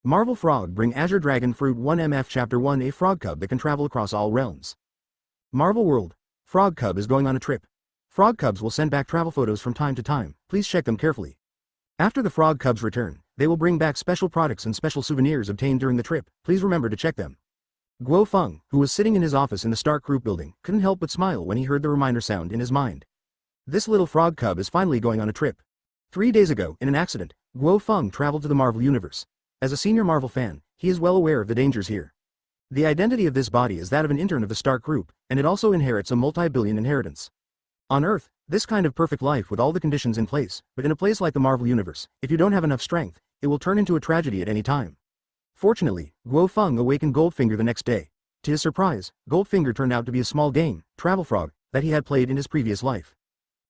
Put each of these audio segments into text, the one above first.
Marvel Frog bring Azure Dragon Fruit 1MF Chapter 1 A Frog Cub that can travel across all realms. Marvel World. Frog Cub is going on a trip. Frog Cubs will send back travel photos from time to time, please check them carefully. After the Frog Cubs return, they will bring back special products and special souvenirs obtained during the trip, please remember to check them. Guo Feng, who was sitting in his office in the Stark Group building, couldn't help but smile when he heard the reminder sound in his mind. This little frog cub is finally going on a trip. 3 days ago, in an accident, Guo Feng traveled to the Marvel Universe. As a senior Marvel fan, he is well aware of the dangers here. The identity of this body is that of an intern of the Stark Group, and it also inherits a multi-billion inheritance. On Earth, this kind of perfect life with all the conditions in place, but in a place like the Marvel Universe, if you don't have enough strength, it will turn into a tragedy at any time. Fortunately, Guo Feng awakened Goldfinger the next day. To his surprise, Goldfinger turned out to be a small game, Travel Frog, that he had played in his previous life.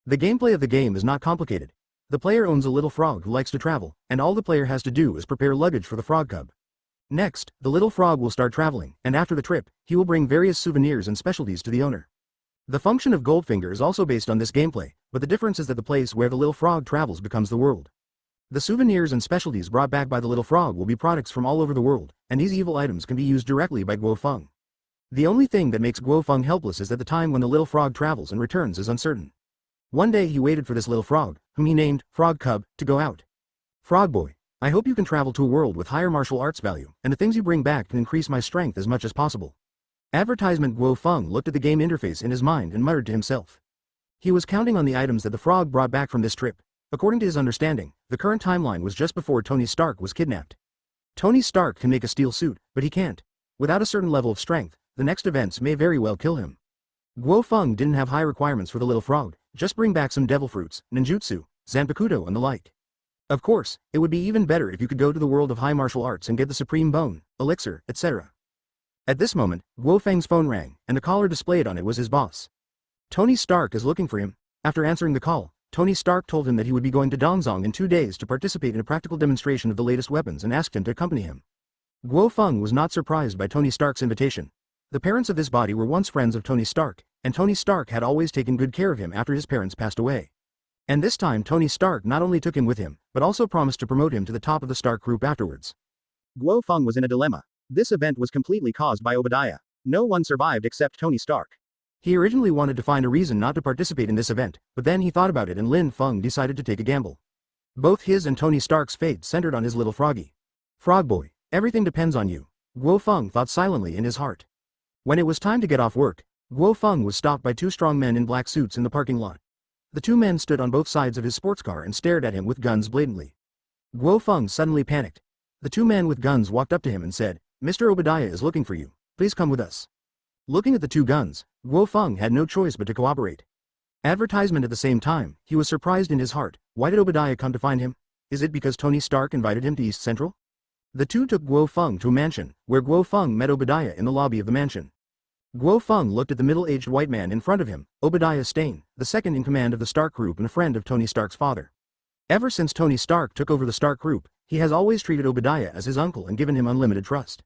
The gameplay of the game is not complicated. The player owns a little frog who likes to travel, and all the player has to do is prepare luggage for the frog cub. Next, the little frog will start traveling, and after the trip, he will bring various souvenirs and specialties to the owner. The function of Goldfinger is also based on this gameplay, but the difference is that the place where the little frog travels becomes the world. The souvenirs and specialties brought back by the little frog will be products from all over the world, and these evil items can be used directly by Guo Feng. The only thing that makes Guo Feng helpless is that the time when the little frog travels and returns is uncertain. One day he waited for this little frog, whom he named Frog Cub, to go out. Frog Boy, I hope you can travel to a world with higher martial arts value, and the things you bring back can increase my strength as much as possible. Advertisement. Guo Feng looked at the game interface in his mind and muttered to himself. He was counting on the items that the frog brought back from this trip. According to his understanding, the current timeline was just before Tony Stark was kidnapped. Tony Stark can make a steel suit, but he can't. Without a certain level of strength, the next events may very well kill him. Guo Feng didn't have high requirements for the little frog, just bring back some devil fruits, ninjutsu, Zanpakuto and the like. Of course, it would be even better if you could go to the world of high martial arts and get the supreme bone, elixir, etc. At this moment, Guo Feng's phone rang, and the caller displayed on it was his boss. Tony Stark is looking for him. After answering the call, Tony Stark told him that he would be going to Dongzong in 2 days to participate in a practical demonstration of the latest weapons and asked him to accompany him. Guo Feng was not surprised by Tony Stark's invitation. The parents of this body were once friends of Tony Stark, and Tony Stark had always taken good care of him after his parents passed away. And this time Tony Stark not only took him with him, but also promised to promote him to the top of the Stark Group afterwards. Guo Feng was in a dilemma. This event was completely caused by Obadiah. No one survived except Tony Stark. He originally wanted to find a reason not to participate in this event, but then he thought about it and Lin Feng decided to take a gamble. Both his and Tony Stark's fate centered on his little froggy. Frog Boy, everything depends on you. Guo Feng thought silently in his heart. When it was time to get off work, Guo Feng was stopped by 2 strong men in black suits in the parking lot. The 2 men stood on both sides of his sports car and stared at him with guns blatantly. Guo Feng suddenly panicked. The 2 men with guns walked up to him and said, "Mr. Obadiah is looking for you. Please come with us." Looking at the 2 guns, Guo Feng had no choice but to cooperate. Advertisement. At the same time, he was surprised in his heart. Why did Obadiah come to find him? Is it because Tony Stark invited him to East Central? The 2 took Guo Feng to a mansion, where Guo Feng met Obadiah in the lobby of the mansion. Guo Feng looked at the middle-aged white man in front of him, Obadiah Stane, the second in command of the Stark Group and a friend of Tony Stark's father. Ever since Tony Stark took over the Stark Group, he has always treated Obadiah as his uncle and given him unlimited trust.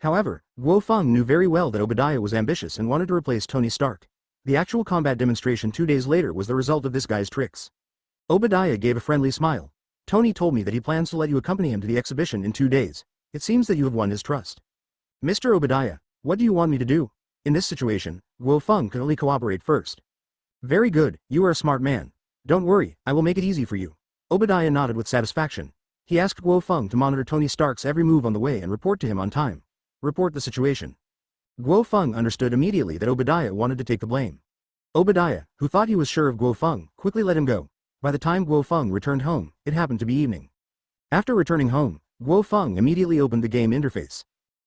However, Guo Feng knew very well that Obadiah was ambitious and wanted to replace Tony Stark. The actual combat demonstration 2 days later was the result of this guy's tricks. Obadiah gave a friendly smile. Tony told me that he plans to let you accompany him to the exhibition in 2 days. It seems that you have won his trust. Mr. Obadiah, what do you want me to do? In this situation, Guo Feng could only cooperate first. Very good, you are a smart man. Don't worry, I will make it easy for you. Obadiah nodded with satisfaction. He asked Guo Feng to monitor Tony Stark's every move on the way and report to him on time. Report the situation. Guo Feng understood immediately that Obadiah wanted to take the blame. Obadiah, who thought he was sure of Guo Feng, quickly let him go. By the time Guo Feng returned home, it happened to be evening. After returning home, Guo Feng immediately opened the game interface.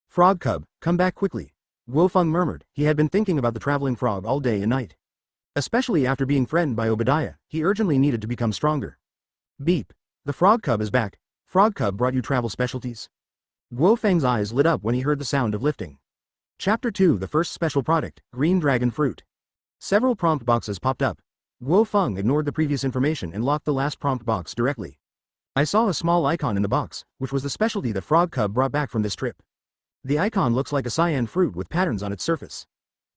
Frog Cub, come back quickly. Guo Feng murmured. He had been thinking about the traveling frog all day and night. Especially after being threatened by Obadiah, he urgently needed to become stronger. Beep. The Frog Cub is back. Frog Cub brought you travel specialties. Guo Feng's eyes lit up when he heard the sound of lifting. Chapter 2. The first special product, Green Dragon Fruit. Several prompt boxes popped up. Guo Feng ignored the previous information and locked the last prompt box directly. I saw a small icon in the box, which was the specialty that Frog Cub brought back from this trip. The icon looks like a cyan fruit with patterns on its surface.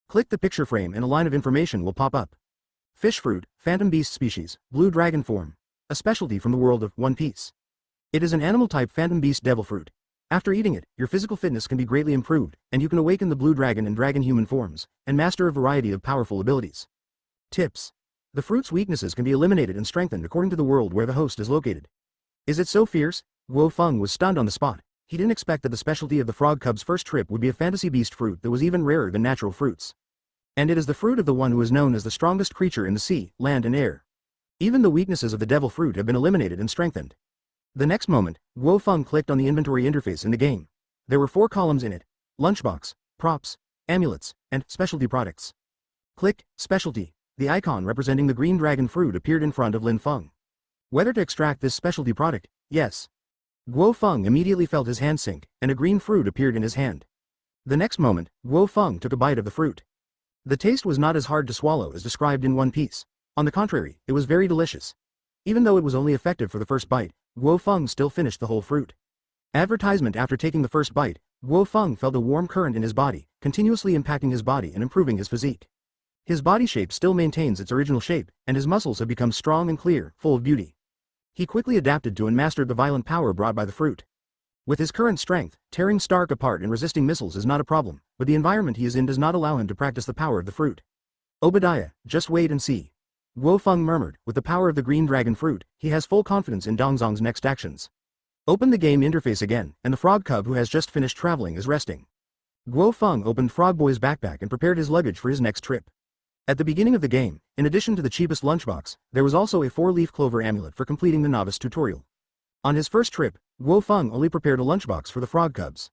Click the picture frame and a line of information will pop up. Fish fruit, phantom beast species, blue dragon form. A specialty from the world of One Piece. It is an animal type phantom beast devil fruit. After eating it, your physical fitness can be greatly improved, and you can awaken the blue dragon and dragon human forms, and master a variety of powerful abilities. Tips. The fruit's weaknesses can be eliminated and strengthened according to the world where the host is located. Is it so fierce? Guo Feng was stunned on the spot. He didn't expect that the specialty of the frog cub's first trip would be a fantasy beast fruit that was even rarer than natural fruits. And it is the fruit of the one who is known as the strongest creature in the sea, land and air. Even the weaknesses of the devil fruit have been eliminated and strengthened. The next moment, Guo Feng clicked on the inventory interface in the game. There were 4 columns in it: lunchbox, props, amulets, and specialty products. Click Specialty. The icon representing the green dragon fruit appeared in front of Lin Feng. Whether to extract this specialty product? Yes. Guo Feng immediately felt his hand sink, and a green fruit appeared in his hand. The next moment, Guo Feng took a bite of the fruit. The taste was not as hard to swallow as described in One Piece. On the contrary, it was very delicious. Even though it was only effective for the first bite, Guo Feng still finished the whole fruit. Advertisement. After taking the first bite, Guo Feng felt a warm current in his body, continuously impacting his body and improving his physique. His body shape still maintains its original shape, and his muscles have become strong and clear, full of beauty. He quickly adapted to and mastered the violent power brought by the fruit. With his current strength, tearing Stark apart and resisting missiles is not a problem, but the environment he is in does not allow him to practice the power of the fruit. Obadiah, just wait and see. Guo Feng murmured. With the power of the green dragon fruit, he has full confidence in Dongzong's next actions. Open the game interface again, and the frog cub who has just finished traveling is resting. Guo Feng opened Frog Boy's backpack and prepared his luggage for his next trip. At the beginning of the game, in addition to the cheapest lunchbox, there was also a 4-leaf clover amulet for completing the novice tutorial. On his first trip, Guo Feng only prepared a lunchbox for the frog cubs.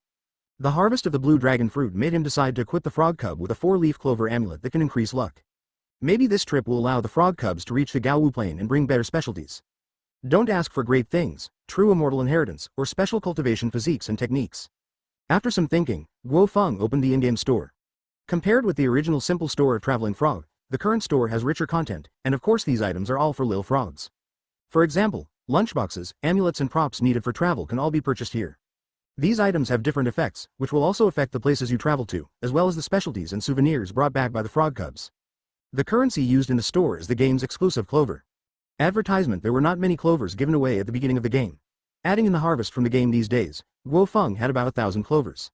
The harvest of the blue dragon fruit made him decide to equip the frog cub with a 4-leaf clover amulet that can increase luck. Maybe this trip will allow the frog cubs to reach the Gaowu Plain and bring better specialties. Don't ask for great things, true immortal inheritance, or special cultivation physiques and techniques. After some thinking, Guo Feng opened the in-game store. Compared with the original simple store of Traveling Frog, the current store has richer content, and of course these items are all for lil frogs. For example, lunchboxes, amulets and props needed for travel can all be purchased here. These items have different effects, which will also affect the places you travel to, as well as the specialties and souvenirs brought back by the frog cubs. The currency used in the store is the game's exclusive clover. Advertisement. There were not many clovers given away at the beginning of the game. Adding in the harvest from the game these days, Guo Feng had about 1,000 clovers.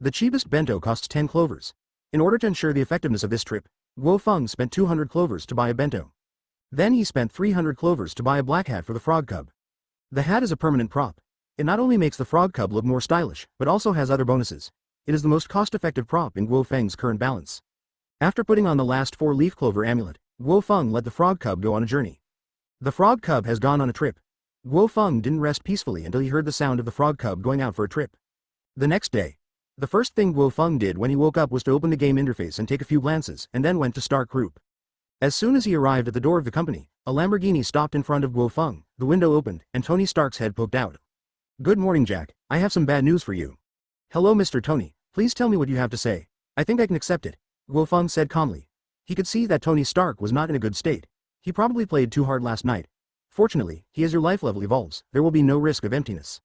The cheapest bento costs 10 clovers. In order to ensure the effectiveness of this trip, Guo Feng spent 200 clovers to buy a bento. Then he spent 300 clovers to buy a black hat for the frog cub. The hat is a permanent prop. It not only makes the frog cub look more stylish, but also has other bonuses. It is the most cost-effective prop in Guo Feng's current balance. After putting on the last 4-leaf clover amulet, Guo Feng let the frog cub go on a journey. The frog cub has gone on a trip. Guo Feng didn't rest peacefully until he heard the sound of the frog cub going out for a trip. The next day, the first thing Guo Feng did when he woke up was to open the game interface and take a few glances, and then went to Stark Group. As soon as he arrived at the door of the company, a Lamborghini stopped in front of Guo Feng, the window opened, and Tony Stark's head poked out. Good morning, Jack. I have some bad news for you. Hello, Mr. Tony. Please tell me what you have to say. I think I can accept it, Guo Feng said calmly. He could see that Tony Stark was not in a good state. He probably played too hard last night. Fortunately, as your life level evolves, there will be no risk of emptiness.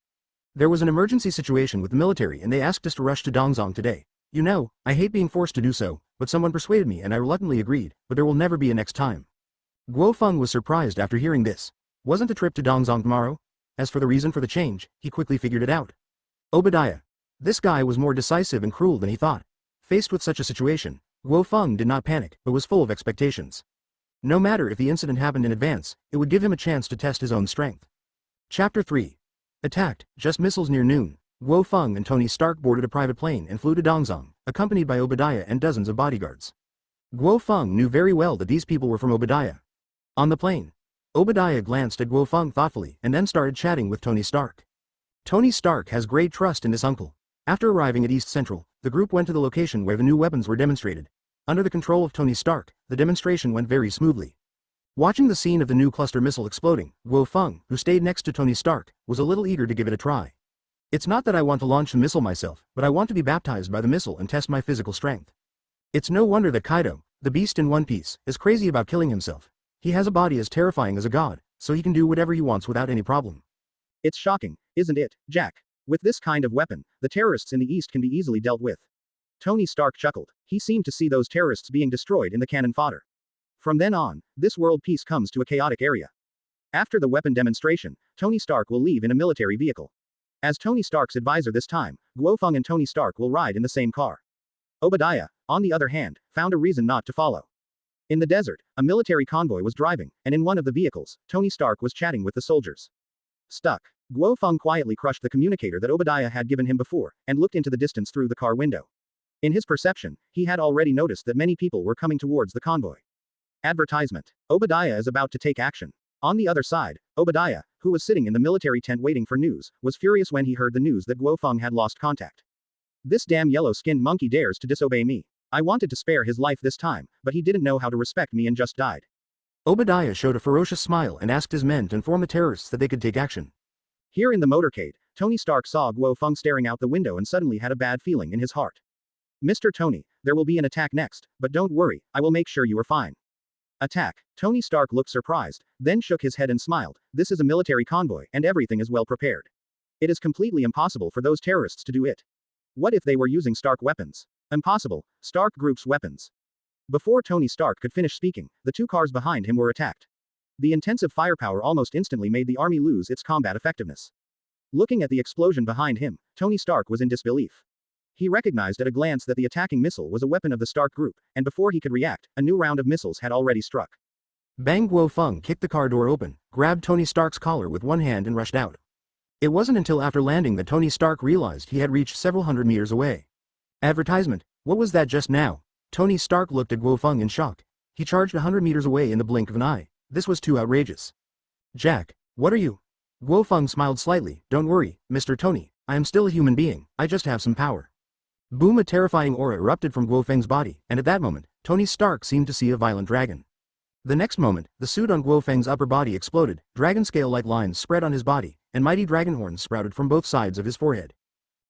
There was an emergency situation with the military and they asked us to rush to Dongzong today. You know, I hate being forced to do so, but someone persuaded me and I reluctantly agreed, but there will never be a next time. Guo Feng was surprised after hearing this. Wasn't the trip to Dongzong tomorrow? As for the reason for the change, he quickly figured it out. Obadiah. This guy was more decisive and cruel than he thought. Faced with such a situation, Guo Feng did not panic, but was full of expectations. No matter if the incident happened in advance, it would give him a chance to test his own strength. Chapter 3. Attacked, just missiles near noon, Guo Feng and Tony Stark boarded a private plane and flew to Dongzong, accompanied by Obadiah and dozens of bodyguards. Guo Feng knew very well that these people were from Obadiah. On the plane, Obadiah glanced at Guo Feng thoughtfully and then started chatting with Tony Stark. Tony Stark has great trust in this uncle. After arriving at East Central, the group went to the location where the new weapons were demonstrated. Under the control of Tony Stark, the demonstration went very smoothly. Watching the scene of the new cluster missile exploding, Guo Feng, who stayed next to Tony Stark, was a little eager to give it a try. It's not that I want to launch the missile myself, but I want to be baptized by the missile and test my physical strength. It's no wonder that Kaido, the beast in One Piece, is crazy about killing himself. He has a body as terrifying as a god, so he can do whatever he wants without any problem. It's shocking, isn't it, Jack? With this kind of weapon, the terrorists in the East can be easily dealt with. Tony Stark chuckled. He seemed to see those terrorists being destroyed in the cannon fodder. From then on, this world peace comes to a chaotic area. After the weapon demonstration, Tony Stark will leave in a military vehicle. As Tony Stark's advisor this time, Guo Feng and Tony Stark will ride in the same car. Obadiah, on the other hand, found a reason not to follow. In the desert, a military convoy was driving, and in one of the vehicles, Tony Stark was chatting with the soldiers. Stuck. Guo Feng quietly crushed the communicator that Obadiah had given him before, and looked into the distance through the car window. In his perception, he had already noticed that many people were coming towards the convoy. Advertisement. Obadiah is about to take action. On the other side, Obadiah, who was sitting in the military tent waiting for news, was furious when he heard the news that Guo Feng had lost contact. This damn yellow-skinned monkey dares to disobey me. I wanted to spare his life this time, but he didn't know how to respect me and just died. Obadiah showed a ferocious smile and asked his men to inform the terrorists that they could take action. Here in the motorcade, Tony Stark saw Guo Feng staring out the window and suddenly had a bad feeling in his heart. Mr. Tony, there will be an attack next, but don't worry, I will make sure you are fine. Attack. Tony Stark looked surprised, then shook his head and smiled. This is a military convoy, and everything is well prepared. It is completely impossible for those terrorists to do it. What if they were using Stark weapons? Impossible. Stark Group's weapons. Before Tony Stark could finish speaking, the two cars behind him were attacked. The intensive firepower almost instantly made the army lose its combat effectiveness. Looking at the explosion behind him, Tony Stark was in disbelief. He recognized at a glance that the attacking missile was a weapon of the Stark Group, and before he could react, a new round of missiles had already struck. Bang! Guo Feng kicked the car door open, grabbed Tony Stark's collar with one hand and rushed out. It wasn't until after landing that Tony Stark realized he had reached several hundred meters away. Advertisement. What was that just now? Tony Stark looked at Guo Feng in shock. He charged 100 meters away in the blink of an eye. This was too outrageous. Jack, what are you? Guo Feng smiled slightly. Don't worry, Mr. Tony, I am still a human being, I just have some power. Boom! A terrifying aura erupted from Guo Feng's body, and at that moment, Tony Stark seemed to see a violent dragon. The next moment, the suit on Guo Feng's upper body exploded, dragon scale-like lines spread on his body, and mighty dragon horns sprouted from both sides of his forehead.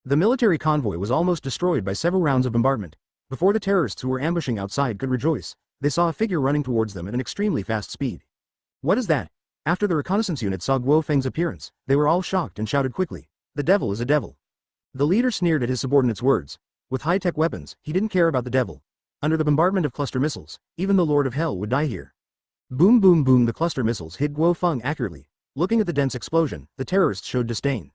The military convoy was almost destroyed by several rounds of bombardment. Before the terrorists who were ambushing outside could rejoice, they saw a figure running towards them at an extremely fast speed. What is that? After the reconnaissance unit saw Guo Feng's appearance, they were all shocked and shouted quickly, "The devil is a devil." The leader sneered at his subordinates' words. With high-tech weapons, he didn't care about the devil. Under the bombardment of cluster missiles, even the Lord of Hell would die here. Boom boom boom! The cluster missiles hit Guo Feng accurately. Looking at the dense explosion, the terrorists showed disdain.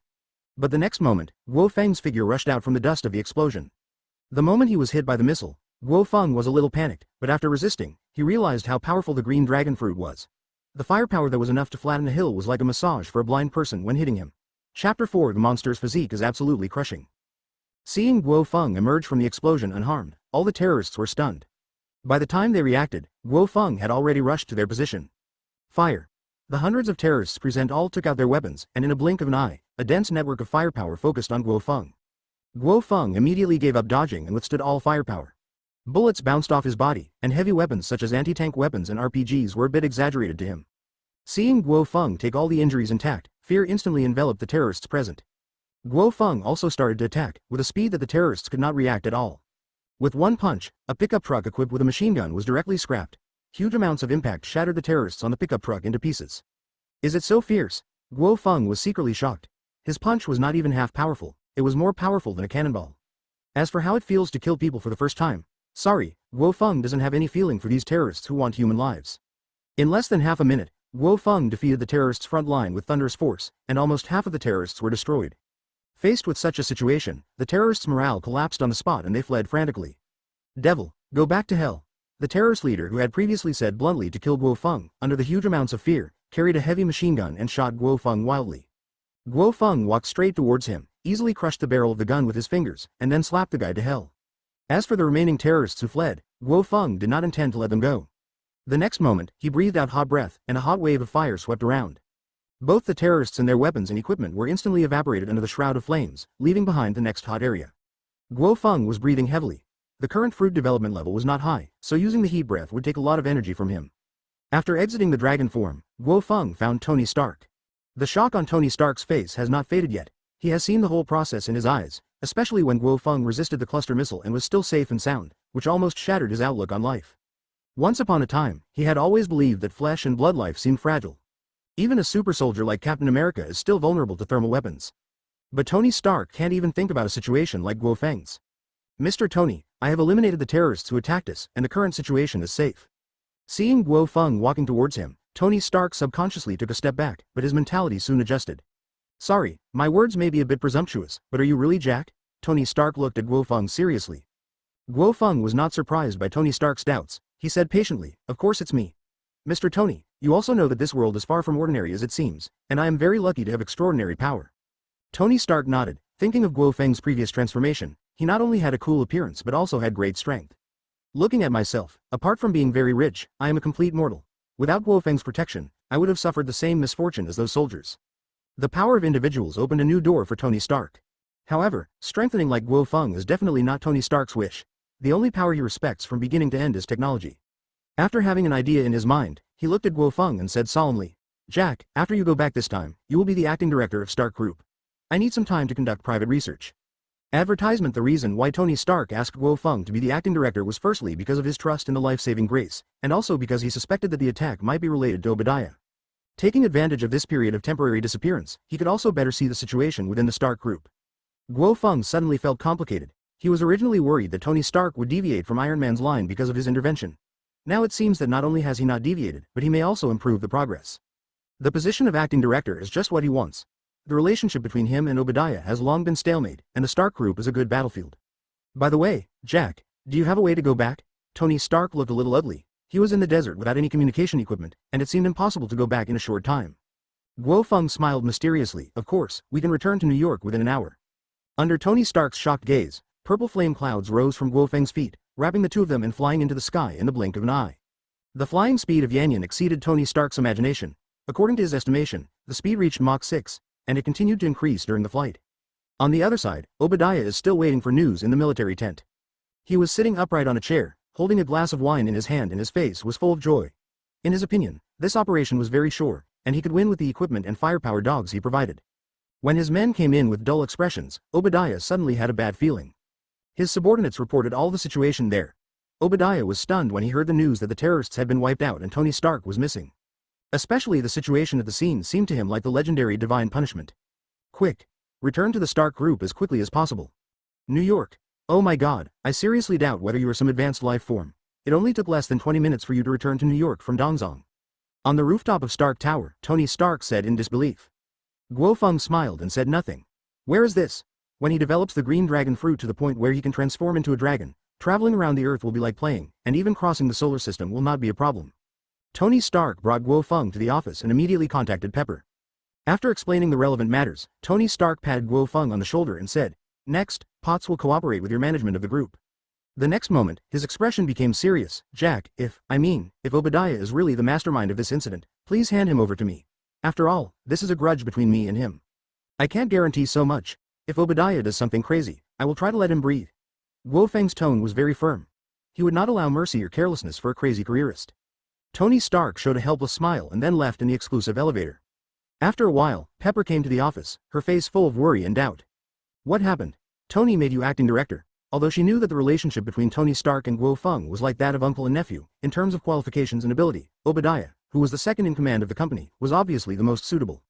But the next moment, Guo Feng's figure rushed out from the dust of the explosion. The moment he was hit by the missile, Guo Feng was a little panicked, but after resisting, he realized how powerful the green dragon fruit was. The firepower that was enough to flatten a hill was like a massage for a blind person when hitting him. Chapter 4. The monster's physique is absolutely crushing. Seeing Guo Feng emerge from the explosion unharmed, all the terrorists were stunned. By the time they reacted, Guo Feng had already rushed to their position. Fire. The hundreds of terrorists present all took out their weapons, and in a blink of an eye, a dense network of firepower focused on Guo Feng. Guo Feng immediately gave up dodging and withstood all firepower. Bullets bounced off his body, and heavy weapons such as anti-tank weapons and RPGs were a bit exaggerated to him. Seeing Guo Feng take all the injuries intact, fear instantly enveloped the terrorists present. Guo Feng also started to attack, with a speed that the terrorists could not react at all. With one punch, a pickup truck equipped with a machine gun was directly scrapped. Huge amounts of impact shattered the terrorists on the pickup truck into pieces. Is it so fierce? Guo Feng was secretly shocked. His punch was not even half powerful, it was more powerful than a cannonball. As for how it feels to kill people for the first time, sorry, Guo Feng doesn't have any feeling for these terrorists who want human lives. In less than half a minute, Guo Feng defeated the terrorists' front line with thunderous force, and almost half of the terrorists were destroyed. Faced with such a situation, the terrorists' morale collapsed on the spot and they fled frantically. Devil, go back to hell. The terrorist leader who had previously said bluntly to kill Guo Feng, under the huge amounts of fear, carried a heavy machine gun and shot Guo Feng wildly. Guo Feng walked straight towards him, easily crushed the barrel of the gun with his fingers, and then slapped the guy to hell. As for the remaining terrorists who fled, Guo Feng did not intend to let them go. The next moment, he breathed out hot breath, and a hot wave of fire swept around. Both the terrorists and their weapons and equipment were instantly evaporated under the shroud of flames, leaving behind the next hot area. Guo Feng was breathing heavily. The current fruit development level was not high, so using the heat breath would take a lot of energy from him. After exiting the dragon form, Guo Feng found Tony Stark. The shock on Tony Stark's face has not faded yet. He has seen the whole process in his eyes, especially when Guo Feng resisted the cluster missile and was still safe and sound, which almost shattered his outlook on life. Once upon a time, he had always believed that flesh and blood life seemed fragile. Even a super soldier like Captain America is still vulnerable to thermal weapons. But Tony Stark can't even think about a situation like Guo Feng's. Mr. Tony, I have eliminated the terrorists who attacked us, and the current situation is safe. Seeing Guo Feng walking towards him, Tony Stark subconsciously took a step back, but his mentality soon adjusted. Sorry, my words may be a bit presumptuous, but are you really Jack? Tony Stark looked at Guo Feng seriously. Guo Feng was not surprised by Tony Stark's doubts. He said patiently, of course it's me. Mr. Tony, you also know that this world is far from ordinary as it seems, and I am very lucky to have extraordinary power. Tony Stark nodded, thinking of Guo Feng's previous transformation. He not only had a cool appearance but also had great strength. Looking at myself, apart from being very rich, I am a complete mortal. Without Guo Feng's protection, I would have suffered the same misfortune as those soldiers. The power of individuals opened a new door for Tony Stark. However, strengthening like Guo Feng is definitely not Tony Stark's wish. The only power he respects from beginning to end is technology. After having an idea in his mind, he looked at Guo Feng and said solemnly, Jack, after you go back this time, you will be the acting director of Stark Group. I need some time to conduct private research. Advertisement. The reason why Tony Stark asked Guo Feng to be the acting director was firstly because of his trust in the life-saving grace, and also because he suspected that the attack might be related to Obadiah. Taking advantage of this period of temporary disappearance, he could also better see the situation within the Stark Group. Guo Feng suddenly felt complicated. He was originally worried that Tony Stark would deviate from Iron Man's line because of his intervention. Now it seems that not only has he not deviated, but he may also improve the progress. The position of acting director is just what he wants. The relationship between him and Obadiah has long been stalemate, and the Stark Group is a good battlefield. By the way, Jack, do you have a way to go back? Tony Stark looked a little ugly. He was in the desert without any communication equipment, and it seemed impossible to go back in a short time. Guo Feng smiled mysteriously. Of course, we can return to New York within an hour. Under Tony Stark's shocked gaze, purple flame clouds rose from Guo Feng's feet, wrapping the two of them and flying into the sky in the blink of an eye. The flying speed of Yanyan exceeded Tony Stark's imagination. According to his estimation, the speed reached Mach 6, and it continued to increase during the flight. On the other side, Obadiah is still waiting for news in the military tent. He was sitting upright on a chair, holding a glass of wine in his hand, and his face was full of joy. In his opinion, this operation was very sure, and he could win with the equipment and firepower dogs he provided. When his men came in with dull expressions, Obadiah suddenly had a bad feeling. His subordinates reported all the situation there. Obadiah was stunned when he heard the news that the terrorists had been wiped out and Tony Stark was missing. Especially the situation at the scene seemed to him like the legendary divine punishment. Quick! Return to the Stark Group as quickly as possible. New York. Oh my god, I seriously doubt whether you are some advanced life form. It only took less than 20 minutes for you to return to New York from Dongzong. On the rooftop of Stark Tower, Tony Stark said in disbelief. Guo Feng smiled and said nothing. Where is this? When he develops the green dragon fruit to the point where he can transform into a dragon, traveling around the Earth will be like playing, and even crossing the solar system will not be a problem. Tony Stark brought Guo Feng to the office and immediately contacted Pepper. After explaining the relevant matters, Tony Stark patted Guo Feng on the shoulder and said, Next, Potts will cooperate with your management of the group. The next moment, his expression became serious. Jack, if Obadiah is really the mastermind of this incident, please hand him over to me. After all, this is a grudge between me and him. I can't guarantee so much. If Obadiah does something crazy, I will try to let him breathe. Guo Feng's tone was very firm. He would not allow mercy or carelessness for a crazy careerist. Tony Stark showed a helpless smile and then left in the exclusive elevator. After a while, Pepper came to the office, her face full of worry and doubt. What happened? Tony made you acting director. Although she knew that the relationship between Tony Stark and Guo Feng was like that of uncle and nephew, in terms of qualifications and ability, Obadiah, who was the second in command of the company, was obviously the most suitable.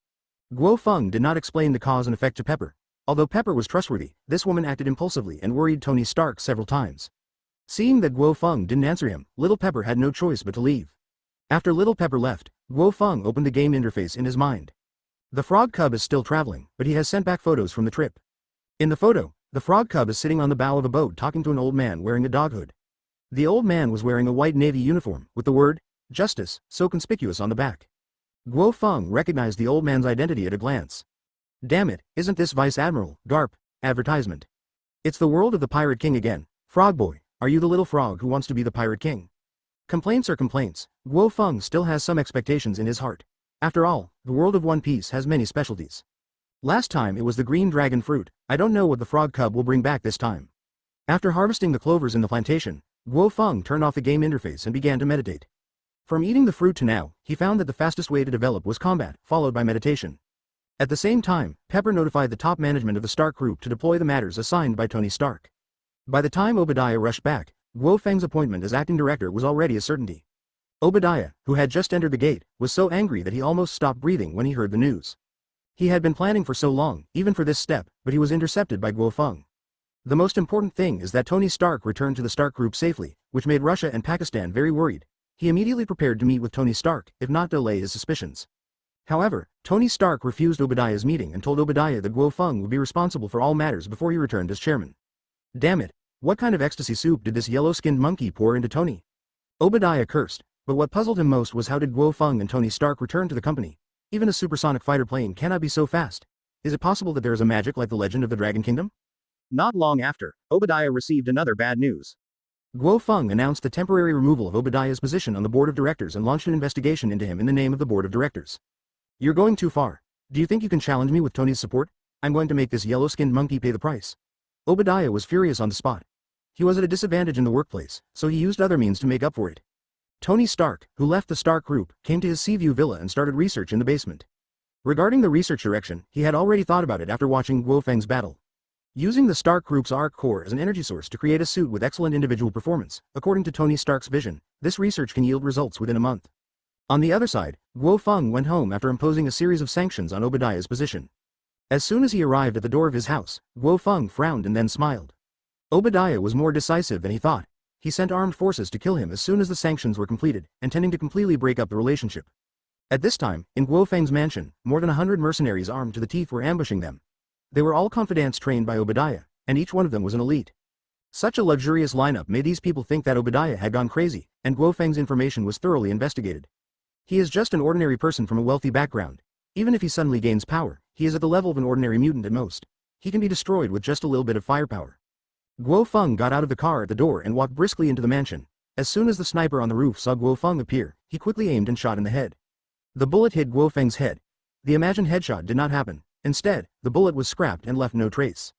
Guo Feng did not explain the cause and effect to Pepper. Although Pepper was trustworthy, this woman acted impulsively and worried Tony Stark several times. Seeing that Guo Feng didn't answer him, Little Pepper had no choice but to leave. After Little Pepper left, Guo Feng opened the game interface in his mind. The frog cub is still traveling, but he has sent back photos from the trip. In the photo, the frog cub is sitting on the bow of a boat talking to an old man wearing a dog hood. The old man was wearing a white navy uniform, with the word, Justice, so conspicuous on the back. Guo Feng recognized the old man's identity at a glance. Damn it, isn't this Vice Admiral, Garp, advertisement? It's the world of the Pirate King again. Frog boy, are you the little frog who wants to be the Pirate King? Complaints are complaints. Guo Feng still has some expectations in his heart. After all, the world of One Piece has many specialties. Last time it was the green dragon fruit. I don't know what the frog cub will bring back this time. After harvesting the clovers in the plantation, Guo Feng turned off the game interface and began to meditate. From eating the fruit to now, he found that the fastest way to develop was combat, followed by meditation. At the same time, Pepper notified the top management of the Stark Group to deploy the matters assigned by Tony Stark. By the time Obadiah rushed back, Guo Feng's appointment as acting director was already a certainty. Obadiah, who had just entered the gate, was so angry that he almost stopped breathing when he heard the news. He had been planning for so long, even for this step, but he was intercepted by Guo Feng. The most important thing is that Tony Stark returned to the Stark Group safely, which made Russia and Pakistan very worried. He immediately prepared to meet with Tony Stark, if not delay his suspicions. However, Tony Stark refused Obadiah's meeting and told Obadiah that Guo Feng would be responsible for all matters before he returned as chairman. Damn it, what kind of ecstasy soup did this yellow-skinned monkey pour into Tony? Obadiah cursed, but what puzzled him most was how did Guo Feng and Tony Stark return to the company? Even a supersonic fighter plane cannot be so fast. Is it possible that there is a magic like the legend of the Dragon Kingdom? Not long after, Obadiah received another bad news. Guo Feng announced the temporary removal of Obadiah's position on the board of directors and launched an investigation into him in the name of the board of directors. You're going too far. Do you think you can challenge me with Tony's support? I'm going to make this yellow-skinned monkey pay the price. Obadiah was furious on the spot. He was at a disadvantage in the workplace, so he used other means to make up for it. Tony Stark, who left the Stark Group, came to his Seaview villa and started research in the basement. Regarding the research direction, he had already thought about it after watching Guo Feng's battle. Using the Stark Group's arc core as an energy source to create a suit with excellent individual performance, according to Tony Stark's vision, this research can yield results within a month. On the other side, Guo Feng went home after imposing a series of sanctions on Obadiah's position. As soon as he arrived at the door of his house, Guo Feng frowned and then smiled. Obadiah was more decisive than he thought. He sent armed forces to kill him as soon as the sanctions were completed, intending to completely break up the relationship. At this time, in Guo Feng's mansion, more than 100 mercenaries armed to the teeth were ambushing them. They were all confidants trained by Obadiah, and each one of them was an elite. Such a luxurious lineup made these people think that Obadiah had gone crazy, and Guo Feng's information was thoroughly investigated. He is just an ordinary person from a wealthy background. Even if he suddenly gains power, he is at the level of an ordinary mutant at most. He can be destroyed with just a little bit of firepower. Guo Feng got out of the car at the door and walked briskly into the mansion. As soon as the sniper on the roof saw Guo Feng appear, he quickly aimed and shot in the head. The bullet hit Guo Feng's head. The imagined headshot did not happen. Instead, the bullet was scrapped and left no trace.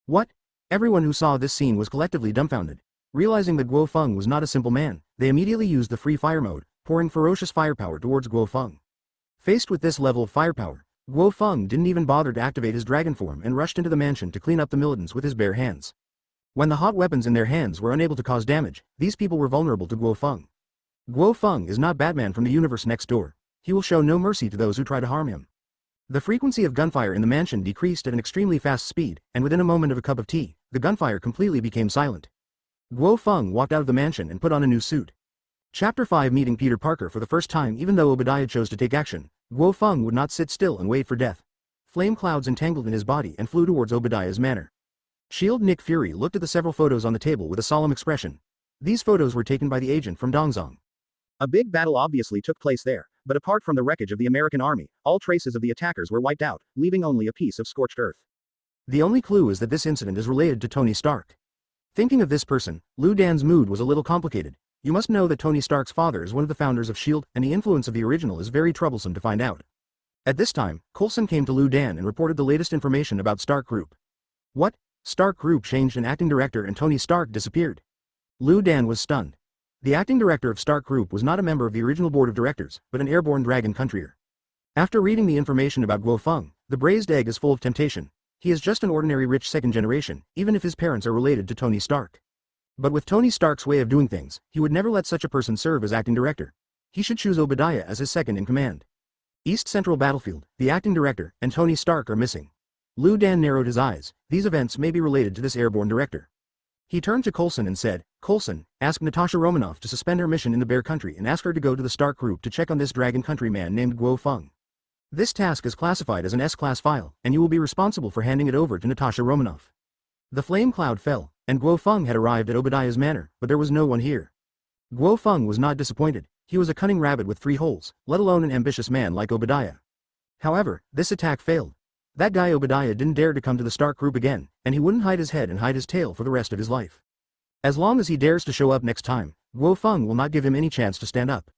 What? Everyone who saw this scene was collectively dumbfounded. Realizing that Guo Feng was not a simple man, they immediately used the free fire mode, pouring ferocious firepower towards Guo Feng. Faced with this level of firepower, Guo Feng didn't even bother to activate his dragon form and rushed into the mansion to clean up the militants with his bare hands. When the hot weapons in their hands were unable to cause damage, these people were vulnerable to Guo Feng. Guo Feng is not Batman from the universe next door. He will show no mercy to those who try to harm him. The frequency of gunfire in the mansion decreased at an extremely fast speed, and within a moment of a cup of tea, the gunfire completely became silent. Guo Feng walked out of the mansion and put on a new suit. Chapter 5 Meeting Peter Parker for the first time. Even though Obadiah chose to take action, Guo Feng would not sit still and wait for death. Flame clouds entangled in his body and flew towards Obadiah's manor. Shield Nick Fury looked at the several photos on the table with a solemn expression. These photos were taken by the agent from Dongzong. A big battle obviously took place there, but apart from the wreckage of the American army, all traces of the attackers were wiped out, leaving only a piece of scorched earth. The only clue is that this incident is related to Tony Stark. Thinking of this person, Liu Dan's mood was a little complicated. You must know that Tony Stark's father is one of the founders of S.H.I.E.L.D., and the influence of the original is very troublesome to find out. At this time, Coulson came to Liu Dan and reported the latest information about Stark Group. What? Stark Group changed an acting director and Tony Stark disappeared. Liu Dan was stunned. The acting director of Stark Group was not a member of the original board of directors, but an airborne dragon countryer. After reading the information about Guo Feng, the braised egg is full of temptation. He is just an ordinary rich second generation, even if his parents are related to Tony Stark. But with Tony Stark's way of doing things, he would never let such a person serve as acting director. He should choose Obadiah as his second in command. East Central Battlefield, the acting director, and Tony Stark are missing. Liu Dan narrowed his eyes. These events may be related to this airborne director. He turned to Coulson and said, Coulson, ask Natasha Romanoff to suspend her mission in the Bear Country and ask her to go to the Stark Group to check on this dragon country man named Guo Feng. This task is classified as an S-class file, and you will be responsible for handing it over to Natasha Romanoff. The flame cloud fell, and Guo Feng had arrived at Obadiah's manor, but there was no one here. Guo Feng was not disappointed. He was a cunning rabbit with 3 holes, let alone an ambitious man like Obadiah. However, this attack failed. That guy Obadiah didn't dare to come to the Stark Group again, and he wouldn't hide his head and hide his tail for the rest of his life. As long as he dares to show up next time, Guo Feng will not give him any chance to stand up.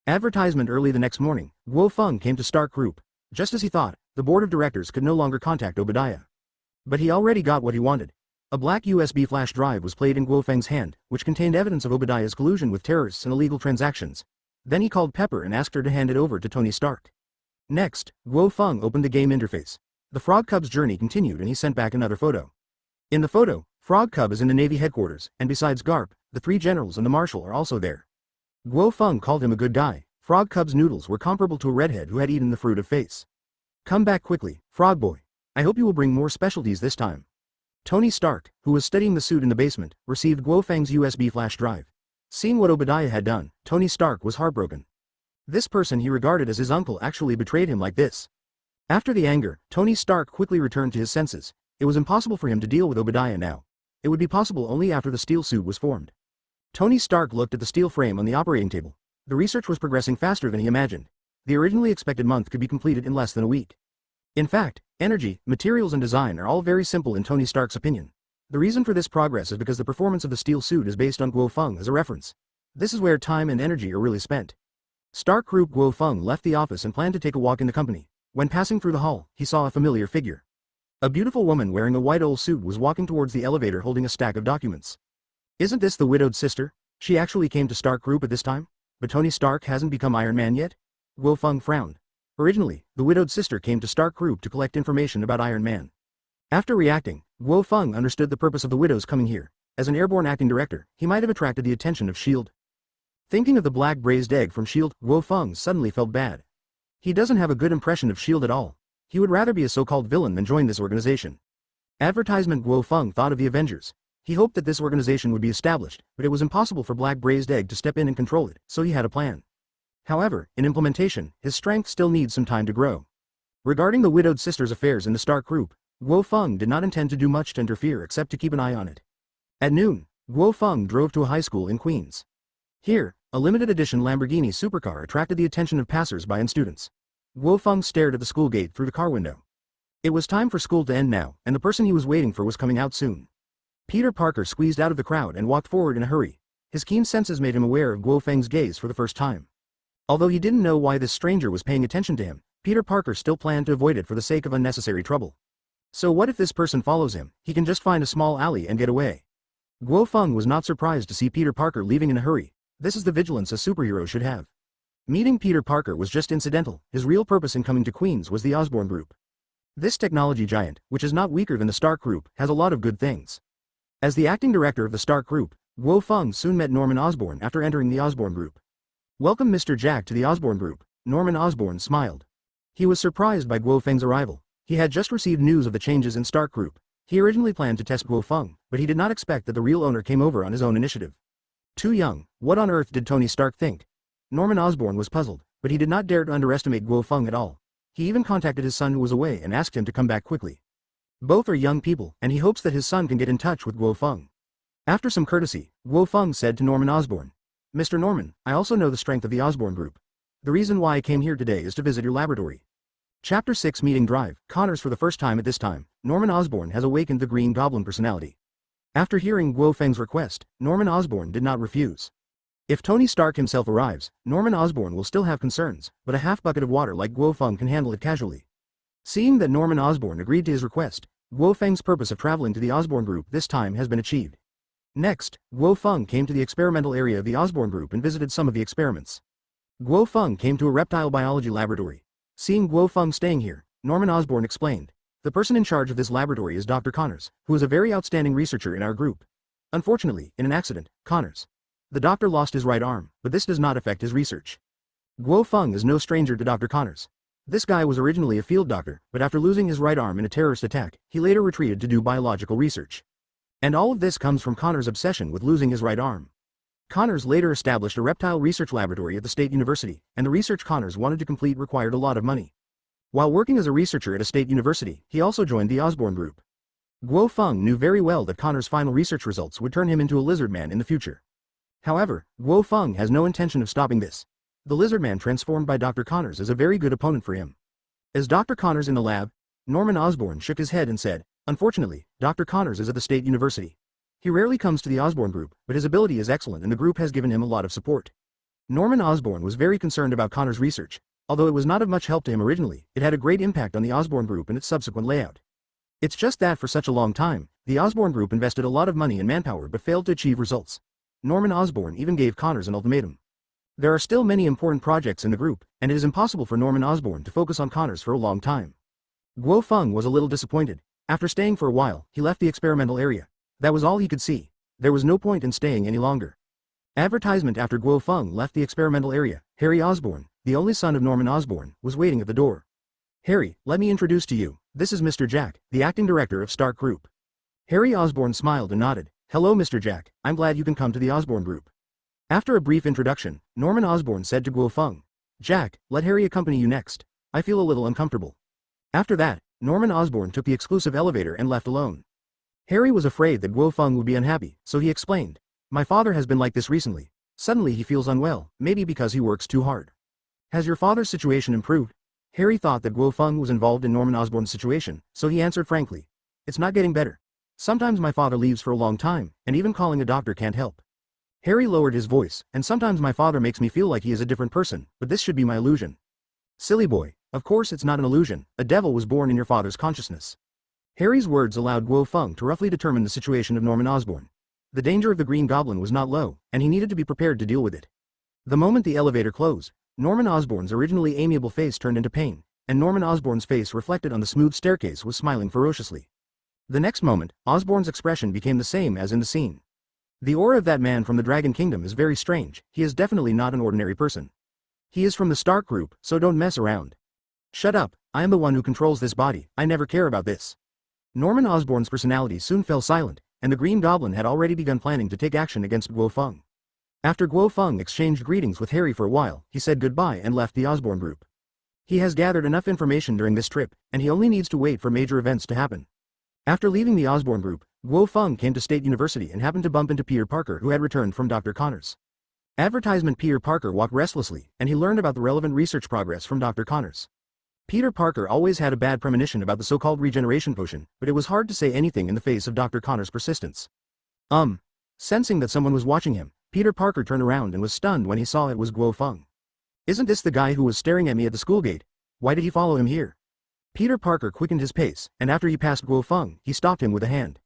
Advertisement early the next morning, Guo Feng came to Stark Group. Just as he thought, the board of directors could no longer contact Obadiah. But he already got what he wanted. A black USB flash drive was played in Guo Feng's hand, which contained evidence of Obadiah's collusion with terrorists and illegal transactions. Then he called Pepper and asked her to hand it over to Tony Stark. Next, Guo Feng opened the game interface. The Frog Cub's journey continued and he sent back another photo. In the photo, Frog Cub is in the Navy headquarters, and besides Garp, the 3 generals and the marshal are also there. Guo Feng called him a good guy. Frog Cub's noodles were comparable to a redhead who had eaten the fruit of face. Come back quickly, Frog Boy. I hope you will bring more specialties this time. Tony Stark, who was studying the suit in the basement, received Guo Feng's USB flash drive. Seeing what Obadiah had done, Tony Stark was heartbroken. This person he regarded as his uncle actually betrayed him like this. After the anger, Tony Stark quickly returned to his senses. It was impossible for him to deal with Obadiah now. It would be possible only after the steel suit was formed. Tony Stark looked at the steel frame on the operating table. The research was progressing faster than he imagined. The originally expected month could be completed in less than a week. In fact, energy, materials and design are all very simple in Tony Stark's opinion. The reason for this progress is because the performance of the steel suit is based on Guo Feng as a reference. This is where time and energy are really spent. Stark Group Guo Feng left the office and planned to take a walk in the company. When passing through the hall, he saw a familiar figure. A beautiful woman wearing a white old suit was walking towards the elevator holding a stack of documents. Isn't this the widowed sister? She actually came to Stark Group at this time? But Tony Stark hasn't become Iron Man yet? Guo Feng frowned. Originally, the widowed sister came to Stark Group to collect information about Iron Man. After reacting, Guo Feng understood the purpose of the widow's coming here. As an airborne acting director, he might have attracted the attention of S.H.I.E.L.D. Thinking of the black braised egg from S.H.I.E.L.D., Guo Feng suddenly felt bad. He doesn't have a good impression of S.H.I.E.L.D. at all. He would rather be a so-called villain than join this organization. Advertisement. Guo Feng thought of the Avengers. He hoped that this organization would be established, but it was impossible for Black Braised Egg to step in and control it, so he had a plan. However, in implementation, his strength still needs some time to grow. Regarding the widowed sister's affairs in the Stark Group, Guo Feng did not intend to do much to interfere except to keep an eye on it. At noon, Guo Feng drove to a high school in Queens. Here, a limited edition Lamborghini supercar attracted the attention of passers-by and students. Guo Feng stared at the school gate through the car window. It was time for school to end now, and the person he was waiting for was coming out soon. Peter Parker squeezed out of the crowd and walked forward in a hurry. His keen senses made him aware of Guo Feng's gaze for the first time. Although he didn't know why this stranger was paying attention to him, Peter Parker still planned to avoid it for the sake of unnecessary trouble. So what if this person follows him? He can just find a small alley and get away. Guo Feng was not surprised to see Peter Parker leaving in a hurry. This is the vigilance a superhero should have. Meeting Peter Parker was just incidental. His real purpose in coming to Queens was the Osborn Group. This technology giant, which is not weaker than the Stark Group, has a lot of good things. As the acting director of the Stark Group, Guo Feng soon met Norman Osborn after entering the Osborn Group. Welcome Mr. Jack to the Osborn Group. Norman Osborn smiled. He was surprised by Guo Feng's arrival. He had just received news of the changes in Stark Group. He originally planned to test Guo Feng, but he did not expect that the real owner came over on his own initiative. Too young, what on earth did Tony Stark think? Norman Osborn was puzzled, but he did not dare to underestimate Guo Feng at all. He even contacted his son who was away and asked him to come back quickly. Both are young people, and he hopes that his son can get in touch with Guo Feng. After some courtesy, Guo Feng said to Norman Osborn, Mr. Norman, I also know the strength of the Osborn Group. The reason why I came here today is to visit your laboratory. Chapter 6 Meeting Drive. Connors. For the first time at this time, Norman Osborn has awakened the Green Goblin personality. After hearing Guo Feng's request, Norman Osborn did not refuse. If Tony Stark himself arrives, Norman Osborn will still have concerns, but a half bucket of water like Guo Feng can handle it casually. Seeing that Norman Osborn agreed to his request, Guo Feng's purpose of traveling to the Osborn Group this time has been achieved. Next, Guo Feng came to the experimental area of the Osborn Group and visited some of the experiments. Guo Feng came to a reptile biology laboratory. Seeing Guo Feng staying here, Norman Osborn explained, the person in charge of this laboratory is Dr. Connors, who is a very outstanding researcher in our group. Unfortunately, in an accident, the doctor lost his right arm, but this does not affect his research. Guo Feng is no stranger to Dr. Connors. This guy was originally a field doctor, but after losing his right arm in a terrorist attack, he later retreated to do biological research. And all of this comes from Connors' obsession with losing his right arm. Connors later established a reptile research laboratory at the state university, and the research Connors wanted to complete required a lot of money. While working as a researcher at a state university, he also joined the Osborn Group. Guo Feng knew very well that Connors' final research results would turn him into a lizard man in the future. However, Guo Feng has no intention of stopping this. The lizard man transformed by Dr. Connors is a very good opponent for him. As Dr. Connors in the lab, Norman Osborn shook his head and said, unfortunately, Dr. Connors is at the state university. He rarely comes to the Osborn Group, but his ability is excellent and the group has given him a lot of support. Norman Osborn was very concerned about Connors' research. Although it was not of much help to him originally, it had a great impact on the Osborn Group and its subsequent layout. It's just that for such a long time, the Osborn Group invested a lot of money and manpower but failed to achieve results. Norman Osborn even gave Connors an ultimatum. There are still many important projects in the group, and it is impossible for Norman Osborn to focus on Connors for a long time. Guo Feng was a little disappointed. After staying for a while, he left the experimental area. That was all he could see. There was no point in staying any longer. Advertisement. After Guo Feng left the experimental area, Harry Osborn, the only son of Norman Osborn, was waiting at the door. Harry, let me introduce to you, this is Mr. Jack, the acting director of Stark Group. Harry Osborn smiled and nodded. Hello Mr. Jack, I'm glad you can come to the Osborn Group. After a brief introduction, Norman Osborn said to Guo Feng, Jack, let Harry accompany you next. I feel a little uncomfortable. After that, Norman Osborn took the exclusive elevator and left alone. Harry was afraid that Guo Feng would be unhappy, so he explained. My father has been like this recently. Suddenly he feels unwell, maybe because he works too hard. Has your father's situation improved? Harry thought that Guo Feng was involved in Norman Osborn's situation, so he answered frankly. It's not getting better. Sometimes my father leaves for a long time, and even calling a doctor can't help. Harry lowered his voice, and sometimes my father makes me feel like he is a different person, but this should be my illusion. Silly boy, of course it's not an illusion, a devil was born in your father's consciousness. Harry's words allowed Guo Feng to roughly determine the situation of Norman Osborn. The danger of the Green Goblin was not low, and he needed to be prepared to deal with it. The moment the elevator closed, Norman Osborn's originally amiable face turned into pain, and Norman Osborn's face reflected on the smooth staircase was smiling ferociously. The next moment, Osborn's expression became the same as in the scene. The aura of that man from the Dragon Kingdom is very strange, he is definitely not an ordinary person. He is from the Stark Group, so don't mess around. Shut up, I am the one who controls this body, I never care about this. Norman Osborn's personality soon fell silent, and the Green Goblin had already begun planning to take action against Guo Feng. After Guo Feng exchanged greetings with Harry for a while, he said goodbye and left the Osborn group. He has gathered enough information during this trip, and he only needs to wait for major events to happen. After leaving the Osborn group, Guo Feng came to State University and happened to bump into Peter Parker, who had returned from Dr. Connors. Advertisement. Peter Parker walked restlessly, and he learned about the relevant research progress from Dr. Connors. Peter Parker always had a bad premonition about the so-called regeneration potion, but it was hard to say anything in the face of Dr. Connors' persistence. Sensing that someone was watching him, Peter Parker turned around and was stunned when he saw it was Guo Feng. Isn't this the guy who was staring at me at the school gate? Why did he follow him here? Peter Parker quickened his pace, and after he passed Guo Feng, he stopped him with a hand.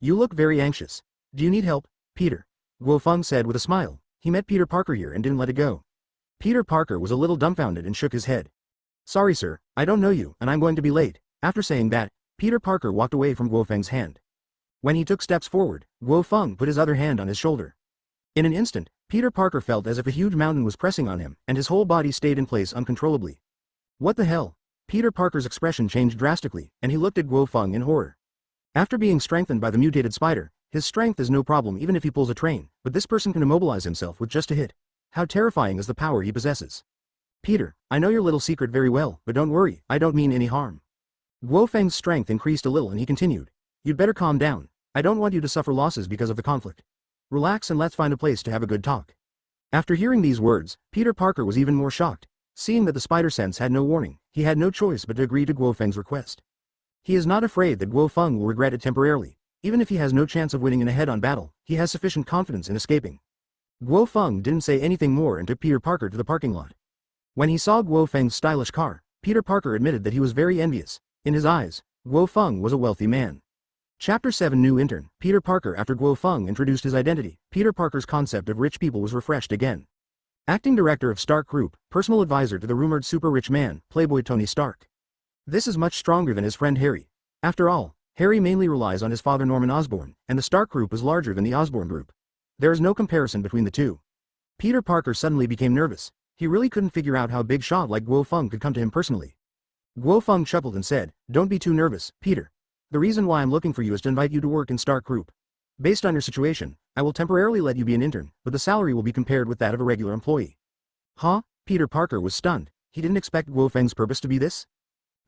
You look very anxious. Do you need help, Peter? Guo Feng said with a smile. He met Peter Parker here and didn't let it go. Peter Parker was a little dumbfounded and shook his head. Sorry sir, I don't know you, and I'm going to be late. After saying that, Peter Parker walked away from Guo Feng's hand. When he took steps forward, Guo Feng put his other hand on his shoulder. In an instant, Peter Parker felt as if a huge mountain was pressing on him, and his whole body stayed in place uncontrollably. What the hell? Peter Parker's expression changed drastically, and he looked at Guo Feng in horror. After being strengthened by the mutated spider, his strength is no problem even if he pulls a train, but this person can immobilize himself with just a hit. How terrifying is the power he possesses. Peter, I know your little secret very well, but don't worry, I don't mean any harm. Guo Feng's strength increased a little and he continued. You'd better calm down. I don't want you to suffer losses because of the conflict. Relax and let's find a place to have a good talk. After hearing these words, Peter Parker was even more shocked. Seeing that the spider sense had no warning, he had no choice but to agree to Guo Feng's request. He is not afraid that Guo Feng will regret it temporarily. Even if he has no chance of winning in a head-on battle, he has sufficient confidence in escaping. Guo Feng didn't say anything more and took Peter Parker to the parking lot. When he saw Guo Feng's stylish car, Peter Parker admitted that he was very envious. In his eyes, Guo Feng was a wealthy man. Chapter 7 New Intern, Peter Parker. After Guo Feng introduced his identity, Peter Parker's concept of rich people was refreshed again. Acting Director of Stark Group, personal advisor to the rumored super-rich man, Playboy Tony Stark. This is much stronger than his friend Harry. After all, Harry mainly relies on his father Norman Osborn, and the Stark Group is larger than the Osborn Group. There is no comparison between the two. Peter Parker suddenly became nervous. He really couldn't figure out how a big shot like Guo Feng could come to him personally. Guo Feng chuckled and said, Don't be too nervous, Peter. The reason why I'm looking for you is to invite you to work in Stark Group. Based on your situation, I will temporarily let you be an intern, but the salary will be compared with that of a regular employee. Huh? Peter Parker was stunned. He didn't expect Guo Feng's purpose to be this.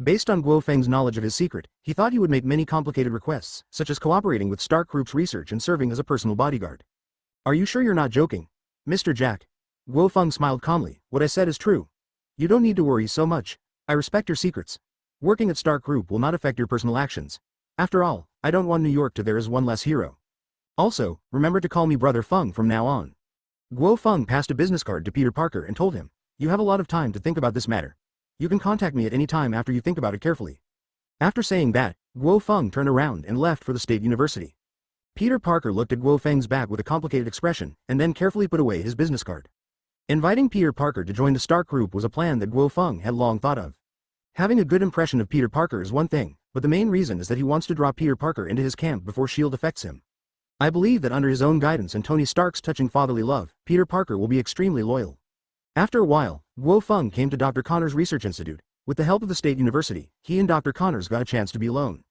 Based on Guo Feng's knowledge of his secret, he thought he would make many complicated requests, such as cooperating with Stark Group's research and serving as a personal bodyguard. Are you sure you're not joking? Mr. Jack. Guo Feng smiled calmly. What I said is true. You don't need to worry so much. I respect your secrets. Working at Stark Group will not affect your personal actions. After all, I don't want New York to there as one less hero. Also, remember to call me Brother Feng from now on. Guo Feng passed a business card to Peter Parker and told him, You have a lot of time to think about this matter. You can contact me at any time after you think about it carefully. After saying that, Guo Feng turned around and left for the State University. Peter Parker looked at Guo Feng's back with a complicated expression and then carefully put away his business card. Inviting Peter Parker to join the Stark Group was a plan that Guo Feng had long thought of. Having a good impression of Peter Parker is one thing, but the main reason is that he wants to draw Peter Parker into his camp before S.H.I.E.L.D. affects him. I believe that under his own guidance and Tony Stark's touching fatherly love, Peter Parker will be extremely loyal. After a while, Guo Feng came to Dr. Connors' Research Institute. With the help of the State University, he and Dr. Connors got a chance to be alone.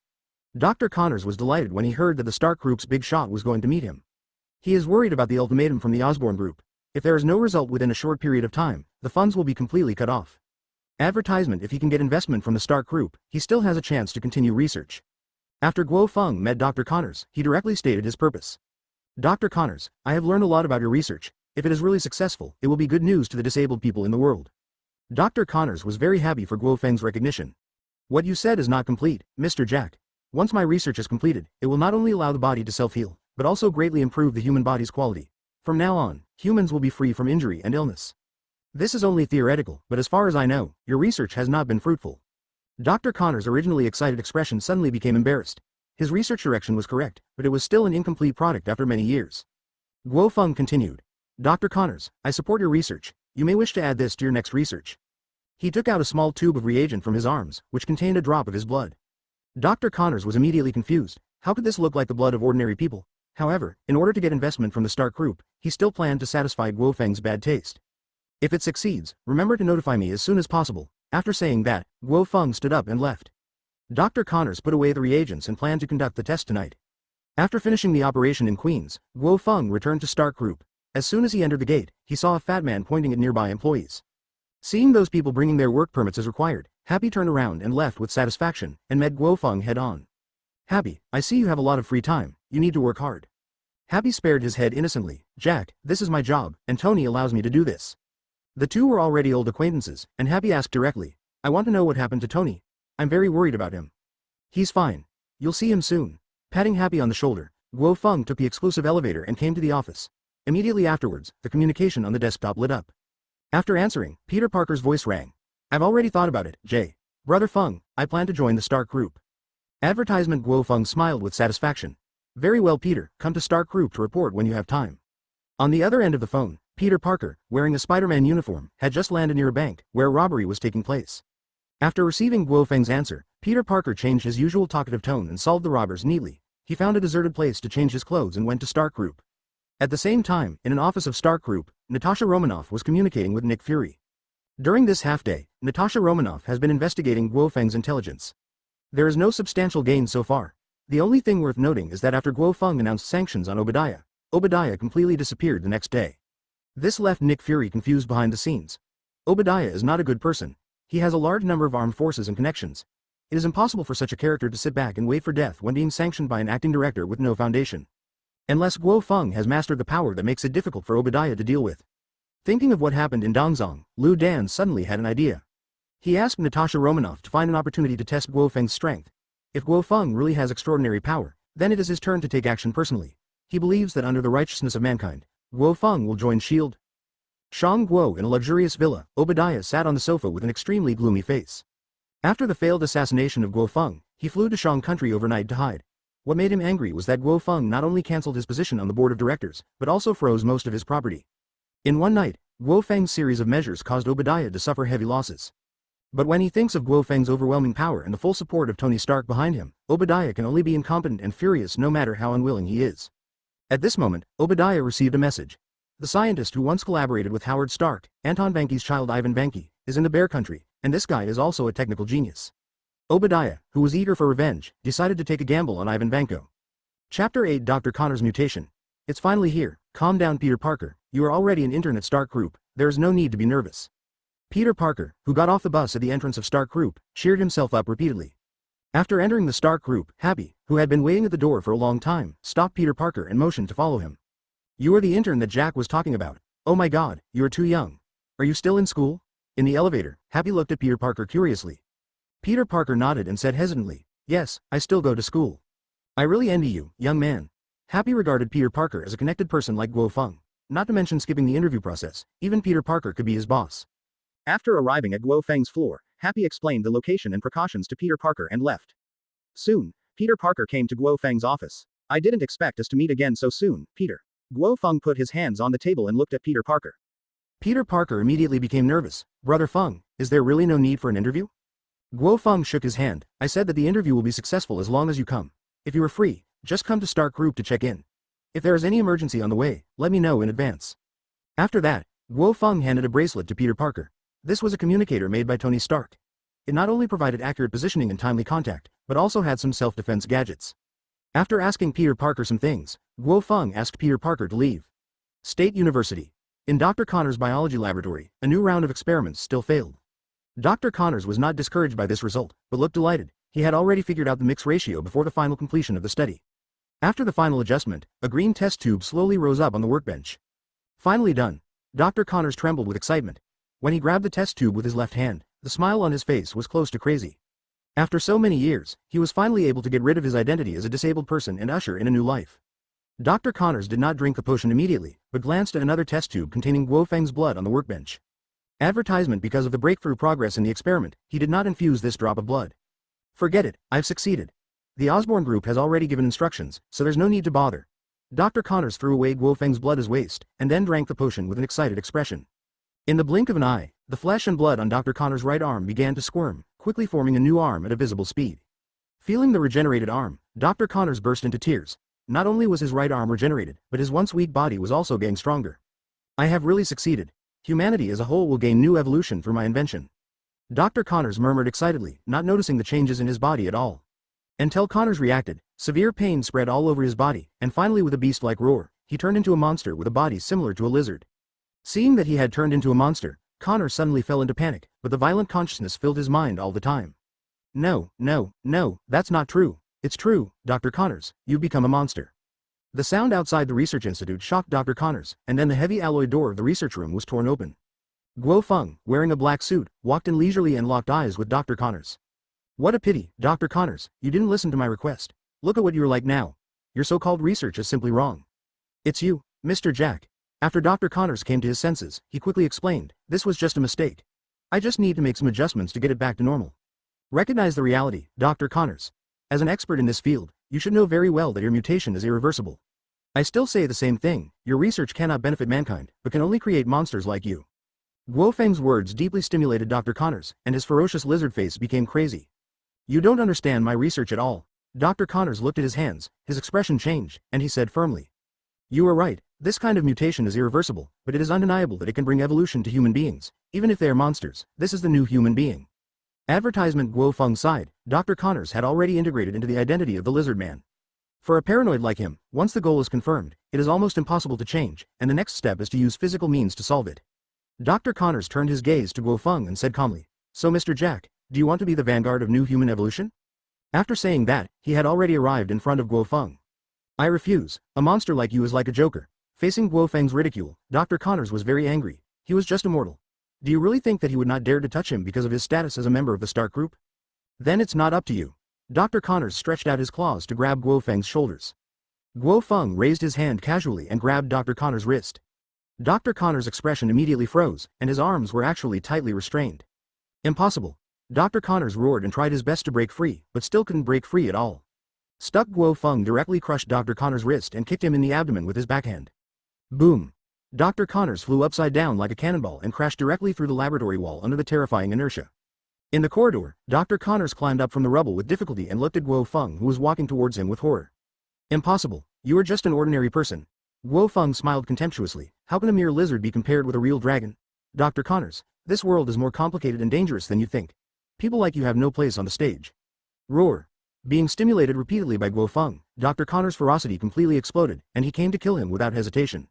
Dr. Connors was delighted when he heard that the Stark Group's big shot was going to meet him. He is worried about the ultimatum from the Osborn Group. If there is no result within a short period of time, the funds will be completely cut off. Advertisement: if he can get investment from the Stark Group, he still has a chance to continue research. After Guo Feng met Dr. Connors, he directly stated his purpose. Dr. Connors, I have learned a lot about your research. If it is really successful, it will be good news to the disabled people in the world. Dr. Connors was very happy for Guo Feng's recognition. What you said is not complete, Mr. Jack. Once my research is completed, it will not only allow the body to self-heal, but also greatly improve the human body's quality. From now on, humans will be free from injury and illness. This is only theoretical, but as far as I know, your research has not been fruitful. Dr. Connors' originally excited expression suddenly became embarrassed. His research direction was correct, but it was still an incomplete product after many years. Guo Feng continued. Dr. Connors, I support your research. You may wish to add this to your next research. He took out a small tube of reagent from his arms, which contained a drop of his blood. Dr. Connors was immediately confused. How could this look like the blood of ordinary people? However, in order to get investment from the Stark Group, he still planned to satisfy Guo Feng's bad taste. If it succeeds, remember to notify me as soon as possible. After saying that, Guo Feng stood up and left. Dr. Connors put away the reagents and planned to conduct the test tonight. After finishing the operation in Queens, Guo Feng returned to Stark Group. As soon as he entered the gate, he saw a fat man pointing at nearby employees. Seeing those people bringing their work permits as required, Happy turned around and left with satisfaction, and met Guo Feng head-on. Happy, I see you have a lot of free time. You need to work hard. Happy spared his head innocently. Jack, this is my job, and Tony allows me to do this. The two were already old acquaintances, and Happy asked directly, I want to know what happened to Tony. I'm very worried about him. He's fine. You'll see him soon. Patting Happy on the shoulder, Guo Feng took the exclusive elevator and came to the office. Immediately afterwards, the communication on the desktop lit up. After answering, Peter Parker's voice rang. I've already thought about it, Jay. Brother Feng, I plan to join the Stark Group. Advertisement. Guo Feng smiled with satisfaction. Very well, Peter, come to Stark Group to report when you have time. On the other end of the phone, Peter Parker, wearing a Spider-Man uniform, had just landed near a bank, where a robbery was taking place. After receiving Guo Feng's answer, Peter Parker changed his usual talkative tone and solved the robbers neatly. He found a deserted place to change his clothes and went to Stark Group. At the same time, in an office of Stark Group, Natasha Romanoff was communicating with Nick Fury. During this half-day, Natasha Romanoff has been investigating Guo Feng's intelligence. There is no substantial gain so far. The only thing worth noting is that after Guo Feng announced sanctions on Obadiah, Obadiah completely disappeared the next day. This left Nick Fury confused behind the scenes. Obadiah is not a good person. He has a large number of armed forces and connections. It is impossible for such a character to sit back and wait for death when being sanctioned by an acting director with no foundation. Unless Guo Feng has mastered the power that makes it difficult for Obadiah to deal with. Thinking of what happened in Dongzong, Liu Dan suddenly had an idea. He asked Natasha Romanoff to find an opportunity to test Guo Feng's strength. If Guo Feng really has extraordinary power, then it is his turn to take action personally. He believes that under the righteousness of mankind, Guo Feng will join S.H.I.E.L.D. Shang Guo in a luxurious villa, Obadiah sat on the sofa with an extremely gloomy face. After the failed assassination of Guo Feng, he flew to Shang country overnight to hide. What made him angry was that Guo Feng not only cancelled his position on the board of directors, but also froze most of his property. In one night, Guo Feng's series of measures caused Obadiah to suffer heavy losses. But when he thinks of Guo Feng's overwhelming power and the full support of Tony Stark behind him, Obadiah can only be incompetent and furious no matter how unwilling he is. At this moment, Obadiah received a message. The scientist who once collaborated with Howard Stark, Anton Vanky's child Ivan Vanky, is in the Bear Country, and this guy is also a technical genius. Obadiah, who was eager for revenge, decided to take a gamble on Ivan Vanko. Chapter 8. Dr. Connor's Mutation. It's finally here. Calm down, Peter Parker. You are already an intern at Stark Group. There is no need to be nervous. Peter Parker, who got off the bus at the entrance of Stark Group, cheered himself up repeatedly. After entering the Stark Group, Happy, who had been waiting at the door for a long time, stopped Peter Parker and motioned to follow him. You are the intern that Jack was talking about. Oh my god, you are too young. Are you still in school? In the elevator, Happy looked at Peter Parker curiously. Peter Parker nodded and said hesitantly, yes, I still go to school. I really envy you, young man. Happy regarded Peter Parker as a connected person like Guo Feng. Not to mention skipping the interview process, even Peter Parker could be his boss. After arriving at Guo Feng's floor, Happy explained the location and precautions to Peter Parker and left. Soon, Peter Parker came to Guo Feng's office. I didn't expect us to meet again so soon, Peter. Guo Feng put his hands on the table and looked at Peter Parker. Peter Parker immediately became nervous. Brother Feng, is there really no need for an interview? Guo Feng shook his hand. I said that the interview will be successful as long as you come. If you are free, just come to Stark Group to check in. If there is any emergency on the way, let me know in advance. After that, Guo Feng handed a bracelet to Peter Parker. This was a communicator made by Tony Stark. It not only provided accurate positioning and timely contact, but also had some self-defense gadgets. After asking Peter Parker some things, Guo Feng asked Peter Parker to leave. State University. In Dr. Connor's biology laboratory, a new round of experiments still failed. Dr. Connors was not discouraged by this result, but looked delighted. He had already figured out the mix ratio before the final completion of the study. After the final adjustment, a green test tube slowly rose up on the workbench. Finally done. Dr. Connors trembled with excitement. When he grabbed the test tube with his left hand, the smile on his face was close to crazy. After so many years, he was finally able to get rid of his identity as a disabled person and usher in a new life. Dr. Connors did not drink the potion immediately, but glanced at another test tube containing Guo Feng's blood on the workbench. Advertisement because of the breakthrough progress in the experiment, he did not infuse this drop of blood. Forget it, I've succeeded. The Osborne group has already given instructions, so there's no need to bother. Dr. Connors threw away Guo Feng's blood as waste, and then drank the potion with an excited expression. In the blink of an eye, the flesh and blood on Dr. Connor's right arm began to squirm, quickly forming a new arm at a visible speed. Feeling the regenerated arm, Dr. Connors burst into tears. Not only was his right arm regenerated, but his once weak body was also getting stronger. I have really succeeded. Humanity as a whole will gain new evolution through my invention. Dr. Connors murmured excitedly, not noticing the changes in his body at all. Until Connors reacted, severe pain spread all over his body, and finally with a beast-like roar, he turned into a monster with a body similar to a lizard. Seeing that he had turned into a monster, Connors suddenly fell into panic, but the violent consciousness filled his mind all the time. No, that's not true. It's true, Dr. Connors, you've become a monster. The sound outside the research institute shocked Dr. Connors, and then the heavy alloy door of the research room was torn open. Guo Feng, wearing a black suit, walked in leisurely and locked eyes with Dr. Connors. What a pity, Dr. Connors, you didn't listen to my request. Look at what you're like now. Your so-called research is simply wrong. It's you, Mr. Jack. After Dr. Connors came to his senses, he quickly explained, this was just a mistake. I just need to make some adjustments to get it back to normal. Recognize the reality, Dr. Connors. As an expert in this field, you should know very well that your mutation is irreversible. I still say the same thing, your research cannot benefit mankind, but can only create monsters like you. Guo Feng's words deeply stimulated Dr. Connors, and his ferocious lizard face became crazy. You don't understand my research at all. Dr. Connors looked at his hands, his expression changed, and he said firmly. You are right, this kind of mutation is irreversible, but it is undeniable that it can bring evolution to human beings, even if they are monsters. This is the new human being. Advertisement. Guo Feng sighed. Dr. Connors had already integrated into the identity of the lizard man. For a paranoid like him, once the goal is confirmed, it is almost impossible to change, and the next step is to use physical means to solve it. Dr. Connors turned his gaze to Guo Feng and said calmly, so Mr. Jack, do you want to be the vanguard of new human evolution? After saying that, he had already arrived in front of Guo Feng. I refuse, a monster like you is like a joker. Facing Guo Feng's ridicule, Dr. Connors was very angry. He was just a mortal. Do you really think that he would not dare to touch him because of his status as a member of the Stark Group? Then it's not up to you. Dr. Connors stretched out his claws to grab Guo Feng's shoulders. Guo Feng raised his hand casually and grabbed Dr. Connors' wrist. Dr. Connors' expression immediately froze, and his arms were actually tightly restrained. Impossible. Dr. Connors roared and tried his best to break free, but still couldn't break free at all. Stuck. Guo Feng directly crushed Dr. Connors' wrist and kicked him in the abdomen with his backhand. Boom. Dr. Connors flew upside down like a cannonball and crashed directly through the laboratory wall under the terrifying inertia. In the corridor, Dr. Connors climbed up from the rubble with difficulty and looked at Guo Feng, who was walking towards him with horror. Impossible. You are just an ordinary person. Guo Feng smiled contemptuously. How can a mere lizard be compared with a real dragon? Dr. Connors, this world is more complicated and dangerous than you think. People like you have no place on the stage. Roar. Being stimulated repeatedly by Guo Feng, Dr. Connors' ferocity completely exploded, and he came to kill him without hesitation.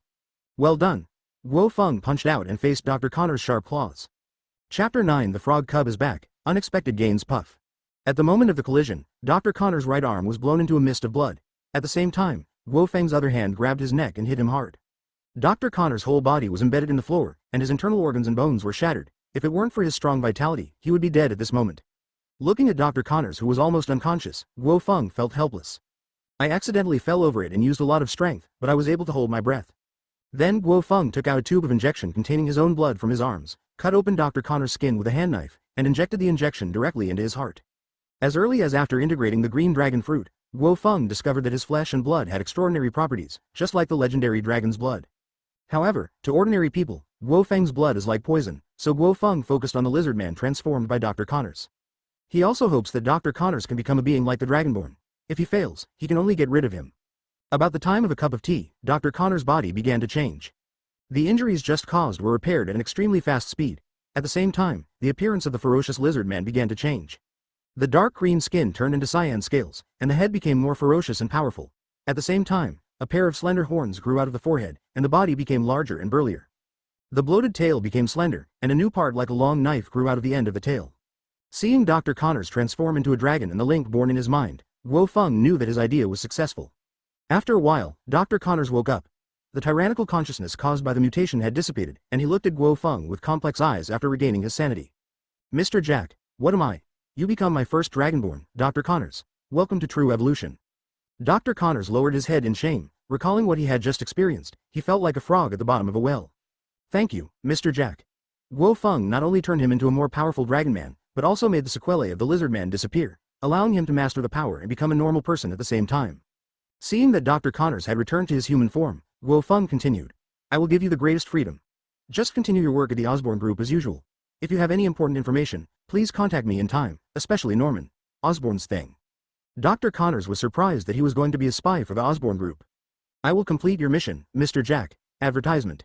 Well done. Guo Feng punched out and faced Dr. Connors' sharp claws. Chapter 9. The Frog Cub is back. Unexpected gains. Puff. At the moment of the collision, Dr. Connors' right arm was blown into a mist of blood. At the same time, Guo Feng's other hand grabbed his neck and hit him hard. Dr. Connors' whole body was embedded in the floor, and his internal organs and bones were shattered. If it weren't for his strong vitality, he would be dead at this moment. Looking at Dr. Connors, who was almost unconscious, Guo Feng felt helpless. I accidentally fell over it and used a lot of strength, but I was able to hold my breath. Then Guo Feng took out a tube of injection containing his own blood from his arms, cut open Dr. Connors' skin with a hand knife, and injected the injection directly into his heart. As early as after integrating the green dragon fruit, Guo Feng discovered that his flesh and blood had extraordinary properties, just like the legendary dragon's blood. However, to ordinary people, Guo Feng's blood is like poison, so Guo Feng focused on the lizard man transformed by Dr. Connors. He also hopes that Dr. Connors can become a being like the Dragonborn. If he fails, he can only get rid of him. About the time of a cup of tea, Dr. Connors' body began to change. The injuries just caused were repaired at an extremely fast speed. At the same time, the appearance of the ferocious lizard man began to change. The dark green skin turned into cyan scales, and the head became more ferocious and powerful. At the same time, a pair of slender horns grew out of the forehead, and the body became larger and burlier. The bloated tail became slender, and a new part like a long knife grew out of the end of the tail. Seeing Dr. Connors transform into a dragon and the link born in his mind, Guo Feng knew that his idea was successful. After a while, Dr. Connors woke up. The tyrannical consciousness caused by the mutation had dissipated, and he looked at Guo Feng with complex eyes after regaining his sanity. Mr. Jack, what am I? You become my first Dragonborn, Dr. Connors. Welcome to true evolution. Dr. Connors lowered his head in shame, recalling what he had just experienced. He felt like a frog at the bottom of a well. Thank you, Mr. Jack. Guo Feng not only turned him into a more powerful Dragon Man, but also made the sequelae of the Lizard Man disappear, allowing him to master the power and become a normal person at the same time. Seeing that Dr. Connors had returned to his human form, Guo Feng continued. I will give you the greatest freedom. Just continue your work at the Osborne Group as usual. If you have any important information, please contact me in time, especially Norman. Osborne's thing. Dr. Connors was surprised that he was going to be a spy for the Osborne Group. I will complete your mission, Mr. Jack. Advertisement.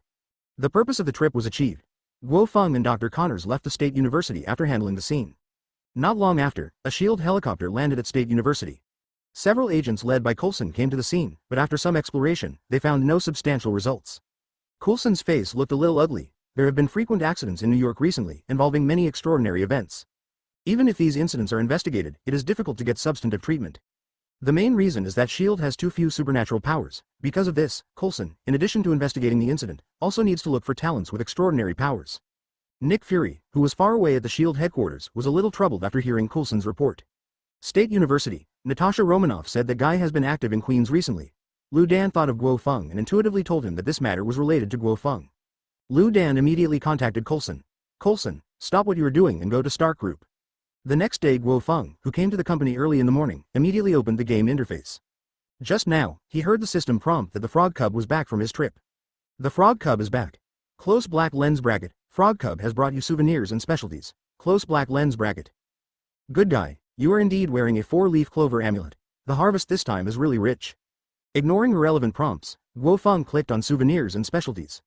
The purpose of the trip was achieved. Guo Feng and Dr. Connors left the State University after handling the scene. Not long after, a shield helicopter landed at State University. Several agents led by Coulson came to the scene, but after some exploration, they found no substantial results. Coulson's face looked a little ugly. There have been frequent accidents in New York recently, involving many extraordinary events. Even if these incidents are investigated, it is difficult to get substantive treatment. The main reason is that S.H.I.E.L.D. has too few supernatural powers. Because of this, Coulson, in addition to investigating the incident, also needs to look for talents with extraordinary powers. Nick Fury, who was far away at the S.H.I.E.L.D. headquarters, was a little troubled after hearing Coulson's report. State University. Natasha Romanoff said that Guy has been active in Queens recently. Lu Dan thought of Guo Feng and intuitively told him that this matter was related to Guo Feng. Lu Dan immediately contacted Coulson. Coulson, stop what you are doing and go to Stark Group. The next day Guo Feng, who came to the company early in the morning, immediately opened the game interface. Just now, he heard the system prompt that the Frog Cub was back from his trip. The Frog Cub is back. Close black lens bracket. Frog Cub has brought you souvenirs and specialties. Close black lens bracket. Good guy, you are indeed wearing a 4-leaf clover amulet. The harvest this time is really rich. Ignoring irrelevant prompts, Guo Feng clicked on souvenirs and specialties.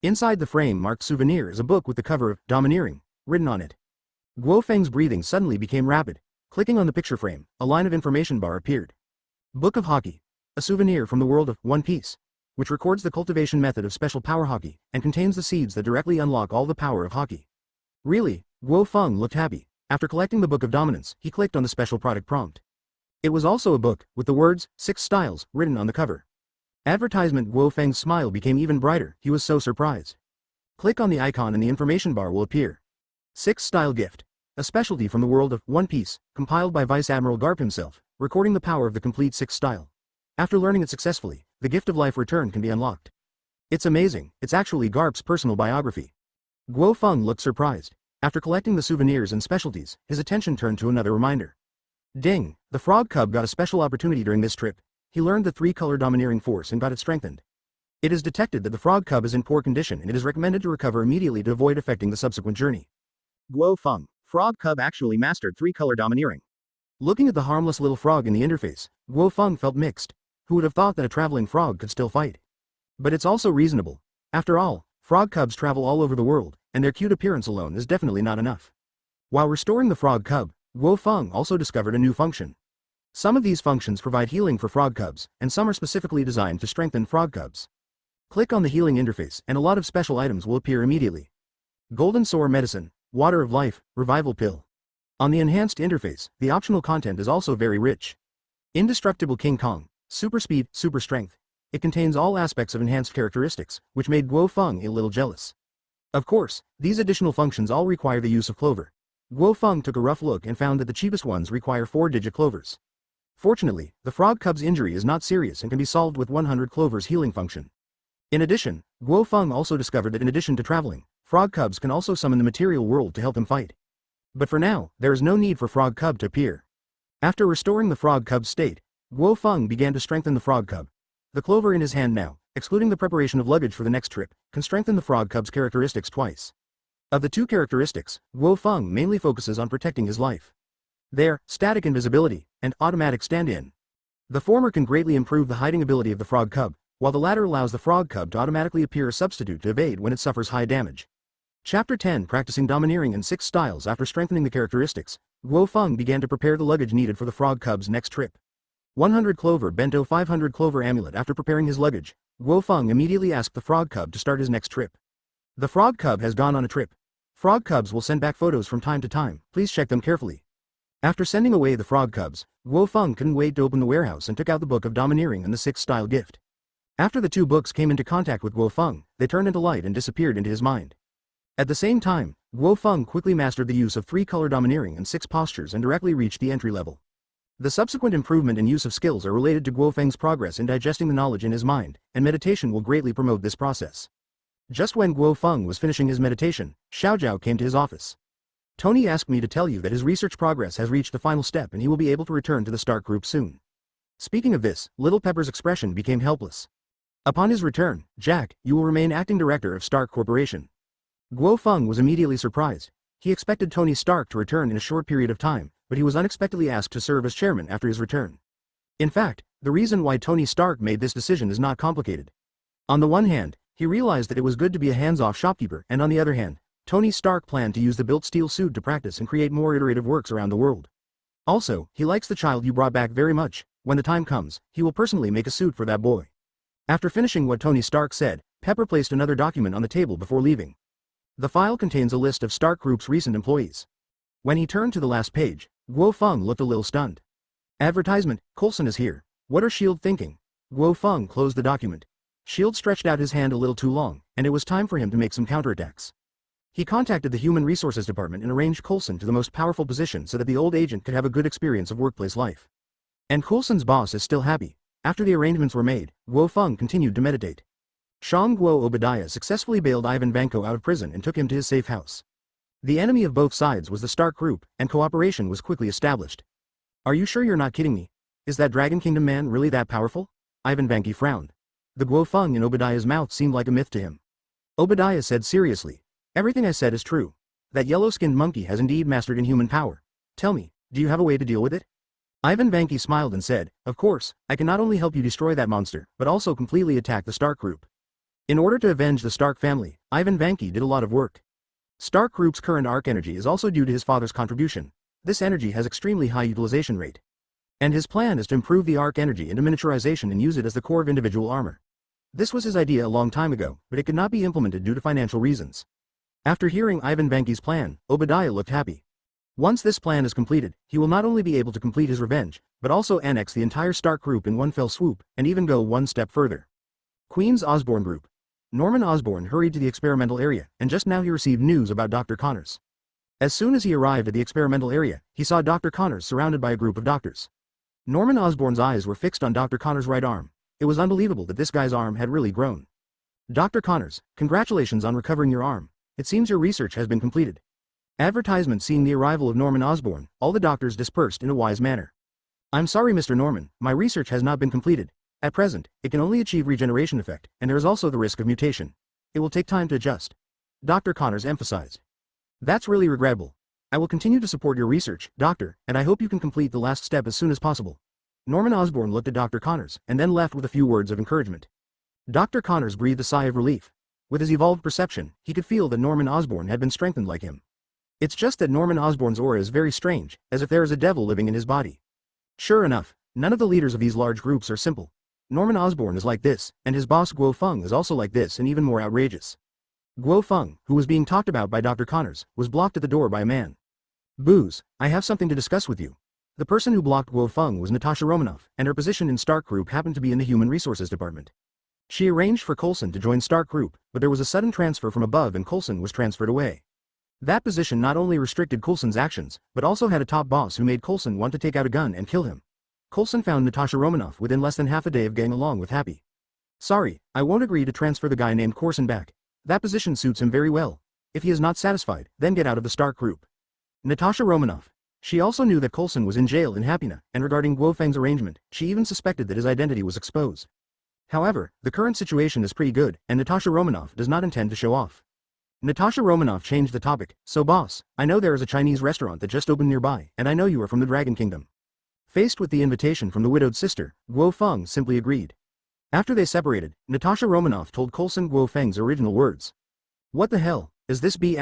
Inside the frame marked souvenir is a book with the cover of Domineering written on it. Guo Feng's breathing suddenly became rapid. Clicking on the picture frame, a line of information bar appeared. Book of Haki. A souvenir from the world of One Piece, which records the cultivation method of special power Haki, and contains the seeds that directly unlock all the power of Haki. Really, Guo Feng looked happy. After collecting the Book of Dominance, he clicked on the special product prompt. It was also a book, with the words, 6 Styles, written on the cover. Advertisement. Guo Feng's smile became even brighter, he was so surprised. Click on the icon and the information bar will appear. 6 Style Gift. A specialty from the world of One Piece, compiled by Vice Admiral Garp himself, recording the power of the complete 6 Style. After learning it successfully, the Gift of Life Return can be unlocked. It's amazing, it's actually Garp's personal biography. Guo Feng looked surprised. After collecting the souvenirs and specialties, his attention turned to another reminder. Ding! The Frog Cub got a special opportunity during this trip. He learned the 3-color domineering force and got it strengthened. It is detected that the Frog Cub is in poor condition and it is recommended to recover immediately to avoid affecting the subsequent journey. Guo Feng. Frog Cub actually mastered 3-color domineering. Looking at the harmless little frog in the interface, Guo Feng felt mixed. Who would have thought that a traveling frog could still fight? But it's also reasonable. After all, frog cubs travel all over the world, and their cute appearance alone is definitely not enough. While restoring the Frog Cub, Guo Feng also discovered a new function. Some of these functions provide healing for frog cubs, and some are specifically designed to strengthen frog cubs. Click on the healing interface and a lot of special items will appear immediately. Golden Sore Medicine, Water of Life, Revival Pill. On the enhanced interface, the optional content is also very rich. Indestructible King Kong, Super Speed, Super Strength. It contains all aspects of enhanced characteristics, which made Guo Feng a little jealous. Of course, these additional functions all require the use of clover. Guo Feng took a rough look and found that the cheapest ones require 4-digit clovers. Fortunately, the Frog Cub's injury is not serious and can be solved with 100 clovers healing function. In addition, Guo Feng also discovered that in addition to traveling, Frog Cubs can also summon the material world to help them fight. But for now, there is no need for Frog Cub to appear. After restoring the Frog Cub's state, Guo Feng began to strengthen the Frog Cub. The clover in his hand now, excluding the preparation of luggage for the next trip, can strengthen the Frog Cub's characteristics twice. Of the two characteristics, Guo Feng mainly focuses on protecting his life. They're static invisibility and automatic stand-in. The former can greatly improve the hiding ability of the Frog Cub, while the latter allows the Frog Cub to automatically appear a substitute to evade when it suffers high damage. Chapter 10. Practicing Domineering and 6 Styles. After strengthening the characteristics, Guo Feng began to prepare the luggage needed for the Frog Cub's next trip. 100 Clover Bento 500 Clover Amulet. After preparing his luggage, Guo Feng immediately asked the Frog Cub to start his next trip. The frog cub has gone on a trip. Frog cubs will send back photos from time to time, please check them carefully. After sending away the frog cubs, Guo Feng couldn't wait to open the warehouse and took out the book of domineering and the sixth style gift. After the two books came into contact with Guo Feng, they turned into light and disappeared into his mind. At the same time, Guo Feng quickly mastered the use of 3-color domineering and 6 postures and directly reached the entry level. The subsequent improvement and use of skills are related to Guo Feng's progress in digesting the knowledge in his mind, and meditation will greatly promote this process. Just when Guo Feng was finishing his meditation, Xiaojiao came to his office. Tony asked me to tell you that his research progress has reached the final step and he will be able to return to the Stark Group soon. Speaking of this, Little Pepper's expression became helpless. Upon his return, Jack, you will remain acting director of Stark Corporation. Guo Feng was immediately surprised. He expected Tony Stark to return in a short period of time, but he was unexpectedly asked to serve as chairman after his return. In fact, the reason why Tony Stark made this decision is not complicated. On the one hand, he realized that it was good to be a hands-off shopkeeper, and on the other hand, Tony Stark planned to use the built steel suit to practice and create more iterative works around the world. Also, he likes the child you brought back very much. When the time comes, he will personally make a suit for that boy. After finishing what Tony Stark said, Pepper placed another document on the table before leaving. The file contains a list of Stark Group's recent employees. When he turned to the last page, Guo Feng looked a little stunned. Advertisement, Coulson is here. What are S.H.I.E.L.D. thinking? Guo Feng closed the document. S.H.I.E.L.D. stretched out his hand a little too long, and it was time for him to make some counterattacks. He contacted the Human Resources Department and arranged Coulson to the most powerful position so that the old agent could have a good experience of workplace life. And Coulson's boss is still happy. After the arrangements were made, Guo Feng continued to meditate. Shang Guo Obadiah successfully bailed Ivan Vanko out of prison and took him to his safe house. The enemy of both sides was the Stark Group, and cooperation was quickly established. Are you sure you're not kidding me? Is that Dragon Kingdom man really that powerful? Ivan Vanko frowned. The Guo Feng in Obadiah's mouth seemed like a myth to him. Obadiah said seriously, everything I said is true. That yellow-skinned monkey has indeed mastered inhuman power. Tell me, do you have a way to deal with it? Ivan Vanko smiled and said, of course, I can not only help you destroy that monster, but also completely attack the Stark Group. In order to avenge the Stark family, Ivan Vanko did a lot of work. Stark Group's current arc energy is also due to his father's contribution. This energy has extremely high utilization rate. And his plan is to improve the arc energy into miniaturization and use it as the core of individual armor. This was his idea a long time ago, but it could not be implemented due to financial reasons. After hearing Ivan Vanko's plan, Obadiah looked happy. Once this plan is completed, he will not only be able to complete his revenge, but also annex the entire Stark Group in one fell swoop, and even go one step further. Queen's Osborne Group. Norman Osborn hurried to the experimental area, and just now he received news about Dr. Connors. As soon as he arrived at the experimental area, he saw Dr. Connors surrounded by a group of doctors. Norman Osborn's eyes were fixed on Dr. Connors' right arm. It was unbelievable that this guy's arm had really grown. Dr. Connors, congratulations on recovering your arm. It seems your research has been completed. Advertisement seeing the arrival of Norman Osborn, all the doctors dispersed in a wise manner. I'm sorry Mr. Norman, my research has not been completed. At present, it can only achieve regeneration effect, and there is also the risk of mutation. It will take time to adjust. Dr. Connors emphasized. That's really regrettable. I will continue to support your research, Doctor, and I hope you can complete the last step as soon as possible. Norman Osborn looked at Dr. Connors, and then left with a few words of encouragement. Dr. Connors breathed a sigh of relief. With his evolved perception, he could feel that Norman Osborn had been strengthened like him. It's just that Norman Osborn's aura is very strange, as if there is a devil living in his body. Sure enough, none of the leaders of these large groups are simple. Norman Osborn is like this, and his boss Guo Feng is also like this and even more outrageous. Guo Feng, who was being talked about by Dr. Connors, was blocked at the door by a man. Booze, I have something to discuss with you. The person who blocked Guo Feng was Natasha Romanoff, and her position in Stark Group happened to be in the Human Resources Department. She arranged for Coulson to join Stark Group, but there was a sudden transfer from above and Coulson was transferred away. That position not only restricted Coulson's actions, but also had a top boss who made Coulson want to take out a gun and kill him. Coulson found Natasha Romanoff within less than half a day of getting along with Happy. Sorry, I won't agree to transfer the guy named Coulson back. That position suits him very well. If he is not satisfied, then get out of the Stark Group. Natasha Romanoff. She also knew that Coulson was in jail in Happina, and regarding Guo Feng's arrangement, she even suspected that his identity was exposed. However, the current situation is pretty good, and Natasha Romanoff does not intend to show off. Natasha Romanoff changed the topic. So boss, I know there is a Chinese restaurant that just opened nearby, and I know you are from the Dragon Kingdom. Faced with the invitation from the widowed sister, Guo Feng simply agreed. After they separated, Natasha Romanoff told Coulson Guo Feng's original words. What the hell, is this B************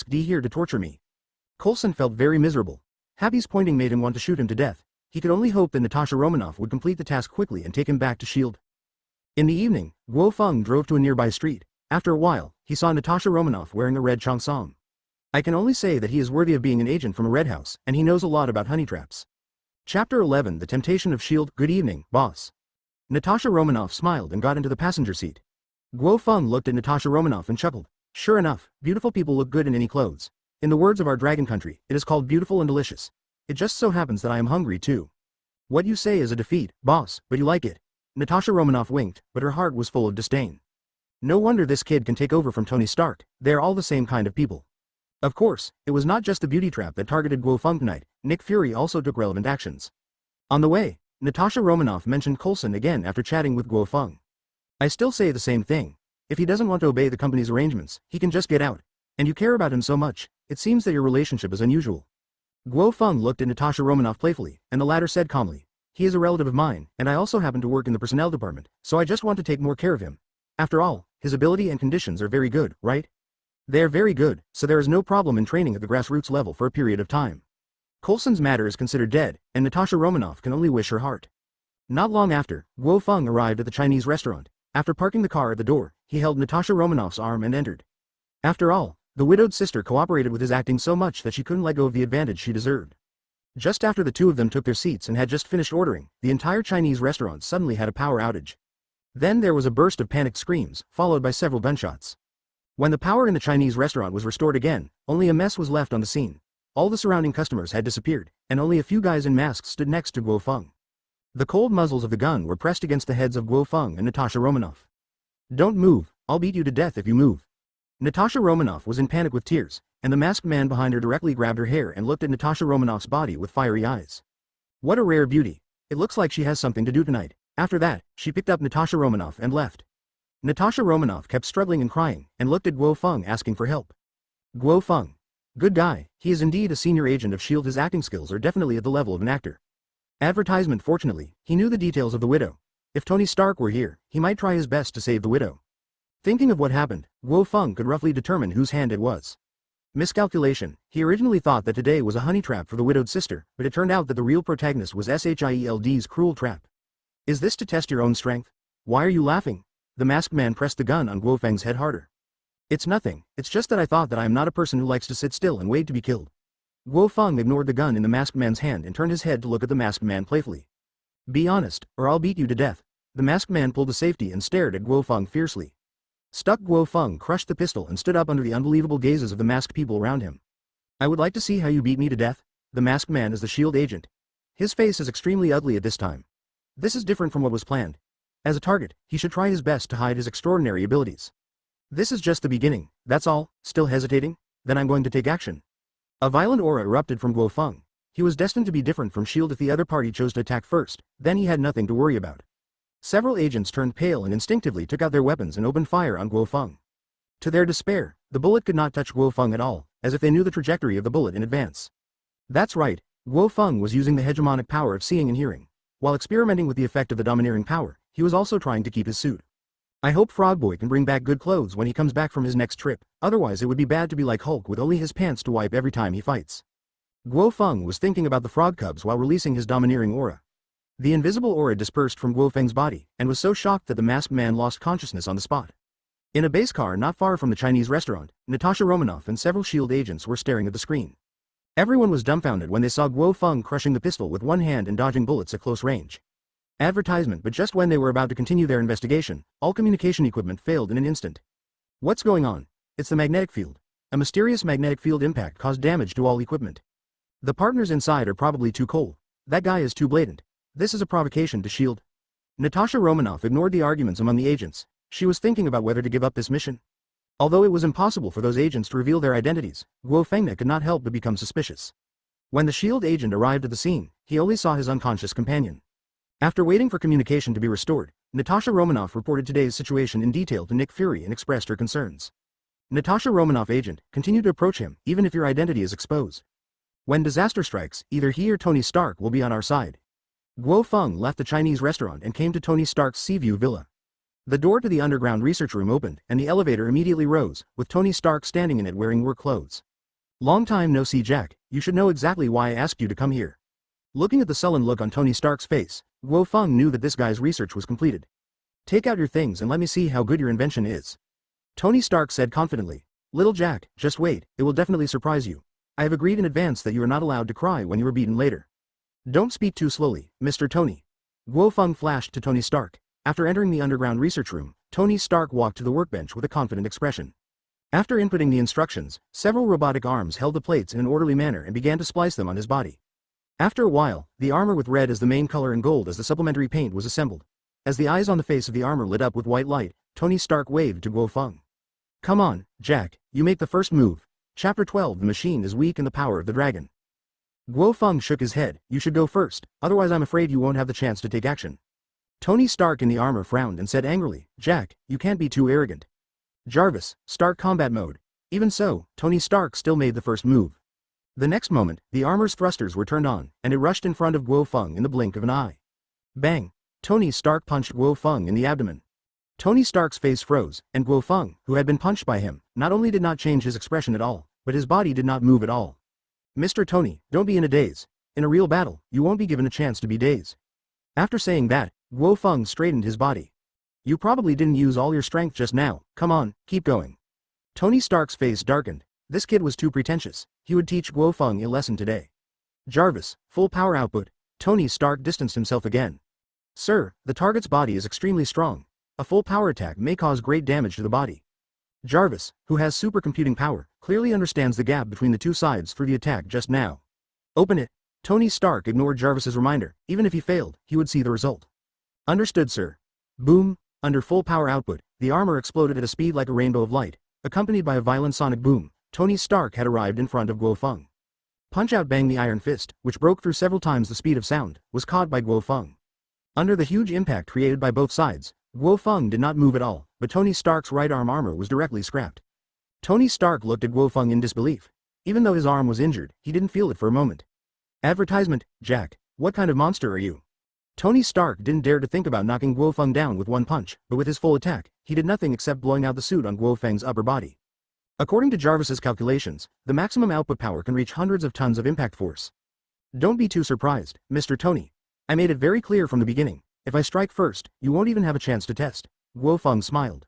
D here to torture me? Coulson felt very miserable. Happy's pointing made him want to shoot him to death. He could only hope that Natasha Romanoff would complete the task quickly and take him back to S.H.I.E.L.D. In the evening, Guo Feng drove to a nearby street. After a while, he saw Natasha Romanoff wearing a red cheongsam. I can only say that he is worthy of being an agent from a red house, and he knows a lot about honey traps. Chapter 11 The Temptation of S.H.I.E.L.D. Good evening, boss. Natasha Romanoff smiled and got into the passenger seat. Guo Feng looked at Natasha Romanoff and chuckled. Sure enough, beautiful people look good in any clothes. In the words of our dragon country, it is called beautiful and delicious. It just so happens that I am hungry too. What you say is a defeat, boss, but you like it. Natasha Romanoff winked, but her heart was full of disdain. No wonder this kid can take over from Tony Stark, they are all the same kind of people. Of course, it was not just the beauty trap that targeted Guo Feng tonight, Nick Fury also took relevant actions. On the way, Natasha Romanoff mentioned Coulson again after chatting with Guo Feng. I still say the same thing. If he doesn't want to obey the company's arrangements, he can just get out. And you care about him so much, it seems that your relationship is unusual. Guo Feng looked at Natasha Romanoff playfully, and the latter said calmly, he is a relative of mine, and I also happen to work in the personnel department, so I just want to take more care of him. After all, his ability and conditions are very good, right? They are very good, so there is no problem in training at the grassroots level for a period of time. Coulson's matter is considered dead, and Natasha Romanoff can only wish her heart. Not long after, Guo Feng arrived at the Chinese restaurant. After parking the car at the door, he held Natasha Romanoff's arm and entered. After all, the widowed sister cooperated with his acting so much that she couldn't let go of the advantage she deserved. Just after the two of them took their seats and had just finished ordering, the entire Chinese restaurant suddenly had a power outage. Then there was a burst of panicked screams, followed by several gunshots. When the power in the Chinese restaurant was restored again, only a mess was left on the scene. All the surrounding customers had disappeared, and only a few guys in masks stood next to Guo Feng. The cold muzzles of the gun were pressed against the heads of Guo Feng and Natasha Romanoff. Don't move, I'll beat you to death if you move. Natasha Romanoff was in panic with tears, and the masked man behind her directly grabbed her hair and looked at Natasha Romanoff's body with fiery eyes. What a rare beauty. It looks like she has something to do tonight. After that, she picked up Natasha Romanoff and left. Natasha Romanoff kept struggling and crying, and looked at Guo Feng asking for help. Guo Feng. Good guy, he is indeed a senior agent of S.H.I.E.L.D. His acting skills are definitely at the level of an actor. Advertisement. Fortunately, he knew the details of the widow. If Tony Stark were here, he might try his best to save the widow. Thinking of what happened, Guo Feng could roughly determine whose hand it was. Miscalculation. He originally thought that today was a honey trap for the widowed sister, but it turned out that the real protagonist was S.H.I.E.L.D.'s cruel trap. Is this to test your own strength? Why are you laughing? The masked man pressed the gun on Guo Feng's head harder. It's nothing, it's just that I thought that I am not a person who likes to sit still and wait to be killed. Guo Feng ignored the gun in the masked man's hand and turned his head to look at the masked man playfully. Be honest, or I'll beat you to death. The masked man pulled a safety and stared at Guo Feng fiercely. Stuck. Guo Feng crushed the pistol and stood up under the unbelievable gazes of the masked people around him. I would like to see how you beat me to death. The masked man is the S.H.I.E.L.D. agent. His face is extremely ugly at this time. This is different from what was planned. As a target, he should try his best to hide his extraordinary abilities. This is just the beginning, that's all. Still hesitating? Then I'm going to take action. A violent aura erupted from Guo Feng. He was destined to be different from S.H.I.E.L.D. if the other party chose to attack first, then he had nothing to worry about. Several agents turned pale and instinctively took out their weapons and opened fire on Guo Feng. To their despair, the bullet could not touch Guo Feng at all, as if they knew the trajectory of the bullet in advance. That's right, Guo Feng was using the hegemonic power of seeing and hearing. While experimenting with the effect of the domineering power, he was also trying to keep his suit. I hope Frogboy can bring back good clothes when he comes back from his next trip, otherwise it would be bad to be like Hulk with only his pants to wipe every time he fights. Guo Feng was thinking about the frog cubs while releasing his domineering aura. The invisible aura dispersed from Guo Feng's body, and was so shocked that the masked man lost consciousness on the spot. In a base car not far from the Chinese restaurant, Natasha Romanoff and several S.H.I.E.L.D. agents were staring at the screen. Everyone was dumbfounded when they saw Guo Feng crushing the pistol with one hand and dodging bullets at close range. Advertisement. But just when they were about to continue their investigation, all communication equipment failed in an instant. What's going on? It's the magnetic field. A mysterious magnetic field impact caused damage to all equipment. The partners inside are probably too cold. That guy is too blatant. This is a provocation to S.H.I.E.L.D. Natasha Romanoff ignored the arguments among the agents. She was thinking about whether to give up this mission. Although it was impossible for those agents to reveal their identities, Guo Feng could not help but become suspicious. When the S.H.I.E.L.D. agent arrived at the scene, he only saw his unconscious companion. After waiting for communication to be restored, Natasha Romanoff reported today's situation in detail to Nick Fury and expressed her concerns. Natasha Romanoff agent, continue to approach him, even if your identity is exposed. When disaster strikes, either he or Tony Stark will be on our side. Guo Feng left the Chinese restaurant and came to Tony Stark's Seaview villa. The door to the underground research room opened, and the elevator immediately rose, with Tony Stark standing in it wearing work clothes. Long time no see, Jack. You should know exactly why I asked you to come here. Looking at the sullen look on Tony Stark's face, Guo Feng knew that this guy's research was completed. Take out your things and let me see how good your invention is. Tony Stark said confidently. Little Jack, just wait, it will definitely surprise you. I have agreed in advance that you are not allowed to cry when you are beaten later. Don't speak too slowly, Mr. Tony. Guo Feng flashed to Tony Stark. After entering the underground research room, Tony Stark walked to the workbench with a confident expression. After inputting the instructions, several robotic arms held the plates in an orderly manner and began to splice them on his body. After a while, the armor with red as the main color and gold as the supplementary paint was assembled. As the eyes on the face of the armor lit up with white light, Tony Stark waved to Guo Feng. Come on, Jack, you make the first move. Chapter 12 The machine is weak in the power of the dragon. Guo Feng shook his head. You should go first, otherwise I'm afraid you won't have the chance to take action. Tony Stark in the armor frowned and said angrily, Jack, you can't be too arrogant. Jarvis, start combat mode. Even so, Tony Stark still made the first move. The next moment, the armor's thrusters were turned on, and it rushed in front of Guo Feng in the blink of an eye. Bang! Tony Stark punched Guo Feng in the abdomen. Tony Stark's face froze, and Guo Feng, who had been punched by him, not only did not change his expression at all, but his body did not move at all. Mr. Tony, don't be in a daze. In a real battle, you won't be given a chance to be dazed. After saying that, Guo Feng straightened his body. You probably didn't use all your strength just now, come on, keep going. Tony Stark's face darkened. This kid was too pretentious. He would teach Guo Feng a lesson today. Jarvis, full power output. Tony Stark distanced himself again. Sir, the target's body is extremely strong. A full power attack may cause great damage to the body. Jarvis, who has supercomputing power, clearly understands the gap between the two sides through the attack just now. Open it. Tony Stark ignored Jarvis's reminder. Even if he failed, he would see the result. Understood, sir. Boom. Under full power output, the armor exploded at a speed like a rainbow of light. Accompanied by a violent sonic boom, Tony Stark had arrived in front of Guo Feng. Punch-out bang the iron fist, which broke through several times the speed of sound, was caught by Guo Feng. Under the huge impact created by both sides, Guo Feng did not move at all, but Tony Stark's right arm armor was directly scrapped. Tony Stark looked at Guo Feng in disbelief. Even though his arm was injured, he didn't feel it for a moment. Advertisement, Jack, what kind of monster are you? Tony Stark didn't dare to think about knocking Guo Feng down with one punch, but with his full attack, he did nothing except blowing out the suit on Guo Feng's upper body. According to Jarvis's calculations, the maximum output power can reach hundreds of tons of impact force. Don't be too surprised, Mr. Tony. I made it very clear from the beginning. If I strike first, you won't even have a chance to test. Guo Feng smiled.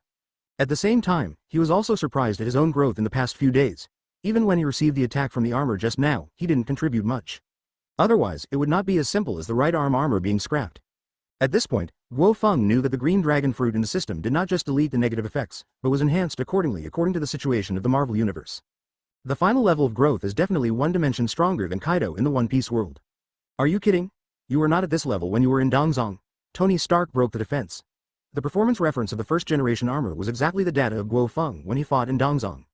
At the same time, he was also surprised at his own growth in the past few days. Even when he received the attack from the armor just now, he didn't contribute much. Otherwise, it would not be as simple as the right arm armor being scrapped. At this point, Guo Feng knew that the green dragon fruit in the system did not just delete the negative effects, but was enhanced accordingly according to the situation of the Marvel Universe. The final level of growth is definitely one dimension stronger than Kaido in the One Piece world. Are you kidding? You were not at this level when you were in Dongzong. Tony Stark broke the defense. The performance reference of the first-generation armor was exactly the data of Guo Feng when he fought in Dongzong.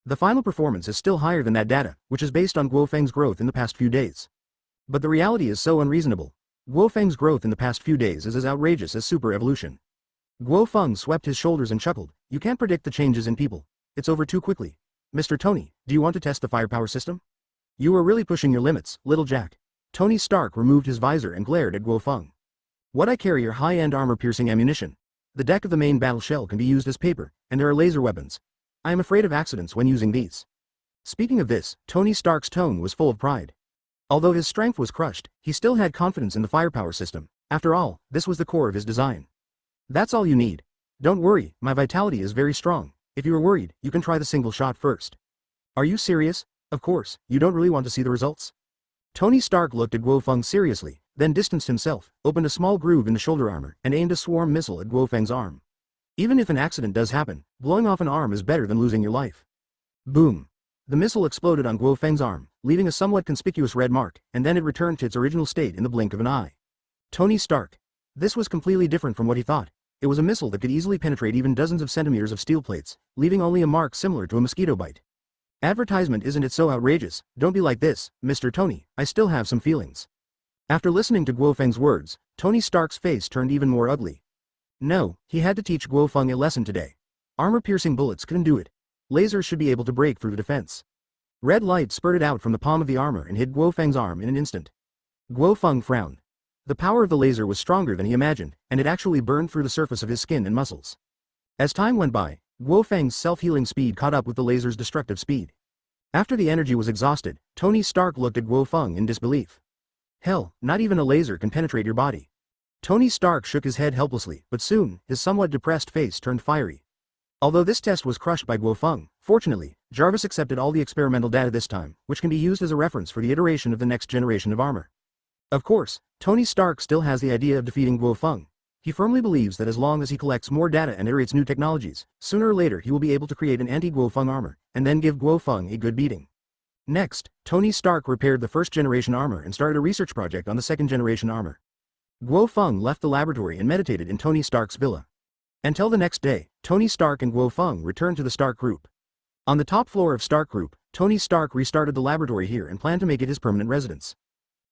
The final performance is still higher than that data, which is based on Guo Feng's growth in the past few days. But the reality is so unreasonable. Guo Feng's growth in the past few days is as outrageous as super evolution. Guo Feng swept his shoulders and chuckled. You can't predict the changes in people. It's over too quickly. Mr. Tony, do you want to test the firepower system? You are really pushing your limits, little Jack. Tony Stark removed his visor and glared at Guo Feng. What I carry are high-end armor-piercing ammunition. The deck of the main battle shell can be used as paper, and there are laser weapons. I am afraid of accidents when using these. Speaking of this, Tony Stark's tone was full of pride. Although his strength was crushed, he still had confidence in the firepower system. After all, this was the core of his design. That's all you need. Don't worry, my vitality is very strong. If you are worried, you can try the single shot first. Are you serious? Of course, you don't really want to see the results? Tony Stark looked at Guo Feng seriously, then distanced himself, opened a small groove in the shoulder armor, and aimed a swarm missile at Guo Feng's arm. Even if an accident does happen, blowing off an arm is better than losing your life. Boom. The missile exploded on Guo Feng's arm, leaving a somewhat conspicuous red mark, and then it returned to its original state in the blink of an eye. Tony Stark. This was completely different from what he thought. It was a missile that could easily penetrate even dozens of centimeters of steel plates, leaving only a mark similar to a mosquito bite. Advertisement isn't it so outrageous? Don't be like this, Mr. Tony, I still have some feelings. After listening to Guo Feng's words, Tony Stark's face turned even more ugly. No, he had to teach Guo Feng a lesson today. Armor-piercing bullets couldn't do it. Lasers should be able to break through the defense. Red light spurted out from the palm of the armor and hit Guo Feng's arm in an instant. Guo Feng frowned. The power of the laser was stronger than he imagined, and it actually burned through the surface of his skin and muscles. As time went by, Guo Feng's self-healing speed caught up with the laser's destructive speed. After the energy was exhausted, Tony Stark looked at Guo Feng in disbelief. Hell, not even a laser can penetrate your body. Tony Stark shook his head helplessly, but soon, his somewhat depressed face turned fiery. Although this test was crushed by Guo Feng, fortunately, Jarvis accepted all the experimental data this time, which can be used as a reference for the iteration of the next generation of armor. Of course, Tony Stark still has the idea of defeating Guo Feng. He firmly believes that as long as he collects more data and iterates new technologies, sooner or later he will be able to create an anti-Guo Feng armor, and then give Guo Feng a good beating. Next, Tony Stark repaired the first-generation armor and started a research project on the second-generation armor. Guo Feng left the laboratory and meditated in Tony Stark's villa. Until the next day, Tony Stark and Guo Feng returned to the Stark Group. On the top floor of Stark Group, Tony Stark restarted the laboratory here and planned to make it his permanent residence.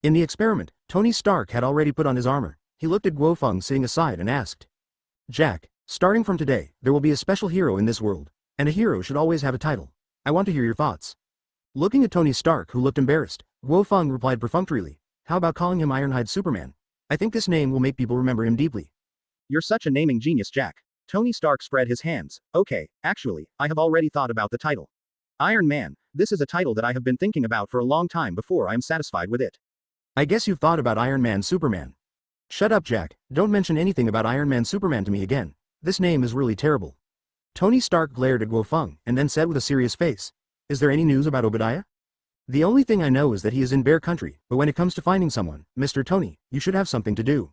In the experiment, Tony Stark had already put on his armor. He looked at Guo Feng sitting aside and asked, "Jack, starting from today, there will be a special hero in this world, and a hero should always have a title. I want to hear your thoughts." Looking at Tony Stark, who looked embarrassed, Guo Feng replied perfunctorily, "How about calling him Ironhide Superman? I think this name will make people remember him deeply." "You're such a naming genius, Jack." Tony Stark spread his hands. "Okay, actually, I have already thought about the title. Iron Man, this is a title that I have been thinking about for a long time before I am satisfied with it." "I guess you've thought about Iron Man Superman." "Shut up, Jack, don't mention anything about Iron Man Superman to me again. This name is really terrible." Tony Stark glared at Guo Feng and then said with a serious face, "Is there any news about Obadiah?" "The only thing I know is that he is in Bear Country, but when it comes to finding someone, Mr. Tony, you should have something to do."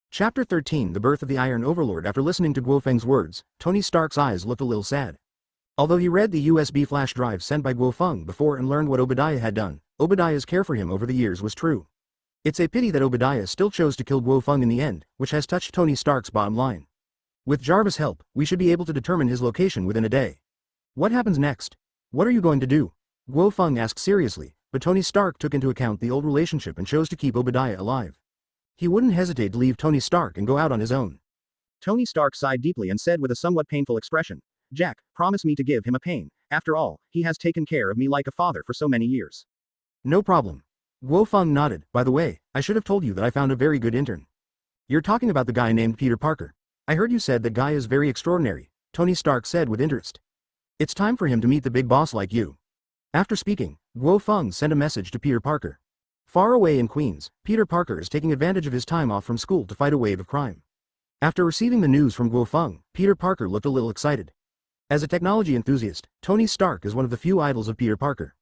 Chapter 13 The Birth of the Iron Overlord. After listening to Guo Feng's words, Tony Stark's eyes looked a little sad. Although he read the USB flash drive sent by Guo Feng before and learned what Obadiah had done, Obadiah's care for him over the years was true. It's a pity that Obadiah still chose to kill Guo Feng in the end, which has touched Tony Stark's bottom line. With Jarvis' help, we should be able to determine his location within a day. What happens next? What are you going to do? Guo Feng asked seriously, but Tony Stark took into account the old relationship and chose to keep Obadiah alive. He wouldn't hesitate to leave Tony Stark and go out on his own. Tony Stark sighed deeply and said with a somewhat painful expression, "Jack, promise me to give him a pain. After all, he has taken care of me like a father for so many years." "No problem." Guo Feng nodded. "By the way, I should have told you that I found a very good intern." "You're talking about the guy named Peter Parker. I heard you said that guy is very extraordinary," Tony Stark said with interest. "It's time for him to meet the big boss like you." After speaking, Guo Feng sent a message to Peter Parker. Far away in Queens, Peter Parker is taking advantage of his time off from school to fight a wave of crime. After receiving the news from Guo Feng, Peter Parker looked a little excited. As a technology enthusiast, Tony Stark is one of the few idols of Peter Parker.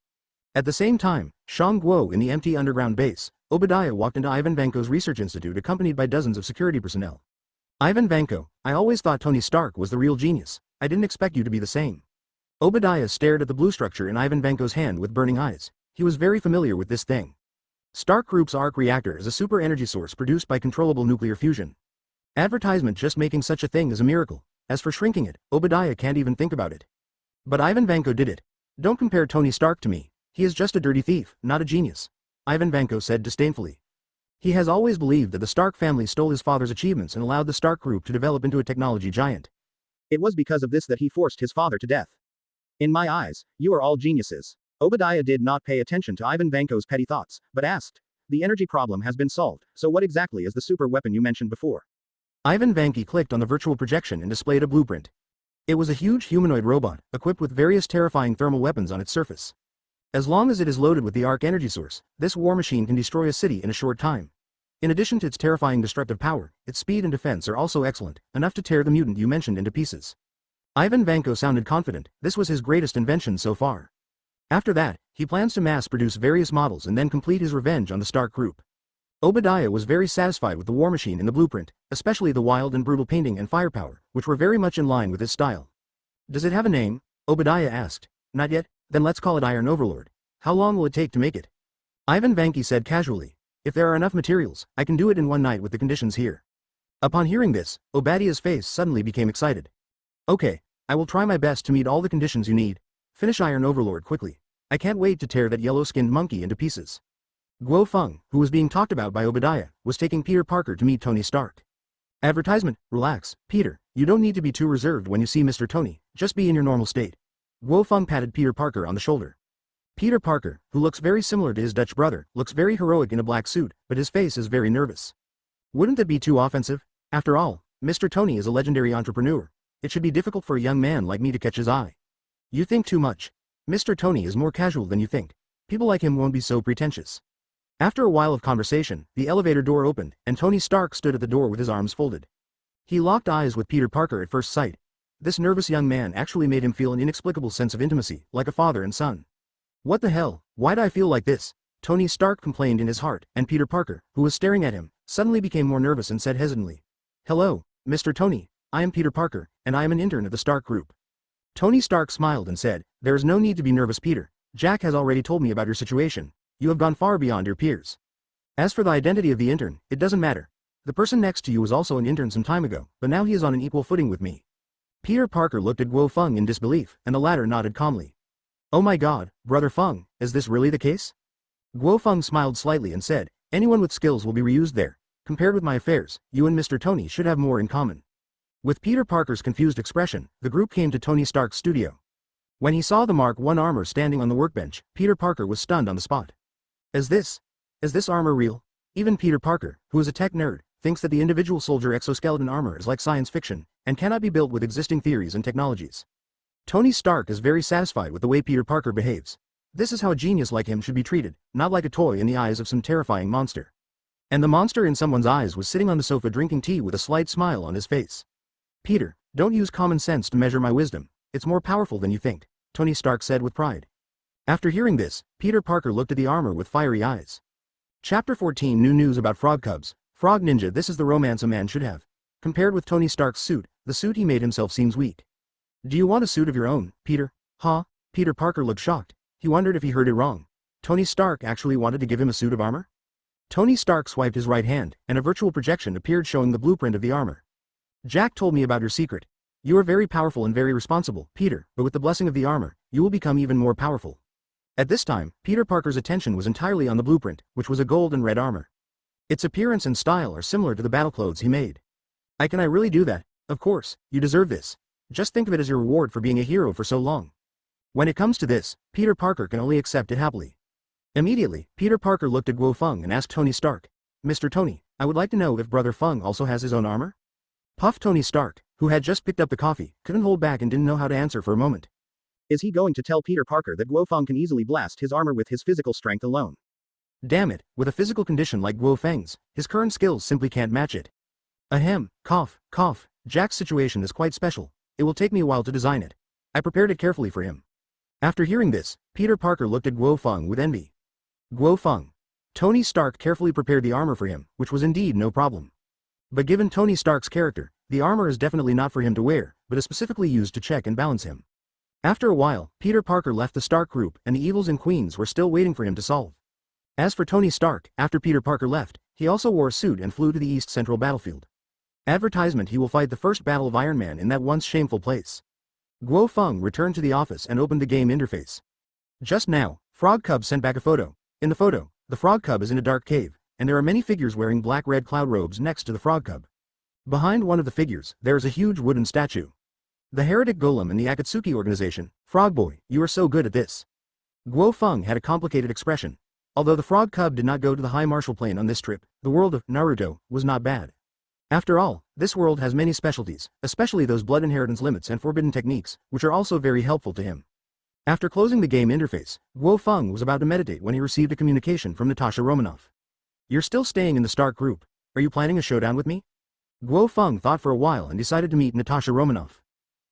At the same time, Shang Guo in the empty underground base, Obadiah walked into Ivan Vanko's research institute accompanied by dozens of security personnel. "Ivan Vanko, I always thought Tony Stark was the real genius. I didn't expect you to be the same." Obadiah stared at the blue structure in Ivan Vanko's hand with burning eyes. He was very familiar with this thing. Stark Group's arc reactor is a super energy source produced by controllable nuclear fusion. Advertisement just making such a thing is a miracle. As for shrinking it, Obadiah can't even think about it. But Ivan Vanko did it. "Don't compare Tony Stark to me. He is just a dirty thief, not a genius," Ivan Vanko said disdainfully. He has always believed that the Stark family stole his father's achievements and allowed the Stark Group to develop into a technology giant. It was because of this that he forced his father to death. "In my eyes, you are all geniuses." Obadiah did not pay attention to Ivan Vanko's petty thoughts, but asked, "The energy problem has been solved, so what exactly is the super weapon you mentioned before?" Ivan Vanko clicked on the virtual projection and displayed a blueprint. It was a huge humanoid robot, equipped with various terrifying thermal weapons on its surface. As long as it is loaded with the arc energy source, this war machine can destroy a city in a short time. In addition to its terrifying destructive power, its speed and defense are also excellent, enough to tear the mutant you mentioned into pieces. Ivan Vanko sounded confident. This was his greatest invention so far. After that, he plans to mass-produce various models and then complete his revenge on the Stark Group. Obadiah was very satisfied with the war machine in the blueprint, especially the wild and brutal painting and firepower, which were very much in line with his style. "Does it have a name?" Obadiah asked. "Not yet? Then let's call it Iron Overlord. How long will it take to make it?" Ivan Vanko said casually. "If there are enough materials, I can do it in one night with the conditions here." Upon hearing this, Obadiah's face suddenly became excited. "Okay, I will try my best to meet all the conditions you need. Finish Iron Overlord quickly. I can't wait to tear that yellow-skinned monkey into pieces." Guo Feng, who was being talked about by Obadiah, was taking Peter Parker to meet Tony Stark. Advertisement: "Relax, Peter, you don't need to be too reserved when you see Mr. Tony, just be in your normal state." Guo Feng patted Peter Parker on the shoulder. Peter Parker, who looks very similar to his Dutch brother, looks very heroic in a black suit, but his face is very nervous. Wouldn't that be too offensive? After all, Mr. Tony is a legendary entrepreneur. It should be difficult for a young man like me to catch his eye. You think too much. Mr. Tony is more casual than you think. People like him won't be so pretentious. After a while of conversation, the elevator door opened, and Tony Stark stood at the door with his arms folded. He locked eyes with Peter Parker at first sight. This nervous young man actually made him feel an inexplicable sense of intimacy, like a father and son. What the hell, why'd I feel like this? Tony Stark complained in his heart, and Peter Parker, who was staring at him, suddenly became more nervous and said hesitantly, "Hello, Mr. Tony, I am Peter Parker, and I am an intern at the Stark Group." Tony Stark smiled and said, "There is no need to be nervous, Peter. Jack has already told me about your situation. You have gone far beyond your peers. As for the identity of the intern, it doesn't matter. The person next to you was also an intern some time ago, but now he is on an equal footing with me." Peter Parker looked at Guo Feng in disbelief, and the latter nodded calmly. "Oh my god, Brother Feng, is this really the case?" Guo Feng smiled slightly and said, "Anyone with skills will be reused there. Compared with my affairs, you and Mr. Tony should have more in common." With Peter Parker's confused expression, the group came to Tony Stark's studio. When he saw the Mark I armor standing on the workbench, Peter Parker was stunned on the spot. Is this armor real? Even Peter Parker, who is a tech nerd, thinks that the individual soldier exoskeleton armor is like science fiction, and cannot be built with existing theories and technologies. Tony Stark is very satisfied with the way Peter Parker behaves. This is how a genius like him should be treated, not like a toy in the eyes of some terrifying monster. And the monster in someone's eyes was sitting on the sofa drinking tea with a slight smile on his face. "Peter, don't use common sense to measure my wisdom, it's more powerful than you think," Tony Stark said with pride. After hearing this, Peter Parker looked at the armor with fiery eyes. Chapter 14 New news about Frog Cubs. Frog Ninja. This is the romance a man should have. Compared with Tony Stark's suit, the suit he made himself seems weak. "Do you want a suit of your own, Peter?" "Huh?" Peter Parker looked shocked. He wondered if he heard it wrong. Tony Stark actually wanted to give him a suit of armor? Tony Stark swiped his right hand, and a virtual projection appeared showing the blueprint of the armor. "Jack told me about your secret. You are very powerful and very responsible, Peter, but with the blessing of the armor, you will become even more powerful." At this time, Peter Parker's attention was entirely on the blueprint, which was a gold and red armor. Its appearance and style are similar to the battle clothes he made. Can I really do that? Of course, you deserve this. Just think of it as your reward for being a hero for so long. When it comes to this, Peter Parker can only accept it happily. Immediately, Peter Parker looked at Guo Feng and asked Tony Stark, "Mr. Tony, I would like to know if Brother Feng also has his own armor?" Puff Tony Stark, who had just picked up the coffee, couldn't hold back and didn't know how to answer for a moment. Is he going to tell Peter Parker that Guo Feng can easily blast his armor with his physical strength alone? Damn it, with a physical condition like Guo Feng's, his current skills simply can't match it. Ahem, cough, cough, Jack's situation is quite special. It will take me a while to design it. I prepared it carefully for him. After hearing this, Peter Parker looked at Guo Feng with envy. Guo Feng. Tony Stark carefully prepared the armor for him, which was indeed no problem. But given Tony Stark's character, the armor is definitely not for him to wear, but is specifically used to check and balance him. After a while, Peter Parker left the Stark group and the evils and queens were still waiting for him to solve. As for Tony Stark, after Peter Parker left, he also wore a suit and flew to the East Central battlefield. Advertisement: he will fight the first battle of Iron Man in that once shameful place. Guo Feng returned to the office and opened the game interface. Just now, Frog Cub sent back a photo. In the photo, the Frog Cub is in a dark cave, and there are many figures wearing black-red cloud robes next to the Frog Cub. Behind one of the figures, there is a huge wooden statue. The Heretic Golem and the Akatsuki organization. Frog Boy, you are so good at this. Guo Feng had a complicated expression. Although the Frog Cub did not go to the High Martial Plane on this trip, the world of Naruto was not bad. After all, this world has many specialties, especially those blood inheritance limits and forbidden techniques, which are also very helpful to him. After closing the game interface, Guo Feng was about to meditate when he received a communication from Natasha Romanoff. You're still staying in the Stark group. Are you planning a showdown with me? Guo Feng thought for a while and decided to meet Natasha Romanoff.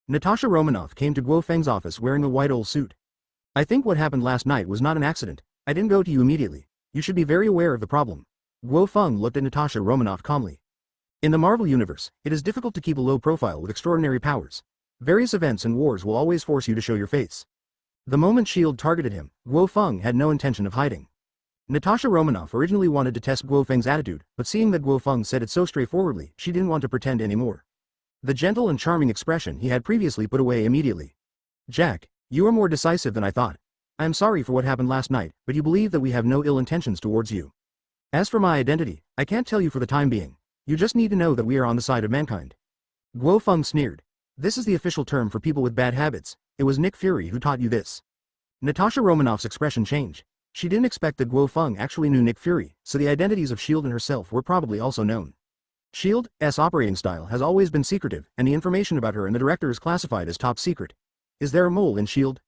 Natasha Romanoff came to Guo Feng's office wearing a white old suit. I think what happened last night was not an accident. I didn't go to you immediately. You should be very aware of the problem. Guo Feng looked at Natasha Romanoff calmly. In the Marvel Universe, it is difficult to keep a low profile with extraordinary powers. Various events and wars will always force you to show your face. The moment S.H.I.E.L.D. targeted him, Guo Feng had no intention of hiding. Natasha Romanoff originally wanted to test Guo Feng's attitude, but seeing that Guo Feng said it so straightforwardly, she didn't want to pretend anymore. The gentle and charming expression he had previously put away immediately. Jack, you are more decisive than I thought. I am sorry for what happened last night, but you believe that we have no ill intentions towards you. As for my identity, I can't tell you for the time being. You just need to know that we are on the side of mankind. Guo Feng sneered. This is the official term for people with bad habits. It was Nick Fury who taught you this. Natasha Romanoff's expression changed. She didn't expect that Guo Feng actually knew Nick Fury, so the identities of S.H.I.E.L.D. and herself were probably also known. S.H.I.E.L.D.'s operating style has always been secretive, and the information about her and the director is classified as top secret. Is there a mole in S.H.I.E.L.D.?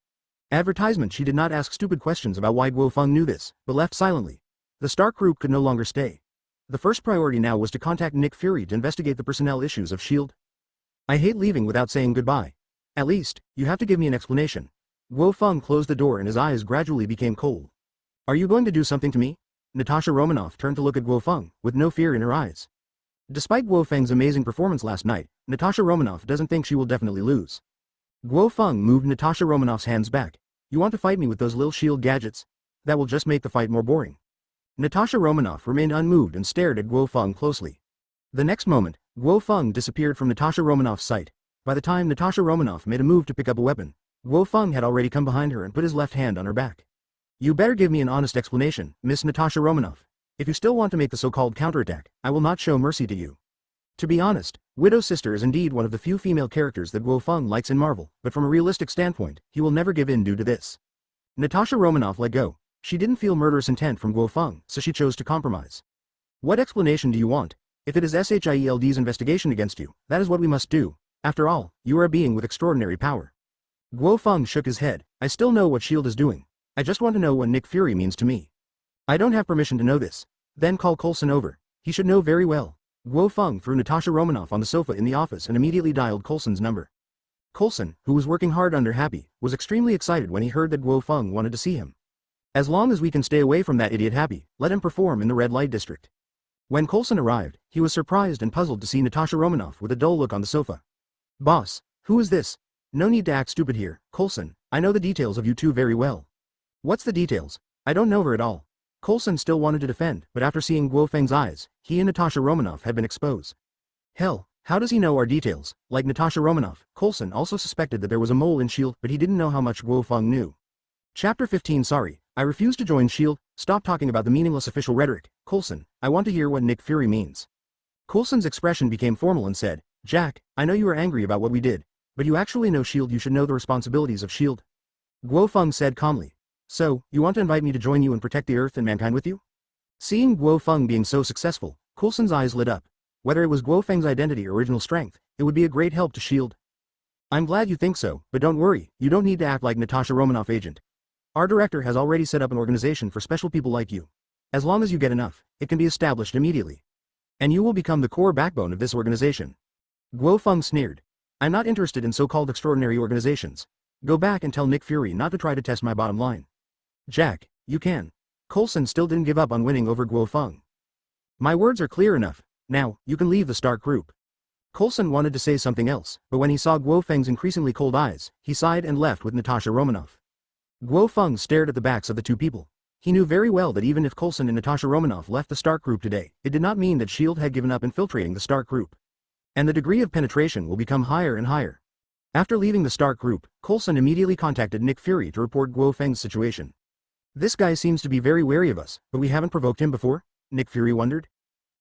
Advertisement. She did not ask stupid questions about why Guo Feng knew this, but left silently. The Stark group could no longer stay. The first priority now was to contact Nick Fury to investigate the personnel issues of S.H.I.E.L.D. I hate leaving without saying goodbye, At least, you have to give me an explanation. Guo Feng closed the door and his eyes gradually became cold. Are you going to do something to me? Natasha Romanoff turned to look at Guo Feng, with no fear in her eyes. Despite Guo Feng's amazing performance last night, Natasha Romanoff doesn't think she will definitely lose. Guo Feng moved Natasha Romanoff's hands back. You want to fight me with those little shield gadgets? That will just make the fight more boring. Natasha Romanoff remained unmoved and stared at Guo Feng closely. The next moment, Guo Feng disappeared from Natasha Romanoff's sight. By the time Natasha Romanoff made a move to pick up a weapon, Guo Feng had already come behind her and put his left hand on her back. You better give me an honest explanation, Miss Natasha Romanoff. If you still want to make the so-called counterattack, I will not show mercy to you. To be honest, Widow's sister is indeed one of the few female characters that Guo Feng likes in Marvel, but from a realistic standpoint, he will never give in due to this. Natasha Romanoff let go. She didn't feel murderous intent from Guo Feng, so she chose to compromise. What explanation do you want? If it is SHIELD's investigation against you, that is what we must do. After all, you are a being with extraordinary power. Guo Feng shook his head. I still know what S.H.I.E.L.D. is doing. I just want to know what Nick Fury means to me. I don't have permission to know this. Then call Coulson over. He should know very well. Guo Feng threw Natasha Romanoff on the sofa in the office and immediately dialed Coulson's number. Coulson, who was working hard under Happy, was extremely excited when he heard that Guo Feng wanted to see him. As long as we can stay away from that idiot Happy, let him perform in the red light district. When Coulson arrived, he was surprised and puzzled to see Natasha Romanoff with a dull look on the sofa. Boss, who is this? No need to act stupid here, Coulson. I know the details of you two very well. What's the details? I don't know her at all. Coulson still wanted to defend, but after seeing Guo Feng's eyes, he and Natasha Romanoff had been exposed. Hell, how does he know our details? Like Natasha Romanoff, Coulson also suspected that there was a mole in S.H.I.E.L.D., but he didn't know how much Guo Feng knew. Chapter 15 Sorry, I refuse to join S.H.I.E.L.D. Stop talking about the meaningless official rhetoric, Coulson. I want to hear what Nick Fury means. Coulson's expression became formal and said, Jack, I know you are angry about what we did, but you actually know S.H.I.E.L.D. You should know the responsibilities of S.H.I.E.L.D. Guo Feng said calmly. So, you want to invite me to join you and protect the Earth and mankind with you? Seeing Guo Feng being so successful, Coulson's eyes lit up. Whether it was Guo Feng's identity or original strength, it would be a great help to S.H.I.E.L.D. I'm glad you think so, but don't worry, you don't need to act like Natasha Romanoff agent. Our director has already set up an organization for special people like you. As long as you get enough, it can be established immediately. And you will become the core backbone of this organization. Guo Feng sneered. I'm not interested in so-called extraordinary organizations. Go back and tell Nick Fury not to try to test my bottom line. Jack, you can. Coulson still didn't give up on winning over Guo Feng. My words are clear enough. Now, you can leave the Stark Group. Coulson wanted to say something else, but when he saw Guo Feng's increasingly cold eyes, he sighed and left with Natasha Romanoff. Guo Feng stared at the backs of the two people. He knew very well that even if Coulson and Natasha Romanoff left the Stark Group today, it did not mean that S.H.I.E.L.D. had given up infiltrating the Stark Group. And the degree of penetration will become higher and higher. After leaving the Stark Group, Coulson immediately contacted Nick Fury to report Guo Feng's situation. This guy seems to be very wary of us, but we haven't provoked him before? Nick Fury wondered.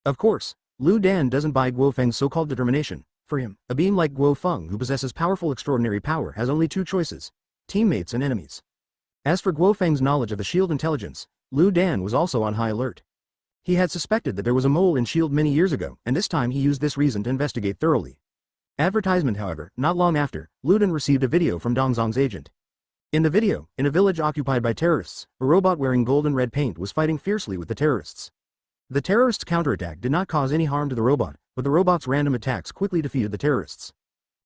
Of course, Liu Dan doesn't buy Guo Feng's so-called determination. For him, a being like Guo Feng who possesses powerful extraordinary power has only two choices: teammates and enemies. As for Guo Feng's knowledge of the S.H.I.E.L.D. intelligence, Liu Dan was also on high alert. He had suspected that there was a mole in S.H.I.E.L.D. many years ago, and this time he used this reason to investigate thoroughly. Advertisement however, not long after, Liu Dan received a video from Dongzong's agent. In the video, in a village occupied by terrorists, a robot wearing gold and red paint was fighting fiercely with the terrorists. The terrorists' counterattack did not cause any harm to the robot, but the robot's random attacks quickly defeated the terrorists.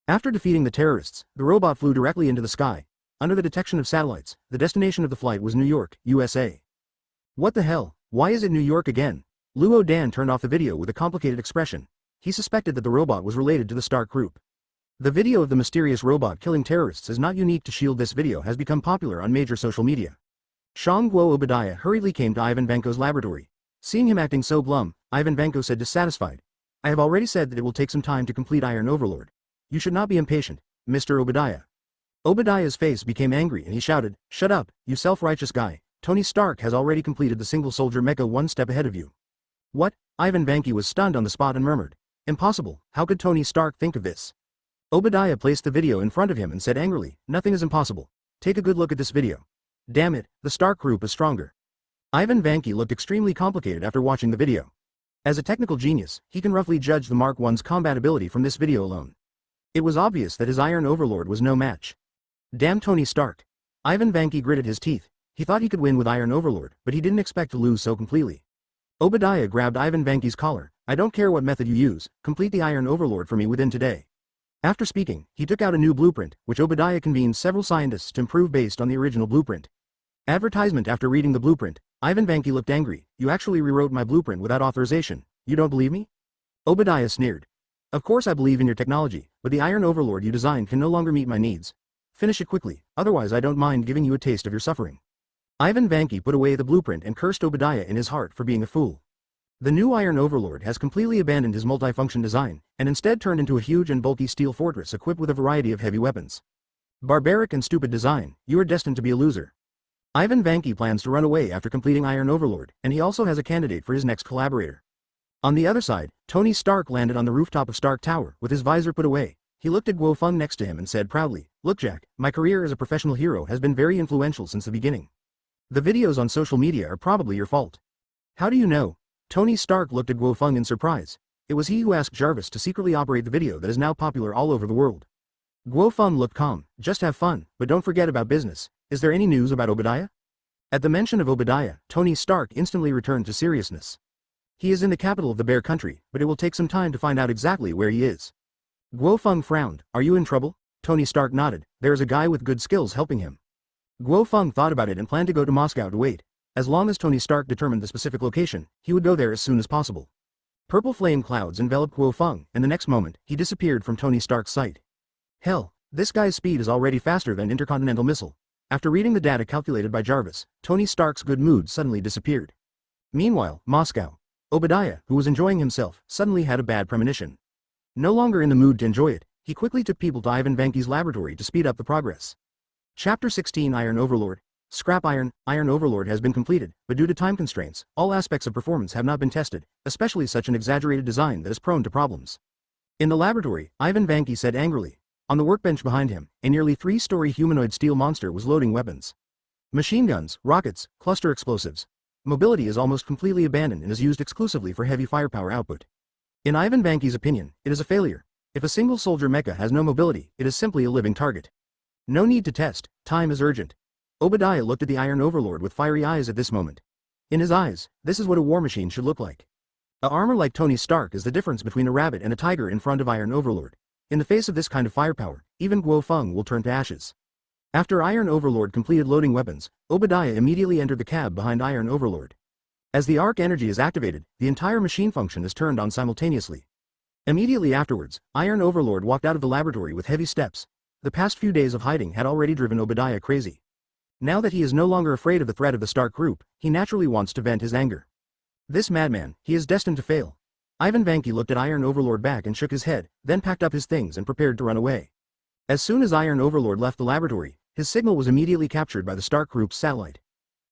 After defeating the terrorists, the robot flew directly into the sky. Under the detection of satellites, the destination of the flight was New York, USA. What the hell? Why is it New York again? Luo Dan turned off the video with a complicated expression. He suspected that the robot was related to the Stark Group. The video of the mysterious robot killing terrorists is not unique to S.H.I.E.L.D. This video has become popular on major social media. Guo Obadiah hurriedly came to Ivan Vanko's laboratory. Seeing him acting so glum, Ivan Vanko said dissatisfied. I have already said that it will take some time to complete Iron Overlord. You should not be impatient, Mr. Obadiah. Obadiah's face became angry and he shouted, Shut up, you self-righteous guy. Tony Stark has already completed the single-soldier mecha one step ahead of you. What? Ivan Vanko was stunned on the spot and murmured. Impossible, how could Tony Stark think of this? Obadiah placed the video in front of him and said angrily, Nothing is impossible. Take a good look at this video. Damn it, the Stark Group is stronger. Ivan Vanko looked extremely complicated after watching the video. As a technical genius, he can roughly judge the Mark I's combat ability from this video alone. It was obvious that his Iron Overlord was no match. Damn Tony Stark. Ivan Vanko gritted his teeth. He thought he could win with Iron Overlord, but he didn't expect to lose so completely. Obadiah grabbed Ivan Vanko's collar. I don't care what method you use, complete the Iron Overlord for me within today. After speaking, he took out a new blueprint, which Obadiah convened several scientists to improve based on the original blueprint. Advertisement. After reading the blueprint, Ivan Vanki looked angry. You actually rewrote my blueprint without authorization. You don't believe me? Obadiah sneered. Of course I believe in your technology, but the Iron Overlord you designed can no longer meet my needs. Finish it quickly, otherwise I don't mind giving you a taste of your suffering. Ivan Vanki put away the blueprint and cursed Obadiah in his heart for being a fool. The new Iron Overlord has completely abandoned his multifunction design, and instead turned into a huge and bulky steel fortress equipped with a variety of heavy weapons. Barbaric and stupid design, you are destined to be a loser. Ivan Vanki plans to run away after completing Iron Overlord, and he also has a candidate for his next collaborator. On the other side, Tony Stark landed on the rooftop of Stark Tower, with his visor put away. He looked at Guo Feng next to him and said proudly, "Look Jack, my career as a professional hero has been very influential since the beginning. The videos on social media are probably your fault." "How do you know?" Tony Stark looked at Guo Feng in surprise. It was he who asked Jarvis to secretly operate the video that is now popular all over the world. Guo Feng looked calm. "Just have fun, but don't forget about business. Is there any news about Obadiah?" At the mention of Obadiah, Tony Stark instantly returned to seriousness. "He is in the capital of the Bear Country, but it will take some time to find out exactly where he is." Guo Feng frowned. "Are you in trouble?" Tony Stark nodded. "There is a guy with good skills helping him." Guo Feng thought about it and planned to go to Moscow to wait. As long as Tony Stark determined the specific location, he would go there as soon as possible. Purple flame clouds enveloped Guo Feng, and the next moment, he disappeared from Tony Stark's sight. Hell, this guy's speed is already faster than intercontinental missile. After reading the data calculated by Jarvis, Tony Stark's good mood suddenly disappeared. Meanwhile, Moscow. Obadiah, who was enjoying himself, suddenly had a bad premonition. No longer in the mood to enjoy it, he quickly took people to Ivan Vanki's laboratory to speed up the progress. Chapter 16 Iron Overlord. Scrap Iron Overlord has been completed, but due to time constraints, all aspects of performance have not been tested, especially such an exaggerated design that is prone to problems. In the laboratory, Ivan Vanki said angrily. On the workbench behind him, a nearly 3-story humanoid steel monster was loading weapons. Machine guns, rockets, cluster explosives. Mobility is almost completely abandoned and is used exclusively for heavy firepower output. In Ivan Vanki's opinion, it is a failure. If a single soldier mecha has no mobility, it is simply a living target. No need to test, time is urgent. Obadiah looked at the Iron Overlord with fiery eyes at this moment. In his eyes, this is what a war machine should look like. A armor like Tony Stark is the difference between a rabbit and a tiger in front of Iron Overlord. In the face of this kind of firepower, even Guo Feng will turn to ashes. After Iron Overlord completed loading weapons, Obadiah immediately entered the cab behind Iron Overlord. As the arc energy is activated, the entire machine function is turned on simultaneously. Immediately afterwards, Iron Overlord walked out of the laboratory with heavy steps. The past few days of hiding had already driven Obadiah crazy. Now that he is no longer afraid of the threat of the Stark group, he naturally wants to vent his anger. This madman, he is destined to fail. Ivan Vanki looked at Iron Overlord back and shook his head, then packed up his things and prepared to run away. As soon as Iron Overlord left the laboratory, his signal was immediately captured by the Stark group's satellite.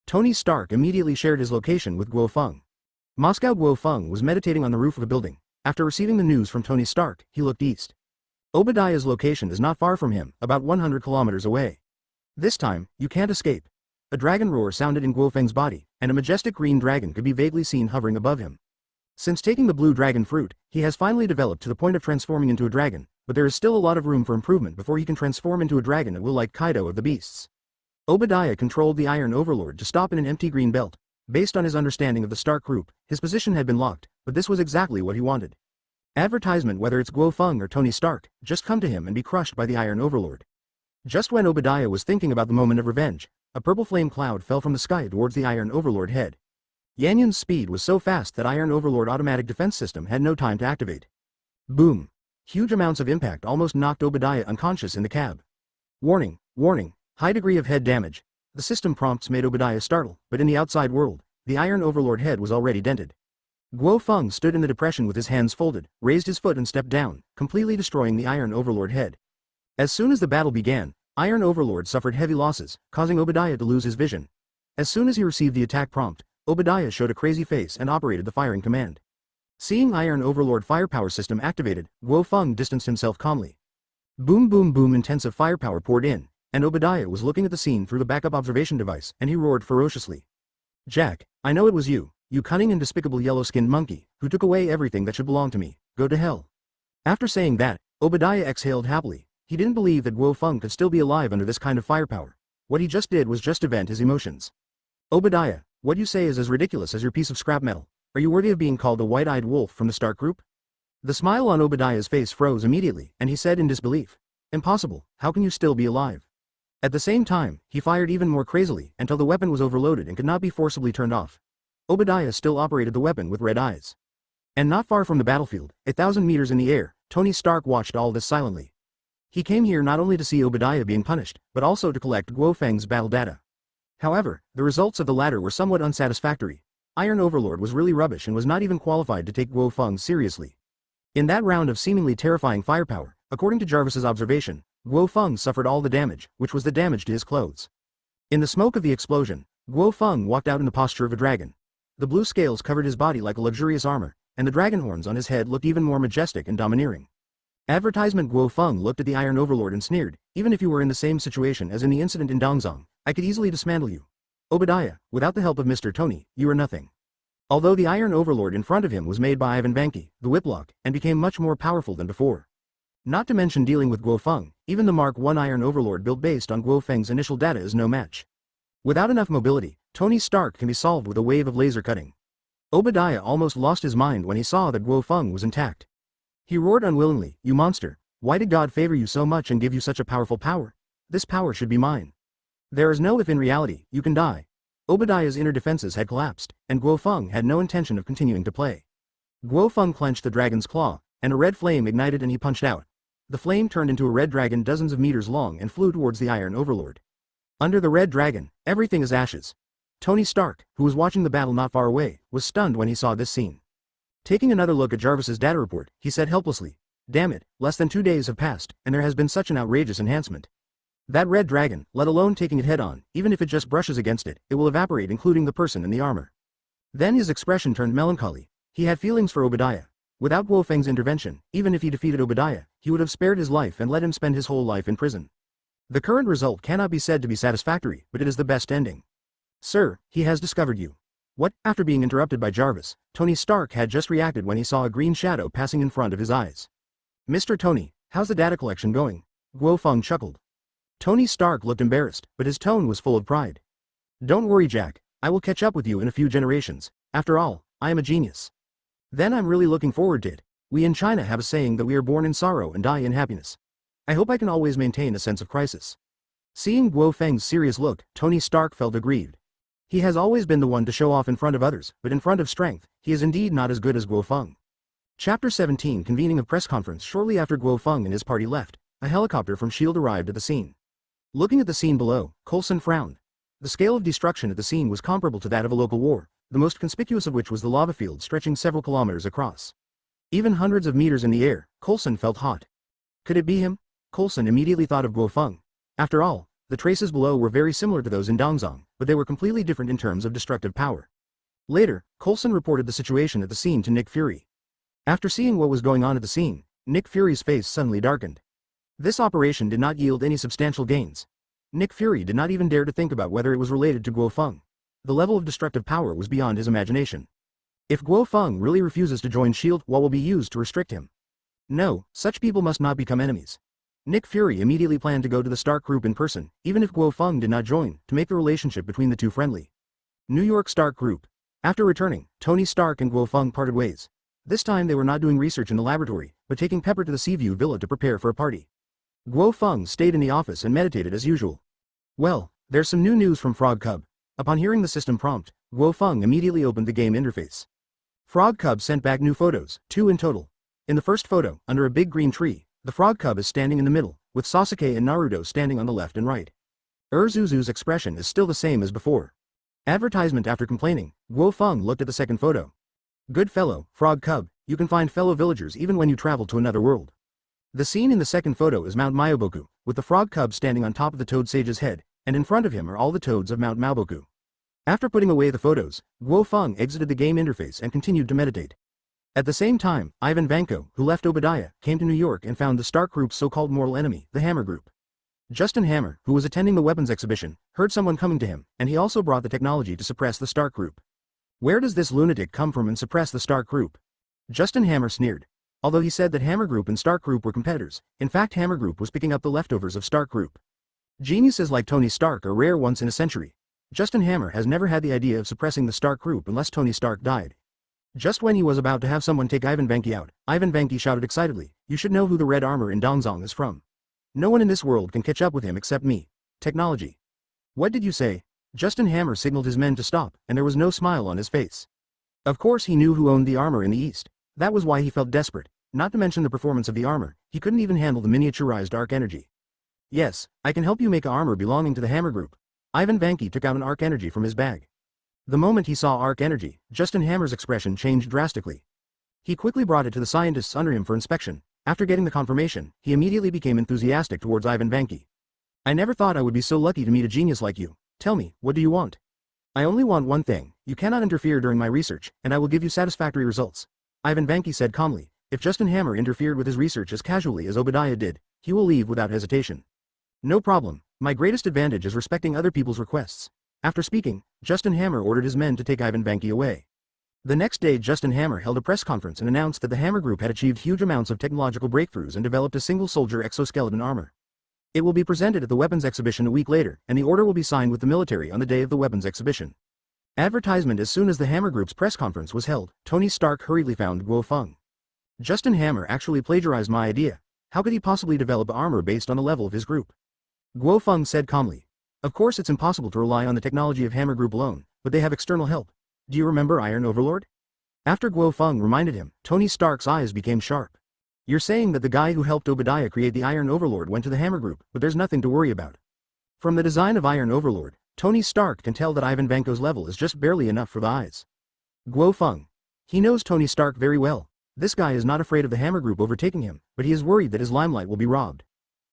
Tony Stark immediately shared his location with Guo Feng. Moscow. Guo Feng was meditating on the roof of a building. After receiving the news from Tony Stark, he looked east. Obadiah's location is not far from him, about 100 kilometers away. This time, you can't escape. A dragon roar sounded in Guo Feng's body, and a majestic green dragon could be vaguely seen hovering above him. Since taking the blue dragon fruit, he has finally developed to the point of transforming into a dragon, but there is still a lot of room for improvement before he can transform into a dragon that will like Kaido of the beasts. Obadiah controlled the Iron Overlord to stop in an empty green belt. Based on his understanding of the Stark group, his position had been locked, but this was exactly what he wanted. Advertisement. Whether it's Guo Feng or Tony Stark, just come to him and be crushed by the Iron Overlord. Just when Obadiah was thinking about the moment of revenge, a purple flame cloud fell from the sky towards the Iron Overlord head. Yanyan's speed was so fast that Iron Overlord automatic defense system had no time to activate. Boom! Huge amounts of impact almost knocked Obadiah unconscious in the cab. Warning, warning, high degree of head damage. The system prompts made Obadiah startle, but in the outside world, the Iron Overlord head was already dented. Guo Feng stood in the depression with his hands folded, raised his foot and stepped down, completely destroying the Iron Overlord head. As soon as the battle began, Iron Overlord suffered heavy losses, causing Obadiah to lose his vision. As soon as he received the attack prompt, Obadiah showed a crazy face and operated the firing command. Seeing Iron Overlord firepower system activated, Guo Feng distanced himself calmly. Boom boom boom, intensive firepower poured in, and Obadiah was looking at the scene through the backup observation device, and he roared ferociously. "Jack, I know it was you, you cunning and despicable yellow-skinned monkey, who took away everything that should belong to me. Go to hell." After saying that, Obadiah exhaled happily. He didn't believe that Guo Feng could still be alive under this kind of firepower. What he just did was just to vent his emotions. "Obadiah, what you say is as ridiculous as your piece of scrap metal. Are you worthy of being called a white-eyed wolf from the Stark group?" The smile on Obadiah's face froze immediately, and he said in disbelief, "Impossible, how can you still be alive?" At the same time, he fired even more crazily until the weapon was overloaded and could not be forcibly turned off. Obadiah still operated the weapon with red eyes. And not far from the battlefield, 1,000 meters in the air, Tony Stark watched all this silently. He came here not only to see Obadiah being punished, but also to collect Guo Feng's battle data. However, the results of the latter were somewhat unsatisfactory. Iron Overlord was really rubbish and was not even qualified to take Guo Feng seriously. In that round of seemingly terrifying firepower, according to Jarvis's observation, Guo Feng suffered all the damage, which was the damage to his clothes. In the smoke of the explosion, Guo Feng walked out in the posture of a dragon. The blue scales covered his body like a luxurious armor, and the dragon horns on his head looked even more majestic and domineering. Advertisement Guo Feng looked at the Iron Overlord and sneered, "Even if you were in the same situation as in the incident in Dongzong, I could easily dismantle you. Obadiah, without the help of Mr. Tony, you are nothing." Although the Iron Overlord in front of him was made by Ivan Vanke, the Whiplock, and became much more powerful than before. Not to mention dealing with Guo Feng, even the Mark I Iron Overlord built based on Guo Feng's initial data is no match. Without enough mobility, Tony Stark can be solved with a wave of laser cutting. Obadiah almost lost his mind when he saw that Guo Feng was intact. He roared unwillingly, "You monster, why did God favor you so much and give you such a powerful power? This power should be mine." There is no if in reality, you can die. Obadiah's inner defenses had collapsed, and Guo Feng had no intention of continuing to play. Guo Feng clenched the dragon's claw, and a red flame ignited and he punched out. The flame turned into a red dragon dozens of meters long and flew towards the Iron Overlord. Under the red dragon, everything is ashes. Tony Stark, who was watching the battle not far away, was stunned when he saw this scene. Taking another look at Jarvis's data report, he said helplessly, "Damn it, less than 2 days have passed, and there has been such an outrageous enhancement. That red dragon, let alone taking it head-on, even if it just brushes against it, it will evaporate including the person in the armor." Then his expression turned melancholy. He had feelings for Obadiah. Without Guo Feng's intervention, even if he defeated Obadiah, he would have spared his life and let him spend his whole life in prison. The current result cannot be said to be satisfactory, but it is the best ending. "Sir, he has discovered you." What? After being interrupted by Jarvis, Tony Stark had just reacted when he saw a green shadow passing in front of his eyes. "Mr. Tony, how's the data collection going?" Guo Feng chuckled. Tony Stark looked embarrassed, but his tone was full of pride. "Don't worry, Jack, I will catch up with you in a few generations. After all, I am a genius. Then I'm really looking forward to it. We in China have a saying that we are born in sorrow and die in happiness. I hope I can always maintain a sense of crisis." Seeing Guo Feng's serious look, Tony Stark felt aggrieved. He has always been the one to show off in front of others, but in front of strength, he is indeed not as good as Guo Feng. Chapter 17 Convening of press conference. Shortly after Guo Feng and his party left, a helicopter from S.H.I.E.L.D. arrived at the scene. Looking at the scene below, Coulson frowned. The scale of destruction at the scene was comparable to that of a local war, the most conspicuous of which was the lava field stretching several kilometers across. Even hundreds of meters in the air, Coulson felt hot. Could it be him? Coulson immediately thought of Guo Feng. After all, the traces below were very similar to those in Dongzong, but they were completely different in terms of destructive power. Later, Coulson reported the situation at the scene to Nick Fury. After seeing what was going on at the scene, Nick Fury's face suddenly darkened. This operation did not yield any substantial gains. Nick Fury did not even dare to think about whether it was related to Guo Feng. The level of destructive power was beyond his imagination. If Guo Feng really refuses to join S.H.I.E.L.D., what will be used to restrict him? No, such people must not become enemies. Nick Fury immediately planned to go to the Stark Group in person, even if Guo Feng did not join, to make the relationship between the two friendly. New York Stark Group. After returning, Tony Stark and Guo Feng parted ways. This time they were not doing research in the laboratory, but taking Pepper to the Seaview Villa to prepare for a party. Guo Feng stayed in the office and meditated as usual. Well, there's some new news from Frog Cub. Upon hearing the system prompt, Guo Feng immediately opened the game interface. Frog Cub sent back new photos, 2 in total. In the first photo, under a big green tree, the Frog Cub is standing in the middle, with Sasuke and Naruto standing on the left and right. Urzuzu's expression is still the same as before. Advertisement. After complaining, Guo Feng looked at the second photo. Good fellow, Frog Cub, you can find fellow villagers even when you travel to another world. The scene in the second photo is Mount Myoboku, with the Frog Cub standing on top of the Toad Sage's head, and in front of him are all the toads of Mount Myoboku. After putting away the photos, Guo Feng exited the game interface and continued to meditate. At the same time, Ivan Vanko, who left Obadiah, came to New York and found the Stark Group's so-called mortal enemy, the Hammer Group. Justin Hammer, who was attending the weapons exhibition, heard someone coming to him, and he also brought the technology to suppress the Stark Group. Where does this lunatic come from and suppress the Stark Group? Justin Hammer sneered. Although he said that Hammer Group and Stark Group were competitors, in fact Hammer Group was picking up the leftovers of Stark Group. Geniuses like Tony Stark are rare once in a century. Justin Hammer has never had the idea of suppressing the Stark Group unless Tony Stark died. Just when he was about to have someone take Ivan Vanki out, Ivan Vanki shouted excitedly, "You should know who the red armor in Donzong is from. No one in this world can catch up with him except me. Technology." "What did you say?" Justin Hammer signaled his men to stop, and there was no smile on his face. Of course he knew who owned the armor in the East. That was why he felt desperate, not to mention the performance of the armor, he couldn't even handle the miniaturized arc energy. "Yes, I can help you make a armor belonging to the Hammer Group." Ivan Vanki took out an arc energy from his bag. The moment he saw arc energy, Justin Hammer's expression changed drastically. He quickly brought it to the scientists under him for inspection. After getting the confirmation, he immediately became enthusiastic towards Ivan Vanki. "I never thought I would be so lucky to meet a genius like you. Tell me, what do you want?" "I only want one thing. You cannot interfere during my research, and I will give you satisfactory results," Ivan Vanki said calmly. If Justin Hammer interfered with his research as casually as Obadiah did, he will leave without hesitation. "No problem. My greatest advantage is respecting other people's requests." After speaking, Justin Hammer ordered his men to take Ivan Vanki away. The next day Justin Hammer held a press conference and announced that the Hammer Group had achieved huge amounts of technological breakthroughs and developed a single-soldier exoskeleton armor. It will be presented at the weapons exhibition a week later, and the order will be signed with the military on the day of the weapons exhibition. Advertisement. As soon as the Hammer Group's press conference was held, Tony Stark hurriedly found Guo Feng. "Justin Hammer actually plagiarized my idea. How could he possibly develop armor based on the level of his group?" Guo Feng said calmly. "Of course it's impossible to rely on the technology of Hammer Group alone, but they have external help. Do you remember Iron Overlord?" After Guo Feng reminded him, Tony Stark's eyes became sharp. "You're saying that the guy who helped Obadiah create the Iron Overlord went to the Hammer Group, but there's nothing to worry about." From the design of Iron Overlord, Tony Stark can tell that Ivan Vanko's level is just barely enough for the eyes. Guo Feng. He knows Tony Stark very well. This guy is not afraid of the Hammer Group overtaking him, but he is worried that his limelight will be robbed.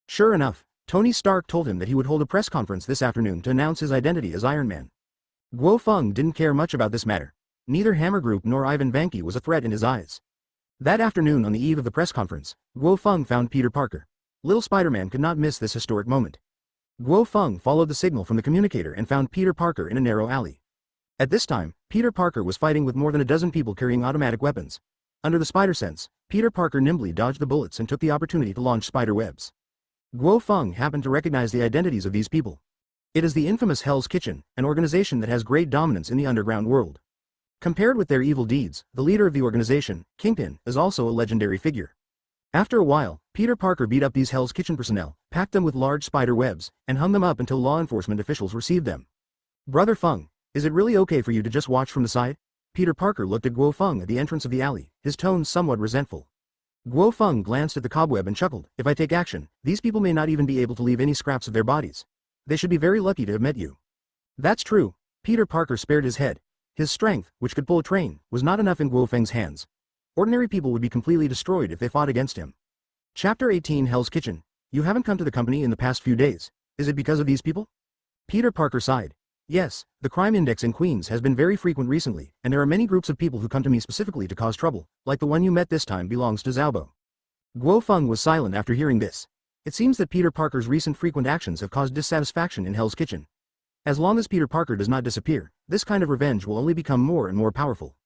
Sure enough, Tony Stark told him that he would hold a press conference this afternoon to announce his identity as Iron Man. Guo Feng didn't care much about this matter. Neither Hammer Group nor Ivan Vanki was a threat in his eyes. That afternoon on the eve of the press conference, Guo Feng found Peter Parker. Little Spider-Man could not miss this historic moment. Guo Feng followed the signal from the communicator and found Peter Parker in a narrow alley. At this time, Peter Parker was fighting with more than a dozen people carrying automatic weapons. Under the spider sense, Peter Parker nimbly dodged the bullets and took the opportunity to launch spider webs. Guo Feng happened to recognize the identities of these people. It is the infamous Hell's Kitchen, an organization that has great dominance in the underground world. Compared with their evil deeds, the leader of the organization, Kingpin, is also a legendary figure. After a while, Peter Parker beat up these Hell's Kitchen personnel, packed them with large spider webs, and hung them up until law enforcement officials received them. "Brother Feng, is it really okay for you to just watch from the side?" Peter Parker looked at Guo Feng at the entrance of the alley, his tone somewhat resentful. Guo Feng glanced at the cobweb and chuckled. "If I take action, these people may not even be able to leave any scraps of their bodies. They should be very lucky to have met you." "That's true." Peter Parker spared his head. His strength, which could pull a train, was not enough in Guo Feng's hands. Ordinary people would be completely destroyed if they fought against him. Chapter 18 Hell's Kitchen. "You haven't come to the company in the past few days. Is it because of these people?" Peter Parker sighed. "Yes, the crime index in Queens has been very frequent recently, and there are many groups of people who come to me specifically to cause trouble, like the one you met this time belongs to Zhaobo." Guo Feng was silent after hearing this. It seems that Peter Parker's recent frequent actions have caused dissatisfaction in Hell's Kitchen. As long as Peter Parker does not disappear, this kind of revenge will only become more and more powerful.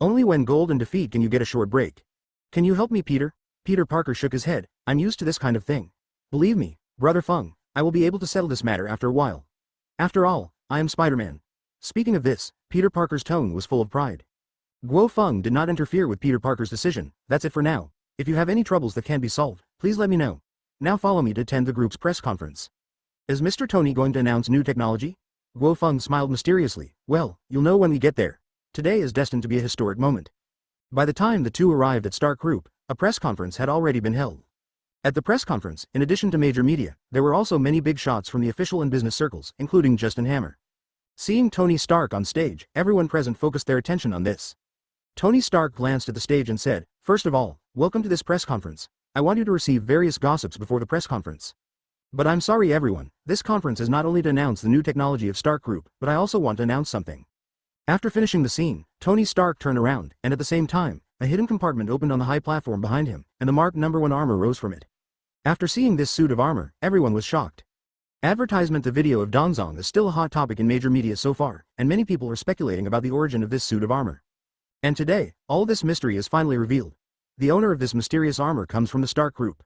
Only when gold and defeat can you get a short break. "Can you help me, Peter?" Peter Parker shook his head. "I'm used to this kind of thing. Believe me, Brother Feng, I will be able to settle this matter after a while. After all, I am Spider-Man." Speaking of this, Peter Parker's tone was full of pride. Guo Feng did not interfere with Peter Parker's decision. "That's it for now. If you have any troubles that can't be solved, please let me know. Now follow me to attend the group's press conference." "Is Mr. Tony going to announce new technology?" Guo Feng smiled mysteriously. "Well, you'll know when we get there. Today is destined to be a historic moment." By the time the two arrived at Stark Group, a press conference had already been held. At the press conference, in addition to major media, there were also many big shots from the official and business circles, including Justin Hammer. Seeing Tony Stark on stage, everyone present focused their attention on this. Tony Stark glanced at the stage and said, "First of all, welcome to this press conference. I want you to receive various gossips before the press conference. But I'm sorry everyone, this conference is not only to announce the new technology of Stark Group, but I also want to announce something." After finishing the scene, Tony Stark turned around, and at the same time, a hidden compartment opened on the high platform behind him, and the marked No. 1 armor rose from it. After seeing this suit of armor, everyone was shocked. Advertisement. The video of Donzong is still a hot topic in major media so far, and many people are speculating about the origin of this suit of armor. And today, all this mystery is finally revealed. The owner of this mysterious armor comes from the Stark Group.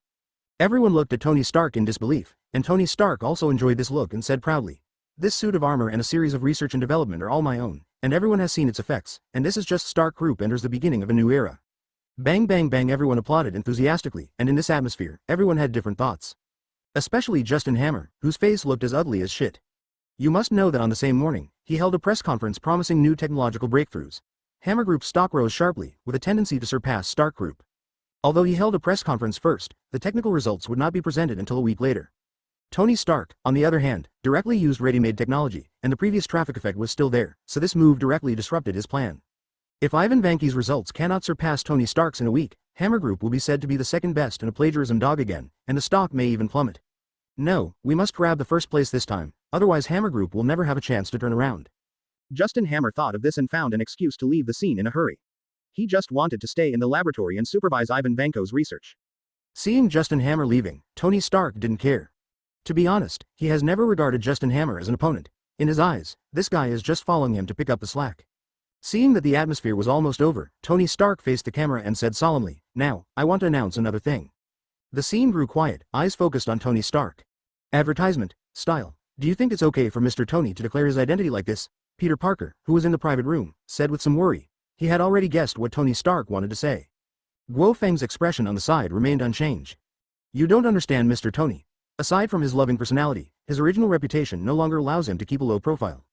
Everyone looked at Tony Stark in disbelief, and Tony Stark also enjoyed this look and said proudly, "This suit of armor and a series of research and development are all my own. and everyone has seen its effects, and this is just Stark Group enters the beginning of a new era. Bang bang bang, everyone applauded enthusiastically, and in this atmosphere, everyone had different thoughts. Especially Justin Hammer, whose face looked as ugly as shit. You must know that on the same morning, he held a press conference promising new technological breakthroughs. Hammer Group's stock rose sharply, with a tendency to surpass Stark Group. Although he held a press conference first, the technical results would not be presented until a week later. Tony Stark, on the other hand, directly used ready-made technology, and the previous traffic effect was still there, so this move directly disrupted his plan. If Ivan Vanke's results cannot surpass Tony Stark's in a week, Hammer Group will be said to be the second best and a plagiarism dog again, and the stock may even plummet. No, we must grab the first place this time, otherwise Hammer Group will never have a chance to turn around. Justin Hammer thought of this and found an excuse to leave the scene in a hurry. He just wanted to stay in the laboratory and supervise Ivan Vanko's research. Seeing Justin Hammer leaving, Tony Stark didn't care. To be honest, he has never regarded Justin Hammer as an opponent. In his eyes, this guy is just following him to pick up the slack. Seeing that the atmosphere was almost over, Tony Stark faced the camera and said solemnly, "Now, I want to announce another thing." The scene grew quiet, eyes focused on Tony Stark. Advertisement, style. Do you think it's okay for Mr. Tony to declare his identity like this? Peter Parker, who was in the private room, said with some worry. He had already guessed what Tony Stark wanted to say. Guo Feng's expression on the side remained unchanged. You don't understand Mr. Tony. Aside from his loving personality, his original reputation no longer allows him to keep a low profile.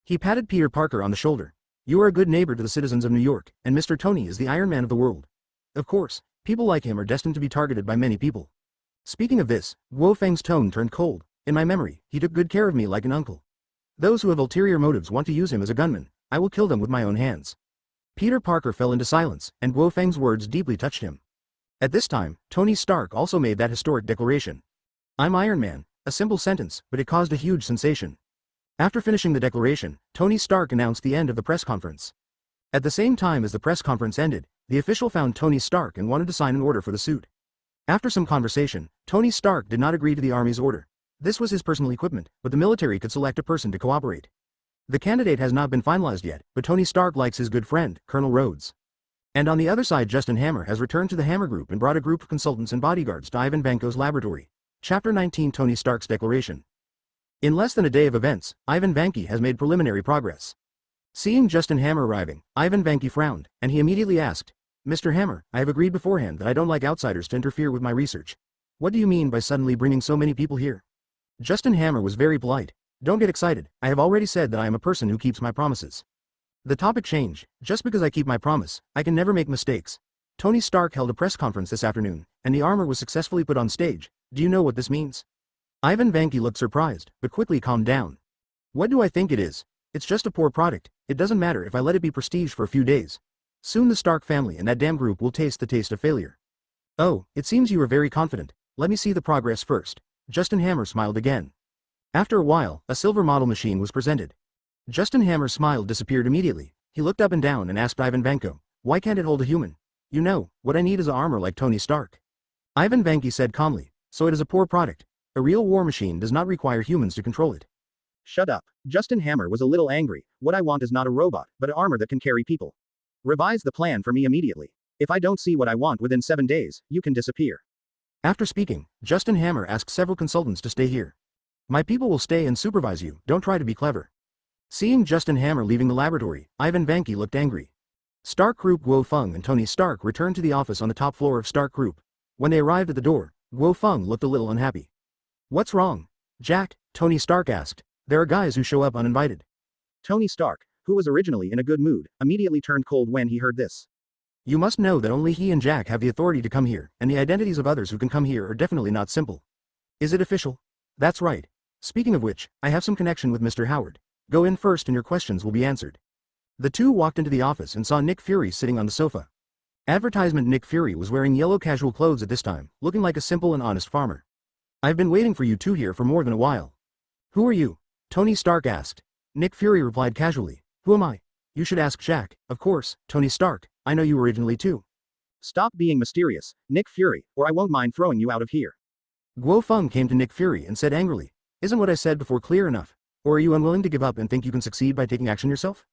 He patted Peter Parker on the shoulder. You are a good neighbor to the citizens of New York, and Mr. Tony is the Iron Man of the world. Of course, people like him are destined to be targeted by many people. Speaking of this, Guo Feng's tone turned cold. In my memory, he took good care of me like an uncle. Those who have ulterior motives want to use him as a gunman. I will kill them with my own hands. Peter Parker fell into silence, and Guo Feng's words deeply touched him. At this time, Tony Stark also made that historic declaration. I'm Iron Man, a simple sentence, but it caused a huge sensation. After finishing the declaration, Tony Stark announced the end of the press conference. At the same time as the press conference ended, the official found Tony Stark and wanted to sign an order for the suit. After some conversation, Tony Stark did not agree to the army's order. This was his personal equipment, but the military could select a person to cooperate. The candidate has not been finalized yet, but Tony Stark likes his good friend, Colonel Rhodes. And on the other side, Justin Hammer has returned to the Hammer Group and brought a group of consultants and bodyguards to Ivan Vanko's laboratory. Chapter 19, Tony Stark's Declaration. In less than a day of events, Ivan Vanke has made preliminary progress. Seeing Justin Hammer arriving, Ivan Vanke frowned, and he immediately asked, Mr. Hammer, I have agreed beforehand that I don't like outsiders to interfere with my research. What do you mean by suddenly bringing so many people here? Justin Hammer was very polite. Don't get excited, I have already said that I am a person who keeps my promises. The topic changed. Just because I keep my promise, I can never make mistakes. Tony Stark held a press conference this afternoon, and the armor was successfully put on stage. Do you know what this means? Ivan Vanke looked surprised, but quickly calmed down. What do I think it is? It's just a poor product. It doesn't matter if I let it be prestige for a few days. Soon the Stark family and that damn group will taste the taste of failure. Oh, it seems you are very confident. Let me see the progress first. Justin Hammer smiled again. After a while, a silver model machine was presented. Justin Hammer's smile disappeared immediately. He looked up and down and asked Ivan Vanko, why can't it hold a human? You know, what I need is armor like Tony Stark. Ivan Vanke said calmly, so it is a poor product. A real war machine does not require humans to control it. Shut up. Justin Hammer was a little angry. What I want is not a robot, but an armor that can carry people. Revise the plan for me immediately. If I don't see what I want within 7 days, you can disappear. After speaking, Justin Hammer asked several consultants to stay here. My people will stay and supervise you, don't try to be clever. Seeing Justin Hammer leaving the laboratory, Ivan Vanke looked angry. Stark Group Guo Feng and Tony Stark returned to the office on the top floor of Stark Group. When they arrived at the door, Guo Feng looked a little unhappy. What's wrong? Jack, Tony Stark asked. There are guys who show up uninvited. Tony Stark, who was originally in a good mood, immediately turned cold when he heard this. You must know that only he and Jack have the authority to come here, and the identities of others who can come here are definitely not simple. Is it official? That's right. Speaking of which, I have some connection with Mr. Howard. Go in first and your questions will be answered. The two walked into the office and saw Nick Fury sitting on the sofa. Advertisement. Nick Fury was wearing yellow casual clothes at this time, looking like a simple and honest farmer. I've been waiting for you two here for more than a while. Who are you? Tony Stark asked. Nick Fury replied casually. Who am I? You should ask Jack. Of course, Tony Stark, I know you originally too. Stop being mysterious, Nick Fury, or I won't mind throwing you out of here. Guo Feng came to Nick Fury and said angrily, isn't what I said before clear enough? Or are you unwilling to give up and think you can succeed by taking action yourself?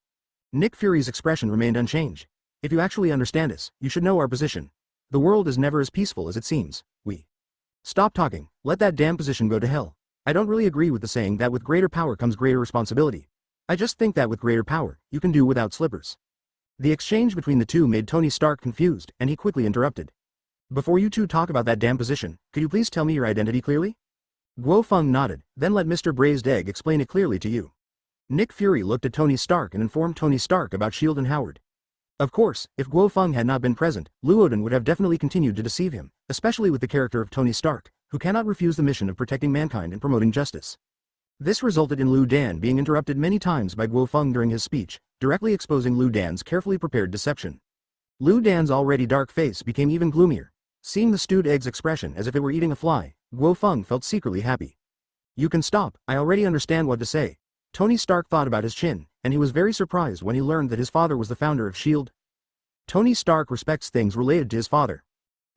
Nick Fury's expression remained unchanged. If you actually understand us, you should know our position. The world is never as peaceful as it seems. Stop talking, let that damn position go to hell. I don't really agree with the saying that with greater power comes greater responsibility. I just think that with greater power, you can do without slippers. The exchange between the two made Tony Stark confused, and he quickly interrupted. Before you two talk about that damn position, could you please tell me your identity clearly? Guo Feng nodded, then let Mr. Braised Egg explain it clearly to you. Nick Fury looked at Tony Stark and informed Tony Stark about S.H.I.E.L.D. and Howard. Of course, if Guo Feng had not been present, Luo Dan would have definitely continued to deceive him, especially with the character of Tony Stark, who cannot refuse the mission of protecting mankind and promoting justice. This resulted in Lu Dan being interrupted many times by Guo Feng during his speech, directly exposing Lu Dan's carefully prepared deception. Lu Dan's already dark face became even gloomier. Seeing the stewed egg's expression as if it were eating a fly, Guo Feng felt secretly happy. You can stop, I already understand what to say. Tony Stark thought about his chin, and he was very surprised when he learned that his father was the founder of S.H.I.E.L.D. Tony Stark respects things related to his father.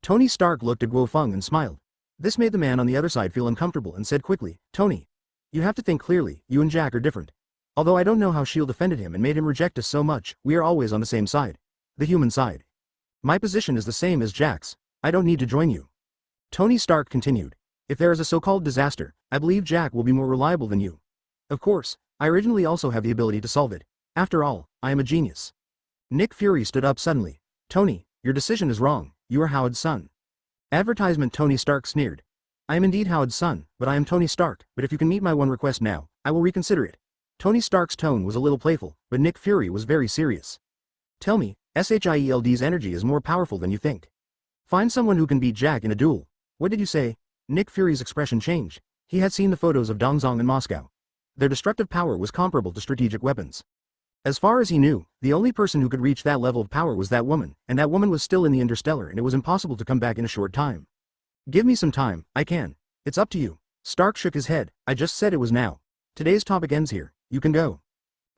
Tony Stark looked at Guo Feng and smiled. This made the man on the other side feel uncomfortable and said quickly, Tony, you have to think clearly, you and Jack are different. Although I don't know how S.H.I.E.L.D. defended him and made him reject us so much, we are always on the same side. The human side. My position is the same as Jack's. I don't need to join you. Tony Stark continued. If there is a so-called disaster, I believe Jack will be more reliable than you. Of course, I originally also have the ability to solve it. After all, I am a genius. Nick Fury stood up suddenly. Tony, your decision is wrong, you are Howard's son. Advertisement. Tony Stark sneered. I am indeed Howard's son, but I am Tony Stark, but if you can meet my one request now, I will reconsider it. Tony Stark's tone was a little playful, but Nick Fury was very serious. Tell me, SHIELD's energy is more powerful than you think. Find someone who can beat Jack in a duel. What did you say? Nick Fury's expression changed. He had seen the photos of Dongzong and Moscow. Their destructive power was comparable to strategic weapons. As far as he knew, the only person who could reach that level of power was that woman, and that woman was still in the Interstellar and it was impossible to come back in a short time. Give me some time, I can. It's up to you. Stark shook his head. I just said it was now. Today's topic ends here. You can go.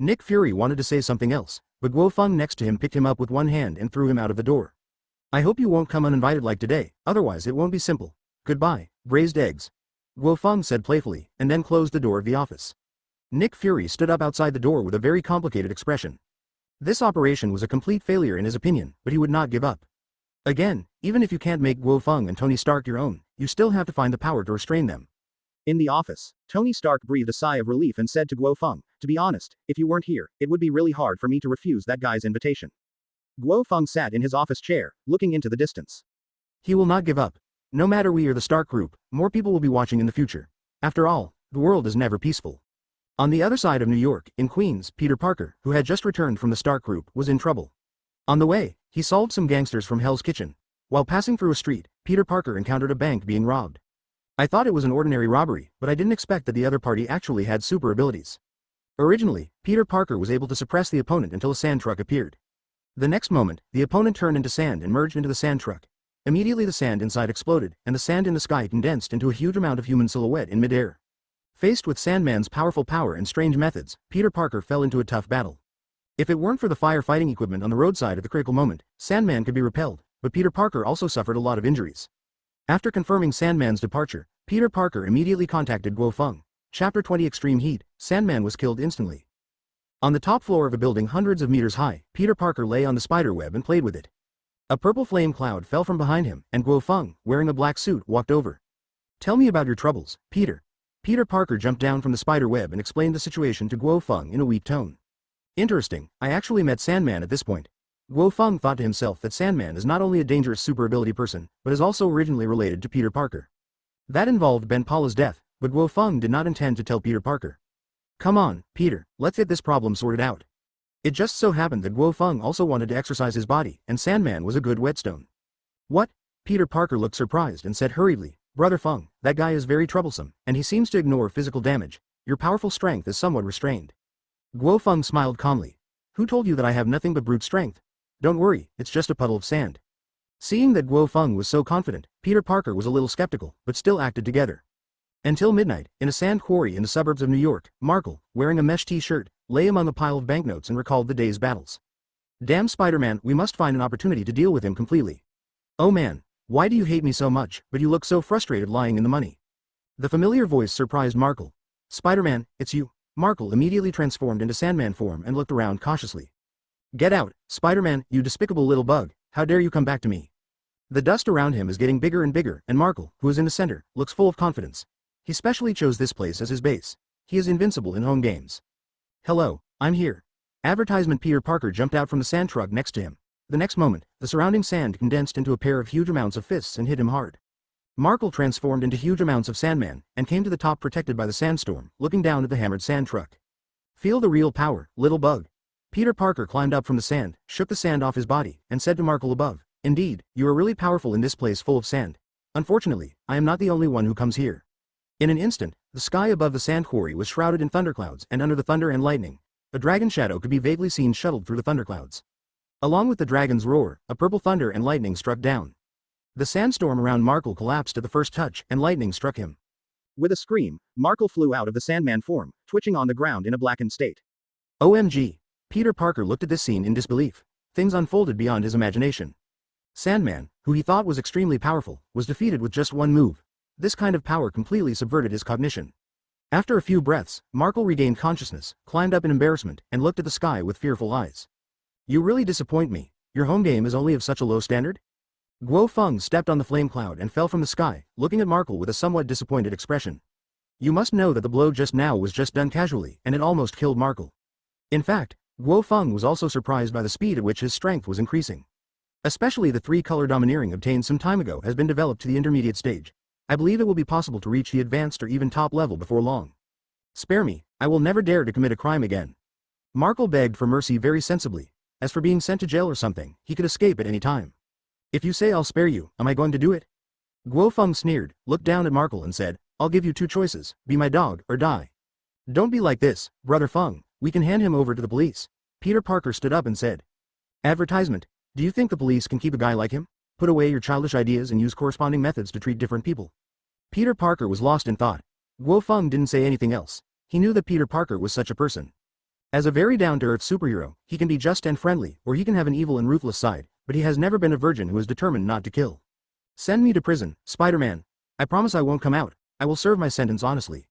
Nick Fury wanted to say something else, but Guo Feng next to him picked him up with one hand and threw him out of the door. I hope you won't come uninvited like today, otherwise it won't be simple. Goodbye, braised eggs. Guo Feng said playfully, and then closed the door of the office. Nick Fury stood up outside the door with a very complicated expression. This operation was a complete failure in his opinion, but he would not give up. Again, even if you can't make Guo Feng and Tony Stark your own, you still have to find the power to restrain them. In the office, Tony Stark breathed a sigh of relief and said to Guo Feng, to be honest, if you weren't here, it would be really hard for me to refuse that guy's invitation. Guo Feng sat in his office chair, looking into the distance. He will not give up. No matter we or the Stark Group, more people will be watching in the future. After all, the world is never peaceful. On the other side of New York, in Queens, Peter Parker, who had just returned from the Stark Group, was in trouble. On the way, he solved some gangsters from Hell's Kitchen. While passing through a street, Peter Parker encountered a bank being robbed. I thought it was an ordinary robbery, but I didn't expect that the other party actually had super abilities. Originally, Peter Parker was able to suppress the opponent until a sand truck appeared. The next moment, the opponent turned into sand and merged into the sand truck. Immediately the sand inside exploded, and the sand in the sky condensed into a huge amount of human silhouette in midair. Faced with Sandman's powerful power and strange methods, Peter Parker fell into a tough battle. If it weren't for the firefighting equipment on the roadside at the critical moment, Sandman could be repelled, but Peter Parker also suffered a lot of injuries. After confirming Sandman's departure, Peter Parker immediately contacted Guo Feng. Chapter 20 Extreme Heat, Sandman was killed instantly. On the top floor of a building hundreds of meters high, Peter Parker lay on the spider web and played with it. A purple flame cloud fell from behind him, and Guo Feng, wearing a black suit, walked over. Tell me about your troubles, Peter. Peter Parker jumped down from the spider web and explained the situation to Guo Feng in a weak tone. Interesting, I actually met Sandman at this point. Guo Feng thought to himself that Sandman is not only a dangerous super ability person, but is also originally related to Peter Parker. That involved Ben Paula's death, but Guo Feng did not intend to tell Peter Parker. Come on, Peter, let's get this problem sorted out. It just so happened that Guo Feng also wanted to exercise his body, and Sandman was a good whetstone. What? Peter Parker looked surprised and said hurriedly, Brother Feng, that guy is very troublesome, and he seems to ignore physical damage. Your powerful strength is somewhat restrained. Guo Feng smiled calmly. Who told you that I have nothing but brute strength? Don't worry, it's just a puddle of sand. Seeing that Guo Feng was so confident, Peter Parker was a little skeptical, but still acted together. Until midnight, in a sand quarry in the suburbs of New York, Markle, wearing a mesh t-shirt, lay among a pile of banknotes and recalled the day's battles. Damn Spider-Man, we must find an opportunity to deal with him completely. Oh man, why do you hate me so much, but you look so frustrated lying in the money? The familiar voice surprised Markle. Spider-Man, it's you. Markle immediately transformed into Sandman form and looked around cautiously. Get out, Spider-Man, you despicable little bug, how dare you come back to me? The dust around him is getting bigger and bigger, and Markle, who is in the center, looks full of confidence. He specially chose this place as his base. He is invincible in home games. Hello, I'm here. Advertisement. Peter Parker jumped out from the sand truck next to him. The next moment, the surrounding sand condensed into a pair of huge amounts of fists and hit him hard. Markle transformed into huge amounts of Sandman, and came to the top protected by the sandstorm, looking down at the hammered sand truck. Feel the real power, little bug. Peter Parker climbed up from the sand, shook the sand off his body, and said to Markle above, Indeed, you are really powerful in this place full of sand. Unfortunately, I am not the only one who comes here. In an instant, the sky above the sand quarry was shrouded in thunderclouds, and under the thunder and lightning, a dragon shadow could be vaguely seen shuttled through the thunderclouds. Along with the dragon's roar, a purple thunder and lightning struck down. The sandstorm around Markle collapsed at the first touch, and lightning struck him. With a scream, Markle flew out of the Sandman form, twitching on the ground in a blackened state. OMG! Peter Parker looked at this scene in disbelief. Things unfolded beyond his imagination. Sandman, who he thought was extremely powerful, was defeated with just one move. This kind of power completely subverted his cognition. After a few breaths, Markle regained consciousness, climbed up in embarrassment, and looked at the sky with fearful eyes. You really disappoint me. Your home game is only of such a low standard? Guo Feng stepped on the flame cloud and fell from the sky, looking at Markle with a somewhat disappointed expression. You must know that the blow just now was just done casually, and it almost killed Markle. In fact, Guo Feng was also surprised by the speed at which his strength was increasing. Especially the three-color domineering obtained some time ago has been developed to the intermediate stage. I believe it will be possible to reach the advanced or even top level before long. Spare me, I will never dare to commit a crime again. Markle begged for mercy very sensibly. As for being sent to jail or something, he could escape at any time. If you say I'll spare you, am I going to do it? Guo Feng sneered, looked down at Markle and said, I'll give you two choices, be my dog or die. Don't be like this, Brother Feng, we can hand him over to the police. Peter Parker stood up and said. Advertisement, do you think the police can keep a guy like him? Put away your childish ideas and use corresponding methods to treat different people. Peter Parker was lost in thought. Guo Feng didn't say anything else. He knew that Peter Parker was such a person. As a very down-to-earth superhero, he can be just and friendly, or he can have an evil and ruthless side, but he has never been a virgin who is determined not to kill. Send me to prison, Spider-Man. I promise I won't come out. I will serve my sentence honestly.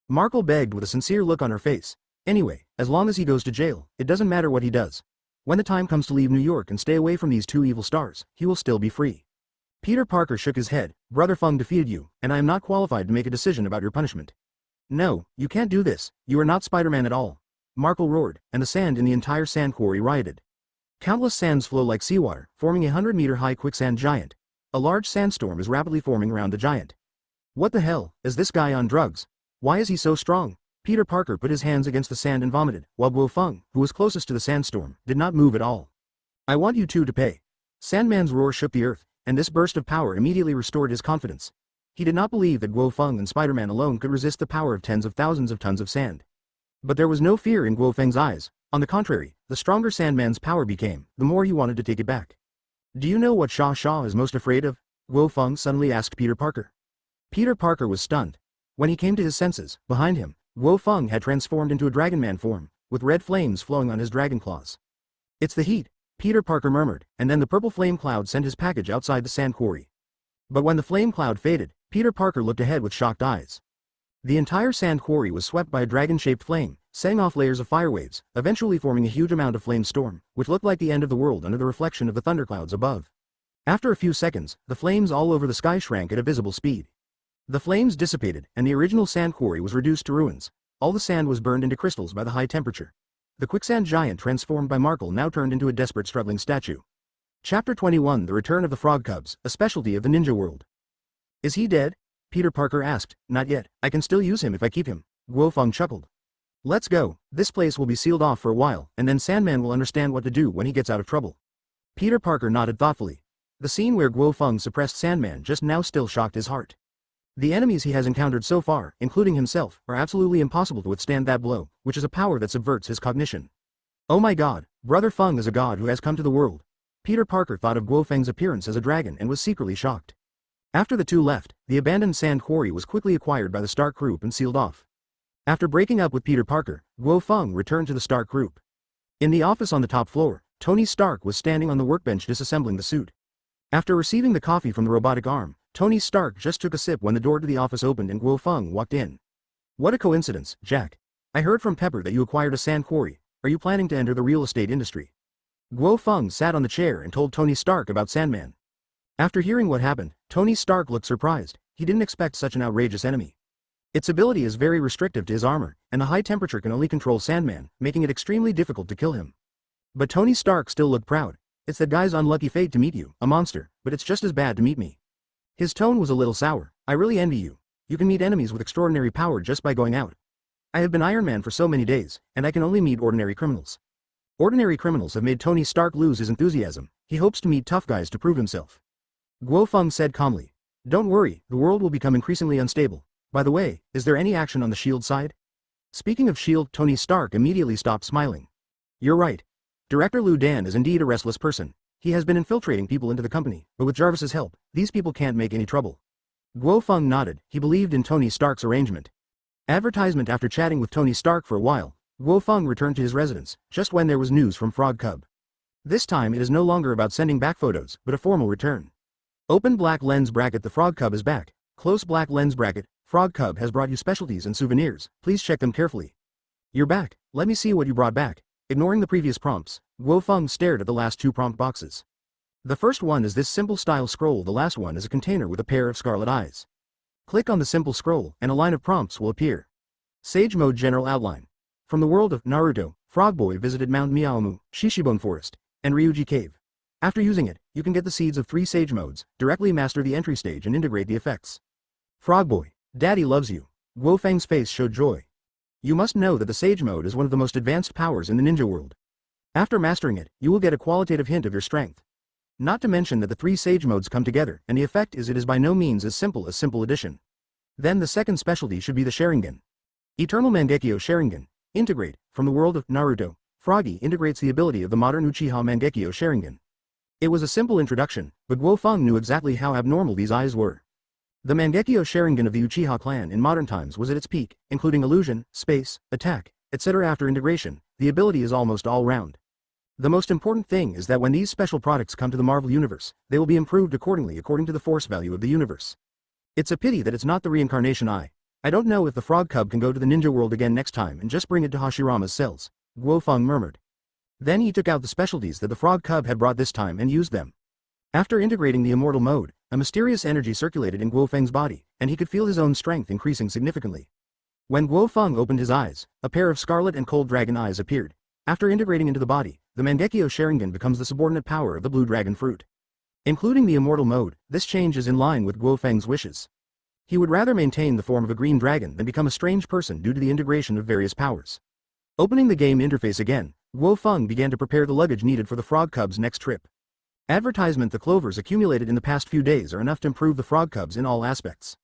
Markle begged with a sincere look on her face. Anyway, as long as he goes to jail, it doesn't matter what he does. When the time comes to leave New York and stay away from these two evil stars, he will still be free. Peter Parker shook his head. Brother Feng defeated you, and I am not qualified to make a decision about your punishment. No, you can't do this. You are not Spider-Man at all. Markle roared, and the sand in the entire sand quarry rioted. Countless sands flow like seawater, forming a 100-meter-high quicksand giant. A large sandstorm is rapidly forming around the giant. What the hell, is this guy on drugs? Why is he so strong? Peter Parker put his hands against the sand and vomited, while Guo Feng, who was closest to the sandstorm, did not move at all. I want you two to pay. Sandman's roar shook the earth, and this burst of power immediately restored his confidence. He did not believe that Guo Feng and Spider-Man alone could resist the power of tens of thousands of tons of sand. But there was no fear in Guo Feng's eyes. On the contrary, the stronger Sandman's power became, the more he wanted to take it back. Do you know what Shaw is most afraid of? Guo Feng suddenly asked Peter Parker. Peter Parker was stunned. When he came to his senses, behind him, Guo Feng had transformed into a dragon-man form, with red flames flowing on his dragon claws. It's the heat, Peter Parker murmured, and then the purple flame cloud sent his package outside the sand quarry. But when the flame cloud faded, Peter Parker looked ahead with shocked eyes. The entire sand quarry was swept by a dragon-shaped flame, setting off layers of fire waves, eventually forming a huge amount of flame storm, which looked like the end of the world under the reflection of the thunderclouds above. After a few seconds, the flames all over the sky shrank at a visible speed. The flames dissipated, and the original sand quarry was reduced to ruins. All the sand was burned into crystals by the high temperature. The quicksand giant transformed by Markle now turned into a desperate struggling statue. Chapter 21: The Return of the Frog Cubs, a specialty of the ninja world. Is he dead? Peter Parker asked. Not yet, I can still use him if I keep him. Guo Feng chuckled. Let's go, this place will be sealed off for a while, and then Sandman will understand what to do when he gets out of trouble. Peter Parker nodded thoughtfully. The scene where Guo Feng suppressed Sandman just now still shocked his heart. The enemies he has encountered so far, including himself, are absolutely impossible to withstand that blow, which is a power that subverts his cognition. Oh my god, Brother Feng is a god who has come to the world. Peter Parker thought of Guo Feng's appearance as a dragon and was secretly shocked. After the two left, the abandoned sand quarry was quickly acquired by the Stark group and sealed off. After breaking up with Peter Parker, Guo Feng returned to the Stark group. In the office on the top floor, Tony Stark was standing on the workbench disassembling the suit. After receiving the coffee from the robotic arm, Tony Stark just took a sip when the door to the office opened and Guo Feng walked in. What a coincidence, Jack. I heard from Pepper that you acquired a sand quarry. Are you planning to enter the real estate industry? Guo Feng sat on the chair and told Tony Stark about Sandman. After hearing what happened, Tony Stark looked surprised. He didn't expect such an outrageous enemy. Its ability is very restrictive to his armor, and the high temperature can only control Sandman, making it extremely difficult to kill him. But Tony Stark still looked proud. It's that guy's unlucky fate to meet you, a monster, but it's just as bad to meet me. His tone was a little sour. I really envy you. You can meet enemies with extraordinary power just by going out. I have been Iron Man for so many days, and I can only meet ordinary criminals. Ordinary criminals have made Tony Stark lose his enthusiasm. He hopes to meet tough guys to prove himself. Guo Feng said calmly. Don't worry, the world will become increasingly unstable. By the way, is there any action on the S.H.I.E.L.D. side? Speaking of S.H.I.E.L.D., Tony Stark immediately stopped smiling. You're right. Director Liu Dan is indeed a restless person. He has been infiltrating people into the company, but with Jarvis's help, these people can't make any trouble. Guo Feng nodded. He believed in Tony Stark's arrangement. Advertisement. After chatting with Tony Stark for a while, Guo Feng returned to his residence, just when there was news from Frog Cub. This time it is no longer about sending back photos, but a formal return. Open black lens bracket. The Frog Cub is back. Close black lens bracket. Frog Cub has brought you specialties and souvenirs. Please check them carefully. You're back. Let me see what you brought back. Ignoring the previous prompts, Guo Feng stared at the last two prompt boxes. The first one is this simple style scroll. The last one is a container with a pair of scarlet eyes. Click on the simple scroll, and a line of prompts will appear. Sage Mode General Outline. From the world of Naruto, Frogboy visited Mount Miaomu, Shishibone Forest, and Ryuji Cave. After using it, you can get the seeds of 3 Sage Modes, directly master the entry stage and integrate the effects. Frogboy, Daddy loves you. Guo Feng's face showed joy. You must know that the Sage Mode is one of the most advanced powers in the ninja world. After mastering it, you will get a qualitative hint of your strength. Not to mention that the 3 Sage Modes come together, and the effect is it is by no means as simple as Simple Addition. Then the second specialty should be the Sharingan. Eternal Mangekyo Sharingan. Integrate. From the world of Naruto, Froggy integrates the ability of the modern Uchiha Mangekyo Sharingan. It was a simple introduction, but Guo Feng knew exactly how abnormal these eyes were. The Mangekyo Sharingan of the Uchiha clan in modern times was at its peak, including illusion, space, attack, etc. After integration, the ability is almost all-round. The most important thing is that when these special products come to the Marvel Universe, they will be improved accordingly according to the force value of the universe. It's a pity that it's not the reincarnation eye. I don't know if the Frog Cub can go to the ninja world again next time and just bring it to Hashirama's cells, Guo Feng murmured. Then he took out the specialties that the Frog Cub had brought this time and used them. After integrating the immortal mode, a mysterious energy circulated in Guo Feng's body, and he could feel his own strength increasing significantly. When Guo Feng opened his eyes, a pair of scarlet and cold dragon eyes appeared. After integrating into the body, the Mangekyo Sharingan becomes the subordinate power of the blue dragon fruit. Including the immortal mode, this change is in line with Guo Feng's wishes. He would rather maintain the form of a green dragon than become a strange person due to the integration of various powers. Opening the game interface again, Guo Feng began to prepare the luggage needed for the Frog Cub's next trip. Advertisement. The clovers accumulated in the past few days are enough to improve the Frog Cubs in all aspects.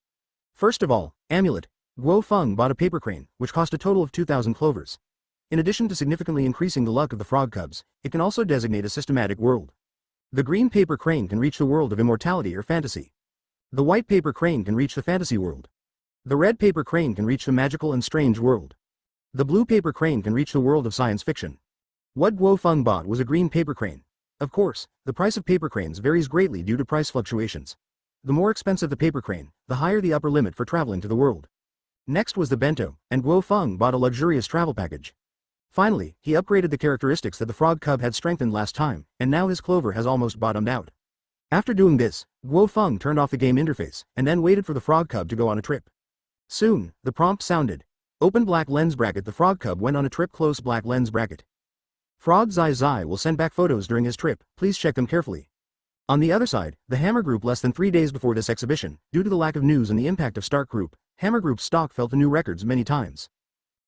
First of all, Amulet. Guo Feng bought a paper crane, which cost a total of 2,000 clovers. In addition to significantly increasing the luck of the Frog Cubs, it can also designate a systematic world. The green paper crane can reach the world of immortality or fantasy. The white paper crane can reach the fantasy world. The red paper crane can reach the magical and strange world. The blue paper crane can reach the world of science fiction. What Guo Feng bought was a green paper crane. Of course, the price of paper cranes varies greatly due to price fluctuations. The more expensive the paper crane, the higher the upper limit for traveling to the world. Next was the bento, and Guo Feng bought a luxurious travel package. Finally, he upgraded the characteristics that the Frog Cub had strengthened last time, and now his clover has almost bottomed out. After doing this, Guo Feng turned off the game interface, and then waited for the Frog Cub to go on a trip. Soon, the prompt sounded. Open black lens bracket. The Frog Cub went on a trip. Close black lens bracket. Frog Zai will send back photos during his trip, please check them carefully. On the other side, the Hammer Group. Less than 3 days before this exhibition, due to the lack of news and the impact of Stark Group, Hammer Group's stock fell to new records many times.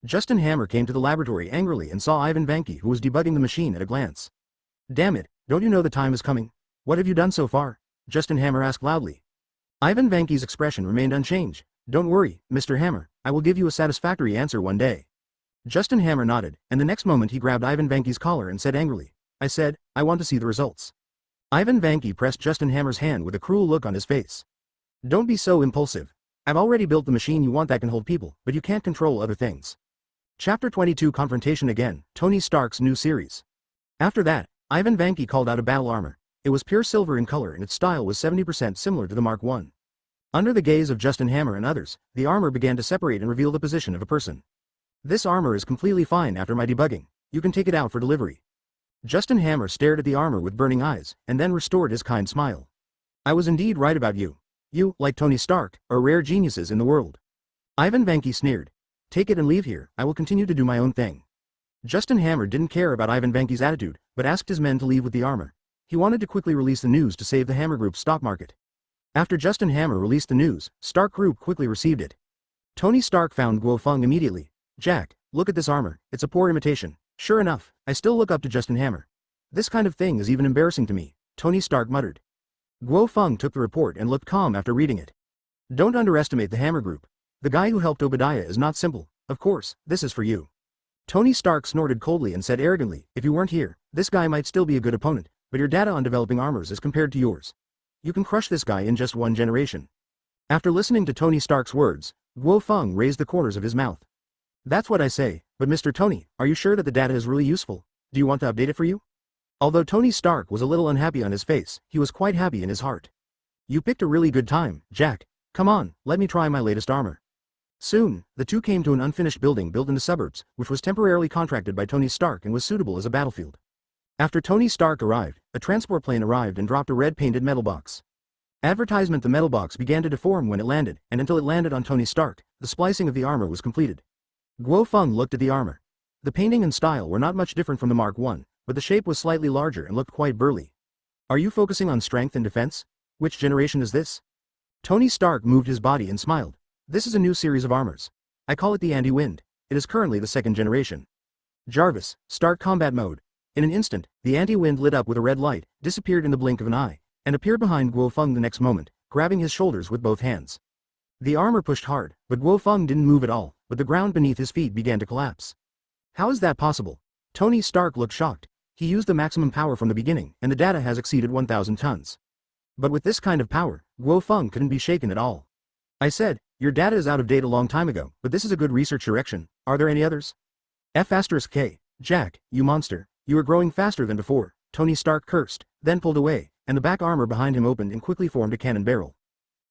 Justin Hammer came to the laboratory angrily and saw Ivan Vanke, who was debugging the machine, at a glance. Damn it, don't you know the time is coming? What have you done so far? Justin Hammer asked loudly. Ivan Vanke's expression remained unchanged. Don't worry, Mr. Hammer, I will give you a satisfactory answer one day. Justin Hammer nodded, and the next moment he grabbed Ivan Vanke's collar and said angrily, I said, I want to see the results. Ivan Vanke pressed Justin Hammer's hand with a cruel look on his face. Don't be so impulsive. I've already built the machine you want that can hold people, but you can't control other things. Chapter 22 Confrontation Again, Tony Stark's new series. After that, Ivan Vanke called out a battle armor. It was pure silver in color and its style was 70% similar to the Mark I. Under the gaze of Justin Hammer and others, the armor began to separate and reveal the position of a person. This armor is completely fine after my debugging. You can take it out for delivery. Justin Hammer stared at the armor with burning eyes, and then restored his kind smile. I was indeed right about you. You, like Tony Stark, are rare geniuses in the world. Ivan Vanki sneered. Take it and leave here, I will continue to do my own thing. Justin Hammer didn't care about Ivan Vanki's attitude, but asked his men to leave with the armor. He wanted to quickly release the news to save the Hammer Group's stock market. After Justin Hammer released the news, Stark Group quickly received it. Tony Stark found Guo Feng immediately. Jack, look at this armor, it's a poor imitation. Sure enough, I still look up to Justin Hammer. This kind of thing is even embarrassing to me, Tony Stark muttered. Guo Feng took the report and looked calm after reading it. Don't underestimate the Hammer Group. The guy who helped Obadiah is not simple. Of course, this is for you. Tony Stark snorted coldly and said arrogantly, if you weren't here, this guy might still be a good opponent, but your data on developing armors is compared to yours. You can crush this guy in just one generation. After listening to Tony Stark's words, Guo Feng raised the corners of his mouth. That's what I say, but Mr. Tony, are you sure that the data is really useful? Do you want to update it for you? Although Tony Stark was a little unhappy on his face, he was quite happy in his heart. You picked a really good time, Jack. Come on, let me try my latest armor. Soon, the two came to an unfinished building built in the suburbs, which was temporarily contracted by Tony Stark and was suitable as a battlefield. After Tony Stark arrived, a transport plane arrived and dropped a red-painted metal box. Advertisement: the metal box began to deform when it landed, and until it landed on Tony Stark, the splicing of the armor was completed. Guo Feng looked at the armor. The painting and style were not much different from the Mark I, but the shape was slightly larger and looked quite burly. Are you focusing on strength and defense? Which generation is this? Tony Stark moved his body and smiled. This is a new series of armors. I call it the Anti-Wind. It is currently the second generation. Jarvis, start combat mode. In an instant, the Anti-Wind lit up with a red light, disappeared in the blink of an eye, and appeared behind Guo Feng the next moment, grabbing his shoulders with both hands. The armor pushed hard, but Guo Feng didn't move at all, but the ground beneath his feet began to collapse. How is that possible? Tony Stark looked shocked. He used the maximum power from the beginning, and the data has exceeded 1,000 tons. But with this kind of power, Guo Feng couldn't be shaken at all. I said, your data is out of date a long time ago, but this is a good research direction. Are there any others? F*K. Jack, you monster, you are growing faster than before, Tony Stark cursed, then pulled away, and the back armor behind him opened and quickly formed a cannon barrel.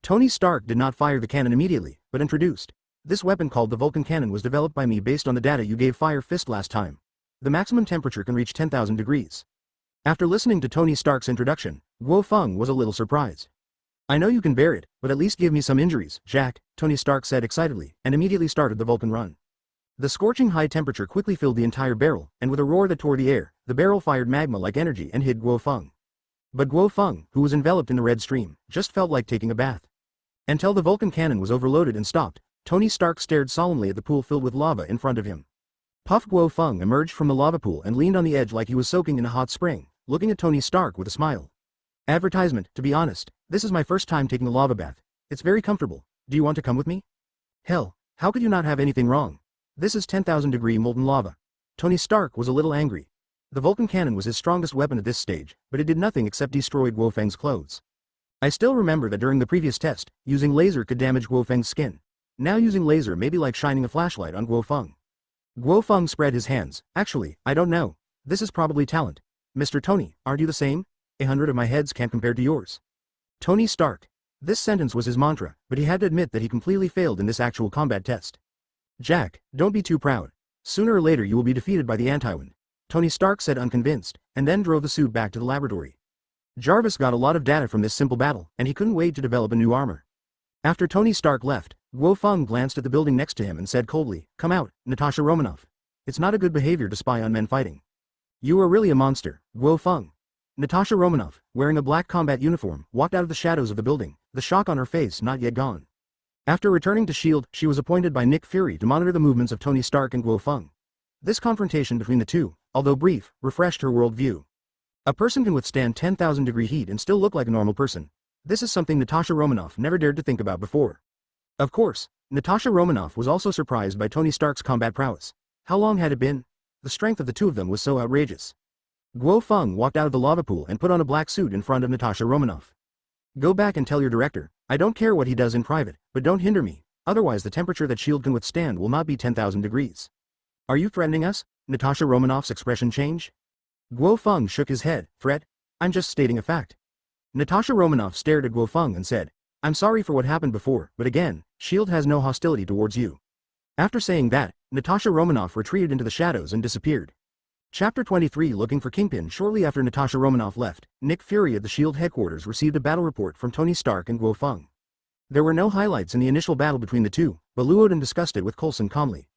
Tony Stark did not fire the cannon immediately, but introduced. This weapon called the Vulcan Cannon was developed by me based on the data you gave Fire Fist last time. The maximum temperature can reach 10,000 degrees. After listening to Tony Stark's introduction, Guo Feng was a little surprised. I know you can bear it, but at least give me some injuries, Jack, Tony Stark said excitedly, and immediately started the Vulcan run. The scorching high temperature quickly filled the entire barrel, and with a roar that tore the air, the barrel fired magma-like energy and hit Guo Feng. But Guo Feng, who was enveloped in the red stream, just felt like taking a bath. Until the Vulcan cannon was overloaded and stopped, Tony Stark stared solemnly at the pool filled with lava in front of him. Puff Guo Feng emerged from the lava pool and leaned on the edge like he was soaking in a hot spring, looking at Tony Stark with a smile. Advertisement, to be honest, this is my first time taking a lava bath. It's very comfortable. Do you want to come with me? Hell, how could you not have anything wrong? This is 10,000 degree molten lava. Tony Stark was a little angry. The Vulcan cannon was his strongest weapon at this stage, but it did nothing except destroy Guo Feng's clothes. I still remember that during the previous test, using laser could damage Guo Feng's skin. Now using laser may be like shining a flashlight on Guo Feng. Guo Feng spread his hands. Actually, I don't know. This is probably talent. Mr. Tony, aren't you the same? 100 of my heads can't compare to yours. Tony Stark. This sentence was his mantra, but he had to admit that he completely failed in this actual combat test. Jack, don't be too proud. Sooner or later you will be defeated by the Anti-Wind, Tony Stark said unconvinced, and then drove the suit back to the laboratory. Jarvis got a lot of data from this simple battle, and he couldn't wait to develop a new armor. After Tony Stark left, Guo Feng glanced at the building next to him and said coldly, "Come out, Natasha Romanoff. It's not a good behavior to spy on men fighting. You are really a monster, Guo Feng." Natasha Romanoff, wearing a black combat uniform, walked out of the shadows of the building, the shock on her face not yet gone. After returning to S.H.I.E.L.D., she was appointed by Nick Fury to monitor the movements of Tony Stark and Guo Feng. This confrontation between the two, although brief, refreshed her worldview. A person can withstand 10,000 degree heat and still look like a normal person. This is something Natasha Romanoff never dared to think about before. Of course, Natasha Romanoff was also surprised by Tony Stark's combat prowess. How long had it been? The strength of the two of them was so outrageous. Guo Feng walked out of the lava pool and put on a black suit in front of Natasha Romanoff. "Go back and tell your director, I don't care what he does in private, but don't hinder me, otherwise the temperature that S.H.I.E.L.D. can withstand will not be 10,000 degrees. Are you threatening us?" Natasha Romanoff's expression changed. Guo Feng shook his head. "Threat? I'm just stating a fact." Natasha Romanoff stared at Guo Feng and said, "I'm sorry for what happened before, but again, S.H.I.E.L.D. has no hostility towards you." After saying that, Natasha Romanoff retreated into the shadows and disappeared. Chapter 23. Looking for Kingpin. Shortly after Natasha Romanoff left, Nick Fury at the S.H.I.E.L.D. headquarters received a battle report from Tony Stark and Guo Feng. There were no highlights in the initial battle between the two, but Luoden discussed it with Coulson calmly.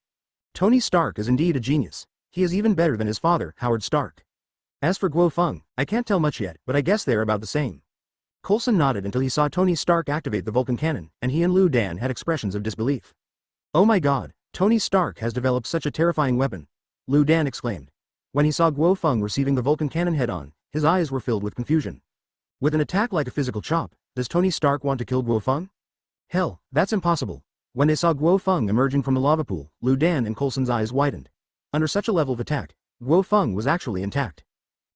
Tony Stark is indeed a genius. He is even better than his father, Howard Stark. As for Guo Feng, I can't tell much yet, but I guess they're about the same. Coulson nodded until he saw Tony Stark activate the Vulcan cannon, and he and Lu Dan had expressions of disbelief. Oh my god, Tony Stark has developed such a terrifying weapon, Lu Dan exclaimed. When he saw Guo Feng receiving the Vulcan cannon head-on, his eyes were filled with confusion. With an attack like a physical chop, does Tony Stark want to kill Guo Feng? Hell, that's impossible. When they saw Guo Feng emerging from the lava pool, Lu Dan and Coulson's eyes widened. Under such a level of attack, Guo Feng was actually intact.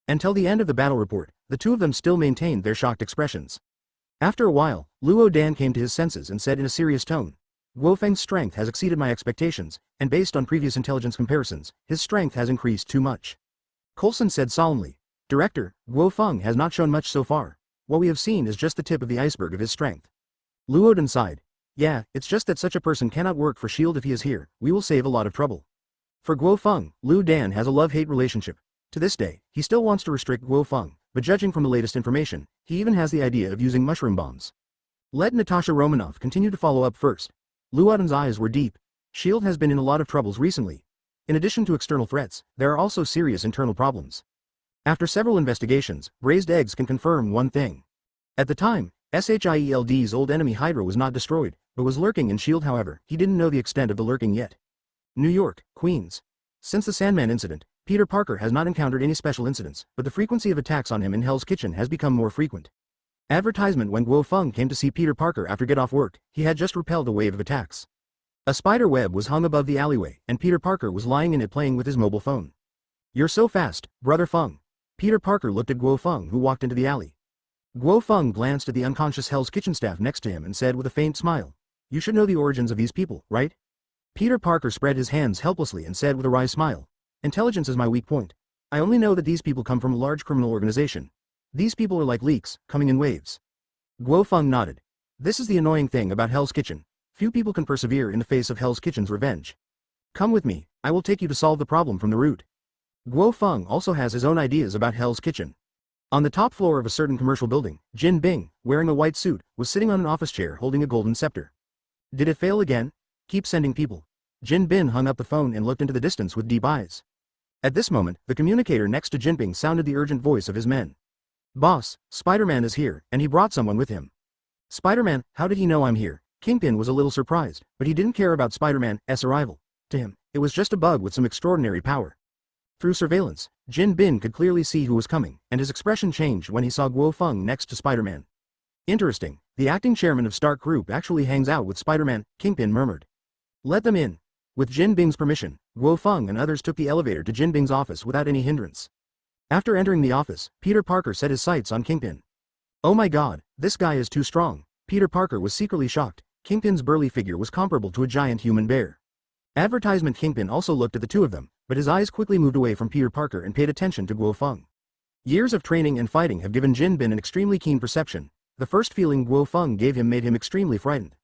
Until the end of the battle report, the two of them still maintained their shocked expressions. After a while, Luo Dan came to his senses and said in a serious tone, Guo Feng's strength has exceeded my expectations, and based on previous intelligence comparisons, his strength has increased too much. Coulson said solemnly, Director, Guo Feng has not shown much so far. What we have seen is just the tip of the iceberg of his strength. Luoden sighed. Yeah, it's just that such a person cannot work for S.H.I.E.L.D. if he is here, we will save a lot of trouble. For Guo Feng, Lu Dan has a love-hate relationship. To this day, he still wants to restrict Guo Feng, but judging from the latest information, he even has the idea of using mushroom bombs. Let Natasha Romanoff continue to follow up first. Luoden's eyes were deep. S.H.I.E.L.D. has been in a lot of troubles recently. In addition to external threats, there are also serious internal problems. After several investigations, Braised Eggs can confirm one thing. At the time, S.H.I.E.L.D.'s old enemy Hydra was not destroyed, but was lurking in S.H.I.E.L.D. However, he didn't know the extent of the lurking yet. New York, Queens. Since the Sandman incident, Peter Parker has not encountered any special incidents, but the frequency of attacks on him in Hell's Kitchen has become more frequent. Advertisement when Guo Feng came to see Peter Parker after get off work, he had just repelled a wave of attacks. A spider web was hung above the alleyway, and Peter Parker was lying in it playing with his mobile phone. You're so fast, Brother Feng. Peter Parker looked at Guo Feng who walked into the alley. Guo Feng glanced at the unconscious Hell's Kitchen staff next to him and said with a faint smile, You should know the origins of these people, right? Peter Parker spread his hands helplessly and said with a wry smile, Intelligence is my weak point. I only know that these people come from a large criminal organization. These people are like leaks, coming in waves. Guo Feng nodded. This is the annoying thing about Hell's Kitchen. Few people can persevere in the face of Hell's Kitchen's revenge. Come with me, I will take you to solve the problem from the root. Guo Feng also has his own ideas about Hell's Kitchen. On the top floor of a certain commercial building, Jin Bing, wearing a white suit, was sitting on an office chair holding a golden scepter. Did it fail again? Keep sending people. Jin Bin hung up the phone and looked into the distance with deep eyes. At this moment, the communicator next to Jin Bing sounded the urgent voice of his men. Boss, Spider-Man is here, and he brought someone with him. Spider-Man, how did he know I'm here? Kingpin was a little surprised, but he didn't care about Spider-Man's arrival. To him, it was just a bug with some extraordinary power. Through surveillance, Jin Bin could clearly see who was coming, and his expression changed when he saw Guo Feng next to Spider-Man. Interesting, the acting chairman of Stark Group actually hangs out with Spider-Man, Kingpin murmured. Let them in. With Jin Bing's permission, Guo Feng and others took the elevator to Jin Bing's office without any hindrance. After entering the office, Peter Parker set his sights on Kingpin. Oh my god, this guy is too strong. Peter Parker was secretly shocked. Kingpin's burly figure was comparable to a giant human bear. Advertisement Kingpin also looked at the two of them, but his eyes quickly moved away from Peter Parker and paid attention to Guo Feng. Years of training and fighting have given Jin Bin an extremely keen perception. The first feeling Guo Feng gave him made him extremely frightened.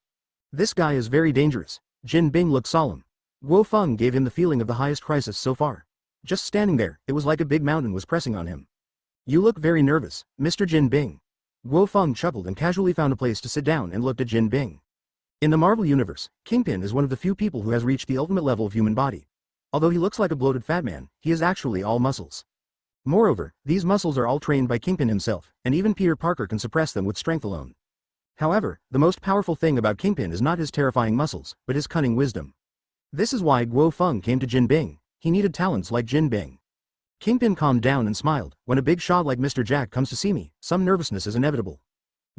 This guy is very dangerous. Jin Bing looked solemn. Guo Feng gave him the feeling of the highest crisis so far. Just standing there, it was like a big mountain was pressing on him. You look very nervous, Mr. Jin Bing. Guo Feng chuckled and casually found a place to sit down and looked at Jin Bing. In the Marvel Universe, Kingpin is one of the few people who has reached the ultimate level of human body. Although he looks like a bloated fat man, he is actually all muscles. Moreover, these muscles are all trained by Kingpin himself, and even Peter Parker can suppress them with strength alone. However, the most powerful thing about Kingpin is not his terrifying muscles, but his cunning wisdom. This is why Guo Feng came to Jin Bing. He needed talents like Jin Bing. Kingpin calmed down and smiled. When a big shot like Mr. Jack comes to see me, some nervousness is inevitable.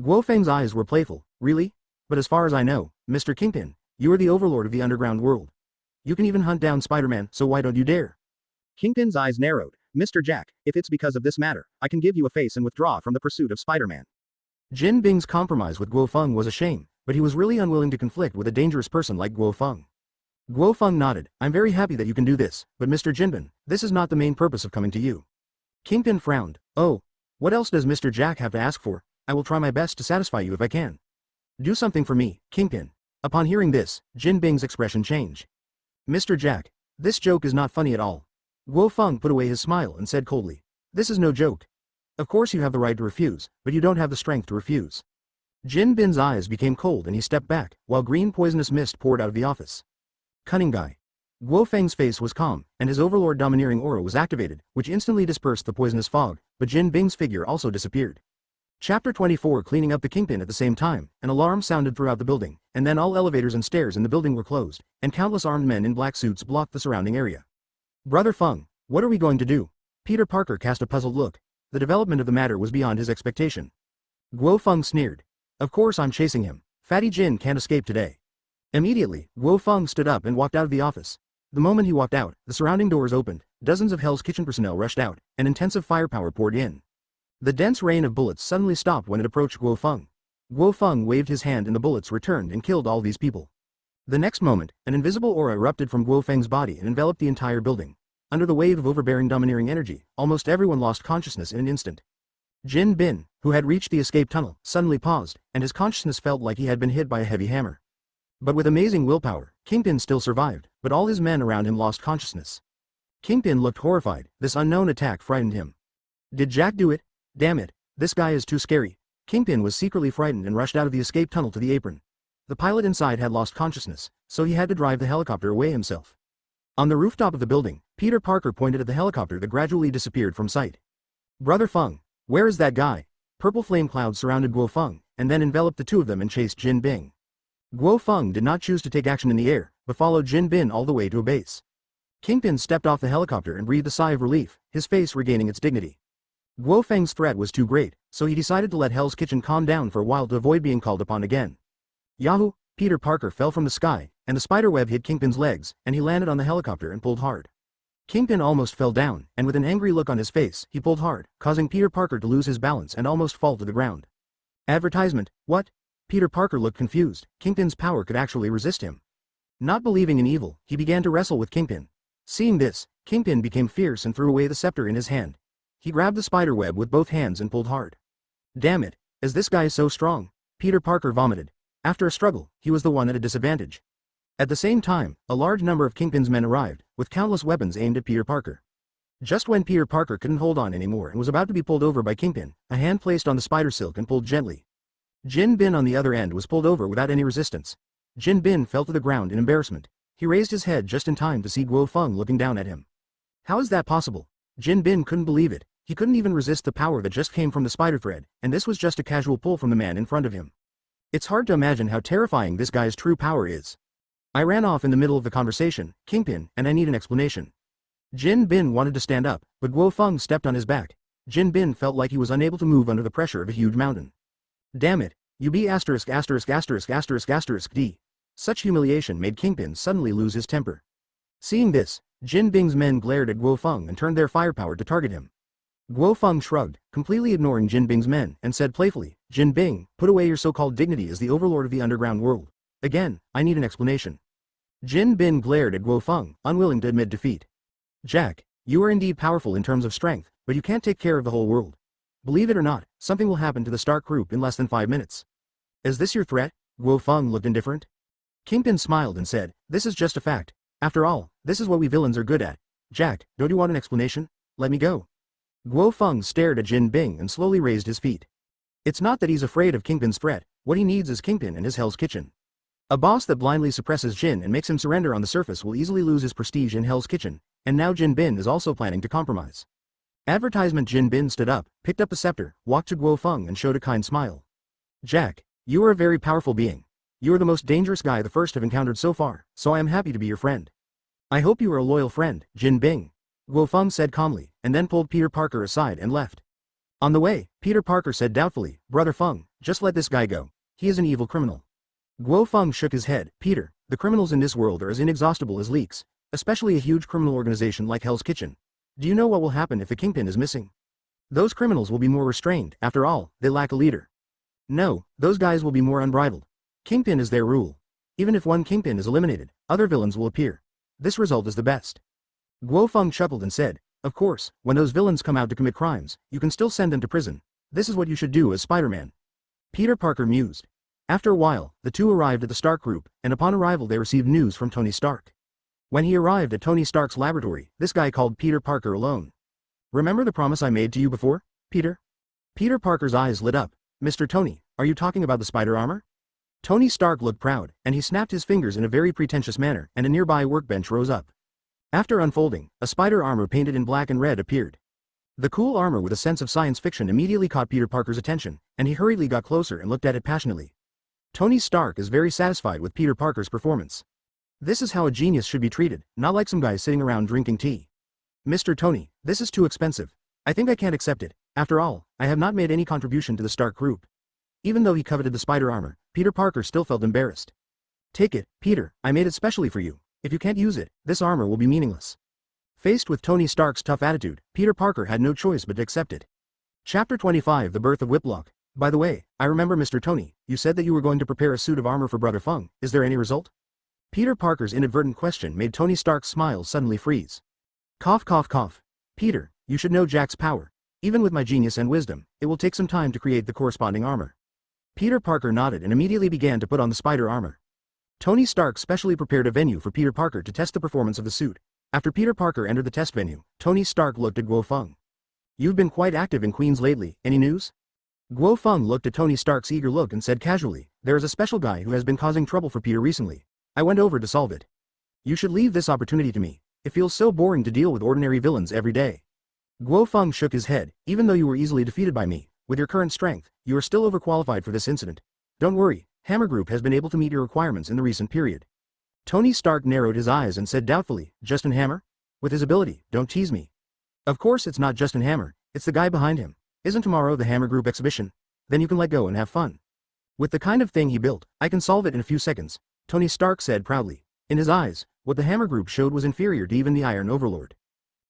Guo Feng's eyes were playful. Really? But as far as I know, Mr. Kingpin, you are the overlord of the underground world. You can even hunt down Spider-Man, so why don't you dare? Kingpin's eyes narrowed. Mr. Jack, if it's because of this matter, I can give you a face and withdraw from the pursuit of Spider-Man. Jin Bing's compromise with Guo Feng was a shame, but he was really unwilling to conflict with a dangerous person like Guo Feng. Guo Feng nodded. I'm very happy that you can do this, but Mr. Jinbin, this is not the main purpose of coming to you. Kingpin frowned. Oh, what else does Mr. Jack have to ask for? I will try my best to satisfy you if I can. Do something for me, Kingpin. Upon hearing this, Jin Bing's expression changed. Mr. Jack, this joke is not funny at all. Guo Feng put away his smile and said coldly. This is no joke. Of course you have the right to refuse, but you don't have the strength to refuse. Jin Bin's eyes became cold and he stepped back, while green poisonous mist poured out of the office. Cunning guy. Guo Feng's face was calm, and his Overlord domineering aura was activated, which instantly dispersed the poisonous fog, but Jin Bing's figure also disappeared. Chapter 24 Cleaning up the Kingpin. At the same time, an alarm sounded throughout the building, and then all elevators and stairs in the building were closed, and countless armed men in black suits blocked the surrounding area. Brother Feng, what are we going to do? Peter Parker cast a puzzled look. The development of the matter was beyond his expectation. Guo Feng sneered. Of course I'm chasing him. Fatty Jin can't escape today. Immediately, Guo Feng stood up and walked out of the office. The moment he walked out, the surrounding doors opened, dozens of Hell's Kitchen personnel rushed out, and intensive firepower poured in. The dense rain of bullets suddenly stopped when it approached Guo Feng. Guo Feng waved his hand and the bullets returned and killed all these people. The next moment, an invisible aura erupted from Guo Feng's body and enveloped the entire building. Under the wave of overbearing domineering energy, almost everyone lost consciousness in an instant. Jin Bin, who had reached the escape tunnel, suddenly paused, and his consciousness felt like he had been hit by a heavy hammer. But with amazing willpower, Kingpin still survived, but all his men around him lost consciousness. Kingpin looked horrified. This unknown attack frightened him. Did Jack do it? Damn it, this guy is too scary. Kingpin was secretly frightened and rushed out of the escape tunnel to the apron. The pilot inside had lost consciousness, so he had to drive the helicopter away himself. On the rooftop of the building, Peter Parker pointed at the helicopter that gradually disappeared from sight. Brother Feng, where is that guy? Purple flame clouds surrounded Guo Feng, and then enveloped the two of them and chased Jin Bing. Guo Feng did not choose to take action in the air, but followed Jin Bin all the way to a base. Kingpin stepped off the helicopter and breathed a sigh of relief, his face regaining its dignity. Guo Feng's threat was too great, so he decided to let Hell's Kitchen calm down for a while to avoid being called upon again. Yahoo! Peter Parker fell from the sky, and the spiderweb hit Kingpin's legs, and he landed on the helicopter and pulled hard. Kingpin almost fell down, and with an angry look on his face, he pulled hard, causing Peter Parker to lose his balance and almost fall to the ground. Advertisement, what? Peter Parker looked confused. Kingpin's power could actually resist him. Not believing in evil, he began to wrestle with Kingpin. Seeing this, Kingpin became fierce and threw away the scepter in his hand. He grabbed the spiderweb with both hands and pulled hard. Damn it, is this guy so strong? Peter Parker vomited. After a struggle, he was the one at a disadvantage. At the same time, a large number of Kingpin's men arrived, with countless weapons aimed at Peter Parker. Just when Peter Parker couldn't hold on anymore and was about to be pulled over by Kingpin, a hand placed on the spider silk and pulled gently. Jin Bin on the other end was pulled over without any resistance. Jin Bin fell to the ground in embarrassment. He raised his head just in time to see Guo Feng looking down at him. How is that possible? Jin Bin couldn't believe it. He couldn't even resist the power that just came from the spider thread, and this was just a casual pull from the man in front of him. It's hard to imagine how terrifying this guy's true power is. I ran off in the middle of the conversation, Kingpin, and I need an explanation. Jin Bin wanted to stand up, but Guo Feng stepped on his back. Jin Bin felt like he was unable to move under the pressure of a huge mountain. Damn it, you be ************* D. Such humiliation made Kingpin suddenly lose his temper. Seeing this, Jin Bing's men glared at Guo Feng and turned their firepower to target him. Guo Feng shrugged, completely ignoring Jin Bing's men, and said playfully, Jin Bing, put away your so-called dignity as the overlord of the underground world. Again, I need an explanation. Jin Bin glared at Guo Feng, unwilling to admit defeat. Jack, you are indeed powerful in terms of strength, but you can't take care of the whole world. Believe it or not, something will happen to the Stark group in less than 5 minutes. Is this your threat? Guo Feng looked indifferent. Kingpin smiled and said, this is just a fact. After all, this is what we villains are good at. Jack, don't you want an explanation? Let me go. Guo Feng stared at Jin Bing and slowly raised his feet. It's not that he's afraid of Kingpin's threat, what he needs is Kingpin and his Hell's Kitchen. A boss that blindly suppresses Jin and makes him surrender on the surface will easily lose his prestige in Hell's Kitchen, and now Jin Bin is also planning to compromise. Advertisement. Jin Bin stood up, picked up the scepter, walked to Guo Feng and showed a kind smile. Jack, you are a very powerful being. You are the most dangerous guy the first have encountered so far, so I am happy to be your friend. I hope you are a loyal friend, Jin Bing. Guo Feng said calmly, and then pulled Peter Parker aside and left. On the way, Peter Parker said doubtfully, Brother Feng, just let this guy go. He is an evil criminal. Guo Feng shook his head. Peter, the criminals in this world are as inexhaustible as leaks, especially a huge criminal organization like Hell's Kitchen. Do you know what will happen if the Kingpin is missing? Those criminals will be more restrained. After all, they lack a leader. No, those guys will be more unbridled. Kingpin is their rule. Even if one Kingpin is eliminated, other villains will appear. This result is the best. Guo Feng chuckled and said, of course, when those villains come out to commit crimes, you can still send them to prison. This is what you should do as Spider-Man. Peter Parker mused. After a while, the two arrived at the Stark group, and upon arrival they received news from Tony Stark. When he arrived at Tony Stark's laboratory, this guy called Peter Parker alone. Remember the promise I made to you before, Peter? Peter Parker's eyes lit up. Mr. Tony, Are you talking about the spider armor? Tony Stark looked proud, and he snapped his fingers in a very pretentious manner, and a nearby workbench rose up. After unfolding, a spider armor painted in black and red appeared. The cool armor with a sense of science fiction immediately caught Peter Parker's attention, and he hurriedly got closer and looked at it passionately. Tony Stark is very satisfied with Peter Parker's performance. This is how a genius should be treated, not like some guys sitting around drinking tea. Mr. Tony, this is too expensive. I think I can't accept it. After all, I have not made any contribution to the Stark group. Even though he coveted the spider armor, Peter Parker still felt embarrassed. Take it, Peter, I made it specially for you. If you can't use it, this armor will be meaningless. Faced with Tony Stark's tough attitude, Peter Parker had no choice but to accept it. Chapter 25 The Birth of Whiplock. By the way, I remember Mr. Tony, you said that you were going to prepare a suit of armor for Brother Feng. Is there any result? Peter Parker's inadvertent question made Tony Stark's smile suddenly freeze. Cough cough cough. Peter, you should know Jack's power. Even with my genius and wisdom, it will take some time to create the corresponding armor. Peter Parker nodded and immediately began to put on the spider armor. Tony Stark specially prepared a venue for Peter Parker to test the performance of the suit. After Peter Parker entered the test venue, Tony Stark looked at Guo Feng. You've been quite active in Queens lately, any news? Guo Feng looked at Tony Stark's eager look and said casually, there is a special guy who has been causing trouble for Peter recently. I went over to solve it. You should leave this opportunity to me. It feels so boring to deal with ordinary villains every day. Guo Feng shook his head. Even though you were easily defeated by me, with your current strength, you are still overqualified for this incident. Don't worry, Hammer Group has been able to meet your requirements in the recent period. Tony Stark narrowed his eyes and said doubtfully, Justin Hammer? With his ability, don't tease me. Of course it's not Justin Hammer, it's the guy behind him. Isn't tomorrow the Hammer Group exhibition? Then you can let go and have fun. With the kind of thing he built, I can solve it in a few seconds, Tony Stark said proudly. In his eyes, what the Hammer Group showed was inferior to even the Iron Overlord.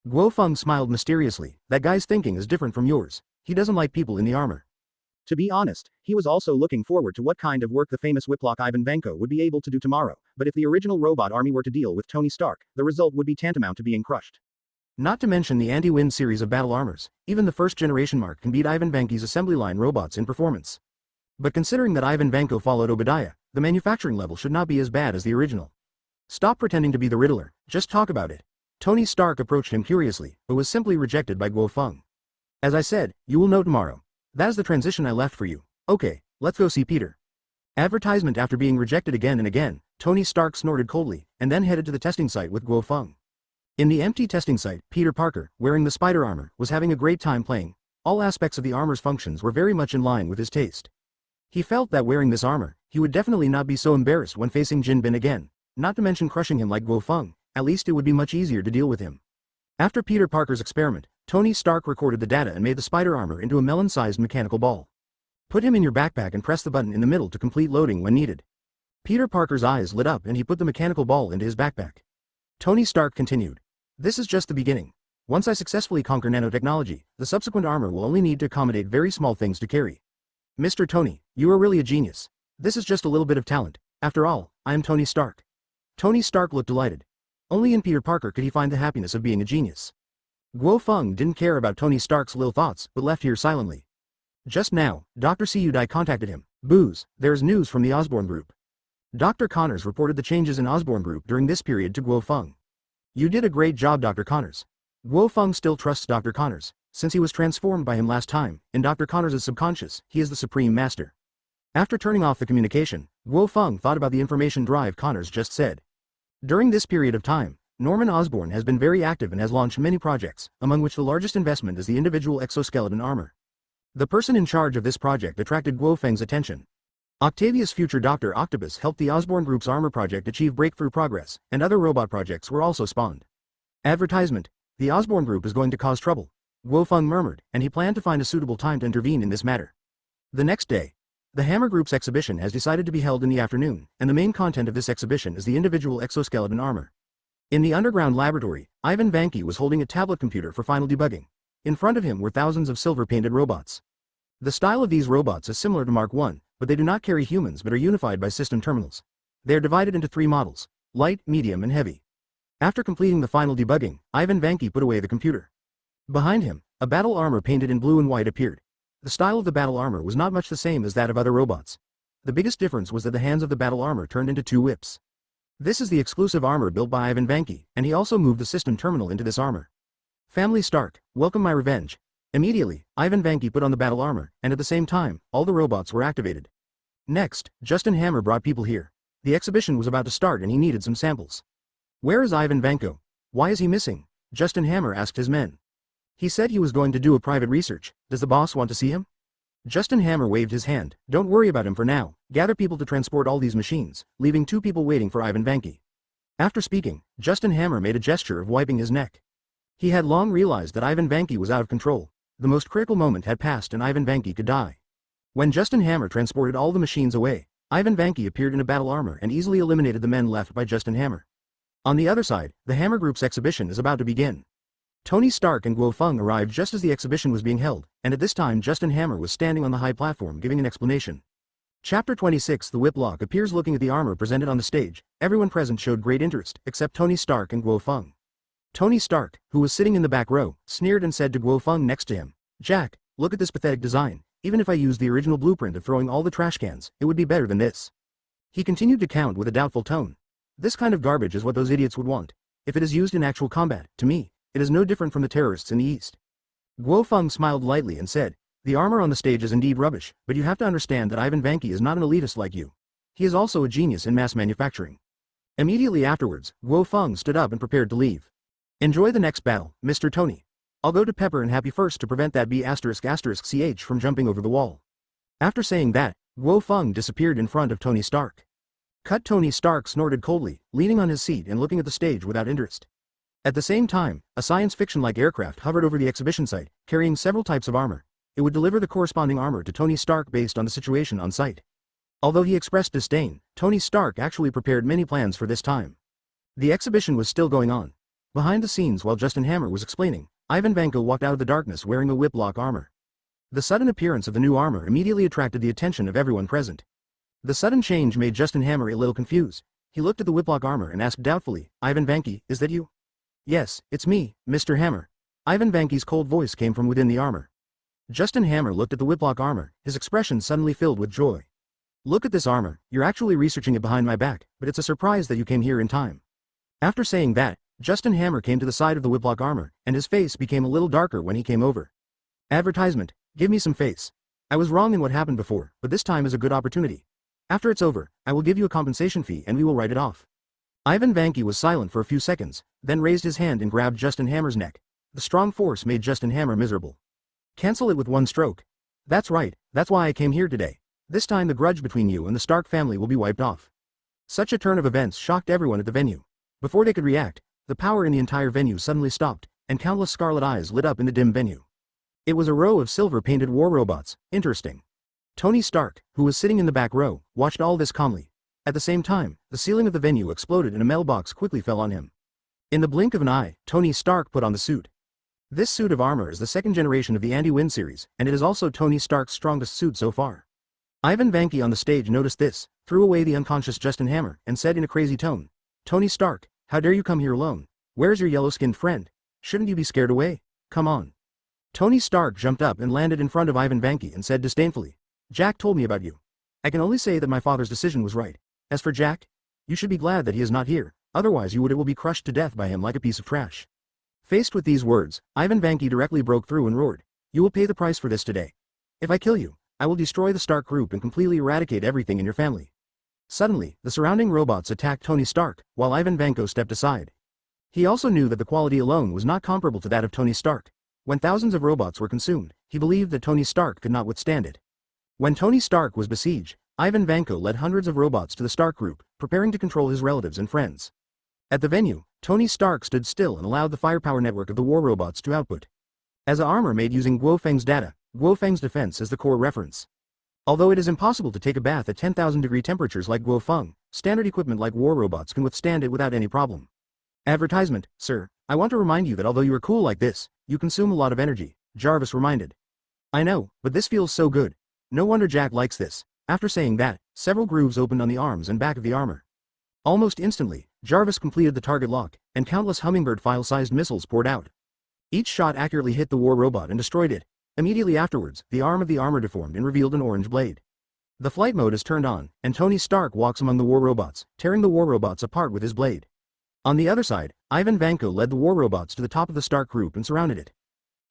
Guo Feng smiled mysteriously. That guy's thinking is different from yours. He doesn't like people in the armor. To be honest, he was also looking forward to what kind of work the famous Whiplock Ivan Vanko would be able to do tomorrow, but if the original robot army were to deal with Tony Stark, the result would be tantamount to being crushed. Not to mention the anti-wind series of battle armors, even the first generation mark can beat Ivan Vanko's assembly line robots in performance. But considering that Ivan Vanko followed Obadiah, the manufacturing level should not be as bad as the original. Stop pretending to be the Riddler, just talk about it. Tony Stark approached him curiously, but was simply rejected by Guo Feng. As I said, you will know tomorrow. That is the transition I left for you. Okay, let's go see Peter. Advertisement. After being rejected again and again, Tony Stark snorted coldly, and then headed to the testing site with Guo Feng. In the empty testing site, Peter Parker, wearing the spider armor, was having a great time playing. All aspects of the armor's functions were very much in line with his taste. He felt that wearing this armor, he would definitely not be so embarrassed when facing Jin Bin again, not to mention crushing him like Guo Feng. At least it would be much easier to deal with him. After Peter Parker's experiment, Tony Stark recorded the data and made the spider armor into a melon-sized mechanical ball. Put him in your backpack and press the button in the middle to complete loading when needed. Peter Parker's eyes lit up and he put the mechanical ball into his backpack. Tony Stark continued. This is just the beginning. Once I successfully conquer nanotechnology, the subsequent armor will only need to accommodate very small things to carry. Mr. Tony, you are really a genius. This is just a little bit of talent. After all, I am Tony Stark. Tony Stark looked delighted. Only in Peter Parker could he find the happiness of being a genius. Guo Feng didn't care about Tony Stark's little thoughts, but left here silently. Just now, Dr. Seudai contacted him. Booze, there's news from the Osborn Group. Dr. Connors reported the changes in Osborn Group during this period to Guo Feng. You did a great job, Dr. Connors. Guo Feng still trusts Dr. Connors, since he was transformed by him last time. In Dr. Connors' subconscious, he is the supreme master. After turning off the communication, Guo Feng thought about the information drive Connors just said. During this period of time, Norman Osborn has been very active and has launched many projects, among which the largest investment is the individual exoskeleton armor. The person in charge of this project attracted Guo Feng's attention. Octavia's future Dr. Octopus helped the Osborn Group's armor project achieve breakthrough progress, and other robot projects were also spawned. Advertisement. The Osborn Group is going to cause trouble, Guo Feng murmured, and he planned to find a suitable time to intervene in this matter. The next day, the Hammer Group's exhibition has decided to be held in the afternoon, and the main content of this exhibition is the individual exoskeleton armor. In the underground laboratory, Ivan Vanki was holding a tablet computer for final debugging. In front of him were thousands of silver-painted robots. The style of these robots is similar to Mark I, but they do not carry humans but are unified by system terminals. They are divided into 3 models: light, medium and heavy. After completing the final debugging, Ivan Vanki put away the computer. Behind him, a battle armor painted in blue and white appeared. The style of the battle armor was not much the same as that of other robots. The biggest difference was that the hands of the battle armor turned into 2 whips. This is the exclusive armor built by Ivan Vanki, and he also moved the system terminal into this armor. Family Stark, welcome my revenge. Immediately, Ivan Vanki put on the battle armor, and at the same time, all the robots were activated. Next, Justin Hammer brought people here. The exhibition was about to start and he needed some samples. Where is Ivan Vanko? Why is he missing? Justin Hammer asked his men. He said he was going to do a private research. Does the boss want to see him? Justin Hammer waved his hand. Don't worry about him for now. Gather people to transport all these machines, leaving 2 people waiting for Ivan Vanki. After speaking, Justin Hammer made a gesture of wiping his neck. He had long realized that Ivan Vanki was out of control. The most critical moment had passed and Ivan Vanki could die. When Justin Hammer transported all the machines away, Ivan Vanki appeared in a battle armor and easily eliminated the men left by Justin Hammer. On the other side, the Hammer Group's exhibition is about to begin. Tony Stark and Guo Feng arrived just as the exhibition was being held, and at this time Justin Hammer was standing on the high platform giving an explanation. Chapter 26 The Whiplock appears looking at the armor presented on the stage. Everyone present showed great interest, except Tony Stark and Guo Feng. Tony Stark, who was sitting in the back row, sneered and said to Guo Feng next to him, "Jack, look at this pathetic design. Even if I used the original blueprint of throwing all the trash cans, it would be better than this." He continued to count with a doubtful tone. "This kind of garbage is what those idiots would want. If it is used in actual combat, to me, it is no different from the terrorists in the East." Guo Feng smiled lightly and said, "The armor on the stage is indeed rubbish, but you have to understand that Ivan Vanki is not an elitist like you. He is also a genius in mass manufacturing." Immediately afterwards, Guo Feng stood up and prepared to leave. "Enjoy the next battle, Mr. Tony. I'll go to Pepper and Happy first to prevent that B****ch from jumping over the wall." After saying that, Guo Feng disappeared in front of Tony Stark. Cut. Tony Stark snorted coldly, leaning on his seat and looking at the stage without interest. At the same time, a science fiction-like aircraft hovered over the exhibition site, carrying several types of armor. It would deliver the corresponding armor to Tony Stark based on the situation on site. Although he expressed disdain, Tony Stark actually prepared many plans for this time. The exhibition was still going on. Behind the scenes while Justin Hammer was explaining, Ivan Vanko walked out of the darkness wearing a Whiplock armor. The sudden appearance of the new armor immediately attracted the attention of everyone present. The sudden change made Justin Hammer a little confused. He looked at the Whiplock armor and asked doubtfully, "Ivan Vanki, is that you?" "Yes, it's me, Mr. Hammer." Ivan Vanki's cold voice came from within the armor. Justin Hammer looked at the Whiplock armor, his expression suddenly filled with joy. "Look at this armor, you're actually researching it behind my back, but it's a surprise that you came here in time." After saying that, Justin Hammer came to the side of the Whiplock armor, and his face became a little darker when he came over. "Advertisement, give me some face. I was wrong in what happened before, but this time is a good opportunity. After it's over, I will give you a compensation fee and we will write it off." Ivan Vanki was silent for a few seconds, then raised his hand and grabbed Justin Hammer's neck. The strong force made Justin Hammer miserable. "Cancel it with one stroke." "That's right, that's why I came here today. This time the grudge between you and the Stark family will be wiped off." Such a turn of events shocked everyone at the venue. Before they could react, the power in the entire venue suddenly stopped, and countless scarlet eyes lit up in the dim venue. It was a row of silver-painted war robots. Interesting. Tony Stark, who was sitting in the back row, watched all this calmly. At the same time, the ceiling of the venue exploded and a mailbox quickly fell on him. In the blink of an eye, Tony Stark put on the suit. This suit of armor is the second generation of the Andy-Win series, and it is also Tony Stark's strongest suit so far. Ivan Vanki on the stage noticed this, threw away the unconscious Justin Hammer, and said in a crazy tone, "Tony Stark, how dare you come here alone? Where's your yellow-skinned friend? Shouldn't you be scared away? Come on." Tony Stark jumped up and landed in front of Ivan Vanki and said disdainfully, "Jack told me about you. I can only say that my father's decision was right. As for Jack, you should be glad that he is not here, otherwise you will be crushed to death by him like a piece of trash." Faced with these words, Ivan Vanki directly broke through and roared, "You will pay the price for this today. If I kill you, I will destroy the Stark group and completely eradicate everything in your family." Suddenly, the surrounding robots attacked Tony Stark, while Ivan Vanko stepped aside. He also knew that the quality alone was not comparable to that of Tony Stark. When thousands of robots were consumed, he believed that Tony Stark could not withstand it. When Tony Stark was besieged, Ivan Vanko led hundreds of robots to the Stark group, preparing to control his relatives and friends. At the venue, Tony Stark stood still and allowed the firepower network of the war robots to output. As a armor made using Guo Feng's data, Guo Feng's defense is the core reference. Although it is impossible to take a bath at 10,000 degree temperatures like Guo Feng, standard equipment like war robots can withstand it without any problem. "Advertisement, sir, I want to remind you that although you are cool like this, you consume a lot of energy," Jarvis reminded. "I know, but this feels so good. No wonder Jack likes this." After saying that, several grooves opened on the arms and back of the armor. Almost instantly, Jarvis completed the target lock, and countless hummingbird file-sized missiles poured out. Each shot accurately hit the war robot and destroyed it. Immediately afterwards, the arm of the armor deformed and revealed an orange blade. The flight mode is turned on, and Tony Stark walks among the war robots, tearing the war robots apart with his blade. On the other side, Ivan Vanko led the war robots to the top of the Stark group and surrounded it.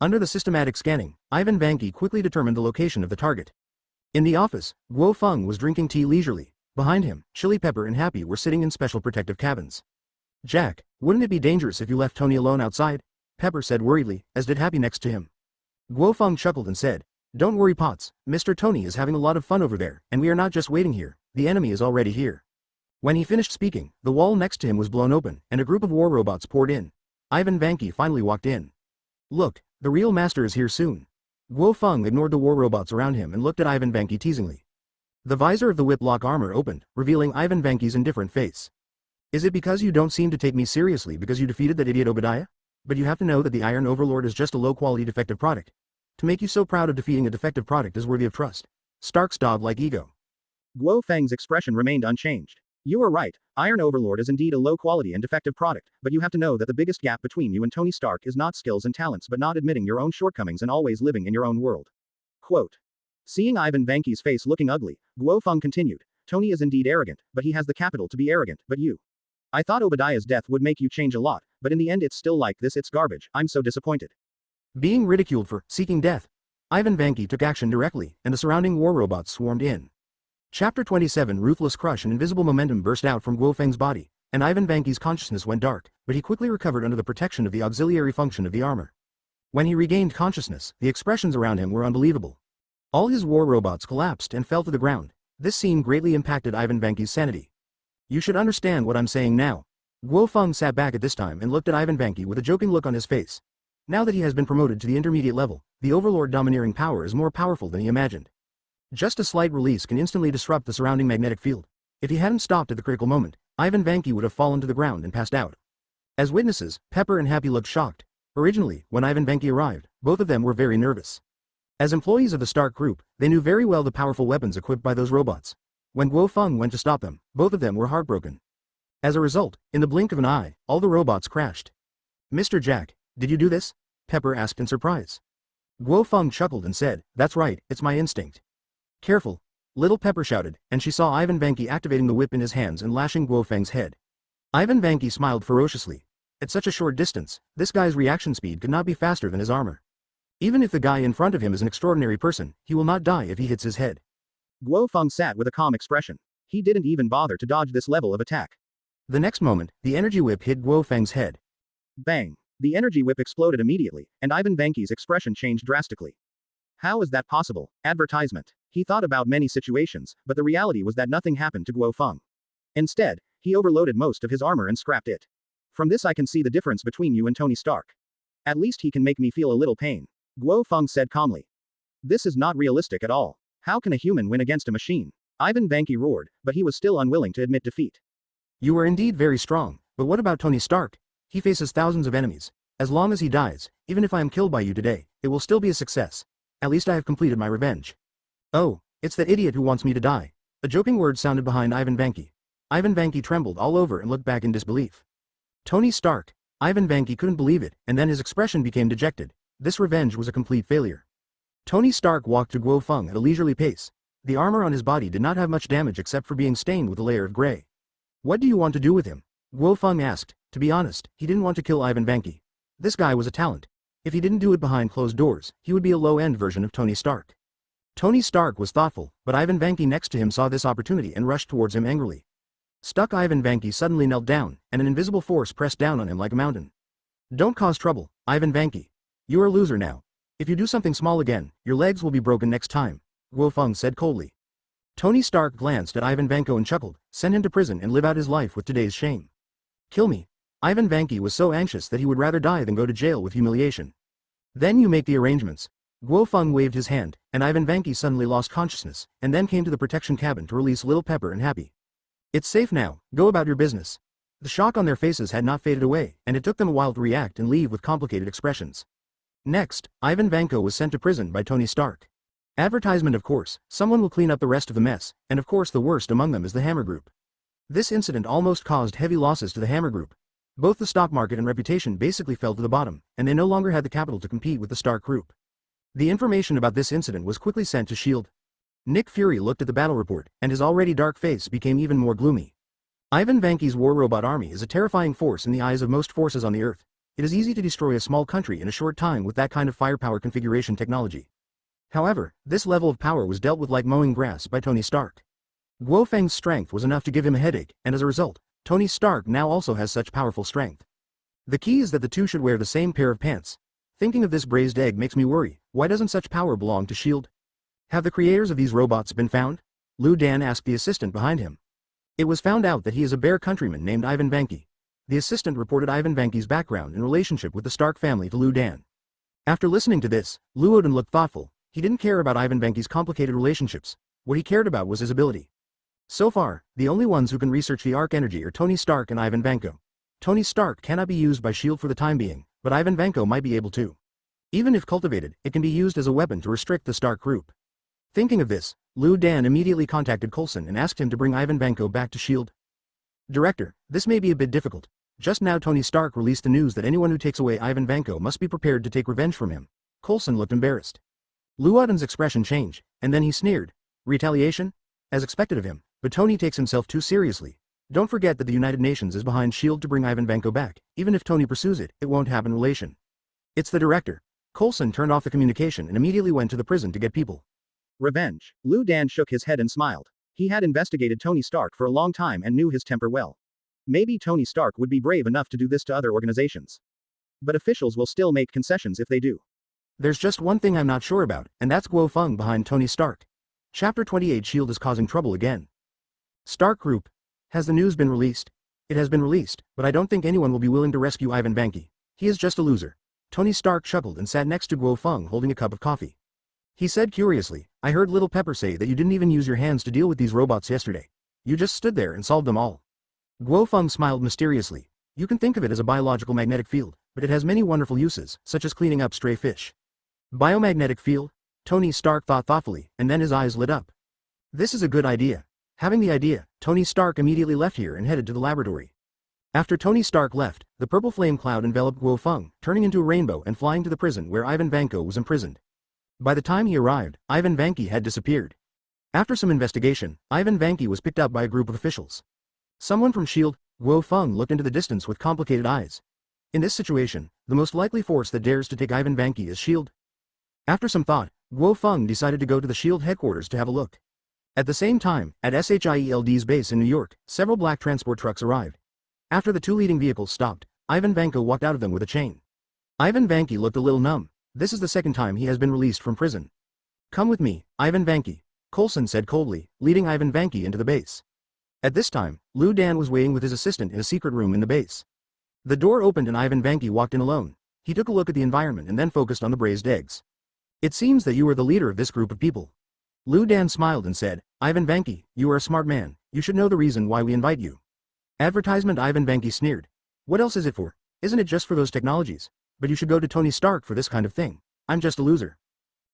Under the systematic scanning, Ivan Vanke quickly determined the location of the target. In the office, Guo Feng was drinking tea leisurely. Behind him, Chili Pepper and Happy were sitting in special protective cabins. Jack, wouldn't it be dangerous if you left Tony alone outside? Pepper said worriedly, as did Happy next to him. Guo Feng chuckled and said, don't worry Potts, Mr. Tony is having a lot of fun over there, and we are not just waiting here, the enemy is already here. When he finished speaking, the wall next to him was blown open, and a group of war robots poured in. Ivan Vanke finally walked in. Look, the real master is here soon. Guo Feng ignored the war robots around him and looked at Ivan Vanke teasingly. The visor of the Whiplock armor opened, revealing Ivan Vanke's indifferent face. Is it because you don't seem to take me seriously because you defeated that idiot Obadiah? But you have to know that the Iron Overlord is just a low-quality defective product. To make you so proud of defeating a defective product is worthy of trust. Stark's dog-like ego. Guo Feng's expression remained unchanged. You are right, Iron Overlord is indeed a low-quality and defective product, but you have to know that the biggest gap between you and Tony Stark is not skills and talents but not admitting your own shortcomings and always living in your own world. Quote. Seeing Ivan Vanke's face looking ugly, Guo Feng continued, Tony is indeed arrogant, but he has the capital to be arrogant, but you. I thought Obadiah's death would make you change a lot, but in the end it's still like this, it's garbage, I'm so disappointed. Being ridiculed for seeking death, Ivan Vanke took action directly, and the surrounding war robots swarmed in. Chapter 27 Ruthless Crush. An invisible momentum burst out from Guo Feng's body, and Ivan Vanke's consciousness went dark, but he quickly recovered under the protection of the auxiliary function of the armor. When he regained consciousness, the expressions around him were unbelievable. All his war robots collapsed and fell to the ground. This scene greatly impacted Ivan Vanke's sanity. You should understand what I'm saying now. Guo Feng sat back at this time and looked at Ivan Vanke with a joking look on his face. Now that he has been promoted to the intermediate level, the Overlord domineering power is more powerful than he imagined. Just a slight release can instantly disrupt the surrounding magnetic field. If he hadn't stopped at the critical moment, Ivan Vanke would have fallen to the ground and passed out. As witnesses, Pepper and Happy looked shocked. Originally, when Ivan Vanke arrived, both of them were very nervous. As employees of the Stark Group, they knew very well the powerful weapons equipped by those robots. When Guo Feng went to stop them, both of them were heartbroken. As a result, in the blink of an eye, all the robots crashed. Mr. Jack, did you do this? Pepper asked in surprise. Guo Feng chuckled and said, that's right, it's my instinct. Careful, little Pepper shouted, and she saw Ivan Vanke activating the whip in his hands and lashing Guo Feng's head. Ivan Vanke smiled ferociously. At such a short distance, this guy's reaction speed could not be faster than his armor. Even if the guy in front of him is an extraordinary person, he will not die if he hits his head. Guo Feng sat with a calm expression. He didn't even bother to dodge this level of attack. The next moment, the energy whip hit Guo Feng's head. Bang! The energy whip exploded immediately, and Ivan Vanke's expression changed drastically. How is that possible? Advertisement. He thought about many situations, but the reality was that nothing happened to Guo Feng. Instead, he overloaded most of his armor and scrapped it. From this I can see the difference between you and Tony Stark. At least he can make me feel a little pain. Guo Feng said calmly. This is not realistic at all. How can a human win against a machine? Ivan Vanke roared, but he was still unwilling to admit defeat. You are indeed very strong, but what about Tony Stark? He faces thousands of enemies. As long as he dies, even if I am killed by you today, it will still be a success. At least I have completed my revenge. Oh, it's that idiot who wants me to die. A joking word sounded behind Ivan Vanke. Ivan Vanke trembled all over and looked back in disbelief. Tony Stark. Ivan Vanke couldn't believe it, and then his expression became dejected. This revenge was a complete failure. Tony Stark walked to Guo Feng at a leisurely pace. The armor on his body did not have much damage except for being stained with a layer of gray. What do you want to do with him? Guo Feng asked. To be honest, he didn't want to kill Ivan Vanke. This guy was a talent. If he didn't do it behind closed doors, he would be a low-end version of Tony Stark. Tony Stark was thoughtful, but Ivan Vanke next to him saw this opportunity and rushed towards him angrily. Stuck Ivan Vanke suddenly knelt down, and an invisible force pressed down on him like a mountain. Don't cause trouble, Ivan Vanke. You are a loser now. If you do something small again, your legs will be broken next time, Guo Feng said coldly. Tony Stark glanced at Ivan Vanke and chuckled, send him to prison and live out his life with today's shame. Kill me. Ivan Vanke was so anxious that he would rather die than go to jail with humiliation. Then you make the arrangements. Guo Feng waved his hand, and Ivan Vanke suddenly lost consciousness, and then came to the protection cabin to release Little Pepper and Happy. It's safe now, go about your business. The shock on their faces had not faded away, and it took them a while to react and leave with complicated expressions. Next, Ivan Vanke was sent to prison by Tony Stark. Advertisement of course, someone will clean up the rest of the mess, and of course the worst among them is the Hammer Group. This incident almost caused heavy losses to the Hammer Group. Both the stock market and reputation basically fell to the bottom, and they no longer had the capital to compete with the Stark Group. The information about this incident was quickly sent to S.H.I.E.L.D. Nick Fury looked at the battle report, and his already dark face became even more gloomy. Ivan Vanke's war robot army is a terrifying force in the eyes of most forces on the Earth. It is easy to destroy a small country in a short time with that kind of firepower configuration technology. However, this level of power was dealt with like mowing grass by Tony Stark. Guo Feng's strength was enough to give him a headache, and as a result, Tony Stark now also has such powerful strength. The key is that the two should wear the same pair of pants. Thinking of this braised egg makes me worry. Why doesn't such power belong to S.H.I.E.L.D.? Have the creators of these robots been found? Liu Dan asked the assistant behind him. It was found out that he is a bear countryman named Ivan Vanke. The assistant reported Ivan Vanke's background and relationship with the Stark family to Liu Dan. After listening to this, Liu Dan looked thoughtful. He didn't care about Ivan Vanke's complicated relationships. What he cared about was his ability. So far, the only ones who can research the arc energy are Tony Stark and Ivan Vanko. Tony Stark cannot be used by S.H.I.E.L.D. for the time being, but Ivan Vanko might be able to. Even if cultivated, it can be used as a weapon to restrict the Stark group. Thinking of this, Liu Dan immediately contacted Coulson and asked him to bring Ivan Vanko back to S.H.I.E.L.D. Director, this may be a bit difficult. Just now Tony Stark released the news that anyone who takes away Ivan Vanko must be prepared to take revenge from him. Coulson looked embarrassed. Liu Dan's expression changed, and then he sneered. Retaliation? As expected of him, but Tony takes himself too seriously. Don't forget that the United Nations is behind S.H.I.E.L.D. to bring Ivan Vanko back. Even if Tony pursues it, it won't happen relation. It's the director. Coulson turned off the communication and immediately went to the prison to get people. Revenge. Liu Dan shook his head and smiled. He had investigated Tony Stark for a long time and knew his temper well. Maybe Tony Stark would be brave enough to do this to other organizations. But officials will still make concessions if they do. There's just one thing I'm not sure about, and that's Guo Feng behind Tony Stark. Chapter 28 S.H.I.E.L.D. is causing trouble again. Stark Group. Has the news been released? It has been released, but I don't think anyone will be willing to rescue Ivan Vanke. He is just a loser. Tony Stark chuckled and sat next to Guo Feng holding a cup of coffee. He said curiously, I heard Little Pepper say that you didn't even use your hands to deal with these robots yesterday. You just stood there and solved them all. Guo Feng smiled mysteriously. You can think of it as a biological magnetic field, but it has many wonderful uses, such as cleaning up stray fish. Biomagnetic field? Tony Stark thought thoughtfully, and then his eyes lit up. This is a good idea. Having the idea, Tony Stark immediately left here and headed to the laboratory. After Tony Stark left, the purple flame cloud enveloped Guo Feng, turning into a rainbow and flying to the prison where Ivan Vanko was imprisoned. By the time he arrived, Ivan Vanke had disappeared. After some investigation, Ivan Vanke was picked up by a group of officials. Someone from S.H.I.E.L.D., Guo Feng looked into the distance with complicated eyes. In this situation, the most likely force that dares to take Ivan Vanke is S.H.I.E.L.D. After some thought, Guo Feng decided to go to the S.H.I.E.L.D. headquarters to have a look. At the same time, at SHIELD's base in New York, several black transport trucks arrived. After the two leading vehicles stopped, Ivan Vanko walked out of them with a chain. Ivan Vanke looked a little numb. This is the second time he has been released from prison. Come with me, Ivan Vanke, Coulson said coldly, leading Ivan Vanke into the base. At this time, Liu Dan was waiting with his assistant in a secret room in the base. The door opened and Ivan Vanke walked in alone. He took a look at the environment and then focused on the braised eggs. It seems that you are the leader of this group of people. Liu Dan smiled and said, Ivan Vanke, you are a smart man, you should know the reason why we invite you. Advertisement. Ivan Vanke sneered. What else is it for? Isn't it just for those technologies? But you should go to Tony Stark for this kind of thing. I'm just a loser.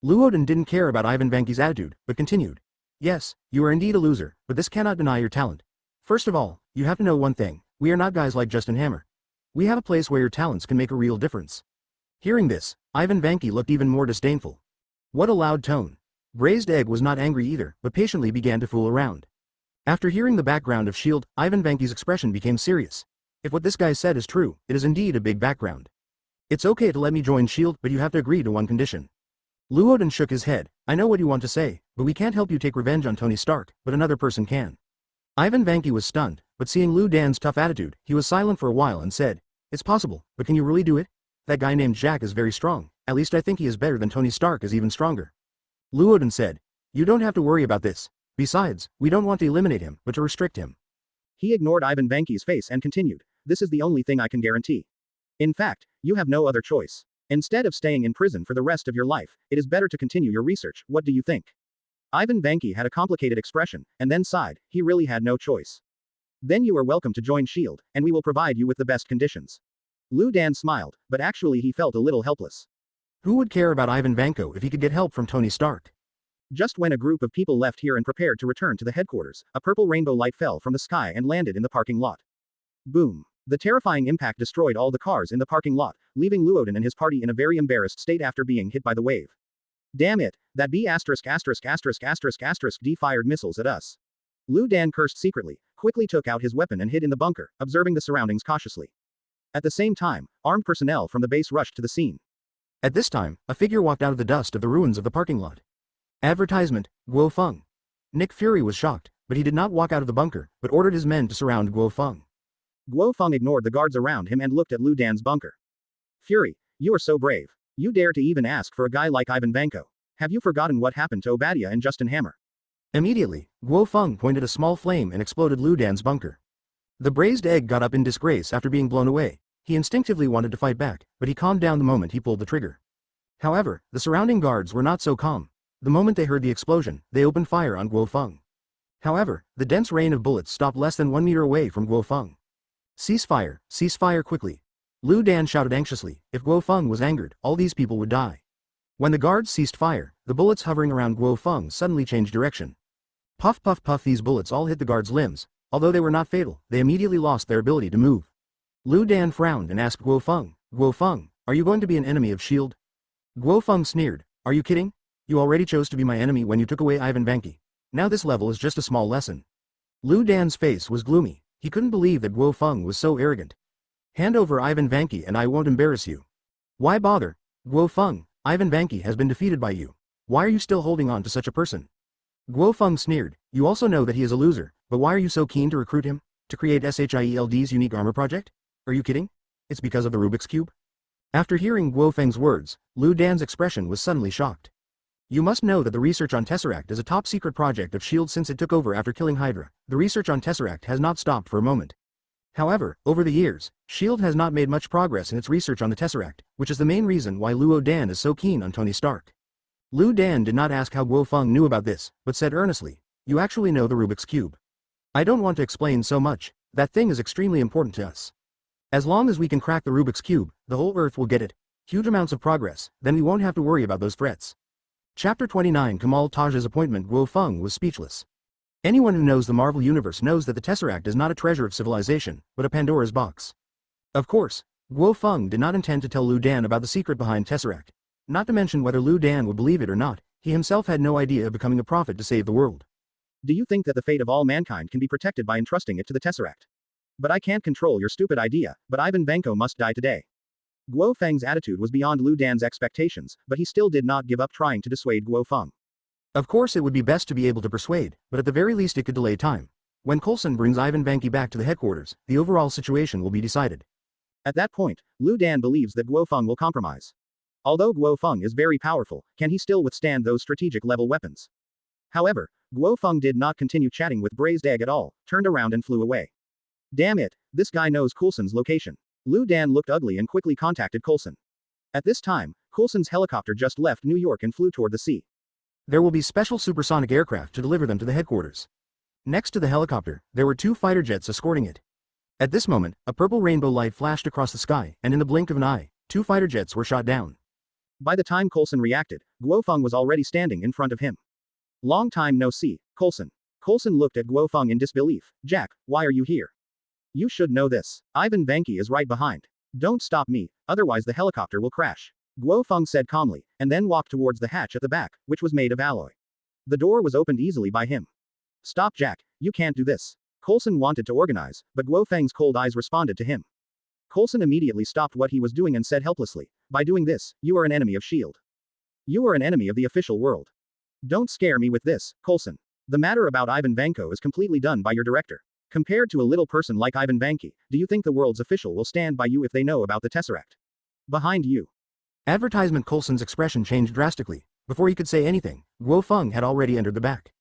Liu Dan didn't care about Ivan Vanke's attitude, but continued. Yes, you are indeed a loser, but this cannot deny your talent. First of all, you have to know one thing, we are not guys like Justin Hammer. We have a place where your talents can make a real difference. Hearing this, Ivan Vanke looked even more disdainful. What a loud tone. Braised Egg was not angry either, but patiently began to fool around. After hearing the background of S.H.I.E.L.D., Ivan Vanke's expression became serious. If what this guy said is true, it is indeed a big background. It's okay to let me join S.H.I.E.L.D., but you have to agree to one condition. Liu Dan shook his head. I know what you want to say, but we can't help you take revenge on Tony Stark, but another person can. Ivan Vanke was stunned, but seeing Liu Dan's tough attitude, he was silent for a while and said, It's possible, but can you really do it? That guy named Jack is very strong, at least I think he is better than Tony Stark is even stronger. Liu Dan said, You don't have to worry about this. Besides, we don't want to eliminate him, but to restrict him. He ignored Ivan Vanke's face and continued, This is the only thing I can guarantee. In fact, you have no other choice. Instead of staying in prison for the rest of your life, it is better to continue your research. What do you think? Ivan Vanke had a complicated expression, and then sighed. He really had no choice. Then you are welcome to join S.H.I.E.L.D., and we will provide you with the best conditions. Liu Dan smiled, but actually he felt a little helpless. Who would care about Ivan Vanko if he could get help from Tony Stark? Just when a group of people left here and prepared to return to the headquarters, a purple rainbow light fell from the sky and landed in the parking lot. Boom. The terrifying impact destroyed all the cars in the parking lot, leaving Liu Dan and his party in a very embarrassed state after being hit by the wave. Damn it, that B********** D fired missiles at us. Liu Dan cursed secretly, quickly took out his weapon and hid in the bunker, observing the surroundings cautiously. At the same time, armed personnel from the base rushed to the scene. At this time, a figure walked out of the dust of the ruins of the parking lot. Advertisement, Guo Feng. Nick Fury was shocked, but he did not walk out of the bunker, but ordered his men to surround Guo Feng. Guo Feng ignored the guards around him and looked at Lu Dan's bunker. Fury, you are so brave. You dare to even ask for a guy like Ivan Vanko. Have you forgotten what happened to Obadiah and Justin Hammer? Immediately, Guo Feng pointed a small flame and exploded Lu Dan's bunker. The braised egg got up in disgrace after being blown away. He instinctively wanted to fight back, but he calmed down the moment he pulled the trigger. However, the surrounding guards were not so calm. The moment they heard the explosion, they opened fire on Guo Feng. However, the dense rain of bullets stopped less than 1 meter away from Guo Feng. Cease fire quickly. Lu Dan shouted anxiously. If Guo Feng was angered, all these people would die. When the guards ceased fire, the bullets hovering around Guo Feng suddenly changed direction. Puff puff puff, these bullets all hit the guards' limbs. Although they were not fatal, they immediately lost their ability to move. Lu Dan frowned and asked Guo Feng, are you going to be an enemy of S.H.I.E.L.D.? Guo Feng sneered, are you kidding? You already chose to be my enemy when you took away Ivan Vanki. Now this level is just a small lesson. Lu Dan's face was gloomy. He couldn't believe that Guo Feng was so arrogant. Hand over Ivan Vanki and I won't embarrass you. Why bother? Guo Feng, Ivan Vanki has been defeated by you. Why are you still holding on to such a person? Guo Feng sneered, you also know that he is a loser, but why are you so keen to recruit him? To create SHIELD's unique armor project? Are you kidding? It's because of the Rubik's Cube? After hearing Guo Feng's words, Lu Dan's expression was suddenly shocked. You must know that the research on Tesseract is a top-secret project of S.H.I.E.L.D. since it took over after killing Hydra. The research on Tesseract has not stopped for a moment. However, over the years, S.H.I.E.L.D. has not made much progress in its research on the Tesseract, which is the main reason why Luo Dan is so keen on Tony Stark. Lu Dan did not ask how Guo Feng knew about this, but said earnestly, you actually know the Rubik's Cube. I don't want to explain so much, that thing is extremely important to us. As long as we can crack the Rubik's Cube, the whole Earth will get it. Huge amounts of progress, then we won't have to worry about those threats. Chapter 29 Kamal Taj's appointment. Guo Feng was speechless. Anyone who knows the Marvel Universe knows that the Tesseract is not a treasure of civilization, but a Pandora's box. Of course, Guo Feng did not intend to tell Lu Dan about the secret behind Tesseract. Not to mention whether Lu Dan would believe it or not, he himself had no idea of becoming a prophet to save the world. Do you think that the fate of all mankind can be protected by entrusting it to the Tesseract? But I can't control your stupid idea, but Ivan Vanko must die today. Guo Feng's attitude was beyond Lu Dan's expectations, but he still did not give up trying to dissuade Guo Feng. Of course it would be best to be able to persuade, but at the very least it could delay time. When Coulson brings Ivan Vanki back to the headquarters, the overall situation will be decided. At that point, Lu Dan believes that Guo Feng will compromise. Although Guo Feng is very powerful, can he still withstand those strategic-level weapons? However, Guo Feng did not continue chatting with Braised Egg at all, turned around and flew away. Damn it, this guy knows Coulson's location. Lu Dan looked ugly and quickly contacted Coulson. At this time, Coulson's helicopter just left New York and flew toward the sea. There will be special supersonic aircraft to deliver them to the headquarters. Next to the helicopter, there were 2 fighter jets escorting it. At this moment, a purple rainbow light flashed across the sky, and in the blink of an eye, 2 fighter jets were shot down. By the time Coulson reacted, Guo Feng was already standing in front of him. Long time no see, Coulson. Coulson looked at Guo Feng in disbelief. Jack, why are you here? You should know this. Ivan Vanki is right behind. Don't stop me, otherwise the helicopter will crash. Guo Feng said calmly, and then walked towards the hatch at the back, which was made of alloy. The door was opened easily by him. Stop Jack, you can't do this. Coulson wanted to organize, but Guo Feng's cold eyes responded to him. Coulson immediately stopped what he was doing and said helplessly, by doing this, you are an enemy of S.H.I.E.L.D. You are an enemy of the official world. Don't scare me with this, Coulson. The matter about Ivan Vanko is completely done by your director. Compared to a little person like Ivan Vanki, do you think the world's official will stand by you if they know about the Tesseract? Behind you. Advertisement. Coulson's expression changed drastically. Before he could say anything, Guo Feng had already entered the back.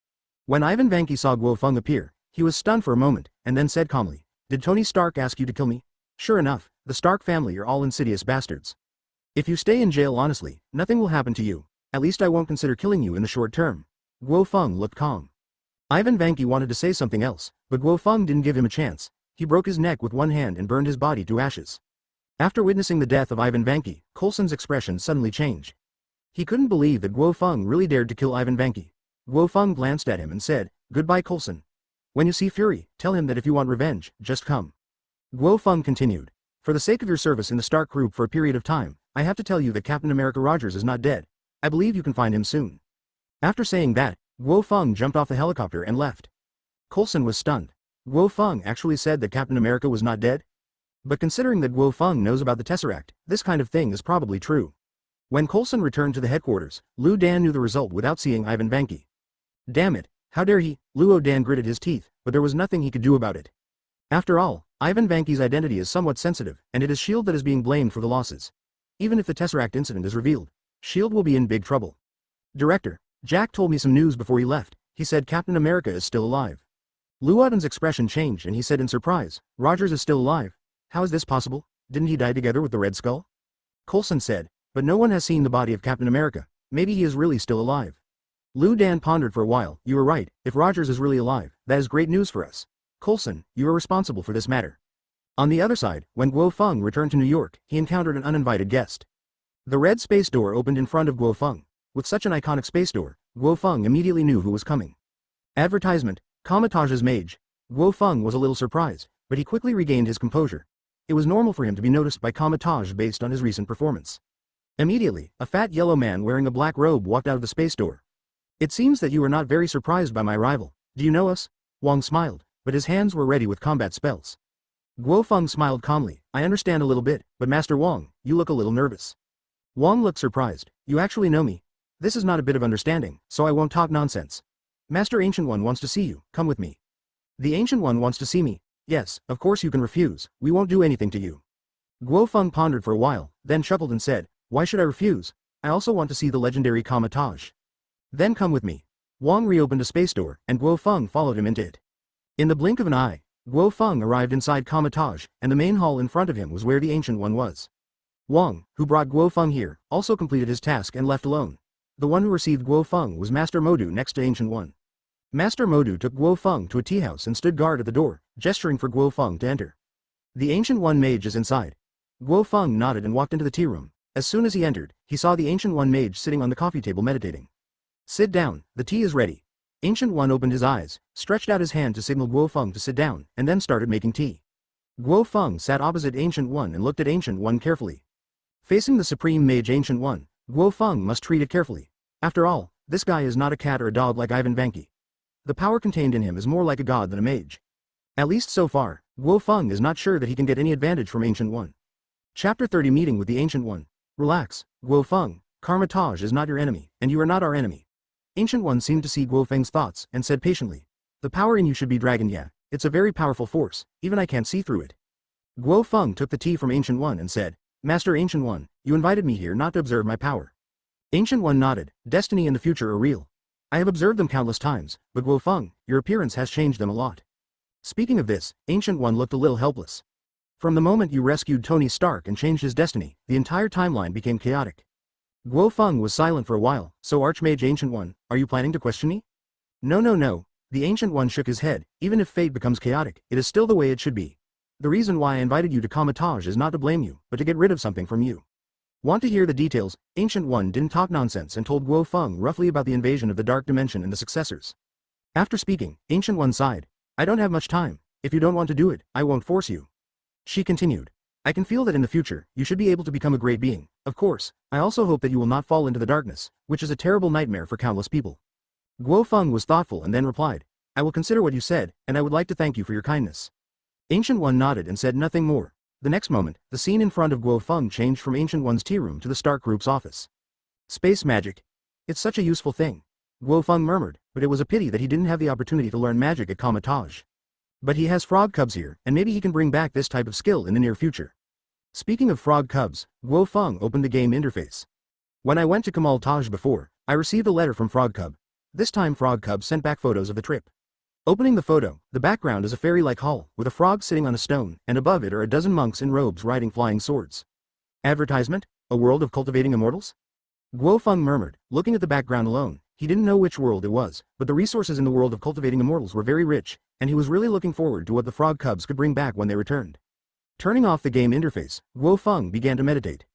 When Ivan Vanki saw Guo Feng appear, he was stunned for a moment, and then said calmly, did Tony Stark ask you to kill me? Sure enough, the Stark family are all insidious bastards. If you stay in jail honestly, nothing will happen to you. At least I won't consider killing you in the short term. Guo Feng looked calm. Ivan Vanki wanted to say something else, but Guo Feng didn't give him a chance. He broke his neck with one hand and burned his body to ashes. After witnessing the death of Ivan Vanki, Coulson's expression suddenly changed. He couldn't believe that Guo Feng really dared to kill Ivan Vanki. Guo Feng glanced at him and said, goodbye Coulson. When you see Fury, tell him that if you want revenge, just come. Guo Feng continued. For the sake of your service in the Stark group for a period of time, I have to tell you that Captain America Rogers is not dead. I believe you can find him soon. After saying that, Guo Feng jumped off the helicopter and left. Coulson was stunned. Guo Feng actually said that Captain America was not dead? But considering that Guo Feng knows about the Tesseract, this kind of thing is probably true. When Coulson returned to the headquarters, Liu Dan knew the result without seeing Ivan Vanki. Damn it, how dare he? Luo Dan gritted his teeth, but there was nothing he could do about it. After all, Ivan Vanki's identity is somewhat sensitive, and it is S.H.I.E.L.D. that is being blamed for the losses. Even if the Tesseract incident is revealed, S.H.I.E.L.D. will be in big trouble. Director, Jack told me some news before he left. He said Captain America is still alive. Luoden's expression changed and he said in surprise, Rogers is still alive? How is this possible? Didn't he die together with the Red Skull? Coulson said, but no one has seen the body of Captain America. Maybe he is really still alive. Liu Dan pondered for a while. You were right, if Rogers is really alive, that is great news for us. Coulson, you are responsible for this matter. On the other side, when Guo Feng returned to New York, he encountered an uninvited guest. The red space door opened in front of Guo Feng. With such an iconic space door, Guo Feng immediately knew who was coming. Advertisement, Kamitage's mage. Guo Feng was a little surprised, but he quickly regained his composure. It was normal for him to be noticed by Kamitage based on his recent performance. Immediately, a fat yellow man wearing a black robe walked out of the space door. It seems that you are not very surprised by my arrival. Do you know us? Wang smiled, but his hands were ready with combat spells. Guo Feng smiled calmly. I understand a little bit, but Master Wang, you look a little nervous. Wang looked surprised. You actually know me? This is not a bit of understanding, so I won't talk nonsense. Master Ancient One wants to see you, come with me. The Ancient One wants to see me. Yes, of course you can refuse, we won't do anything to you. Guo Feng pondered for a while, then chuckled and said, why should I refuse? I also want to see the legendary Kamitage. Then come with me. Wang reopened a space door, and Guo Feng followed him into it. In the blink of an eye, Guo Feng arrived inside Kamitage, and the main hall in front of him was where the Ancient One was. Wang, who brought Guo Feng here, also completed his task and left alone. The one who received Guo Feng was Master Modu next to Ancient One. Master Modu took Guo Feng to a tea house and stood guard at the door, gesturing for Guo Feng to enter. The Ancient One mage is inside. Guo Feng nodded and walked into the tea room. As soon as he entered, he saw the Ancient One mage sitting on the coffee table meditating. Sit down, the tea is ready. Ancient One opened his eyes, stretched out his hand to signal Guo Feng to sit down, and then started making tea. Guo Feng sat opposite Ancient One and looked at Ancient One carefully. Facing the Supreme Mage Ancient One, Guo Feng must treat it carefully. After all, this guy is not a cat or a dog like Ivan Vanki. The power contained in him is more like a god than a mage. At least so far, Guo Feng is not sure that he can get any advantage from Ancient One. Chapter 30 Meeting with the Ancient One. Relax, Guo Feng, Kamitage is not your enemy, and you are not our enemy. Ancient One seemed to see Guo Feng's thoughts, and said patiently, the power in you should be dragon, yeah, it's a very powerful force, even I can't see through it. Guo Feng took the tea from Ancient One and said, Master Ancient One, you invited me here not to observe my power. Ancient One nodded, destiny and the future are real. I have observed them countless times, but Guo Feng, your appearance has changed them a lot. Speaking of this, Ancient One looked a little helpless. From the moment you rescued Tony Stark and changed his destiny, the entire timeline became chaotic. Guo Feng was silent for a while, so Archmage Ancient One, are you planning to question me? No. The Ancient One shook his head, even if fate becomes chaotic, it is still the way it should be. The reason why I invited you to Kamitage is not to blame you, but to get rid of something from you. Want to hear the details? Ancient One didn't talk nonsense and told Guo Feng roughly about the invasion of the Dark Dimension and the successors. After speaking, Ancient One sighed. I don't have much time. If you don't want to do it, I won't force you. She continued. I can feel that in the future, you should be able to become a great being. Of course, I also hope that you will not fall into the darkness, which is a terrible nightmare for countless people. Guo Feng was thoughtful and then replied, I will consider what you said, and I would like to thank you for your kindness. Ancient One nodded and said nothing more. The next moment, the scene in front of Guo Feng changed from Ancient One's tea room to the Stark Group's office. Space magic. It's such a useful thing. Guo Feng murmured, but it was a pity that he didn't have the opportunity to learn magic at Kamitage. But he has frog cubs here, and maybe he can bring back this type of skill in the near future. Speaking of frog cubs, Guo Feng opened the game interface. When I went to Kamitage before, I received a letter from Frog Cub. This time Frog Cub sent back photos of the trip. Opening the photo, the background is a fairy-like hall, with a frog sitting on a stone, and above it are a dozen monks in robes riding flying swords. Advertisement? A world of cultivating immortals? Guo Feng murmured, looking at the background alone. He didn't know which world it was, but the resources in the world of cultivating immortals were very rich, and he was really looking forward to what the frog cubs could bring back when they returned. Turning off the game interface, Guo Feng began to meditate.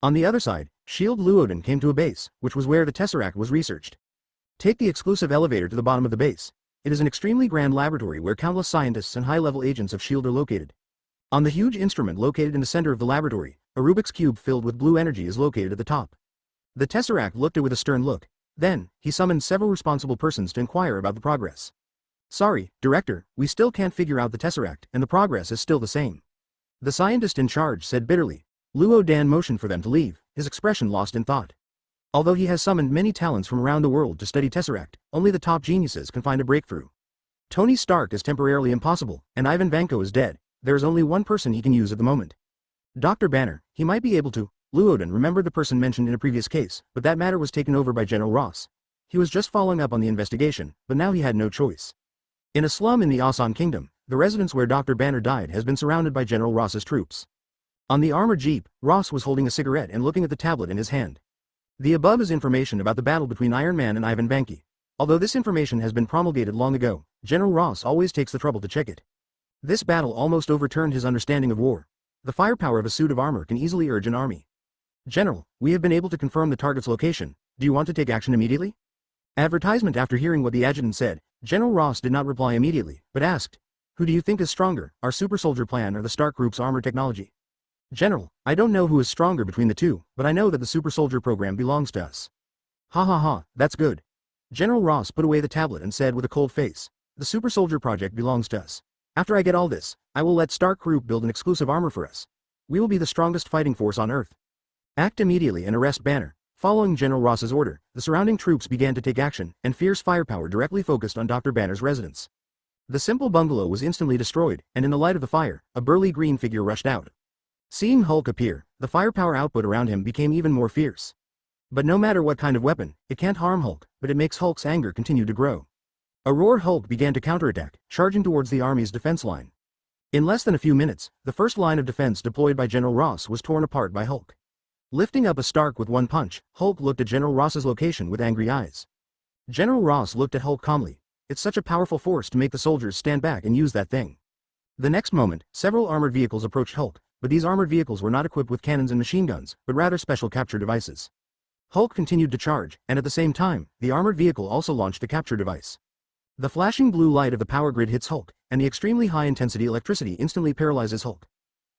On the other side, S.H.I.E.L.D. Luoden came to a base, which was where the Tesseract was researched. Take the exclusive elevator to the bottom of the base. It is an extremely grand laboratory where countless scientists and high-level agents of S.H.I.E.L.D. are located. On the huge instrument located in the center of the laboratory, a Rubik's Cube filled with blue energy is located at the top. The Tesseract looked at it with a stern look. Then, he summoned several responsible persons to inquire about the progress. Sorry, Director, we still can't figure out the Tesseract, and the progress is still the same. The scientist in charge said bitterly. Luo Dan motioned for them to leave, his expression lost in thought. Although he has summoned many talents from around the world to study Tesseract, only the top geniuses can find a breakthrough. Tony Stark is temporarily impossible, and Ivan Vanko is dead. There is only one person he can use at the moment. Dr. Banner, he might be able to. Luoden remembered the person mentioned in a previous case, but that matter was taken over by General Ross. He was just following up on the investigation, but now he had no choice. In a slum in the Asan Kingdom, the residence where Dr. Banner died has been surrounded by General Ross's troops. On the armored jeep, Ross was holding a cigarette and looking at the tablet in his hand. The above is information about the battle between Iron Man and Ivan Vanki. Although this information has been promulgated long ago, General Ross always takes the trouble to check it. This battle almost overturned his understanding of war. The firepower of a suit of armor can easily urge an army. General, we have been able to confirm the target's location. Do you want to take action immediately? Advertisement. After hearing what the adjutant said, General Ross did not reply immediately, but asked, who do you think is stronger, our super soldier plan or the Stark Group's armor technology? General, I don't know who is stronger between the two, but I know that the super soldier program belongs to us. Ha ha ha, that's good. General Ross put away the tablet and said with a cold face, the super soldier project belongs to us. After I get all this, I will let Stark Group build an exclusive armor for us. We will be the strongest fighting force on Earth. Act immediately and arrest Banner. Following General Ross's order, the surrounding troops began to take action, and fierce firepower directly focused on Dr. Banner's residence. The simple bungalow was instantly destroyed, and in the light of the fire, a burly green figure rushed out. Seeing Hulk appear, the firepower output around him became even more fierce. But no matter what kind of weapon, it can't harm Hulk, but it makes Hulk's anger continue to grow. A roar. Hulk began to counterattack, charging towards the army's defense line. In less than a few minutes, the first line of defense deployed by General Ross was torn apart by Hulk. Lifting up a Stark with one punch, Hulk looked at General Ross's location with angry eyes. General Ross looked at Hulk calmly. It's such a powerful force to make the soldiers stand back and use that thing. The next moment, several armored vehicles approached Hulk, but these armored vehicles were not equipped with cannons and machine guns, but rather special capture devices. Hulk continued to charge, and at the same time, the armored vehicle also launched the capture device. The flashing blue light of the power grid hits Hulk, and the extremely high-intensity electricity instantly paralyzes Hulk.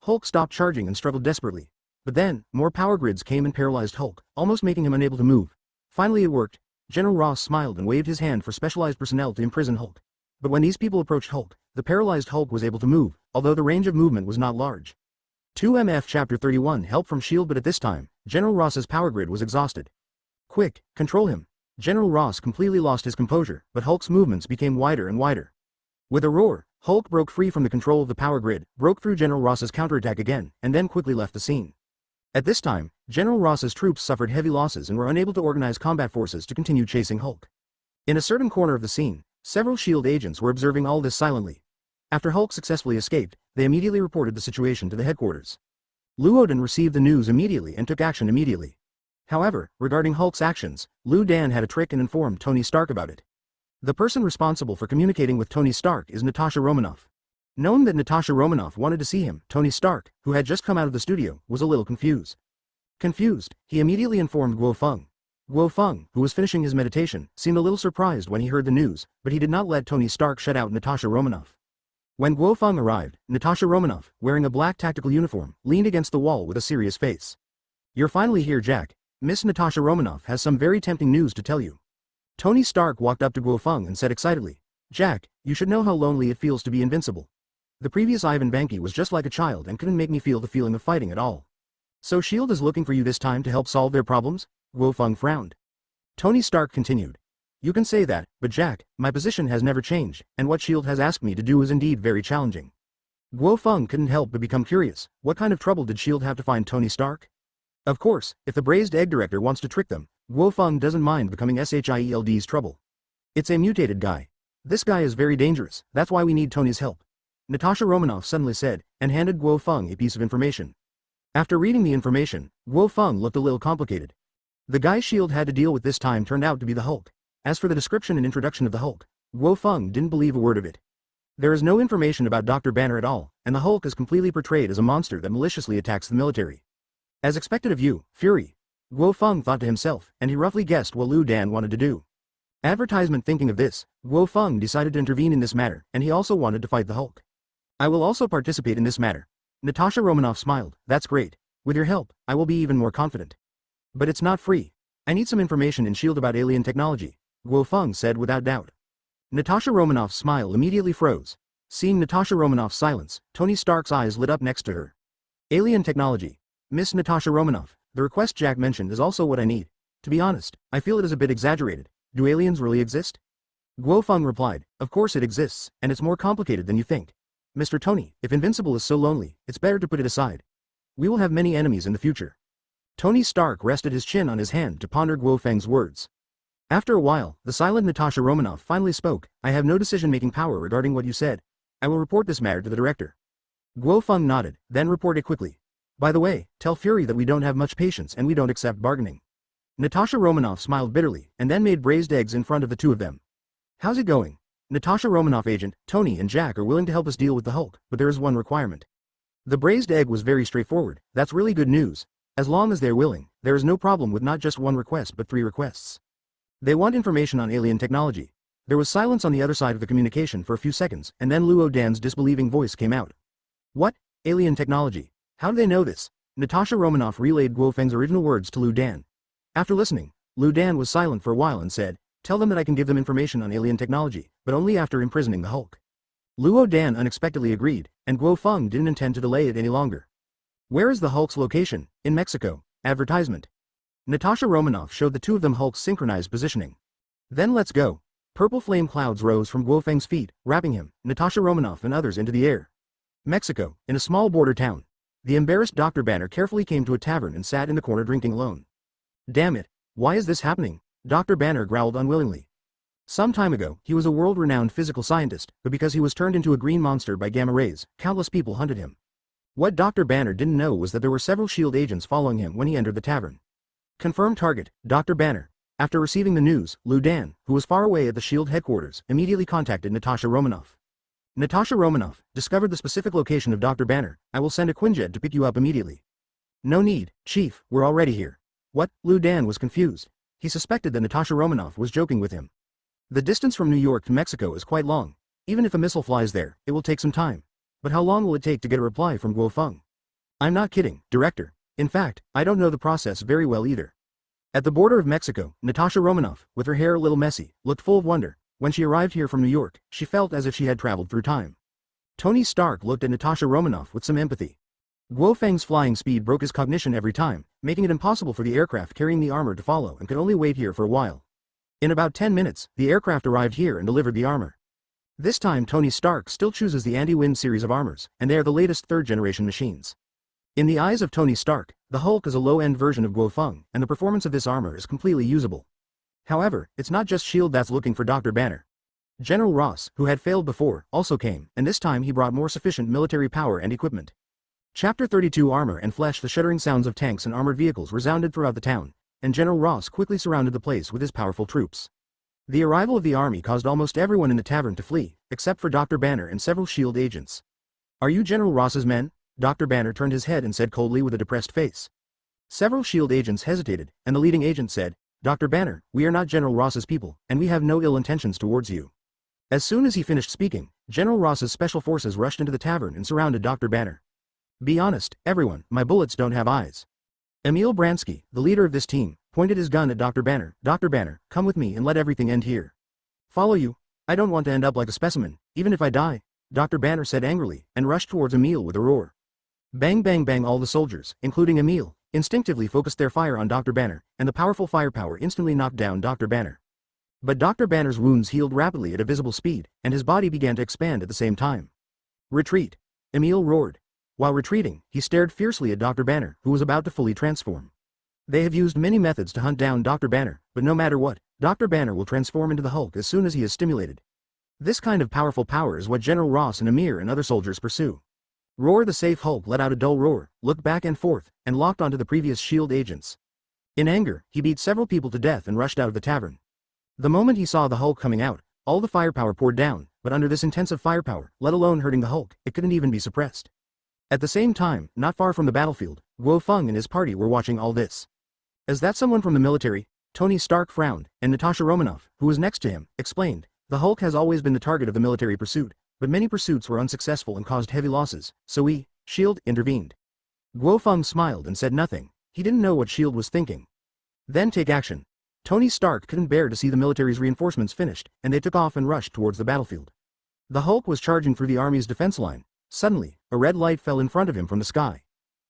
Hulk stopped charging and struggled desperately. But then, more power grids came and paralyzed Hulk, almost making him unable to move. Finally it worked. General Ross smiled and waved his hand for specialized personnel to imprison Hulk. But when these people approached Hulk, the paralyzed Hulk was able to move, although the range of movement was not large. 2MF Chapter 31 Help from S.H.I.E.L.D. But at this time, General Ross's power grid was exhausted. Quick, control him. General Ross completely lost his composure, but Hulk's movements became wider and wider. With a roar, Hulk broke free from the control of the power grid, broke through General Ross's counterattack again, and then quickly left the scene. At this time, General Ross's troops suffered heavy losses and were unable to organize combat forces to continue chasing Hulk. In a certain corner of the scene, several S.H.I.E.L.D. agents were observing all this silently. After Hulk successfully escaped, they immediately reported the situation to the headquarters. Luoden received the news immediately and took action immediately. However, regarding Hulk's actions, Lu Dan had a trick and informed Tony Stark about it. The person responsible for communicating with Tony Stark is Natasha Romanoff. Knowing that Natasha Romanoff wanted to see him, Tony Stark, who had just come out of the studio, was a little confused. He immediately informed Guo Feng. Guo Feng, who was finishing his meditation, seemed a little surprised when he heard the news, but he did not let Tony Stark shut out Natasha Romanoff. When Guo Feng arrived, Natasha Romanoff, wearing a black tactical uniform, leaned against the wall with a serious face. You're finally here, Jack. Miss Natasha Romanoff has some very tempting news to tell you. Tony Stark walked up to Guo Feng and said excitedly, Jack, you should know how lonely it feels to be invincible. The previous Ivan Vanki was just like a child and couldn't make me feel the feeling of fighting at all. So S.H.I.E.L.D. is looking for you this time to help solve their problems? Guo Feng frowned. Tony Stark continued. You can say that, but Jack, my position has never changed, and what S.H.I.E.L.D. has asked me to do is indeed very challenging. Guo Feng couldn't help but become curious. What kind of trouble did S.H.I.E.L.D. have to find Tony Stark? Of course, if the braised egg director wants to trick them, Guo Feng doesn't mind becoming S.H.I.E.L.D.'s trouble. It's a mutated guy. This guy is very dangerous, that's why we need Tony's help. Natasha Romanoff suddenly said, and handed Guo Feng a piece of information. After reading the information, Guo Feng looked a little complicated. The guy S.H.I.E.L.D. had to deal with this time turned out to be the Hulk. As for the description and introduction of the Hulk, Guo Feng didn't believe a word of it. There is no information about Dr. Banner at all, and the Hulk is completely portrayed as a monster that maliciously attacks the military. As expected of you, Fury. Guo Feng thought to himself, and he roughly guessed what Lu Dan wanted to do. Advertisement. Thinking of this, Guo Feng decided to intervene in this matter, and he also wanted to fight the Hulk. I will also participate in this matter. Natasha Romanoff smiled. That's great. With your help, I will be even more confident. But it's not free. I need some information in S.H.I.E.L.D. about alien technology, Guo Feng said without doubt. Natasha Romanoff's smile immediately froze. Seeing Natasha Romanoff's silence, Tony Stark's eyes lit up next to her. Alien technology. Miss Natasha Romanoff, the request Jack mentioned is also what I need. To be honest, I feel it is a bit exaggerated. Do aliens really exist? Guo Feng replied, of course it exists, and it's more complicated than you think. Mr. Tony, if Invincible is so lonely, it's better to put it aside. We will have many enemies in the future. Tony Stark rested his chin on his hand to ponder Guo Feng's words. After a while, the silent Natasha Romanoff finally spoke, I have no decision-making power regarding what you said. I will report this matter to the director. Guo Feng nodded, then reported quickly. By the way, tell Fury that we don't have much patience and we don't accept bargaining. Natasha Romanoff smiled bitterly, and then made braised eggs in front of the two of them. How's it going? Natasha Romanoff agent, Tony and Jack are willing to help us deal with the Hulk, but there is one requirement. The braised egg was very straightforward, that's really good news. As long as they're willing, there is no problem with not just one request but 3 requests. They want information on alien technology. There was silence on the other side of the communication for a few seconds, and then Luo Dan's disbelieving voice came out. What? Alien technology? How do they know this? Natasha Romanoff relayed Guo Feng's original words to Lu Dan. After listening, Lu Dan was silent for a while and said, tell them that I can give them information on alien technology, but only after imprisoning the Hulk. Luo Dan unexpectedly agreed, and Guo Feng didn't intend to delay it any longer. Where is the Hulk's location? In Mexico. Advertisement. Natasha Romanoff showed the two of them Hulk's synchronized positioning. Then let's go. Purple flame clouds rose from Guo Feng's feet, wrapping him, Natasha Romanoff and others into the air. Mexico, in a small border town. The embarrassed Dr. Banner carefully came to a tavern and sat in the corner drinking alone. Damn it, why is this happening? Dr. Banner growled unwillingly. Some time ago, he was a world-renowned physical scientist, but because he was turned into a green monster by gamma rays, countless people hunted him. What Dr. Banner didn't know was that there were several SHIELD agents following him when he entered the tavern. Confirmed target, Dr. Banner. After receiving the news, Lu Dan, who was far away at the SHIELD headquarters, immediately contacted Natasha Romanoff. Natasha Romanoff, discovered the specific location of Dr. Banner. I will send a Quinjet to pick you up immediately. No need, Chief, we're already here. What? Lu Dan was confused. He suspected that Natasha Romanoff was joking with him. The distance from New York to Mexico is quite long. Even if a missile flies there, it will take some time. But how long will it take to get a reply from Guo Feng? I'm not kidding, Director. In fact, I don't know the process very well either. At the border of Mexico, Natasha Romanoff, with her hair a little messy, looked full of wonder. When she arrived here from New York, she felt as if she had traveled through time. Tony Stark looked at Natasha Romanoff with some empathy. Guo Feng's flying speed broke his cognition every time, making it impossible for the aircraft carrying the armor to follow and could only wait here for a while. In about 10 minutes, the aircraft arrived here and delivered the armor. This time Tony Stark still chooses the anti-wind series of armors, and they are the latest third-generation machines. In the eyes of Tony Stark, the Hulk is a low-end version of Guo Feng, and the performance of this armor is completely usable. However, it's not just SHIELD that's looking for Dr. Banner. General Ross, who had failed before, also came, and this time he brought more sufficient military power and equipment. Chapter 32 Armor and Flesh. The shuddering sounds of tanks and armored vehicles resounded throughout the town, and General Ross quickly surrounded the place with his powerful troops. The arrival of the army caused almost everyone in the tavern to flee, except for Dr. Banner and several SHIELD agents. Are you General Ross's men? Dr. Banner turned his head and said coldly with a depressed face. Several SHIELD agents hesitated, and the leading agent said, Dr. Banner, we are not General Ross's people, and we have no ill intentions towards you. As soon as he finished speaking, General Ross's special forces rushed into the tavern and surrounded Dr. Banner. Be honest, everyone, my bullets don't have eyes. Emil Bransky, the leader of this team, pointed his gun at Dr. Banner. Dr. Banner, come with me and let everything end here. Follow you? I don't want to end up like a specimen, even if I die, Dr. Banner said angrily, and rushed towards Emil with a roar. Bang bang bang. All the soldiers, including Emil, instinctively focused their fire on Dr. Banner, and the powerful firepower instantly knocked down Dr. Banner. But Dr. Banner's wounds healed rapidly at a visible speed, and his body began to expand at the same time. Retreat! Emil roared. While retreating, he stared fiercely at Dr. Banner, who was about to fully transform. They have used many methods to hunt down Dr. Banner, but no matter what, Dr. Banner will transform into the Hulk as soon as he is stimulated. This kind of powerful power is what General Ross and Amir and other soldiers pursue. Roar. The safe Hulk let out a dull roar, looked back and forth, and locked onto the previous SHIELD agents. In anger, he beat several people to death and rushed out of the tavern. The moment he saw the Hulk coming out, all the firepower poured down, but under this intensive firepower, let alone hurting the Hulk, it couldn't even be suppressed. At the same time, not far from the battlefield, Guo Feng and his party were watching all this. Is that someone from the military? Tony Stark frowned, and Natasha Romanoff, who was next to him, explained. The Hulk has always been the target of the military pursuit, but many pursuits were unsuccessful and caused heavy losses, so we, SHIELD, intervened. Guo Feng smiled and said nothing. He didn't know what SHIELD was thinking. Then take action. Tony Stark couldn't bear to see the military's reinforcements finished, and they took off and rushed towards the battlefield. The Hulk was charging through the army's defense line. Suddenly, a red light fell in front of him from the sky.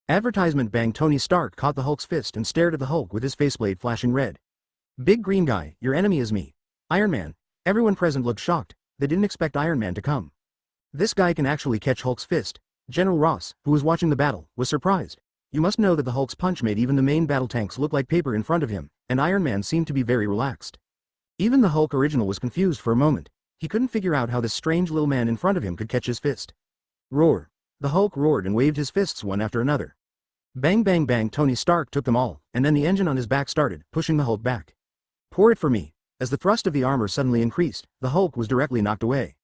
Advertisement bang. Tony Stark caught the Hulk's fist and stared at the Hulk with his faceplate flashing red. Big green guy, your enemy is me. Iron Man. Everyone present looked shocked. They didn't expect Iron Man to come. This guy can actually catch Hulk's fist. General Ross, who was watching the battle, was surprised. You must know that the Hulk's punch made even the main battle tanks look like paper in front of him, and Iron Man seemed to be very relaxed. Even the Hulk original was confused for a moment. He couldn't figure out how this strange little man in front of him could catch his fist. Roar. The Hulk roared and waved his fists one after another. Bang bang bang. Tony Stark took them all, and then the engine on his back started, pushing the Hulk back. Pour it for me. As the thrust of the armor suddenly increased, the Hulk was directly knocked away.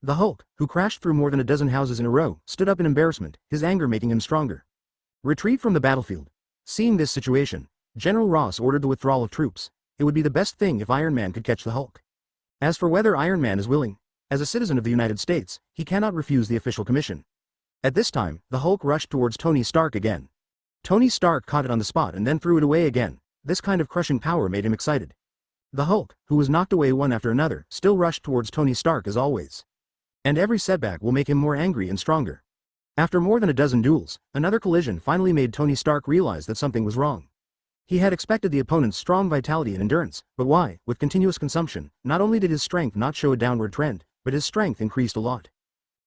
The Hulk, who crashed through more than a dozen houses in a row, stood up in embarrassment, his anger making him stronger. Retreat from the battlefield. Seeing this situation, General Ross ordered the withdrawal of troops. It would be the best thing if Iron Man could catch the Hulk. As for whether Iron Man is willing, as a citizen of the United States, he cannot refuse the official commission. At this time, the Hulk rushed towards Tony Stark again. Tony Stark caught it on the spot and then threw it away again. This kind of crushing power made him excited. The Hulk, who was knocked away one after another, still rushed towards Tony Stark as always. And every setback will make him more angry and stronger. After more than a dozen duels, another collision finally made Tony Stark realize that something was wrong. He had expected the opponent's strong vitality and endurance, but why, with continuous consumption, not only did his strength not show a downward trend, but his strength increased a lot.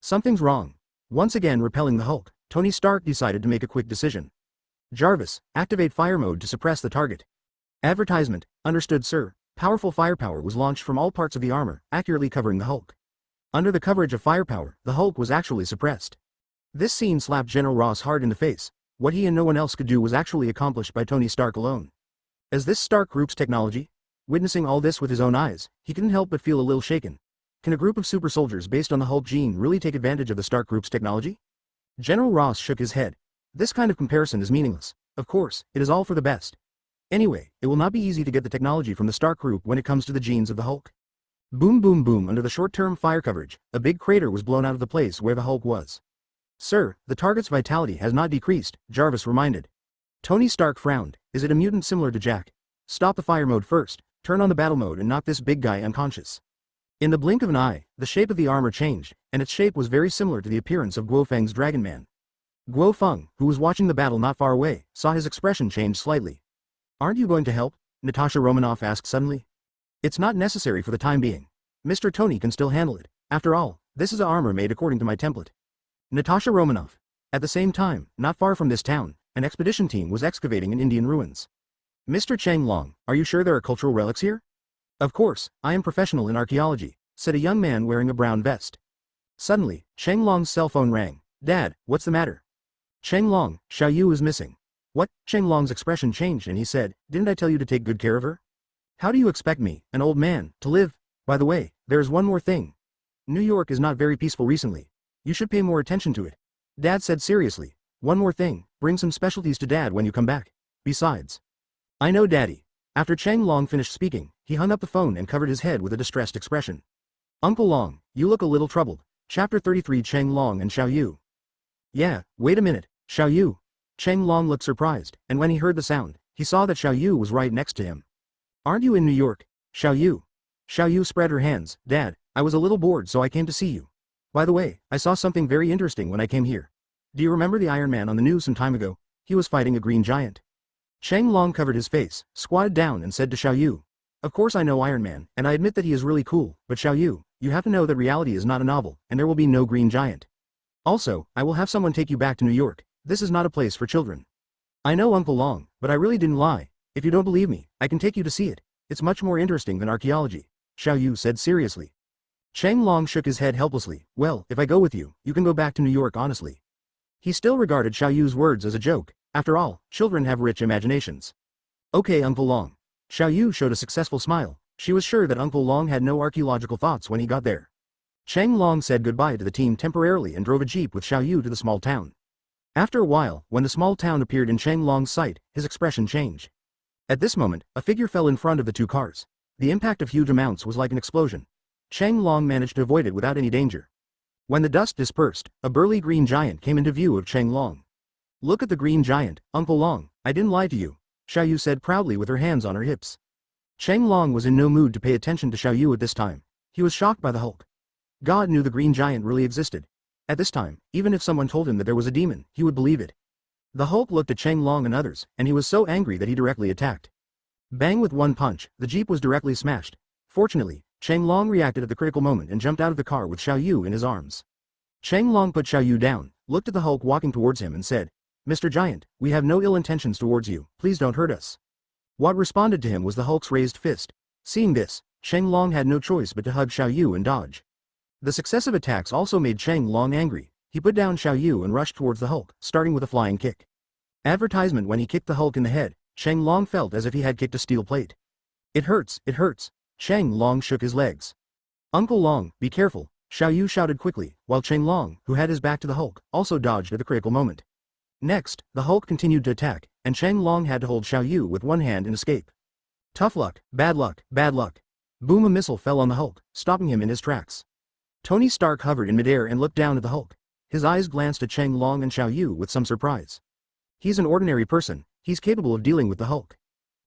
Something's wrong. Once again repelling the Hulk, Tony Stark decided to make a quick decision. Jarvis, activate fire mode to suppress the target. Advertisement, understood sir. Powerful firepower was launched from all parts of the armor, accurately covering the Hulk. Under the coverage of firepower, the Hulk was actually suppressed. This scene slapped General Ross hard in the face. What he and no one else could do was actually accomplished by Tony Stark alone. As this Stark group's technology? Witnessing all this with his own eyes, he couldn't help but feel a little shaken. Can a group of super soldiers based on the Hulk gene really take advantage of the Stark group's technology? General Ross shook his head. This kind of comparison is meaningless. Of course, it is all for the best. Anyway, it will not be easy to get the technology from the Stark group when it comes to the genes of the Hulk. Boom boom boom. Under the short-term fire coverage, a big crater was blown out of the place where the Hulk was. Sir, the target's vitality has not decreased, Jarvis reminded. Tony Stark frowned. Is it a mutant similar to Jack? Stop the fire mode first, turn on the battle mode and knock this big guy unconscious. In the blink of an eye, the shape of the armor changed, and its shape was very similar to the appearance of Guo Feng's Dragon Man. Guo Feng, who was watching the battle not far away, saw his expression change slightly. Aren't you going to help? Natasha Romanoff asked suddenly. It's not necessary for the time being. Mr. Tony can still handle it. After all, this is armor made according to my template. Natasha Romanoff. At the same time, not far from this town, an expedition team was excavating in Indian ruins. Mr. Cheng Long, are you sure there are cultural relics here? Of course, I am professional in archaeology, said a young man wearing a brown vest. Suddenly, Cheng Long's cell phone rang. Dad, what's the matter? Cheng Long, Xiao Yu is missing. What? Cheng Long's expression changed and he said, didn't I tell you to take good care of her? How do you expect me, an old man, to live? By the way, there is one more thing. New York is not very peaceful recently. You should pay more attention to it. Dad said seriously. One more thing, bring some specialties to Dad when you come back. Besides. I know Daddy. After Cheng Long finished speaking, he hung up the phone and covered his head with a distressed expression. Uncle Long, you look a little troubled. Chapter 33 Cheng Long and Xiao Yu. Yeah, wait a minute, Xiao Yu. Cheng Long looked surprised, and when he heard the sound, he saw that Xiao Yu was right next to him. Aren't you in New York? Xiao Yu. Xiao Yu spread her hands. Dad, I was a little bored so I came to see you. By the way, I saw something very interesting when I came here. Do you remember the Iron Man on the news some time ago? He was fighting a green giant. Cheng Long covered his face, squatted down and said to Xiao Yu. Of course I know Iron Man, and I admit that he is really cool, but Xiao Yu, you have to know that reality is not a novel, and there will be no green giant. Also, I will have someone take you back to New York. This is not a place for children. I know Uncle Long, but I really didn't lie. If you don't believe me, I can take you to see it. It's much more interesting than archaeology, Xiao Yu said seriously. Cheng Long shook his head helplessly. Well, if I go with you, you can go back to New York honestly. He still regarded Xiao Yu's words as a joke. After all, children have rich imaginations. Okay, Uncle Long. Xiao Yu showed a successful smile. She was sure that Uncle Long had no archaeological thoughts when he got there. Cheng Long said goodbye to the team temporarily and drove a jeep with Xiao Yu to the small town. After a while, when the small town appeared in Cheng Long's sight, his expression changed. At this moment, a figure fell in front of the two cars. The impact of huge amounts was like an explosion. Cheng Long managed to avoid it without any danger. When the dust dispersed, a burly green giant came into view of Cheng Long. Look at the green giant, Uncle Long, I didn't lie to you, Xiao Yu said proudly with her hands on her hips. Cheng Long was in no mood to pay attention to Xiao Yu at this time. He was shocked by the Hulk. God knew the Green Giant really existed. At this time, even if someone told him that there was a demon, he would believe it. The Hulk looked at Cheng Long and others, and he was so angry that he directly attacked. Bang with one punch, the jeep was directly smashed. Fortunately, Cheng Long reacted at the critical moment and jumped out of the car with Xiao Yu in his arms. Cheng Long put Xiao Yu down, looked at the Hulk walking towards him and said, "Mr. Giant, we have no ill intentions towards you, please don't hurt us." What responded to him was the Hulk's raised fist. Seeing this, Cheng Long had no choice but to hug Xiao Yu and dodge. The successive attacks also made Cheng Long angry. He put down Xiao Yu and rushed towards the Hulk, starting with a flying kick. Advertisement: when he kicked the Hulk in the head, Cheng Long felt as if he had kicked a steel plate. It hurts, it hurts. Cheng Long shook his legs. Uncle Long, be careful, Xiao Yu shouted quickly, while Cheng Long, who had his back to the Hulk, also dodged at the critical moment. Next, the Hulk continued to attack, and Cheng Long had to hold Xiao Yu with one hand and escape. Tough luck, bad luck, bad luck. Boom, a missile fell on the Hulk, stopping him in his tracks. Tony Stark hovered in midair and looked down at the Hulk. His eyes glanced at Cheng Long and Xiao Yu with some surprise. He's an ordinary person, he's capable of dealing with the Hulk.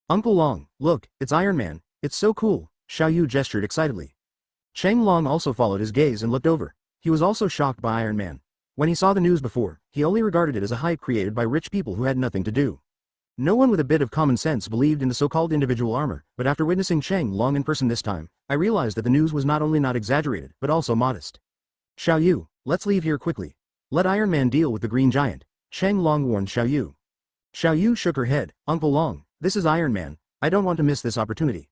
Uncle Long, look, it's Iron Man, it's so cool, Xiao Yu gestured excitedly. Cheng Long also followed his gaze and looked over. He was also shocked by Iron Man. When he saw the news before, he only regarded it as a hype created by rich people who had nothing to do. No one with a bit of common sense believed in the so-called individual armor, but after witnessing Cheng Long in person this time, I realized that the news was not only not exaggerated, but also modest. Xiao Yu, let's leave here quickly. Let Iron Man deal with the Green Giant, Cheng Long warned Xiao Yu. Xiao Yu shook her head, Uncle Long, this is Iron Man, I don't want to miss this opportunity.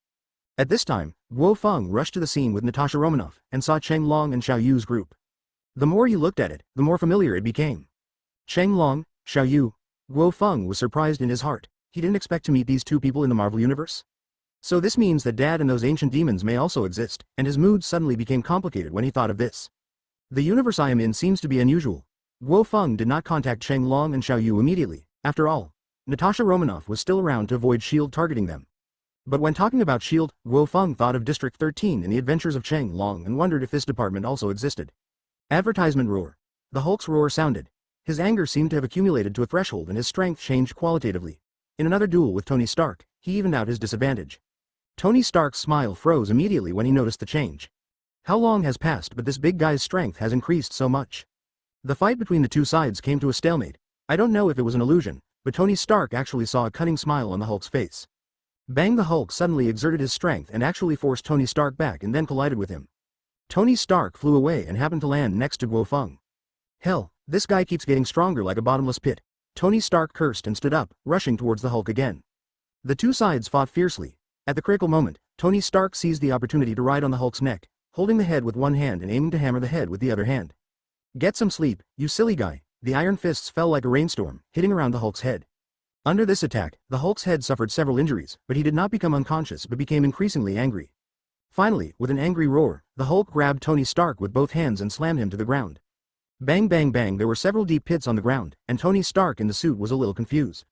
At this time, Guo Feng rushed to the scene with Natasha Romanoff, and saw Cheng Long and Xiao Yu's group. The more he looked at it, the more familiar it became. Cheng Long, Xiao Yu. Guo Feng was surprised in his heart. He didn't expect to meet these two people in the Marvel Universe. So this means that Dad and those ancient demons may also exist, and his mood suddenly became complicated when he thought of this. The universe I am in seems to be unusual. Guo Feng did not contact Cheng Long and Xiao Yu immediately. After all, Natasha Romanoff was still around to avoid S.H.I.E.L.D. targeting them. But when talking about S.H.I.E.L.D., Guo Feng thought of District 13 and the adventures of Cheng Long and wondered if this department also existed. Advertisement roar. The Hulk's roar sounded. His anger seemed to have accumulated to a threshold and his strength changed qualitatively. In another duel with Tony Stark, he evened out his disadvantage. Tony Stark's smile froze immediately when he noticed the change. How long has passed but this big guy's strength has increased so much? The fight between the two sides came to a stalemate. I don't know if it was an illusion, but Tony Stark actually saw a cunning smile on the Hulk's face. Bang, the Hulk suddenly exerted his strength and actually forced Tony Stark back and then collided with him. Tony Stark flew away and happened to land next to Guo Feng. Hell, this guy keeps getting stronger like a bottomless pit. Tony Stark cursed and stood up, rushing towards the Hulk again. The two sides fought fiercely. At the critical moment, Tony Stark seized the opportunity to ride on the Hulk's neck, holding the head with one hand and aiming to hammer the head with the other hand. Get some sleep, you silly guy. The iron fists fell like a rainstorm, hitting around the Hulk's head. Under this attack, the Hulk's head suffered several injuries, but he did not become unconscious but became increasingly angry. Finally, with an angry roar, the Hulk grabbed Tony Stark with both hands and slammed him to the ground. Bang bang bang, there were several deep pits on the ground, and Tony Stark in the suit was a little confused.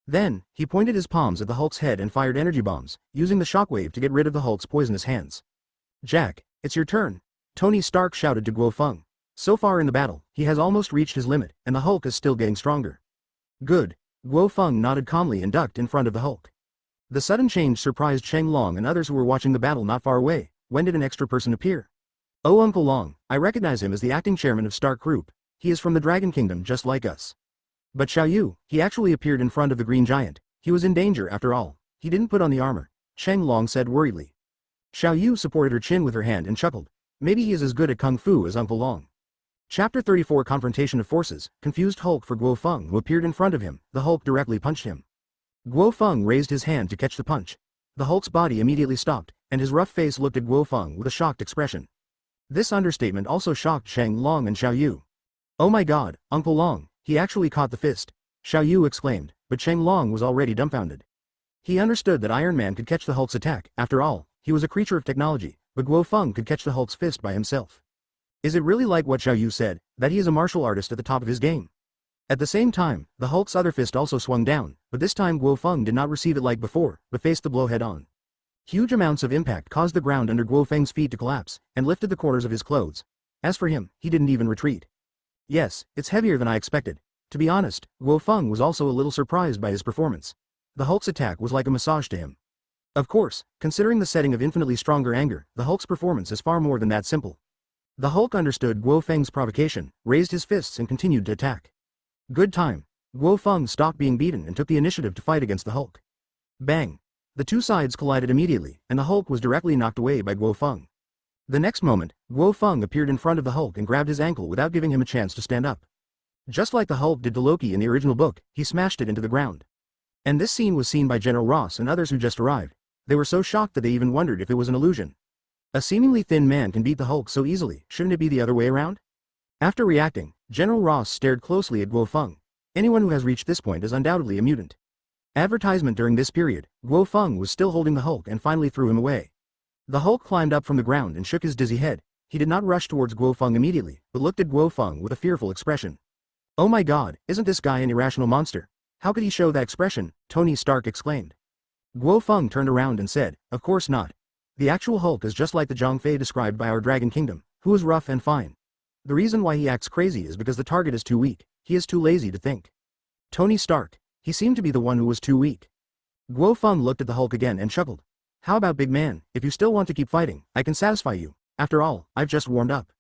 Then, he pointed his palms at the Hulk's head and fired energy bombs, using the shockwave to get rid of the Hulk's poisonous hands. Jack, it's your turn, Tony Stark shouted to Guo Feng. So far in the battle, he has almost reached his limit, and the Hulk is still getting stronger. Good. Guo Feng nodded calmly and ducked in front of the Hulk. The sudden change surprised Cheng Long and others who were watching the battle not far away. When did an extra person appear? Oh, Uncle Long, I recognize him as the acting chairman of Stark Group. He is from the Dragon Kingdom just like us. But Xiao Yu, he actually appeared in front of the Green Giant. He was in danger after all. He didn't put on the armor, Cheng Long said worriedly. Xiao Yu supported her chin with her hand and chuckled. Maybe he is as good at Kung Fu as Uncle Long. Chapter 34, Confrontation of Forces. Confused Hulk for Guo Feng, who appeared in front of him. The Hulk directly punched him. Guo Feng raised his hand to catch the punch. The Hulk's body immediately stopped, and his rough face looked at Guo Feng with a shocked expression. This understatement also shocked Cheng Long and Xiao Yu. Oh my god, Uncle Long, he actually caught the fist, Xiao Yu exclaimed, but Cheng Long was already dumbfounded. He understood that Iron Man could catch the Hulk's attack. After all, he was a creature of technology, but Guo Feng could catch the Hulk's fist by himself. Is it really like what Xiao Yu said, that he is a martial artist at the top of his game? At the same time, the Hulk's other fist also swung down, but this time Guo Feng did not receive it like before, but faced the blow head-on. Huge amounts of impact caused the ground under Guo Feng's feet to collapse, and lifted the corners of his clothes. As for him, he didn't even retreat. Yes, it's heavier than I expected. To be honest, Guo Feng was also a little surprised by his performance. The Hulk's attack was like a massage to him. Of course, considering the setting of infinitely stronger anger, the Hulk's performance is far more than that simple. The Hulk understood Guo Feng's provocation, raised his fists and continued to attack. Good time. Guo Feng stopped being beaten and took the initiative to fight against the Hulk. Bang! The two sides collided immediately, and the Hulk was directly knocked away by Guo Feng. The next moment, Guo Feng appeared in front of the Hulk and grabbed his ankle without giving him a chance to stand up. Just like the Hulk did to Loki in the original book, he smashed it into the ground. And this scene was seen by General Ross and others who just arrived. They were so shocked that they even wondered if it was an illusion. A seemingly thin man can beat the Hulk so easily, shouldn't it be the other way around? After reacting, General Ross stared closely at Guo Feng. Anyone who has reached this point is undoubtedly a mutant. Advertisement during this period, Guo Feng was still holding the Hulk and finally threw him away. The Hulk climbed up from the ground and shook his dizzy head. He did not rush towards Guo Feng immediately, but looked at Guo Feng with a fearful expression. Oh my god, isn't this guy an irrational monster? How could he show that expression? Tony Stark exclaimed. Guo Feng turned around and said, of course not. The actual Hulk is just like the Zhongfei described by our Dragon Kingdom, who is rough and fine. The reason why he acts crazy is because the target is too weak. He is too lazy to think. Tony Stark. He seemed to be the one who was too weak. Guo Feng looked at the Hulk again and chuckled. How about big man, if you still want to keep fighting, I can satisfy you. After all, I've just warmed up.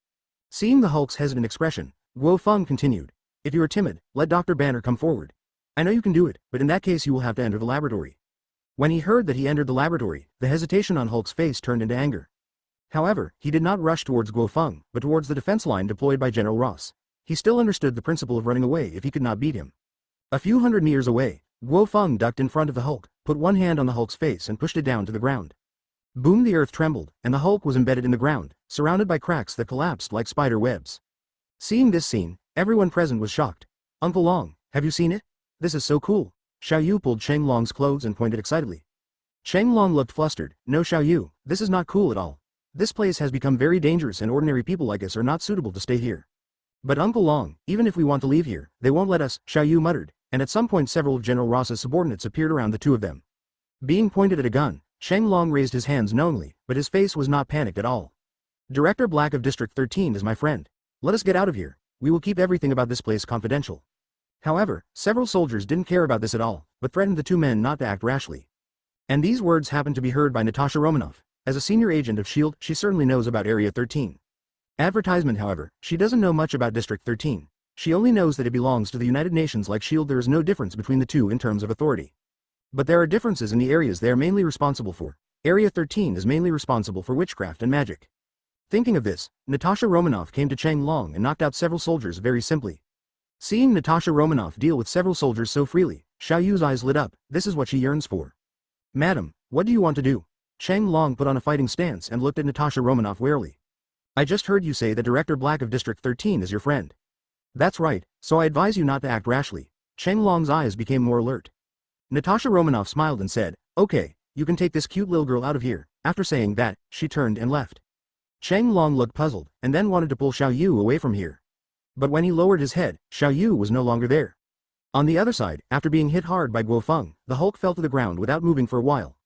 Seeing the Hulk's hesitant expression, Guo Feng continued. If you are timid, let Dr. Banner come forward. I know you can do it, but in that case you will have to enter the laboratory. When he heard that he entered the laboratory, the hesitation on Hulk's face turned into anger. However, he did not rush towards Guo Feng, but towards the defense line deployed by General Ross. He still understood the principle of running away if he could not beat him. A few hundred meters away, Guo Feng ducked in front of the Hulk, put one hand on the Hulk's face and pushed it down to the ground. Boom! The earth trembled, and the Hulk was embedded in the ground, surrounded by cracks that collapsed like spider webs. Seeing this scene, everyone present was shocked. Uncle Long, have you seen it? This is so cool. Xiao Yu pulled Cheng Long's clothes and pointed excitedly. Cheng Long looked flustered. No Xiao Yu, this is not cool at all. This place has become very dangerous and ordinary people like us are not suitable to stay here. But Uncle Long, even if we want to leave here, they won't let us, Xiao Yu muttered, and at some point several of General Ross's subordinates appeared around the two of them. Being pointed at a gun, Cheng Long raised his hands knowingly, but his face was not panicked at all. Director Black of District 13 is my friend. Let us get out of here. We will keep everything about this place confidential. However, several soldiers didn't care about this at all, but threatened the two men not to act rashly. And these words happened to be heard by Natasha Romanoff. As a senior agent of S.H.I.E.L.D., she certainly knows about Area 13. Advertisement, however, she doesn't know much about District 13. She only knows that it belongs to the United Nations. Like S.H.I.E.L.D., there is no difference between the two in terms of authority. But there are differences in the areas they are mainly responsible for. Area 13 is mainly responsible for witchcraft and magic. Thinking of this, Natasha Romanoff came to Cheng Long and knocked out several soldiers very simply. Seeing Natasha Romanoff deal with several soldiers so freely, Xiao Yu's eyes lit up. This is what she yearns for. Madam, what do you want to do? Cheng Long put on a fighting stance and looked at Natasha Romanoff warily. I just heard you say that Director Black of District 13 is your friend. That's right, so I advise you not to act rashly. Cheng Long's eyes became more alert. Natasha Romanoff smiled and said, okay, you can take this cute little girl out of here. After saying that, she turned and left. Cheng Long looked puzzled, and then wanted to pull Xiao Yu away from here. But when he lowered his head, Xiao Yu was no longer there. On the other side, after being hit hard by Guo Feng, the Hulk fell to the ground without moving for a while.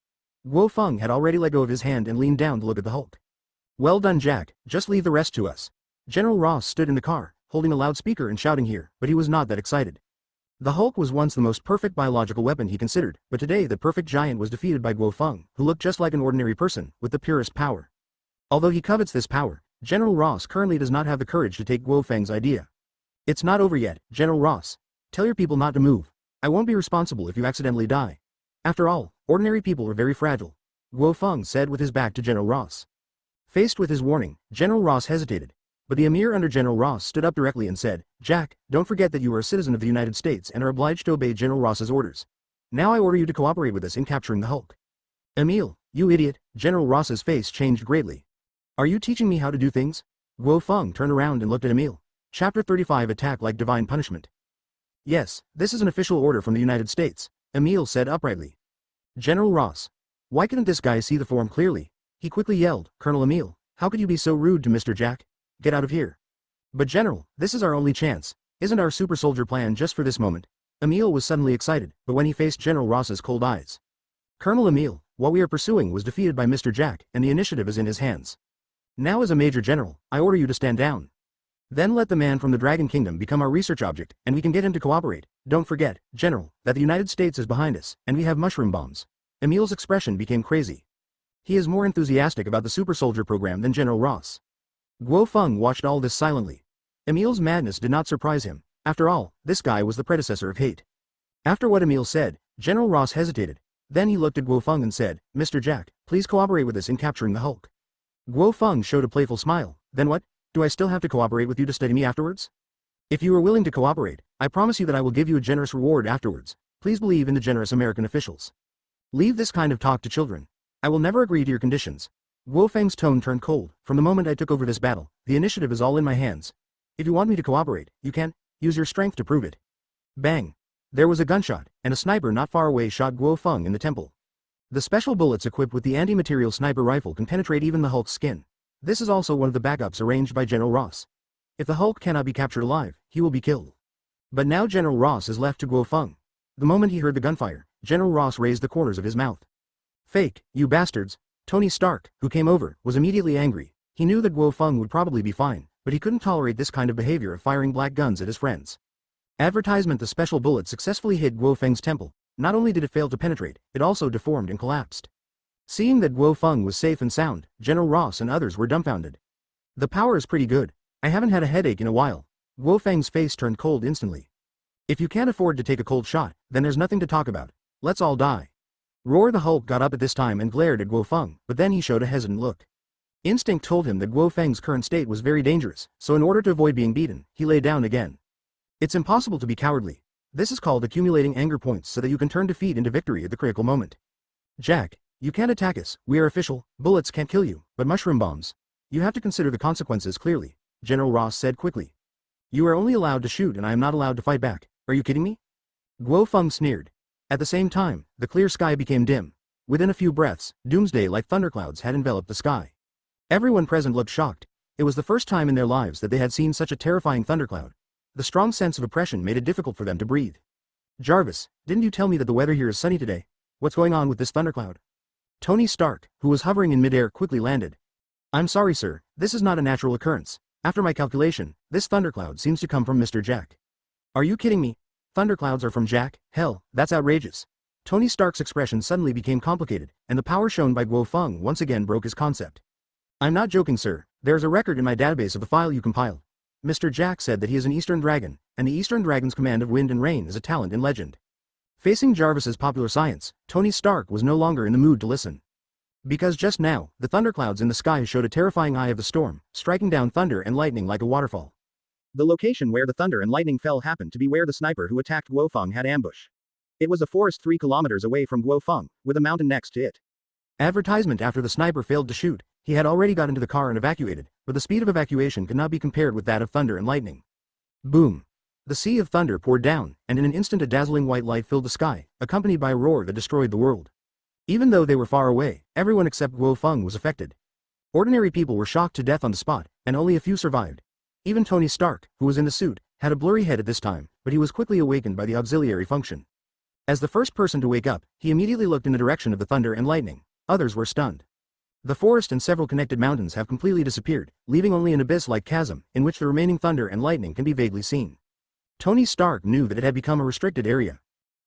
Guo Feng had already let go of his hand and leaned down to look at the Hulk. Well done, Jack, just leave the rest to us. General Ross stood in the car, holding a loudspeaker and shouting here, but he was not that excited. The Hulk was once the most perfect biological weapon he considered, but today the perfect giant was defeated by Guo Feng, who looked just like an ordinary person, with the purest power. Although he covets this power, General Ross currently does not have the courage to take Guo Feng's idea. It's not over yet, General Ross. Tell your people not to move. I won't be responsible if you accidentally die. After all, ordinary people are very fragile, Guo Feng said with his back to General Ross. Faced with his warning, General Ross hesitated. But the Emir under General Ross stood up directly and said, Jack, don't forget that you are a citizen of the United States and are obliged to obey General Ross's orders. Now I order you to cooperate with us in capturing the Hulk. Emil, you idiot, General Ross's face changed greatly. Are you teaching me how to do things? Guo Feng turned around and looked at Emil. Chapter 35 Attack like Divine Punishment. Yes, this is an official order from the United States, Emil said uprightly. General Ross. Why couldn't this guy see the form clearly? He quickly yelled, Colonel Emil, how could you be so rude to Mr. Jack? Get out of here. But General, this is our only chance. Isn't our super soldier plan just for this moment? Emil was suddenly excited, but when he faced General Ross's cold eyes. Colonel Emil, what we are pursuing was defeated by Mr. Jack, and the initiative is in his hands. Now as a Major General, I order you to stand down. Then let the man from the Dragon Kingdom become our research object, and we can get him to cooperate. Don't forget, General, that the United States is behind us, and we have mushroom bombs. Emil's expression became crazy. He is more enthusiastic about the super soldier program than General Ross. Guo Feng watched all this silently. Emil's madness did not surprise him. After all, this guy was the predecessor of hate. After what Emil said, General Ross hesitated. Then he looked at Guo Feng and said, Mr. Jack, please cooperate with us in capturing the Hulk. Guo Feng showed a playful smile. Then what? Do I still have to cooperate with you to study me afterwards? If you are willing to cooperate, I promise you that I will give you a generous reward afterwards. Please believe in the generous American officials. Leave this kind of talk to children. I will never agree to your conditions. Guo Feng's tone turned cold. From the moment I took over this battle, the initiative is all in my hands. If you want me to cooperate, you can. Use your strength to prove it. Bang. There was a gunshot, and a sniper not far away shot Guo Feng in the temple. The special bullets equipped with the anti-material sniper rifle can penetrate even the Hulk's skin. This is also one of the backups arranged by General Ross. If the Hulk cannot be captured alive, he will be killed. But now General Ross is left to Guo Feng. The moment he heard the gunfire, General Ross raised the corners of his mouth. Fake, you bastards. Tony Stark, who came over, was immediately angry. He knew that Guo Feng would probably be fine, but he couldn't tolerate this kind of behavior of firing black guns at his friends. Advertisement: the special bullet successfully hit Guo Feng's temple. Not only did it fail to penetrate, it also deformed and collapsed. Seeing that Guo Feng was safe and sound, General Ross and others were dumbfounded. The power is pretty good. I haven't had a headache in a while. Guo Feng's face turned cold instantly. If you can't afford to take a cold shot, then there's nothing to talk about. Let's all die. Roar the Hulk got up at this time and glared at Guo Feng, but then he showed a hesitant look. Instinct told him that Guo Feng's current state was very dangerous, so in order to avoid being beaten, he lay down again. It's impossible to be cowardly. This is called accumulating anger points so that you can turn defeat into victory at the critical moment. Jack, you can't attack us, we are official, bullets can't kill you, but mushroom bombs. You have to consider the consequences clearly, General Ross said quickly. You are only allowed to shoot and I am not allowed to fight back, are you kidding me? Guo Feng sneered. At the same time, the clear sky became dim. Within a few breaths, doomsday-like thunderclouds had enveloped the sky. Everyone present looked shocked. It was the first time in their lives that they had seen such a terrifying thundercloud. The strong sense of oppression made it difficult for them to breathe. Jarvis, didn't you tell me that the weather here is sunny today? What's going on with this thundercloud? Tony Stark, who was hovering in midair, quickly landed. I'm sorry, sir, this is not a natural occurrence. After my calculation, this thundercloud seems to come from Mr. Jack. Are you kidding me? Thunderclouds are from Jack? Hell, that's outrageous. Tony Stark's expression suddenly became complicated, and the power shown by Guo Feng once again broke his concept. I'm not joking, sir. There's a record in my database of the file you compiled. Mr. Jack said that he is an Eastern Dragon, and the Eastern Dragon's command of wind and rain is a talent in legend. Facing Jarvis's popular science, Tony Stark was no longer in the mood to listen. Because just now, the thunderclouds in the sky showed a terrifying eye of the storm, striking down thunder and lightning like a waterfall. The location where the thunder and lightning fell happened to be where the sniper who attacked Guo Feng had ambush. It was a forest 3 kilometers away from Guo Feng, with a mountain next to it. Advertisement: after the sniper failed to shoot, he had already got into the car and evacuated, but the speed of evacuation could not be compared with that of thunder and lightning. Boom! The sea of thunder poured down, and in an instant a dazzling white light filled the sky, accompanied by a roar that destroyed the world. Even though they were far away, everyone except Guo Feng was affected. Ordinary people were shocked to death on the spot, and only a few survived. Even Tony Stark, who was in the suit, had a blurry head at this time, but he was quickly awakened by the auxiliary function. As the first person to wake up, he immediately looked in the direction of the thunder and lightning. Others were stunned. The forest and several connected mountains have completely disappeared, leaving only an abyss-like chasm, in which the remaining thunder and lightning can be vaguely seen. Tony Stark knew that it had become a restricted area.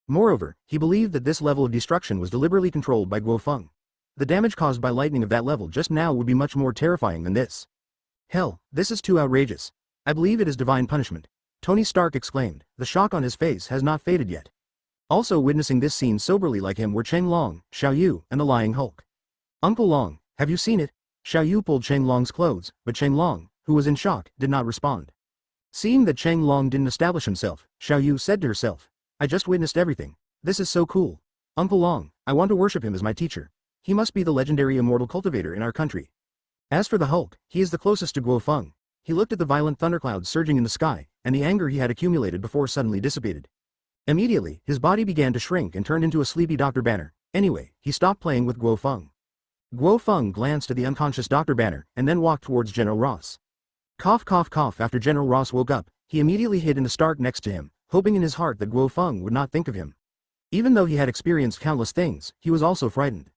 Moreover, he believed that this level of destruction was deliberately controlled by Guo Feng. The damage caused by lightning of that level just now would be much more terrifying than this. Hell, this is too outrageous. I believe it is divine punishment. Tony Stark exclaimed. The shock on his face has not faded yet. Also witnessing this scene soberly like him were Cheng Long, Xiao Yu, and the Lying Hulk. Uncle Long, have you seen it? Xiao Yu pulled Cheng Long's clothes, but Cheng Long, who was in shock, did not respond. Seeing that Cheng Long didn't establish himself, Xiao Yu said to herself, I just witnessed everything. This is so cool. Uncle Long, I want to worship him as my teacher. He must be the legendary immortal cultivator in our country. As for the Hulk, he is the closest to Guo Feng. He looked at the violent thunderclouds surging in the sky, and the anger he had accumulated before suddenly dissipated. Immediately, his body began to shrink and turned into a sleepy Dr. Banner. Anyway, he stopped playing with Guo Feng. Guo Feng glanced at the unconscious Dr. Banner, and then walked towards General Ross. Cough cough cough. After General Ross woke up, he immediately hid in the Stark next to him, hoping in his heart that Guo Feng would not think of him. Even though he had experienced countless things, he was also frightened.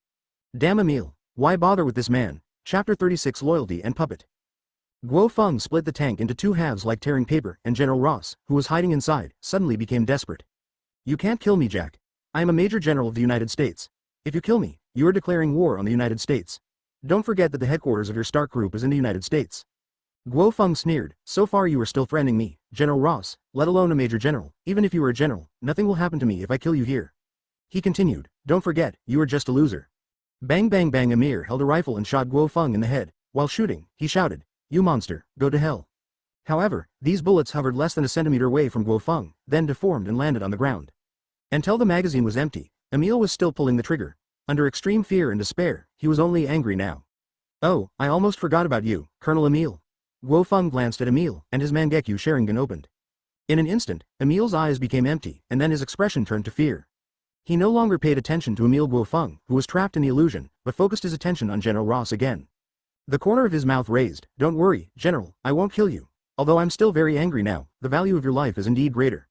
Damn Emil, why bother with this man? Chapter 36: Loyalty and Puppet. Guo Feng split the tank into two halves like tearing paper, and General Ross, who was hiding inside, suddenly became desperate. You can't kill me, Jack. I am a Major General of the United States. If you kill me, you are declaring war on the United States. Don't forget that the headquarters of your Stark group is in the United States. Guo Feng sneered, so far you are still threatening me, General Ross, let alone a major general, even if you were a general, nothing will happen to me if I kill you here. He continued, don't forget, you are just a loser. Bang bang bang. Amir held a rifle and shot Guo Feng in the head. While shooting, he shouted, you monster, go to hell. However, these bullets hovered less than a centimeter away from Guo Feng, then deformed and landed on the ground. Until the magazine was empty, Emil was still pulling the trigger. Under extreme fear and despair, he was only angry now. Oh, I almost forgot about you, Colonel Emil. Guo Feng glanced at Emil, and his Mangekyo Sharingan opened. In an instant, Emil's eyes became empty, and then his expression turned to fear. He no longer paid attention to Emil Guo Feng, who was trapped in the illusion, but focused his attention on General Ross again. The corner of his mouth raised, don't worry, General, I won't kill you. Although I'm still very angry now, the value of your life is indeed greater.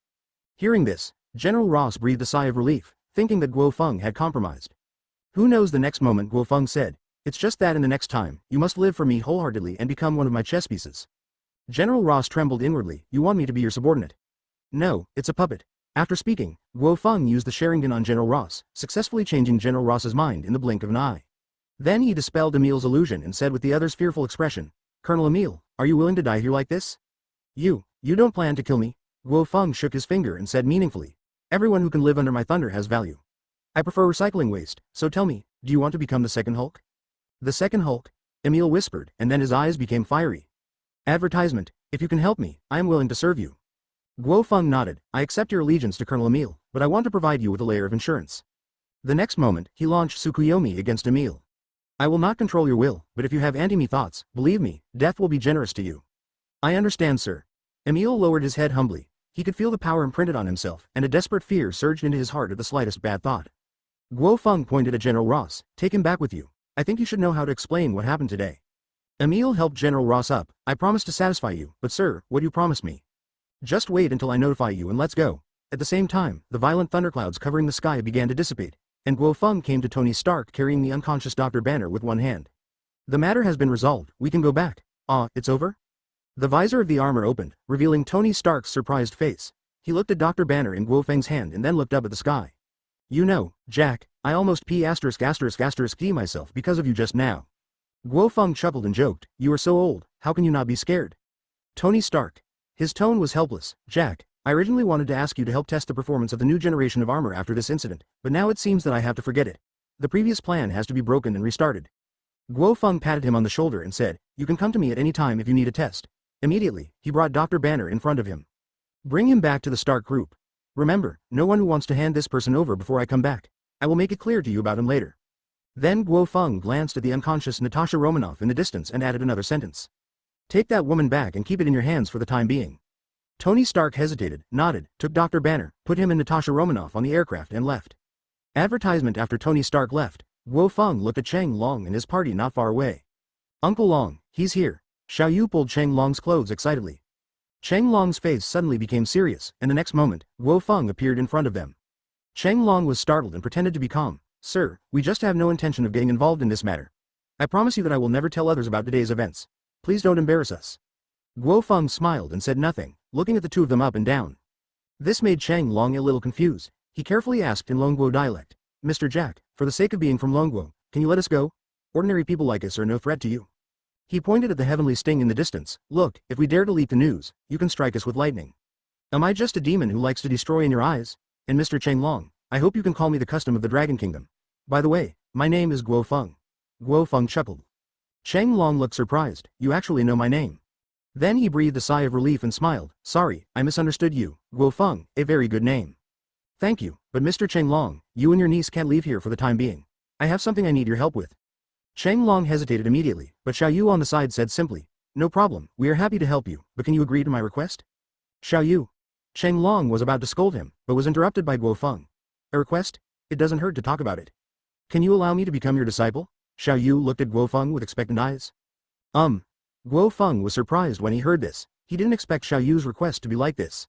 Hearing this, General Ross breathed a sigh of relief, thinking that Guo Feng had compromised. Who knows, the next moment Guo Feng said, it's just that in the next time, you must live for me wholeheartedly and become one of my chess pieces. General Ross trembled inwardly, you want me to be your subordinate? No, it's a puppet. After speaking, Guo Feng used the Sharingan on General Ross, successfully changing General Ross's mind in the blink of an eye. Then he dispelled Emil's illusion and said with the other's fearful expression, Colonel Emil, are you willing to die here like this? You don't plan to kill me? Guo Feng shook his finger and said meaningfully, everyone who can live under my thunder has value. I prefer recycling waste, so tell me, do you want to become the second Hulk? The second Hulk? Emil whispered, and then his eyes became fiery. Advertisement, if you can help me, I am willing to serve you. Guo Feng nodded, I accept your allegiance to Colonel Emil, but I want to provide you with a layer of insurance. The next moment, he launched Tsukuyomi against Emil. I will not control your will, but if you have anti-me thoughts, believe me, death will be generous to you. I understand, sir. Emil lowered his head humbly. He could feel the power imprinted on himself, and a desperate fear surged into his heart at the slightest bad thought. Guo Feng pointed at General Ross, take him back with you. I think you should know how to explain what happened today. Emil helped General Ross up, I promise to satisfy you, but sir, what do you promise me? Just wait until I notify you and let's go. At the same time, the violent thunderclouds covering the sky began to dissipate, and Guo Feng came to Tony Stark carrying the unconscious Dr. Banner with one hand. The matter has been resolved, we can go back. Ah, it's over? The visor of the armor opened, revealing Tony Stark's surprised face. He looked at Dr. Banner in Guo Feng's hand and then looked up at the sky. You know, Jack, I almost p***d myself because of you just now. Guo Feng chuckled and joked, you are so old, how can you not be scared? Tony Stark. His tone was helpless, Jack, I originally wanted to ask you to help test the performance of the new generation of armor after this incident, but now it seems that I have to forget it. The previous plan has to be broken and restarted. Guo Feng patted him on the shoulder and said, you can come to me at any time if you need a test. Immediately, he brought Dr. Banner in front of him. Bring him back to the Stark group. Remember, no one who wants to hand this person over before I come back. I will make it clear to you about him later. Then Guo Feng glanced at the unconscious Natasha Romanoff in the distance and added another sentence. Take that woman back and keep it in your hands for the time being. Tony Stark hesitated, nodded, took Dr. Banner, put him and Natasha Romanoff on the aircraft and left. Advertisement. After Tony Stark left, Guo Feng looked at Cheng Long and his party not far away. Uncle Long, he's here. Xiao Yu pulled Cheng Long's clothes excitedly. Cheng Long's face suddenly became serious, and the next moment, Guo Feng appeared in front of them. Cheng Long was startled and pretended to be calm. Sir, we just have no intention of getting involved in this matter. I promise you that I will never tell others about today's events. Please don't embarrass us. Guo Feng smiled and said nothing, looking at the two of them up and down. This made Cheng Long a little confused. He carefully asked in Longguo dialect, Mr. Jack, for the sake of being from Longguo, can you let us go? Ordinary people like us are no threat to you. He pointed at the heavenly sting in the distance. Look, if we dare to leak the news, you can strike us with lightning. Am I just a demon who likes to destroy in your eyes? And Mr. Cheng Long, I hope you can call me the custom of the Dragon Kingdom. By the way, my name is Guo Feng. Guo Feng chuckled. Cheng Long looked surprised. You actually know my name. Then he breathed a sigh of relief and smiled. Sorry, I misunderstood you. Guo Feng, a very good name. Thank you, but Mr. Cheng Long, you and your niece can't leave here for the time being. I have something I need your help with. Cheng Long hesitated immediately, but Xiao Yu on the side said simply, no problem, we are happy to help you, but can you agree to my request? Xiao Yu. Cheng Long was about to scold him, but was interrupted by Guo Feng. A request? It doesn't hurt to talk about it. Can you allow me to become your disciple? Xiao Yu looked at Guo Feng with expectant eyes. Guo Feng was surprised when he heard this. He didn't expect Xiao Yu's request to be like this.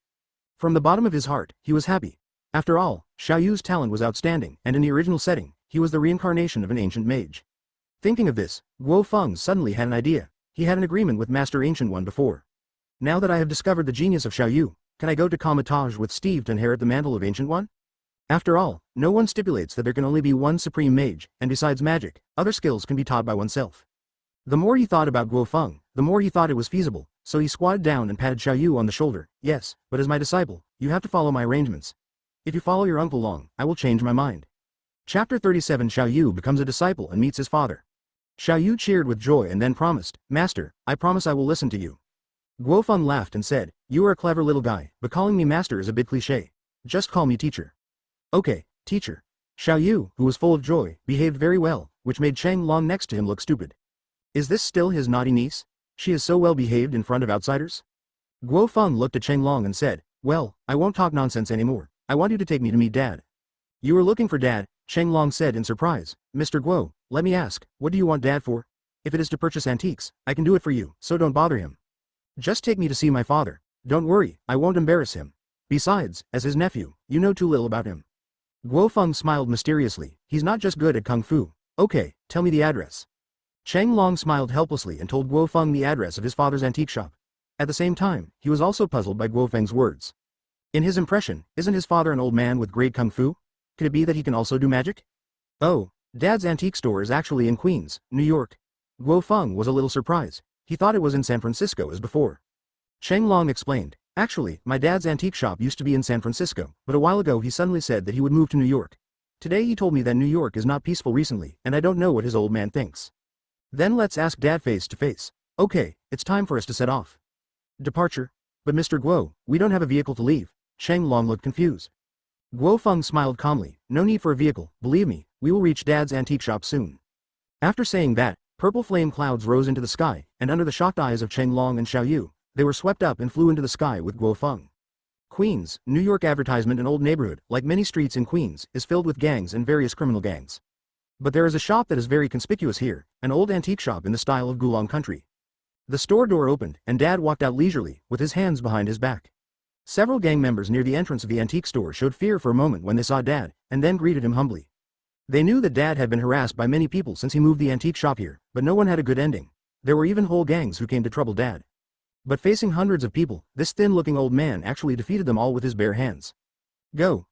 From the bottom of his heart, he was happy. After all, Xiao Yu's talent was outstanding, and in the original setting, he was the reincarnation of an ancient mage. Thinking of this, Guo Feng suddenly had an idea. He had an agreement with Master Ancient One before. Now that I have discovered the genius of Xiao Yu, can I go to Kamatage with Steve to inherit the mantle of Ancient One? After all, no one stipulates that there can only be one supreme mage, and besides magic, other skills can be taught by oneself. The more he thought about Guo Feng, The more he thought it was feasible, so he squatted down and patted Xiaoyu on the shoulder. Yes, but as my disciple, you have to follow my arrangements. If you follow your uncle Long, I will change my mind. Chapter 37 Xiaoyu becomes a disciple and meets his father. Xiaoyu cheered with joy and then promised, Master, I promise I will listen to you. Guo Feng laughed and said, You are a clever little guy, but calling me master is a bit cliché. Just call me teacher. Okay, teacher. Xiaoyu, who was full of joy, behaved very well, which made Cheng Long next to him look stupid. Is this still his naughty niece? She is so well behaved in front of outsiders? Guo Feng looked at Cheng Long and said, Well, I won't talk nonsense anymore. I want you to take me to meet Dad. You are looking for Dad, Cheng Long said in surprise. Mr. Guo, let me ask, what do you want Dad for? If it is to purchase antiques, I can do it for you, so don't bother him. Just take me to see my father. Don't worry, I won't embarrass him. Besides, as his nephew, you know too little about him. Guo Feng smiled mysteriously. He's not just good at kung fu. Okay, tell me the address. Cheng Long smiled helplessly and told Guo Feng the address of his father's antique shop. At the same time, he was also puzzled by Guo Feng's words. In his impression, isn't his father an old man with great kung fu? Could it be that he can also do magic? Oh, Dad's antique store is actually in Queens, New York. Guo Feng was a little surprised. He thought it was in San Francisco as before. Cheng Long explained, Actually, my dad's antique shop used to be in San Francisco, but a while ago he suddenly said that he would move to New York. Today he told me that New York is not peaceful recently, and I don't know what his old man thinks. Then let's ask Dad face to face. Okay, it's time for us to set off. Departure? But Mr. Guo, we don't have a vehicle to leave. Cheng Long looked confused. Guo Feng smiled calmly. No need for a vehicle, believe me, we will reach Dad's antique shop soon. After saying that, purple flame clouds rose into the sky, and under the shocked eyes of Cheng Long and Xiaoyu, they were swept up and flew into the sky with Guo Feng. Queens, New York advertisement an old neighborhood, like many streets in Queens, is filled with gangs and various criminal gangs. But there is a shop that is very conspicuous here, an old antique shop in the style of Gulong country. The store door opened, and Dad walked out leisurely, with his hands behind his back. Several gang members near the entrance of the antique store showed fear for a moment when they saw Dad, and then greeted him humbly. They knew that Dad had been harassed by many people since he moved the antique shop here, but no one had a good ending. There were even whole gangs who came to trouble Dad. But facing hundreds of people, this thin-looking old man actually defeated them all with his bare hands. Go,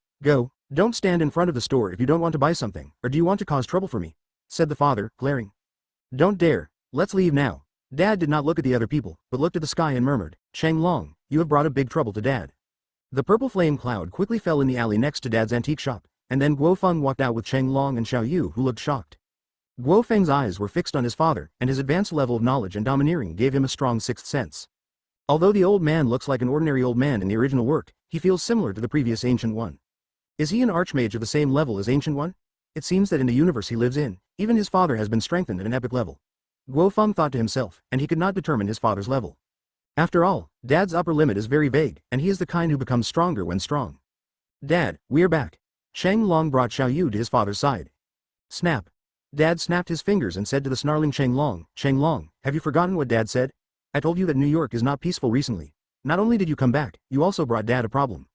don't stand in front of the store if you don't want to buy something, or do you want to cause trouble for me? Said the father, glaring. Don't dare, let's leave now. Dad did not look at the other people, but looked at the sky and murmured, Cheng Long, you have brought a big trouble to Dad. The purple flame cloud quickly fell in the alley next to Dad's antique shop, and then Guo Feng walked out with Cheng Long and Xiaoyu who looked shocked. Guo Feng's eyes were fixed on his father, and his advanced level of knowledge and domineering gave him a strong sixth sense. Although the old man looks like an ordinary old man in the original work, he feels similar to the previous Ancient One. Is he an archmage of the same level as Ancient One? It seems that in the universe he lives in, even his father has been strengthened at an epic level. Guo Feng thought to himself, and he could not determine his father's level. After all, Dad's upper limit is very vague, and he is the kind who becomes stronger when strong. Dad, we're back. Cheng Long brought Xiaoyu to his father's side. Snap. Dad snapped his fingers and said to the snarling Cheng Long, have you forgotten what Dad said? I told you that New York is not peaceful recently. Not only did you come back, you also brought Dad a problem.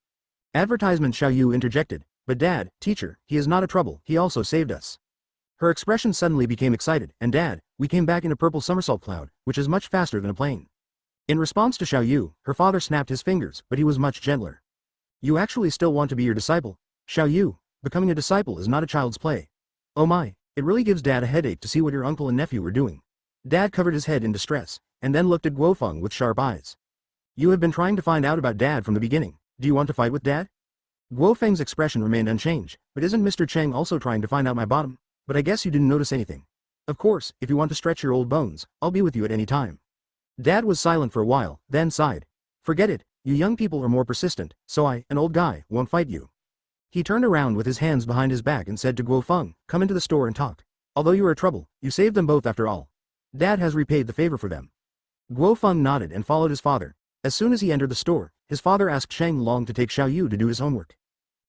Advertisement Xiaoyu interjected, but Dad, teacher, he is not a trouble, he also saved us. Her expression suddenly became excited, and Dad, we came back in a purple somersault cloud, which is much faster than a plane. In response to Xiaoyu, her father snapped his fingers, but he was much gentler. You actually still want to be your disciple? Xiaoyu, becoming a disciple is not a child's play. Oh my, it really gives Dad a headache to see what your uncle and nephew were doing. Dad covered his head in distress, and then looked at Guo Feng with sharp eyes. You have been trying to find out about Dad from the beginning. Do you want to fight with Dad? Guo Feng's expression remained unchanged, but isn't Mr. Cheng also trying to find out my bottom? But I guess you didn't notice anything. Of course, if you want to stretch your old bones, I'll be with you at any time. Dad was silent for a while, then sighed. Forget it, you young people are more persistent, so I, an old guy, won't fight you. He turned around with his hands behind his back and said to Guo Feng, come into the store and talk. Although you are a trouble, you saved them both after all. Dad has repaid the favor for them. Guo Feng nodded and followed his father. As soon as he entered the store, his father asked Cheng Long to take Xiaoyu to do his homework.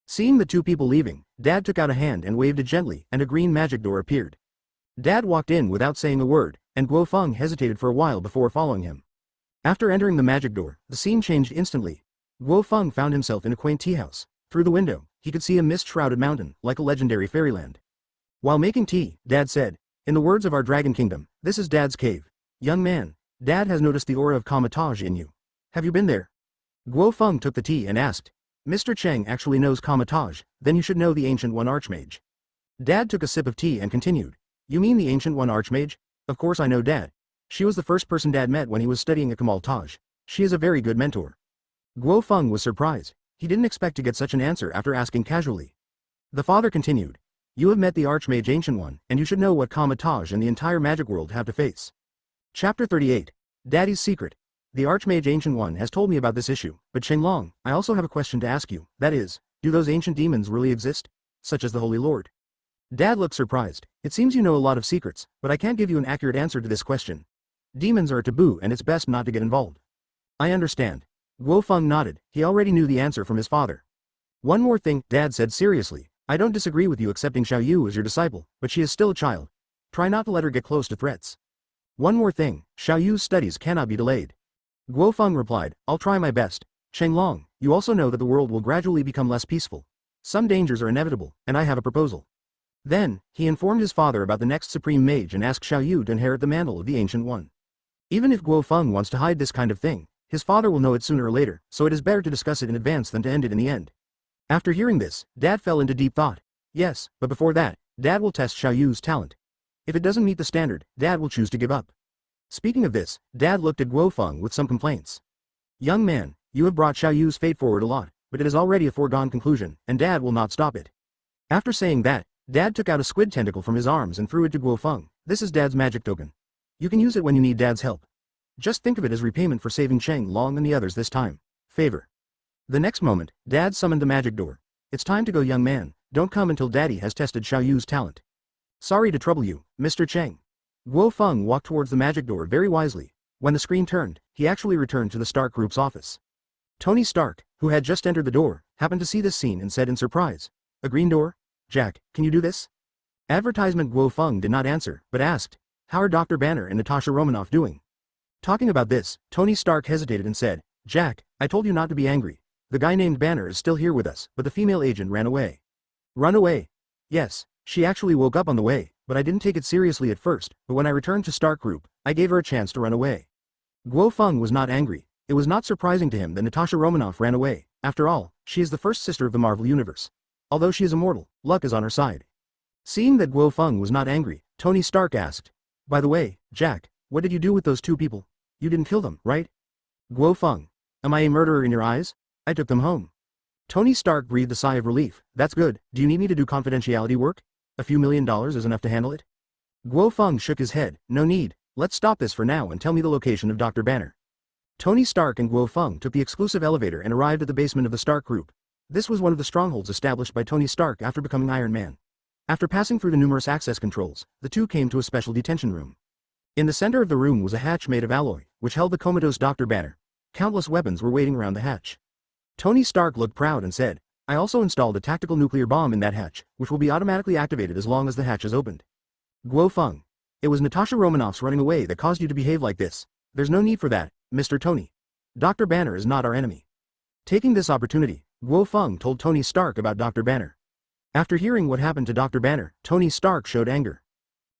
Seeing the two people leaving, Dad took out a hand and waved it gently, and a green magic door appeared. Dad walked in without saying a word, and Guo Feng hesitated for a while before following him. After entering the magic door, the scene changed instantly. Guo Feng found himself in a quaint tea house. Through the window, he could see a mist-shrouded mountain, like a legendary fairyland. While making tea, Dad said, in the words of our dragon kingdom, this is Dad's cave. Young man, Dad has noticed the aura of Kamatage in you. Have you been there? Guo Feng took the tea and asked, Mr. Cheng actually knows Kamatage, then you should know the Ancient One Archmage. Dad took a sip of tea and continued, you mean the Ancient One Archmage? Of course I know Dad. She was the first person Dad met when he was studying at Kamal Taj. She is a very good mentor. Guo Feng was surprised. He didn't expect to get such an answer after asking casually. The father continued. You have met the Archmage Ancient One, and you should know what Kamal Taj and the entire magic world have to face. Chapter 38. Daddy's Secret. The Archmage Ancient One has told me about this issue, but Shenlong, I also have a question to ask you, that is, do those ancient demons really exist? Such as the Holy Lord? Dad looked surprised. It seems you know a lot of secrets, but I can't give you an accurate answer to this question. Demons are a taboo and it's best not to get involved. I understand. Guo Feng nodded. He already knew the answer from his father. One more thing, Dad said seriously. I don't disagree with you accepting Xiao Yu as your disciple, but she is still a child. Try not to let her get close to threats. One more thing, Xiao Yu's studies cannot be delayed. Guo Feng replied, I'll try my best. Shenlong, you also know that the world will gradually become less peaceful. Some dangers are inevitable, and I have a proposal. Then, he informed his father about the next Supreme Mage and asked Xiao Yu to inherit the mantle of the Ancient One. Even if Guo Feng wants to hide this kind of thing, his father will know it sooner or later, so it is better to discuss it in advance than to end it in the end. After hearing this, Dad fell into deep thought. Yes, but before that, Dad will test Xiao Yu's talent. If it doesn't meet the standard, Dad will choose to give up. Speaking of this, Dad looked at Guo Feng with some complaints. Young man, you have brought Xiao Yu's fate forward a lot, but it is already a foregone conclusion, and Dad will not stop it. After saying that, Dad took out a squid tentacle from his arms and threw it to Guo Feng. This is Dad's magic token. You can use it when you need Dad's help. Just think of it as repayment for saving Cheng Long and the others this time. Favor. The next moment, Dad summoned the magic door. It's time to go, young man. Don't come until Daddy has tested Xiao Yu's talent. Sorry to trouble you, Mr. Cheng. Guo Feng walked towards the magic door very wisely. When the screen turned, he actually returned to the Stark Group's office. Tony Stark, who had just entered the door, happened to see this scene and said in surprise, A green door? Jack, can you do this? Advertisement. Guo Feng did not answer, but asked, How are Dr. Banner and Natasha Romanoff doing? Talking about this, Tony Stark hesitated and said, Jack, I told you not to be angry. The guy named Banner is still here with us, but the female agent ran away. Run away? Yes, she actually woke up on the way, but I didn't take it seriously at first, but when I returned to Stark Group, I gave her a chance to run away. Guo Feng was not angry. It was not surprising to him that Natasha Romanoff ran away. After all, she is the first sister of the Marvel Universe. Although she is immortal, luck is on her side. Seeing that Guo Feng was not angry, Tony Stark asked, By the way, Jack, what did you do with those two people? You didn't kill them, right? Guo Feng. Am I a murderer in your eyes? I took them home. Tony Stark breathed a sigh of relief. That's good. Do you need me to do confidentiality work? A few $1 million is enough to handle it? Guo Feng shook his head. No need. Let's stop this for now and tell me the location of Dr. Banner. Tony Stark and Guo Feng took the exclusive elevator and arrived at the basement of the Stark Group. This was one of the strongholds established by Tony Stark after becoming Iron Man. After passing through the numerous access controls, the two came to a special detention room. In the center of the room was a hatch made of alloy, which held the comatose Dr. Banner. Countless weapons were waiting around the hatch. Tony Stark looked proud and said, I also installed a tactical nuclear bomb in that hatch, which will be automatically activated as long as the hatch is opened. Guo Feng. It was Natasha Romanoff's running away that caused you to behave like this. There's no need for that, Mr. Tony. Dr. Banner is not our enemy. Taking this opportunity, Guo Feng told Tony Stark about Dr. Banner. After hearing what happened to Dr. Banner, Tony Stark showed anger.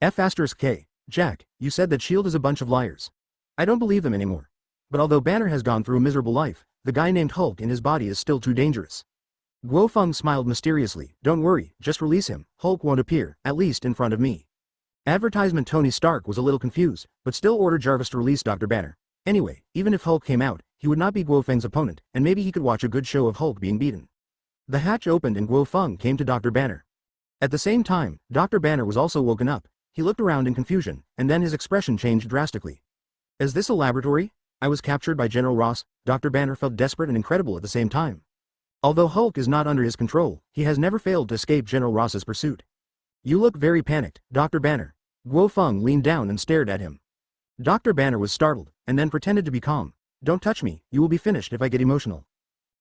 F*K. Jack, you said that S.H.I.E.L.D. is a bunch of liars. I don't believe them anymore. But although Banner has gone through a miserable life, the guy named Hulk in his body is still too dangerous. Guo Feng smiled mysteriously. Don't worry, just release him. Hulk won't appear, at least in front of me. Advertisement. Tony Stark was a little confused, but still ordered Jarvis to release Dr. Banner. Anyway, even if Hulk came out, he would not be Guo Feng's opponent, and maybe he could watch a good show of Hulk being beaten. The hatch opened and Guo Feng came to Dr. Banner. At the same time, Dr. Banner was also woken up. He looked around in confusion, and then his expression changed drastically. Is this a laboratory? I was captured by General Ross. Dr. Banner felt desperate and incredible at the same time. Although Hulk is not under his control, he has never failed to escape General Ross's pursuit. You look very panicked, Dr. Banner. Guo Feng leaned down and stared at him. Dr. Banner was startled, and then pretended to be calm. Don't touch me, you will be finished if I get emotional.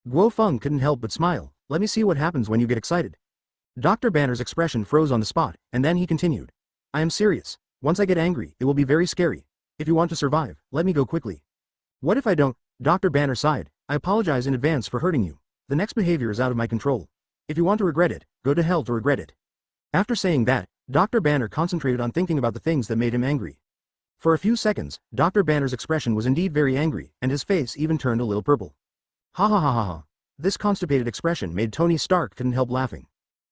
Guo Feng couldn't help but smile. Let me see what happens when you get excited. Dr. Banner's expression froze on the spot, and then he continued. I am serious. Once I get angry, it will be very scary. If you want to survive, let me go quickly. What if I don't? Dr. Banner sighed. I apologize in advance for hurting you. The next behavior is out of my control. If you want to regret it, go to hell to regret it. After saying that, Dr. Banner concentrated on thinking about the things that made him angry. For a few seconds, Dr. Banner's expression was indeed very angry, and his face even turned a little purple. Ha ha ha ha ha. This constipated expression made Tony Stark couldn't help laughing.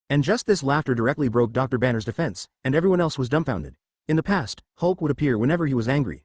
And just this laughter directly broke Dr. Banner's defense, and everyone else was dumbfounded. In the past, Hulk would appear whenever he was angry,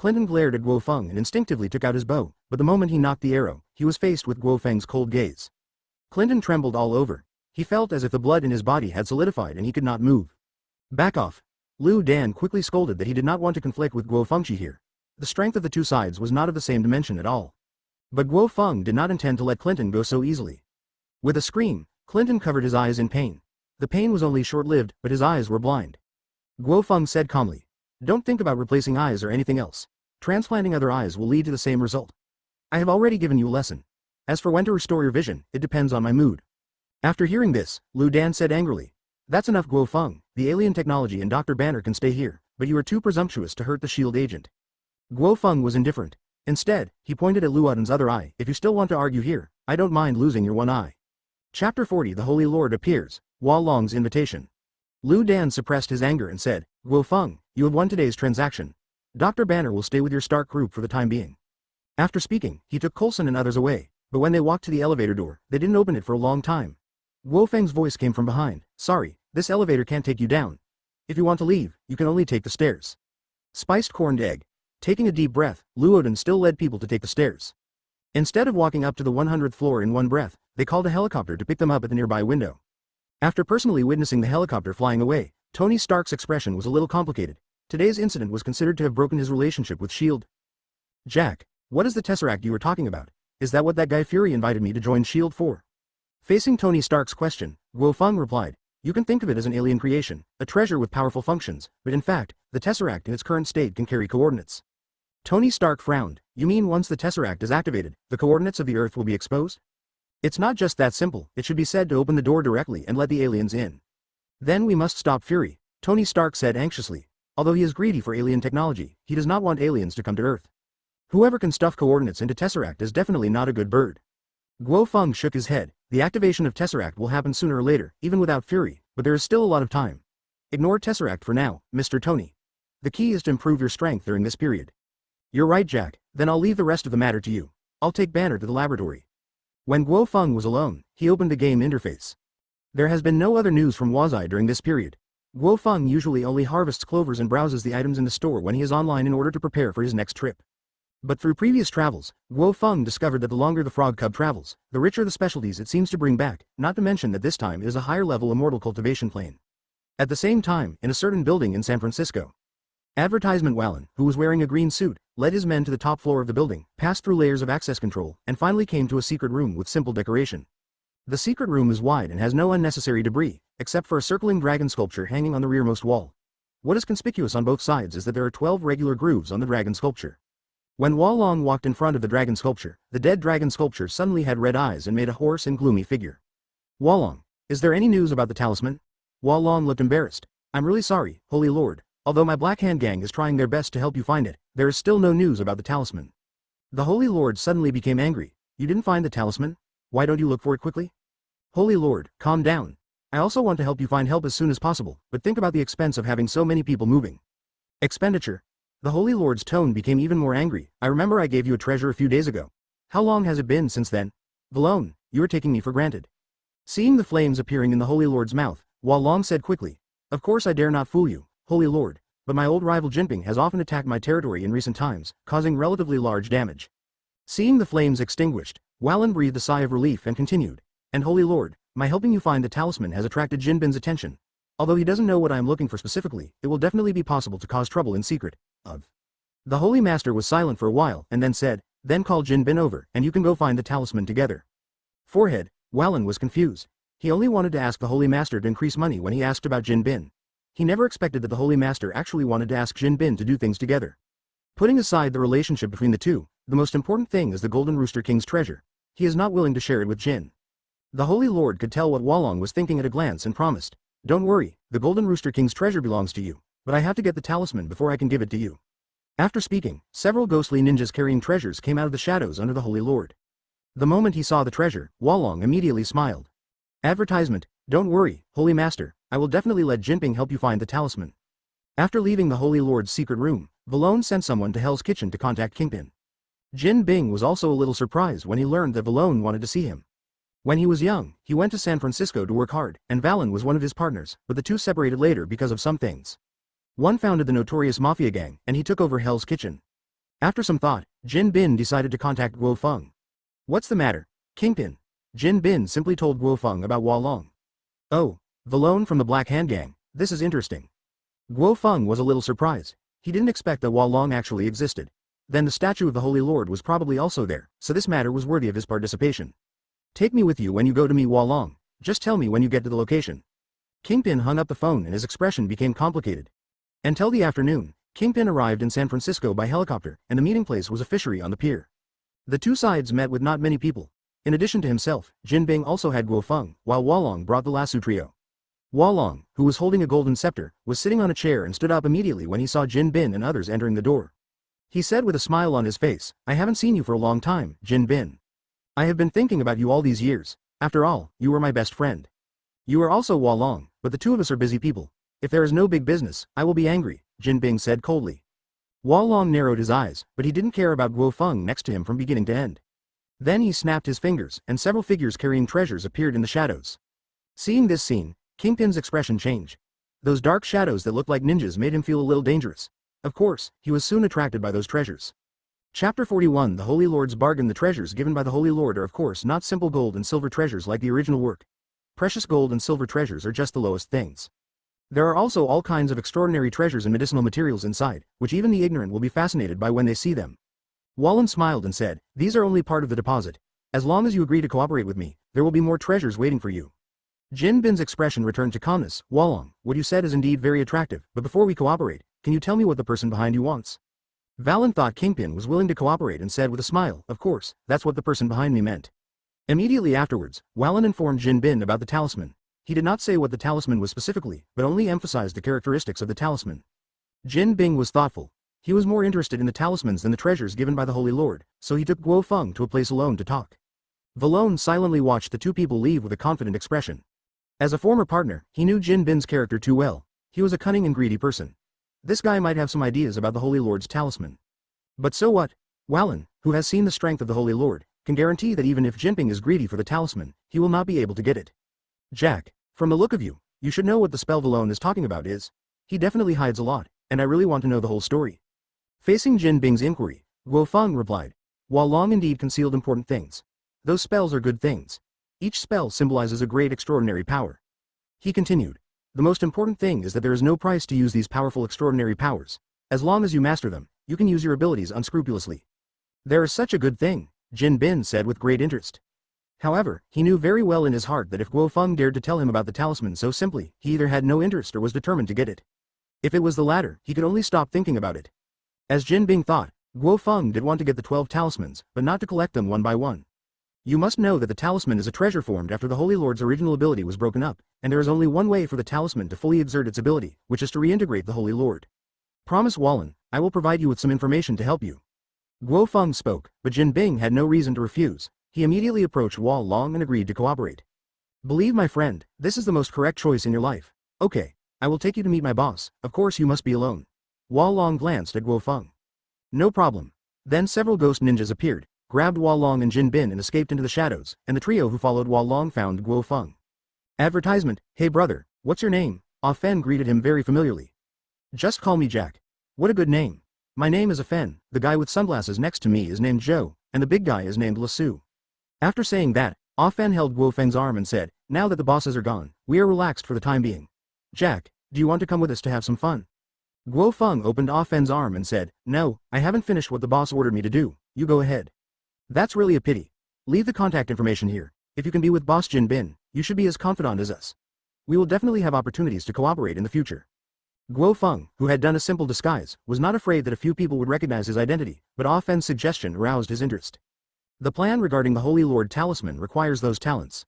Clinton glared at Guo Feng and instinctively took out his bow, but the moment he knocked the arrow, he was faced with Guo Feng's cold gaze. Clinton trembled all over. He felt as if the blood in his body had solidified and he could not move. Back off. Liu Dan quickly scolded that he did not want to conflict with Guo Fengchi here. The strength of the two sides was not of the same dimension at all. But Guo Feng did not intend to let Clinton go so easily. With a scream, Clinton covered his eyes in pain. The pain was only short-lived, but his eyes were blind. Guo Feng said calmly, "Don't think about replacing eyes or anything else. Transplanting other eyes will lead to the same result. I have already given you a lesson. As for when to restore your vision, it depends on my mood." After hearing this, Liu Dan said angrily, "That's enough, Guo Feng. The alien technology and Dr. Banner can stay here, but you are too presumptuous to hurt the SHIELD agent." Guo Feng was indifferent. Instead, he pointed at Luoden's other eye. "If you still want to argue here, I don't mind losing your one eye." Chapter 40 The Holy Lord appears, Hua Long's invitation. Liu Dan suppressed his anger and said, "Guo Feng, you have won today's transaction. Dr. Banner will stay with your Stark group for the time being." After speaking, he took Coulson and others away, but when they walked to the elevator door, they didn't open it for a long time. Guo Feng's voice came from behind, "Sorry, this elevator can't take you down. If you want to leave, you can only take the stairs." Spiced corned egg. Taking a deep breath, Luoden still led people to take the stairs. Instead of walking up to the 100th floor in one breath, they called a helicopter to pick them up at the nearby window. After personally witnessing the helicopter flying away, Tony Stark's expression was a little complicated. Today's incident was considered to have broken his relationship with S.H.I.E.L.D. "Jack, what is the Tesseract you were talking about? Is that what that guy Fury invited me to join S.H.I.E.L.D. for?" Facing Tony Stark's question, Guo Feng replied, "You can think of it as an alien creation, a treasure with powerful functions, but in fact, the Tesseract in its current state can carry coordinates." Tony Stark frowned. "You mean once the Tesseract is activated, the coordinates of the Earth will be exposed?" "It's not just that simple. It should be said to open the door directly and let the aliens in." "Then we must stop Fury," Tony Stark said anxiously. Although he is greedy for alien technology, he does not want aliens to come to Earth. Whoever can stuff coordinates into Tesseract is definitely not a good bird. Guo Feng shook his head. "The activation of Tesseract will happen sooner or later, even without Fury, but there is still a lot of time. Ignore Tesseract for now, Mr. Tony. The key is to improve your strength during this period." "You're right, Jack. Then I'll leave the rest of the matter to you. I'll take Banner to the laboratory." When Guo Feng was alone, he opened the game interface. There has been no other news from Wazai during this period. Guo Feng usually only harvests clovers and browses the items in the store when he is online in order to prepare for his next trip. But through previous travels, Guo Feng discovered that the longer the frog cub travels, the richer the specialties it seems to bring back, not to mention that this time it is a higher level immortal cultivation plane. At the same time, in a certain building in San Francisco, Advertisement Wallen, who was wearing a green suit, led his men to the top floor of the building, passed through layers of access control, and finally came to a secret room with simple decoration. The secret room is wide and has no unnecessary debris, except for a circling dragon sculpture hanging on the rearmost wall. What is conspicuous on both sides is that there are 12 regular grooves on the dragon sculpture. When Hua Long walked in front of the dragon sculpture, the dead dragon sculpture suddenly had red eyes and made a hoarse and gloomy figure. "Hua Long, is there any news about the talisman?" Hua Long looked embarrassed. "I'm really sorry, Holy Lord. Although my Black Hand Gang is trying their best to help you find it, there is still no news about the talisman." The Holy Lord suddenly became angry. "You didn't find the talisman? Why don't you look for it quickly?" "Holy Lord, calm down. I also want to help you find help as soon as possible, but think about the expense of having so many people moving." "Expenditure?" The Holy Lord's tone became even more angry. "I remember I gave you a treasure a few days ago. How long has it been since then? Valone, you are taking me for granted." Seeing the flames appearing in the Holy Lord's mouth, Hua Long said quickly, "Of course I dare not fool you, Holy Lord, but my old rival Jinping has often attacked my territory in recent times, causing relatively large damage." Seeing the flames extinguished, Wallen breathed a sigh of relief and continued, "And Holy Lord, my helping you find the talisman has attracted Jinbin's attention. Although he doesn't know what I am looking for specifically, it will definitely be possible to cause trouble in secret." The Holy Master was silent for a while and then said, "Then call Jinbin over, and you can go find the talisman together." Forehead, Wallen was confused. He only wanted to ask the Holy Master to increase money when he asked about Jinbin. He never expected that the Holy Master actually wanted to ask Jinbin to do things together. Putting aside the relationship between the two, the most important thing is the Golden Rooster King's treasure. He is not willing to share it with Jin. The Holy Lord could tell what Hua Long was thinking at a glance and promised, "Don't worry, the Golden Rooster King's treasure belongs to you, but I have to get the talisman before I can give it to you." After speaking, several ghostly ninjas carrying treasures came out of the shadows under the Holy Lord. The moment he saw the treasure, Hua Long immediately smiled. Advertisement, "Don't worry, Holy Master, I will definitely let Jinping help you find the talisman." After leaving the Holy Lord's secret room, Valone sent someone to Hell's Kitchen to contact Kingpin. Jin Bing was also a little surprised when he learned that Valone wanted to see him. When he was young, he went to San Francisco to work hard, and Valen was one of his partners, but the two separated later because of some things. One founded the notorious Mafia gang, and he took over Hell's Kitchen. After some thought, Jin Bin decided to contact Guo Feng. What's the matter, Kingpin? Jin Bin simply told Guo Feng about Hua Long. Oh, Valone from the Black Hand Gang, this is interesting. Guo Feng was a little surprised. He didn't expect that Hua Long actually existed. Then the statue of the Holy Lord was probably also there, so this matter was worthy of his participation. Take me with you when you go to meet Hua Long. Just tell me when you get to the location. Kingpin hung up the phone and his expression became complicated. Until the afternoon, Kingpin arrived in San Francisco by helicopter, and the meeting place was a fishery on the pier. The two sides met with not many people. In addition to himself, Jin Bing also had Guo Feng, while Hua Long brought the lasso trio. Hua Long, who was holding a golden scepter, was sitting on a chair and stood up immediately when he saw Jin Bin and others entering the door. He said with a smile on his face, "I haven't seen you for a long time, Jin Bin. I have been thinking about you all these years. After all, you were my best friend. You are also Hua Long, but the two of us are busy people. If there is no big business, I will be angry," Jin Bing said coldly. Hua Long narrowed his eyes, but he didn't care about Guo Feng next to him from beginning to end. Then he snapped his fingers, and several figures carrying treasures appeared in the shadows. Seeing this scene, Kingpin's expression changed. Those dark shadows that looked like ninjas made him feel a little dangerous. Of course, he was soon attracted by those treasures. Chapter 41 The Holy Lord's Bargain. The treasures given by the Holy Lord are of course not simple gold and silver treasures like the original work. Precious gold and silver treasures are just the lowest things. There are also all kinds of extraordinary treasures and medicinal materials inside, which even the ignorant will be fascinated by when they see them. Wallen smiled and said, "These are only part of the deposit. As long as you agree to cooperate with me, there will be more treasures waiting for you." Jin Bin's expression returned to calmness. "Walong, what you said is indeed very attractive, but before we cooperate, can you tell me what the person behind you wants?" Valen thought Kingpin was willing to cooperate and said with a smile, "Of course, that's what the person behind me meant." Immediately afterwards, Wallen informed Jin Bin about the talisman. He did not say what the talisman was specifically, but only emphasized the characteristics of the talisman. Jin Bing was thoughtful. He was more interested in the talismans than the treasures given by the Holy Lord, so he took Guo Feng to a place alone to talk. Valone silently watched the two people leave with a confident expression. As a former partner, he knew Jin Bin's character too well. He was a cunning and greedy person. This guy might have some ideas about the Holy Lord's talisman. But so what? Wallen, who has seen the strength of the Holy Lord, can guarantee that even if Jinping is greedy for the talisman, he will not be able to get it. Jack, from the look of you, you should know what the spell Valone is talking about is. He definitely hides a lot, and I really want to know the whole story. Facing Jin Bing's inquiry, Guo Feng replied, "Hua Long indeed concealed important things. Those spells are good things. Each spell symbolizes a great extraordinary power." He continued, "The most important thing is that there is no price to use these powerful extraordinary powers. As long as you master them, you can use your abilities unscrupulously." "There is such a good thing," Jin Bin said with great interest. However, he knew very well in his heart that if Guo Feng dared to tell him about the talisman so simply, he either had no interest or was determined to get it. If it was the latter, he could only stop thinking about it. As Jin Bing thought, Guo Feng did want to get the 12 talismans, but not to collect them one by one. You must know that the talisman is a treasure formed after the Holy Lord's original ability was broken up, and there is only one way for the talisman to fully exert its ability, which is to reintegrate the Holy Lord. "Promise Wallen, I will provide you with some information to help you." Guo Feng spoke, but Jin Bing had no reason to refuse. He immediately approached Hua Long and agreed to cooperate. "Believe my friend, this is the most correct choice in your life. Okay, I will take you to meet my boss. Of course you must be alone." Hua Long glanced at Guo Feng. "No problem." Then several ghost ninjas appeared, grabbed Hua Long and Jin Bin and escaped into the shadows, and the trio who followed Hua Long found Guo Feng. Advertisement, "Hey brother, what's your name?" Fen greeted him very familiarly. "Just call me Jack." "What a good name. My name is Fen, the guy with sunglasses next to me is named Zhou, and the big guy is named Lasu." After saying that, Fen held Guo Feng's arm and said, "Now that the bosses are gone, we are relaxed for the time being. Jack, do you want to come with us to have some fun?" Guo Feng opened Fen's arm and said, "No, I haven't finished what the boss ordered me to do, you go ahead." "That's really a pity. Leave the contact information here. If you can be with Boss Jin Bin, you should be as confidant as us. We will definitely have opportunities to cooperate in the future." Guo Feng, who had done a simple disguise, was not afraid that a few people would recognize his identity, but Fen's suggestion aroused his interest. The plan regarding the Holy Lord talisman requires those talents.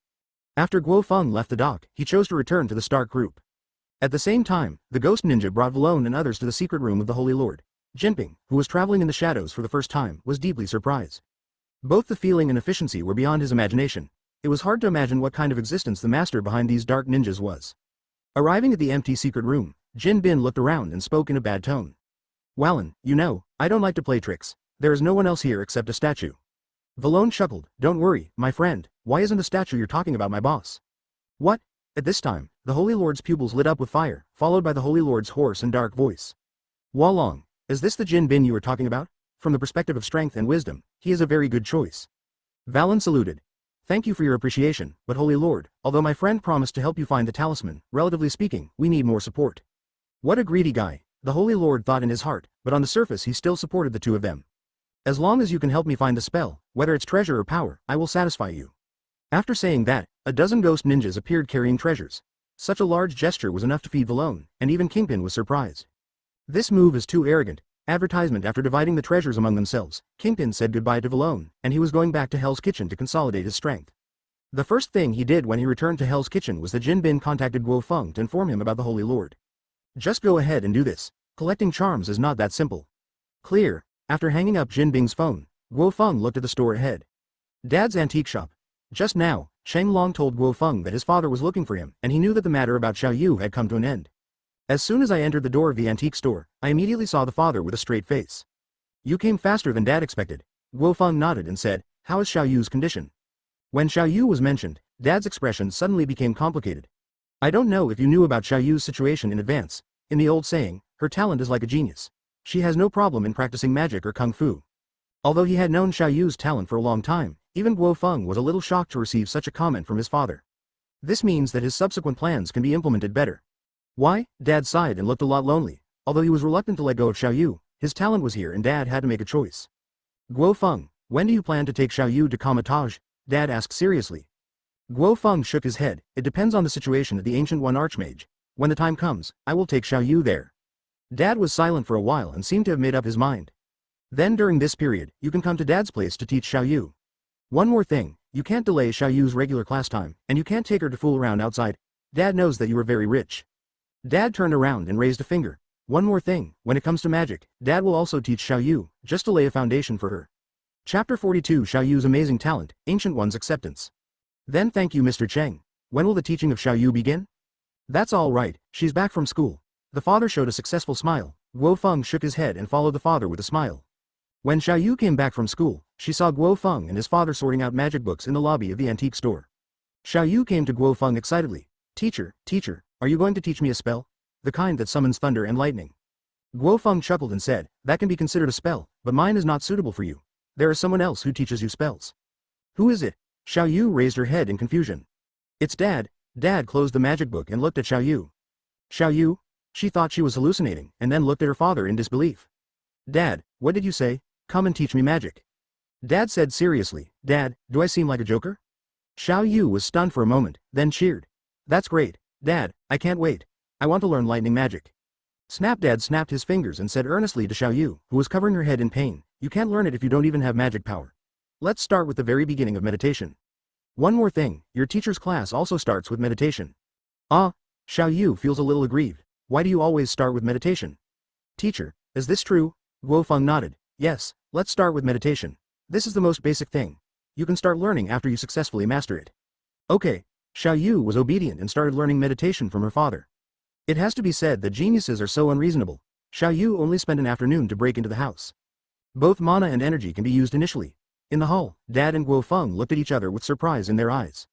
After Guo Feng left the dock, he chose to return to the Stark group. At the same time, the ghost ninja brought Valone and others to the secret room of the Holy Lord. Jinping, who was traveling in the shadows for the first time, was deeply surprised. Both the feeling and efficiency were beyond his imagination. It was hard to imagine what kind of existence the master behind these dark ninjas was. Arriving at the empty secret room, Jin Bin looked around and spoke in a bad tone. "Wallen, you know, I don't like to play tricks. There is no one else here except a statue." Valone chuckled, "Don't worry, my friend, why isn't the statue you're talking about my boss?" "What?" At this time, the Holy Lord's pupils lit up with fire, followed by the Holy Lord's hoarse and dark voice. "Hua Long, is this the Jin Bin you were talking about? From the perspective of strength and wisdom, he is a very good choice. Valen saluted. Thank you for your appreciation, but Holy Lord, although my friend promised to help you find the talisman, relatively speaking, we need more support. What a greedy guy, the Holy Lord thought in his heart, but on the surface he still supported the two of them. As long as you can help me find the spell, whether it's treasure or power, I will satisfy you. After saying that, a dozen ghost ninjas appeared carrying treasures. Such a large gesture was enough to feed Valone, and even Kingpin was surprised. This move is too arrogant. Advertisement. After dividing the treasures among themselves, Kingpin said goodbye to Valone, and he was going back to Hell's Kitchen to consolidate his strength. The first thing he did when he returned to Hell's Kitchen was that Jin Bin contacted Guo Feng to inform him about the Holy Lord. Just go ahead and do this. Collecting charms is not that simple. Clear. After hanging up Jin Bing's phone, Guo Feng looked at the store ahead. Dad's antique shop. Just now, Sheng Long told Guo Feng that his father was looking for him, and he knew that the matter about Xiao Yu had come to an end. As soon as I entered the door of the antique store, I immediately saw the father with a straight face. You came faster than Dad expected. Guo Feng nodded and said, how is Xiao Yu's condition? When Xiao Yu was mentioned, Dad's expression suddenly became complicated. I don't know if you knew about Xiao Yu's situation in advance. In the old saying, her talent is like a genius. She has no problem in practicing magic or kung fu. Although he had known Xiao Yu's talent for a long time, even Guo Feng was a little shocked to receive such a comment from his father. This means that his subsequent plans can be implemented better. Why? Dad sighed and looked a lot lonely. Although he was reluctant to let go of Xiao Yu, his talent was here and Dad had to make a choice. Guo Feng, when do you plan to take Xiao Yu to Kamatage? Dad asked seriously. Guo Feng shook his head. It depends on the situation at the Ancient One Archmage. When the time comes, I will take Xiao Yu there. Dad was silent for a while and seemed to have made up his mind. Then during this period, you can come to Dad's place to teach Xiao Yu. One more thing, you can't delay Xiao Yu's regular class time, and you can't take her to fool around outside. Dad knows that you are very rich. Dad turned around and raised a finger. One more thing, when it comes to magic, Dad will also teach Xiao Yu, just to lay a foundation for her. Chapter 42 Xiao Yu's amazing talent, Ancient One's acceptance. Then thank you Mr. Cheng. When will the teaching of Xiao Yu begin? That's all right, she's back from school. The father showed a successful smile. Guo Feng shook his head and followed the father with a smile. When Xiao Yu came back from school, she saw Guo Feng and his father sorting out magic books in the lobby of the antique store. Xiao Yu came to Guo Feng excitedly. Teacher, are you going to teach me a spell? The kind that summons thunder and lightning. Guo Feng chuckled and said, that can be considered a spell, but mine is not suitable for you. There is someone else who teaches you spells. Who is it? Xiao Yu raised her head in confusion. It's Dad. Dad closed the magic book and looked at Xiao Yu. Xiao Yu? She thought she was hallucinating, and then looked at her father in disbelief. Dad, what did you say? Come and teach me magic. Dad said seriously, Dad, do I seem like a joker? Xiao Yu was stunned for a moment, then cheered. That's great. Dad, I can't wait. I want to learn lightning magic. Dad snapped his fingers and said earnestly to Xiao Yu, who was covering her head in pain, you can't learn it if you don't even have magic power. Let's start with the very beginning of meditation. One more thing, your teacher's class also starts with meditation. Ah, Xiao Yu feels a little aggrieved. Why do you always start with meditation? Teacher, is this true? Guo Feng nodded. Yes, let's start with meditation. This is the most basic thing. You can start learning after you successfully master it. Okay. Xiao Yu was obedient and started learning meditation from her father. It has to be said that geniuses are so unreasonable. Xiao Yu only spent an afternoon to break into the house. Both mana and energy can be used initially. In the hall, Dad and Guo Feng looked at each other with surprise in their eyes.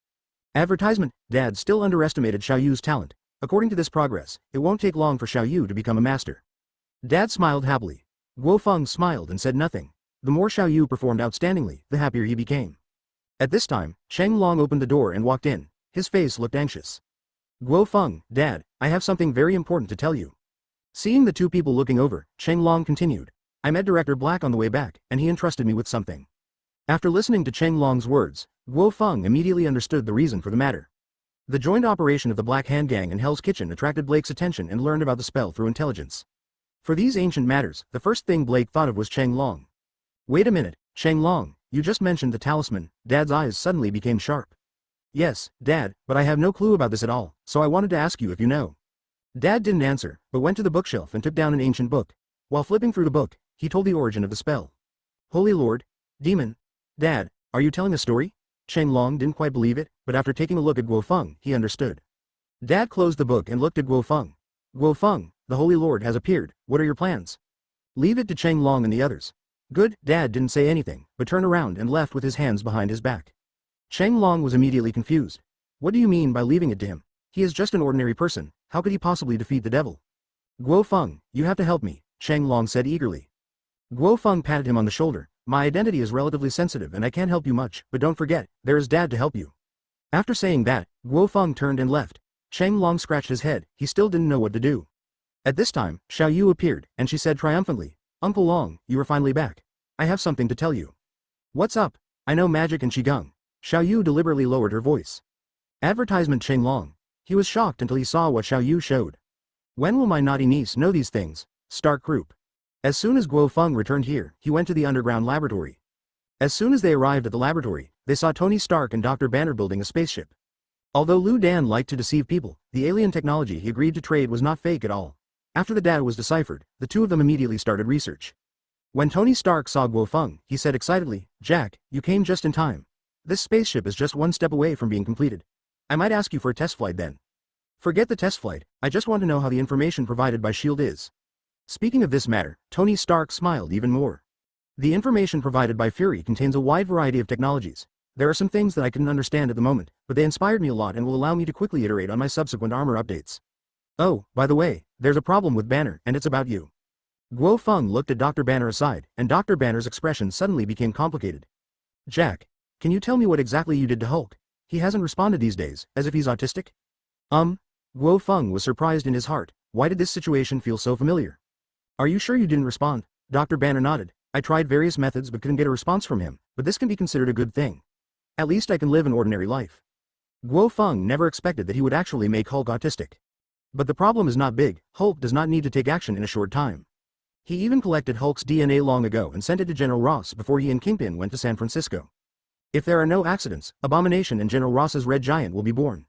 Advertisement, Dad still underestimated Xiao Yu's talent. According to this progress, it won't take long for Xiao Yu to become a master. Dad smiled happily. Guo Feng smiled and said nothing. The more Xiao Yu performed outstandingly, the happier he became. At this time, Sheng Long opened the door and walked in. His face looked anxious. Guo Feng, Dad, I have something very important to tell you. Seeing the two people looking over, Sheng Long continued. I met Director Black on the way back, and he entrusted me with something. After listening to Sheng Long's words, Guo Feng immediately understood the reason for the matter. The joint operation of the Black Hand Gang and Hell's Kitchen attracted Blake's attention and learned about the spell through intelligence. For these ancient matters, the first thing Blake thought of was Sheng Long. Wait a minute, Sheng Long, you just mentioned the talisman. Dad's eyes suddenly became sharp. Yes, Dad, but I have no clue about this at all, so I wanted to ask you if you know. Dad didn't answer, but went to the bookshelf and took down an ancient book. While flipping through the book, he told the origin of the spell. Holy Lord, Demon. Dad, are you telling a story? Sheng Long didn't quite believe it, but after taking a look at Guo Feng, he understood. Dad closed the book and looked at Guo Feng. Guo Feng, the Holy Lord has appeared. What are your plans? Leave it to Sheng Long and the others. Good. Dad didn't say anything, but turned around and left with his hands behind his back. Sheng Long was immediately confused. What do you mean by leaving it to him? He is just an ordinary person. How could he possibly defeat the devil? Guo Feng, you have to help me, Sheng Long said eagerly. Guo Feng patted him on the shoulder. My identity is relatively sensitive and I can't help you much, but don't forget, there is Dad to help you. After saying that, Guo Feng turned and left. Cheng Long scratched his head, he still didn't know what to do. At this time, Xiao Yu appeared, and she said triumphantly, Uncle Long, you are finally back. I have something to tell you. What's up? I know magic and Qigong. Xiao Yu deliberately lowered her voice. Advertisement Cheng Long. He was shocked until he saw what Xiao Yu showed. When will my naughty niece know these things? Stark Group. As soon as Guo Feng returned here, he went to the underground laboratory. As soon as they arrived at the laboratory, they saw Tony Stark and Dr. Banner building a spaceship. Although Liu Dan liked to deceive people, the alien technology he agreed to trade was not fake at all. After the data was deciphered, the two of them immediately started research. When Tony Stark saw Guo Feng, he said excitedly, Jack, you came just in time. This spaceship is just one step away from being completed. I might ask you for a test flight then. Forget the test flight, I just want to know how the information provided by S.H.I.E.L.D. is. Speaking of this matter, Tony Stark smiled even more. The information provided by Fury contains a wide variety of technologies. There are some things that I couldn't understand at the moment, but they inspired me a lot and will allow me to quickly iterate on my subsequent armor updates. Oh, by the way, there's a problem with Banner, and it's about you. Guo Feng looked at Dr. Banner aside, and Dr. Banner's expression suddenly became complicated. Jack, can you tell me what exactly you did to Hulk? He hasn't responded these days, as if he's autistic? Guo Feng was surprised in his heart. Why did this situation feel so familiar? Are you sure you didn't respond? Dr. Banner nodded. I tried various methods but couldn't get a response from him, but this can be considered a good thing. At least I can live an ordinary life. Guo Feng never expected that he would actually make Hulk autistic. But the problem is not big. Hulk does not need to take action in a short time. He even collected Hulk's DNA long ago and sent it to General Ross before he and Kingpin went to San Francisco. If there are no accidents, Abomination and General Ross's Red Giant will be born.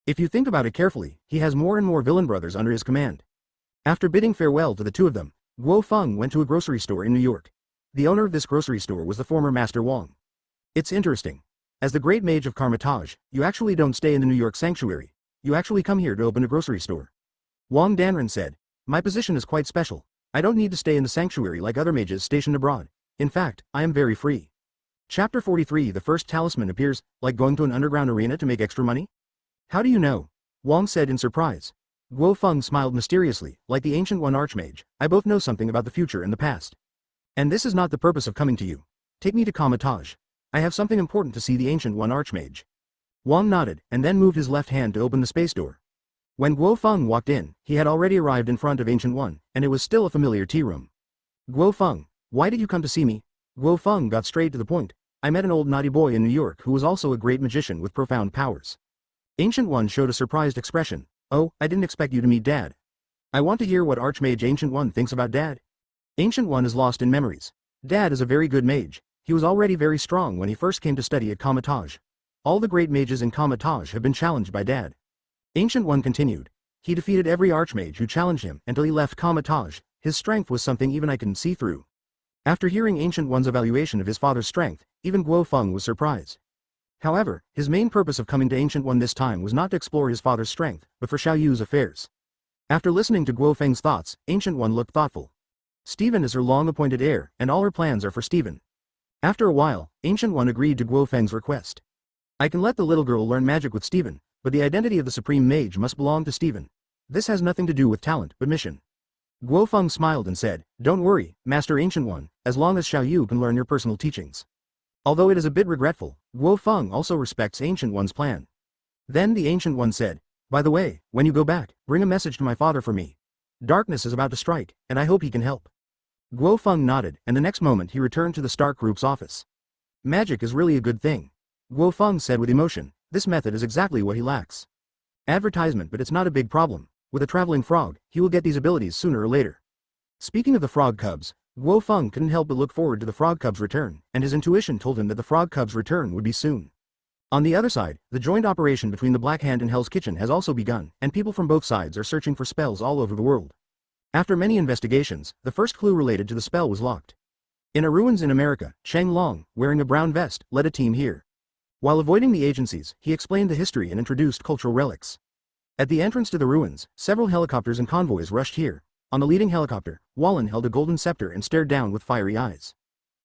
If you think about it carefully, he has more and more villain brothers under his command. After bidding farewell to the two of them, Guo Feng went to a grocery store in New York. The owner of this grocery store was the former Master Wong. It's interesting. As the great mage of Karmatage, you actually don't stay in the New York sanctuary. You actually come here to open a grocery store. Wong Danren said, my position is quite special. I don't need to stay in the sanctuary like other mages stationed abroad. In fact, I am very free. Chapter 43 The first talisman appears, like going to an underground arena to make extra money? How do you know? Wong said in surprise. Guo Feng smiled mysteriously, like the Ancient One Archmage, I both know something about the future and the past. And this is not the purpose of coming to you. Take me to Karmatage. I have something important to see the Ancient One Archmage. Wong nodded, and then moved his left hand to open the space door. When Guo Feng walked in, he had already arrived in front of Ancient One, and it was still a familiar tea room. Guo Feng, why did you come to see me? Guo Feng got straight to the point. I met an old naughty boy in New York who was also a great magician with profound powers. Ancient One showed a surprised expression. Oh, I didn't expect you to meet Dad. I want to hear what Archmage Ancient One thinks about Dad. Ancient One is lost in memories. Dad is a very good mage. He was already very strong when he first came to study at Karmatage. All the great mages in Karmatage have been challenged by Dad. Ancient One continued. He defeated every Archmage who challenged him until he left Karmatage. His strength was something even I couldn't see through. After hearing Ancient One's evaluation of his father's strength, even Guo Feng was surprised. However, his main purpose of coming to Ancient One this time was not to explore his father's strength, but for Xiao Yu's affairs. After listening to Guo Feng's thoughts, Ancient One looked thoughtful. Stephen is her long-appointed heir, and all her plans are for Stephen. After a while, Ancient One agreed to Guo Feng's request. I can let the little girl learn magic with Stephen, but the identity of the Supreme Mage must belong to Stephen. This has nothing to do with talent, but mission. Guo Feng smiled and said, don't worry, Master Ancient One, as long as Xiao Yu can learn your personal teachings. Although it is a bit regretful, Guo Feng also respects Ancient One's plan. Then the Ancient One said, by the way, when you go back, bring a message to my father for me. Darkness is about to strike, and I hope he can help. Guo Feng nodded, and the next moment he returned to the Stark Group's office. Magic is really a good thing. Guo Feng said with emotion, this method is exactly what he lacks. Advertisement, but it's not a big problem. With a traveling frog, he will get these abilities sooner or later. Speaking of the frog cubs, Guo Feng couldn't help but look forward to the frog cubs' return, and his intuition told him that the frog cubs' return would be soon. On the other side, the joint operation between the Black Hand and Hell's Kitchen has also begun, and people from both sides are searching for spells all over the world. After many investigations, the first clue related to the spell was locked. In a ruins in America, Cheng Long, wearing a brown vest, led a team here. While avoiding the agencies, he explained the history and introduced cultural relics. At the entrance to the ruins, several helicopters and convoys rushed here. On the leading helicopter, Wallen held a golden scepter and stared down with fiery eyes.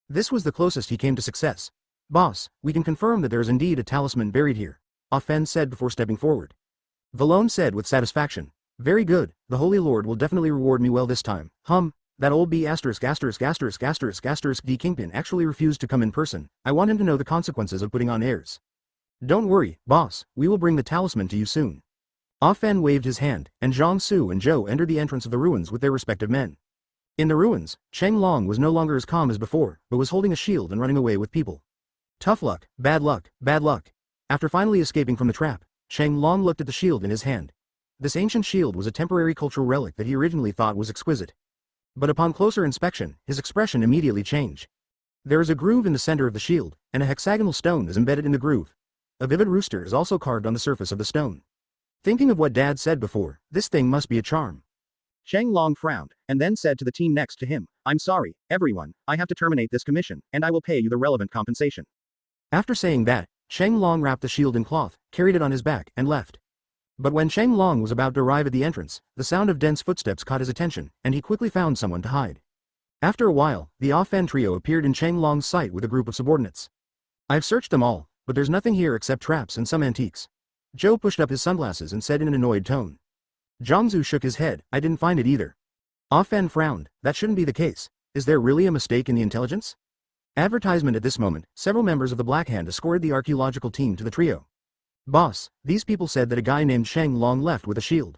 This was the closest he came to success. Boss, we can confirm that there is indeed a talisman buried here, Ah Fen said before stepping forward. Valone said with satisfaction. Very good, the Holy Lord will definitely reward me well this time. That old B*** D Kingpin actually refused to come in person. I want him to know the consequences of putting on airs. Don't worry, boss, we will bring the talisman to you soon. Ah Fen waved his hand, and Zhang Su and Zhou entered the entrance of the ruins with their respective men. In the ruins, Cheng Long was no longer as calm as before, but was holding a shield and running away with people. Tough luck, bad luck, bad luck. After finally escaping from the trap, Cheng Long looked at the shield in his hand. This ancient shield was a temporary cultural relic that he originally thought was exquisite. But upon closer inspection, his expression immediately changed. There is a groove in the center of the shield, and a hexagonal stone is embedded in the groove. A vivid rooster is also carved on the surface of the stone. Thinking of what Dad said before, this thing must be a charm. Cheng Long frowned, and then said to the team next to him, I'm sorry, everyone, I have to terminate this commission, and I will pay you the relevant compensation. After saying that, Cheng Long wrapped the shield in cloth, carried it on his back, and left. But when Cheng Long was about to arrive at the entrance, the sound of dense footsteps caught his attention, and he quickly found someone to hide. After a while, the Ah Fen trio appeared in Cheng Long's sight with a group of subordinates. I've searched them all, but there's nothing here except traps and some antiques. Zhou pushed up his sunglasses and said in an annoyed tone. Zhangzu shook his head, I didn't find it either. Ah Fen frowned, that shouldn't be the case. Is there really a mistake in the intelligence? Advertisement at this moment, several members of the Black Hand escorted the archaeological team to the trio. Boss, these people said that a guy named Cheng Long left with a shield.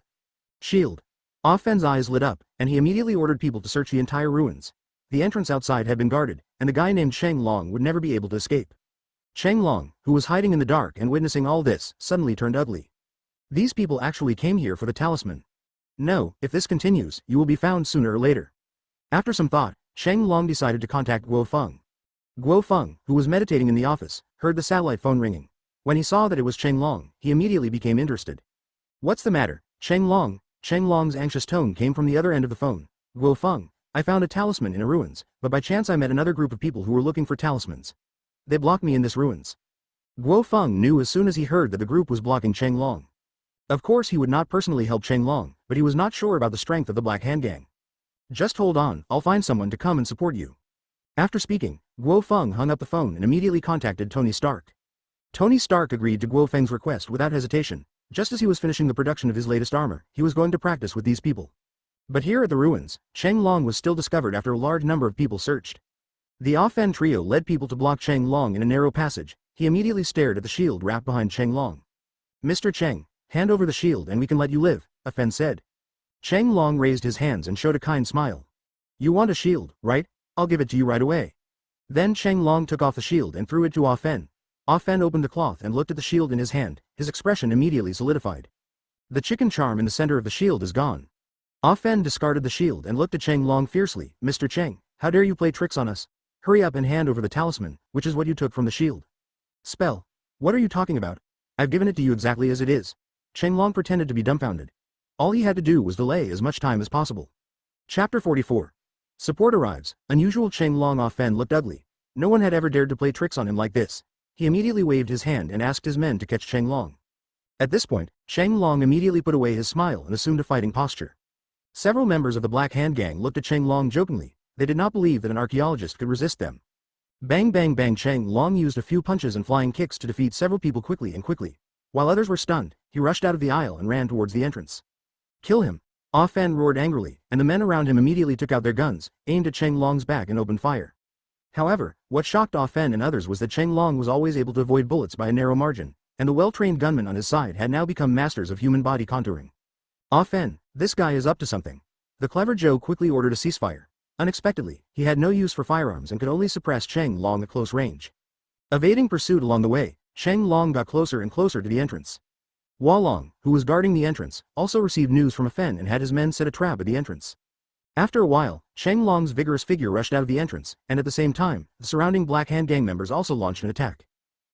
Shield. Ah Fen's eyes lit up, and he immediately ordered people to search the entire ruins. The entrance outside had been guarded, and the guy named Cheng Long would never be able to escape. Cheng Long, who was hiding in the dark and witnessing all this, suddenly turned ugly. These people actually came here for the talisman. No, if this continues, you will be found sooner or later. After some thought, Cheng Long decided to contact Guo Feng. Guo Feng, who was meditating in the office, heard the satellite phone ringing. When he saw that it was Cheng Long, he immediately became interested. What's the matter, Cheng Long? Cheng Long's anxious tone came from the other end of the phone. Guo Feng, I found a talisman in a ruins, but by chance I met another group of people who were looking for talismans. They blocked me in this ruins. Guo Feng knew as soon as he heard that the group was blocking Cheng Long. Of course he would not personally help Cheng Long, but he was not sure about the strength of the Black Hand Gang. Just hold on, I'll find someone to come and support you. After speaking, Guo Feng hung up the phone and immediately contacted Tony Stark. Tony Stark agreed to Guo Feng's request without hesitation. Just as he was finishing the production of his latest armor, he was going to practice with these people. But here at the ruins, Cheng Long was still discovered after a large number of people searched. The Ah Fen trio led people to block Cheng Long in a narrow passage. He immediately stared at the shield wrapped behind Cheng Long. Mr. Cheng, hand over the shield and we can let you live, Ah Fen said. Cheng Long raised his hands and showed a kind smile. You want a shield, right? I'll give it to you right away. Then Cheng Long took off the shield and threw it to Ah Fen. Ah Fen opened the cloth and looked at the shield in his hand, his expression immediately solidified. The chicken charm in the center of the shield is gone. Ah Fen discarded the shield and looked at Cheng Long fiercely. Mr. Cheng, how dare you play tricks on us? Hurry up and hand over the talisman, which is what you took from the shield. Spell. What are you talking about? I've given it to you exactly as it is. Cheng Long pretended to be dumbfounded. All he had to do was delay as much time as possible. Chapter 44. Support arrives. Unusual. Cheng Long. Ah Fen looked ugly. No one had ever dared to play tricks on him like this. He immediately waved his hand and asked his men to catch Cheng Long. At this point, Cheng Long immediately put away his smile and assumed a fighting posture. Several members of the Black Hand Gang looked at Cheng Long jokingly. They did not believe that an archaeologist could resist them. Bang bang bang. Cheng Long used a few punches and flying kicks to defeat several people quickly. While others were stunned, he rushed out of the aisle and ran towards the entrance. Kill him! Ah Fen roared angrily, and the men around him immediately took out their guns, aimed at Cheng Long's back and opened fire. However, what shocked Ah Fen and others was that Cheng Long was always able to avoid bullets by a narrow margin, and the well-trained gunmen on his side had now become masters of human body contouring. Ah Fen, this guy is up to something. The clever Zhou quickly ordered a ceasefire. Unexpectedly, he had no use for firearms and could only suppress Cheng Long at close range. Evading pursuit along the way, Cheng Long got closer and closer to the entrance. Hualong, who was guarding the entrance, also received news from Ah Fen and had his men set a trap at the entrance. After a while, Cheng Long's vigorous figure rushed out of the entrance, and at the same time, the surrounding Black Hand Gang members also launched an attack.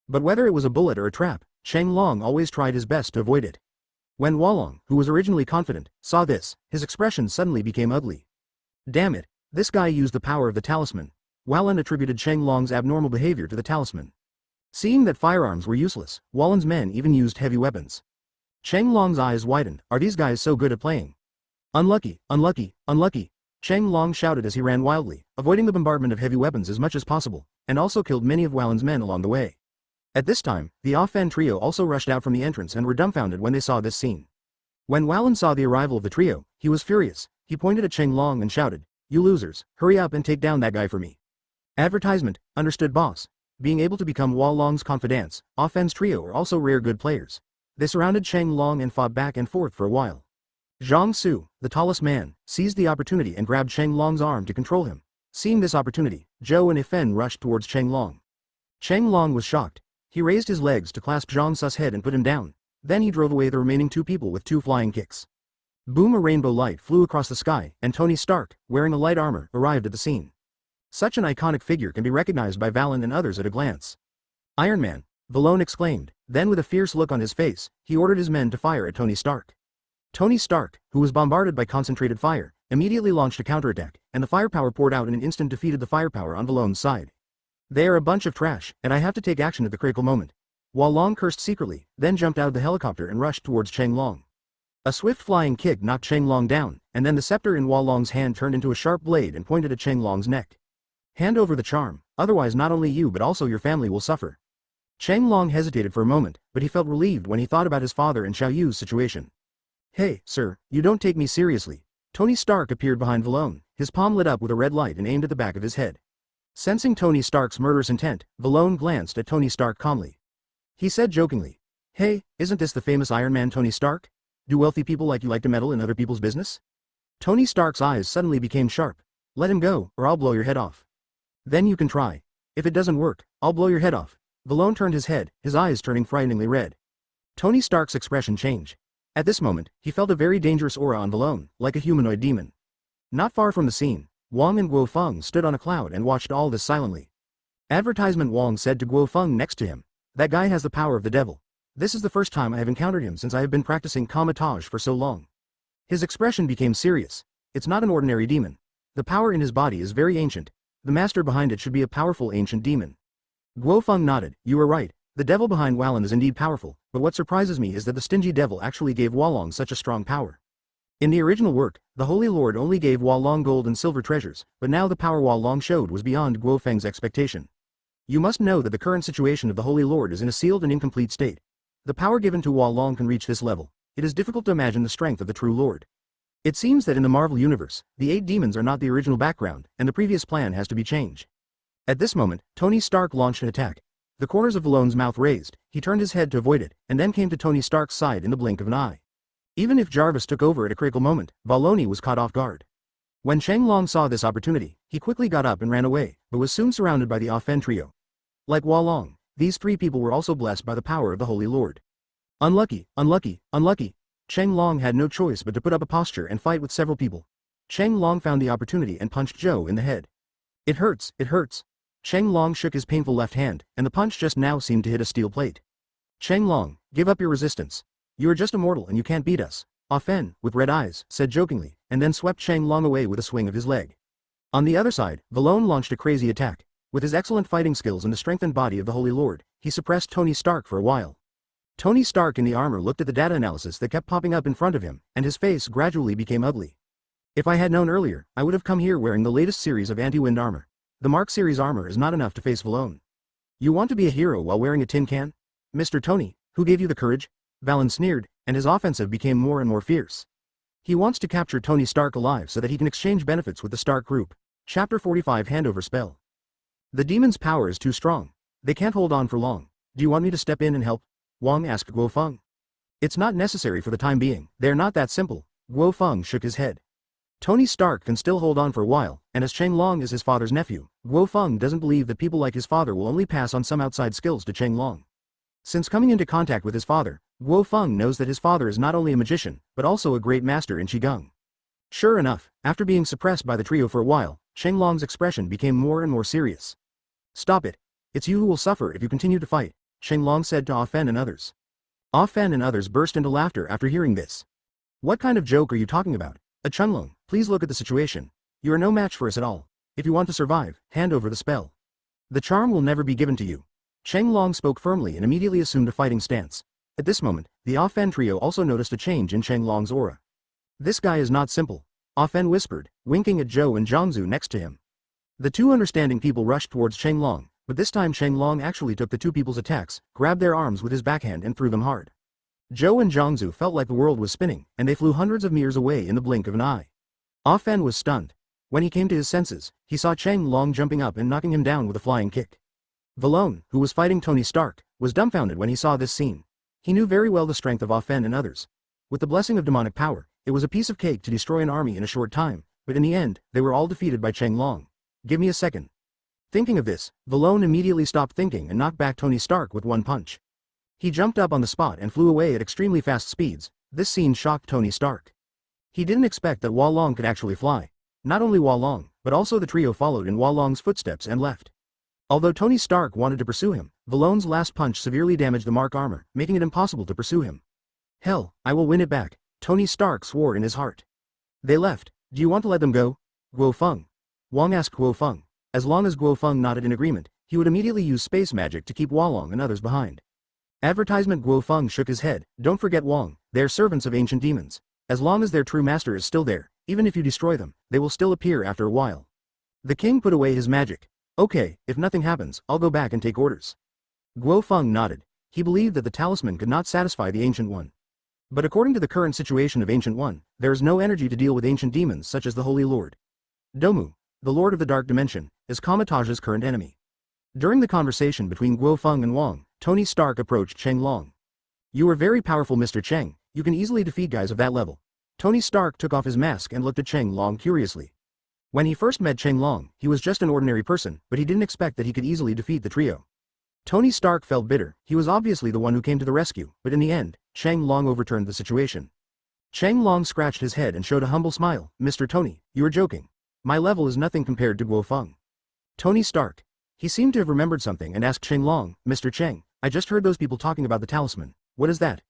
But whether it was a bullet or a trap, Cheng Long always tried his best to avoid it. When Hualong, who was originally confident, saw this, his expression suddenly became ugly. Damn it, this guy used the power of the talisman. Hualong attributed Cheng Long's abnormal behavior to the talisman. Seeing that firearms were useless, Hualong's men even used heavy weapons. Cheng Long's eyes widened. Are these guys so good at playing? Unlucky, unlucky, unlucky. Cheng Long shouted as he ran wildly, avoiding the bombardment of heavy weapons as much as possible, and also killed many of Hualong's men along the way. At this time, the Ah Fen trio also rushed out from the entrance and were dumbfounded when they saw this scene. When Hualong saw the arrival of the trio, he was furious. He pointed at Cheng Long and shouted, You losers, hurry up and take down that guy for me. Advertisement, understood boss. Being able to become Hua Long's confidants, Offen's trio are also rare good players. They surrounded Cheng Long and fought back and forth for a while. Zhang Su, the tallest man, seized the opportunity and grabbed Cheng Long's arm to control him. Seeing this opportunity, Zhou and Ifen rushed towards Cheng Long. Cheng Long was shocked. He raised his legs to clasp Zhang Su's head and put him down. Then he drove away the remaining two people with 2 flying kicks. Boom! A rainbow light flew across the sky, and Tony Stark, wearing a light armor, arrived at the scene. Such an iconic figure can be recognized by Valen and others at a glance. Iron Man, Valone exclaimed. Then with a fierce look on his face, he ordered his men to fire at Tony Stark. Tony Stark, who was bombarded by concentrated fire, immediately launched a counterattack, and the firepower poured out in an instant defeated the firepower on Valone's side. They are a bunch of trash, and I have to take action at the critical moment. Hua Long cursed secretly, then jumped out of the helicopter and rushed towards Cheng Long. A swift flying kick knocked Cheng Long down, and then the scepter in Hua Long's hand turned into a sharp blade and pointed at Cheng Long's neck. Hand over the charm, otherwise not only you but also your family will suffer. Cheng Long hesitated for a moment, but he felt relieved when he thought about his father and Xiao Yu's situation. Hey, sir, you don't take me seriously. Tony Stark appeared behind Valone, his palm lit up with a red light and aimed at the back of his head. Sensing Tony Stark's murderous intent, Valone glanced at Tony Stark calmly. He said jokingly, "Hey, isn't this the famous Iron Man Tony Stark? Do wealthy people like you like to meddle in other people's business?" Tony Stark's eyes suddenly became sharp. "Let him go, or I'll blow your head off." "Then you can try. If it doesn't work, I'll blow your head off." Valone turned his head, his eyes turning frighteningly red. Tony Stark's expression changed. At this moment, he felt a very dangerous aura on Valone, like a humanoid demon. Not far from the scene, Wang and Guo Feng stood on a cloud and watched all this silently. Advertisement. Wang said to Guo Feng next to him, "That guy has the power of the devil. This is the first time I have encountered him since I have been practicing Kamatage for so long." His expression became serious. It's not an ordinary demon. The power in his body is very ancient. The master behind it should be a powerful ancient demon. Guo Feng nodded. "You are right. The devil behind Wallen is indeed powerful, but what surprises me is that the stingy devil actually gave Walong such a strong power. In the original work, the Holy Lord only gave Walong gold and silver treasures, but now the power Walong showed was beyond Guo Feng's expectation. You must know that the current situation of the Holy Lord is in a sealed and incomplete state. The power given to Walong can reach this level. It is difficult to imagine the strength of the true Lord. It seems that in the Marvel Universe, the 8 demons are not the original background, and the previous plan has to be changed." At this moment, Tony Stark launched an attack. The corners of Valone's mouth raised, he turned his head to avoid it, and then came to Tony Stark's side in the blink of an eye. Even if Jarvis took over at a critical moment, Valone was caught off guard. When Cheng Long saw this opportunity, he quickly got up and ran away, but was soon surrounded by the Offen trio. Like Hua Long, these 3 people were also blessed by the power of the Holy Lord. Unlucky, unlucky, unlucky. Cheng Long had no choice but to put up a posture and fight with several people. Cheng Long found the opportunity and punched Zhou in the head. "It hurts, it hurts." Cheng Long shook his painful left hand, and the punch just now seemed to hit a steel plate. "Cheng Long, give up your resistance. You are just a mortal and you can't beat us," Offen, with red eyes, said jokingly, and then swept Cheng Long away with a swing of his leg. On the other side, Valone launched a crazy attack. With his excellent fighting skills and the strengthened body of the Holy Lord, he suppressed Tony Stark for a while. Tony Stark in the armor looked at the data analysis that kept popping up in front of him, and his face gradually became ugly. "If I had known earlier, I would have come here wearing the latest series of anti-wind armor. The Mark series armor is not enough to face Valone. You want to be a hero while wearing a tin can? Mr. Tony, who gave you the courage?" Valen sneered, and his offensive became more and more fierce. He wants to capture Tony Stark alive so that he can exchange benefits with the Stark group. Chapter 45 Handover Spell. The demon's power is too strong. They can't hold on for long. "Do you want me to step in and help?" Wang asked Guo Feng. "It's not necessary for the time being. They're not that simple." Guo Feng shook his head. Tony Stark can still hold on for a while, and as Cheng Long is his father's nephew, Guo Feng doesn't believe that people like his father will only pass on some outside skills to Cheng Long. Since coming into contact with his father, Guo Feng knows that his father is not only a magician, but also a great master in Qigong. Sure enough, after being suppressed by the trio for a while, Cheng Long's expression became more and more serious. "Stop it. It's you who will suffer if you continue to fight," Cheng Long said to Offen and others. Offen and others burst into laughter after hearing this. "What kind of joke are you talking about? Chunlong, please look at the situation. You are no match for us at all. If you want to survive, hand over the spell. The charm will never be given to you." Cheng Long spoke firmly and immediately assumed a fighting stance. At this moment, the Offen trio also noticed a change in Cheng Long's aura. "This guy is not simple," Offen whispered, winking at Zhou and Jiangzu next to him. The 2 understanding people rushed towards Cheng Long, but this time Cheng Long actually took the 2 people's attacks, grabbed their arms with his backhand and threw them hard. Zhou and Jiangzu felt like the world was spinning, and they flew hundreds of meters away in the blink of an eye. Offen was stunned. When he came to his senses, he saw Cheng Long jumping up and knocking him down with a flying kick. Valone, who was fighting Tony Stark, was dumbfounded when he saw this scene. He knew very well the strength of Ofen and others. With the blessing of demonic power, it was a piece of cake to destroy an army in a short time, but in the end, they were all defeated by Cheng Long. Give me a second. Thinking of this, Valone immediately stopped thinking and knocked back Tony Stark with one punch. He jumped up on the spot and flew away at extremely fast speeds. This scene shocked Tony Stark. He didn't expect that Hua Long could actually fly. Not only Hua Long, but also the trio followed in Hua Long's footsteps and left. Although Tony Stark wanted to pursue him, Valone's last punch severely damaged the Mark armor, making it impossible to pursue him. Hell, I will win it back, Tony Stark swore in his heart. They left. Do you want to let them go? Guo Feng. Wang asked Guo Feng. As long as Guo Feng nodded in agreement, he would immediately use space magic to keep Hua Long and others behind. Advertisement. Guo Feng shook his head. Don't forget Wang, they're servants of ancient demons. As long as their true master is still there, even if you destroy them, they will still appear after a while. The king put away his magic. Okay, if nothing happens, I'll go back and take orders. Guo Feng nodded. He believed that the talisman could not satisfy the Ancient One. But according to the current situation of Ancient One, there is no energy to deal with ancient demons such as the Holy Lord. Domu, the Lord of the Dark Dimension, is Kamatage's current enemy. During the conversation between Guo Feng and Wang, Tony Stark approached Cheng Long. You are very powerful, Mr. Cheng. You can easily defeat guys of that level. Tony Stark took off his mask and looked at Cheng Long curiously. When he first met Cheng Long, he was just an ordinary person, but he didn't expect that he could easily defeat the trio. Tony Stark felt bitter. He was obviously the one who came to the rescue, but in the end, Cheng Long overturned the situation. Cheng Long scratched his head and showed a humble smile. Mr. Tony, you are joking. My level is nothing compared to Guo Feng. Tony Stark. He seemed to have remembered something and asked Cheng Long, Mr. Cheng, I just heard those people talking about the talisman. What is that?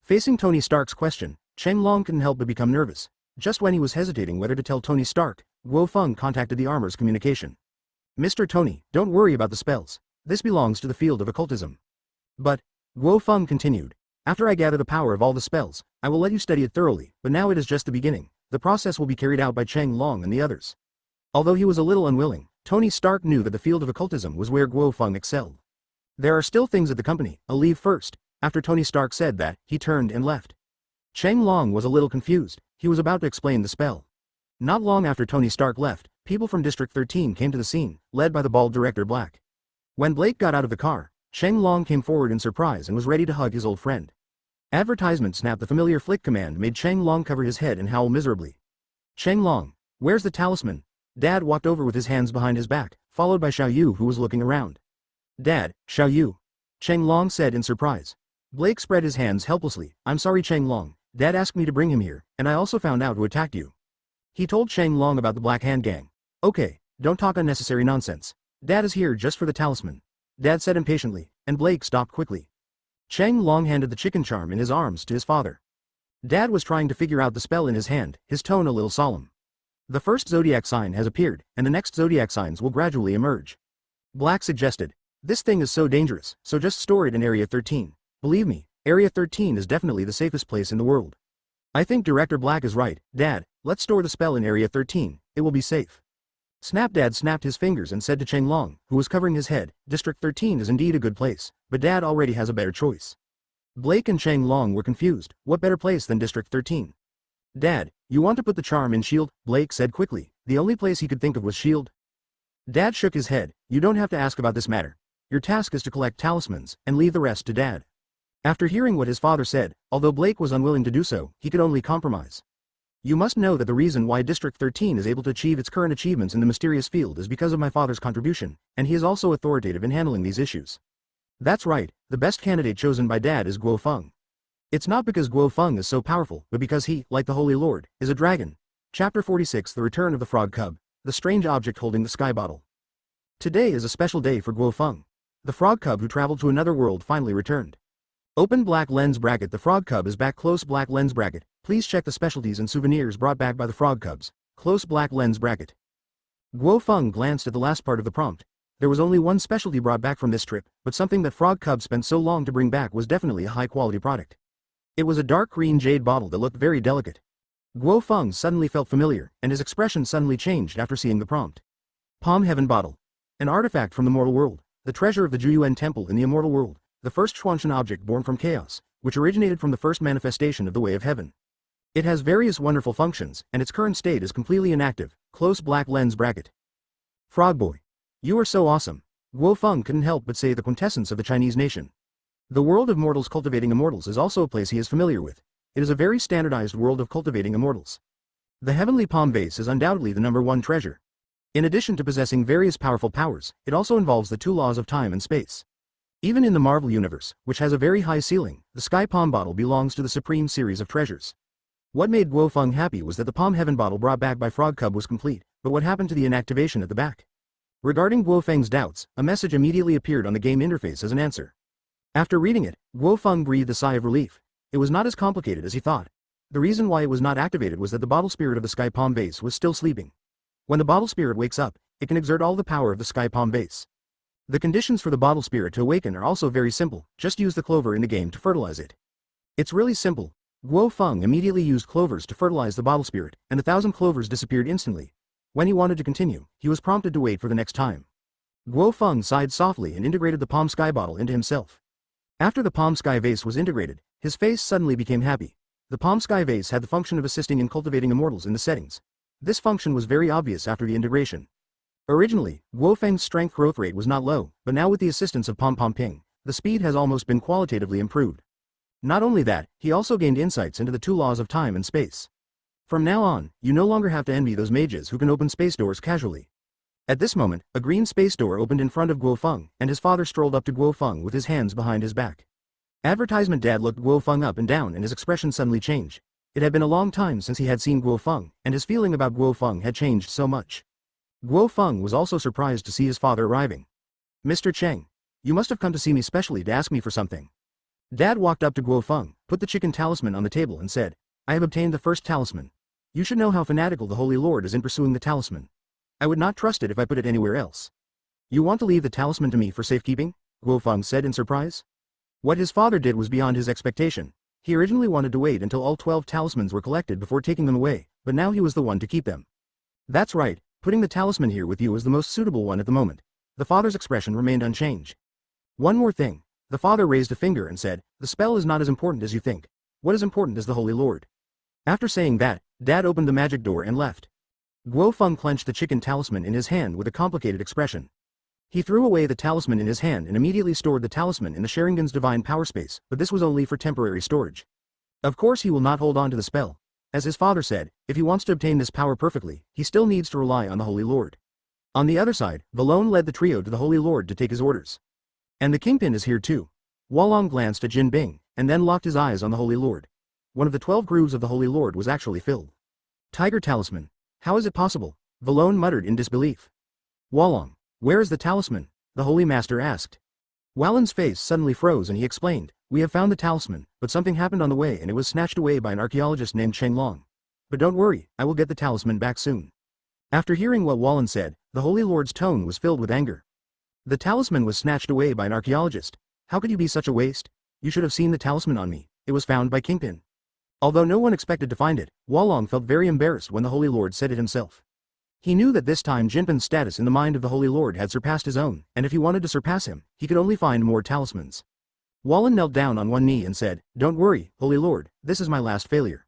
Facing Tony Stark's question, Cheng Long couldn't help but become nervous. Just when he was hesitating whether to tell Tony Stark, Guo Feng contacted the armor's communication. Mr. Tony, don't worry about the spells. This belongs to the field of occultism. But, Guo Feng continued, after I gather the power of all the spells, I will let you study it thoroughly, but now it is just the beginning. The process will be carried out by Cheng Long and the others. Although he was a little unwilling, Tony Stark knew that the field of occultism was where Guo Feng excelled. There are still things at the company, I'll leave first. After Tony Stark said that, he turned and left. Cheng Long was a little confused. He was about to explain the spell. Not long after Tony Stark left, people from District 13 came to the scene, led by the bald director Black. When Blake got out of the car, Cheng Long came forward in surprise and was ready to hug his old friend. Advertisement snap. The familiar flick command made Cheng Long cover his head and howl miserably. Cheng Long, where's the talisman? Dad walked over with his hands behind his back, followed by Xiao Yu who was looking around. Dad, Xiao Yu. Cheng Long said in surprise. Blake spread his hands helplessly. I'm sorry Cheng Long, Dad asked me to bring him here, and I also found out who attacked you. He told Cheng Long about the Black Hand Gang. Okay, don't talk unnecessary nonsense. Dad is here just for the talisman. Dad said impatiently, and Blake stopped quickly. Cheng Long handed the chicken charm in his arms to his father. Dad was trying to figure out the spell in his hand, his tone a little solemn. The first zodiac sign has appeared, and the next zodiac signs will gradually emerge. Black suggested. This thing is so dangerous, so just store it in Area 13. Believe me, Area 13 is definitely the safest place in the world. I think Director Black is right, Dad, let's store the spell in Area 13, it will be safe. Dad snapped his fingers and said to Cheng Long, who was covering his head, District 13 is indeed a good place, but Dad already has a better choice. Blake and Cheng Long were confused. What better place than District 13? Dad, you want to put the charm in S.H.I.E.L.D., Blake said quickly. The only place he could think of was S.H.I.E.L.D. Dad shook his head. You don't have to ask about this matter. Your task is to collect talismans, and leave the rest to Dad. After hearing what his father said, although Blake was unwilling to do so, he could only compromise. You must know that the reason why District 13 is able to achieve its current achievements in the mysterious field is because of my father's contribution, and he is also authoritative in handling these issues. That's right, the best candidate chosen by Dad is Guo Feng. It's not because Guo Feng is so powerful, but because he, like the Holy Lord, is a dragon. Chapter 46. The Return of the Frog Cub, the strange object holding the sky bottle. Today is a special day for Guo Feng. The frog cub who traveled to another world finally returned. Open black lens bracket. The frog cub is back. Close black lens bracket. Please check the specialties and souvenirs brought back by the frog cubs. Close black lens bracket. Guo Feng glanced at the last part of the prompt. There was only one specialty brought back from this trip, but something that frog cub spent so long to bring back was definitely a high-quality product. It was a dark green jade bottle that looked very delicate. Guo Feng suddenly felt familiar, and his expression suddenly changed after seeing the prompt. Palm Heaven Bottle. An artifact from the mortal world, the treasure of the Juyuan Temple in the immortal world, the first Xuanshan object born from chaos, which originated from the first manifestation of the Way of Heaven. It has various wonderful functions, and its current state is completely inactive, Close black lens bracket. Frog Boy. You are so awesome. Guo Feng couldn't help but say the quintessence of the Chinese nation. The world of mortals cultivating immortals is also a place he is familiar with. It is a very standardized world of cultivating immortals. The heavenly palm vase is undoubtedly the #1 treasure. In addition to possessing various powerful powers, it also involves the 2 laws of time and space. Even in the Marvel Universe, which has a very high ceiling, the Sky Palm bottle belongs to the supreme series of treasures. What made Guo Feng happy was that the Palm Heaven bottle brought back by Frog Cub was complete, but what happened to the inactivation at the back? Regarding Guo Feng's doubts, a message immediately appeared on the game interface as an answer. After reading it, Guo Feng breathed a sigh of relief. It was not as complicated as he thought. The reason why it was not activated was that the bottle spirit of the Sky Palm vase was still sleeping. When the bottle spirit wakes up, it can exert all the power of the Sky Palm vase. The conditions for the bottle spirit to awaken are also very simple, just use the clover in the game to fertilize it. It's really simple. Guo Feng immediately used clovers to fertilize the bottle spirit, and the 1,000 clovers disappeared instantly. When he wanted to continue, he was prompted to wait for the next time. Guo Feng sighed softly and integrated the Palm Sky bottle into himself. After the Palm Sky vase was integrated, his face suddenly became happy. The Palm Sky vase had the function of assisting in cultivating immortals in the settings. This function was very obvious after the integration. Originally, Guo Feng's strength growth rate was not low, but now with the assistance of Pom Pom Ping, the speed has almost been qualitatively improved. Not only that, he also gained insights into the 2 laws of time and space. From now on, you no longer have to envy those mages who can open space doors casually. At this moment, a green space door opened in front of Guo Feng, and his father strolled up to Guo Feng with his hands behind his back. Advertisement Dad looked Guo Feng up and down and his expression suddenly changed. It had been a long time since he had seen Guo Feng, and his feeling about Guo Feng had changed so much. Guo Feng was also surprised to see his father arriving. Mr. Cheng, you must have come to see me specially to ask me for something. Dad walked up to Guo Feng, put the chicken talisman on the table and said, I have obtained the first talisman. You should know how fanatical the Holy Lord is in pursuing the talisman. I would not trust it if I put it anywhere else. You want to leave the talisman to me for safekeeping? Guo Feng said in surprise. What his father did was beyond his expectation. He originally wanted to wait until all 12 talismans were collected before taking them away, but now he was the one to keep them. That's right, putting the talisman here with you is the most suitable one at the moment. The father's expression remained unchanged. One more thing. The father raised a finger and said, the spell is not as important as you think. What is important is the Holy Lord. After saying that, Dad opened the magic door and left. Guo Feng clenched the chicken talisman in his hand with a complicated expression. He threw away the talisman in his hand and immediately stored the talisman in the Sharingan's divine power space, but this was only for temporary storage. Of course he will not hold on to the spell. As his father said, if he wants to obtain this power perfectly, he still needs to rely on the Holy Lord. On the other side, Valone led the trio to the Holy Lord to take his orders. And the Kingpin is here too. Wolong glanced at Jin Bing, and then locked his eyes on the Holy Lord. One of the 12 grooves of the Holy Lord was actually filled. Tiger talisman. How is it possible? Valone muttered in disbelief. Wolong. Where is the talisman? The Holy Master asked. Wallen's face suddenly froze and he explained, we have found the talisman, but something happened on the way and it was snatched away by an archaeologist named Cheng Long. But don't worry, I will get the talisman back soon. After hearing what Wallen said, the Holy Lord's tone was filled with anger. The talisman was snatched away by an archaeologist. How could you be such a waste? You should have seen the talisman on me. It was found by Kingpin. Although no one expected to find it, Wolong felt very embarrassed when the Holy Lord said it himself. He knew that this time Jinpin's status in the mind of the Holy Lord had surpassed his own, and if he wanted to surpass him, he could only find more talismans. Wallen knelt down on one knee and said, don't worry, Holy Lord, this is my last failure.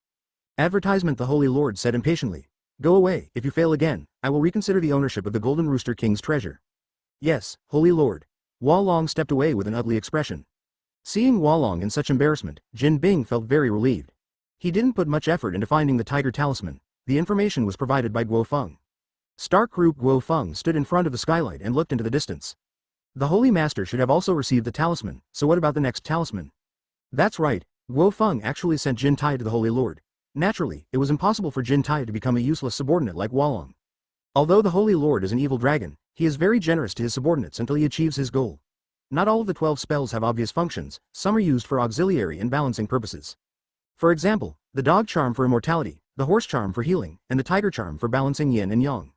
Advertisement the Holy Lord said impatiently. Go away, if you fail again, I will reconsider the ownership of the Golden Rooster King's treasure. Yes, Holy Lord. Wolong stepped away with an ugly expression. Seeing Wolong in such embarrassment, Jin Bing felt very relieved. He didn't put much effort into finding the tiger talisman. The information was provided by Guo Feng. Stark Group Guo Feng stood in front of the skylight and looked into the distance. The Holy Master should have also received the talisman, so what about the next talisman? That's right, Guo Feng actually sent Jin Tai to the Holy Lord. Naturally, it was impossible for Jin Tai to become a useless subordinate like Wolong. Although the Holy Lord is an evil dragon, he is very generous to his subordinates until he achieves his goal. Not all of the 12 spells have obvious functions, some are used for auxiliary and balancing purposes. For example, the dog charm for immortality, the horse charm for healing, and the tiger charm for balancing yin and yang.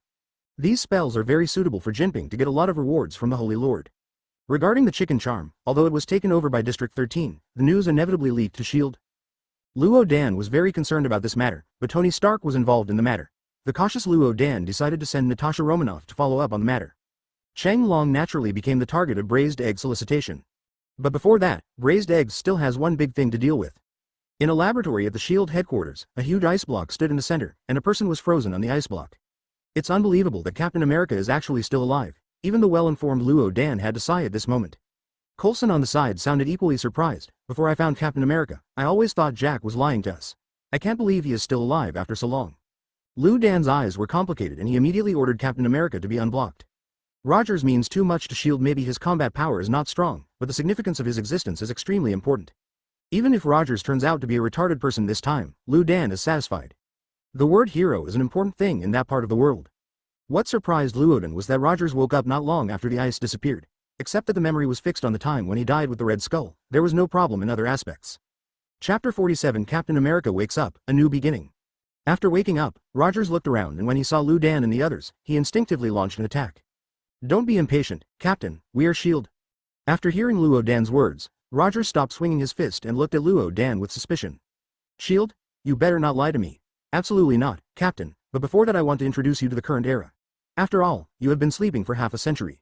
These spells are very suitable for Jinping to get a lot of rewards from the Holy Lord. Regarding the chicken charm, although it was taken over by District 13, the news inevitably leaked to S.H.I.E.L.D. Luo Dan was very concerned about this matter, but Tony Stark was involved in the matter. The cautious Luo Dan decided to send Natasha Romanoff to follow up on the matter. Cheng Long naturally became the target of braised egg solicitation. But before that, braised eggs still has one big thing to deal with. In a laboratory at the S.H.I.E.L.D. headquarters, a huge ice block stood in the center, and a person was frozen on the ice block. It's unbelievable that Captain America is actually still alive. Even the well-informed Luo Dan had to sigh at this moment. Coulson on the side sounded equally surprised. Before I found Captain America, I always thought Jack was lying to us. I can't believe he is still alive after so long. Lu Dan's eyes were complicated and he immediately ordered Captain America to be unblocked. Rogers means too much to shield. Maybe his combat power is not strong, but the significance of his existence is extremely important. Even if Rogers turns out to be a retarded person this time, Lu Dan is satisfied. The word hero is an important thing in that part of the world. What surprised Luoden was that Rogers woke up not long after the ice disappeared. Except that the memory was fixed on the time when he died with the Red Skull, there was no problem in other aspects. Chapter 47 Captain America wakes up, a new beginning. After waking up, Rogers looked around and when he saw Lu Dan and the others, he instinctively launched an attack. Don't be impatient, Captain, we are S.H.I.E.L.D. After hearing Luo Dan's words, Rogers stopped swinging his fist and looked at Luo Dan with suspicion. S.H.I.E.L.D.? You better not lie to me. Absolutely not, Captain, but before that I want to introduce you to the current era. After all, you have been sleeping for half a century.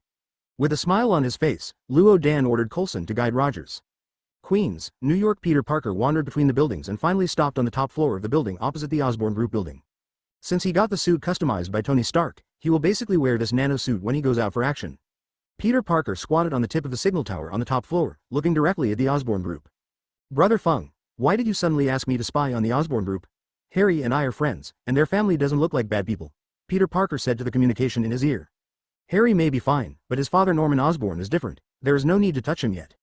With a smile on his face, Luo Dan ordered Coulson to guide Rogers. Queens, New York. Peter Parker wandered between the buildings and finally stopped on the top floor of the building opposite the Osborn Group building. Since he got the suit customized by Tony Stark, he will basically wear this nano suit when he goes out for action. Peter Parker squatted on the tip of the signal tower on the top floor, looking directly at the Osborn Group. Brother Feng, why did you suddenly ask me to spy on the Osborn Group? Harry and I are friends, and their family doesn't look like bad people, Peter Parker said to the communication in his ear. Harry may be fine, but his father Norman Osborn is different. There is no need to touch him yet.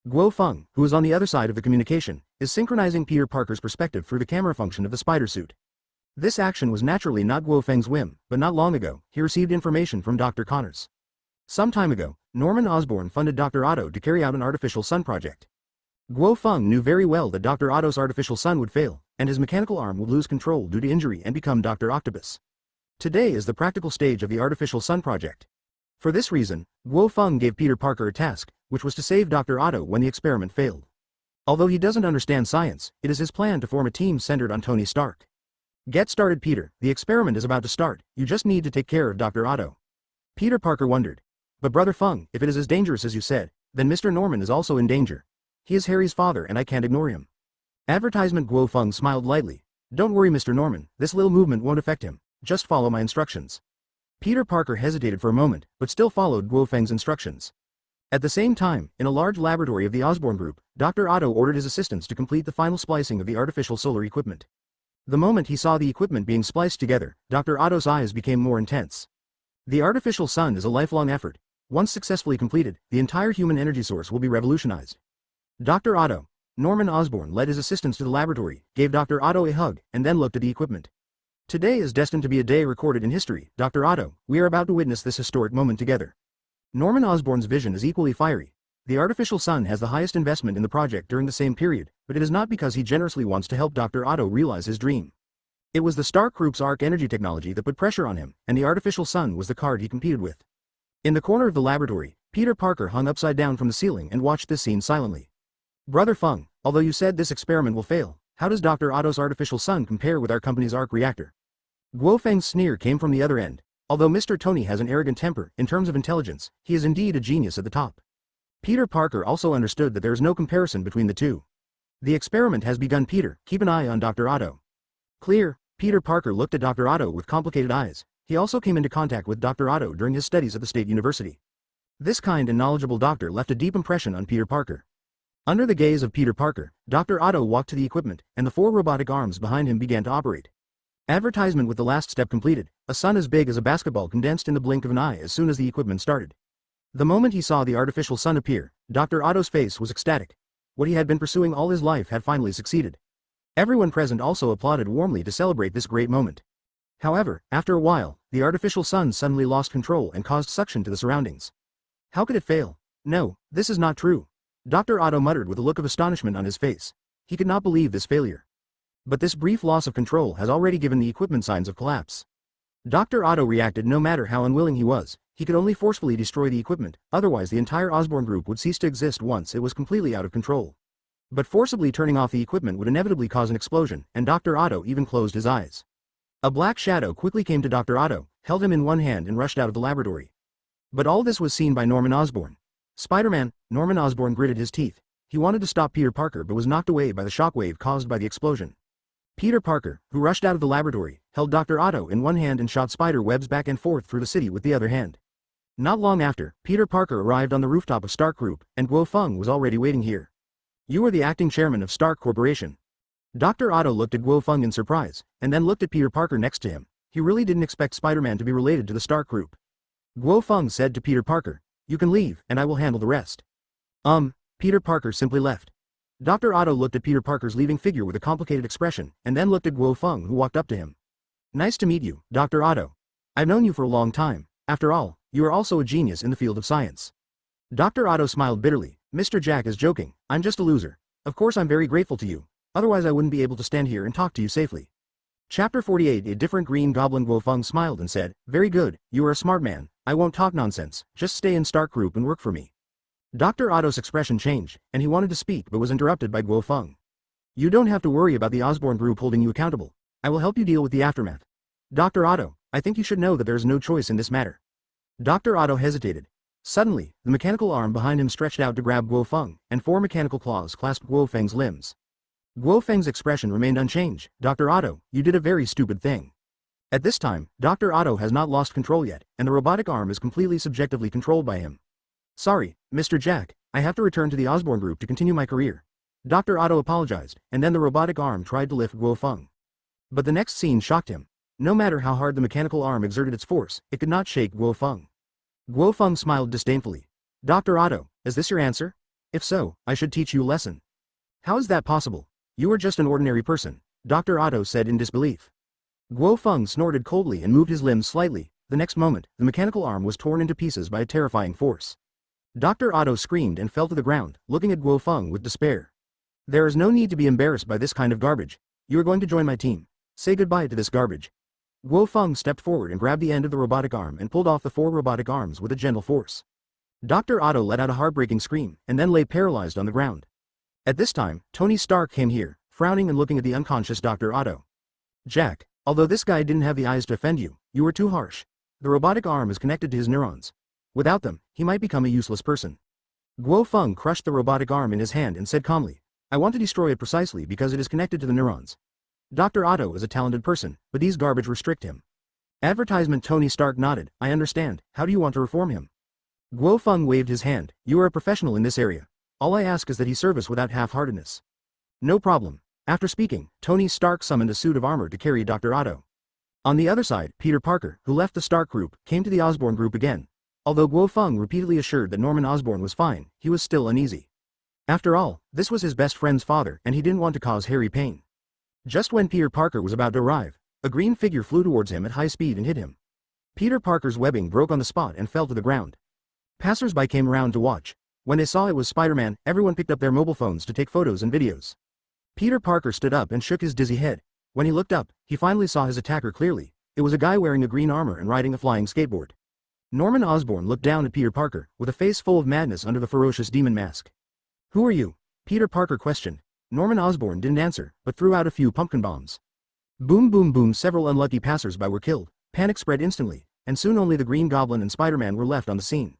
Guo Feng, who is on the other side of the communication, is synchronizing Peter Parker's perspective through the camera function of the spider suit. This action was naturally not Guo Feng's whim, but not long ago, he received information from Dr. Connors. Some time ago, Norman Osborn funded Dr. Otto to carry out an artificial sun project. Guo Feng knew very well that Dr. Otto's artificial sun would fail, and his mechanical arm would lose control due to injury and become Dr. Octopus. Today is the practical stage of the artificial sun project. For this reason, Guo Feng gave Peter Parker a task, which was to save Dr. Otto when the experiment failed. Although he doesn't understand science, it is his plan to form a team centered on Tony Stark. Get started, Peter, the experiment is about to start, you just need to take care of Dr. Otto. Peter Parker wondered. But Brother Feng, if it is as dangerous as you said, then Mr. Norman is also in danger. He is Harry's father and I can't ignore him. Advertisement. Guo Feng smiled lightly. Don't worry, Mr. Norman, this little movement won't affect him, just follow my instructions. Peter Parker hesitated for a moment, but still followed Guo Feng's instructions. At the same time, in a large laboratory of the Osborn Group, Dr. Otto ordered his assistants to complete the final splicing of the artificial solar equipment. The moment he saw the equipment being spliced together, Dr. Otto's eyes became more intense. The artificial sun is a lifelong effort. Once successfully completed, the entire human energy source will be revolutionized. Dr. Otto. Norman Osborn led his assistants to the laboratory, gave Dr. Otto a hug, and then looked at the equipment. Today is destined to be a day recorded in history, Dr. Otto, we are about to witness this historic moment together. Norman Osborn's vision is equally fiery. The artificial sun has the highest investment in the project during the same period, but it is not because he generously wants to help Dr. Otto realize his dream. It was the Stark Group's arc energy technology that put pressure on him, and the artificial sun was the card he competed with. In the corner of the laboratory, Peter Parker hung upside down from the ceiling and watched this scene silently. Brother Feng, although you said this experiment will fail, how does Dr. Otto's artificial sun compare with our company's arc reactor? Guo Feng's sneer came from the other end. Although Mr. Tony has an arrogant temper, in terms of intelligence, he is indeed a genius at the top. Peter Parker also understood that there is no comparison between the two. The experiment has begun. Peter, keep an eye on Dr. Otto. Clear. Peter Parker looked at Dr. Otto with complicated eyes. He also came into contact with Dr. Otto during his studies at the State University. This kind and knowledgeable doctor left a deep impression on Peter Parker. Under the gaze of Peter Parker, Dr. Otto walked to the equipment, and the 4 robotic arms behind him began to operate. Advertisement. With the last step completed, a sun as big as a basketball condensed in the blink of an eye as soon as the equipment started. The moment he saw the artificial sun appear, Dr. Otto's face was ecstatic. What he had been pursuing all his life had finally succeeded. Everyone present also applauded warmly to celebrate this great moment. However, after a while, the artificial sun suddenly lost control and caused suction to the surroundings. How could it fail? No, this is not true. Dr. Otto muttered with a look of astonishment on his face. He could not believe this failure. But this brief loss of control has already given the equipment signs of collapse. Dr. Otto reacted. No matter how unwilling he was, he could only forcefully destroy the equipment, otherwise the entire Osborn Group would cease to exist once it was completely out of control. But forcibly turning off the equipment would inevitably cause an explosion, and Dr. Otto even closed his eyes. A black shadow quickly came to Dr. Otto, held him in one hand and rushed out of the laboratory. But all this was seen by Norman Osborn. Spider-Man. Norman Osborn gritted his teeth. He wanted to stop Peter Parker but was knocked away by the shockwave caused by the explosion. Peter Parker, who rushed out of the laboratory, held Dr. Otto in one hand and shot spider webs back and forth through the city with the other hand. Not long after, Peter Parker arrived on the rooftop of Stark Group, and Guo Feng was already waiting here. You are the acting chairman of Stark Corporation. Dr. Otto looked at Guo Feng in surprise, and then looked at Peter Parker next to him. He really didn't expect Spider-Man to be related to the Stark Group. Guo Feng said to Peter Parker, "You can leave, and I will handle the rest." Peter Parker simply left. Dr. Otto looked at Peter Parker's leaving figure with a complicated expression, and then looked at Guo Feng, who walked up to him. "Nice to meet you, Dr. Otto. I've known you for a long time. After all, you are also a genius in the field of science." Dr. Otto smiled bitterly. "Mr. Jack is joking. I'm just a loser. Of course I'm very grateful to you. Otherwise I wouldn't be able to stand here and talk to you safely." Chapter 48. A different Green Goblin. Guo Feng smiled and said, "Very good, you are a smart man. I won't talk nonsense, just stay in Stark Group and work for me." Dr. Otto's expression changed, and he wanted to speak but was interrupted by Guo Feng. "You don't have to worry about the Osborn Group holding you accountable. I will help you deal with the aftermath. Dr. Otto, I think you should know that there is no choice in this matter." Dr. Otto hesitated. Suddenly, the mechanical arm behind him stretched out to grab Guo Feng, and 4 mechanical claws clasped Guo Feng's limbs. Guo Feng's expression remained unchanged. "Dr. Otto, you did a very stupid thing." At this time, Dr. Otto has not lost control yet, and the robotic arm is completely subjectively controlled by him. "Sorry, Mr. Jack, I have to return to the Osborn Group to continue my career." Dr. Otto apologized, and then the robotic arm tried to lift Guo Feng. But the next scene shocked him. No matter how hard the mechanical arm exerted its force, it could not shake Guo Feng. Guo Feng smiled disdainfully. "Dr. Otto, is this your answer? If so, I should teach you a lesson." "How is that possible? You are just an ordinary person," Dr. Otto said in disbelief. Guo Feng snorted coldly and moved his limbs slightly. The next moment, the mechanical arm was torn into pieces by a terrifying force. Dr. Otto screamed and fell to the ground, looking at Guo Feng with despair. "There is no need to be embarrassed by this kind of garbage. You are going to join my team. Say goodbye to this garbage." Guo Feng stepped forward and grabbed the end of the robotic arm and pulled off the 4 robotic arms with a gentle force. Dr. Otto let out a heartbreaking scream, and then lay paralyzed on the ground. At this time, Tony Stark came here, frowning and looking at the unconscious Dr. Otto. "Jack, although this guy didn't have the eyes to offend you, you were too harsh. The robotic arm is connected to his neurons. Without them, he might become a useless person." Guo Feng crushed the robotic arm in his hand and said calmly, "I want to destroy it precisely because it is connected to the neurons. Dr. Otto is a talented person, but these garbage restrict him." Advertisement. Tony Stark nodded. "I understand. How do you want to reform him?" Guo Feng waved his hand. "You are a professional in this area. All I ask is that he serve us without half-heartedness." "No problem." After speaking, Tony Stark summoned a suit of armor to carry Dr. Otto. On the other side, Peter Parker, who left the Stark Group, came to the Osborn Group again. Although Guo Feng repeatedly assured that Norman Osborn was fine, he was still uneasy. After all, this was his best friend's father, and he didn't want to cause Harry pain. Just when Peter Parker was about to arrive, a green figure flew towards him at high speed and hit him. Peter Parker's webbing broke on the spot and fell to the ground. Passers-by came around to watch. When they saw it was Spider-Man, everyone picked up their mobile phones to take photos and videos. Peter Parker stood up and shook his dizzy head. When he looked up, he finally saw his attacker clearly. It was a guy wearing a green armor and riding a flying skateboard. Norman Osborn looked down at Peter Parker, with a face full of madness under the ferocious demon mask. "Who are you?" Peter Parker questioned. Norman Osborn didn't answer, but threw out a few pumpkin bombs. Boom boom boom. Several unlucky passers-by were killed. Panic spread instantly, and soon only the Green Goblin and Spider-Man were left on the scene.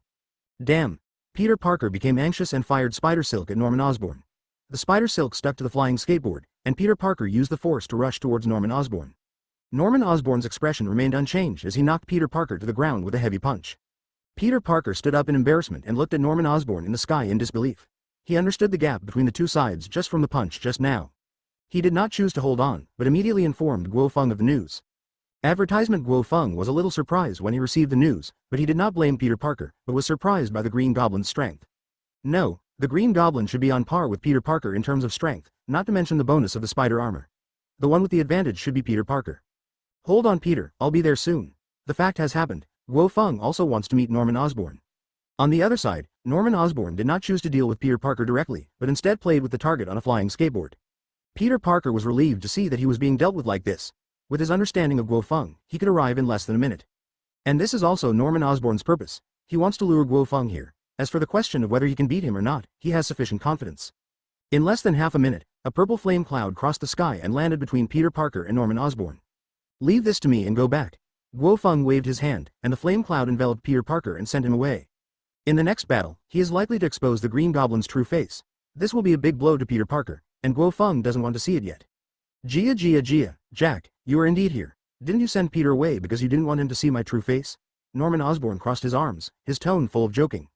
Damn. Peter Parker became anxious and fired spider silk at Norman Osborn. The spider silk stuck to the flying skateboard, and Peter Parker used the force to rush towards Norman Osborn. Norman Osborn's expression remained unchanged as he knocked Peter Parker to the ground with a heavy punch. Peter Parker stood up in embarrassment and looked at Norman Osborn in the sky in disbelief. He understood the gap between the two sides just from the punch just now. He did not choose to hold on, but immediately informed Guo Feng of the news. Advertisement. Guo Feng was a little surprised when he received the news, but he did not blame Peter Parker, but was surprised by the Green Goblin's strength. No, the Green Goblin should be on par with Peter Parker in terms of strength, not to mention the bonus of the spider armor. The one with the advantage should be Peter Parker. "Hold on, Peter, I'll be there soon. The fact has happened. Guo Feng also wants to meet Norman Osborn." On the other side, Norman Osborn did not choose to deal with Peter Parker directly, but instead played with the target on a flying skateboard. Peter Parker was relieved to see that he was being dealt with like this. With his understanding of Guo Feng, he could arrive in less than a minute. And this is also Norman Osborn's purpose. He wants to lure Guo Feng here. As for the question of whether he can beat him or not, he has sufficient confidence. In less than half a minute, a purple flame cloud crossed the sky and landed between Peter Parker and Norman Osborn. "Leave this to me and go back." Guo Feng waved his hand, and the flame cloud enveloped Peter Parker and sent him away. In the next battle, he is likely to expose the Green Goblin's true face. This will be a big blow to Peter Parker, and Guo Feng doesn't want to see it yet. Gia, Jack, you are indeed here. Didn't you send Peter away because you didn't want him to see my true face? Norman Osborn crossed his arms, his tone full of joking.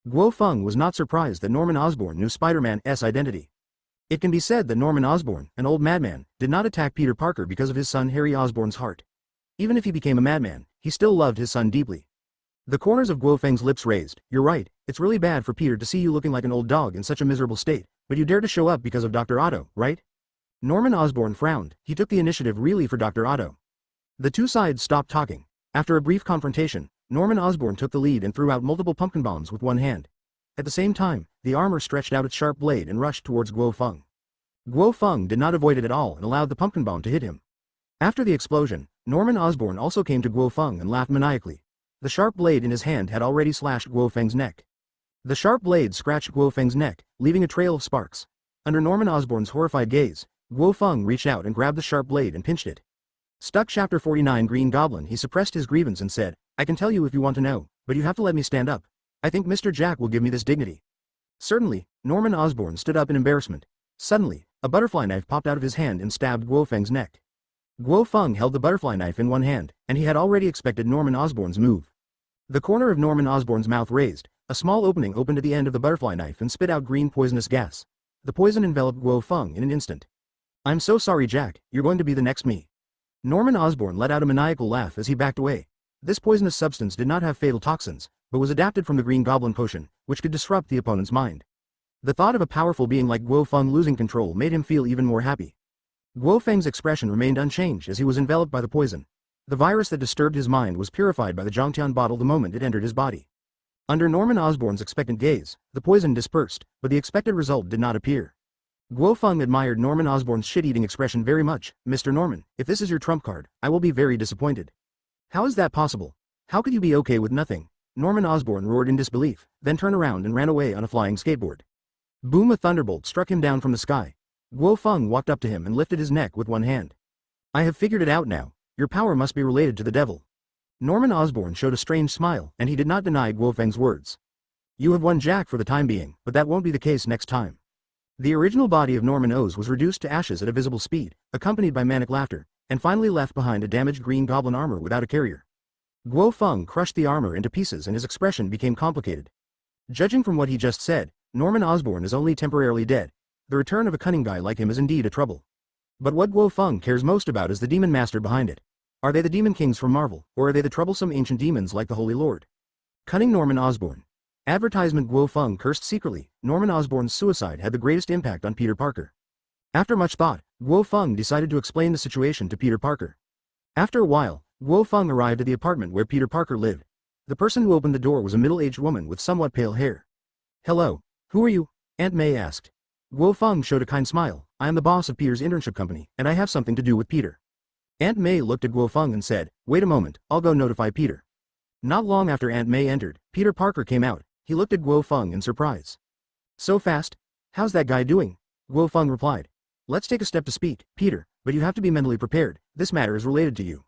Guo Feng was not surprised that Norman Osborn knew Spider-Man's identity. It can be said that Norman Osborn, an old madman, did not attack Peter Parker because of his son Harry Osborn's heart. Even if he became a madman, he still loved his son deeply. The corners of Guo Feng's lips raised. You're right, it's really bad for Peter to see you looking like an old dog in such a miserable state, but you dare to show up because of Dr. Otto, right? Norman Osborn frowned. He took the initiative really for Dr. Otto. The two sides stopped talking. After a brief confrontation, Norman Osborn took the lead and threw out multiple pumpkin bombs with one hand. At the same time, the armor stretched out its sharp blade and rushed towards Guo Feng. Guo Feng did not avoid it at all and allowed the pumpkin bomb to hit him. After the explosion, Norman Osborn also came to Guo Feng and laughed maniacally. The sharp blade in his hand had already slashed Guo Feng's neck. The sharp blade scratched Guo Feng's neck, leaving a trail of sparks. Under Norman Osborn's horrified gaze, Guo Feng reached out and grabbed the sharp blade and pinched it. Stuck Chapter 49 Green Goblin. He suppressed his grievance and said, I can tell you if you want to know, but you have to let me stand up. I think Mr. Jack will give me this dignity. Certainly, Norman Osborn stood up in embarrassment. Suddenly, a butterfly knife popped out of his hand and stabbed Guo Feng's neck. Guo Feng held the butterfly knife in one hand, and he had already expected Norman Osborn's move. The corner of Norman Osborn's mouth raised, a small opening opened at the end of the butterfly knife and spit out green poisonous gas. The poison enveloped Guo Feng in an instant. I'm so sorry, Jack, you're going to be the next me. Norman Osborn let out a maniacal laugh as he backed away. This poisonous substance did not have fatal toxins, but was adapted from the Green Goblin potion, which could disrupt the opponent's mind. The thought of a powerful being like Guo Feng losing control made him feel even more happy. Guo Feng's expression remained unchanged as he was enveloped by the poison. The virus that disturbed his mind was purified by the Zhongtian bottle the moment it entered his body. Under Norman Osborn's expectant gaze, the poison dispersed, but the expected result did not appear. Guo Feng admired Norman Osborn's shit-eating expression very much. Mr. Norman, if this is your trump card, I will be very disappointed. How is that possible? How could you be okay with nothing? Norman Osborn roared in disbelief, then turned around and ran away on a flying skateboard. Boom! A thunderbolt struck him down from the sky. Guo Feng walked up to him and lifted his neck with one hand. I have figured it out now. Your power must be related to the devil. Norman Osborn showed a strange smile, and he did not deny Guo Feng's words. You have won, Jack, for the time being, but that won't be the case next time. The original body of Norman Oz was reduced to ashes at a visible speed, accompanied by manic laughter, and finally left behind a damaged Green Goblin armor without a carrier. Guo Feng crushed the armor into pieces and his expression became complicated. Judging from what he just said, Norman Osborn is only temporarily dead. The return of a cunning guy like him is indeed a trouble. But what Guo Feng cares most about is the demon master behind it. Are they the demon kings from Marvel, or are they the troublesome ancient demons like the Holy Lord? Cunning Norman Osborn. Advertisement. Guo Feng cursed secretly. Norman Osborn's suicide had the greatest impact on Peter Parker. After much thought, Guo Feng decided to explain the situation to Peter Parker. After a while, Guo Feng arrived at the apartment where Peter Parker lived. The person who opened the door was a middle-aged woman with somewhat pale hair. Hello, who are you? Aunt May asked. Guo Feng showed a kind smile. I am the boss of Peter's internship company, and I have something to do with Peter. Aunt May looked at Guo Feng and said, wait a moment, I'll go notify Peter. Not long after Aunt May entered, Peter Parker came out. He looked at Guo Feng in surprise. So fast? How's that guy doing? Guo Feng replied. Let's take a step to speak, Peter, but you have to be mentally prepared. This matter is related to you.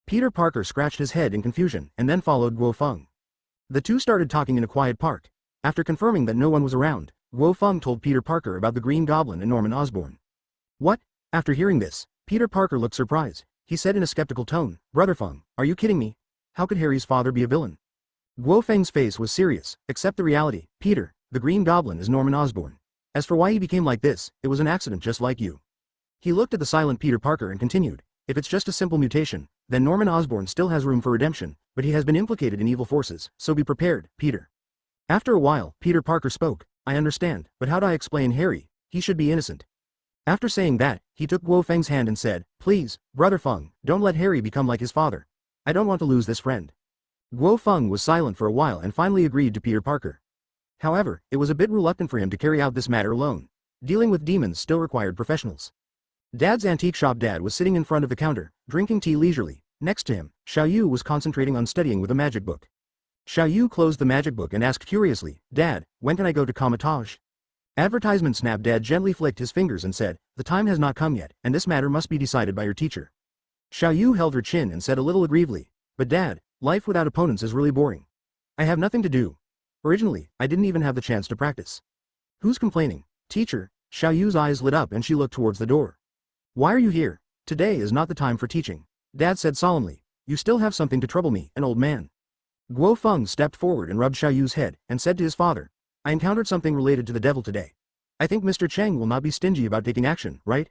Peter Parker scratched his head in confusion and then followed Guo Feng. The two started talking in a quiet park. After confirming that no one was around, Guo Feng told Peter Parker about the Green Goblin and Norman Osborn. What? After hearing this, Peter Parker looked surprised. He said in a skeptical tone, Brother Feng, are you kidding me? How could Harry's father be a villain? Guo Feng's face was serious. Accept the reality, Peter. The Green Goblin is Norman Osborn. As for why he became like this, it was an accident just like you. He looked at the silent Peter Parker and continued, if it's just a simple mutation, then Norman Osborn still has room for redemption, but he has been implicated in evil forces, so be prepared, Peter. After a while, Peter Parker spoke, I understand, but how do I explain Harry? He should be innocent. After saying that, he took Guo Feng's hand and said, please, Brother Feng, don't let Harry become like his father. I don't want to lose this friend. Guo Feng was silent for a while and finally agreed to Peter Parker. However, it was a bit reluctant for him to carry out this matter alone. Dealing with demons still required professionals. Dad's antique shop. Dad was sitting in front of the counter, drinking tea leisurely. Next to him, Xiao Yu was concentrating on studying with a magic book. Xiao Yu closed the magic book and asked curiously, Dad, when can I go to Comitage? Advertisement. Snap. Dad gently flicked his fingers and said, the time has not come yet, and this matter must be decided by your teacher. Xiao Yu held her chin and said a little aggrievely, but Dad, life without opponents is really boring. I have nothing to do. Originally, I didn't even have the chance to practice. Who's complaining? Teacher. Xiao Yu's eyes lit up and she looked towards the door. Why are you here? Today is not the time for teaching. Dad said solemnly. You still have something to trouble me, an old man. Guo Feng stepped forward and rubbed Xiaoyu's head, and said to his father, I encountered something related to the devil today. I think Mr. Cheng will not be stingy about taking action, right?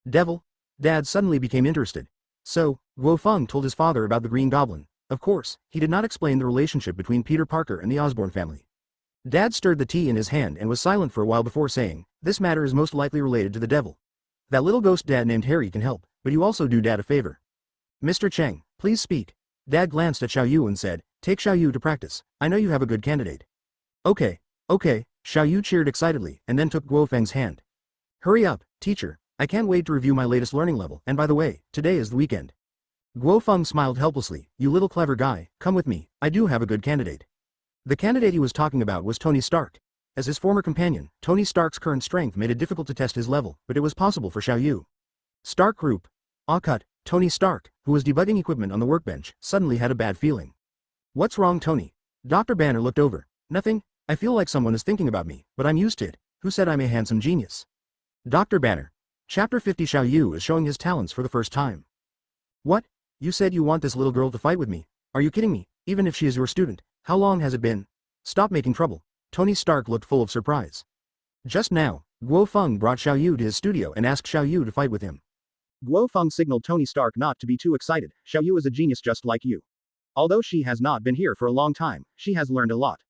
Devil? Dad suddenly became interested. So, Guo Feng told his father about the Green Goblin. Of course, he did not explain the relationship between Peter Parker and the Osborn family. Dad stirred the tea in his hand and was silent for a while before saying, this matter is most likely related to the devil. That little ghost Dad named Harry can help, but you also do Dad a favor. Mr. Cheng, please speak. Dad glanced at Xiaoyu and said, take Xiaoyu to practice. I know you have a good candidate. Okay, Xiaoyu cheered excitedly and then took Guo Feng's hand. Hurry up, teacher. I can't wait to review my latest learning level, and by the way, today is the weekend. Guo Feng smiled helplessly, you little clever guy, come with me, I do have a good candidate. The candidate he was talking about was Tony Stark. As his former companion, Tony Stark's current strength made it difficult to test his level, but it was possible for Xiaoyu. Stark Group. Tony Stark, who was debugging equipment on the workbench, suddenly had a bad feeling. What's wrong, Tony? Dr. Banner looked over. Nothing, I feel like someone is thinking about me, but I'm used to it. Who said I'm a handsome genius? Dr. Banner. Chapter 50 Xiaoyu is showing his talents for the first time. What? You said you want this little girl to fight with me? Are you kidding me? Even if she is your student, how long has it been? Stop making trouble. Tony Stark looked full of surprise. Just now, Guo Feng brought Xiaoyu to his studio and asked Xiaoyu to fight with him. Guo Feng signaled Tony Stark not to be too excited. Xiaoyu is a genius just like you. Although she has not been here for a long time, she has learned a lot.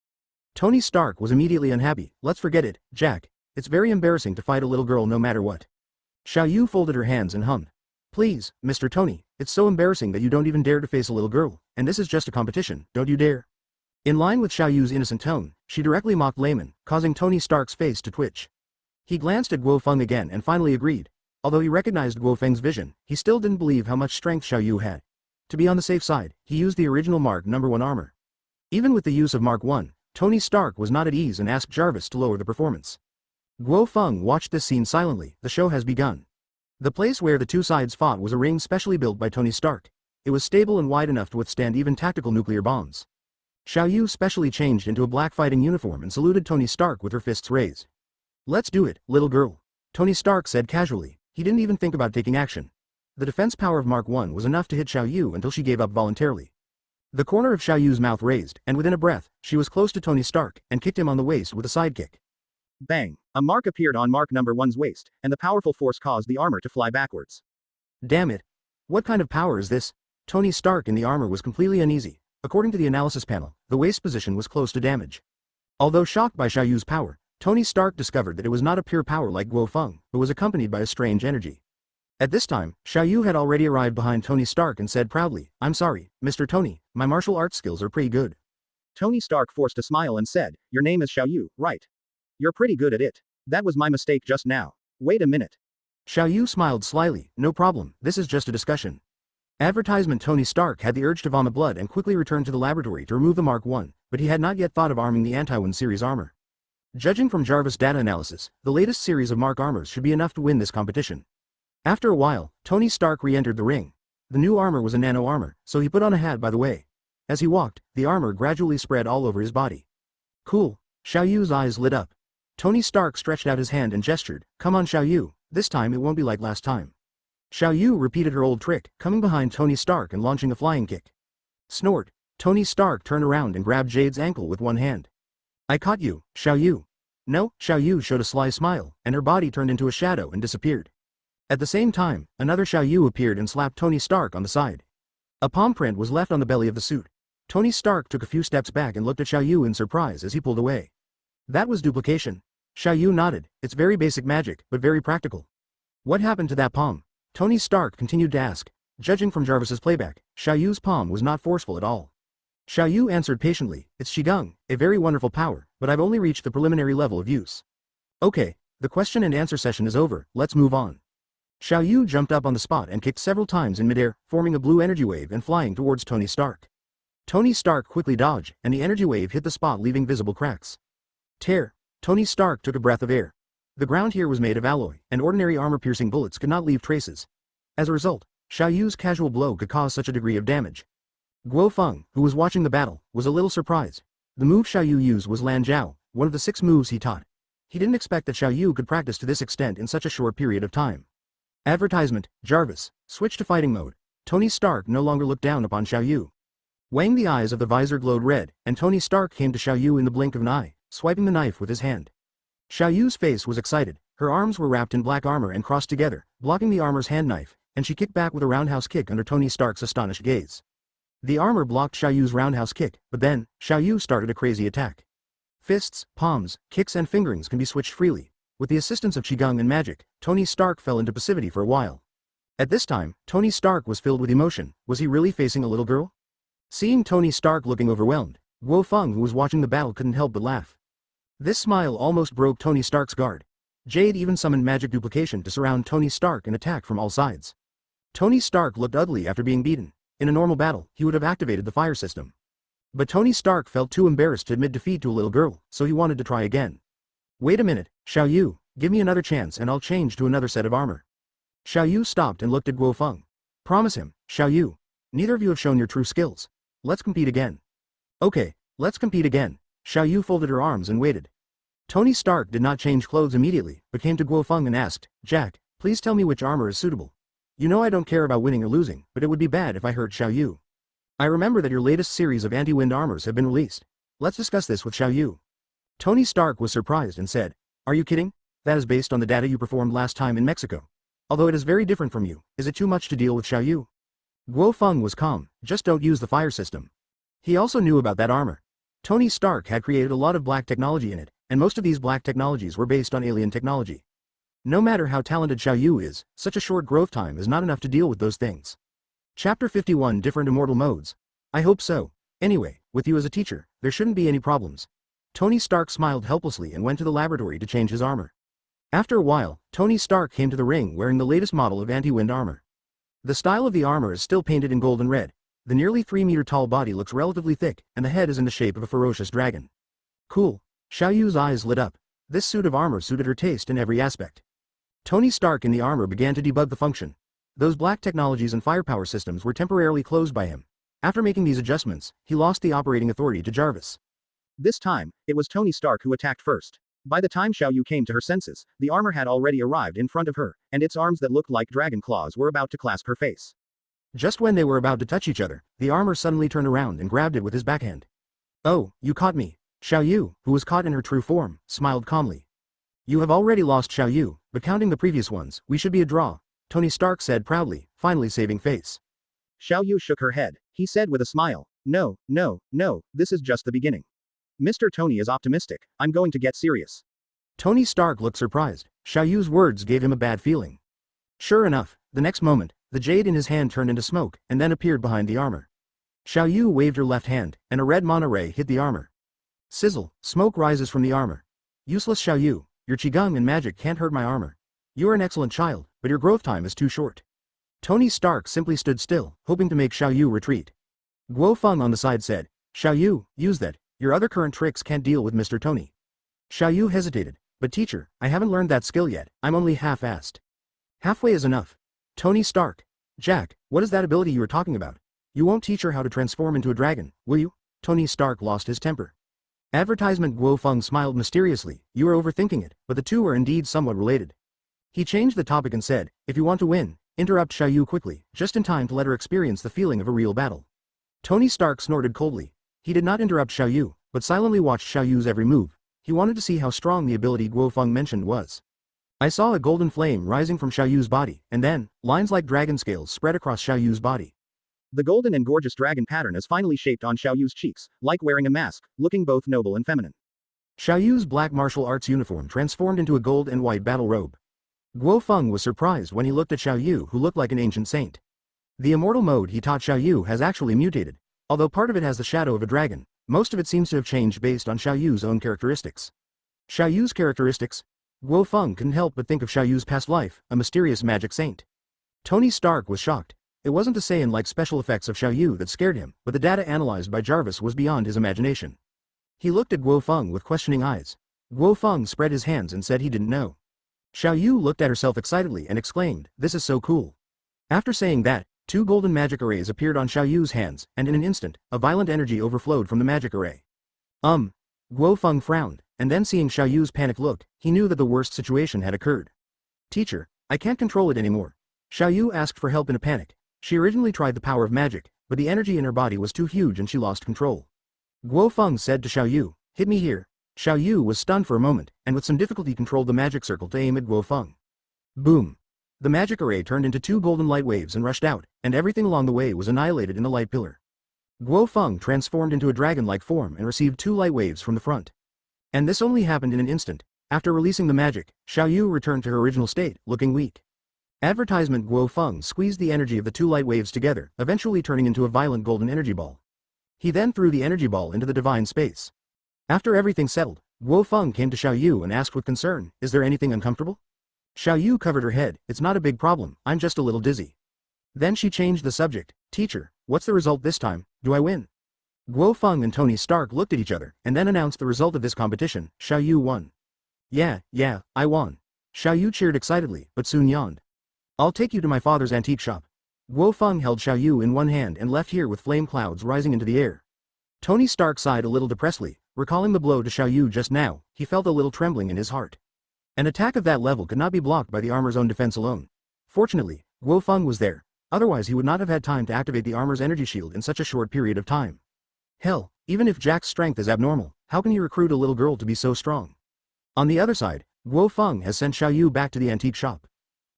Tony Stark was immediately unhappy. Let's forget it, Jack. It's very embarrassing to fight a little girl no matter what. Xiaoyu folded her hands and hummed. Please, Mr. Tony, it's so embarrassing that you don't even dare to face a little girl, and this is just a competition, don't you dare. In line with Xiaoyu's innocent tone, she directly mocked Layman, causing Tony Stark's face to twitch. He glanced at Guo Feng again and finally agreed. Although he recognized Guo Feng's vision, he still didn't believe how much strength Xiaoyu had. To be on the safe side, he used the original Mark No. 1 armor. Even with the use of Mark 1, Tony Stark was not at ease and asked Jarvis to lower the performance. Guo Feng watched this scene silently. The show has begun. The place where the two sides fought was a ring specially built by Tony Stark. It was stable and wide enough to withstand even tactical nuclear bombs. Xiaoyu specially changed into a black fighting uniform and saluted Tony Stark with her fists raised. Let's do it, little girl. Tony Stark said casually. He didn't even think about taking action. The defense power of Mark 1 was enough to hit Xiaoyu until she gave up voluntarily. The corner of Xiaoyu's mouth raised, and within a breath, she was close to Tony Stark, and kicked him on the waist with a sidekick. Bang! A mark appeared on Mark No. 1's waist, and the powerful force caused the armor to fly backwards. Damn it. What kind of power is this? Tony Stark in the armor was completely uneasy. According to the analysis panel, the waist position was close to damage. Although shocked by Xiaoyu's power, Tony Stark discovered that it was not a pure power like Guo Feng, but was accompanied by a strange energy. At this time, Xiaoyu had already arrived behind Tony Stark and said proudly, I'm sorry, Mr. Tony, my martial arts skills are pretty good. Tony Stark forced a smile and said, your name is Xiaoyu, right? You're pretty good at it. That was my mistake just now. Wait a minute. Xiaoyu smiled slyly, no problem, this is just a discussion. Advertisement Tony Stark had the urge to vomit blood and quickly returned to the laboratory to remove the Mark 1, but he had not yet thought of arming the Anti-1 series armor. Judging from Jarvis data analysis, the latest series of Mark armors should be enough to win this competition. After a while, Tony Stark re-entered the ring. The new armor was a nano armor, so he put on a hat by the way. As he walked, the armor gradually spread all over his body. Cool. Xiaoyu's eyes lit up. Tony Stark stretched out his hand and gestured, come on Xiaoyu, this time it won't be like last time. Xiaoyu repeated her old trick, coming behind Tony Stark and launching a flying kick. Snort. Tony Stark turned around and grabbed Jade's ankle with one hand. I caught you, Xiaoyu. No, Xiaoyu showed a sly smile, and her body turned into a shadow and disappeared. At the same time, another Xiaoyu appeared and slapped Tony Stark on the side. A palm print was left on the belly of the suit. Tony Stark took a few steps back and looked at Xiaoyu in surprise as he pulled away. That was duplication. Xiaoyu nodded. It's very basic magic, but very practical. What happened to that palm? Tony Stark continued to ask. Judging from Jarvis's playback, Xiaoyu's palm was not forceful at all. Xiaoyu answered patiently, it's Qigong, a very wonderful power, but I've only reached the preliminary level of use. Okay, the question and answer session is over, let's move on. Xiaoyu jumped up on the spot and kicked several times in midair, forming a blue energy wave and flying towards Tony Stark. Tony Stark quickly dodged, and the energy wave hit the spot leaving visible cracks. Tear. Tony Stark took a breath of air. The ground here was made of alloy, and ordinary armor-piercing bullets could not leave traces. As a result, Xiaoyu's casual blow could cause such a degree of damage. Guo Feng, who was watching the battle, was a little surprised. The move Xiaoyu used was Lan Jiao, one of the 6 moves he taught. He didn't expect that Xiaoyu could practice to this extent in such a short period of time. Advertisement, Jarvis, switch to fighting mode. Tony Stark no longer looked down upon Xiaoyu. Wang the eyes of the visor glowed red, and Tony Stark came to Xiaoyu in the blink of an eye, swiping the knife with his hand. Xiaoyu's face was excited, her arms were wrapped in black armor and crossed together, blocking the armor's hand knife, and she kicked back with a roundhouse kick under Tony Stark's astonished gaze. The armor blocked Xiaoyu's roundhouse kick, but then, Xiaoyu started a crazy attack. Fists, palms, kicks and fingerings can be switched freely. With the assistance of Qigong and magic, Tony Stark fell into passivity for a while. At this time, Tony Stark was filled with emotion. Was he really facing a little girl? Seeing Tony Stark looking overwhelmed, Guo Feng, who was watching the battle, couldn't help but laugh. This smile almost broke Tony Stark's guard. Jade even summoned magic duplication to surround Tony Stark and attack from all sides. Tony Stark looked ugly after being beaten. In a normal battle, he would have activated the fire system. But Tony Stark felt too embarrassed to admit defeat to a little girl, so he wanted to try again. Wait a minute, Xiaoyu, give me another chance and I'll change to another set of armor. Xiaoyu stopped and looked at Guo Feng. Promise him, Xiaoyu. Neither of you have shown your true skills. Let's compete again. Okay, let's compete again. Xiaoyu folded her arms and waited. Tony Stark did not change clothes immediately, but came to Guo Feng and asked, Jack, please tell me which armor is suitable. You know I don't care about winning or losing, but it would be bad if I hurt Xiaoyu. I remember that your latest series of anti-wind armors have been released. Let's discuss this with Xiaoyu. Tony Stark was surprised and said, Are you kidding? That is based on the data you performed last time in Mexico. Although it is very different from you, is it too much to deal with Xiaoyu? Guo Feng was calm, just don't use the fire system. He also knew about that armor. Tony Stark had created a lot of black technology in it, and most of these black technologies were based on alien technology. No matter how talented Xiaoyu is, such a short growth time is not enough to deal with those things. Chapter 51 Different Immortal Modes. I hope so. Anyway, with you as a teacher, there shouldn't be any problems. Tony Stark smiled helplessly and went to the laboratory to change his armor. After a while, Tony Stark came to the ring wearing the latest model of anti-wind armor. The style of the armor is still painted in gold and red. The nearly 3-meter-tall body looks relatively thick, and the head is in the shape of a ferocious dragon. Cool. Xiaoyu's eyes lit up. This suit of armor suited her taste in every aspect. Tony Stark in the armor began to debug the function. Those black technologies and firepower systems were temporarily closed by him. After making these adjustments, he lost the operating authority to Jarvis. This time, it was Tony Stark who attacked first. By the time Xiaoyu came to her senses, the armor had already arrived in front of her, and its arms that looked like dragon claws were about to clasp her face. Just when they were about to touch each other, the armor suddenly turned around and grabbed it with his backhand. Oh, you caught me. Xiaoyu, who was caught in her true form, smiled calmly. You have already lost Xiaoyu, but counting the previous ones, we should be a draw, Tony Stark said proudly, finally saving face. Xiaoyu shook her head. He said with a smile, No, this is just the beginning. Mr. Tony is optimistic, I'm going to get serious. Tony Stark looked surprised. Xiaoyu's words gave him a bad feeling. Sure enough, the next moment, the jade in his hand turned into smoke, and then appeared behind the armor. Xiaoyu waved her left hand, and a red mana ray hit the armor. Sizzle, smoke rises from the armor. Useless Xiaoyu, your Qigong and magic can't hurt my armor. You are an excellent child, but your growth time is too short. Tony Stark simply stood still, hoping to make Xiaoyu retreat. Guo Feng on the side said, Xiaoyu, use that, your other current tricks can't deal with Mr. Tony. Xiaoyu hesitated, but teacher, I haven't learned that skill yet, I'm only half-assed. Halfway is enough. Tony Stark. Jack, what is that ability you were talking about? You won't teach her how to transform into a dragon, will you? Tony Stark lost his temper. Advertisement. Guo Feng smiled mysteriously, you are overthinking it, but the two are indeed somewhat related. He changed the topic and said, if you want to win, interrupt Xiaoyu quickly, just in time to let her experience the feeling of a real battle. Tony Stark snorted coldly. He did not interrupt Xiaoyu, but silently watched Xiaoyu's every move. He wanted to see how strong the ability Guo Feng mentioned was. I saw a golden flame rising from Xiaoyu's body, and then, lines like dragon scales spread across Xiaoyu's body. The golden and gorgeous dragon pattern is finally shaped on Xiaoyu's cheeks, like wearing a mask, looking both noble and feminine. Xiaoyu's black martial arts uniform transformed into a gold and white battle robe. Guo Feng was surprised when he looked at Xiaoyu, who looked like an ancient saint. The immortal mode he taught Xiaoyu has actually mutated. Although part of it has the shadow of a dragon, most of it seems to have changed based on Xiaoyu's own characteristics. Xiaoyu's characteristics? Guo Feng couldn't help but think of Xiaoyu's past life, a mysterious magic saint. Tony Stark was shocked. It wasn't the Saiyan-like special effects of Xiaoyu that scared him, but the data analyzed by Jarvis was beyond his imagination. He looked at Guo Feng with questioning eyes. Guo Feng spread his hands and said he didn't know. Xiaoyu looked at herself excitedly and exclaimed, this is so cool. After saying that, 2 golden magic arrays appeared on Xiaoyu's hands, and in an instant, a violent energy overflowed from the magic array. Guo Feng frowned, and then seeing Xiaoyu's panicked look, he knew that the worst situation had occurred. Teacher, I can't control it anymore. Xiao Yu asked for help in a panic. She originally tried the power of magic, but the energy in her body was too huge and she lost control. Guo Feng said to Xiao Yu, "Hit me here." Xiao Yu was stunned for a moment, and with some difficulty controlled the magic circle to aim at Guo Feng. Boom! The magic array turned into 2 golden light waves and rushed out, and everything along the way was annihilated in the light pillar. Guo Feng transformed into a dragon-like form and received 2 light waves from the front. And this only happened in an instant. After releasing the magic, Xiao Yu returned to her original state, looking weak. Advertisement Guo Feng squeezed the energy of the 2 light waves together, eventually turning into a violent golden energy ball. He then threw the energy ball into the divine space. After everything settled, Guo Feng came to Xiao Yu and asked with concern, "Is there anything uncomfortable?" Xiao Yu covered her head, "It's not a big problem, I'm just a little dizzy." Then she changed the subject, "Teacher, what's the result this time, do I win?" Guo Feng and Tony Stark looked at each other, and then announced the result of this competition, Xiao Yu won. Yeah, I won. Xiao Yu cheered excitedly, but soon yawned. "I'll take you to my father's antique shop." Guo Feng held Xiao Yu in one hand and left here with flame clouds rising into the air. Tony Stark sighed a little depressedly, recalling the blow to Xiao Yu just now. He felt a little trembling in his heart. An attack of that level could not be blocked by the armor's own defense alone. Fortunately, Guo Feng was there, otherwise he would not have had time to activate the armor's energy shield in such a short period of time. Hell, even if Jack's strength is abnormal, how can he recruit a little girl to be so strong? On the other side, Guo Feng has sent Xiao Yu back to the antique shop.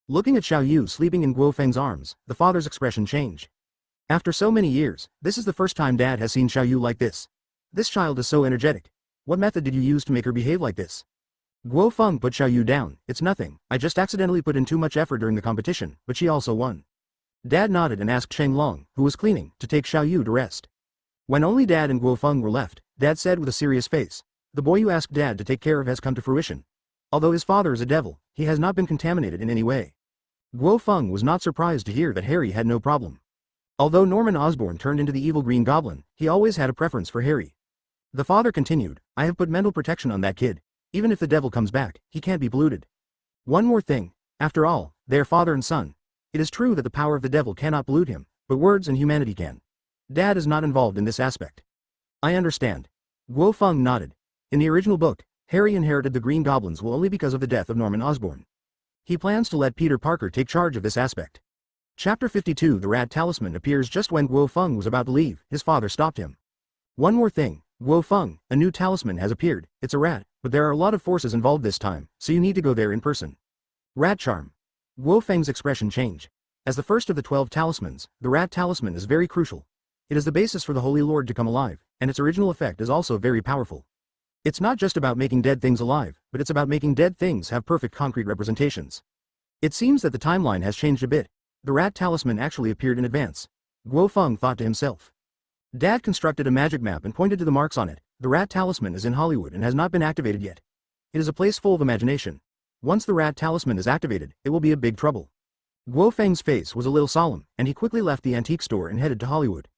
Looking at Xiao Yu sleeping in Guo Feng's arms, the father's expression changed. After so many years, this is the first time Dad has seen Xiao Yu like this. This child is so energetic. What method did you use to make her behave like this? Guo Feng put Xiao Yu down. "It's nothing, I just accidentally put in too much effort during the competition, but she also won." Dad nodded and asked Sheng Long, who was cleaning, to take Xiao Yu to rest. When only Dad and Guo Feng were left, Dad said with a serious face, "The boy you asked Dad to take care of has come to fruition. Although his father is a devil, he has not been contaminated in any way." Guo Feng was not surprised to hear that Harry had no problem. Although Norman Osborn turned into the evil Green Goblin, he always had a preference for Harry. The father continued, "I have put mental protection on that kid. Even if the devil comes back, he can't be polluted. One more thing, after all, they are father and son. It is true that the power of the devil cannot pollute him, but words and humanity can. Dad is not involved in this aspect." "I understand." Guo Feng nodded. In the original book, Harry inherited the Green Goblins only because of the death of Norman Osborn. He plans to let Peter Parker take charge of this aspect. Chapter 52 The Rat Talisman appears just when Guo Feng was about to leave. His father stopped him. "One more thing, Guo Feng, a new talisman has appeared. It's a rat, but there are a lot of forces involved this time, so you need to go there in person." Rat charm. Guo Feng's expression changed. As the first of the 12 talismans, the Rat Talisman is very crucial. It is the basis for the Holy Lord to come alive, and its original effect is also very powerful. It's not just about making dead things alive, but it's about making dead things have perfect concrete representations. It seems that the timeline has changed a bit. The Rat Talisman actually appeared in advance. Guo Feng thought to himself. Dad constructed a magic map and pointed to the marks on it. The Rat Talisman is in Hollywood and has not been activated yet. It is a place full of imagination. Once the Rat Talisman is activated, it will be a big trouble. Guo Feng's face was a little solemn, and he quickly left the antique store and headed to Hollywood.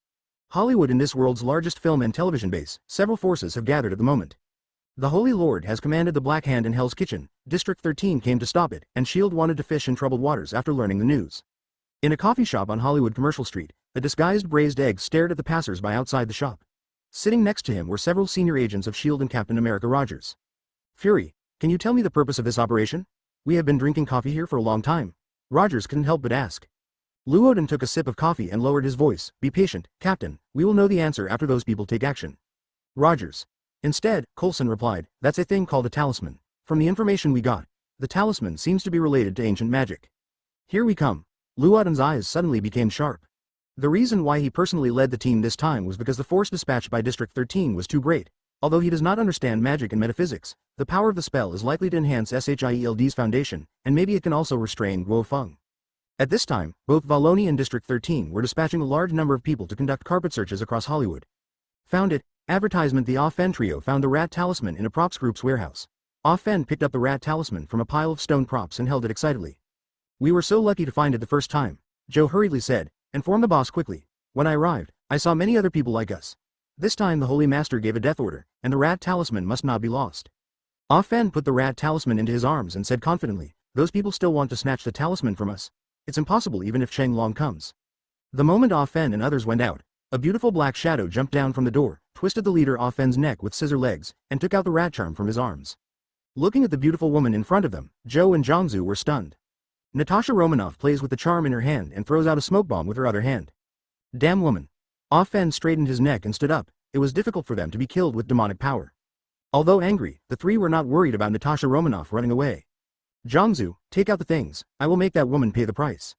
Hollywood is this world's largest film and television base. Several forces have gathered at the moment. The Holy Lord has commanded the Black Hand in Hell's Kitchen. District 13 came to stop it, and S.H.I.E.L.D. wanted to fish in troubled waters after learning the news. In a coffee shop on Hollywood Commercial Street, a disguised braised egg stared at the passers-by outside the shop. Sitting next to him were several senior agents of S.H.I.E.L.D. and Captain America Rogers. "Fury, can you tell me the purpose of this operation? We have been drinking coffee here for a long time." Rogers couldn't help but ask. Luoden took a sip of coffee and lowered his voice. "Be patient, Captain, we will know the answer after those people take action." Rogers. Instead, Coulson replied, "That's a thing called a talisman. From the information we got, the talisman seems to be related to ancient magic." "Here we come." Luoden's eyes suddenly became sharp. The reason why he personally led the team this time was because the force dispatched by District 13 was too great. Although he does not understand magic and metaphysics, the power of the spell is likely to enhance SHIELD's foundation, and maybe it can also restrain Guo Feng. At this time, both Valoni and District 13 were dispatching a large number of people to conduct carpet searches across Hollywood. Found it. Advertisement. The Ah-Fen trio found the Rat Talisman in a props group's warehouse. Ah-Fen picked up the Rat Talisman from a pile of stone props and held it excitedly. "We were so lucky to find it the first time," Joe hurriedly said, "informed the boss quickly. When I arrived, I saw many other people like us. This time the Holy Master gave a death order, and the Rat Talisman must not be lost." Ah-Fen put the Rat Talisman into his arms and said confidently, "Those people still want to snatch the talisman from us. It's impossible even if Sheng Long comes." The moment Ah-Fen and others went out, a beautiful black shadow jumped down from the door, twisted the leader Ah-Fen's neck with scissor legs, and took out the rat charm from his arms. Looking at the beautiful woman in front of them, Joe and Jiangsu were stunned. Natasha Romanoff plays with the charm in her hand and throws out a smoke bomb with her other hand. Damn woman. Ah Fen straightened his neck and stood up. It was difficult for them to be killed with demonic power. Although angry, the three were not worried about Natasha Romanoff running away. Jiangsu, take out the things, I will make that woman pay the price.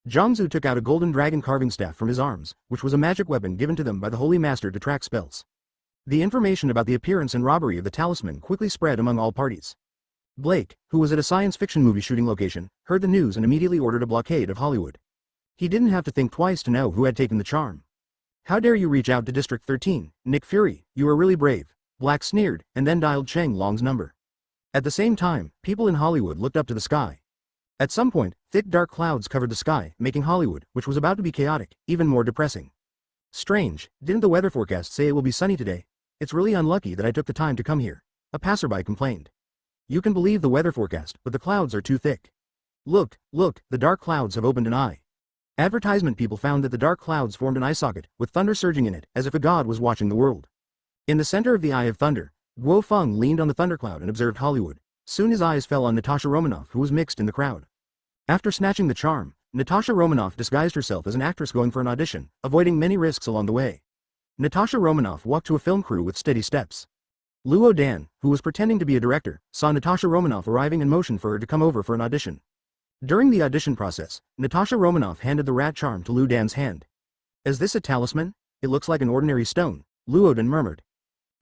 Jiangsu took out a golden dragon carving staff from his arms, which was a magic weapon given to them by the Holy Master to track spells. The information about the appearance and robbery of the talisman quickly spread among all parties. Blake, who was at a science fiction movie shooting location, heard the news and immediately ordered a blockade of Hollywood. He didn't have to think twice to know who had taken the charm. How dare you reach out to District 13, Nick Fury, you are really brave, Black sneered, and then dialed Cheng Long's number. At the same time, people in Hollywood looked up to the sky. At some point, thick dark clouds covered the sky, making Hollywood, which was about to be chaotic, even more depressing. Strange, didn't the weather forecast say it will be sunny today? It's really unlucky that I took the time to come here, a passerby complained. You can believe the weather forecast, but the clouds are too thick. Look, the dark clouds have opened an eye. Advertisement people found that the dark clouds formed an eye socket, with thunder surging in it, as if a god was watching the world. In the center of the Eye of Thunder, Guo Feng leaned on the thundercloud and observed Hollywood. Soon his eyes fell on Natasha Romanoff, who was mixed in the crowd. After snatching the charm, Natasha Romanoff disguised herself as an actress going for an audition, avoiding many risks along the way. Natasha Romanoff walked to a film crew with steady steps. Luo Dan, who was pretending to be a director, saw Natasha Romanoff arriving and motioned for her to come over for an audition. During the audition process, Natasha Romanoff handed the rat charm to Luo Dan's hand. Is this a talisman? It looks like an ordinary stone, Luo Dan murmured.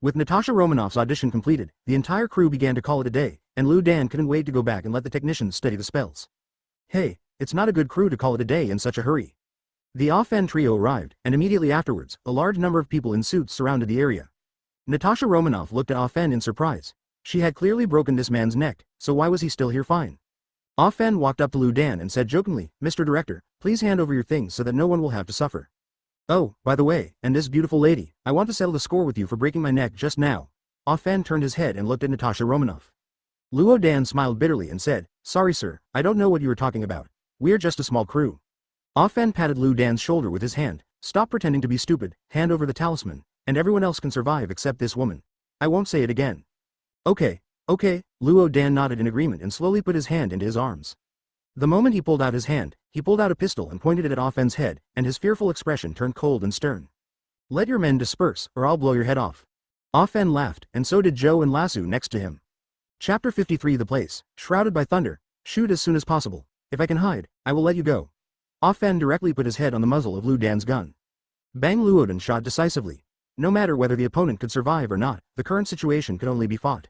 With Natasha Romanoff's audition completed, the entire crew began to call it a day, and Luo Dan couldn't wait to go back and let the technicians study the spells. Hey, it's not a good crew to call it a day in such a hurry. The Off-End trio arrived, and immediately afterwards, a large number of people in suits surrounded the area. Natasha Romanoff looked at Off-End in surprise. She had clearly broken this man's neck, so why was he still here fine? Off-End walked up to Luo Dan and said jokingly, Mr. Director, please hand over your things so that no one will have to suffer. Oh, by the way, and this beautiful lady, I want to settle the score with you for breaking my neck just now. Off-End turned his head and looked at Natasha Romanoff. Luo Dan smiled bitterly and said, sorry sir, I don't know what you are talking about. We're just a small crew. Off-End patted Luo Dan's shoulder with his hand. Stop pretending to be stupid, hand over the talisman, and everyone else can survive except this woman. I won't say it again. Okay, Luo Dan nodded in agreement and slowly put his hand into his arms. The moment he pulled out his hand, he pulled out a pistol and pointed it at Off-End's head, and his fearful expression turned cold and stern. Let your men disperse, or I'll blow your head off. Off-End laughed, and so did Joe and Lasso next to him. Chapter 53 The place, shrouded by thunder, shoot as soon as possible. If I can hide, I will let you go. Off-End directly put his head on the muzzle of Luo Dan's gun. Bang Luo Dan shot decisively. No matter whether the opponent could survive or not, the current situation could only be fought.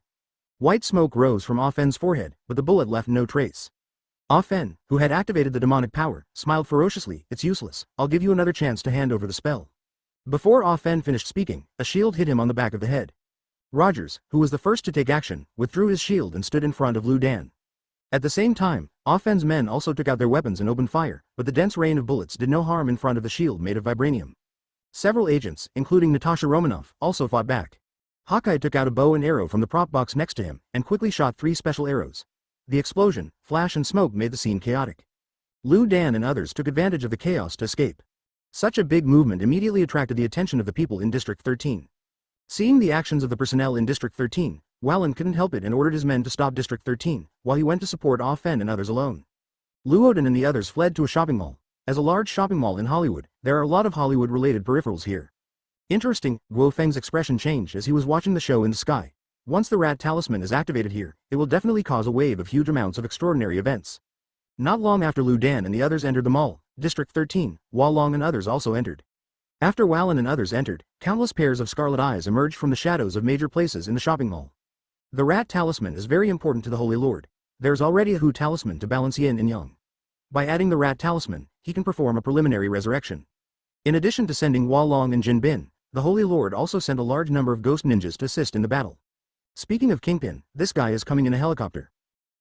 White smoke rose from Off-End's forehead, but the bullet left no trace. Off-End, who had activated the demonic power, smiled ferociously, it's useless, I'll give you another chance to hand over the spell. Before Off-End finished speaking, a shield hit him on the back of the head. Rogers, who was the first to take action, withdrew his shield and stood in front of Luo Dan. At the same time, Off-End's men also took out their weapons and opened fire, but the dense rain of bullets did no harm in front of the shield made of vibranium. Several agents, including Natasha Romanoff, also fought back. Hawkeye took out a bow and arrow from the prop box next to him, and quickly shot 3 special arrows. The explosion, flash and smoke made the scene chaotic. Luo Dan and others took advantage of the chaos to escape. Such a big movement immediately attracted the attention of the people in District 13. Seeing the actions of the personnel in District 13, Wallen couldn't help it and ordered his men to stop District 13, while he went to support Off-End and others alone. Luo Dan and the others fled to a shopping mall. As a large shopping mall in Hollywood, there are a lot of Hollywood-related peripherals here. Interesting, Guo Feng's expression changed as he was watching the show in the sky. Once the rat talisman is activated here, it will definitely cause a wave of huge amounts of extraordinary events. Not long after Luo Dan and the others entered the mall, District 13, Walong and others also entered. After Wallen and others entered, countless pairs of scarlet eyes emerged from the shadows of major places in the shopping mall. The rat talisman is very important to the Holy Lord. There's already a Hu talisman to balance yin and yang. By adding the rat talisman, he can perform a preliminary resurrection. In addition to sending Walong and Jin Bin, the Holy Lord also sent a large number of ghost ninjas to assist in the battle. Speaking of Kingpin, this guy is coming in a helicopter.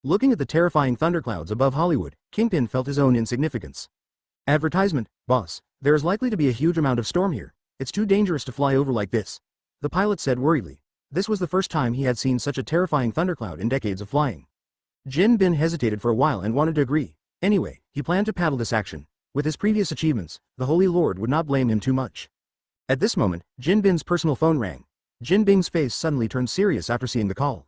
Looking at the terrifying thunderclouds above Hollywood, Kingpin felt his own insignificance. Advertisement, boss, there is likely to be a huge amount of storm here. It's too dangerous to fly over like this. The pilot said worriedly. This was the first time he had seen such a terrifying thundercloud in decades of flying. Jin Bin hesitated for a while and wanted to agree. Anyway, he planned to paddle this action. With his previous achievements, the Holy Lord would not blame him too much. At this moment, Jin Bin's personal phone rang. Jin Bing's face suddenly turned serious after seeing the call.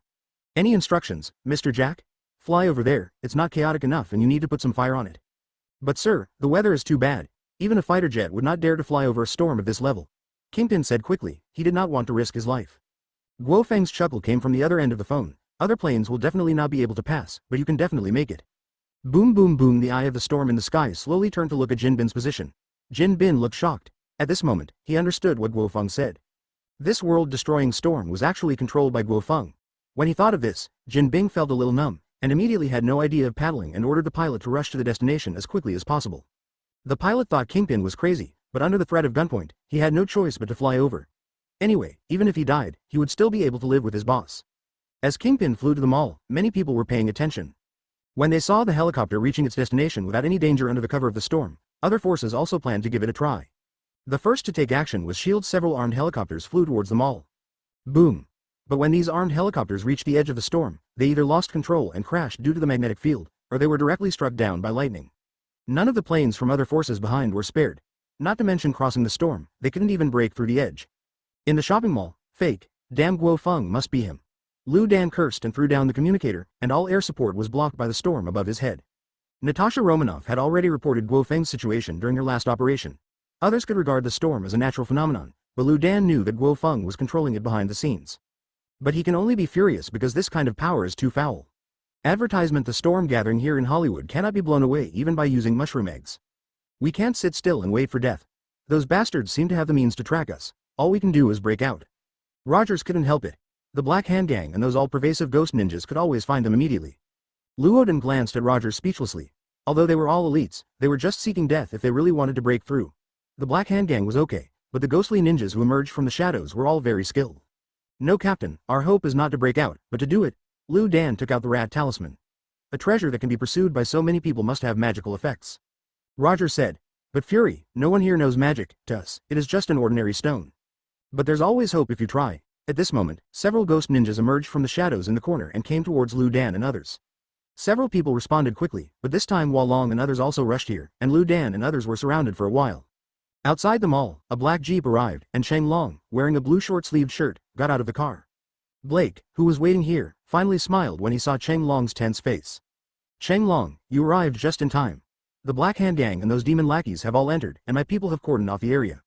Any instructions, Mr. Jack? Fly over there, it's not chaotic enough and you need to put some fire on it. But sir, the weather is too bad. Even a fighter jet would not dare to fly over a storm of this level. Kingpin said quickly, he did not want to risk his life. Guo Feng's chuckle came from the other end of the phone. Other planes will definitely not be able to pass, but you can definitely make it. Boom boom boom, the eye of the storm in the sky slowly turned to look at Jin Bin's position. Jin Bin looked shocked. At this moment, he understood what Guo Feng said. This world-destroying storm was actually controlled by Guo Feng. When he thought of this, Jin Bing felt a little numb, and immediately had no idea of paddling and ordered the pilot to rush to the destination as quickly as possible. The pilot thought Kingpin was crazy, but under the threat of gunpoint, he had no choice but to fly over. Anyway, even if he died, he would still be able to live with his boss. As Kingpin flew to the mall, many people were paying attention. When they saw the helicopter reaching its destination without any danger under the cover of the storm, other forces also planned to give it a try. The first to take action was S.H.I.E.L.D.'s several armed helicopters flew towards the mall. Boom. But when these armed helicopters reached the edge of the storm, they either lost control and crashed due to the magnetic field, or they were directly struck down by lightning. None of the planes from other forces behind were spared. Not to mention crossing the storm, they couldn't even break through the edge. In the shopping mall, fake, damn Guo Feng must be him. Lu Dan cursed and threw down the communicator, and all air support was blocked by the storm above his head. Natasha Romanoff had already reported Guo Feng's situation during her last operation. Others could regard the storm as a natural phenomenon, but Lu Dan knew that Guo Feng was controlling it behind the scenes. But he can only be furious because this kind of power is too foul. Advertisement: the storm gathering here in Hollywood cannot be blown away even by using mushroom eggs. We can't sit still and wait for death. Those bastards seem to have the means to track us. All we can do is break out. Rogers couldn't help it. The Black Hand Gang and those all-pervasive ghost ninjas could always find them immediately. Luoden glanced at Rogers speechlessly. Although they were all elites, they were just seeking death if they really wanted to break through. The Black Hand Gang was okay, but the ghostly ninjas who emerged from the shadows were all very skilled. No, Captain, our hope is not to break out, but to do it. Lu Dan took out the rat talisman. A treasure that can be pursued by so many people must have magical effects. Rogers said. But Fury, no one here knows magic. To us, it is just an ordinary stone. But there's always hope if you try. At this moment, several ghost ninjas emerged from the shadows in the corner and came towards Lu Dan and others. Several people responded quickly, but this time Hua Long and others also rushed here, and Lu Dan and others were surrounded for a while. Outside the mall, a black jeep arrived, and Cheng Long, wearing a blue short-sleeved shirt, got out of the car. Blake, who was waiting here, finally smiled when he saw Cheng Long's tense face. Cheng Long, you arrived just in time. The Black Hand Gang and those demon lackeys have all entered, and my people have cordoned off the area.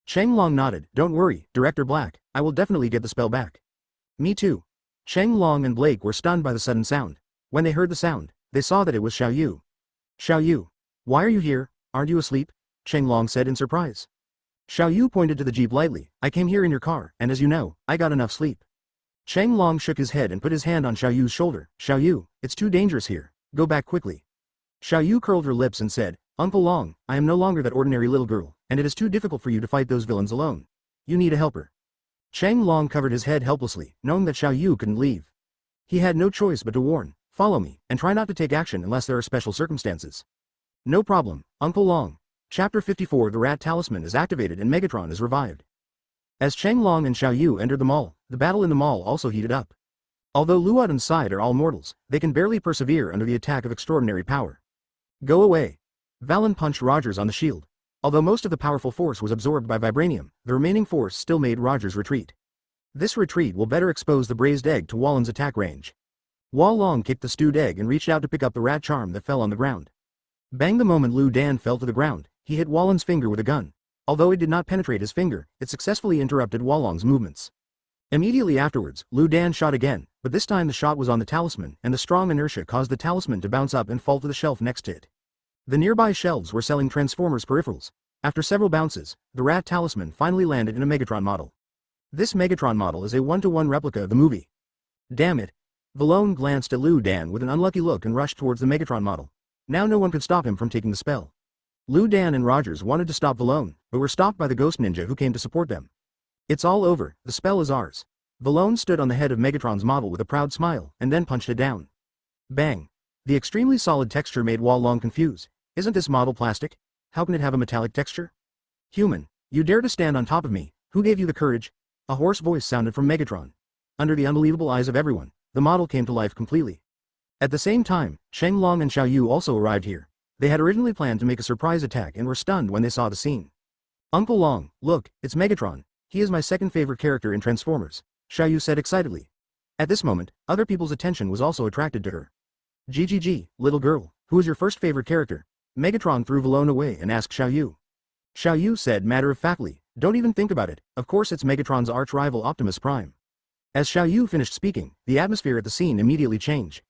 Cheng Long nodded. Don't worry, Director Black, I will definitely get the spell back. Me too. Cheng Long and Blake were stunned by the sudden sound. When they heard the sound, they saw that it was Xiao Yu. Xiao Yu, why are you here? Aren't you asleep? Cheng Long said in surprise. Xiao Yu pointed to the jeep lightly. I came here in your car, and as you know, I got enough sleep. Cheng Long shook his head and put his hand on Xiao Yu's shoulder. Xiao Yu, it's too dangerous here. Go back quickly. Xiao Yu curled her lips and said, Uncle Long, I am no longer that ordinary little girl, and it is too difficult for you to fight those villains alone. You need a helper. Cheng Long covered his head helplessly, knowing that Xiao Yu couldn't leave. He had no choice but to warn, follow me, and try not to take action unless there are special circumstances. No problem, Uncle Long. Chapter 54. The Rat Talisman is activated and Megatron is revived. As Cheng Long and Xiao Yu entered the mall, the battle in the mall also heated up. Although Luoden's side are all mortals, they can barely persevere under the attack of extraordinary power. Go away. Valen punched Rogers on the shield. Although most of the powerful force was absorbed by vibranium, the remaining force still made Rogers retreat. This retreat will better expose the braised egg to Wallen's attack range. Hua Long kicked the stewed egg and reached out to pick up the rat charm that fell on the ground. Bang! The moment Lu Dan fell to the ground, he hit Wallen's finger with a gun. Although it did not penetrate his finger, it successfully interrupted Hua Long's movements. Immediately afterwards, Lu Dan shot again, but this time the shot was on the talisman, and the strong inertia caused the talisman to bounce up and fall to the shelf next to it. The nearby shelves were selling Transformers peripherals. After several bounces, the rat talisman finally landed in a Megatron model. This Megatron model is a one-to-one replica of the movie. Damn it. Valone glanced at Lu Dan with an unlucky look and rushed towards the Megatron model. Now no one could stop him from taking the spell. Lu Dan and Rogers wanted to stop Valone, but were stopped by the ghost ninja who came to support them. It's all over, the spell is ours. Valone stood on the head of Megatron's model with a proud smile, and then punched it down. Bang. The extremely solid texture made Hua Long confused. Isn't this model plastic? How can it have a metallic texture? Human, you dare to stand on top of me, who gave you the courage? A hoarse voice sounded from Megatron. Under the unbelievable eyes of everyone, the model came to life completely. At the same time, Cheng Long and Xiao Yu also arrived here. They had originally planned to make a surprise attack and were stunned when they saw the scene. Uncle Long, look, it's Megatron. He is my second favorite character in Transformers, Xiao Yu said excitedly. At this moment, other people's attention was also attracted to her. GGG, little girl, who is your first favorite character? Megatron threw Valone away and asked Xiaoyu. Xiaoyu said matter-of-factly, don't even think about it, of course it's Megatron's arch-rival Optimus Prime. As Xiaoyu finished speaking, the atmosphere at the scene immediately changed.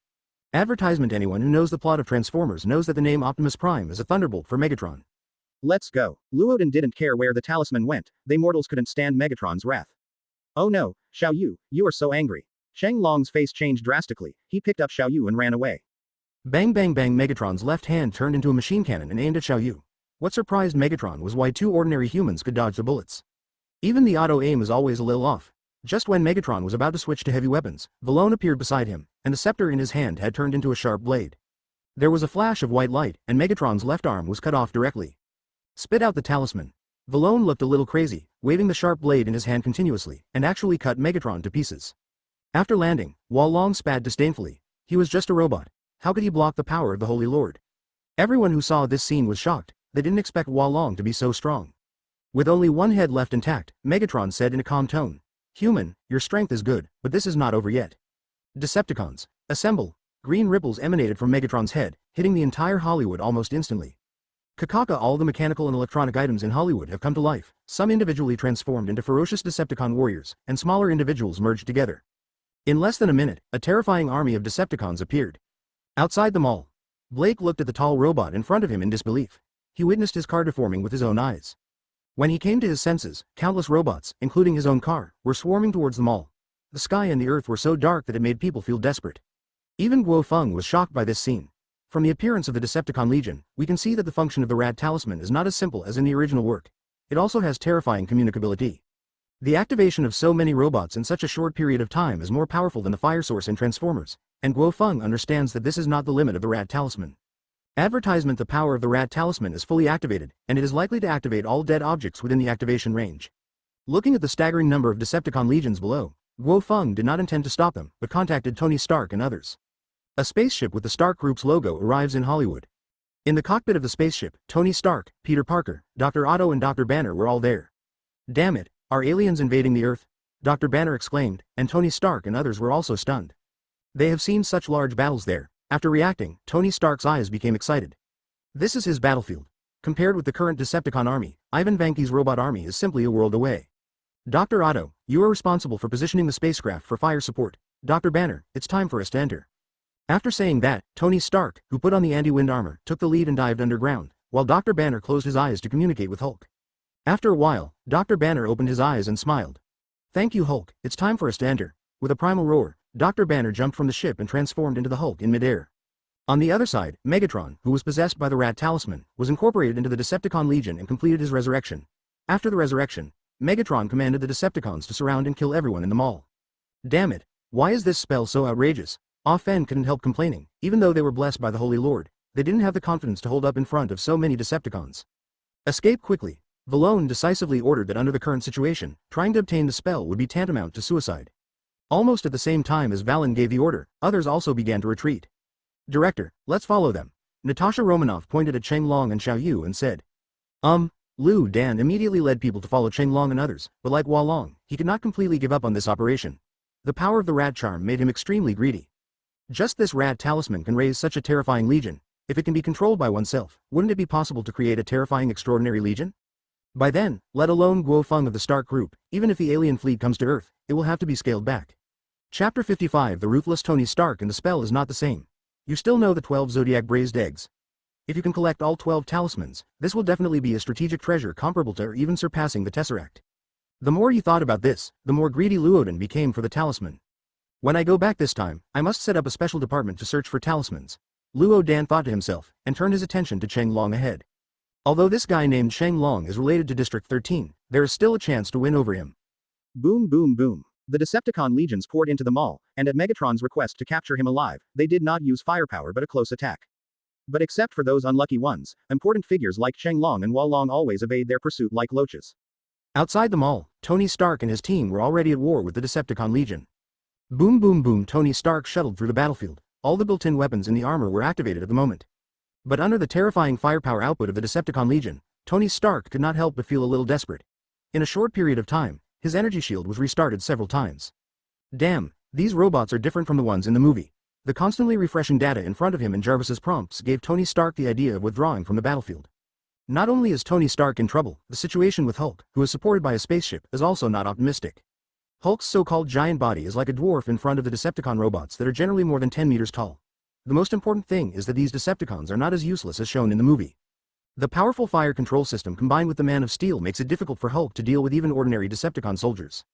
Advertisement. Anyone who knows the plot of Transformers knows that the name Optimus Prime is a thunderbolt for Megatron. Let's go. Luoden didn't care where the talisman went, they mortals couldn't stand Megatron's wrath. Oh no, Xiaoyu, you are so angry. Shang Long's face changed drastically, he picked up Xiaoyu and ran away. Bang bang bang. Megatron's left hand turned into a machine cannon and aimed at Xiaoyu. What surprised Megatron was why two ordinary humans could dodge the bullets. Even the auto-aim is always a little off. Just when Megatron was about to switch to heavy weapons, Valone appeared beside him, and the scepter in his hand had turned into a sharp blade. There was a flash of white light, and Megatron's left arm was cut off directly. Spit out the talisman. Valone looked a little crazy, waving the sharp blade in his hand continuously, and actually cut Megatron to pieces. After landing, Long spat disdainfully. He was just a robot. How could he block the power of the Holy Lord? Everyone who saw this scene was shocked. They didn't expect Long to be so strong. With only one head left intact, Megatron said in a calm tone, "Human, your strength is good, but this is not over yet. Decepticons, assemble." Green ripples emanated from Megatron's head, hitting the entire Hollywood almost instantly. Kakaka. All the mechanical and electronic items in Hollywood have come to life, some individually transformed into ferocious Decepticon warriors, and smaller individuals merged together. In less than a minute, a terrifying army of Decepticons appeared. Outside the mall, Blake looked at the tall robot in front of him in disbelief. He witnessed his car deforming with his own eyes. When he came to his senses, countless robots, including his own car, were swarming towards the mall. The sky and the earth were so dark that it made people feel desperate. Even Guo Feng was shocked by this scene. From the appearance of the Decepticon Legion, we can see that the function of the Rad Talisman is not as simple as in the original work. It also has terrifying communicability. The activation of so many robots in such a short period of time is more powerful than the fire source in Transformers, and Guo Feng understands that this is not the limit of the Rad Talisman. Advertisement. The power of the Rad Talisman is fully activated, and it is likely to activate all dead objects within the activation range. Looking at the staggering number of Decepticon legions below, Guo Feng did not intend to stop them, but contacted Tony Stark and others. A spaceship with the Stark Group's logo arrives in Hollywood. In the cockpit of the spaceship, Tony Stark, Peter Parker, Dr. Otto and Dr. Banner were all there. Damn it, are aliens invading the Earth? Dr. Banner exclaimed, and Tony Stark and others were also stunned. They have seen such large battles there. After reacting, Tony Stark's eyes became excited. This is his battlefield. Compared with the current Decepticon army, Ivan Vanki's robot army is simply a world away. Dr. Otto, you are responsible for positioning the spacecraft for fire support. Dr. Banner, it's time for us to enter. After saying that, Tony Stark, who put on the anti-wind armor, took the lead and dived underground, while Dr. Banner closed his eyes to communicate with Hulk. After a while, Dr. Banner opened his eyes and smiled. Thank you, Hulk, it's time for us to enter. With a primal roar, Dr. Banner jumped from the ship and transformed into the Hulk in midair. On the other side, Megatron, who was possessed by the Rat Talisman, was incorporated into the Decepticon Legion and completed his resurrection. After the resurrection, Megatron commanded the Decepticons to surround and kill everyone in the mall. Damn it, why is this spell so outrageous? Ah Fen couldn't help complaining. Even though they were blessed by the Holy Lord, they didn't have the confidence to hold up in front of so many Decepticons. Escape quickly. Valone decisively ordered that under the current situation, trying to obtain the spell would be tantamount to suicide. Almost at the same time as Valen gave the order, others also began to retreat. Director, let's follow them. Natasha Romanoff pointed at Cheng Long and Xiaoyu and said. Lu Dan immediately led people to follow Cheng Long and others, but like Hua Long, he could not completely give up on this operation. The power of the Rat Charm made him extremely greedy. Just this Rat Talisman can raise such a terrifying legion. If it can be controlled by oneself, wouldn't it be possible to create a terrifying extraordinary legion? By then, let alone Guo Feng of the Stark Group, even if the alien fleet comes to Earth, it will have to be scaled back. Chapter 55. The Ruthless Tony Stark and the spell is not the same. You still know the 12 Zodiac braised eggs. If you can collect all 12 talismans, this will definitely be a strategic treasure comparable to or even surpassing the Tesseract. The more you thought about this, the more greedy Luoden became for the talisman. When I go back this time, I must set up a special department to search for talismans. Luodan thought to himself, and turned his attention to Cheng Long ahead. Although this guy named Cheng Long is related to District 13, there is still a chance to win over him. Boom boom boom. The Decepticon legions poured into the mall, and at Megatron's request to capture him alive, they did not use firepower but a close attack. But except for those unlucky ones, important figures like Cheng Long and Hua Long always evade their pursuit like loaches. Outside the mall, Tony Stark and his team were already at war with the Decepticon Legion. Boom boom boom. Tony Stark shuttled through the battlefield. All the built-in weapons in the armor were activated at the moment. But under the terrifying firepower output of the Decepticon Legion, Tony Stark could not help but feel a little desperate. In a short period of time, his energy shield was restarted several times. Damn, these robots are different from the ones in the movie. The constantly refreshing data in front of him and Jarvis's prompts gave Tony Stark the idea of withdrawing from the battlefield. Not only is Tony Stark in trouble, the situation with Hulk, who is supported by a spaceship, is also not optimistic. Hulk's so-called giant body is like a dwarf in front of the Decepticon robots that are generally more than 10 meters tall. The most important thing is that these Decepticons are not as useless as shown in the movie. The powerful fire control system combined with the Man of Steel makes it difficult for Hulk to deal with even ordinary Decepticon soldiers.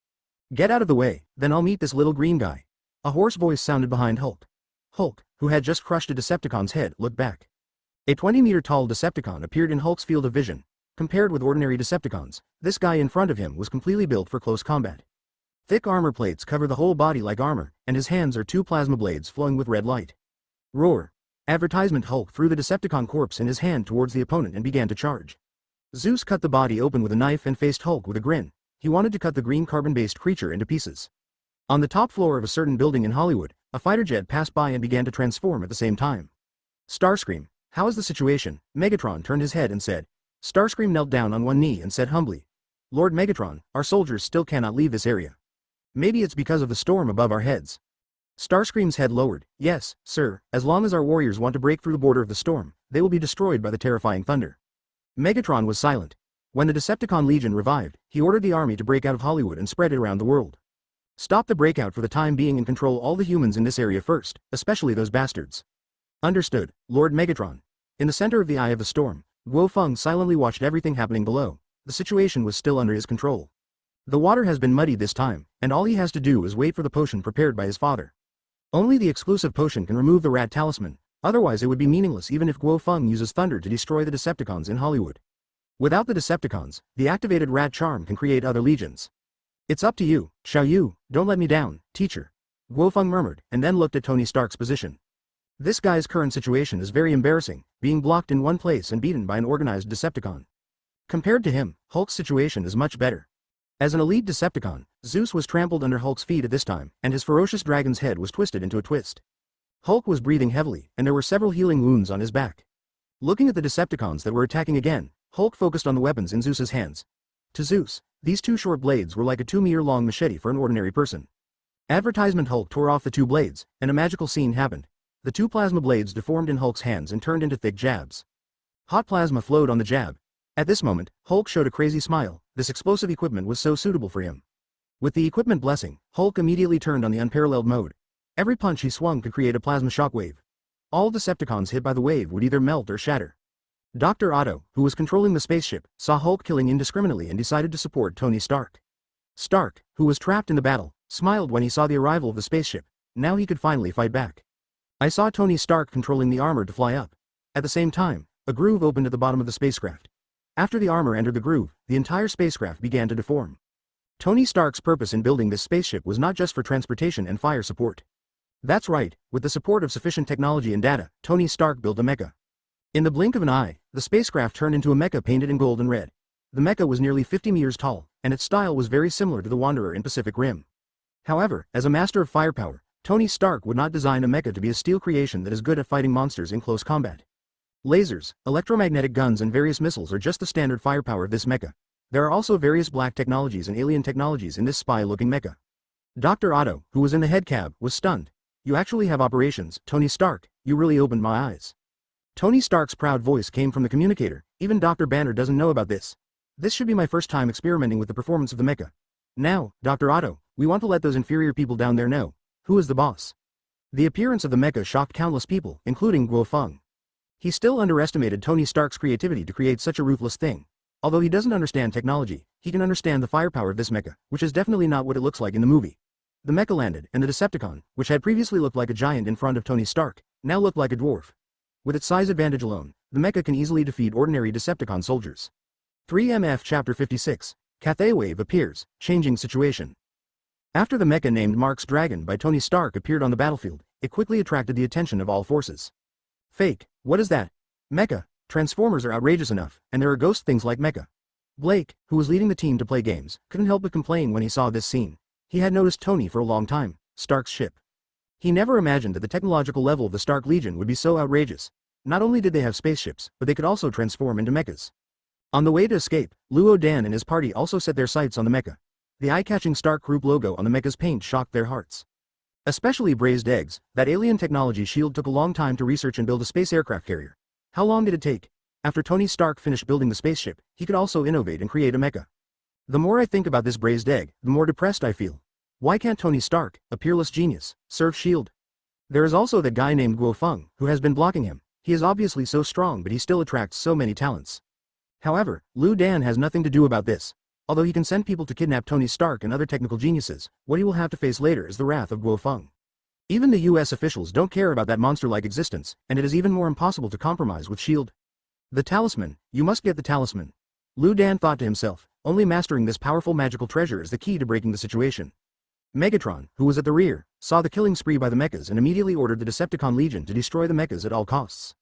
Get out of the way, then I'll meet this little green guy. A hoarse voice sounded behind Hulk. Hulk, who had just crushed a Decepticon's head, looked back. A 20-meter-tall Decepticon appeared in Hulk's field of vision. Compared with ordinary Decepticons, this guy in front of him was completely built for close combat. Thick armor plates cover the whole body like armor, and his hands are two plasma blades flowing with red light. Roar! Advertisement. Hulk threw the Decepticon corpse in his hand towards the opponent and began to charge. Zeus cut the body open with a knife and faced Hulk with a grin. He wanted to cut the green carbon-based creature into pieces. On the top floor of a certain building in Hollywood, a fighter jet passed by and began to transform at the same time. Starscream, how is the situation? Megatron turned his head and said. Starscream knelt down on one knee and said humbly. Lord Megatron, our soldiers still cannot leave this area. Maybe it's because of the storm above our heads. Starscream's head lowered. Yes, sir, as long as our warriors want to break through the border of the storm, they will be destroyed by the terrifying thunder. Megatron was silent. When the Decepticon Legion revived, he ordered the army to break out of Hollywood and spread it around the world. Stop the breakout for the time being and control all the humans in this area first, especially those bastards. Understood, Lord Megatron. In the center of the eye of the storm, Guo Feng silently watched everything happening below. The situation was still under his control. The water has been muddied this time, and all he has to do is wait for the potion prepared by his father. Only the exclusive potion can remove the rat talisman, otherwise it would be meaningless even if Guo Feng uses thunder to destroy the Decepticons in Hollywood. Without the Decepticons, the activated rat charm can create other legions. It's up to you, Xiao Yu, don't let me down, teacher. Guo Feng murmured, and then looked at Tony Stark's position. This guy's current situation is very embarrassing, being blocked in one place and beaten by an organized Decepticon. Compared to him, Hulk's situation is much better. As an elite Decepticon, Zeus was trampled under Hulk's feet at this time, and his ferocious dragon's head was twisted into a twist. Hulk was breathing heavily, and there were several healing wounds on his back. Looking at the Decepticons that were attacking again, Hulk focused on the weapons in Zeus's hands. To Zeus, these two short blades were like a 2-meter-long machete for an ordinary person. Advertisement. Hulk tore off the two blades, and a magical scene happened. The two plasma blades deformed in Hulk's hands and turned into thick jabs. Hot plasma flowed on the jab. At this moment, Hulk showed a crazy smile. This explosive equipment was so suitable for him. With the equipment blessing, Hulk immediately turned on the unparalleled mode. Every punch he swung could create a plasma shockwave. All Decepticons hit by the wave would either melt or shatter. Dr. Otto, who was controlling the spaceship, saw Hulk killing indiscriminately and decided to support Tony Stark. Stark, who was trapped in the battle, smiled when he saw the arrival of the spaceship. Now he could finally fight back. I saw Tony Stark controlling the armor to fly up. At the same time, a groove opened at the bottom of the spacecraft. After the armor entered the groove, the entire spacecraft began to deform. Tony Stark's purpose in building this spaceship was not just for transportation and fire support. That's right, with the support of sufficient technology and data, Tony Stark built a mecha. In the blink of an eye, the spacecraft turned into a mecha painted in gold and red. The mecha was nearly 50 meters tall, and its style was very similar to the Wanderer in Pacific Rim. However, as a master of firepower, Tony Stark would not design a mecha to be a steel creation that is good at fighting monsters in close combat. Lasers, electromagnetic guns and various missiles are just the standard firepower of this mecha. There are also various black technologies and alien technologies in this spy-looking mecha. Dr. Otto, who was in the head cab, was stunned. You actually have operations, Tony Stark, you really opened my eyes. Tony Stark's proud voice came from the communicator. Even Dr. Banner doesn't know about this. This should be my first time experimenting with the performance of the mecha. Now, Dr. Otto, we want to let those inferior people down there know. Who is the boss? The appearance of the mecha shocked countless people, including Guo Feng. He still underestimated Tony Stark's creativity to create such a ruthless thing. Although he doesn't understand technology, he can understand the firepower of this mecha, which is definitely not what it looks like in the movie. The mecha landed, and the Decepticon, which had previously looked like a giant in front of Tony Stark, now looked like a dwarf. With its size advantage alone, the mecha can easily defeat ordinary Decepticon soldiers. 3MF Chapter 56, Cathay Wave appears, changing situation. After the mecha named Mark's Dragon by Tony Stark appeared on the battlefield, it quickly attracted the attention of all forces. Fake, what is that? Mecha, Transformers are outrageous enough, and there are ghost things like mecha. Blake, who was leading the team to play games, couldn't help but complain when he saw this scene. He had noticed Tony for a long time, Stark's ship. He never imagined that the technological level of the Stark Legion would be so outrageous. Not only did they have spaceships, but they could also transform into mechas. On the way to escape, Luo Dan and his party also set their sights on the mecha. The eye-catching Stark Group logo on the mecha's paint shocked their hearts. Especially braised eggs. That alien technology shield took a long time to research and build a space aircraft carrier. How long did it take? After Tony Stark finished building the spaceship, he could also innovate and create a mecha. The more I think about this braised egg, the more depressed I feel. Why can't Tony Stark, a peerless genius, serve S.H.I.E.L.D.? There is also that guy named Guo Feng, who has been blocking him. He is obviously so strong, but he still attracts so many talents. However, Liu Dan has nothing to do about this. Although he can send people to kidnap Tony Stark and other technical geniuses, what he will have to face later is the wrath of Guo Feng. Even the US officials don't care about that monster-like existence, and it is even more impossible to compromise with S.H.I.E.L.D. The talisman, you must get the talisman. Liu Dan thought to himself, only mastering this powerful magical treasure is the key to breaking the situation. Megatron, who was at the rear, saw the killing spree by the mechas and immediately ordered the Decepticon Legion to destroy the mechas at all costs.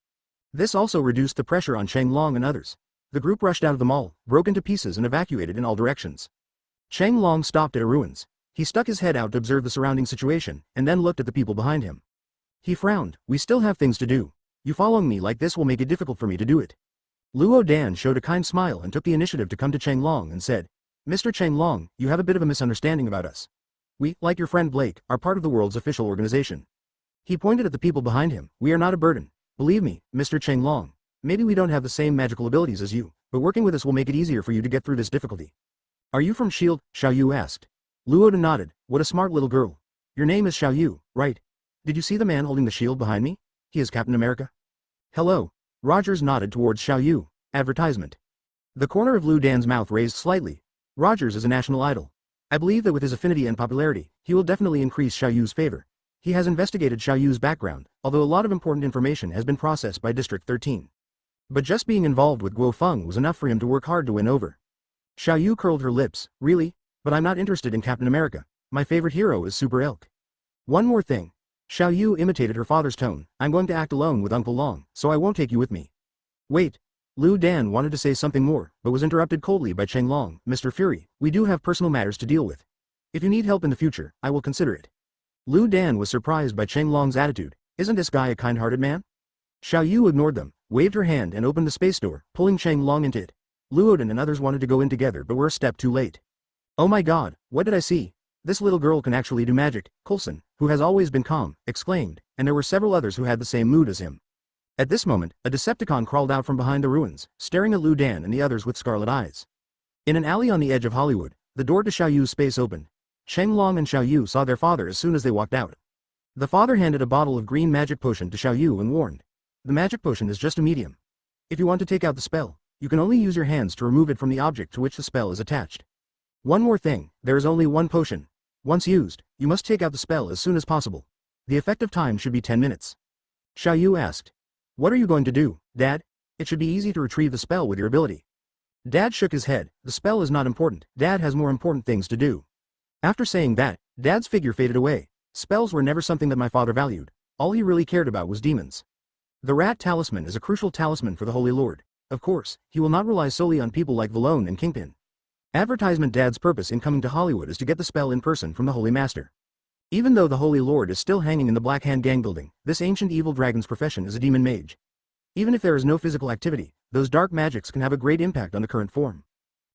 This also reduced the pressure on Chang Long and others. The group rushed out of the mall, broke into pieces and evacuated in all directions. Chang Long stopped at a ruins. He stuck his head out to observe the surrounding situation, and then looked at the people behind him. He frowned. We still have things to do. You following me like this will make it difficult for me to do it. Luo Dan showed a kind smile and took the initiative to come to Chang Long and said, Mr. Chang Long, you have a bit of a misunderstanding about us. We, like your friend Blake, are part of the world's official organization. He pointed at the people behind him. We are not a burden. Believe me, Mr. Chang Long. Maybe we don't have the same magical abilities as you, but working with us will make it easier for you to get through this difficulty. Are you from S.H.I.E.L.D.? Xiao Yu asked. Luo Dan nodded. What a smart little girl. Your name is Xiao Yu, right? Did you see the man holding the shield behind me? He is Captain America. Hello. Rogers nodded towards Xiao Yu. Advertisement. The corner of Liu Dan's mouth raised slightly. Rogers is a national idol. I believe that with his affinity and popularity, he will definitely increase Xiao Yu's favor. He has investigated Xiao Yu's background, although a lot of important information has been processed by District 13. But just being involved with Guo Feng was enough for him to work hard to win over. Xiao Yu curled her lips. Really? But I'm not interested in Captain America. My favorite hero is Super Elk. One more thing. Xiao Yu imitated her father's tone. I'm going to act alone with Uncle Long, so I won't take you with me. Wait. Liu Dan wanted to say something more, but was interrupted coldly by Cheng Long. Mr. Fury, we do have personal matters to deal with. If you need help in the future, I will consider it. Liu Dan was surprised by Cheng Long's attitude. Isn't this guy a kind-hearted man? Xiao Yu ignored them, waved her hand and opened the space door, pulling Cheng Long into it. Luoden and others wanted to go in together but were a step too late. Oh my god, what did I see? This little girl can actually do magic, Coulson, who has always been calm, exclaimed, and there were several others who had the same mood as him. At this moment, a Decepticon crawled out from behind the ruins, staring at Liu Dan and the others with scarlet eyes. In an alley on the edge of Hollywood, the door to Xiao Yu's space opened. Cheng Long and Xiao Yu saw their father as soon as they walked out. The father handed a bottle of green magic potion to Xiao Yu and warned. The magic potion is just a medium. If you want to take out the spell, you can only use your hands to remove it from the object to which the spell is attached. One more thing, there is only one potion. Once used, you must take out the spell as soon as possible. The effective time should be 10 minutes. Xiao Yu asked. What are you going to do, Dad? It should be easy to retrieve the spell with your ability. Dad shook his head. The spell is not important. Dad has more important things to do. After saying that, Dad's figure faded away. Spells were never something that my father valued. All he really cared about was demons. The rat talisman is a crucial talisman for the Holy Lord. Of course, he will not rely solely on people like Valone and Kingpin. Advertisement. Dad's purpose in coming to Hollywood is to get the spell in person from the Holy Master. Even though the Holy Lord is still hanging in the Black Hand Gang building, this ancient evil dragon's profession is a demon mage. Even if there is no physical activity, those dark magics can have a great impact on the current form.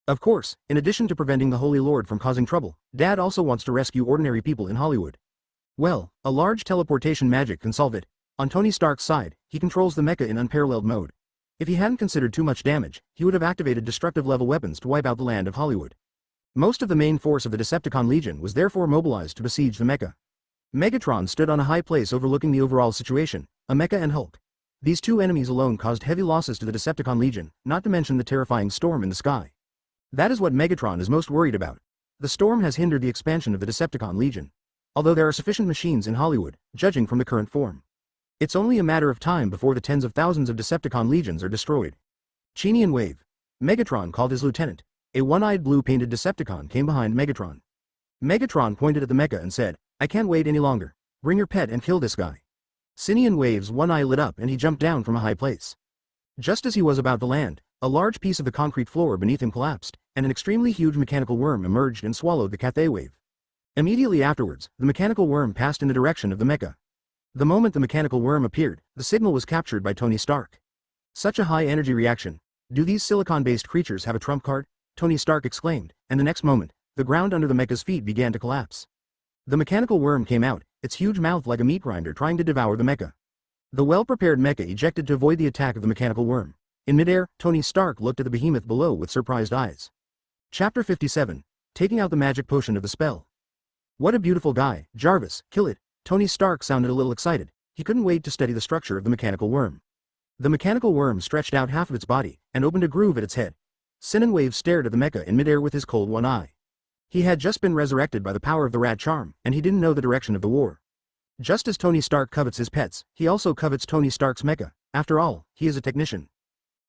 Of course, in addition to preventing the Holy Lord from causing trouble, Dad also wants to rescue ordinary people in Hollywood. Well, a large teleportation magic can solve it. On Tony Stark's side, he controls the mecha in unparalleled mode. If he hadn't considered too much damage, he would have activated destructive level weapons to wipe out the land of Hollywood. Most of the main force of the Decepticon Legion was therefore mobilized to besiege the mecha. Megatron stood on a high place overlooking the overall situation, a mecha and Hulk. These two enemies alone caused heavy losses to the Decepticon Legion, not to mention the terrifying storm in the sky. That is what Megatron is most worried about. The storm has hindered the expansion of the Decepticon Legion. Although there are sufficient machines in Hollywood, judging from the current form. It's only a matter of time before the tens of thousands of Decepticon legions are destroyed. Chinian Wave. Megatron called his lieutenant. A one-eyed blue-painted Decepticon came behind Megatron. Megatron pointed at the mecha and said, I can't wait any longer. Bring your pet and kill this guy. Sinian Wave's one eye lit up and he jumped down from a high place. Just as he was about to land, a large piece of the concrete floor beneath him collapsed, and an extremely huge mechanical worm emerged and swallowed the Cathay Wave. Immediately afterwards, the mechanical worm passed in the direction of the mecha. The moment the mechanical worm appeared, the signal was captured by Tony Stark. Such a high-energy reaction. Do these silicon-based creatures have a trump card? Tony Stark exclaimed, and the next moment, the ground under the mecha's feet began to collapse. The mechanical worm came out, its huge mouth like a meat grinder trying to devour the mecha. The well-prepared mecha ejected to avoid the attack of the mechanical worm. In midair, Tony Stark looked at the behemoth below with surprised eyes. Chapter 57. Taking out the magic potion of the spell. What a beautiful guy, Jarvis, kill it. Tony Stark sounded a little excited. He couldn't wait to study the structure of the mechanical worm. The mechanical worm stretched out half of its body, and opened a groove at its head. Sinanwave stared at the mecha in midair with his cold one eye. He had just been resurrected by the power of the Rad Charm, and he didn't know the direction of the war. Just as Tony Stark covets his pets, he also covets Tony Stark's mecha. After all, he is a technician.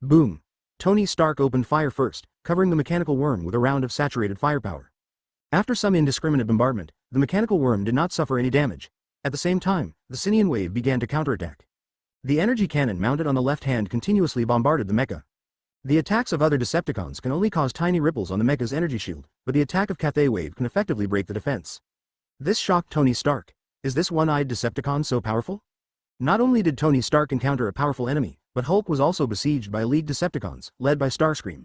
Boom. Tony Stark opened fire first, covering the mechanical worm with a round of saturated firepower. After some indiscriminate bombardment, the mechanical worm did not suffer any damage. At the same time, the Sinian wave began to counterattack. The energy cannon mounted on the left hand continuously bombarded the mecha. The attacks of other Decepticons can only cause tiny ripples on the mecha's energy shield, but the attack of Cathay Wave can effectively break the defense. This shocked Tony Stark. Is this one-eyed Decepticon so powerful? Not only did Tony Stark encounter a powerful enemy, but Hulk was also besieged by elite Decepticons, led by Starscream.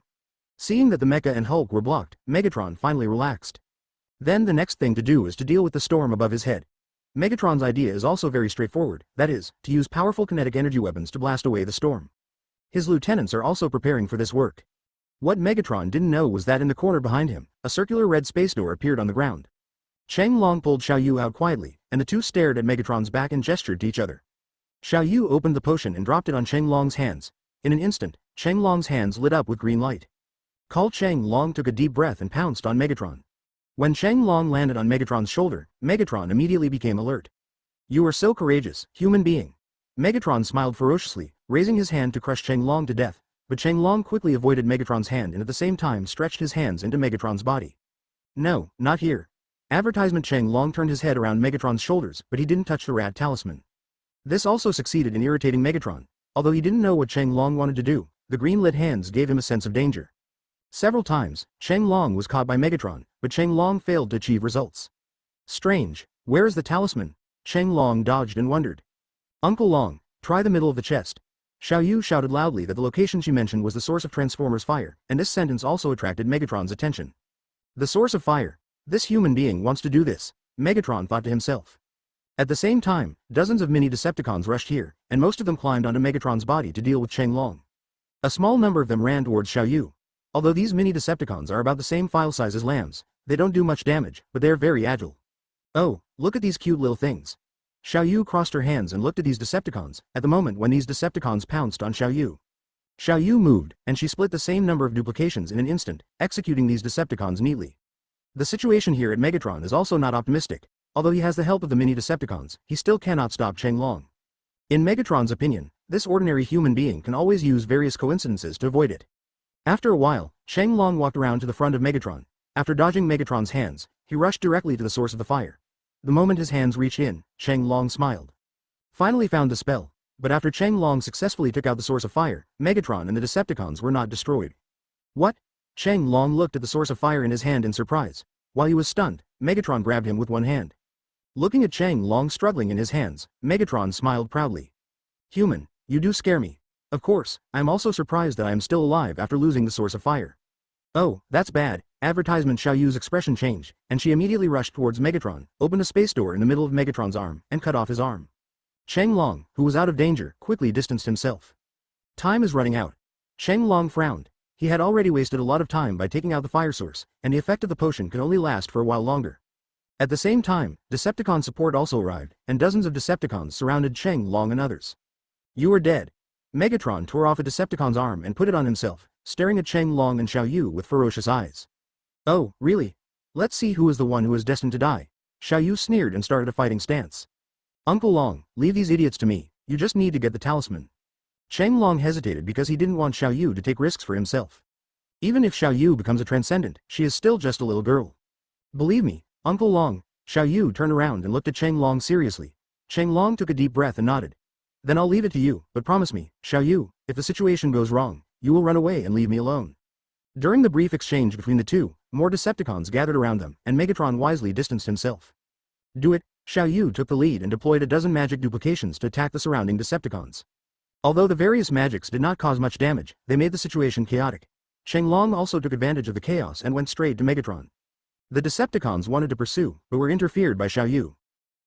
Seeing that the mecha and Hulk were blocked, Megatron finally relaxed. Then the next thing to do is to deal with the storm above his head. Megatron's idea is also very straightforward, that is, to use powerful kinetic energy weapons to blast away the storm. His lieutenants are also preparing for this work. What Megatron didn't know was that in the corner behind him, a circular red space door appeared on the ground. Chang Long pulled Xiao Yu out quietly, and the two stared at Megatron's back and gestured to each other. Xiao Yu opened the potion and dropped it on Chang Long's hands. In an instant, Chang Long's hands lit up with green light. Chang Long took a deep breath and pounced on Megatron. When Chang Long landed on Megatron's shoulder, Megatron immediately became alert. You are so courageous, human being. Megatron smiled ferociously, raising his hand to crush Chang Long to death, but Chang Long quickly avoided Megatron's hand and at the same time stretched his hands into Megatron's body. No, not here. Advertisement. Chang Long turned his head around Megatron's shoulders, but he didn't touch the Rad Talisman. This also succeeded in irritating Megatron. Although he didn't know what Chang Long wanted to do, the green-lit hands gave him a sense of danger. Several times, Chang Long was caught by Megatron, but Chang Long failed to achieve results. Strange, where is the talisman? Chang Long dodged and wondered. Uncle Long, try the middle of the chest. Xiao Yu shouted loudly that the location she mentioned was the source of Transformers' fire, and this sentence also attracted Megatron's attention. The source of fire. This human being wants to do this, Megatron thought to himself. At the same time, dozens of mini Decepticons rushed here, and most of them climbed onto Megatron's body to deal with Chang Long. A small number of them ran towards Xiao Yu. Although these mini Decepticons are about the same file size as lambs, they don't do much damage, but they're very agile. Oh, look at these cute little things. Xiao Yu crossed her hands and looked at these Decepticons, at the moment when these Decepticons pounced on Xiao Yu. Xiao Yu moved, and she split the same number of duplications in an instant, executing these Decepticons neatly. The situation here at Megatron is also not optimistic. Although he has the help of the mini Decepticons, he still cannot stop Chang Long. In Megatron's opinion, this ordinary human being can always use various coincidences to avoid it. After a while, Chang Long walked around to the front of Megatron. After dodging Megatron's hands, he rushed directly to the source of the fire. The moment his hands reached in, Chang Long smiled. Finally found the spell, but after Chang Long successfully took out the source of fire, Megatron and the Decepticons were not destroyed. What? Chang Long looked at the source of fire in his hand in surprise. While he was stunned, Megatron grabbed him with one hand. Looking at Chang Long struggling in his hands, Megatron smiled proudly. Human, you do scare me. Of course, I am also surprised that I am still alive after losing the source of fire. Oh, that's bad. Advertisement. Xiao Yu's expression changed, and she immediately rushed towards Megatron, opened a space door in the middle of Megatron's arm, and cut off his arm. Chang Long, who was out of danger, quickly distanced himself. Time is running out. Chang Long frowned. He had already wasted a lot of time by taking out the fire source, and the effect of the potion could only last for a while longer. At the same time, Decepticon support also arrived, and dozens of Decepticons surrounded Chang Long and others. You are dead. Megatron tore off a Decepticon's arm and put it on himself, staring at Chang Long and Xiao Yu with ferocious eyes. Oh, really? Let's see who is the one who is destined to die. Xiao Yu sneered and started a fighting stance. Uncle Long, leave these idiots to me, you just need to get the talisman. Chang Long hesitated because he didn't want Xiao Yu to take risks for himself. Even if Xiao Yu becomes a transcendent, she is still just a little girl. Believe me, Uncle Long. Xiao Yu turned around and looked at Chang Long seriously. Chang Long took a deep breath and nodded. Then I'll leave it to you, but promise me, Xiao Yu, if the situation goes wrong, you will run away and leave me alone. During the brief exchange between the two, more Decepticons gathered around them, and Megatron wisely distanced himself. Do it. Xiao Yu took the lead and deployed a dozen magic duplications to attack the surrounding Decepticons. Although the various magics did not cause much damage, they made the situation chaotic. Chang Long also took advantage of the chaos and went straight to Megatron. The Decepticons wanted to pursue, but were interfered by Xiao Yu.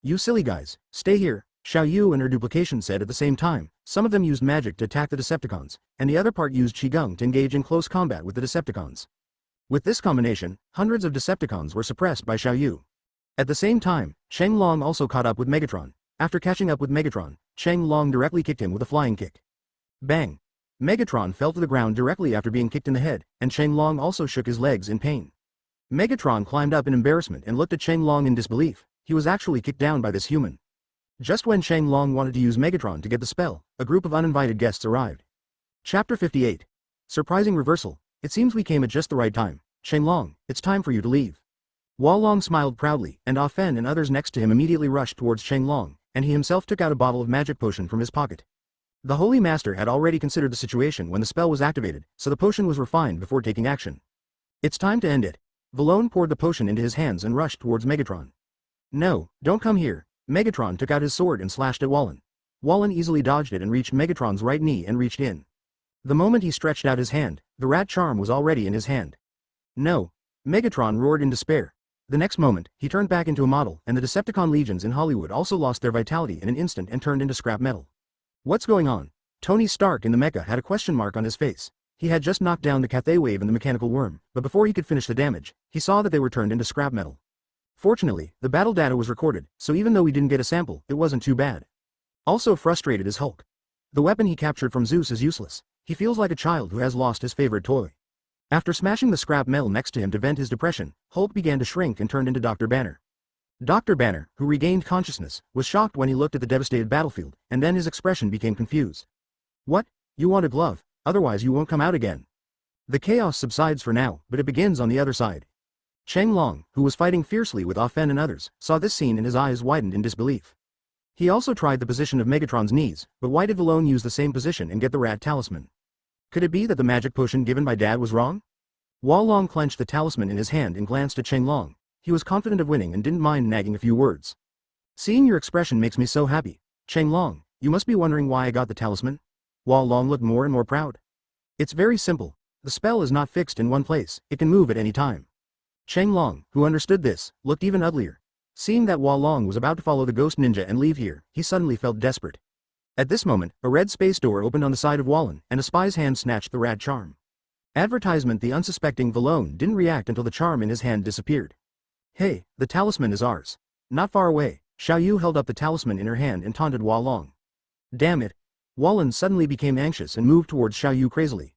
You silly guys, stay here, Xiao Yu and her duplication said at the same time. Some of them used magic to attack the Decepticons, and the other part used Qigong to engage in close combat with the Decepticons. With this combination, hundreds of Decepticons were suppressed by Xiao Yu. At the same time, Shang Long also caught up with Megatron. After catching up with Megatron, Shang Long directly kicked him with a flying kick. Bang! Megatron fell to the ground directly after being kicked in the head, and Shang Long also shook his legs in pain. Megatron climbed up in embarrassment and looked at Shang Long in disbelief. He was actually kicked down by this human. Just when Shang Long wanted to use Megatron to get the spell, a group of uninvited guests arrived. Chapter 58. Surprising reversal. It seems we came at just the right time. Shang Long, it's time for you to leave. Wah Long smiled proudly, and Ah Fen and others next to him immediately rushed towards Shang Long, and he himself took out a bottle of magic potion from his pocket. The Holy Master had already considered the situation when the spell was activated, so the potion was refined before taking action. It's time to end it. Valone poured the potion into his hands and rushed towards Megatron. No, don't come here. Megatron took out his sword and slashed at Wallen. Wallen easily dodged it and reached Megatron's right knee and reached in. The moment he stretched out his hand, the rat charm was already in his hand. No. Megatron roared in despair. The next moment, he turned back into a model, and the Decepticon legions in Hollywood also lost their vitality in an instant and turned into scrap metal. What's going on? Tony Stark in the mecha had a question mark on his face. He had just knocked down the Cathay Wave and the mechanical worm, but before he could finish the damage, he saw that they were turned into scrap metal. Fortunately, the battle data was recorded, so even though we didn't get a sample, it wasn't too bad. Also frustrated is Hulk. The weapon he captured from Zeus is useless. He feels like a child who has lost his favorite toy. After smashing the scrap metal next to him to vent his depression, Hulk began to shrink and turned into Dr. Banner. Dr. Banner, who regained consciousness, was shocked when he looked at the devastated battlefield, and then his expression became confused. What? You want a glove? Otherwise you won't come out again. The chaos subsides for now, but it begins on the other side. Shang Long, who was fighting fiercely with Ah Fen and others, saw this scene and his eyes widened in disbelief. He also tried the position of Megatron's knees, but why did Valone use the same position and get the rat talisman? Could it be that the magic potion given by Dad was wrong? Wah Long clenched the talisman in his hand and glanced at Shang Long. He was confident of winning and didn't mind nagging a few words. Seeing your expression makes me so happy. Shang Long, you must be wondering why I got the talisman? Wah Long looked more and more proud. It's very simple. The spell is not fixed in one place, it can move at any time. Shang Long, who understood this, looked even uglier. Seeing that Wah Long was about to follow the ghost ninja and leave here, he suddenly felt desperate. At this moment, a red space door opened on the side of Wallen, and a spy's hand snatched the rad charm. Advertisement. The unsuspecting Valone didn't react until the charm in his hand disappeared. Hey, the talisman is ours. Not far away, Xiao Yu held up the talisman in her hand and taunted Wah Long. Damn it. Wallen suddenly became anxious and moved towards Xiao Yu crazily.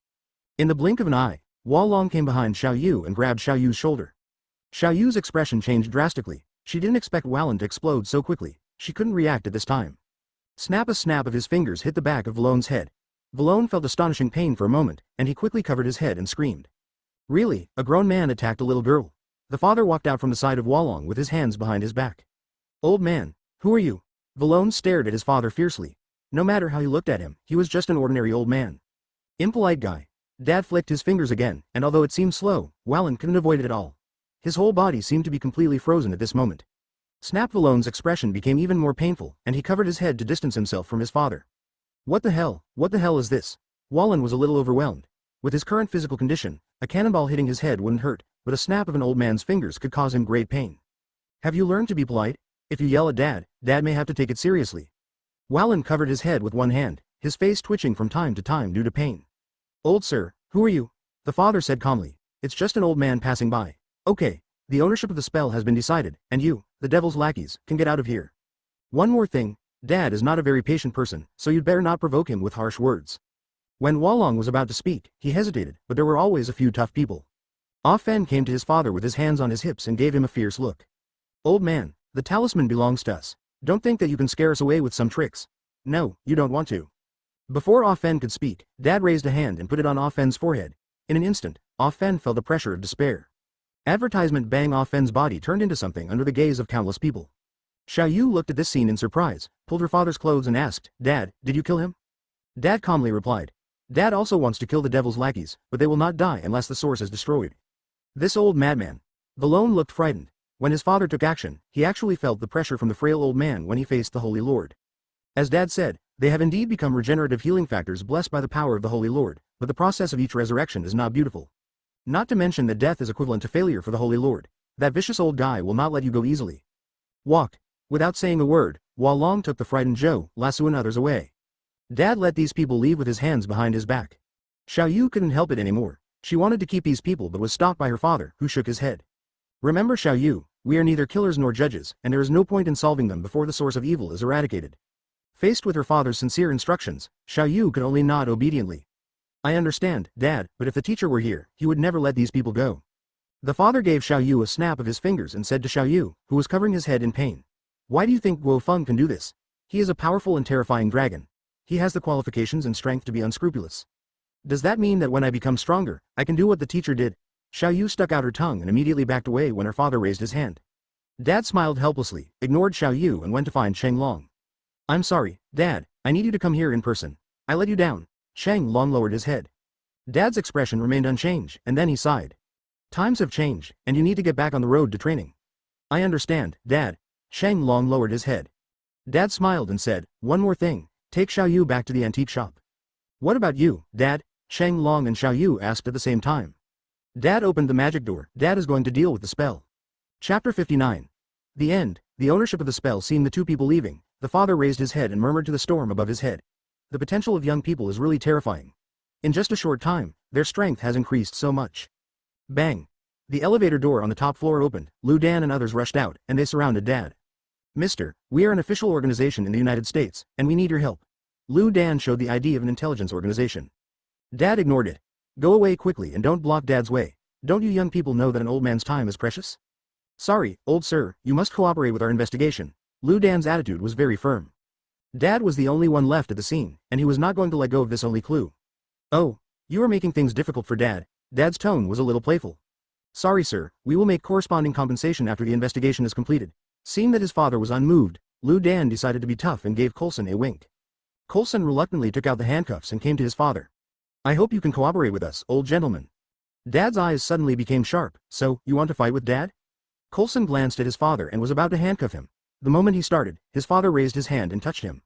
In the blink of an eye, Wah Long came behind Xiao Yu and grabbed Xiao Yu's shoulder. Xiao Yu's expression changed drastically. She didn't expect Wallen to explode so quickly. She couldn't react at this time. Snap! A snap of his fingers hit the back of Valone's head. Valone felt astonishing pain for a moment, and he quickly covered his head and screamed. Really, a grown man attacked a little girl. The father walked out from the side of Wah Long with his hands behind his back. Old man, who are you? Valone stared at his father fiercely. No matter how he looked at him, he was just an ordinary old man. Impolite guy. Dad flicked his fingers again, and although it seemed slow, Wallen couldn't avoid it at all. His whole body seemed to be completely frozen at this moment. Snap! Valone's expression became even more painful, and he covered his head to distance himself from his father. What the hell is this? Wallen was a little overwhelmed. With his current physical condition, a cannonball hitting his head wouldn't hurt, but a snap of an old man's fingers could cause him great pain. Have you learned to be polite? If you yell at Dad, Dad may have to take it seriously. Wallen covered his head with one hand, his face twitching from time to time due to pain. Old sir, who are you? The father said calmly. It's just an old man passing by. Okay, the ownership of the spell has been decided, and you, the devil's lackeys, can get out of here. One more thing, Dad is not a very patient person, so you'd better not provoke him with harsh words. When Wah Long was about to speak, he hesitated, but there were always a few tough people. Ah Fen came to his father with his hands on his hips and gave him a fierce look. Old man, the talisman belongs to us. Don't think that you can scare us away with some tricks. No, you don't want to. Before Ah Fen could speak, Dad raised a hand and put it on Ah Fen's forehead. In an instant, Ah Fen felt the pressure of despair. Advertisement. Bang! Ah Fen's body turned into something under the gaze of countless people. Xiao Yu looked at this scene in surprise, pulled her father's clothes and asked, Dad, did you kill him? Dad calmly replied. Dad also wants to kill the devil's lackeys, but they will not die unless the source is destroyed. This old madman. Valone looked frightened. When his father took action, he actually felt the pressure from the frail old man when he faced the Holy Lord. As Dad said, they have indeed become regenerative healing factors blessed by the power of the Holy Lord, but the process of each resurrection is not beautiful. Not to mention that death is equivalent to failure for the Holy Lord. That vicious old guy will not let you go easily. Walk. Without saying a word, Long took the frightened Zhou, Lasu and others away. Dad let these people leave with his hands behind his back. Xiao Yu couldn't help it anymore. She wanted to keep these people but was stopped by her father, who shook his head. Remember Xiao Yu, we are neither killers nor judges, and there is no point in solving them before the source of evil is eradicated. Faced with her father's sincere instructions, Xiao Yu could only nod obediently. I understand, Dad, but if the teacher were here, he would never let these people go. The father gave Xiao Yu a snap of his fingers and said to Xiao Yu, who was covering his head in pain. Why do you think Guo Feng can do this? He is a powerful and terrifying dragon. He has the qualifications and strength to be unscrupulous. Does that mean that when I become stronger, I can do what the teacher did? Xiao Yu stuck out her tongue and immediately backed away when her father raised his hand. Dad smiled helplessly, ignored Xiao Yu and went to find Sheng Long. I'm sorry, Dad, I need you to come here in person. I let you down. Sheng Long lowered his head. Dad's expression remained unchanged, and then he sighed. Times have changed, and you need to get back on the road to training. I understand, Dad. Sheng Long lowered his head. Dad smiled and said, one more thing, take Xiao Yu back to the antique shop. What about you, Dad? Sheng Long and Xiao Yu asked at the same time. Dad opened the magic door. Dad is going to deal with the spell. Chapter 59. The end. The ownership of the spell. Seeing the two people leaving, the father raised his head and murmured to the storm above his head. The potential of young people is really terrifying. In just a short time, their strength has increased so much. Bang. The elevator door on the top floor opened, Lu Dan and others rushed out, and they surrounded Dad. Mister, we are an official organization in the United States, and we need your help. Lu Dan showed the ID of an intelligence organization. Dad ignored it. Go away quickly and don't block Dad's way. Don't you young people know that an old man's time is precious? Sorry, old sir, you must cooperate with our investigation. Lu Dan's attitude was very firm. Dad was the only one left at the scene, and he was not going to let go of this only clue. Oh, you are making things difficult for Dad. Dad's tone was a little playful. Sorry sir, we will make corresponding compensation after the investigation is completed. Seeing that his father was unmoved, Lu Dan decided to be tough and gave Coulson a wink. Coulson reluctantly took out the handcuffs and came to his father. I hope you can cooperate with us, old gentleman. Dad's eyes suddenly became sharp. So, you want to fight with Dad? Coulson glanced at his father and was about to handcuff him. The moment he started, his father raised his hand and touched him.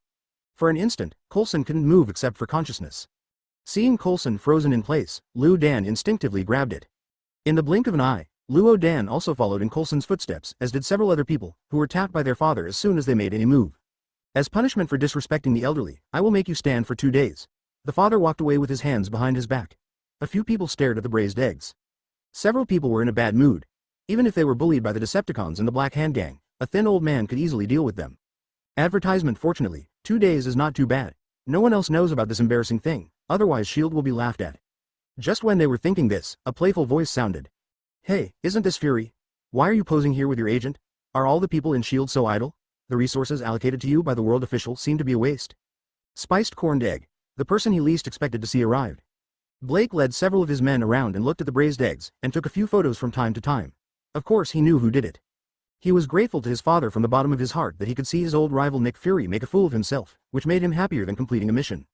For an instant, Coulson couldn't move except for consciousness. Seeing Coulson frozen in place, Lu Dan instinctively grabbed it. In the blink of an eye, Luo Dan also followed in Coulson's footsteps, as did several other people, who were tapped by their father as soon as they made any move. As punishment for disrespecting the elderly, I will make you stand for 2 days. The father walked away with his hands behind his back. A few people stared at the braised eggs. Several people were in a bad mood. Even if they were bullied by the Decepticons and the Black Hand Gang, a thin old man could easily deal with them. Advertisement. Fortunately, 2 days is not too bad. No one else knows about this embarrassing thing, otherwise S.H.I.E.L.D. will be laughed at. Just when they were thinking this, a playful voice sounded. Hey, isn't this Fury? Why are you posing here with your agent? Are all the people in S.H.I.E.L.D. so idle? The resources allocated to you by the world official seem to be a waste. Spiced corned egg. The person he least expected to see arrived. Blake led several of his men around and looked at the braised eggs, and took a few photos from time to time. Of course he knew who did it. He was grateful to his father from the bottom of his heart that he could see his old rival Nick Fury make a fool of himself, which made him happier than completing a mission.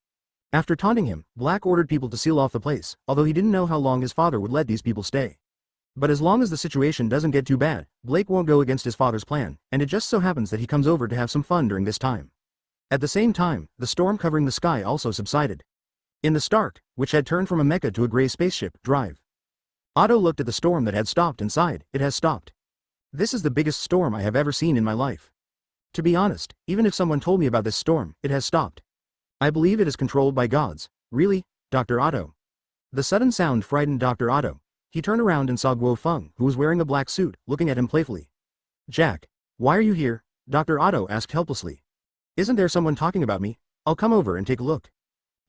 After taunting him, Black ordered people to seal off the place, although he didn't know how long his father would let these people stay. But as long as the situation doesn't get too bad, Blake won't go against his father's plan, and it just so happens that he comes over to have some fun during this time. At the same time, the storm covering the sky also subsided. In the Stark, which had turned from a mecha to a gray spaceship, drive. Otto looked at the storm that had stopped and sighed. It has stopped. This is the biggest storm I have ever seen in my life. To be honest, even if someone told me about this storm, it has stopped. I believe it is controlled by gods. Really, Dr. Otto? The sudden sound frightened Dr. Otto. He turned around and saw Guo Feng, who was wearing a black suit, looking at him playfully. Jack, why are you here? Dr. Otto asked helplessly. Isn't there someone talking about me? I'll come over and take a look.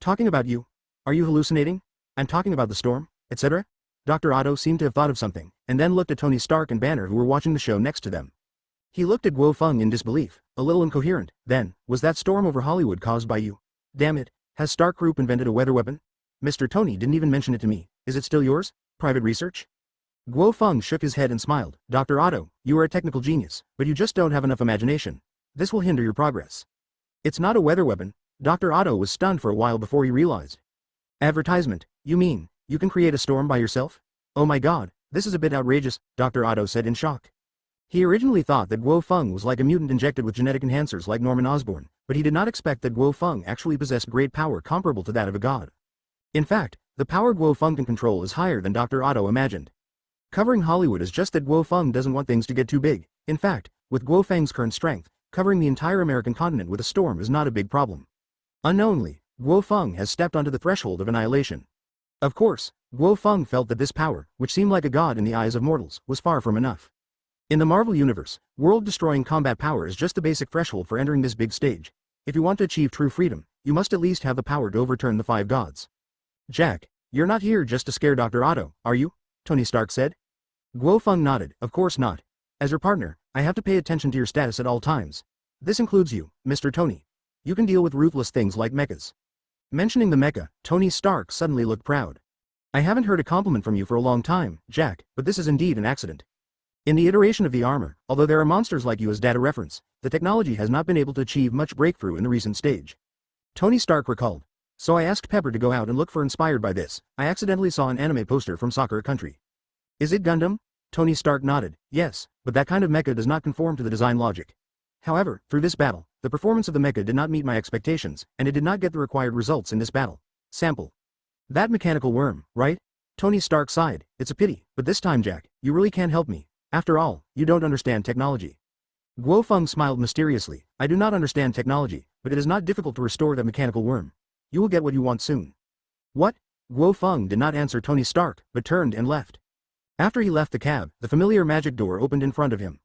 Talking about you? Are you hallucinating? I'm talking about the storm, etc. Dr. Otto seemed to have thought of something, and then looked at Tony Stark and Banner who were watching the show next to them. He looked at Guo Feng in disbelief, a little incoherent. Then, was that storm over Hollywood caused by you? Damn it, has Stark Group invented a weather weapon? Mr. Tony didn't even mention it to me. Is it still yours? Private research? Guo Feng shook his head and smiled. Dr. Otto, you are a technical genius, but you just don't have enough imagination. This will hinder your progress. It's not a weather weapon. Dr. Otto was stunned for a while before he realized. Advertisement, you mean, you can create a storm by yourself? Oh my god, this is a bit outrageous, Dr. Otto said in shock. He originally thought that Guo Feng was like a mutant injected with genetic enhancers like Norman Osborn, but he did not expect that Guo Feng actually possessed great power comparable to that of a god. In fact, the power Guo Feng can control is higher than Dr. Otto imagined. Covering Hollywood is just that Guo Feng doesn't want things to get too big. In fact, with Guo Feng's current strength, covering the entire American continent with a storm is not a big problem. Unknowingly, Guo Feng has stepped onto the threshold of annihilation. Of course, Guo Feng felt that this power, which seemed like a god in the eyes of mortals, was far from enough. In the Marvel Universe, world-destroying combat power is just the basic threshold for entering this big stage. If you want to achieve true freedom, you must at least have the power to overturn the five gods. Jack, you're not here just to scare Dr. Otto, are you? Tony Stark said. Guo Feng nodded. Of course not. As your partner, I have to pay attention to your status at all times. This includes you, Mr. Tony. You can deal with ruthless things like mechas. Mentioning the mecha, Tony Stark suddenly looked proud. I haven't heard a compliment from you for a long time, Jack, but this is indeed an accident. In the iteration of the armor, although there are monsters like you as data reference, the technology has not been able to achieve much breakthrough in the recent stage. Tony Stark recalled. So I asked Pepper to go out and look for inspired by this. I accidentally saw an anime poster from Soccer Country. Is it Gundam? Tony Stark nodded. Yes, but that kind of mecha does not conform to the design logic. However, through this battle, the performance of the mecha did not meet my expectations, and it did not get the required results in this battle. Sample. That mechanical worm, right? Tony Stark sighed. It's a pity, but this time, Jack, you really can't help me. After all, you don't understand technology. Guo Feng smiled mysteriously. I do not understand technology, but it is not difficult to restore that mechanical worm. You will get what you want soon. What? Guo Feng did not answer Tony Stark, but turned and left. After he left the cab, the familiar magic door opened in front of him.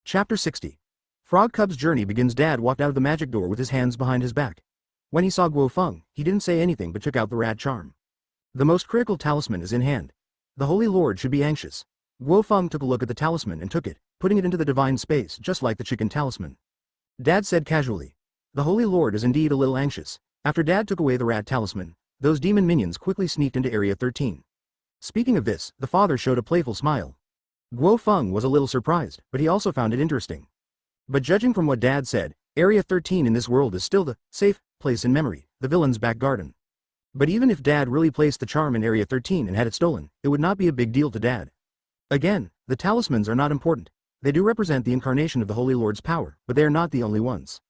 Chapter 60. Frog Cub's journey begins. Dad walked out of the magic door with his hands behind his back. When he saw Guo Feng, he didn't say anything but took out the rat charm. The most critical talisman is in hand. The Holy Lord should be anxious. Guo Feng took a look at the talisman and took it, putting it into the divine space just like the chicken talisman. Dad said casually. The Holy Lord is indeed a little anxious. After Dad took away the rat talisman, those demon minions quickly sneaked into Area 13. Speaking of this, the father showed a playful smile. Guo Feng was a little surprised, but he also found it interesting. But judging from what Dad said, Area 13 in this world is still the safe place in memory, the villain's back garden. But even if Dad really placed the charm in Area 13 and had it stolen, it would not be a big deal to Dad. Again, the talismans are not important. They do represent the incarnation of the Holy Lord's power, but they are not the only ones.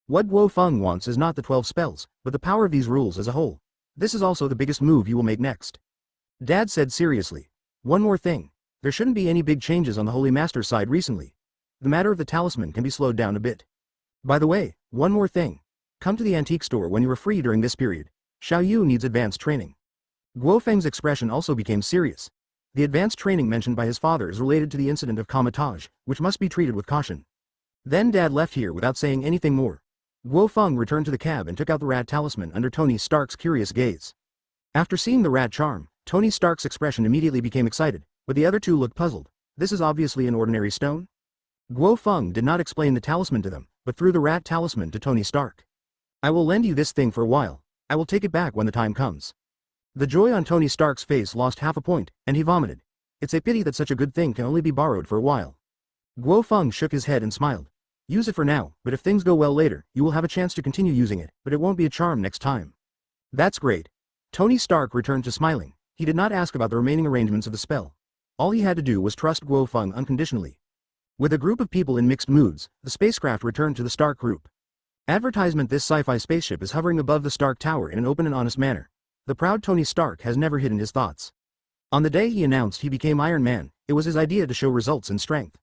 What Guo Feng wants is not the 12 spells, but the power of these rules as a whole. This is also the biggest move you will make next. Dad said seriously. One more thing. There shouldn't be any big changes on the Holy Master's side recently. The matter of the talisman can be slowed down a bit. By the way, one more thing. Come to the antique store when you are free during this period. Xiao Yu needs advanced training. Guo Feng's expression also became serious. The advanced training mentioned by his father is related to the incident of Kamatage, which must be treated with caution. Then Dad left here without saying anything more. Guo Feng returned to the cab and took out the rat talisman under Tony Stark's curious gaze. After seeing the rat charm, Tony Stark's expression immediately became excited, but the other two looked puzzled. This is obviously an ordinary stone? Guo Feng did not explain the talisman to them, but threw the rat talisman to Tony Stark. I will lend you this thing for a while. I will take it back when the time comes. The joy on Tony Stark's face lost half a point, and he vomited. It's a pity that such a good thing can only be borrowed for a while. Guo Feng shook his head and smiled. Use it for now, but if things go well later, you will have a chance to continue using it, but it won't be a charm next time. That's great. Tony Stark returned to smiling. He did not ask about the remaining arrangements of the spell. All he had to do was trust Guo Feng unconditionally. With a group of people in mixed moods, the spacecraft returned to the Stark group. Advertisement: this sci-fi spaceship is hovering above the Stark Tower in an open and honest manner. The proud Tony Stark has never hidden his thoughts. On the day he announced he became Iron Man, it was his idea to show results in strength.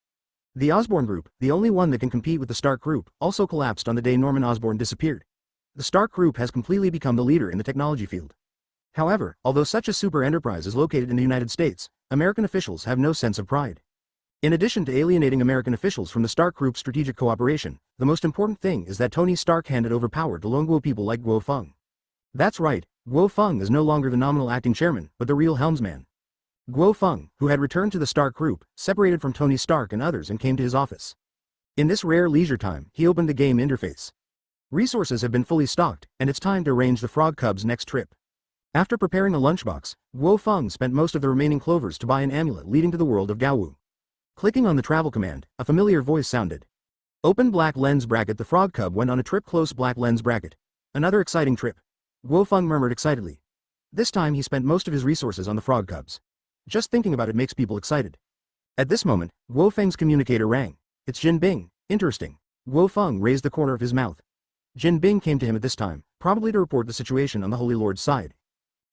The Osborn group, the only one that can compete with the Stark group, also collapsed on the day Norman Osborn disappeared. The Stark group has completely become the leader in the technology field. However, although such a super enterprise is located in the United States, American officials have no sense of pride. In addition to alienating American officials from the Stark group's strategic cooperation, the most important thing is that Tony Stark handed over power to lone Guo people like Guo Feng. That's right, Guo Feng is no longer the nominal acting chairman, but the real helmsman. Guo Feng, who had returned to the Stark group, separated from Tony Stark and others and came to his office. In this rare leisure time, he opened the game interface. Resources have been fully stocked, and it's time to arrange the Frog Cub's next trip. After preparing a lunchbox, Guo Feng spent most of the remaining clovers to buy an amulet leading to the world of Gaowu. Clicking on the travel command, a familiar voice sounded. Open black lens bracket. The Frog Cub went on a trip. Close black lens bracket. Another exciting trip. Guo Feng murmured excitedly. This time he spent most of his resources on the Frog Cubs. Just thinking about it makes people excited. At this moment, Guo Feng's communicator rang. It's Jin Bing. Interesting. Guo Feng raised the corner of his mouth. Jin Bing came to him at this time, probably to report the situation on the Holy Lord's side.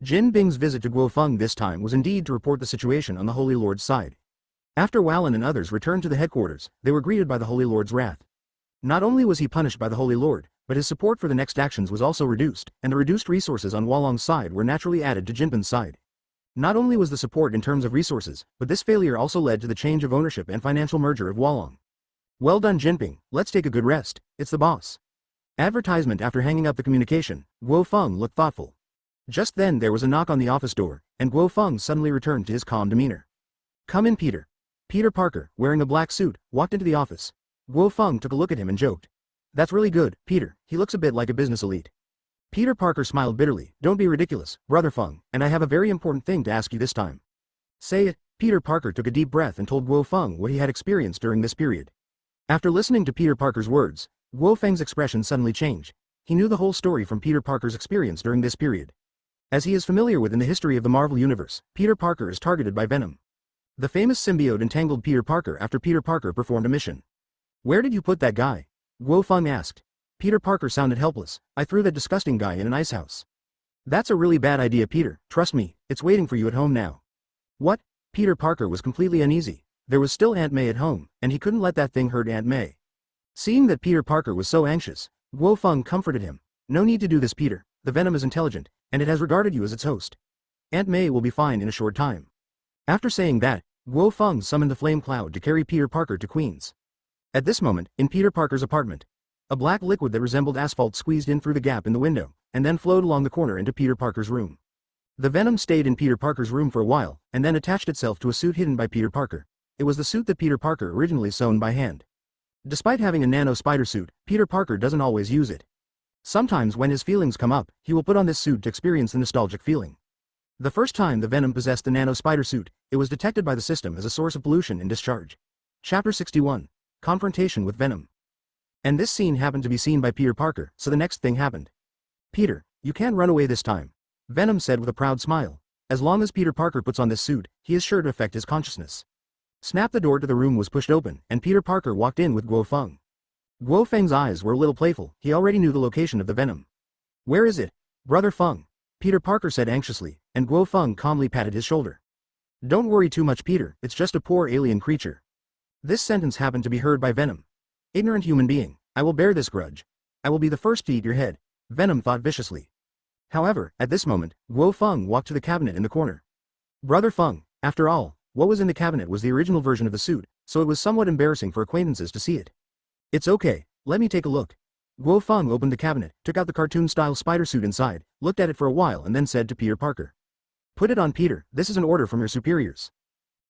Jin Bing's visit to Guo Feng this time was indeed to report the situation on the Holy Lord's side. After Wallen and others returned to the headquarters, they were greeted by the Holy Lord's wrath. Not only was he punished by the Holy Lord, but his support for the next actions was also reduced, and the reduced resources on Walong's side were naturally added to Jinpin's side. Not only was the support in terms of resources, but this failure also led to the change of ownership and financial merger of Walong. Well done Jinping, let's take a good rest, it's the boss. Advertisement. After hanging up the communication, Guo Feng looked thoughtful. Just then there was a knock on the office door, and Guo Feng suddenly returned to his calm demeanor. Come in Peter. Peter Parker, wearing a black suit, walked into the office. Guo Feng took a look at him and joked. That's really good, Peter, he looks a bit like a business elite. Peter Parker smiled bitterly. Don't be ridiculous, Brother Feng, and I have a very important thing to ask you this time. Say it. Peter Parker took a deep breath and told Guo Feng what he had experienced during this period. After listening to Peter Parker's words, Guo Feng's expression suddenly changed. He knew the whole story from Peter Parker's experience during this period. As he is familiar with in the history of the Marvel Universe, Peter Parker is targeted by Venom. The famous symbiote entangled Peter Parker after Peter Parker performed a mission. Where did you put that guy? Guo Feng asked. Peter Parker sounded helpless. I threw that disgusting guy in an ice house. That's a really bad idea, Peter, trust me, it's waiting for you at home now. What? Peter Parker was completely uneasy. There was still Aunt May at home, and he couldn't let that thing hurt Aunt May. Seeing that Peter Parker was so anxious, Guo Feng comforted him. No need to do this, Peter, the Venom is intelligent, and it has regarded you as its host. Aunt May will be fine in a short time. After saying that, Guo Feng summoned the flame cloud to carry Peter Parker to Queens. At this moment, in Peter Parker's apartment, a black liquid that resembled asphalt squeezed in through the gap in the window, and then flowed along the corner into Peter Parker's room. The Venom stayed in Peter Parker's room for a while, and then attached itself to a suit hidden by Peter Parker. It was the suit that Peter Parker originally sewn by hand. Despite having a nano spider suit, Peter Parker doesn't always use it. Sometimes when his feelings come up, he will put on this suit to experience the nostalgic feeling. The first time the Venom possessed the nano spider suit, it was detected by the system as a source of pollution and discharge. Chapter 61. Confrontation with Venom. And this scene happened to be seen by Peter Parker, so the next thing happened. Peter, you can't run away this time, Venom said with a proud smile. As long as Peter Parker puts on this suit, he is sure to affect his consciousness. Snap. The door to the room was pushed open, and Peter Parker walked in with Guo Feng. Guo Feng's eyes were a little playful. He already knew the location of the Venom. Where is it, Brother Feng? Peter Parker said anxiously, and Guo Feng calmly patted his shoulder. Don't worry too much, Peter, it's just a poor alien creature. This sentence happened to be heard by Venom. Ignorant human being, I will bear this grudge. I will be the first to eat your head, Venom thought viciously. However, at this moment, Guo Feng walked to the cabinet in the corner. Brother Feng, after all, what was in the cabinet was the original version of the suit, so it was somewhat embarrassing for acquaintances to see it. It's okay, let me take a look. Guo Feng opened the cabinet, took out the cartoon-style spider suit inside, looked at it for a while and then said to Peter Parker. Put it on, Peter, this is an order from your superiors.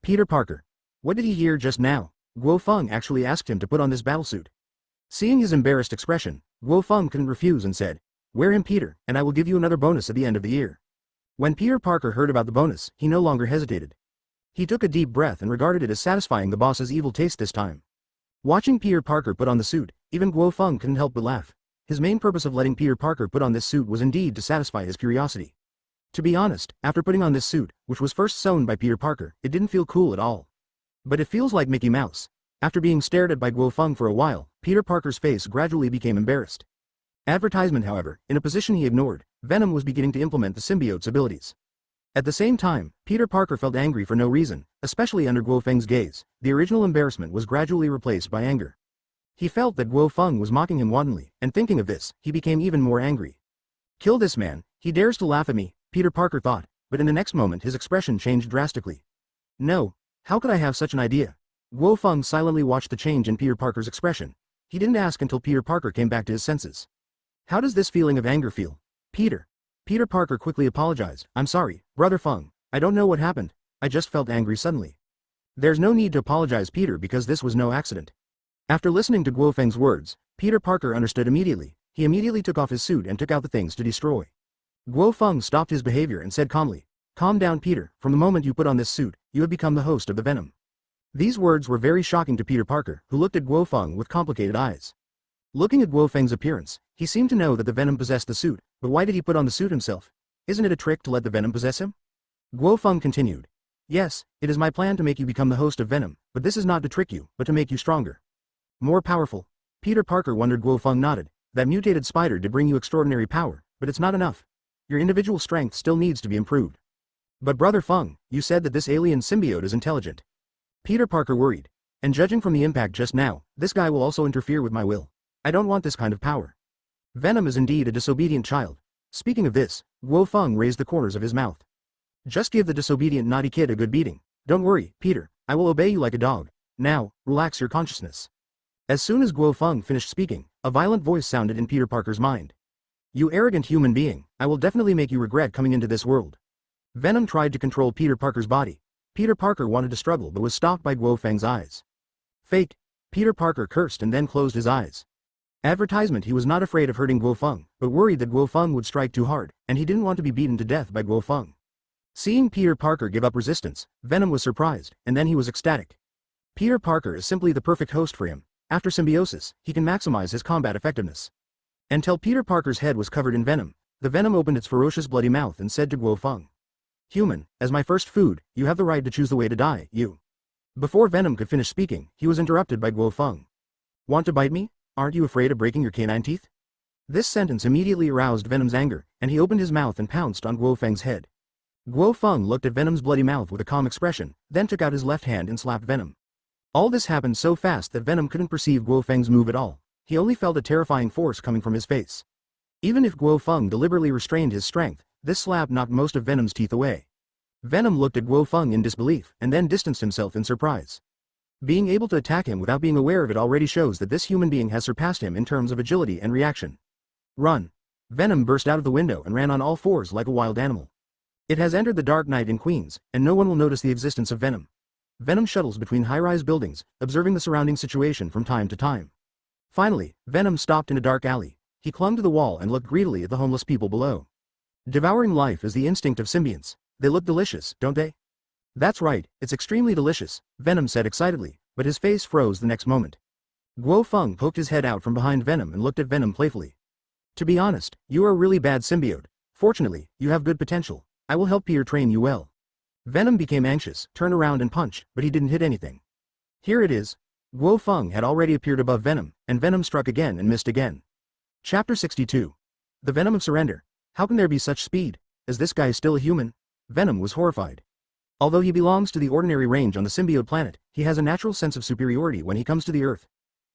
Peter Parker. What did he hear just now? Guo Feng actually asked him to put on this battlesuit. Seeing his embarrassed expression, Guo Feng couldn't refuse and said, wear him, Peter, and I will give you another bonus at the end of the year. When Peter Parker heard about the bonus, he no longer hesitated. He took a deep breath and regarded it as satisfying the boss's evil taste this time. Watching Peter Parker put on the suit, even Guo Feng couldn't help but laugh. His main purpose of letting Peter Parker put on this suit was indeed to satisfy his curiosity. To be honest, after putting on this suit, which was first sewn by Peter Parker, it didn't feel cool at all. But it feels like Mickey Mouse. After being stared at by Guo Feng for a while, Peter Parker's face gradually became embarrassed. Advertisement, however, in a position he ignored, Venom was beginning to implement the symbiote's abilities. At the same time, Peter Parker felt angry for no reason, especially under Guo Feng's gaze. The original embarrassment was gradually replaced by anger. He felt that Guo Feng was mocking him wantonly, and thinking of this, he became even more angry. Kill this man, he dares to laugh at me, Peter Parker thought, but in the next moment his expression changed drastically. No, how could I have such an idea? Guo Feng silently watched the change in Peter Parker's expression. He didn't ask until Peter Parker came back to his senses. How does this feeling of anger feel, Peter? Peter Parker quickly apologized. I'm sorry, Brother Feng, I don't know what happened, I just felt angry suddenly. There's no need to apologize, Peter, because this was no accident. After listening to Guo Feng's words, Peter Parker understood immediately. He immediately took off his suit and took out the things to destroy. Guo Feng stopped his behavior and said calmly, calm down, Peter, from the moment you put on this suit, you have become the host of the Venom. These words were very shocking to Peter Parker, who looked at Guo Feng with complicated eyes. Looking at Guo Feng's appearance, he seemed to know that the Venom possessed the suit, but why did he put on the suit himself? Isn't it a trick to let the Venom possess him? Guo Feng continued. Yes, it is my plan to make you become the host of Venom, but this is not to trick you, but to make you stronger. More powerful. Peter Parker wondered. Guo Feng nodded. That mutated spider did bring you extraordinary power, but it's not enough. Your individual strength still needs to be improved. But Brother Feng, you said that this alien symbiote is intelligent. Peter Parker worried. And judging from the impact just now, this guy will also interfere with my will. I don't want this kind of power. Venom is indeed a disobedient child. Speaking of this, Guo Feng raised the corners of his mouth. Just give the disobedient naughty kid a good beating. Don't worry, Peter, I will obey you like a dog. Now, relax your consciousness. As soon as Guo Feng finished speaking, a violent voice sounded in Peter Parker's mind. You arrogant human being, I will definitely make you regret coming into this world. Venom tried to control Peter Parker's body. Peter Parker wanted to struggle but was stopped by Guo Feng's eyes. Fake. Peter Parker cursed and then closed his eyes. Advertisement. He was not afraid of hurting Guo Feng, but worried that Guo Feng would strike too hard, and he didn't want to be beaten to death by Guo Feng. Seeing Peter Parker give up resistance, Venom was surprised, and then he was ecstatic. Peter Parker is simply the perfect host for him. After symbiosis, he can maximize his combat effectiveness. Until Peter Parker's head was covered in venom, the venom opened its ferocious bloody mouth and said to Guo Feng. Human, as my first food, you have the right to choose the way to die, you. Before Venom could finish speaking, he was interrupted by Guo Feng. Want to bite me? Aren't you afraid of breaking your canine teeth? This sentence immediately aroused Venom's anger, and he opened his mouth and pounced on Guo Feng's head. Guo Feng looked at Venom's bloody mouth with a calm expression, then took out his left hand and slapped Venom. All this happened so fast that Venom couldn't perceive Guo Feng's move at all. He only felt a terrifying force coming from his face. Even if Guo Feng deliberately restrained his strength, this slap knocked most of Venom's teeth away. Venom looked at Guo Feng in disbelief, and then distanced himself in surprise. Being able to attack him without being aware of it already shows that this human being has surpassed him in terms of agility and reaction. Run! Venom burst out of the window and ran on all fours like a wild animal. It has entered the Dark Knight in Queens, and no one will notice the existence of Venom. Venom shuttles between high-rise buildings, observing the surrounding situation from time to time. Finally, Venom stopped in a dark alley. He clung to the wall and looked greedily at the homeless people below. Devouring life is the instinct of symbionts. They look delicious, don't they? That's right, it's extremely delicious, Venom said excitedly, but his face froze the next moment. Guo Feng poked his head out from behind Venom and looked at Venom playfully. To be honest, you are a really bad symbiote. Fortunately, you have good potential. I will help Peter train you well. Venom became anxious, turned around and punched, but he didn't hit anything. Here it is. Guo Feng had already appeared above Venom, and Venom struck again and missed again. Chapter 62. The Venom of Surrender. How can there be such speed? Is this guy still a human? Venom was horrified. Although he belongs to the ordinary range on the symbiote planet, he has a natural sense of superiority when he comes to the Earth.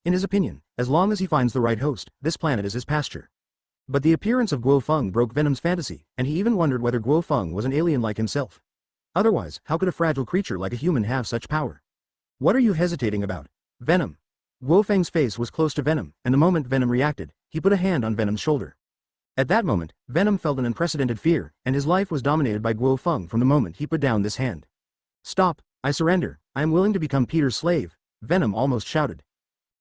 In his opinion, as long as he finds the right host, this planet is his pasture. But the appearance of Guo Feng broke Venom's fantasy, and he even wondered whether Guo Feng was an alien like himself. Otherwise, how could a fragile creature like a human have such power? What are you hesitating about? Venom. Guo Feng's face was close to Venom, and the moment Venom reacted, he put a hand on Venom's shoulder. At that moment, Venom felt an unprecedented fear, and his life was dominated by Guo Feng from the moment he put down this hand. Stop, I surrender, I am willing to become Peter's slave, Venom almost shouted.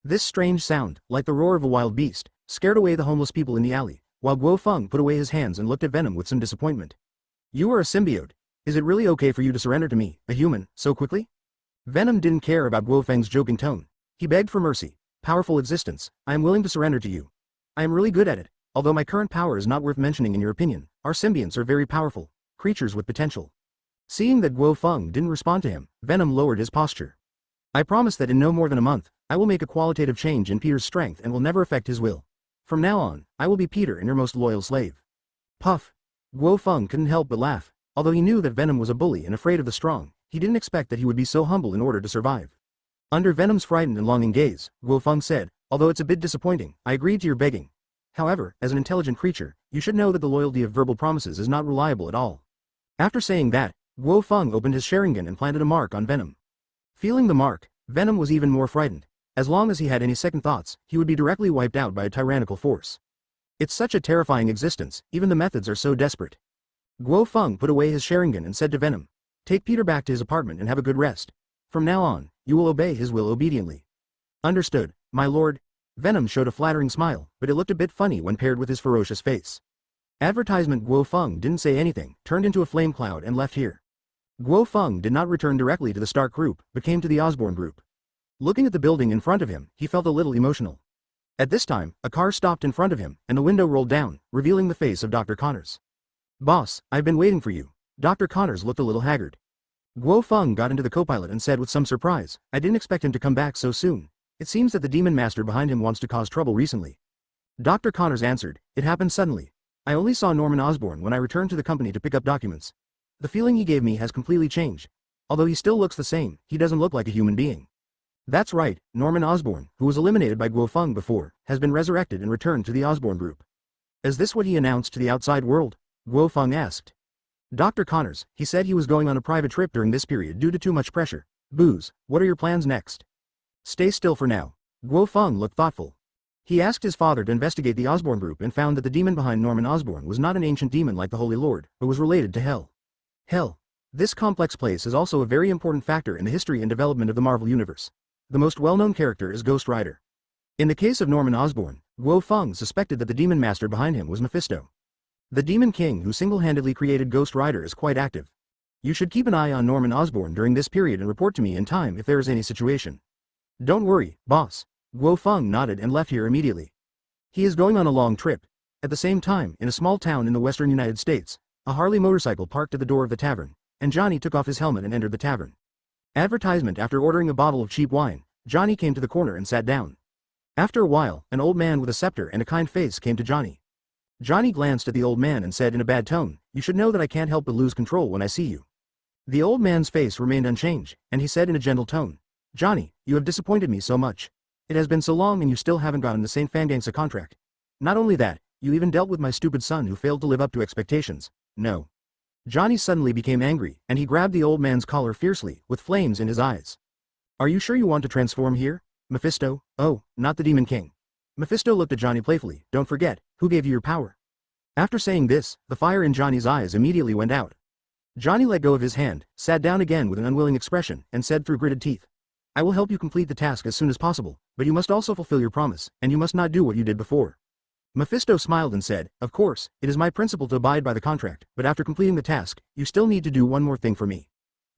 This strange sound, like the roar of a wild beast, scared away the homeless people in the alley, while Guo Feng put away his hands and looked at Venom with some disappointment. You are a symbiote. Is it really okay for you to surrender to me, a human, so quickly? Venom didn't care about Guo Feng's joking tone. He begged for mercy. Powerful existence, I am willing to surrender to you. I am really good at it. Although my current power is not worth mentioning in your opinion, our symbionts are very powerful, creatures with potential. Seeing that Guo Feng didn't respond to him, Venom lowered his posture. I promise that in no more than a month, I will make a qualitative change in Peter's strength and will never affect his will. From now on, I will be Peter and your most loyal slave. Puff. Guo Feng couldn't help but laugh. Although he knew that Venom was a bully and afraid of the strong, he didn't expect that he would be so humble in order to survive. Under Venom's frightened and longing gaze, Guo Feng said, although it's a bit disappointing, I agreed to your begging. However, as an intelligent creature, you should know that the loyalty of verbal promises is not reliable at all. After saying that, Guo Feng opened his Sharingan and planted a mark on Venom. Feeling the mark, Venom was even more frightened. As long as he had any second thoughts, he would be directly wiped out by a tyrannical force. It's such a terrifying existence, even the methods are so desperate. Guo Feng put away his Sharingan and said to Venom, take Peter back to his apartment and have a good rest. From now on, you will obey his will obediently. Understood, my lord. Venom showed a flattering smile, but it looked a bit funny when paired with his ferocious face. Advertisement. Guo Feng didn't say anything, turned into a flame cloud and left here. Guo Feng did not return directly to the Stark group, but came to the Osborn group. Looking at the building in front of him, he felt a little emotional. At this time, a car stopped in front of him, and the window rolled down, revealing the face of Dr. Connors. Boss, I've been waiting for you. Dr. Connors looked a little haggard. Guo Feng got into the co-pilot and said with some surprise, I didn't expect him to come back so soon. It seems that the demon master behind him wants to cause trouble recently. Dr. Connors answered, it happened suddenly. I only saw Norman Osborn when I returned to the company to pick up documents. The feeling he gave me has completely changed. Although he still looks the same, he doesn't look like a human being. That's right, Norman Osborn, who was eliminated by Guo Feng before, has been resurrected and returned to the Osborn group. Is this what he announced to the outside world? Guo Feng asked. Dr. Connors, he said he was going on a private trip during this period due to too much pressure. Booze, what are your plans next? Stay still for now. Guo Feng looked thoughtful. He asked his father to investigate the Osborn group and found that the demon behind Norman Osborn was not an ancient demon like the Holy Lord, but was related to Hell. Hell. This complex place is also a very important factor in the history and development of the Marvel Universe. The most well-known character is Ghost Rider. In the case of Norman Osborn, Guo Feng suspected that the demon master behind him was Mephisto. The Demon King who single-handedly created Ghost Rider is quite active. You should keep an eye on Norman Osborn during this period and report to me in time if there is any situation. Don't worry, boss. Guo Feng nodded and left here immediately. He is going on a long trip. At the same time, in a small town in the western United States, a Harley motorcycle parked at the door of the tavern, and Johnny took off his helmet and entered the tavern. Advertisement. After ordering a bottle of cheap wine, Johnny came to the corner and sat down. After a while, an old man with a scepter and a kind face came to Johnny. Johnny glanced at the old man and said in a bad tone, "You should know that I can't help but lose control when I see you." The old man's face remained unchanged, and he said in a gentle tone, "Johnny, you have disappointed me so much. It has been so long and you still haven't gotten the St. Fangangsa contract. Not only that, you even dealt with my stupid son who failed to live up to expectations. No." Johnny suddenly became angry, and he grabbed the old man's collar fiercely, with flames in his eyes. "Are you sure you want to transform here? Mephisto? Oh, not the Demon King." Mephisto looked at Johnny playfully. "Don't forget, who gave you your power?" After saying this, the fire in Johnny's eyes immediately went out. Johnny let go of his hand, sat down again with an unwilling expression, and said through gritted teeth, "I will help you complete the task as soon as possible, but you must also fulfill your promise, and you must not do what you did before." Mephisto smiled and said, "Of course, it is my principle to abide by the contract, but after completing the task, you still need to do one more thing for me."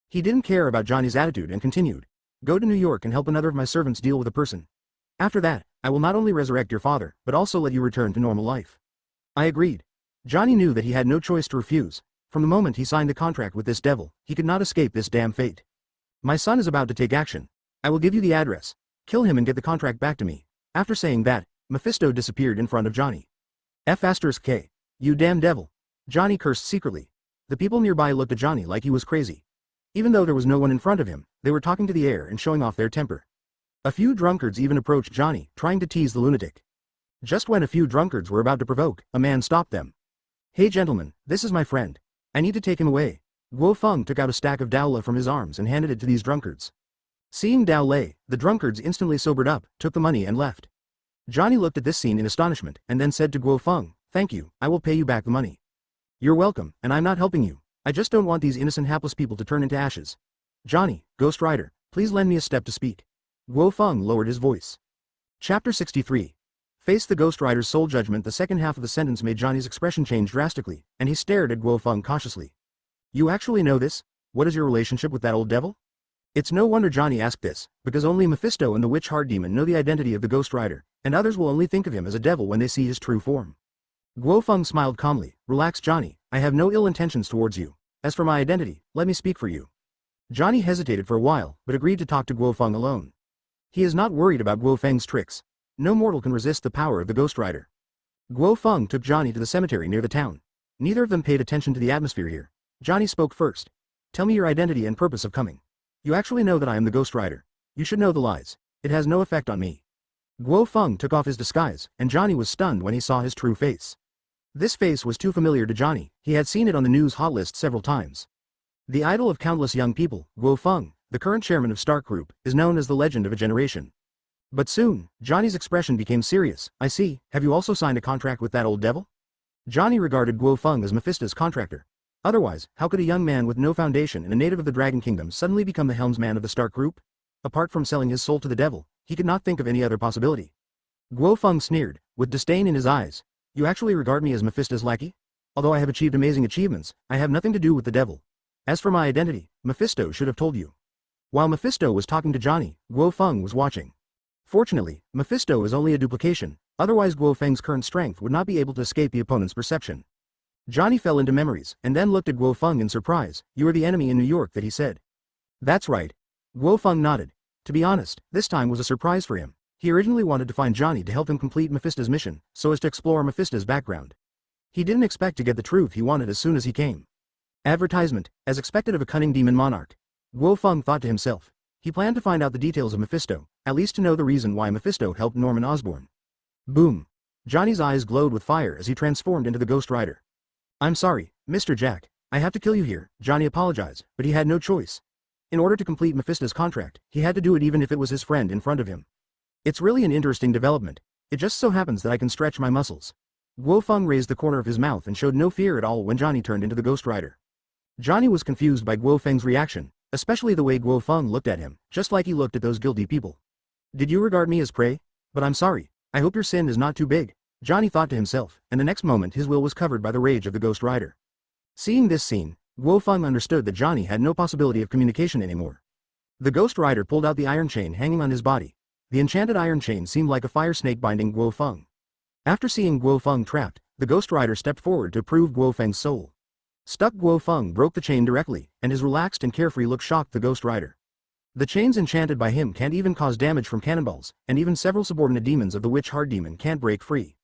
He didn't care about Johnny's attitude and continued, "Go to New York and help another of my servants deal with a person. After that, I will not only resurrect your father, but also let you return to normal life." I agreed. Johnny knew that he had no choice to refuse. From the moment he signed the contract with this devil, he could not escape this damn fate. "My son is about to take action. I will give you the address. Kill him and get the contract back to me." After saying that, Mephisto disappeared in front of Johnny. F***K. You damn devil. Johnny cursed secretly. The people nearby looked at Johnny like he was crazy. Even though there was no one in front of him, they were talking to the air and showing off their temper. A few drunkards even approached Johnny, trying to tease the lunatic. Just when a few drunkards were about to provoke, a man stopped them. "Hey gentlemen, this is my friend. I need to take him away." Guo Feng took out a stack of Daola from his arms and handed it to these drunkards. Seeing Daola, the drunkards instantly sobered up, took the money and left. Johnny looked at this scene in astonishment, and then said to Guo Feng, "Thank you, I will pay you back the money." "You're welcome, and I'm not helping you. I just don't want these innocent hapless people to turn into ashes. Johnny, Ghost Rider, please lend me a step to speak." Guo Feng lowered his voice. Chapter 63. Face the Ghost Rider's soul judgment. The second half of the sentence made Johnny's expression change drastically, and he stared at Guo Feng cautiously. "You actually know this? What is your relationship with that old devil?" It's no wonder Johnny asked this, because only Mephisto and the Witch Heart Demon know the identity of the Ghost Rider, and others will only think of him as a devil when they see his true form. Guo Feng smiled calmly. "Relax Johnny, I have no ill intentions towards you. As for my identity, let me speak for you." Johnny hesitated for a while, but agreed to talk to Guo Feng alone. He is not worried about Guo Feng's tricks. No mortal can resist the power of the Ghost Rider. Guo Feng took Johnny to the cemetery near the town. Neither of them paid attention to the atmosphere here. Johnny spoke first. "Tell me your identity and purpose of coming. You actually know that I am the Ghost Rider. You should know the lies. It has no effect on me." Guo Feng took off his disguise, and Johnny was stunned when he saw his true face. This face was too familiar to Johnny. He had seen it on the news hot list several times. The idol of countless young people, Guo Feng, the current chairman of Stark Group, is known as the legend of a generation. But soon, Johnny's expression became serious. "I see, have you also signed a contract with that old devil?" Johnny regarded Guo Feng as Mephisto's contractor. Otherwise, how could a young man with no foundation and a native of the Dragon Kingdom suddenly become the helmsman of the Stark Group? Apart from selling his soul to the devil, he could not think of any other possibility. Guo Feng sneered, with disdain in his eyes. "You actually regard me as Mephisto's lackey? Although I have achieved amazing achievements, I have nothing to do with the devil. As for my identity, Mephisto should have told you." While Mephisto was talking to Johnny, Guo Feng was watching. Fortunately, Mephisto is only a duplication, otherwise Guo Feng's current strength would not be able to escape the opponent's perception. Johnny fell into memories, and then looked at Guo Feng in surprise. "You are the enemy in New York that he said." "That's right." Guo Feng nodded. To be honest, this time was a surprise for him. He originally wanted to find Johnny to help him complete Mephisto's mission, so as to explore Mephisto's background. He didn't expect to get the truth he wanted as soon as he came. Advertisement, as expected of a cunning demon monarch. Guo Feng thought to himself. He planned to find out the details of Mephisto, at least to know the reason why Mephisto helped Norman Osborn. Boom. Johnny's eyes glowed with fire as he transformed into the Ghost Rider. I'm sorry, Mr. Jack. I have to kill you here, Johnny apologized, but he had no choice. In order to complete Mephisto's contract, he had to do it even if it was his friend in front of him. It's really an interesting development. It just so happens that I can stretch my muscles. Guo Feng raised the corner of his mouth and showed no fear at all when Johnny turned into the Ghost Rider. Johnny was confused by Guo Feng's reaction, especially the way Guo Feng looked at him, just like he looked at those guilty people. Did you regard me as prey? But I'm sorry. I hope your sin is not too big, Johnny thought to himself, and the next moment his will was covered by the rage of the Ghost Rider. Seeing this scene, Guo Feng understood that Johnny had no possibility of communication anymore. The Ghost Rider pulled out the iron chain hanging on his body. The enchanted iron chain seemed like a fire snake binding Guo Feng. After seeing Guo Feng trapped, the Ghost Rider stepped forward to prove Guo Feng's soul. Stuck Guo Feng broke the chain directly, and his relaxed and carefree look shocked the Ghost Rider. The chains enchanted by him can't even cause damage from cannonballs, and even several subordinate demons of the Witch Heart Demon can't break free.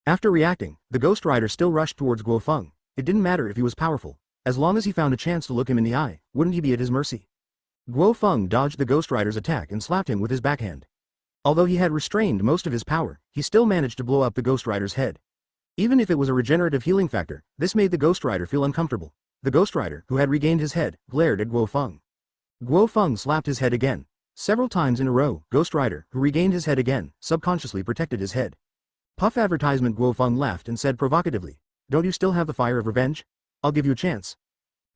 After reacting, the Ghost Rider still rushed towards Guo Feng. It didn't matter if he was powerful. As long as he found a chance to look him in the eye, wouldn't he be at his mercy? Guo Feng dodged the Ghost Rider's attack and slapped him with his backhand. Although he had restrained most of his power, he still managed to blow up the Ghost Rider's head. Even if it was a regenerative healing factor, this made the Ghost Rider feel uncomfortable. The Ghost Rider, who had regained his head, glared at Guo Feng. Guo Feng slapped his head again. Several times in a row, Ghost Rider, who regained his head again, subconsciously protected his head. Puff advertisement. Guo Feng laughed and said provocatively, "Don't you still have the fire of revenge? I'll give you a chance."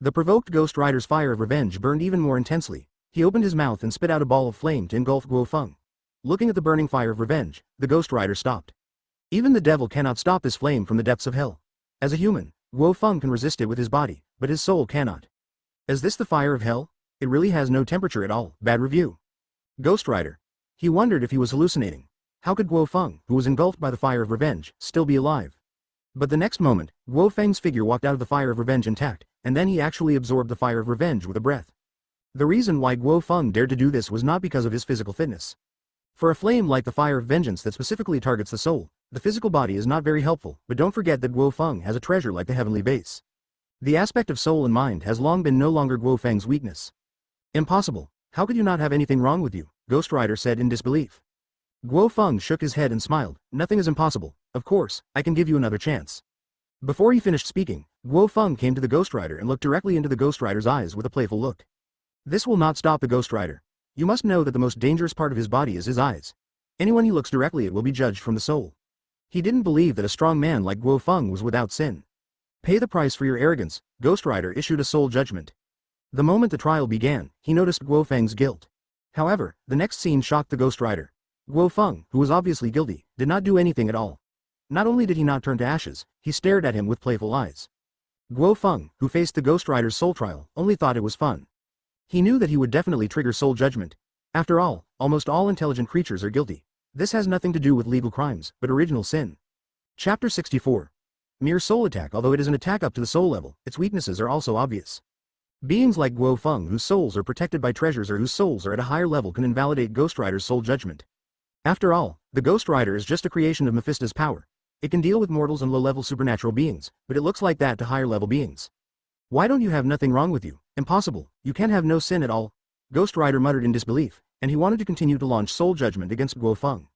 The provoked Ghost Rider's fire of revenge burned even more intensely. He opened his mouth and spit out a ball of flame to engulf Guo Feng. Looking at the burning fire of revenge, the Ghost Rider stopped. Even the devil cannot stop this flame from the depths of hell. As a human, Guo Feng can resist it with his body, but his soul cannot. Is this the fire of hell? It really has no temperature at all. Bad review. Ghost Rider. He wondered if he was hallucinating. How could Guo Feng, who was engulfed by the fire of revenge, still be alive? But the next moment, Guo Feng's figure walked out of the fire of revenge intact, and then he actually absorbed the fire of revenge with a breath. The reason why Guo Feng dared to do this was not because of his physical fitness. For a flame like the fire of vengeance that specifically targets the soul, the physical body is not very helpful, but don't forget that Guo Feng has a treasure like the heavenly base. The aspect of soul and mind has long been no longer Guo Feng's weakness. Impossible. How could you not have anything wrong with you? Ghost Rider said in disbelief. Guo Feng shook his head and smiled. Nothing is impossible. Of course, I can give you another chance. Before he finished speaking, Guo Feng came to the Ghost Rider and looked directly into the Ghost Rider's eyes with a playful look. This will not stop the Ghost Rider. You must know that the most dangerous part of his body is his eyes. Anyone he looks directly at will be judged from the soul. He didn't believe that a strong man like Guo Feng was without sin. Pay the price for your arrogance, Ghost Rider issued a soul judgment. The moment the trial began, he noticed Guo Feng's guilt. However, the next scene shocked the Ghost Rider. Guo Feng, who was obviously guilty, did not do anything at all. Not only did he not turn to ashes, he stared at him with playful eyes. Guo Feng, who faced the Ghost Rider's soul trial, only thought it was fun. He knew that he would definitely trigger soul judgment. After all, almost all intelligent creatures are guilty. This has nothing to do with legal crimes, but original sin. Chapter 64. Mere soul attack. Although it is an attack up to the soul level, its weaknesses are also obvious. Beings like Guo Feng whose souls are protected by treasures or whose souls are at a higher level can invalidate Ghost Rider's soul judgment. After all, the Ghost Rider is just a creation of Mephisto's power. It can deal with mortals and low-level supernatural beings, but it looks like that to higher-level beings. Why don't you have nothing wrong with you? Impossible. You can have no sin at all. Ghost Rider muttered in disbelief, and he wanted to continue to launch soul judgment against Guo Feng.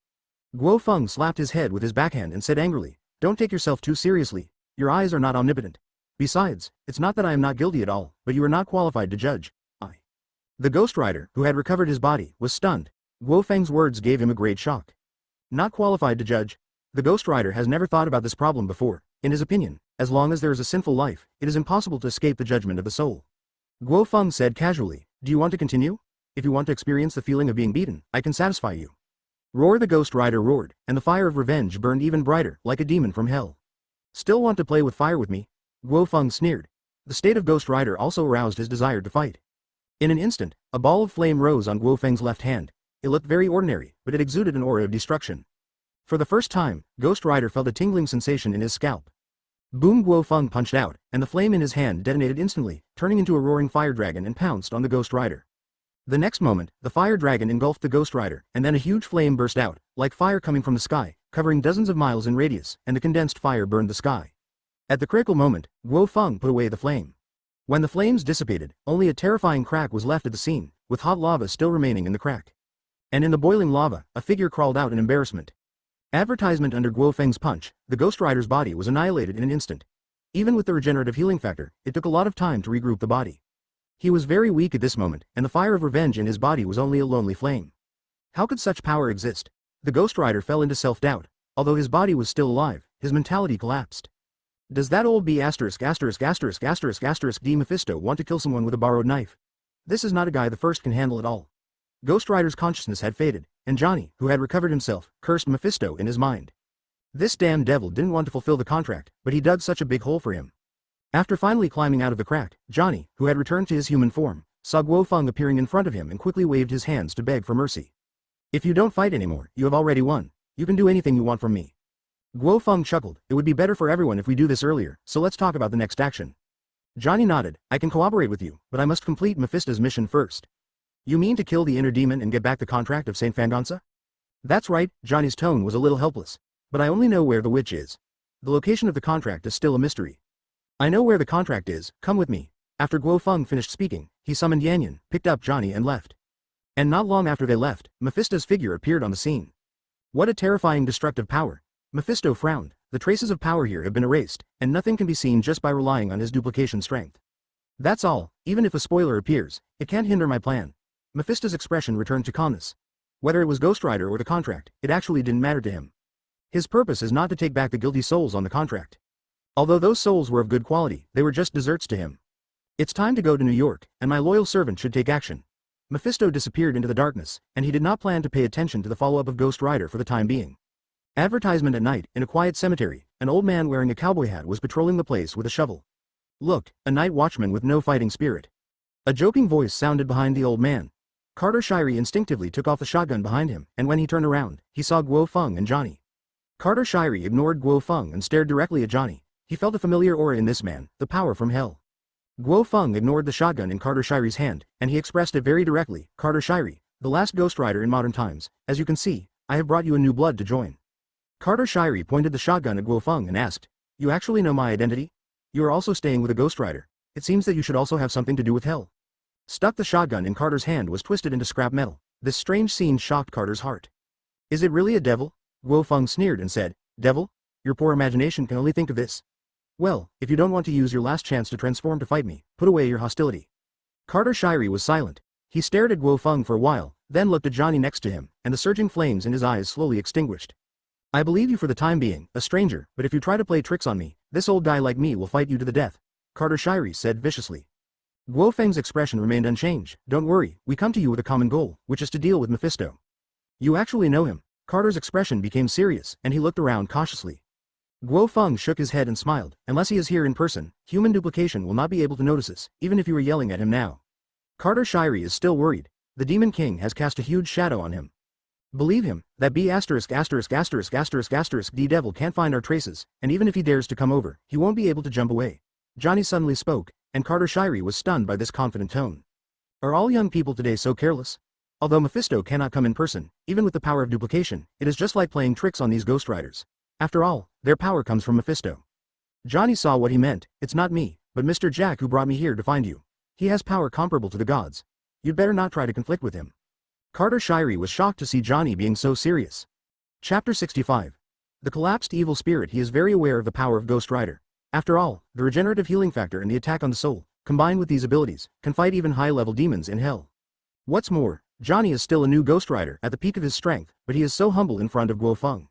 Guo Feng slapped his head with his backhand and said angrily, "Don't take yourself too seriously. Your eyes are not omnipotent. Besides, it's not that I am not guilty at all, but you are not qualified to judge. I." The Ghost Rider, who had recovered his body, was stunned. Guo Feng's words gave him a great shock. Not qualified to judge? The Ghost Rider has never thought about this problem before. In his opinion, as long as there is a sinful life, it is impossible to escape the judgment of the soul. Guo Feng said casually, "Do you want to continue? If you want to experience the feeling of being beaten, I can satisfy you." Roar! The Ghost Rider roared, and the fire of revenge burned even brighter, like a demon from hell. "Still want to play with fire with me?" Guo Feng sneered. The state of Ghost Rider also aroused his desire to fight. In an instant, a ball of flame rose on Guo Feng's left hand. It looked very ordinary, but it exuded an aura of destruction. For the first time, Ghost Rider felt a tingling sensation in his scalp. Boom! Guo Feng punched out, and the flame in his hand detonated instantly, turning into a roaring fire dragon and pounced on the Ghost Rider. The next moment, the fire dragon engulfed the Ghost Rider, and then a huge flame burst out, like fire coming from the sky, covering dozens of miles in radius, and the condensed fire burned the sky. At the critical moment, Guo Feng put away the flame. When the flames dissipated, only a terrifying crack was left at the scene, with hot lava still remaining in the crack. And in the boiling lava, a figure crawled out in embarrassment. Advertisement under Guo Feng's punch, the Ghost Rider's body was annihilated in an instant. Even with the regenerative healing factor, it took a lot of time to regroup the body. He was very weak at this moment, and the fire of revenge in his body was only a lonely flame. How could such power exist? The Ghost Rider fell into self-doubt. Although his body was still alive, his mentality collapsed. Does that old B************ D Mephisto want to kill someone with a borrowed knife? This is not a guy the first can handle at all. Ghost Rider's consciousness had faded, and Johnny, who had recovered himself, cursed Mephisto in his mind. This damn devil didn't want to fulfill the contract, but he dug such a big hole for him. After finally climbing out of the crack, Johnny, who had returned to his human form, saw Guo Feng appearing in front of him and quickly waved his hands to beg for mercy. If you don't fight anymore, you have already won. You can do anything you want from me. Guo Feng chuckled. It would be better for everyone if we do this earlier, so let's talk about the next action. Johnny nodded. I can cooperate with you, but I must complete Mephisto's mission first. You mean to kill the inner demon and get back the contract of St. Fangonsa? That's right, Johnny's tone was a little helpless. But I only know where the witch is. The location of the contract is still a mystery. I know where the contract is, come with me. After Guo Feng finished speaking, he summoned Yanyan, picked up Johnny and left. And not long after they left, Mephisto's figure appeared on the scene. What a terrifying destructive power. Mephisto frowned. The traces of power here have been erased, and nothing can be seen just by relying on his duplication strength. That's all, even if a spoiler appears, it can't hinder my plan. Mephisto's expression returned to calmness. Whether it was Ghost Rider or the contract, it actually didn't matter to him. His purpose is not to take back the guilty souls on the contract. Although those souls were of good quality, they were just desserts to him. It's time to go to New York, and my loyal servant should take action. Mephisto disappeared into the darkness, and he did not plan to pay attention to the follow-up of Ghost Rider for the time being. Advertisement at night, in a quiet cemetery, an old man wearing a cowboy hat was patrolling the place with a shovel. Look, a night watchman with no fighting spirit. A joking voice sounded behind the old man. Carter Shirey instinctively took off the shotgun behind him, and when he turned around, he saw Guo Feng and Johnny. Carter Shirey ignored Guo Feng and stared directly at Johnny. He felt a familiar aura in this man, the power from hell. Guo Feng ignored the shotgun in Carter Shirey's hand, and he expressed it very directly. Carter Shirey, the last Ghost Rider in modern times, as you can see, I have brought you a new blood to join. Carter Shirey pointed the shotgun at Guo Feng and asked, you actually know my identity? You are also staying with a Ghost Rider. It seems that you should also have something to do with hell. Stuck the shotgun in Carter's hand was twisted into scrap metal. This strange scene shocked Carter's heart. Is it really a devil? Guo Feng sneered and said, devil? Your poor imagination can only think of this. Well, if you don't want to use your last chance to transform to fight me, put away your hostility. Carter Shirey was silent. He stared at Guo Feng for a while, then looked at Johnny next to him, and the surging flames in his eyes slowly extinguished. I believe you for the time being, a stranger, but if you try to play tricks on me, this old guy like me will fight you to the death, Carter Shirey said viciously. Guo Feng's expression remained unchanged. Don't worry, we come to you with a common goal, which is to deal with Mephisto. You actually know him. Carter's expression became serious, and he looked around cautiously. Guo Feng shook his head and smiled. Unless he is here in person, human duplication will not be able to notice us, even if you were yelling at him now. Carter Shirey is still worried. The Demon King has cast a huge shadow on him. Believe him, that D devil can't find our traces, and even if he dares to come over, he won't be able to jump away. Johnny suddenly spoke, and Carter Shirey was stunned by this confident tone. Are all young people today so careless? Although Mephisto cannot come in person, even with the power of duplication, it is just like playing tricks on these Ghost Riders. After all, their power comes from Mephisto. Johnny saw what he meant. It's not me, but Mr. Jack who brought me here to find you. He has power comparable to the gods. You'd better not try to conflict with him. Carter Shirey was shocked to see Johnny being so serious. Chapter 65. The collapsed evil spirit. He is very aware of the power of Ghost Rider. After all, the regenerative healing factor and the attack on the soul, combined with these abilities, can fight even high-level demons in hell. What's more, Johnny is still a new Ghost Rider at the peak of his strength, but he is so humble in front of Guo Feng.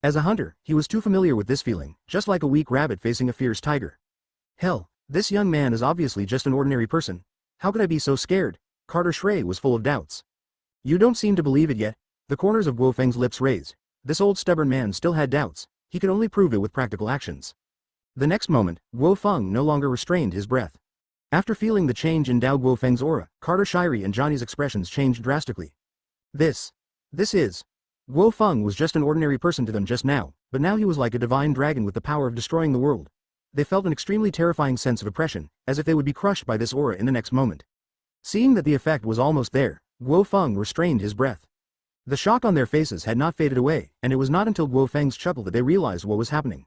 As a hunter, he was too familiar with this feeling, just like a weak rabbit facing a fierce tiger. Hell, this young man is obviously just an ordinary person. How could I be so scared? Carter Shirey was full of doubts. You don't seem to believe it yet. The corners of Guo Feng's lips raised. This old stubborn man still had doubts. He could only prove it with practical actions. The next moment, Guo Feng no longer restrained his breath. After feeling the change in Guo Feng's aura, Carter Shirey and Johnny's expressions changed drastically. This is. Guo Feng was just an ordinary person to them just now, but now he was like a divine dragon with the power of destroying the world. They felt an extremely terrifying sense of oppression, as if they would be crushed by this aura in the next moment. Seeing that the effect was almost there, Guo Feng restrained his breath. The shock on their faces had not faded away, and it was not until Guo Feng's chuckle that they realized what was happening.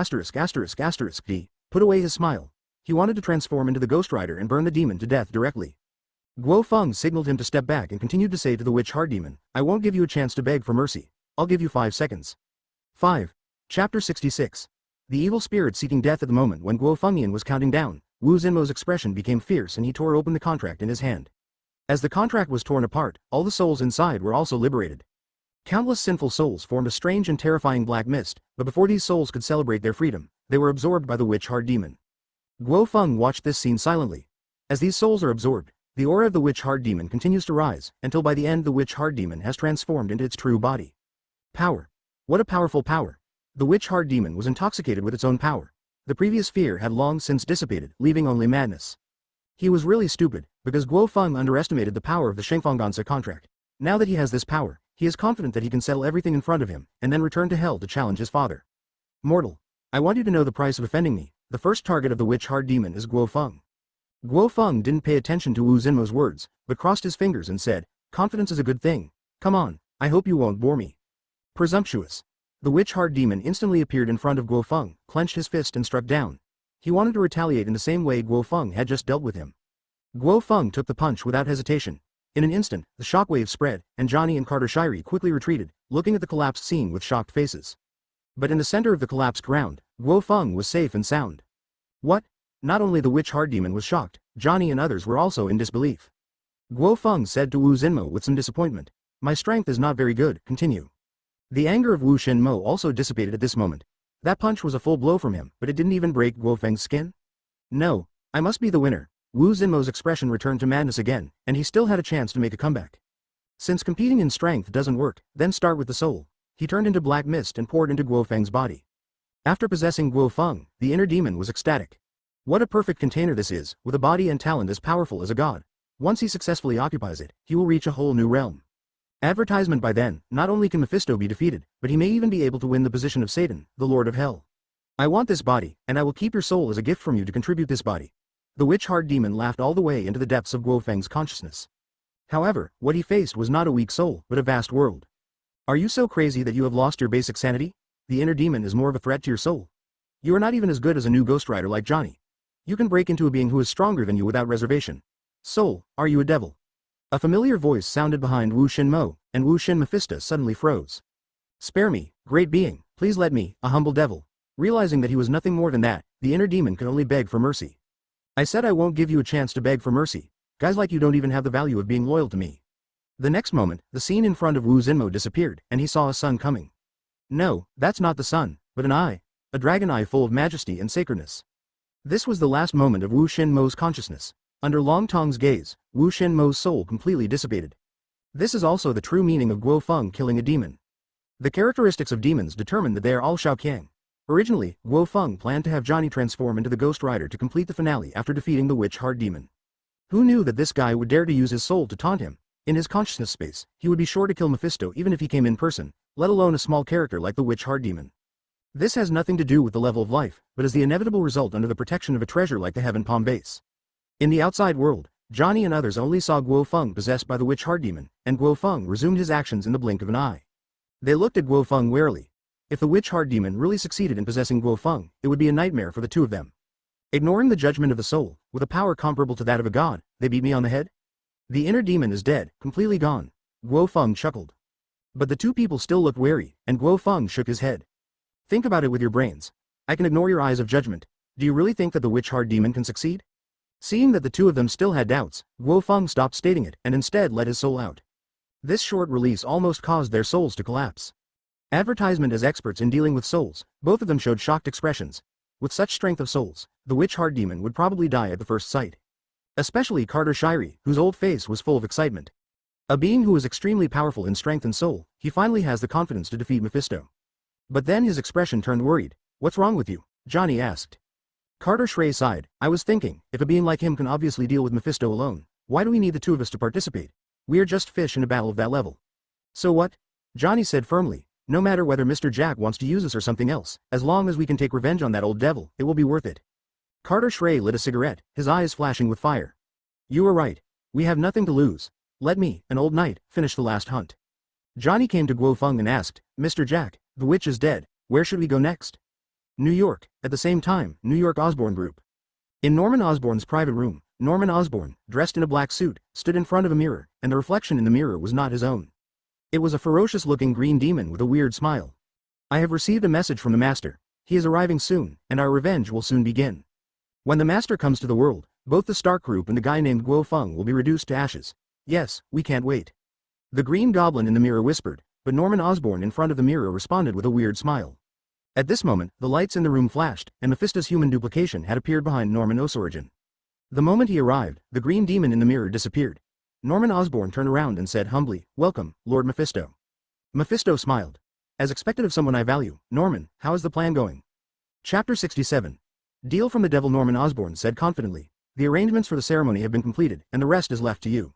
D. Put away his smile. He wanted to transform into the Ghost Rider and burn the demon to death directly. Guo Feng signaled him to step back and continued to say to the witch hard demon, I won't give you a chance to beg for mercy. I'll give you 5 seconds. 5. Chapter 66. The evil spirit seeking death at the moment when Guo Fengian was counting down, Wu Zhenmo's expression became fierce and he tore open the contract in his hand. As the contract was torn apart, all the souls inside were also liberated. Countless sinful souls formed a strange and terrifying black mist, but before these souls could celebrate their freedom, they were absorbed by the witch hard demon. Guo Feng watched this scene silently. As these souls are absorbed, the aura of the witch hard demon continues to rise, until by the end the witch hard demon has transformed into its true body. Power. What a powerful power. The witch hard demon was intoxicated with its own power. The previous fear had long since dissipated, leaving only madness. He was really stupid, because Guo Feng underestimated the power of the Shengfangganse contract. Now that he has this power, he is confident that he can settle everything in front of him, and then return to hell to challenge his father. Mortal. I want you to know the price of offending me. The first target of the witch hard demon is Guo Feng. Guo Feng didn't pay attention to Wu Zinmo's words, but crossed his fingers and said, confidence is a good thing. Come on, I hope you won't bore me. Presumptuous. The witch hard demon instantly appeared in front of Guo Feng, clenched his fist and struck down. He wanted to retaliate in the same way Guo Feng had just dealt with him. Guo Feng took the punch without hesitation. In an instant, the shockwave spread, and Johnny and Carter Shirey quickly retreated, looking at the collapsed scene with shocked faces. But in the center of the collapsed ground, Guo Feng was safe and sound. What? Not only the witch hard demon was shocked, Johnny and others were also in disbelief. Guo Feng said to Wu Zinmo with some disappointment, my strength is not very good, continue. The anger of Wu Shenmo also dissipated at this moment. That punch was a full blow from him, but it didn't even break Guo Feng's skin. No, I must be the winner. Wu Zinmo's expression returned to madness again, and he still had a chance to make a comeback. Since competing in strength doesn't work, then start with the soul. He turned into black mist and poured into Guo Feng's body. After possessing Guo Feng, the inner demon was ecstatic. What a perfect container this is, with a body and talent as powerful as a god. Once he successfully occupies it, he will reach a whole new realm. Advertisement by then, not only can Mephisto be defeated, but he may even be able to win the position of Satan, the Lord of Hell. I want this body, and I will keep your soul as a gift from you to contribute this body. The witch hard demon laughed all the way into the depths of Guo Feng's consciousness. However, what he faced was not a weak soul, but a vast world. Are you so crazy that you have lost your basic sanity? The inner demon is more of a threat to your soul. You are not even as good as a new Ghost Rider like Johnny. You can break into a being who is stronger than you without reservation. Soul, are you a devil? A familiar voice sounded behind Wu Shenmo, and Wu Shen Mephisto suddenly froze. Spare me, great being, please let me, a humble devil. Realizing that he was nothing more than that, the inner demon could only beg for mercy. I said I won't give you a chance to beg for mercy. Guys like you don't even have the value of being loyal to me. The next moment, the scene in front of Wu Zinmo disappeared, and he saw a sun coming. No, that's not the sun, but an eye. A dragon eye full of majesty and sacredness. This was the last moment of Wu Shenmo's consciousness. Under Long Tong's gaze, Wu Shenmo's soul completely dissipated. This is also the true meaning of Guo Feng killing a demon. The characteristics of demons determine that they are all Shaoqiang. Originally, Guo Feng planned to have Johnny transform into the Ghost Rider to complete the finale after defeating the witch hard demon. Who knew that this guy would dare to use his soul to taunt him? In his consciousness space, he would be sure to kill Mephisto even if he came in person, let alone a small character like the witch hard demon. This has nothing to do with the level of life, but is the inevitable result under the protection of a treasure like the Heaven Palm base. In the outside world, Johnny and others only saw Guo Feng possessed by the witch hard demon, and Guo Feng resumed his actions in the blink of an eye. They looked at Guo Feng warily. If the witch hard demon really succeeded in possessing Guo Feng, it would be a nightmare for the two of them. Ignoring the judgment of the soul, with a power comparable to that of a god, they beat me on the head? The inner demon is dead, completely gone. Guo Feng chuckled. But the two people still looked wary, and Guo Feng shook his head. Think about it with your brains. I can ignore your eyes of judgment. Do you really think that the witch hard demon can succeed? Seeing that the two of them still had doubts, Guo Feng stopped stating it and instead let his soul out. This short release almost caused their souls to collapse. Advertisement as experts in dealing with souls, both of them showed shocked expressions. With such strength of souls, the witch hard demon would probably die at the first sight. Especially Carter Shirey, whose old face was full of excitement. A being who is extremely powerful in strength and soul, he finally has the confidence to defeat Mephisto. But then his expression turned worried. What's wrong with you? Johnny asked. Carter Shirey sighed. I was thinking, if a being like him can obviously deal with Mephisto alone, why do we need the two of us to participate? We are just fish in a battle of that level. So what? Johnny said firmly. No matter whether Mr. Jack wants to use us or something else, as long as we can take revenge on that old devil, it will be worth it. Carter Shirey lit a cigarette, his eyes flashing with fire. You are right. We have nothing to lose. Let me, an old knight, finish the last hunt. Johnny came to Guo Feng and asked, Mr. Jack, the witch is dead, where should we go next? New York. At the same time, New York Osborne Group. In Norman Osborn's private room, Norman Osborn, dressed in a black suit, stood in front of a mirror, and the reflection in the mirror was not his own. It was a ferocious-looking green demon with a weird smile. I have received a message from the Master. He is arriving soon, and our revenge will soon begin. When the Master comes to the world, both the Stark Group and the guy named Guo Feng will be reduced to ashes. Yes, we can't wait. The green goblin in the mirror whispered, but Norman Osborn in front of the mirror responded with a weird smile. At this moment, the lights in the room flashed, and Mephisto's human duplication had appeared behind Norman Osorigin. The moment he arrived, the green demon in the mirror disappeared. Norman Osborn turned around and said humbly, Welcome, Lord Mephisto. Mephisto smiled. As expected of someone I value, Norman, how is the plan going? Chapter 67. Deal from the devil. Norman Osborn said confidently. The arrangements for the ceremony have been completed, and the rest is left to you.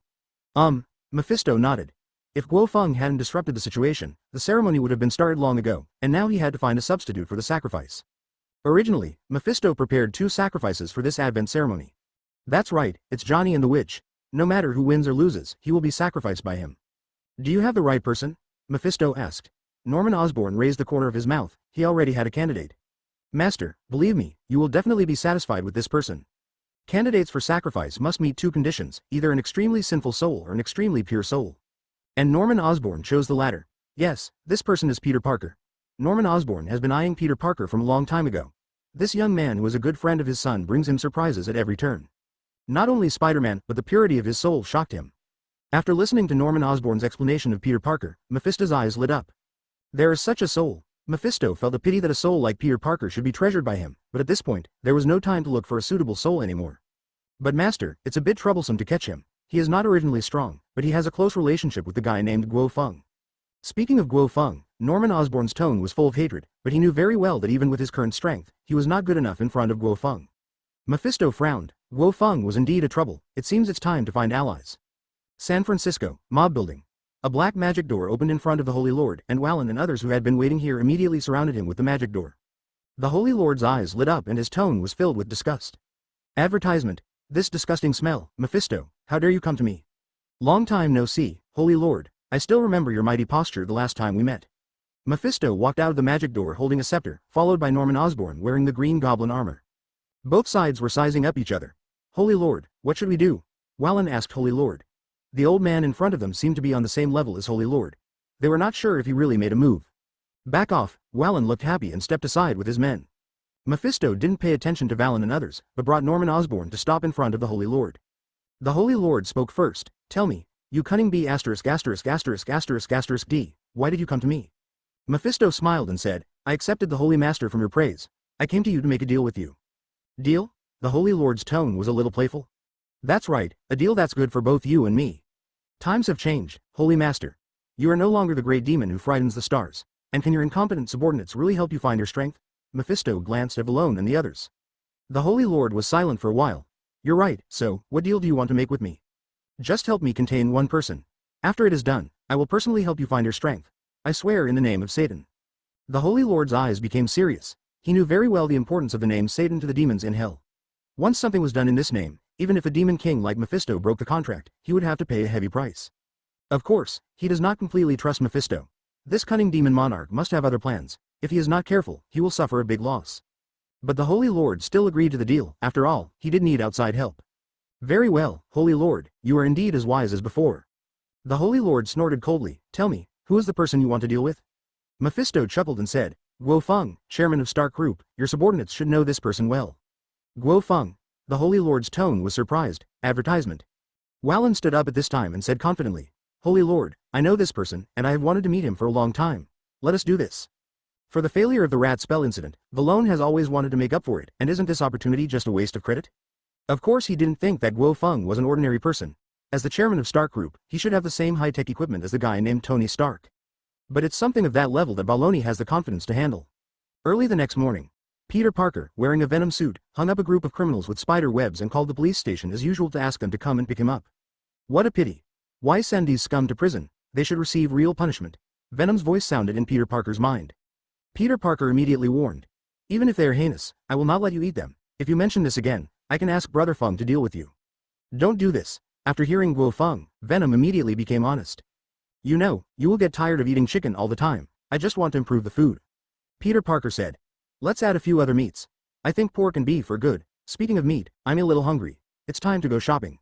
Mephisto nodded. If Guo Feng hadn't disrupted the situation, the ceremony would have been started long ago, and now he had to find a substitute for the sacrifice. Originally, Mephisto prepared 2 sacrifices for this Advent ceremony. That's right, it's Johnny and the Witch. No matter who wins or loses, he will be sacrificed by him. Do you have the right person? Mephisto asked. Norman Osborn raised the corner of his mouth. He already had a candidate. Master, believe me, you will definitely be satisfied with this person. Candidates for sacrifice must meet 2 conditions, either an extremely sinful soul or an extremely pure soul. And Norman Osborn chose the latter. Yes, this person is Peter Parker. Norman Osborn has been eyeing Peter Parker from a long time ago. This young man who is a good friend of his son brings him surprises at every turn. Not only Spider-Man, but the purity of his soul shocked him. After listening to Norman Osborn's explanation of Peter Parker, Mephisto's eyes lit up. There is such a soul. Mephisto felt a pity that a soul like Peter Parker should be treasured by him, but at this point, there was no time to look for a suitable soul anymore. But Master, it's a bit troublesome to catch him. He is not originally strong, but he has a close relationship with the guy named Guo Feng. Speaking of Guo Feng, Norman Osborn's tone was full of hatred, but he knew very well that even with his current strength, he was not good enough in front of Guo Feng. Mephisto frowned. Guo Feng was indeed a trouble. It seems it's time to find allies. San Francisco, mob building. A black magic door opened in front of the Holy Lord, and Wallen and others who had been waiting here immediately surrounded him with the magic door. The Holy Lord's eyes lit up and his tone was filled with disgust. Advertisement. This disgusting smell, Mephisto, how dare you come to me? Long time no see, Holy Lord, I still remember your mighty posture the last time we met. Mephisto walked out of the magic door holding a scepter, followed by Norman Osborn wearing the Green Goblin armor. Both sides were sizing up each other. Holy Lord, what should we do? Wallen asked Holy Lord. The old man in front of them seemed to be on the same level as Holy Lord. They were not sure if he really made a move. Back off, Wallen looked happy and stepped aside with his men. Mephisto didn't pay attention to Wallen and others, but brought Norman Osborn to stop in front of the Holy Lord. The Holy Lord spoke first. Tell me, you cunning bee asterisk asterisk asterisk asterisk asterisk D, why did you come to me? Mephisto smiled and said, I accepted the Holy Master from your praise. I came to you to make a deal with you. Deal? The Holy Lord's tone was a little playful. That's right, a deal that's good for both you and me. Times have changed, Holy Master. You are no longer the great demon who frightens the stars. And can your incompetent subordinates really help you find your strength? Mephisto glanced at Valone and the others. The Holy Lord was silent for a while. You're right, so, what deal do you want to make with me? Just help me contain one person. After it is done, I will personally help you find your strength. I swear in the name of Satan. The Holy Lord's eyes became serious. He knew very well the importance of the name Satan to the demons in hell. Once something was done in this name, even if a demon king like Mephisto broke the contract, he would have to pay a heavy price. Of course, he does not completely trust Mephisto. This cunning demon monarch must have other plans. If he is not careful, he will suffer a big loss. But the Holy Lord still agreed to the deal. After all, he did need outside help. Very well, Holy Lord, you are indeed as wise as before. The Holy Lord snorted coldly. Tell me, who is the person you want to deal with? Mephisto chuckled and said, Guo Feng, chairman of Stark Group, your subordinates should know this person well. Guo Feng. The Holy Lord's tone was surprised. Advertisement. Wallen stood up at this time and said confidently, Holy Lord, I know this person, and I have wanted to meet him for a long time. Let us do this. For the failure of the rat spell incident, Valone has always wanted to make up for it, and isn't this opportunity just a waste of credit? Of course he didn't think that Guo Feng was an ordinary person. As the chairman of Stark Group, he should have the same high-tech equipment as the guy named Tony Stark. But it's something of that level that Valone has the confidence to handle. Early the next morning, Peter Parker, wearing a Venom suit, hung up a group of criminals with spider webs and called the police station as usual to ask them to come and pick him up. What a pity. Why send these scum to prison? They should receive real punishment. Venom's voice sounded in Peter Parker's mind. Peter Parker immediately warned. Even if they are heinous, I will not let you eat them. If you mention this again, I can ask Brother Feng to deal with you. Don't do this. After hearing Guo Feng, Venom immediately became honest. You know, you will get tired of eating chicken all the time. I just want to improve the food. Peter Parker said. Let's add a few other meats. I think pork and beef are good. Speaking of meat, I'm a little hungry. It's time to go shopping.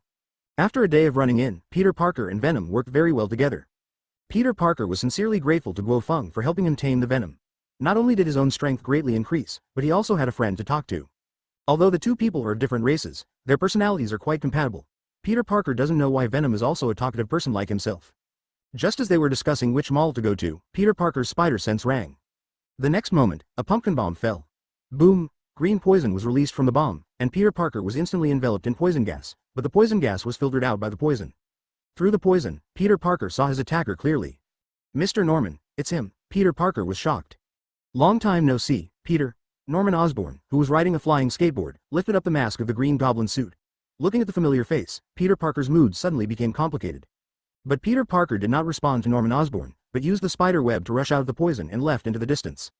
After a day of running in, Peter Parker and Venom worked very well together. Peter Parker was sincerely grateful to Guo Feng for helping him tame the Venom. Not only did his own strength greatly increase, but he also had a friend to talk to. Although the two people are of different races, their personalities are quite compatible. Peter Parker doesn't know why Venom is also a talkative person like himself. Just as they were discussing which mall to go to, Peter Parker's spider sense rang. The next moment, a pumpkin bomb fell. Boom! Green poison was released from the bomb, and Peter Parker was instantly enveloped in poison gas, but the poison gas was filtered out by the poison. Through the poison, Peter Parker saw his attacker clearly. Mr. Norman, it's him. Peter Parker was shocked. Long time no see, Peter. Norman Osborn, who was riding a flying skateboard, lifted up the mask of the Green Goblin suit. Looking at the familiar face, Peter Parker's mood suddenly became complicated. But Peter Parker did not respond to Norman Osborn, but used the spider web to rush out of the poison and left into the distance.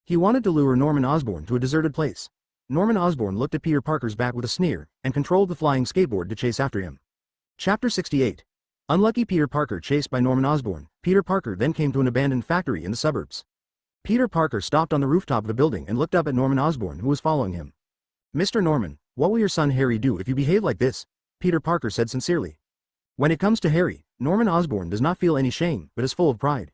He wanted to lure Norman Osborn to a deserted place. Norman Osborn looked at Peter Parker's back with a sneer, and controlled the flying skateboard to chase after him. Chapter 68. Unlucky Peter Parker chased by Norman Osborn. Peter Parker then came to an abandoned factory in the suburbs. Peter Parker stopped on the rooftop of the building and looked up at Norman Osborn, who was following him. "Mr. Norman, what will your son Harry do if you behave like this?" Peter Parker said sincerely. When it comes to Harry, Norman Osborn does not feel any shame, but is full of pride.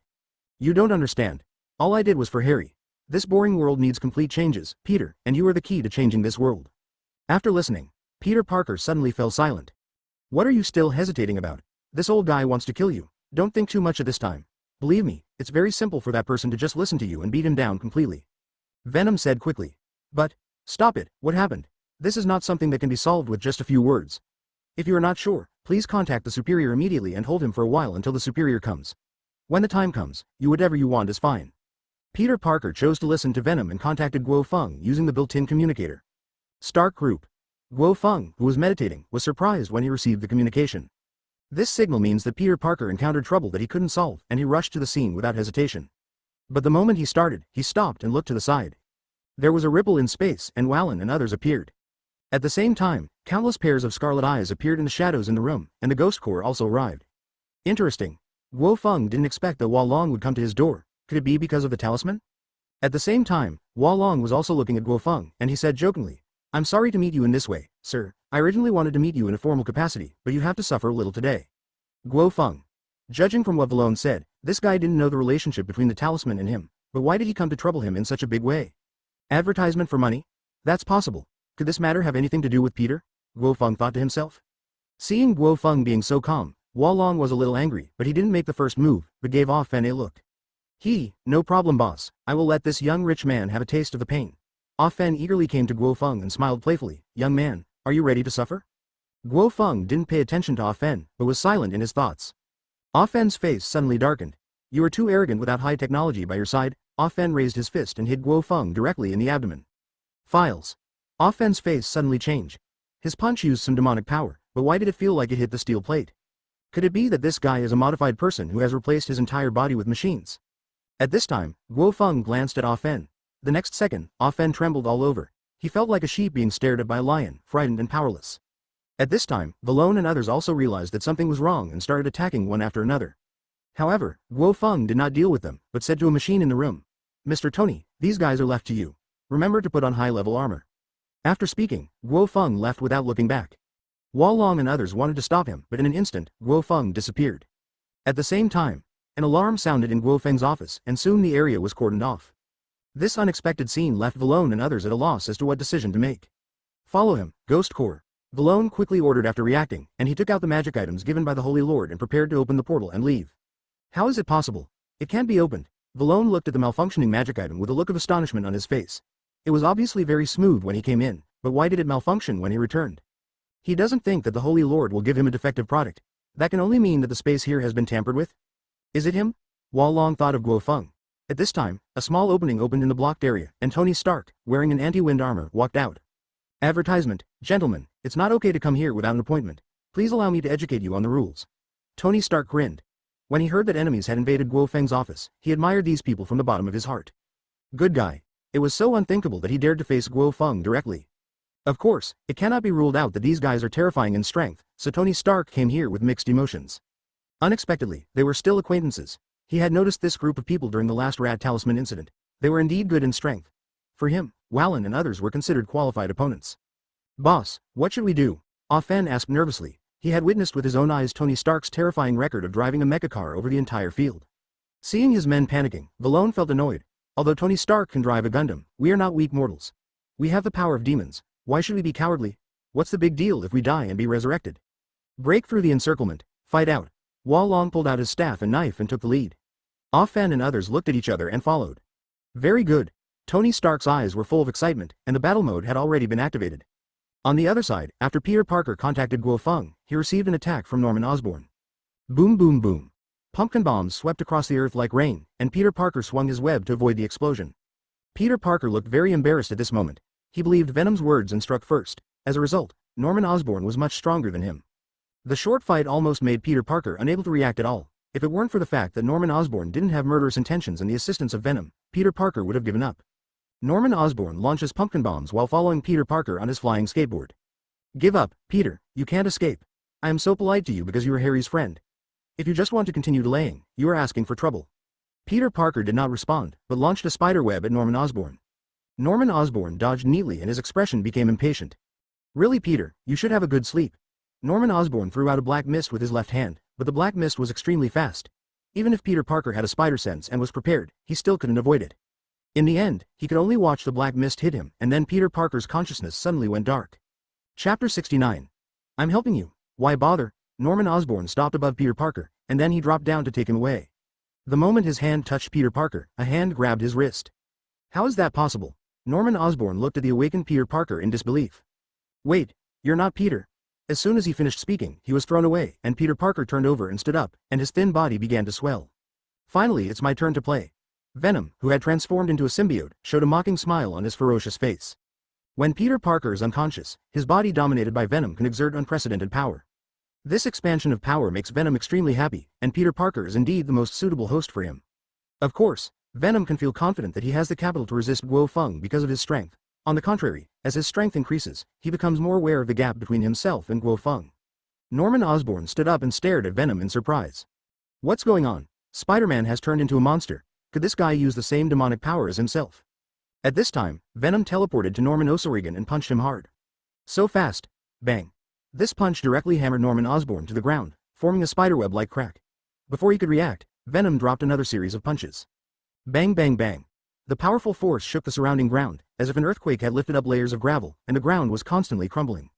"You don't understand. All I did was for Harry. This boring world needs complete changes, Peter, and you are the key to changing this world." After listening, Peter Parker suddenly fell silent. "What are you still hesitating about? This old guy wants to kill you. Don't think too much at this time. Believe me, it's very simple for that person to just listen to you and beat him down completely." Venom said quickly. "But, stop it, what happened? This is not something that can be solved with just a few words. If you are not sure, please contact the superior immediately and hold him for a while until the superior comes. When the time comes, whatever you want is fine." Peter Parker chose to listen to Venom and contacted Guo Feng using the built-in communicator. Stark Group. Guo Feng, who was meditating, was surprised when he received the communication. This signal means that Peter Parker encountered trouble that he couldn't solve, and he rushed to the scene without hesitation. But the moment he started, he stopped and looked to the side. There was a ripple in space, and Wallen and others appeared. At the same time, countless pairs of scarlet eyes appeared in the shadows in the room, and the Ghost Corps also arrived. Interesting. Guo Feng didn't expect that Long would come to his door. Could it be because of the talisman? At the same time, Long was also looking at Guo Feng, and he said jokingly, "I'm sorry to meet you in this way, sir. I originally wanted to meet you in a formal capacity, but you have to suffer a little today." Guo Feng. Judging from what Valone said, this guy didn't know the relationship between the talisman and him, but why did he come to trouble him in such a big way? Advertisement for money? That's possible. Could this matter have anything to do with Peter? Guo Feng thought to himself. Seeing Guo Feng being so calm, Long was a little angry, but he didn't make the first move, but gave off Fen a look. No problem boss, I will let this young rich man have a taste of the pain." Ah Fen eagerly came to Guo Feng and smiled playfully. "Young man, are you ready to suffer?" Guo Feng didn't pay attention to Ah Fen, but was silent in his thoughts. Ah Fen's face suddenly darkened. "You are too arrogant without high technology by your side." Ah Fen raised his fist and hit Guo Feng directly in the abdomen. Files. Ah Fen's face suddenly changed. His punch used some demonic power, but why did it feel like it hit the steel plate? Could it be that this guy is a modified person who has replaced his entire body with machines? At this time, Guo Feng glanced at Ah Fen. The next second, Ah Fen trembled all over. He felt like a sheep being stared at by a lion, frightened and powerless. At this time, Valone and others also realized that something was wrong and started attacking one after another. However, Guo Feng did not deal with them, but said to a machine in the room, "Mr. Tony, these guys are left to you. Remember to put on high-level armor." After speaking, Guo Feng left without looking back. Long and others wanted to stop him, but in an instant, Guo Feng disappeared. At the same time, an alarm sounded in Guo Feng's office, and soon the area was cordoned off. This unexpected scene left Valone and others at a loss as to what decision to make. "Follow him, Ghost Corps." Valone quickly ordered after reacting, and he took out the magic items given by the Holy Lord and prepared to open the portal and leave. "How is it possible? It can't be opened." Valone looked at the malfunctioning magic item with a look of astonishment on his face. It was obviously very smooth when he came in, but why did it malfunction when he returned? He doesn't think that the Holy Lord will give him a defective product. That can only mean that the space here has been tampered with. Is it him? Long thought of Guo Feng. At this time, a small opening opened in the blocked area, and Tony Stark, wearing an anti-wind armor, walked out. Advertisement. "Gentlemen, it's not okay to come here without an appointment. Please allow me to educate you on the rules." Tony Stark grinned. When he heard that enemies had invaded Guo Feng's office, he admired these people from the bottom of his heart. Good guy. It was so unthinkable that he dared to face Guo Feng directly. Of course, it cannot be ruled out that these guys are terrifying in strength, so Tony Stark came here with mixed emotions. Unexpectedly, they were still acquaintances. He had noticed this group of people during the last Rat Talisman incident. They were indeed good in strength. For him, Wallen and others were considered qualified opponents. "Boss, what should we do?" Ah Fen asked nervously. He had witnessed with his own eyes Tony Stark's terrifying record of driving a mecha car over the entire field. Seeing his men panicking, Valone felt annoyed. Although Tony Stark can drive a Gundam, we are not weak mortals. We have the power of demons. Why should we be cowardly? What's the big deal if we die and be resurrected? Break through the encirclement. Fight out. Long pulled out his staff and knife and took the lead. Ah Fen and others looked at each other and followed. Very good. Tony Stark's eyes were full of excitement, and the battle mode had already been activated. On the other side, after Peter Parker contacted Guo Feng, he received an attack from Norman Osborn. Boom boom boom. Pumpkin bombs swept across the earth like rain, and Peter Parker swung his web to avoid the explosion. Peter Parker looked very embarrassed at this moment. He believed Venom's words and struck first. As a result, Norman Osborn was much stronger than him. The short fight almost made Peter Parker unable to react at all. If it weren't for the fact that Norman Osborn didn't have murderous intentions and the assistance of Venom, Peter Parker would have given up. Norman Osborn launches pumpkin bombs while following Peter Parker on his flying skateboard. Give up, Peter, you can't escape. I am so polite to you because you are Harry's friend. If you just want to continue delaying, you are asking for trouble. Peter Parker did not respond, but launched a spider web at Norman Osborn. Norman Osborn dodged neatly and his expression became impatient. Really, Peter, you should have a good sleep. Norman Osborn threw out a black mist with his left hand, but the black mist was extremely fast. Even if Peter Parker had a spider sense and was prepared, he still couldn't avoid it. In the end, he could only watch the black mist hit him, and then Peter Parker's consciousness suddenly went dark. Chapter 69. I'm helping you. Why bother? Norman Osborn stopped above Peter Parker, and then he dropped down to take him away. The moment his hand touched Peter Parker, a hand grabbed his wrist. How is that possible? Norman Osborn looked at the awakened Peter Parker in disbelief. Wait, you're not Peter. As soon as he finished speaking, he was thrown away, and Peter Parker turned over and stood up, and his thin body began to swell. Finally, it's my turn to play. Venom, who had transformed into a symbiote, showed a mocking smile on his ferocious face. When Peter Parker is unconscious, his body dominated by Venom can exert unprecedented power. This expansion of power makes Venom extremely happy, and Peter Parker is indeed the most suitable host for him. Of course, Venom can feel confident that he has the capital to resist Guo Feng because of his strength. On the contrary, as his strength increases, he becomes more aware of the gap between himself and Guo Feng. Norman Osborn stood up and stared at Venom in surprise. What's going on? Spider-Man has turned into a monster. Could this guy use the same demonic power as himself? At this time, Venom teleported to Norman Osborn and punched him hard. So fast. Bang. This punch directly hammered Norman Osborn to the ground, forming a spiderweb-like crack. Before he could react, Venom dropped another series of punches. Bang bang bang. The powerful force shook the surrounding ground, as if an earthquake had lifted up layers of gravel, and the ground was constantly crumbling.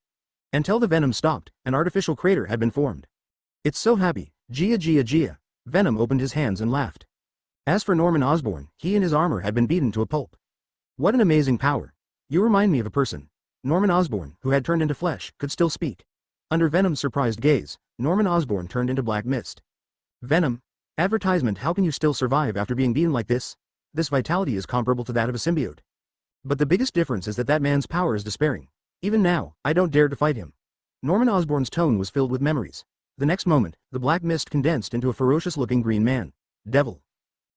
Until the Venom stopped, an artificial crater had been formed. It's so happy, Gia Gia Gia. Venom opened his hands and laughed. As for Norman Osborn, he and his armor had been beaten to a pulp. What an amazing power. You remind me of a person. Norman Osborn, who had turned into flesh, could still speak. Under Venom's surprised gaze, Norman Osborn turned into black mist. Venom. Advertisement. How can you still survive after being beaten like this? This vitality is comparable to that of a symbiote. But the biggest difference is that man's power is despairing. Even now, I don't dare to fight him. Norman Osborn's tone was filled with memories. The next moment, the black mist condensed into a ferocious-looking green man. Devil.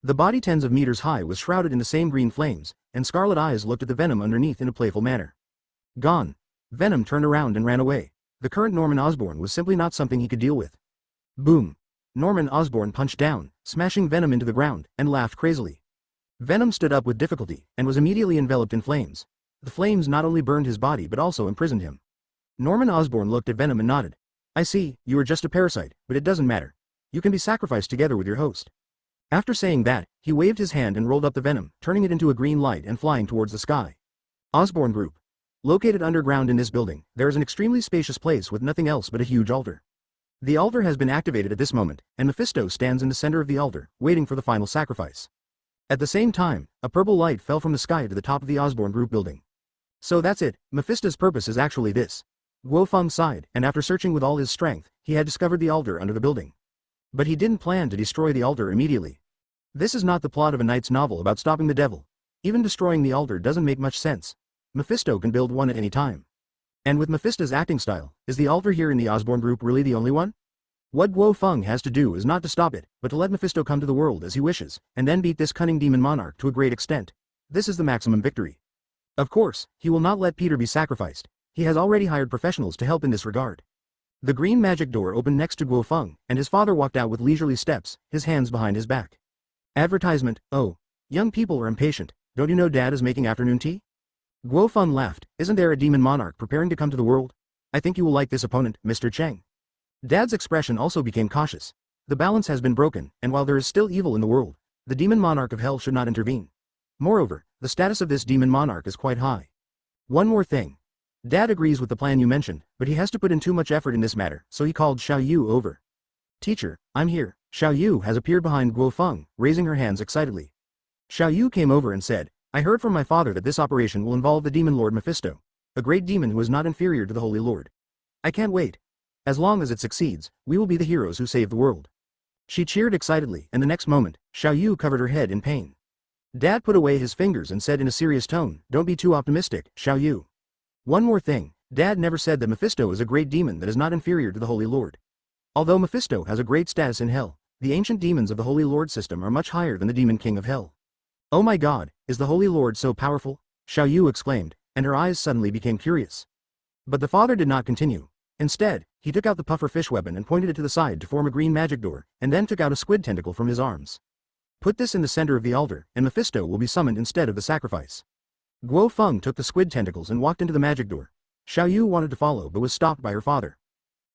The body tens of meters high was shrouded in the same green flames, and scarlet eyes looked at the Venom underneath in a playful manner. Gone. Venom turned around and ran away. The current Norman Osborn was simply not something he could deal with. Boom. Norman Osborn punched down, smashing Venom into the ground, and laughed crazily. Venom stood up with difficulty, and was immediately enveloped in flames. The flames not only burned his body but also imprisoned him. Norman Osborn looked at Venom and nodded. I see, you are just a parasite, but it doesn't matter. You can be sacrificed together with your host. After saying that, he waved his hand and rolled up the Venom, turning it into a green light and flying towards the sky. Osborn Group. Located underground in this building, there is an extremely spacious place with nothing else but a huge altar. The altar has been activated at this moment, and Mephisto stands in the center of the altar, waiting for the final sacrifice. At the same time, a purple light fell from the sky to the top of the Osborn Group building. So that's it, Mephisto's purpose is actually this. Guo Feng sighed, and after searching with all his strength, he had discovered the altar under the building. But he didn't plan to destroy the altar immediately. This is not the plot of a knight's novel about stopping the devil. Even destroying the altar doesn't make much sense. Mephisto can build one at any time. And with Mephisto's acting style, is the altar here in the Osborn Group really the only one? What Guo Feng has to do is not to stop it, but to let Mephisto come to the world as he wishes, and then beat this cunning demon monarch to a great extent. This is the maximum victory. Of course, he will not let Peter be sacrificed. He has already hired professionals to help in this regard. The green magic door opened next to Guo Feng, and his father walked out with leisurely steps, his hands behind his back. Advertisement. Oh. Young people are impatient. Don't you know Dad is making afternoon tea? Guo Feng laughed. Isn't there a demon monarch preparing to come to the world? I think you will like this opponent, Mr. Cheng. Dad's expression also became cautious. The balance has been broken, and while there is still evil in the world, the demon monarch of hell should not intervene. Moreover, the status of this demon monarch is quite high. One more thing. Dad agrees with the plan you mentioned, but he has to put in too much effort in this matter, so he called Xiao Yu over. Teacher, I'm here. Xiao Yu has appeared behind Guo Feng, raising her hands excitedly. Xiao Yu came over and said, I heard from my father that this operation will involve the demon lord Mephisto, a great demon who is not inferior to the Holy Lord. I can't wait. As long as it succeeds, we will be the heroes who save the world. She cheered excitedly, and the next moment, Xiao Yu covered her head in pain. Dad put away his fingers and said in a serious tone, Don't be too optimistic, Xiao Yu. One more thing, Dad never said that Mephisto is a great demon that is not inferior to the Holy Lord. Although Mephisto has a great status in Hell, the ancient demons of the Holy Lord system are much higher than the Demon King of Hell. Oh my god, is the Holy Lord so powerful? Xiao Yu exclaimed, and her eyes suddenly became curious. But the father did not continue. Instead, he took out the puffer fish weapon and pointed it to the side to form a green magic door, and then took out a squid tentacle from his arms. Put this in the center of the altar, and Mephisto will be summoned instead of the sacrifice. Guo Feng took the squid tentacles and walked into the magic door. Xiao Yu wanted to follow but was stopped by her father.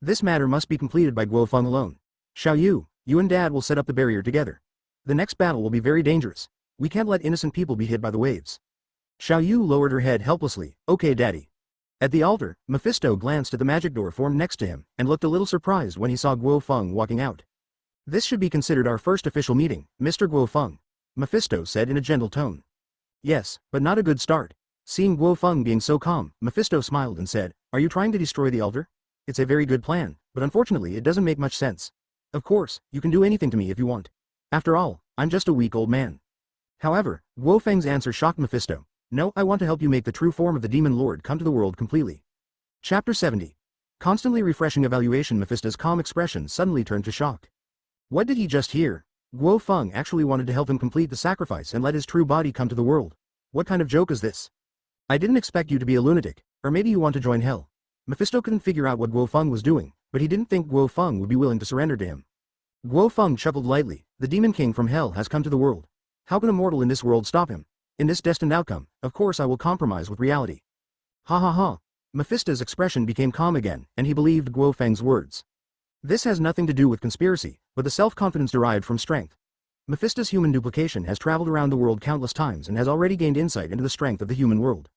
This matter must be completed by Guo Feng alone. Xiao Yu, you and Dad will set up the barrier together. The next battle will be very dangerous. We can't let innocent people be hit by the waves. Xiao Yu lowered her head helplessly. Okay, Daddy. At the altar, Mephisto glanced at the magic door formed next to him, and looked a little surprised when he saw Guo Feng walking out. This should be considered our first official meeting, Mr. Guo Feng, Mephisto said in a gentle tone. Yes, but not a good start. Seeing Guo Feng being so calm, Mephisto smiled and said, Are you trying to destroy the altar? It's a very good plan, but unfortunately it doesn't make much sense. Of course, you can do anything to me if you want. After all, I'm just a weak old man. However, Guo Feng's answer shocked Mephisto. No, I want to help you make the true form of the Demon Lord come to the world completely. Chapter 70. Constantly refreshing evaluation. Mephisto's calm expression suddenly turned to shock. What did he just hear? Guo Feng actually wanted to help him complete the sacrifice and let his true body come to the world. What kind of joke is this? I didn't expect you to be a lunatic, or maybe you want to join hell. Mephisto couldn't figure out what Guo Feng was doing, but he didn't think Guo Feng would be willing to surrender to him. Guo Feng chuckled lightly. The Demon King from hell has come to the world. How can a mortal in this world stop him? In this destined outcome, of course I will compromise with reality. Ha ha ha. Mephisto's expression became calm again, and he believed Guo Feng's words. This has nothing to do with conspiracy, but the self-confidence derived from strength. Mephisto's human duplication has traveled around the world countless times and has already gained insight into the strength of the human world.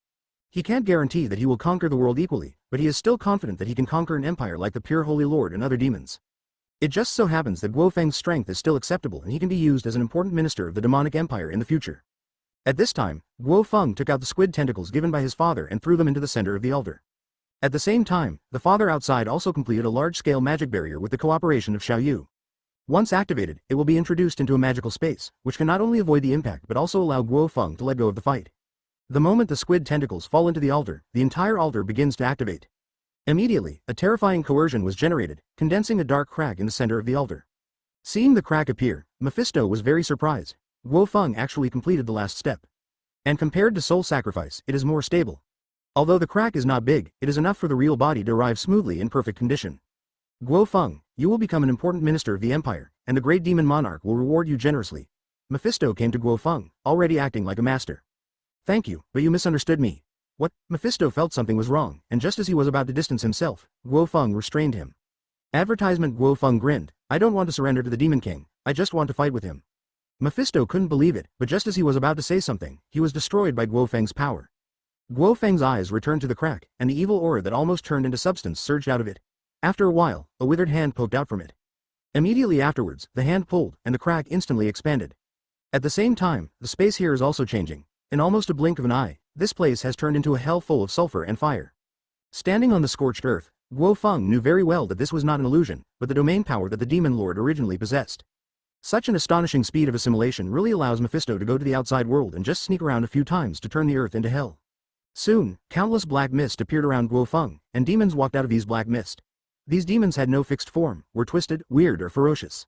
He can't guarantee that he will conquer the world equally, but he is still confident that he can conquer an empire like the pure Holy Lord and other demons. It just so happens that Guo Feng's strength is still acceptable and he can be used as an important minister of the demonic empire in the future. At this time, Guo Feng took out the squid tentacles given by his father and threw them into the center of the altar. At the same time, the father outside also completed a large-scale magic barrier with the cooperation of Xiao Yu. Once activated, it will be introduced into a magical space, which can not only avoid the impact but also allow Guo Feng to let go of the fight. The moment the squid tentacles fall into the altar, the entire altar begins to activate. Immediately, a terrifying coercion was generated, condensing a dark crack in the center of the altar. Seeing the crack appear, Mephisto was very surprised. Guo Feng actually completed the last step. And compared to soul sacrifice, it is more stable. Although the crack is not big, it is enough for the real body to arrive smoothly in perfect condition. Guo Feng, you will become an important minister of the empire, and the great demon monarch will reward you generously. Mephisto came to Guo Feng, already acting like a master. Thank you, but you misunderstood me. What? Mephisto felt something was wrong, and just as he was about to distance himself, Guo Feng restrained him. Advertisement. Guo Feng grinned. I don't want to surrender to the Demon King, I just want to fight with him. Mephisto couldn't believe it, but just as he was about to say something, he was destroyed by Guo Feng's power. Guo Feng's eyes returned to the crack, and the evil aura that almost turned into substance surged out of it. After a while, a withered hand poked out from it. Immediately afterwards, the hand pulled, and the crack instantly expanded. At the same time, the space here is also changing. In almost a blink of an eye, this place has turned into a hell full of sulfur and fire. Standing on the scorched earth, Guo Feng knew very well that this was not an illusion, but the domain power that the Demon Lord originally possessed. Such an astonishing speed of assimilation really allows Mephisto to go to the outside world and just sneak around a few times to turn the earth into hell. Soon, countless black mist appeared around Guo Feng, and demons walked out of these black mist. These demons had no fixed form, were twisted, weird or ferocious.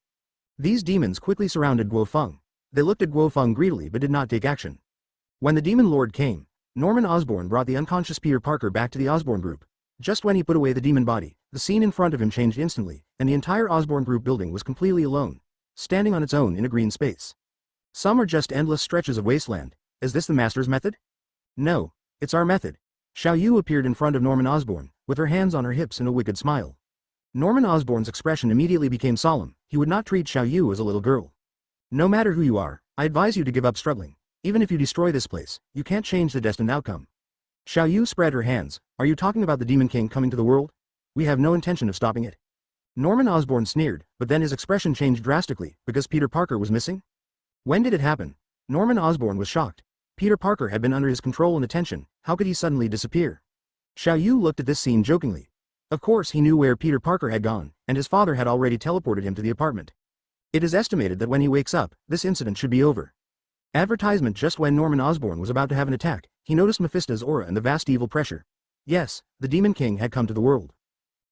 These demons quickly surrounded Guo Feng. They looked at Guo Feng greedily but did not take action. When the Demon Lord came, Norman Osborn brought the unconscious Peter Parker back to the Osborn group. Just when he put away the demon body, the scene in front of him changed instantly, and the entire Osborn group building was completely alone, standing on its own in a green space. Some are just endless stretches of wasteland. Is this the Master's method? No, it's our method. Xiao Yu appeared in front of Norman Osborn, with her hands on her hips in a wicked smile. Norman Osborn's expression immediately became solemn. He would not treat Xiao Yu as a little girl. No matter who you are, I advise you to give up struggling. Even if you destroy this place, you can't change the destined outcome. Xiao Yu spread her hands. Are you talking about the Demon King coming to the world? We have no intention of stopping it. Norman Osborn sneered, but then his expression changed drastically, because Peter Parker was missing? When did it happen? Norman Osborn was shocked. Peter Parker had been under his control and attention, how could he suddenly disappear? Xiao Yu looked at this scene jokingly. Of course he knew where Peter Parker had gone, and his father had already teleported him to the apartment. It is estimated that when he wakes up, this incident should be over. Advertisement. Just when Norman Osborn was about to have an attack, he noticed Mephisto's aura and the vast evil pressure. Yes, the Demon King had come to the world.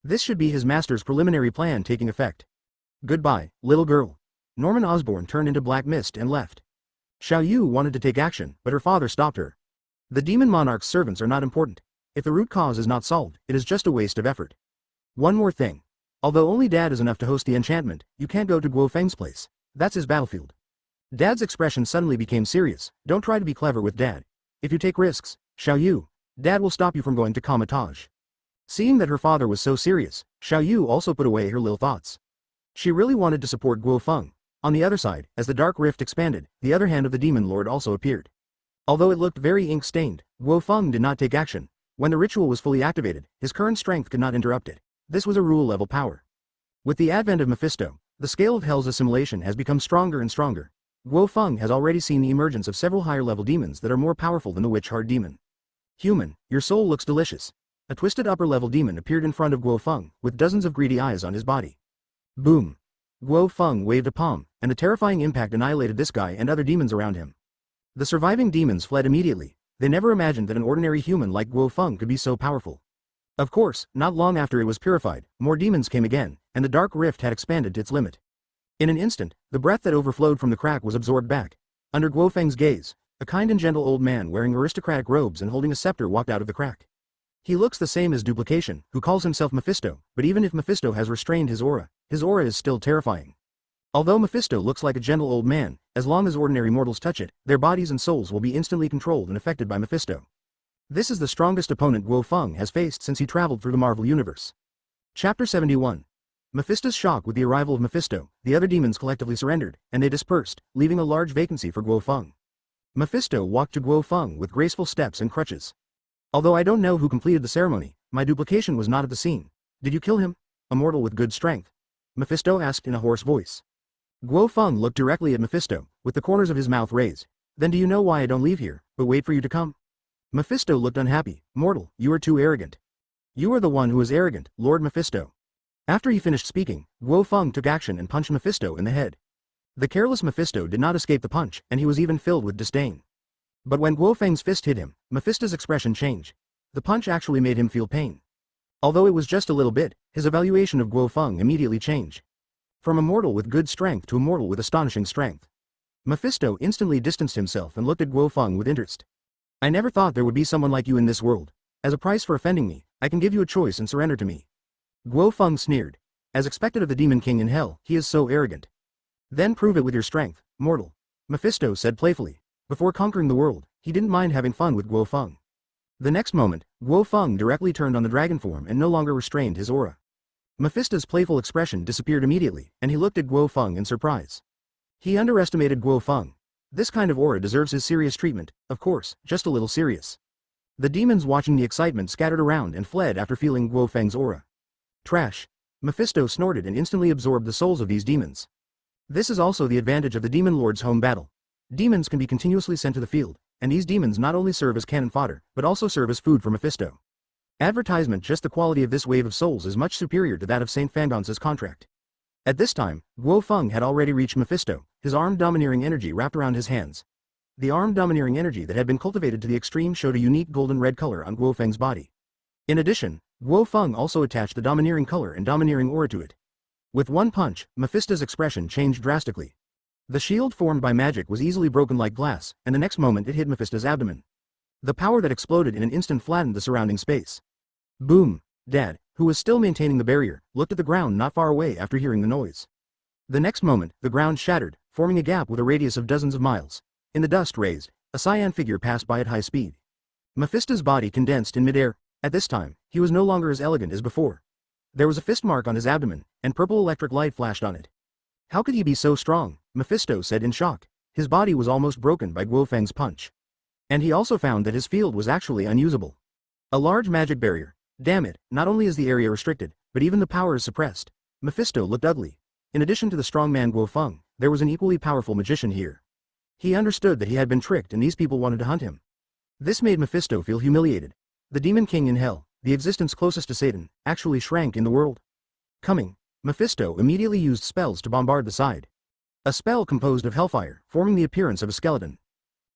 This should be his master's preliminary plan taking effect. Goodbye, little girl. Norman Osborn turned into black mist and left. Xiao Yu wanted to take action, but her father stopped her. The Demon Monarch's servants are not important. If the root cause is not solved, it is just a waste of effort. One more thing. Although only Dad is enough to host the enchantment, you can't go to Guo Feng's place. That's his battlefield. Dad's expression suddenly became serious. Don't try to be clever with Dad. If you take risks, Xiao Yu, Dad will stop you from going to Kamatage. Seeing that her father was so serious, Xiao Yu also put away her little thoughts. She really wanted to support Guo Feng. On the other side, as the dark rift expanded, the other hand of the Demon Lord also appeared. Although it looked very ink-stained, Guo Feng did not take action. When the ritual was fully activated, his current strength could not interrupt it. This was a rule-level power. With the advent of Mephisto, the scale of Hell's assimilation has become stronger and stronger. Guo Feng has already seen the emergence of several higher-level demons that are more powerful than the Witch-Heart demon. Human, your soul looks delicious. A twisted upper-level demon appeared in front of Guo Feng, with dozens of greedy eyes on his body. Boom! Guo Feng waved a palm, and the terrifying impact annihilated this guy and other demons around him. The surviving demons fled immediately. They never imagined that an ordinary human like Guo Feng could be so powerful. Of course, not long after it was purified, more demons came again, and the dark rift had expanded to its limit. In an instant, the breath that overflowed from the crack was absorbed back. Under Guo Feng's gaze, a kind and gentle old man wearing aristocratic robes and holding a scepter walked out of the crack. He looks the same as Duplication, who calls himself Mephisto, but even if Mephisto has restrained his aura is still terrifying. Although Mephisto looks like a gentle old man, as long as ordinary mortals touch it, their bodies and souls will be instantly controlled and affected by Mephisto. This is the strongest opponent Guo Feng has faced since he traveled through the Marvel Universe. Chapter 71. Mephisto's shock with the arrival of Mephisto, the other demons collectively surrendered, and they dispersed, leaving a large vacancy for Guo Feng. Mephisto walked to Guo Feng with graceful steps and crutches. Although I don't know who completed the ceremony, my duplication was not at the scene. Did you kill him? A mortal with good strength? Mephisto asked in a hoarse voice. Guo Feng looked directly at Mephisto, with the corners of his mouth raised. Then do you know why I don't leave here, but wait for you to come? Mephisto looked unhappy. Mortal, you are too arrogant. You are the one who is arrogant, Lord Mephisto. After he finished speaking, Guo Feng took action and punched Mephisto in the head. The careless Mephisto did not escape the punch, and he was even filled with disdain. But when Guo Feng's fist hit him, Mephisto's expression changed. The punch actually made him feel pain. Although it was just a little bit, his evaluation of Guo Feng immediately changed. From a mortal with good strength to a mortal with astonishing strength. Mephisto instantly distanced himself and looked at Guo Feng with interest. I never thought there would be someone like you in this world. As a price for offending me, I can give you a choice and surrender to me. Guo Feng sneered. As expected of the Demon King in Hell, he is so arrogant. Then prove it with your strength, mortal. Mephisto said playfully. Before conquering the world, he didn't mind having fun with Guo Feng. The next moment, Guo Feng directly turned on the dragon form and no longer restrained his aura. Mephisto's playful expression disappeared immediately, and he looked at Guo Feng in surprise. He underestimated Guo Feng. This kind of aura deserves his serious treatment, of course, just a little serious. The demons watching the excitement scattered around and fled after feeling Guo Feng's aura. Trash. Mephisto snorted and instantly absorbed the souls of these demons. This is also the advantage of the Demon Lord's home battle. Demons can be continuously sent to the field, and these demons not only serve as cannon fodder, but also serve as food for Mephisto. Advertisement: just the quality of this wave of souls is much superior to that of Saint Fangonce's contract. At this time, Guo Feng had already reached Mephisto, his armed domineering energy wrapped around his hands. The armed domineering energy that had been cultivated to the extreme showed a unique golden red color on Guo Feng's body. In addition, Guo Feng also attached the domineering color and domineering aura to it. With one punch, Mephisto's expression changed drastically. The shield formed by magic was easily broken like glass, and the next moment it hit Mephisto's abdomen. The power that exploded in an instant flattened the surrounding space. Boom! Dad, who was still maintaining the barrier, looked at the ground not far away after hearing the noise. The next moment, the ground shattered, forming a gap with a radius of dozens of miles. In the dust raised, a cyan figure passed by at high speed. Mephisto's body condensed in midair. At this time, he was no longer as elegant as before. There was a fist mark on his abdomen, and purple electric light flashed on it. How could he be so strong? Mephisto said in shock. His body was almost broken by Guo Feng's punch. And he also found that his field was actually unusable. A large magic barrier. Damn it, not only is the area restricted, but even the power is suppressed. Mephisto looked ugly. In addition to the strong man Guo Feng, there was an equally powerful magician here. He understood that he had been tricked and these people wanted to hunt him. This made Mephisto feel humiliated. The Demon King in Hell, the existence closest to Satan, actually shrank in the world. Coming. Mephisto immediately used spells to bombard the side. A spell composed of hellfire, forming the appearance of a skeleton.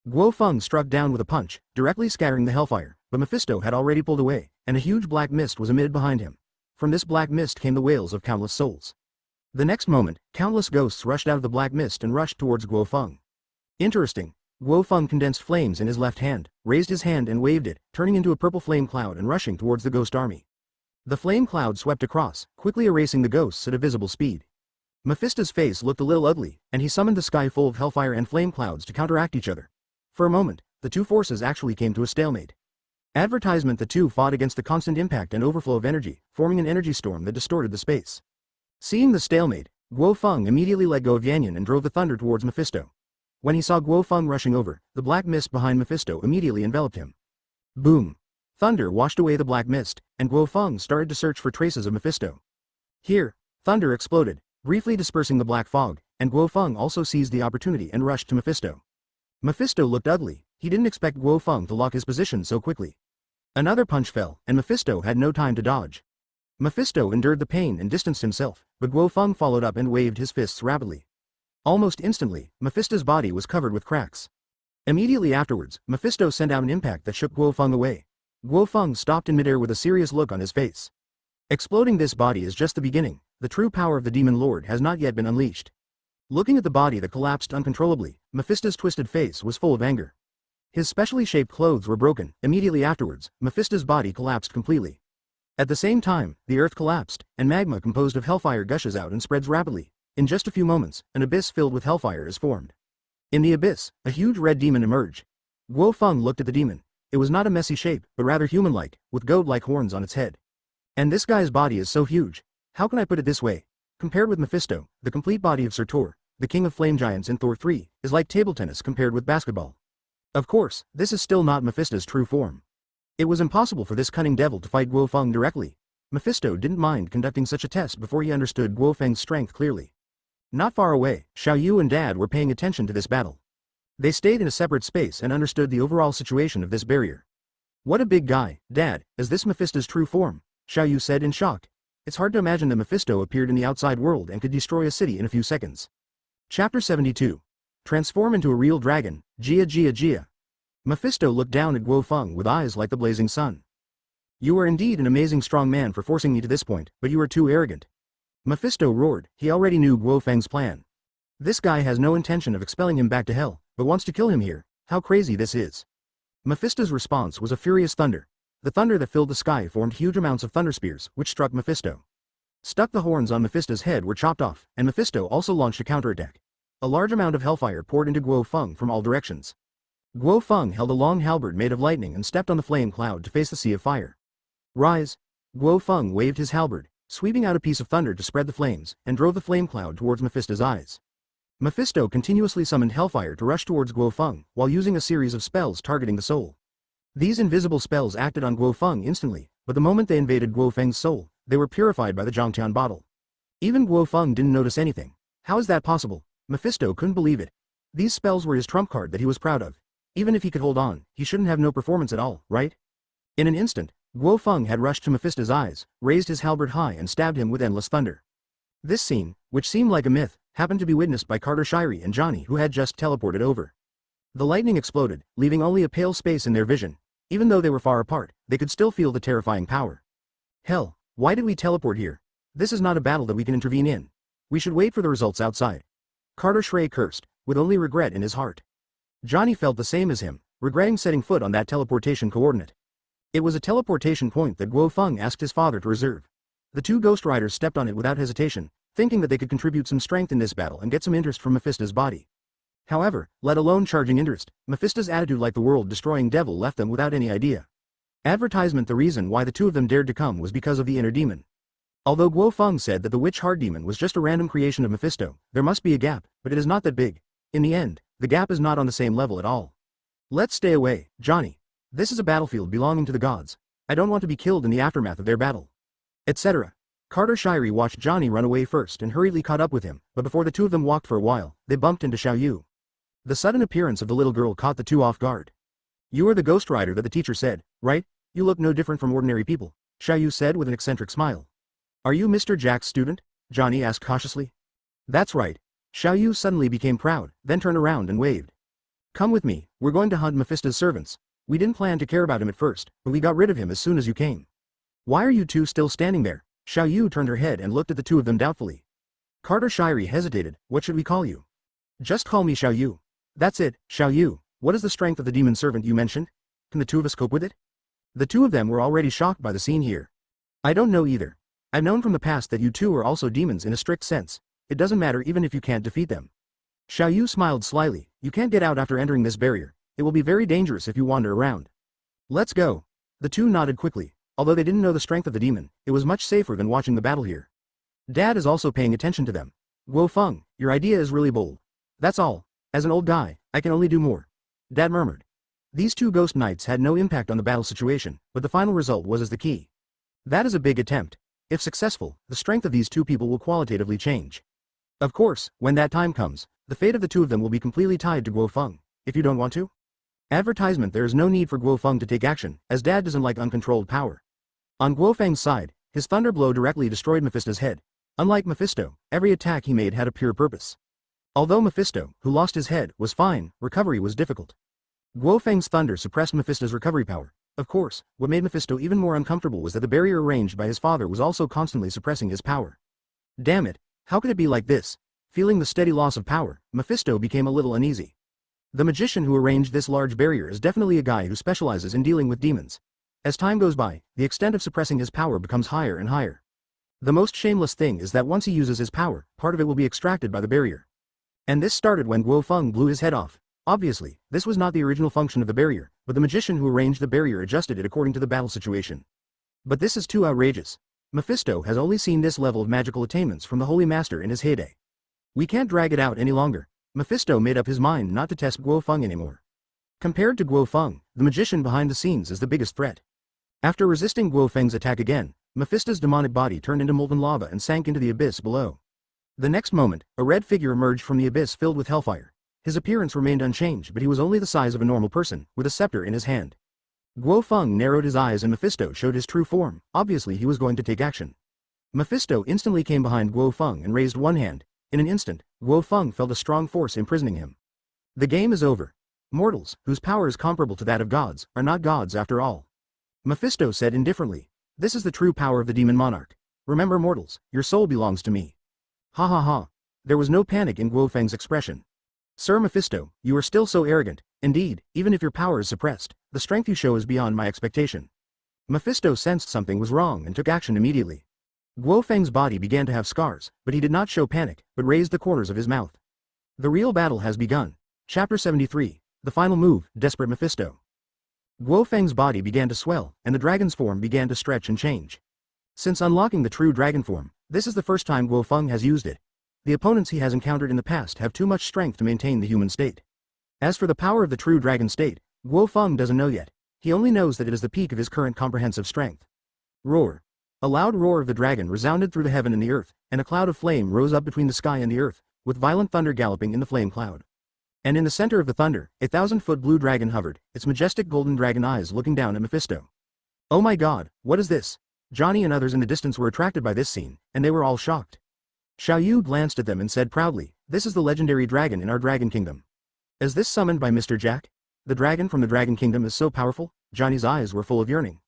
Guo Feng struck down with a punch, directly scattering the hellfire, but Mephisto had already pulled away, and a huge black mist was emitted behind him. From this black mist came the wails of countless souls. The next moment, countless ghosts rushed out of the black mist and rushed towards Guo Feng. Interesting. Guo Feng condensed flames in his left hand, raised his hand and waved it, turning into a purple flame cloud and rushing towards the ghost army. The flame cloud swept across, quickly erasing the ghosts at a visible speed. Mephisto's face looked a little ugly, and he summoned the sky full of hellfire and flame clouds to counteract each other. For a moment, the two forces actually came to a stalemate. Advertisement: the two fought against the constant impact and overflow of energy, forming an energy storm that distorted the space. Seeing the stalemate, Guo Feng immediately let go of Yanyan and drove the thunder towards Mephisto. When he saw Guo Feng rushing over, the black mist behind Mephisto immediately enveloped him. Boom! Thunder washed away the black mist, and Guo Feng started to search for traces of Mephisto. Here, thunder exploded, briefly dispersing the black fog, and Guo Feng also seized the opportunity and rushed to Mephisto. Mephisto looked ugly. He didn't expect Guo Feng to lock his position so quickly. Another punch fell, and Mephisto had no time to dodge. Mephisto endured the pain and distanced himself, but Guo Feng followed up and waved his fists rapidly. Almost instantly, Mephisto's body was covered with cracks. Immediately afterwards, Mephisto sent out an impact that shook Guo Feng away. Guo Feng stopped in midair with a serious look on his face. Exploding this body is just the beginning. The true power of the Demon Lord has not yet been unleashed. Looking at the body that collapsed uncontrollably, Mephisto's twisted face was full of anger. His specially shaped clothes were broken. Immediately afterwards, Mephisto's body collapsed completely. At the same time, the earth collapsed, and magma composed of hellfire gushes out and spreads rapidly. In just a few moments, an abyss filled with hellfire is formed. In the abyss, a huge red demon emerged. Guo Feng looked at the demon. It was not a messy shape, but rather human-like, with goat-like horns on its head. And this guy's body is so huge. How can I put it this way? Compared with Mephisto, the complete body of Surtur, the king of flame giants in Thor 3, is like table tennis compared with basketball. Of course, this is still not Mephisto's true form. It was impossible for this cunning devil to fight Guo Feng directly. Mephisto didn't mind conducting such a test before he understood Guo Feng's strength clearly. Not far away, Xiao Yu and Dad were paying attention to this battle. They stayed in a separate space and understood the overall situation of this barrier. What a big guy, Dad, is this Mephisto's true form? Xiao Yu said in shock. It's hard to imagine that Mephisto appeared in the outside world and could destroy a city in a few seconds. Chapter 72. Transform into a real dragon, Jia Jia Jia. Mephisto looked down at Guo Feng with eyes like the blazing sun. You are indeed an amazing strong man for forcing me to this point, but you are too arrogant. Mephisto roared. He already knew Guo Feng's plan. This guy has no intention of expelling him back to hell, but wants to kill him here. How crazy this is. Mephisto's response was a furious thunder. The thunder that filled the sky formed huge amounts of thunder spears, which struck Mephisto. The horns on Mephisto's head were chopped off, and Mephisto also launched a counterattack. A large amount of hellfire poured into Guo Feng from all directions. Guo Feng held a long halberd made of lightning and stepped on the flame cloud to face the sea of fire. Rise! Guo Feng waved his halberd, sweeping out a piece of thunder to spread the flames, and drove the flame cloud towards Mephisto's eyes. Mephisto continuously summoned hellfire to rush towards Guo Feng, while using a series of spells targeting the soul. These invisible spells acted on Guo Feng instantly, but the moment they invaded Guo Feng's soul, they were purified by the Zhangtian bottle. Even Guo Feng didn't notice anything. How is that possible? Mephisto couldn't believe it. These spells were his trump card that he was proud of. Even if he could hold on, he shouldn't have no performance at all, right? In an instant, Guo Feng had rushed to Mephisto's eyes, raised his halberd high and stabbed him with endless thunder. This scene, which seemed like a myth, happened to be witnessed by Carter Shirey and Johnny, who had just teleported over. The lightning exploded, leaving only a pale space in their vision. Even though they were far apart, they could still feel the terrifying power. Hell, why did we teleport here? This is not a battle that we can intervene in. We should wait for the results outside. Carter Shirey cursed, with only regret in his heart. Johnny felt the same as him, regretting setting foot on that teleportation coordinate. It was a teleportation point that Guo Feng asked his father to reserve. The two Ghost Riders stepped on it without hesitation, thinking that they could contribute some strength in this battle and get some interest from Mephisto's body. However, let alone charging interest, Mephisto's attitude like the world-destroying devil left them without any idea. Advertisement: the reason why the two of them dared to come was because of the inner demon. Although Guo Feng said that the witch heart demon was just a random creation of Mephisto, there must be a gap, but it is not that big. In the end, the gap is not on the same level at all. Let's stay away, Johnny. This is a battlefield belonging to the gods. I don't want to be killed in the aftermath of their battle. Etc. Carter Shirey watched Johnny run away first and hurriedly caught up with him, but before the two of them walked for a while, they bumped into Xiao Yu. The sudden appearance of the little girl caught the two off guard. You are the Ghost Rider that the teacher said, right? You look no different from ordinary people, Xiao Yu said with an eccentric smile. Are you Mr. Jack's student? Johnny asked cautiously. That's right. Xiao Yu suddenly became proud, then turned around and waved. Come with me, we're going to hunt Mephisto's servants. We didn't plan to care about him at first, but we got rid of him as soon as you came. Why are you two still standing there? Xiao Yu turned her head and looked at the two of them doubtfully. Carter Shirey hesitated. What should we call you? Just call me Xiao Yu. That's it, Xiao Yu. What is the strength of the demon servant you mentioned? Can the two of us cope with it? The two of them were already shocked by the scene here. I don't know either. I've known from the past that you two are also demons in a strict sense. It doesn't matter even if you can't defeat them. Xiao Yu smiled slyly. You can't get out after entering this barrier. It will be very dangerous if you wander around. Let's go. The two nodded quickly. Although they didn't know the strength of the demon, it was much safer than watching the battle here. Dad is also paying attention to them. Guo Feng, your idea is really bold. That's all. As an old guy, I can only do more. Dad murmured. These two ghost knights had no impact on the battle situation, but the final result was as the key. That is a big attempt. If successful, the strength of these two people will qualitatively change. Of course, when that time comes, the fate of the two of them will be completely tied to Guo Feng. If you don't want to? Advertisement. There is no need for Guo Feng to take action, as Dad doesn't like uncontrolled power. On Guo Feng's side, his thunder blow directly destroyed Mephisto's head. Unlike Mephisto, every attack he made had a pure purpose. Although Mephisto, who lost his head, was fine, recovery was difficult. Guo Feng's thunder suppressed Mephisto's recovery power. Of course, what made Mephisto even more uncomfortable was that the barrier arranged by his father was also constantly suppressing his power. Damn it, how could it be like this? Feeling the steady loss of power, Mephisto became a little uneasy. The magician who arranged this large barrier is definitely a guy who specializes in dealing with demons. As time goes by, the extent of suppressing his power becomes higher and higher. The most shameless thing is that once he uses his power, part of it will be extracted by the barrier. And this started when Guo Feng blew his head off. Obviously, this was not the original function of the barrier, but the magician who arranged the barrier adjusted it according to the battle situation. But this is too outrageous. Mephisto has only seen this level of magical attainments from the Holy Master in his heyday. We can't drag it out any longer. Mephisto made up his mind not to test Guo Feng anymore. Compared to Guo Feng, the magician behind the scenes is the biggest threat. After resisting Guo Feng's attack again, Mephisto's demonic body turned into molten lava and sank into the abyss below. The next moment, a red figure emerged from the abyss filled with hellfire. His appearance remained unchanged, but he was only the size of a normal person, with a scepter in his hand. Guo Feng narrowed his eyes and Mephisto showed his true form. Obviously he was going to take action. Mephisto instantly came behind Guo Feng and raised one hand. In an instant, Guo Feng felt a strong force imprisoning him. The game is over. Mortals, whose power is comparable to that of gods, are not gods after all. Mephisto said indifferently. This is the true power of the demon monarch. Remember mortals, your soul belongs to me. Ha ha ha. There was no panic in Guo Feng's expression. Sir Mephisto, you are still so arrogant. Indeed, even if your power is suppressed, the strength you show is beyond my expectation. Mephisto sensed something was wrong and took action immediately. Guo Feng's body began to have scars, but he did not show panic, but raised the corners of his mouth. The real battle has begun. Chapter 73, The Final Move, Desperate Mephisto. Guo Feng's body began to swell, and the dragon's form began to stretch and change. Since unlocking the true dragon form, this is the first time Guo Feng has used it. The opponents he has encountered in the past have too much strength to maintain the human state. As for the power of the true dragon state, Guo Feng doesn't know yet. He only knows that it is the peak of his current comprehensive strength. Roar. A loud roar of the dragon resounded through the heaven and the earth, and a cloud of flame rose up between the sky and the earth, with violent thunder galloping in the flame cloud. And in the center of the thunder, a 1,000-foot blue dragon hovered, its majestic golden dragon eyes looking down at Mephisto. Oh my god, what is this? Johnny and others in the distance were attracted by this scene, and they were all shocked. Xiao Yu glanced at them and said proudly, this is the legendary dragon in our dragon kingdom. Is this summoned by Mr. Jack? The dragon from the dragon kingdom is so powerful? Johnny's eyes were full of yearning.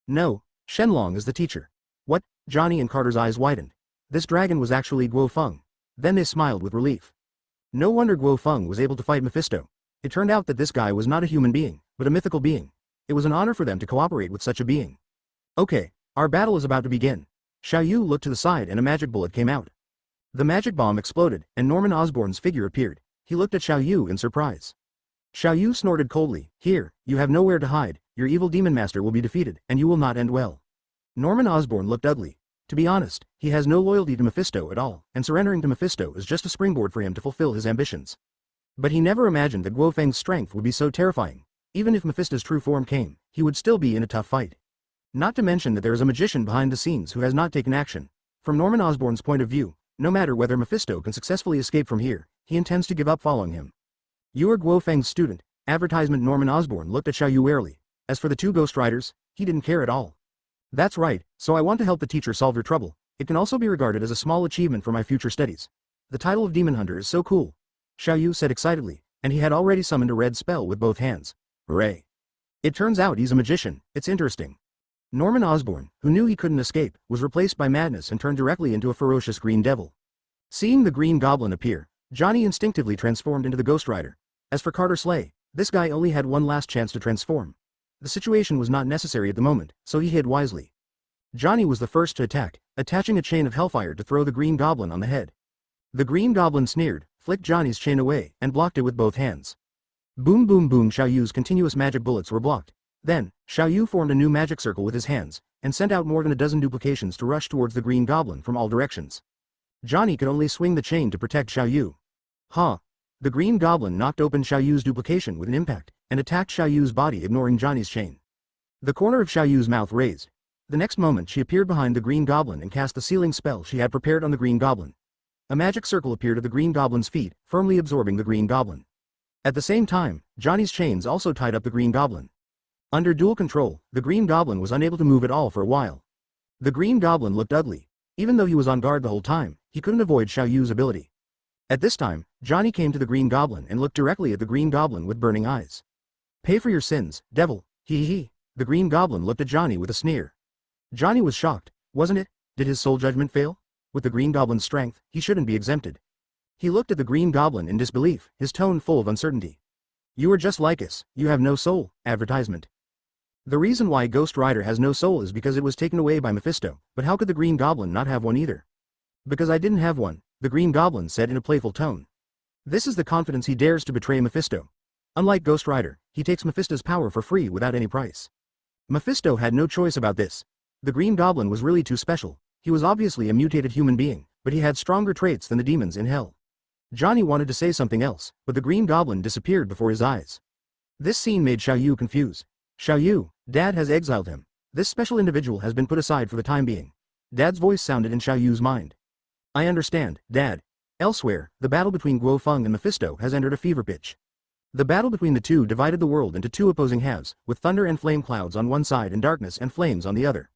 No, Shenlong is the teacher. What? Johnny and Carter's eyes widened. This dragon was actually Guo Feng. Then they smiled with relief. No wonder Guo Feng was able to fight Mephisto. It turned out that this guy was not a human being, but a mythical being. It was an honor for them to cooperate with such a being. Okay, our battle is about to begin. Xiao Yu looked to the side and a magic bullet came out. The magic bomb exploded, and Norman Osborn's figure appeared. He looked at Xiao Yu in surprise. Xiao Yu snorted coldly. Here, you have nowhere to hide, your evil demon master will be defeated, and you will not end well. Norman Osborn looked ugly. To be honest, he has no loyalty to Mephisto at all, and surrendering to Mephisto is just a springboard for him to fulfill his ambitions. But he never imagined that Guo Feng's strength would be so terrifying. Even if Mephisto's true form came, he would still be in a tough fight. Not to mention that there is a magician behind the scenes who has not taken action. From Norman Osborn's point of view, no matter whether Mephisto can successfully escape from here, he intends to give up following him. You are Guo Feng's student. Advertisement. Norman Osborn looked at Xiao Yu warily. As for the two Ghost Riders, he didn't care at all. That's right, so I want to help the teacher solve your trouble. It can also be regarded as a small achievement for my future studies. The title of Demon Hunter is so cool. Xiao Yu said excitedly, and he had already summoned a red spell with both hands. Hooray! It turns out he's a magician, it's interesting. Norman Osborn, who knew he couldn't escape, was replaced by madness and turned directly into a ferocious green devil. Seeing the Green Goblin appear, Johnny instinctively transformed into the Ghost Rider. As for Carter Slay, this guy only had one last chance to transform. The situation was not necessary at the moment, so he hid wisely. Johnny was the first to attack, attaching a chain of hellfire to throw the Green Goblin on the head. The Green Goblin sneered, flicked Johnny's chain away, and blocked it with both hands. Boom boom boom. Xiao Yu's continuous magic bullets were blocked. Then, Xiao Yu formed a new magic circle with his hands, and sent out more than a dozen duplications to rush towards the Green Goblin from all directions. Johnny could only swing the chain to protect Xiao Yu. Huh. The Green Goblin knocked open Xiao Yu's duplication with an impact, and attacked Xiao Yu's body, ignoring Johnny's chain. The corner of Xiao Yu's mouth raised. The next moment she appeared behind the Green Goblin and cast the sealing spell she had prepared on the Green Goblin. A magic circle appeared at the Green Goblin's feet, firmly absorbing the Green Goblin. At the same time, Johnny's chains also tied up the Green Goblin. Under dual control, the Green Goblin was unable to move at all for a while. The Green Goblin looked ugly. Even though he was on guard the whole time, he couldn't avoid Xiao Yu's ability. At this time, Johnny came to the Green Goblin and looked directly at the Green Goblin with burning eyes. Pay for your sins, devil, hee hee. The Green Goblin looked at Johnny with a sneer. Johnny was shocked, wasn't it? Did his soul judgment fail? With the Green Goblin's strength, he shouldn't be exempted. He looked at the Green Goblin in disbelief, his tone full of uncertainty. You are just like us, you have no soul. Advertisement. The reason why Ghost Rider has no soul is because it was taken away by Mephisto, but how could the Green Goblin not have one either? Because I didn't have one, the Green Goblin said in a playful tone. This is the confidence he dares to betray Mephisto. Unlike Ghost Rider, he takes Mephisto's power for free without any price. Mephisto had no choice about this. The Green Goblin was really too special. He was obviously a mutated human being, but he had stronger traits than the demons in hell. Johnny wanted to say something else, but the Green Goblin disappeared before his eyes. This scene made Xiao Yu confused. Xiao Yu, Dad has exiled him. This special individual has been put aside for the time being. Dad's voice sounded in Xiao Yu's mind. I understand, Dad. Elsewhere, the battle between Guo Feng and Mephisto has entered a fever pitch. The battle between the two divided the world into two opposing halves, with thunder and flame clouds on one side and darkness and flames on the other.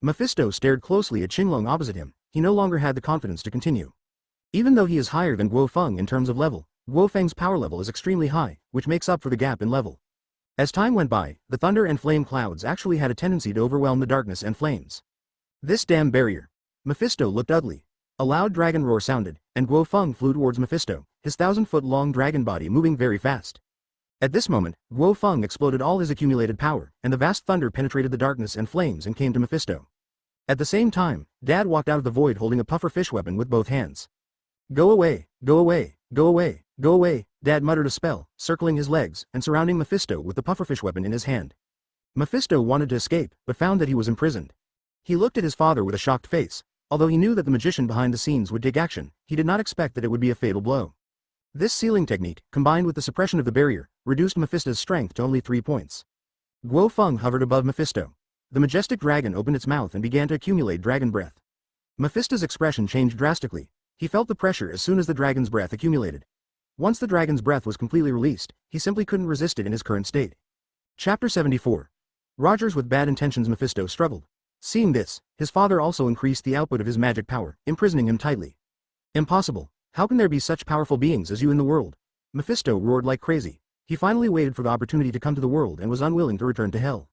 Mephisto stared closely at Qinglong opposite him. He no longer had the confidence to continue. Even though he is higher than Guo Feng in terms of level, Guo Feng's power level is extremely high, which makes up for the gap in level. As time went by, the thunder and flame clouds actually had a tendency to overwhelm the darkness and flames. This damn barrier. Mephisto looked ugly. A loud dragon roar sounded, and Guo Feng flew towards Mephisto, his 1,000-foot-long dragon body moving very fast. At this moment, Guo Feng exploded all his accumulated power, and the vast thunder penetrated the darkness and flames and came to Mephisto. At the same time, Dad walked out of the void holding a pufferfish weapon with both hands. Go away, go away, go away, go away, Dad muttered a spell, circling his legs and surrounding Mephisto with the pufferfish weapon in his hand. Mephisto wanted to escape, but found that he was imprisoned. He looked at his father with a shocked face. Although he knew that the magician behind the scenes would take action, he did not expect that it would be a fatal blow. This sealing technique, combined with the suppression of the barrier, reduced Mephisto's strength to only 3 points. Guo Feng hovered above Mephisto. The majestic dragon opened its mouth and began to accumulate dragon breath. Mephisto's expression changed drastically. He felt the pressure as soon as the dragon's breath accumulated. Once the dragon's breath was completely released, he simply couldn't resist it in his current state. Chapter 74. Rogers with bad intentions. Mephisto struggled. Seeing this, his father also increased the output of his magic power, imprisoning him tightly. Impossible. How can there be such powerful beings as you in the world? Mephisto roared like crazy. He finally waited for the opportunity to come to the world and was unwilling to return to hell.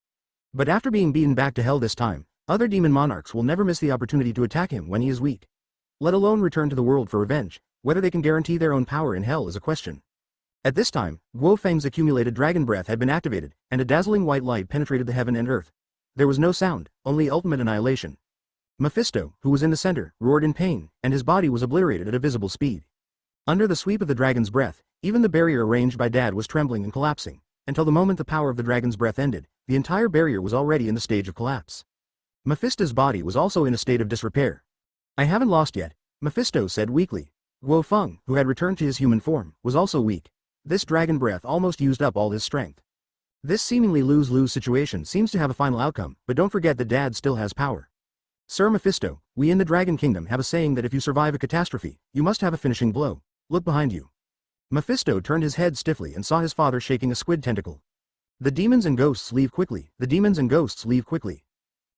But after being beaten back to hell this time, other demon monarchs will never miss the opportunity to attack him when he is weak. Let alone return to the world for revenge. Whether they can guarantee their own power in hell is a question. At this time, Guo Feng's accumulated dragon breath had been activated, and a dazzling white light penetrated the heaven and earth. There was no sound, only ultimate annihilation. Mephisto, who was in the center, roared in pain, and his body was obliterated at a visible speed. Under the sweep of the dragon's breath, even the barrier arranged by Dad was trembling and collapsing. Until the moment the power of the dragon's breath ended, the entire barrier was already in the stage of collapse. Mephisto's body was also in a state of disrepair. I haven't lost yet, Mephisto said weakly. Guo Feng, who had returned to his human form, was also weak. This dragon breath almost used up all his strength. This seemingly lose-lose situation seems to have a final outcome, but don't forget that Dad still has power. Sir Mephisto, we in the Dragon Kingdom have a saying that if you survive a catastrophe, you must have a finishing blow. Look behind you. Mephisto turned his head stiffly and saw his father shaking a squid tentacle. The demons and ghosts leave quickly, the demons and ghosts leave quickly.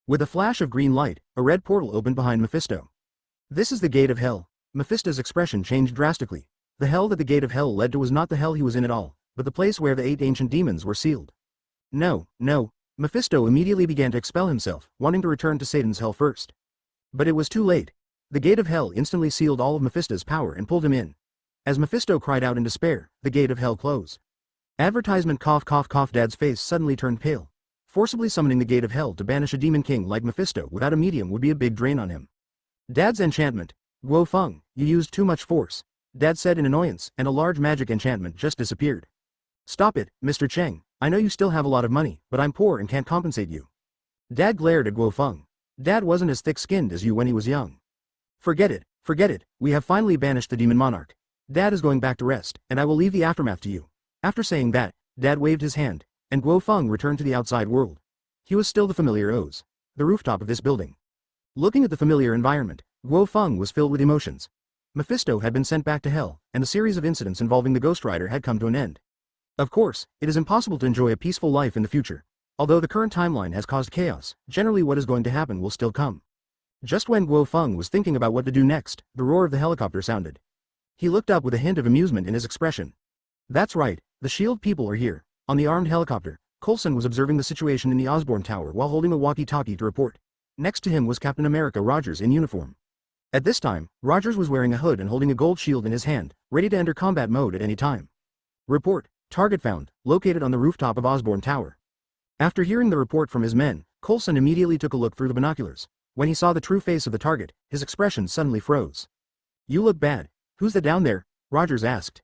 With a flash of green light, a red portal opened behind Mephisto. This is the gate of hell. Mephisto's expression changed drastically. The hell that the gate of hell led to was not the hell he was in at all, but the place where the 8 ancient demons were sealed. No, no. Mephisto immediately began to expel himself, wanting to return to Satan's hell first. But it was too late. The gate of hell instantly sealed all of Mephisto's power and pulled him in. As Mephisto cried out in despair, the gate of hell closed. Advertisement cough cough cough. Dad's face suddenly turned pale. Forcibly summoning the gate of hell to banish a demon king like Mephisto without a medium would be a big drain on him. Dad's enchantment. Guo Feng, you used too much force, Dad said in annoyance, and a large magic enchantment just disappeared. Stop it, Mr. Cheng, I know you still have a lot of money, but I'm poor and can't compensate you. Dad glared at Guo Feng. Dad wasn't as thick-skinned as you when he was young. Forget it, we have finally banished the demon monarch. Dad is going back to rest, and I will leave the aftermath to you. After saying that, Dad waved his hand, and Guo Feng returned to the outside world. He was still the familiar Oz, the rooftop of this building. Looking at the familiar environment, Guo Feng was filled with emotions. Mephisto had been sent back to hell, and the series of incidents involving the Ghost Rider had come to an end. Of course, it is impossible to enjoy a peaceful life in the future. Although the current timeline has caused chaos, generally what is going to happen will still come. Just when Guo Feng was thinking about what to do next, the roar of the helicopter sounded. He looked up with a hint of amusement in his expression. That's right, the S.H.I.E.L.D. people are here. On the armed helicopter, Coulson was observing the situation in the Osborn Tower while holding a walkie-talkie to report. Next to him was Captain America Rogers in uniform. At this time, Rogers was wearing a hood and holding a gold shield in his hand, ready to enter combat mode at any time. Report, target found, located on the rooftop of Osborn Tower. After hearing the report from his men, Coulson immediately took a look through the binoculars. When he saw the true face of the target, his expression suddenly froze. You look bad. Who's that down there? Rogers asked.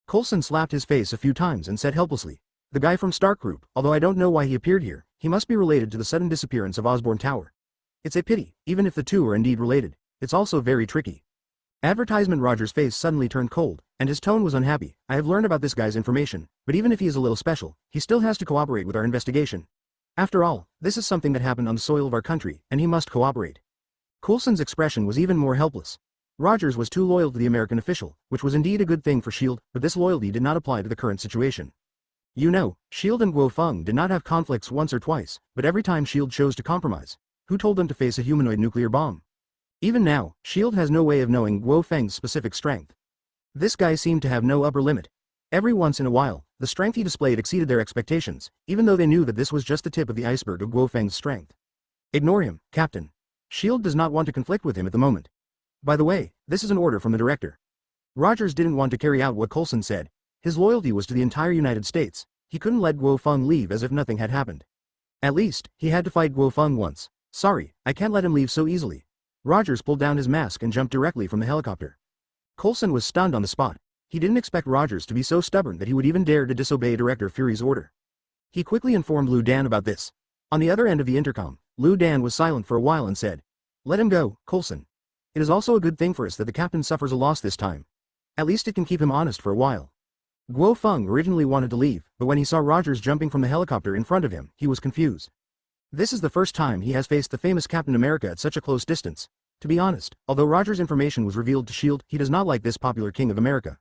Coulson slapped his face a few times and said helplessly, the guy from Stark Group, although I don't know why he appeared here, he must be related to the sudden disappearance of Osborn Tower. It's a pity, even if the two are indeed related, it's also very tricky. Advertisement. Rogers' face suddenly turned cold, and his tone was unhappy. I have learned about this guy's information, but even if he is a little special, he still has to cooperate with our investigation. After all, this is something that happened on the soil of our country, and he must cooperate. Coulson's expression was even more helpless. Rogers was too loyal to the American official, which was indeed a good thing for S.H.I.E.L.D., but this loyalty did not apply to the current situation. You know, S.H.I.E.L.D. and Guo Feng did not have conflicts once or twice, but every time S.H.I.E.L.D. chose to compromise. Who told them to face a humanoid nuclear bomb? Even now, S.H.I.E.L.D. has no way of knowing Guo Feng's specific strength. This guy seemed to have no upper limit. Every once in a while, the strength he displayed exceeded their expectations, even though they knew that this was just the tip of the iceberg of Guo Feng's strength. Ignore him, Captain. S.H.I.E.L.D. does not want to conflict with him at the moment. By the way, this is an order from the director. Rogers didn't want to carry out what Coulson said. His loyalty was to the entire United States. He couldn't let Guo Feng leave as if nothing had happened. At least, he had to fight Guo Feng once. Sorry, I can't let him leave so easily. Rogers pulled down his mask and jumped directly from the helicopter. Coulson was stunned on the spot. He didn't expect Rogers to be so stubborn that he would even dare to disobey Director Fury's order. He quickly informed Liu Dan about this. On the other end of the intercom, Liu Dan was silent for a while and said, Let him go, Coulson. It is also a good thing for us that the captain suffers a loss this time. At least it can keep him honest for a while. Guo Feng originally wanted to leave, but when he saw Rogers jumping from the helicopter in front of him, he was confused. This is the first time he has faced the famous Captain America at such a close distance. To be honest, although Rogers' information was revealed to S.H.I.E.L.D., he does not like this popular King of America.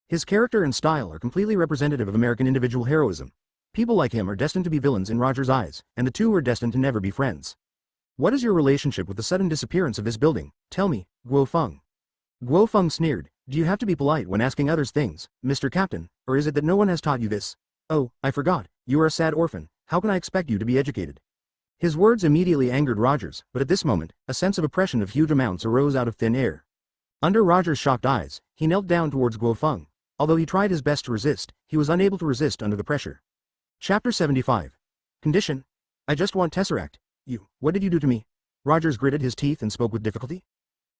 His character and style are completely representative of American individual heroism. People like him are destined to be villains in Rogers' eyes, and the two are destined to never be friends. What is your relationship with the sudden disappearance of this building? Tell me, Guo Feng. Guo Feng sneered. Do you have to be polite when asking others things, Mr. Captain, or is it that no one has taught you this? Oh, I forgot, you are a sad orphan, how can I expect you to be educated? His words immediately angered Rogers, but at this moment, a sense of oppression of huge amounts arose out of thin air. Under Rogers' shocked eyes, he knelt down towards Guo Feng. Although he tried his best to resist, he was unable to resist under the pressure. Chapter 75. Condition. I just want Tesseract. What did you do to me? Rogers gritted his teeth and spoke with difficulty.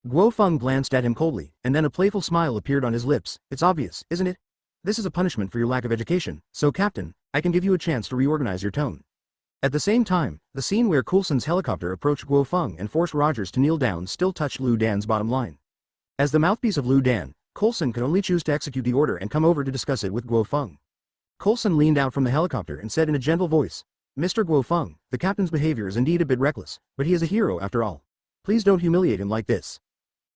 Guo Feng glanced at him coldly, and then a playful smile appeared on his lips. It's obvious, isn't it? This is a punishment for your lack of education, so Captain, I can give you a chance to reorganize your tone. At the same time, the scene where Coulson's helicopter approached Guo Feng and forced Rogers to kneel down still touched Liu Dan's bottom line. As the mouthpiece of Liu Dan, Coulson could only choose to execute the order and come over to discuss it with Guo Feng. Coulson leaned out from the helicopter and said in a gentle voice, Mr. Guo Feng, the captain's behavior is indeed a bit reckless, but he is a hero after all. Please don't humiliate him like this.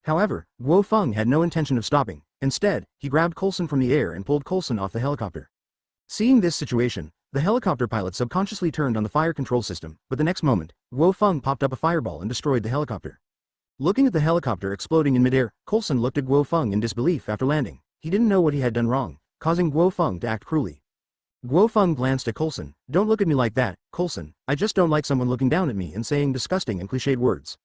However, Guo Feng had no intention of stopping. Instead, he grabbed Coulson from the air and pulled Coulson off the helicopter. Seeing this situation, the helicopter pilot subconsciously turned on the fire control system, but the next moment, Guo Feng popped up a fireball and destroyed the helicopter. Looking at the helicopter exploding in midair, Coulson looked at Guo Feng in disbelief after landing. He didn't know what he had done wrong, causing Guo Feng to act cruelly. Guo Feng glanced at Coulson. Don't look at me like that, Coulson. I just don't like someone looking down at me and saying disgusting and cliched words.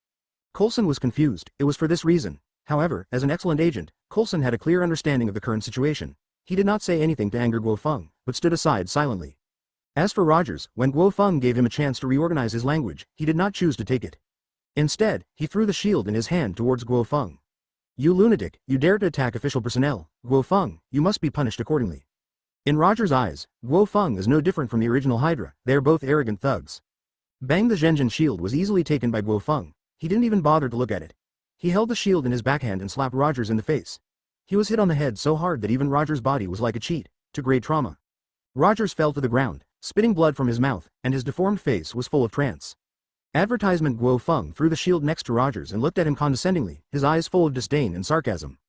Coulson was confused. It was for this reason. However, as an excellent agent, Coulson had a clear understanding of the current situation. He did not say anything to anger Guo Feng, but stood aside silently. As for Rogers, when Guo Feng gave him a chance to reorganize his language, he did not choose to take it. Instead, he threw the shield in his hand towards Guo Feng. You lunatic, you dare to attack official personnel, Guo Feng, you must be punished accordingly. In Rogers' eyes, Guo Feng is no different from the original Hydra, they are both arrogant thugs. Bang, the Zhenjin shield was easily taken by Guo Feng. He didn't even bother to look at it. He held the shield in his backhand and slapped Rogers in the face. He was hit on the head so hard that even Rogers' body was like a cheat, to great trauma. Rogers fell to the ground, spitting blood from his mouth, and his deformed face was full of trance. Advertisement Guo Feng threw the shield next to Rogers and looked at him condescendingly, his eyes full of disdain and sarcasm.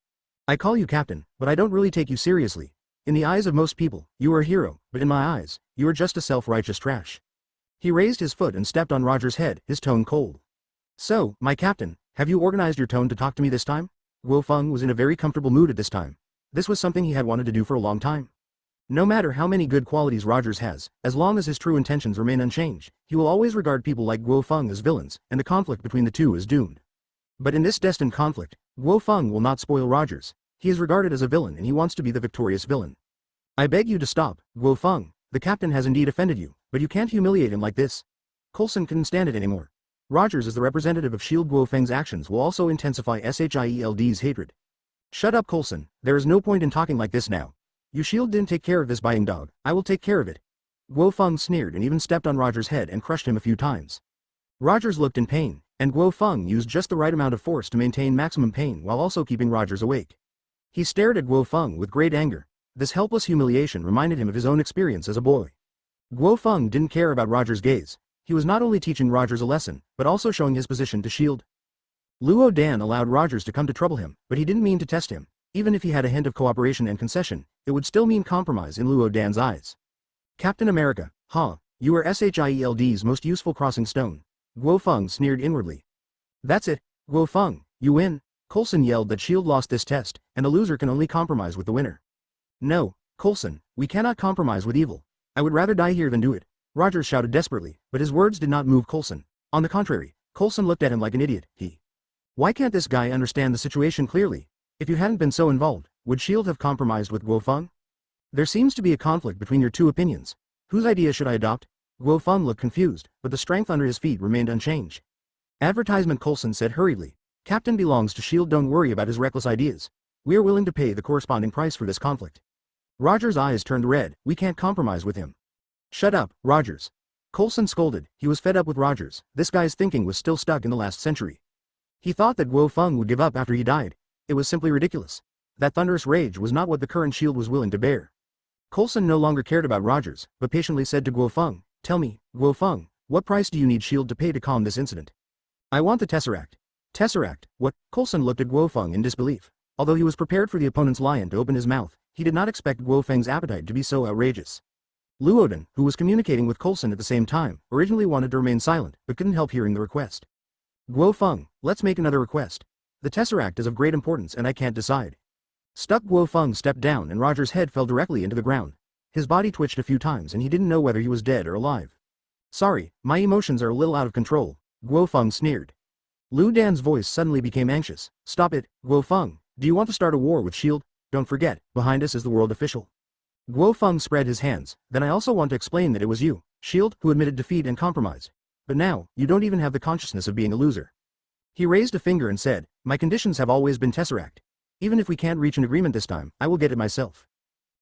I call you captain, but I don't really take you seriously. In the eyes of most people, you are a hero, but in my eyes, you are just a self-righteous trash. He raised his foot and stepped on Rogers' head, his tone cold. So, my captain, have you organized your tone to talk to me this time? Guo Feng was in a very comfortable mood at this time. This was something he had wanted to do for a long time. No matter how many good qualities Rogers has, as long as his true intentions remain unchanged, he will always regard people like Guo Feng as villains, and the conflict between the two is doomed. But in this destined conflict, Guo Feng will not spoil Rogers. He is regarded as a villain and he wants to be the victorious villain. I beg you to stop, Guo Feng. The captain has indeed offended you, but you can't humiliate him like this. Coulson couldn't stand it anymore. Rogers as the representative of S.H.I.E.L.D. Guo Feng's actions will also intensify S.H.I.E.L.D.'s hatred. Shut up, Coulson. There is no point in talking like this now. You S.H.I.E.L.D. didn't take care of this buying dog. I will take care of it. Guo Feng sneered and even stepped on Rogers' head and crushed him a few times. Rogers looked in pain, and Guo Feng used just the right amount of force to maintain maximum pain while also keeping Rogers awake. He stared at Guo Feng with great anger. This helpless humiliation reminded him of his own experience as a boy. Guo Feng didn't care about Rogers' gaze. He was not only teaching Rogers a lesson, but also showing his position to S.H.I.E.L.D. Luo Dan allowed Rogers to come to trouble him, but he didn't mean to test him. Even if he had a hint of cooperation and concession, it would still mean compromise in Luo Dan's eyes. Captain America, you are S.H.I.E.L.D.'s most useful crossing stone. Guo Feng sneered inwardly. That's it, Guo Feng, you win. Coulson yelled that S.H.I.E.L.D. lost this test, and a loser can only compromise with the winner. No, Coulson, we cannot compromise with evil. I would rather die here than do it. Rogers shouted desperately, but his words did not move Coulson. On the contrary, Coulson looked at him like an idiot. Why can't this guy understand the situation clearly? If you hadn't been so involved, would S.H.I.E.L.D. have compromised with Guo Feng? There seems to be a conflict between your two opinions. Whose idea should I adopt? Guo Feng looked confused, but the strength under his feet remained unchanged. Advertisement Coulson said hurriedly. Captain belongs to S.H.I.E.L.D. Don't worry about his reckless ideas. We are willing to pay the corresponding price for this conflict. Rogers' eyes turned red. We can't compromise with him. Shut up, Rogers. Coulson scolded. He was fed up with Rogers. This guy's thinking was still stuck in the last century. He thought that Guo Feng would give up after he died. It was simply ridiculous. That thunderous rage was not what the current S.H.I.E.L.D. was willing to bear. Coulson no longer cared about Rogers, but patiently said to Guo Feng, tell me, Guo Feng, what price do you need S.H.I.E.L.D. to pay to calm this incident? I want the Tesseract. Tesseract, what? Coulson looked at Guo Feng in disbelief. Although he was prepared for the opponent's lion to open his mouth, he did not expect Guo Feng's appetite to be so outrageous. Luodan, who was communicating with Coulson at the same time, originally wanted to remain silent, but couldn't help hearing the request. Guo Feng, let's make another request. The Tesseract is of great importance and I can't decide. Stuck. Guo Feng stepped down and Rogers' head fell directly into the ground. His body twitched a few times and he didn't know whether he was dead or alive. Sorry, my emotions are a little out of control, Guo Feng sneered. Lu Dan's voice suddenly became anxious. Stop it, Guo Feng, do you want to start a war with S.H.I.E.L.D.? Don't forget, behind us is the world official. Guo Feng spread his hands. Then I also want to explain that it was you, S.H.I.E.L.D., who admitted defeat and compromised. But now, you don't even have the consciousness of being a loser. He raised a finger and said, my conditions have always been Tesseract. Even if we can't reach an agreement this time, I will get it myself.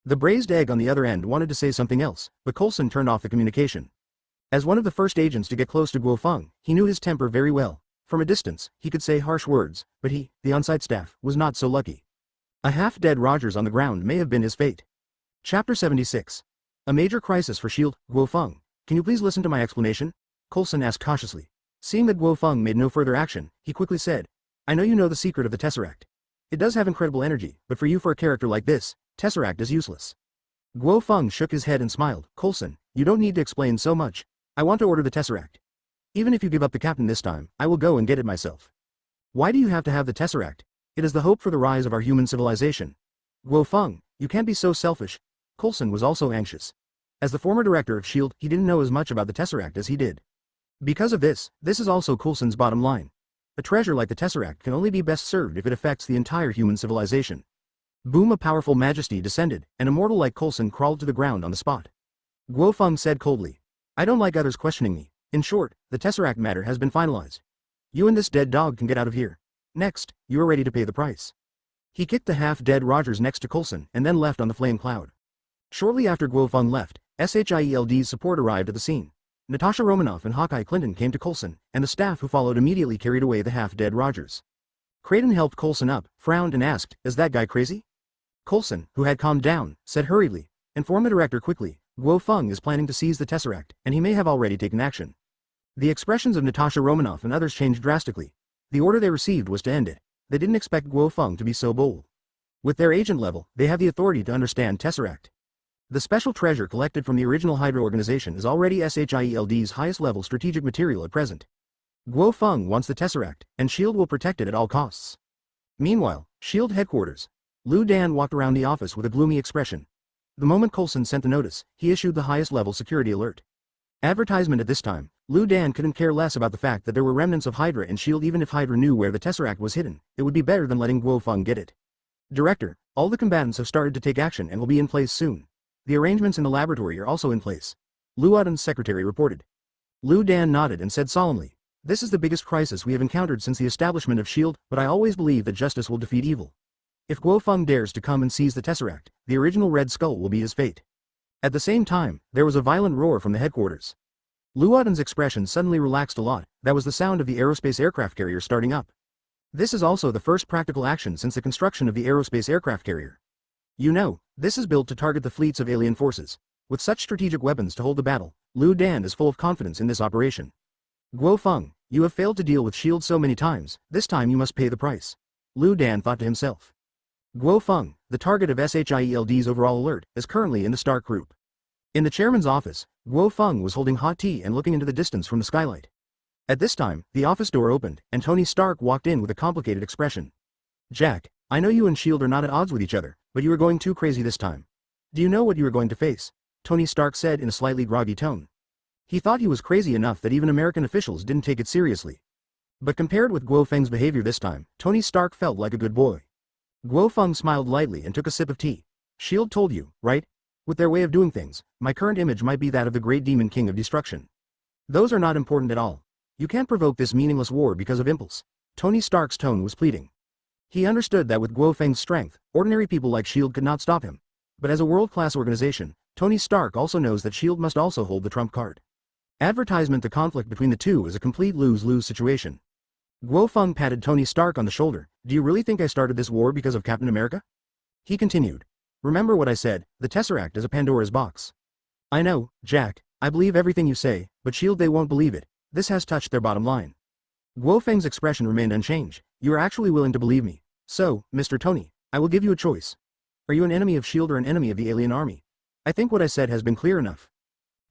The braised egg on the other end wanted to say something else, but Coulson turned off the communication. As one of the first agents to get close to Guo Feng, he knew his temper very well. From a distance, he could say harsh words, but he, the on-site staff, was not so lucky. A half-dead Rogers on the ground may have been his fate. Chapter 76. A major crisis for S.H.I.E.L.D., Guo Feng. Can you please listen to my explanation? Coulson asked cautiously. Seeing that Guo Feng made no further action, he quickly said, I know you know the secret of the Tesseract. It does have incredible energy, but for you, for a character like this, Tesseract is useless. Guo Feng shook his head and smiled. Coulson, you don't need to explain so much. I want to order the Tesseract. Even if you give up the captain this time, I will go and get it myself. Why do you have to have the Tesseract? It is the hope for the rise of our human civilization. Guo Feng, you can't be so selfish. Coulson was also anxious. As the former director of S.H.I.E.L.D., he didn't know as much about the Tesseract as he did. Because of this is also Coulson's bottom line. A treasure like the Tesseract can only be best served if it affects the entire human civilization. Boom! A powerful majesty descended, and a mortal like Coulson crawled to the ground on the spot. Guo Feng said coldly. I don't like others questioning me. In short, the Tesseract matter has been finalized. You and this dead dog can get out of here. Next, you are ready to pay the price. He kicked the half-dead Rogers next to Coulson and then left on the flame cloud. Shortly after Guo Feng left, S.H.I.E.L.D.'s support arrived at the scene. Natasha Romanoff and Hawkeye Clinton came to Coulson, and the staff who followed immediately carried away the half-dead Rogers. Creighton helped Coulson up, frowned and asked, is that guy crazy? Coulson, who had calmed down, said hurriedly, inform the director quickly, Guo Feng is planning to seize the Tesseract, and he may have already taken action. The expressions of Natasha Romanoff and others changed drastically. The order they received was to end it. They didn't expect Guo Feng to be so bold. With their agent level, they have the authority to understand Tesseract. The special treasure collected from the original Hydra organization is already S.H.I.E.L.D.'s highest level strategic material at present. Guo Feng wants the Tesseract, and S.H.I.E.L.D. will protect it at all costs. Meanwhile, S.H.I.E.L.D. headquarters. Liu Dan walked around the office with a gloomy expression. The moment Coulson sent the notice, he issued the highest level security alert. Advertisement at this time, Liu Dan couldn't care less about the fact that there were remnants of Hydra and S.H.I.E.L.D. Even if Hydra knew where the Tesseract was hidden, it would be better than letting Guo Feng get it. Director, all the combatants have started to take action and will be in place soon. The arrangements in the laboratory are also in place. Liu Dan's secretary reported. Liu Dan nodded and said solemnly, this is the biggest crisis we have encountered since the establishment of S.H.I.E.L.D., but I always believe that justice will defeat evil. If Guo Feng dares to come and seize the Tesseract, the original Red Skull will be his fate. At the same time, there was a violent roar from the headquarters. Liu Dan's expression suddenly relaxed a lot. That was the sound of the aerospace aircraft carrier starting up. This is also the first practical action since the construction of the aerospace aircraft carrier. You know, this is built to target the fleets of alien forces. With such strategic weapons to hold the battle, Liu Dan is full of confidence in this operation. Guo Feng, you have failed to deal with S.H.I.E.L.D. so many times, this time you must pay the price. Liu Dan thought to himself. Guo Feng, the target of S.H.I.E.L.D.'s overall alert, is currently in the Stark Group. In the chairman's office, Guo Feng was holding hot tea and looking into the distance from the skylight. At this time, the office door opened, and Tony Stark walked in with a complicated expression. Jack, I know you and S.H.I.E.L.D. are not at odds with each other, but you are going too crazy this time. Do you know what you are going to face? Tony Stark said in a slightly groggy tone. He thought he was crazy enough that even American officials didn't take it seriously. But compared with Guo Feng's behavior this time, Tony Stark felt like a good boy. Guo Feng smiled lightly and took a sip of tea. S.H.I.E.L.D. told you, right? With their way of doing things, my current image might be that of the great demon king of destruction. Those are not important at all. You can't provoke this meaningless war because of impulse. Tony Stark's tone was pleading. He understood that with Guo Feng's strength, ordinary people like S.H.I.E.L.D. could not stop him. But as a world-class organization, Tony Stark also knows that S.H.I.E.L.D. must also hold the trump card. The conflict between the two is a complete lose-lose situation. Guo Feng patted Tony Stark on the shoulder. Do you really think I started this war because of Captain America? He continued. Remember what I said, the Tesseract is a Pandora's box. I know, Jack, I believe everything you say, but S.H.I.E.L.D. they won't believe it. This has touched their bottom line. Guo Feng's expression remained unchanged. You are actually willing to believe me. So, Mr. Tony, I will give you a choice. Are you an enemy of S.H.I.E.L.D. or an enemy of the alien army? I think what I said has been clear enough.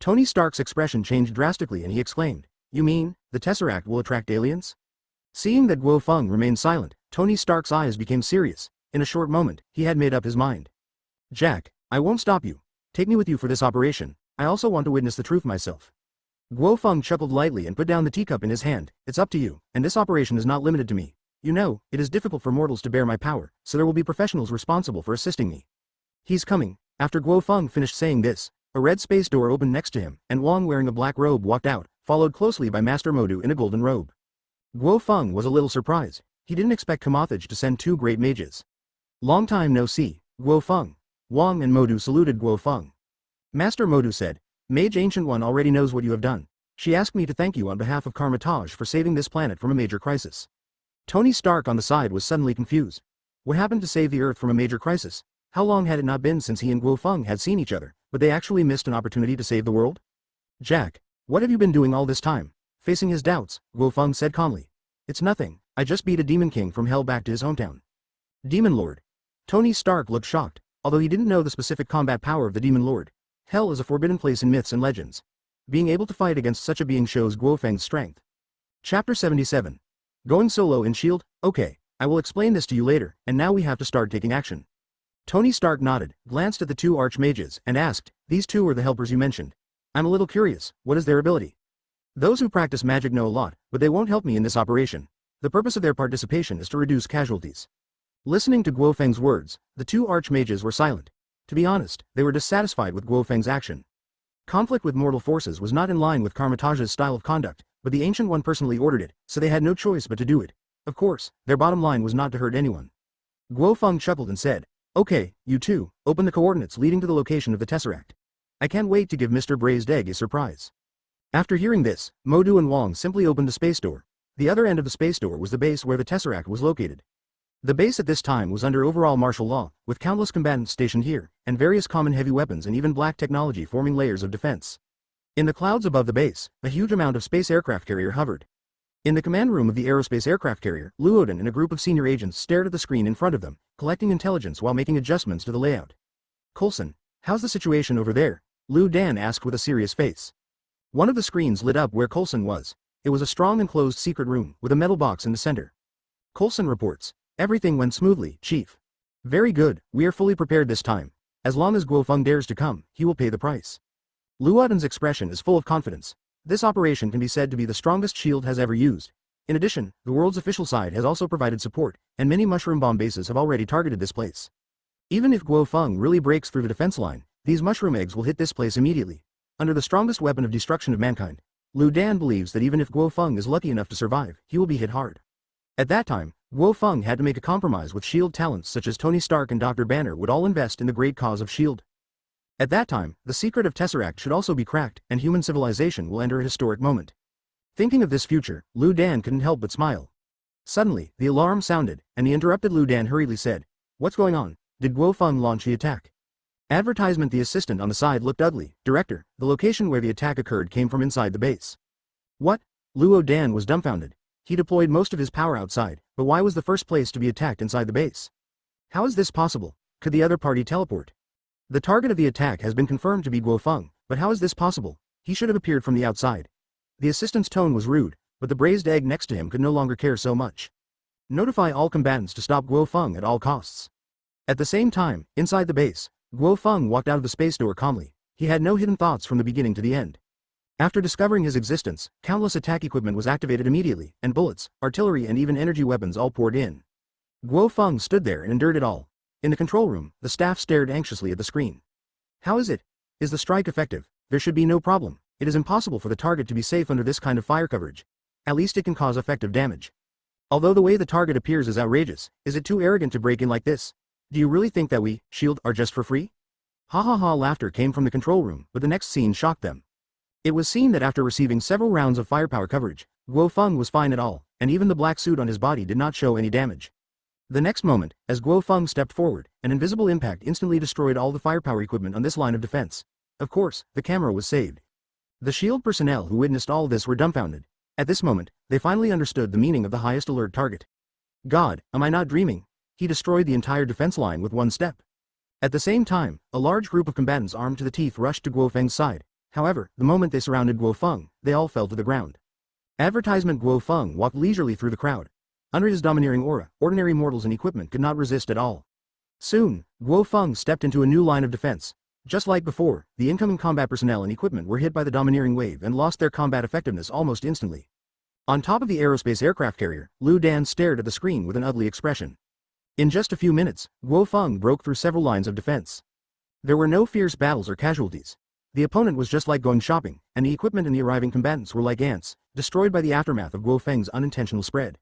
Tony Stark's expression changed drastically and he exclaimed, you mean, the Tesseract will attract aliens? Seeing that Guo Feng remained silent, Tony Stark's eyes became serious. In a short moment, he had made up his mind. Jack, I won't stop you. Take me with you for this operation. I also want to witness the truth myself. Guo Feng chuckled lightly and put down the teacup in his hand. It's up to you, and this operation is not limited to me. You know, it is difficult for mortals to bear my power, so there will be professionals responsible for assisting me. He's coming. After Guo Feng finished saying this, a red space door opened next to him, and Wong wearing a black robe walked out, followed closely by Master Modu in a golden robe. Guo Feng was a little surprised. He didn't expect Kamothage to send two great mages. Long time no see, Guo Feng. Wong and Modu saluted Guo Feng. Master Modu said, Mage Ancient One already knows what you have done. She asked me to thank you on behalf of Karmatage for saving this planet from a major crisis. Tony Stark on the side was suddenly confused. What happened to save the Earth from a major crisis? How long had it not been since he and Guo Feng had seen each other, but they actually missed an opportunity to save the world? Jack, what have you been doing all this time? Facing his doubts, Guo Feng said calmly. It's nothing, I just beat a demon king from hell back to his hometown. Demon Lord. Tony Stark looked shocked, although he didn't know the specific combat power of the Demon Lord. Hell is a forbidden place in myths and legends. Being able to fight against such a being shows Guo Feng's strength. Chapter 77. Going solo in S.H.I.E.L.D.? Okay, I will explain this to you later, and now we have to start taking action. Tony Stark nodded, glanced at the two archmages, and asked, These two are the helpers you mentioned. I'm a little curious, what is their ability? Those who practice magic know a lot, but they won't help me in this operation. The purpose of their participation is to reduce casualties. Listening to Guo Feng's words, the two archmages were silent. To be honest, they were dissatisfied with Guo Feng's action. Conflict with mortal forces was not in line with Karmatage's style of conduct, but the Ancient One personally ordered it, so they had no choice but to do it. Of course, their bottom line was not to hurt anyone. Guo Feng chuckled and said, "Okay, you two, open the coordinates leading to the location of the Tesseract. I can't wait to give Mr. Braised Egg a surprise." After hearing this, Modu and Wong simply opened the space door. The other end of the space door was the base where the Tesseract was located. The base at this time was under overall martial law, with countless combatants stationed here, and various common heavy weapons and even black technology forming layers of defense. In the clouds above the base, a huge amount of space aircraft carrier hovered. In the command room of the aerospace aircraft carrier, Luoden and a group of senior agents stared at the screen in front of them, collecting intelligence while making adjustments to the layout. "Coulson, how's the situation over there?" Lu Dan asked with a serious face. One of the screens lit up where Coulson was. It was a strong enclosed secret room, with a metal box in the center. Coulson reports, "Everything went smoothly, Chief. Very good, we are fully prepared this time. As long as Guo Feng dares to come, he will pay the price." Luoden's expression is full of confidence. This operation can be said to be the strongest S.H.I.E.L.D. has ever used. In addition, the world's official side has also provided support, and many mushroom bomb bases have already targeted this place. Even if Guo Feng really breaks through the defense line, these mushroom eggs will hit this place immediately. Under the strongest weapon of destruction of mankind, Lu Dan believes that even if Guo Feng is lucky enough to survive, he will be hit hard. At that time, Guo Feng had to make a compromise with S.H.I.E.L.D. talents such as Tony Stark and Dr. Banner would all invest in the great cause of S.H.I.E.L.D. At that time, the secret of Tesseract should also be cracked, and human civilization will enter a historic moment. Thinking of this future, Lu Dan couldn't help but smile. Suddenly, the alarm sounded, and the interrupted Lu Dan hurriedly said, "What's going on? Did Guo Feng launch the attack?" Advertisement. The assistant on the side looked ugly. "Director, the location where the attack occurred came from inside the base." "What?" Luo Dan was dumbfounded. He deployed most of his power outside, but why was the first place to be attacked inside the base? How is this possible? Could the other party teleport? The target of the attack has been confirmed to be Guo Feng, but how is this possible? He should have appeared from the outside. The assistant's tone was rude, but the braised egg next to him could no longer care so much. Notify all combatants to stop Guo Feng at all costs. At the same time, inside the base, Guo Feng walked out of the space door calmly. He had no hidden thoughts from the beginning to the end. After discovering his existence, countless attack equipment was activated immediately, and bullets, artillery and even energy weapons all poured in. Guo Feng stood there and endured it all. In the control room, the staff stared anxiously at the screen. "How is it? Is the strike effective? There should be no problem. It is impossible for the target to be safe under this kind of fire coverage. At least it can cause effective damage. Although the way the target appears is outrageous, is it too arrogant to break in like this? Do you really think that we, S.H.I.E.L.D., are just for free?" Ha ha ha. Laughter came from the control room, but the next scene shocked them. It was seen that after receiving several rounds of firepower coverage, Guo Feng was fine at all, and even the black suit on his body did not show any damage. The next moment, as Guo Feng stepped forward, an invisible impact instantly destroyed all the firepower equipment on this line of defense. Of course, the camera was saved. The S.H.I.E.L.D. personnel who witnessed all this were dumbfounded. At this moment, they finally understood the meaning of the highest alert target. God, am I not dreaming? He destroyed the entire defense line with one step. At the same time, a large group of combatants armed to the teeth rushed to Guo Feng's side. However, the moment they surrounded Guo Feng, they all fell to the ground. Advertisement. Guo Feng walked leisurely through the crowd. Under his domineering aura, ordinary mortals and equipment could not resist at all. Soon, Guo Feng stepped into a new line of defense. Just like before, the incoming combat personnel and equipment were hit by the domineering wave and lost their combat effectiveness almost instantly. On top of the aerospace aircraft carrier, Lu Dan stared at the screen with an ugly expression. In just a few minutes, Guo Feng broke through several lines of defense. There were no fierce battles or casualties. The opponent was just like going shopping, and the equipment and the arriving combatants were like ants, destroyed by the aftermath of Guo Feng's unintentional spread.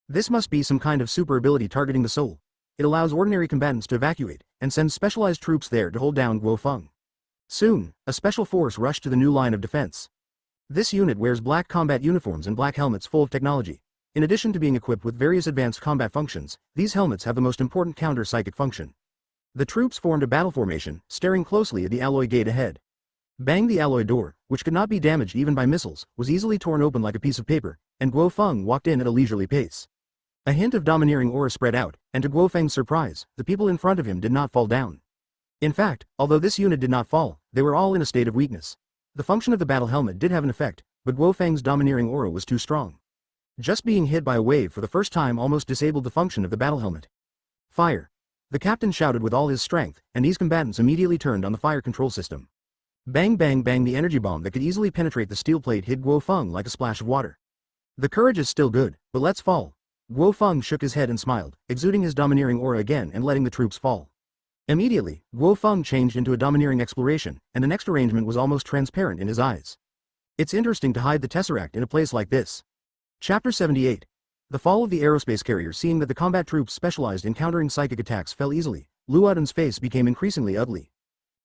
This must be some kind of super ability targeting the soul. It allows ordinary combatants to evacuate, and sends specialized troops there to hold down Guo Feng. Soon, a special force rushed to the new line of defense. This unit wears black combat uniforms and black helmets full of technology. In addition to being equipped with various advanced combat functions, these helmets have the most important counter-psychic function. The troops formed a battle formation, staring closely at the alloy gate ahead. Bang! The alloy door, which could not be damaged even by missiles, was easily torn open like a piece of paper, and Guo Feng walked in at a leisurely pace. A hint of domineering aura spread out, and to Guo Feng's surprise, the people in front of him did not fall down. In fact, although this unit did not fall, they were all in a state of weakness. The function of the battle helmet did have an effect, but Guo Feng's domineering aura was too strong. Just being hit by a wave for the first time almost disabled the function of the battle helmet. Fire! The captain shouted with all his strength, and these combatants immediately turned on the fire control system. Bang bang bang, the energy bomb that could easily penetrate the steel plate hit Guo Feng like a splash of water. The courage is still good, but let's fall. Guo Feng shook his head and smiled, exuding his domineering aura again and letting the troops fall. Immediately, Guo Feng changed into a domineering exploration, and the next arrangement was almost transparent in his eyes. It's interesting to hide the Tesseract in a place like this. Chapter 78. The fall of the aerospace carrier. Seeing that the combat troops specialized in countering psychic attacks fell easily, Luoden's face became increasingly ugly.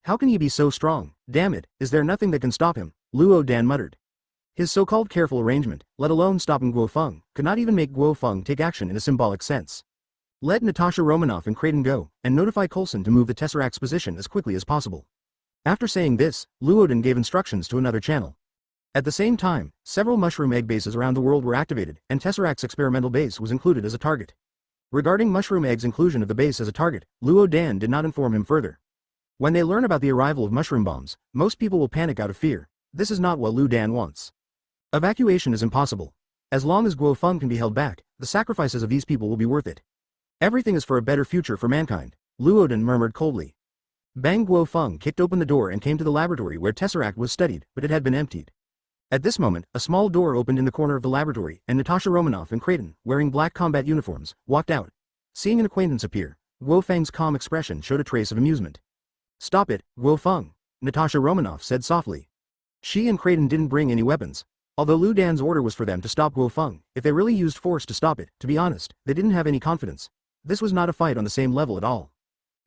How can he be so strong? Damn it, is there nothing that can stop him? Luoden muttered. His so-called careful arrangement, let alone stopping Guo Feng, could not even make Guo Feng take action in a symbolic sense. Let Natasha Romanoff and Kraden go, and notify Coulson to move the Tesseract's position as quickly as possible. After saying this, Luoden gave instructions to another channel. At the same time, several mushroom egg bases around the world were activated, and Tesseract's experimental base was included as a target. Regarding mushroom egg's inclusion of the base as a target, Luoden did not inform him further. When they learn about the arrival of mushroom bombs, most people will panic out of fear. This is not what Luoden wants. Evacuation is impossible. As long as Guo Feng can be held back, the sacrifices of these people will be worth it. Everything is for a better future for mankind, Luoden murmured coldly. Bang. Guo Feng kicked open the door and came to the laboratory where Tesseract was studied, but it had been emptied. At this moment, a small door opened in the corner of the laboratory, and Natasha Romanoff and Kraden, wearing black combat uniforms, walked out. Seeing an acquaintance appear, Guo Feng's calm expression showed a trace of amusement. Stop it, Guo Feng, Natasha Romanoff said softly. She and Kraden didn't bring any weapons. Although Luoden's order was for them to stop Guo Feng, if they really used force to stop it, to be honest, they didn't have any confidence. This was not a fight on the same level at all.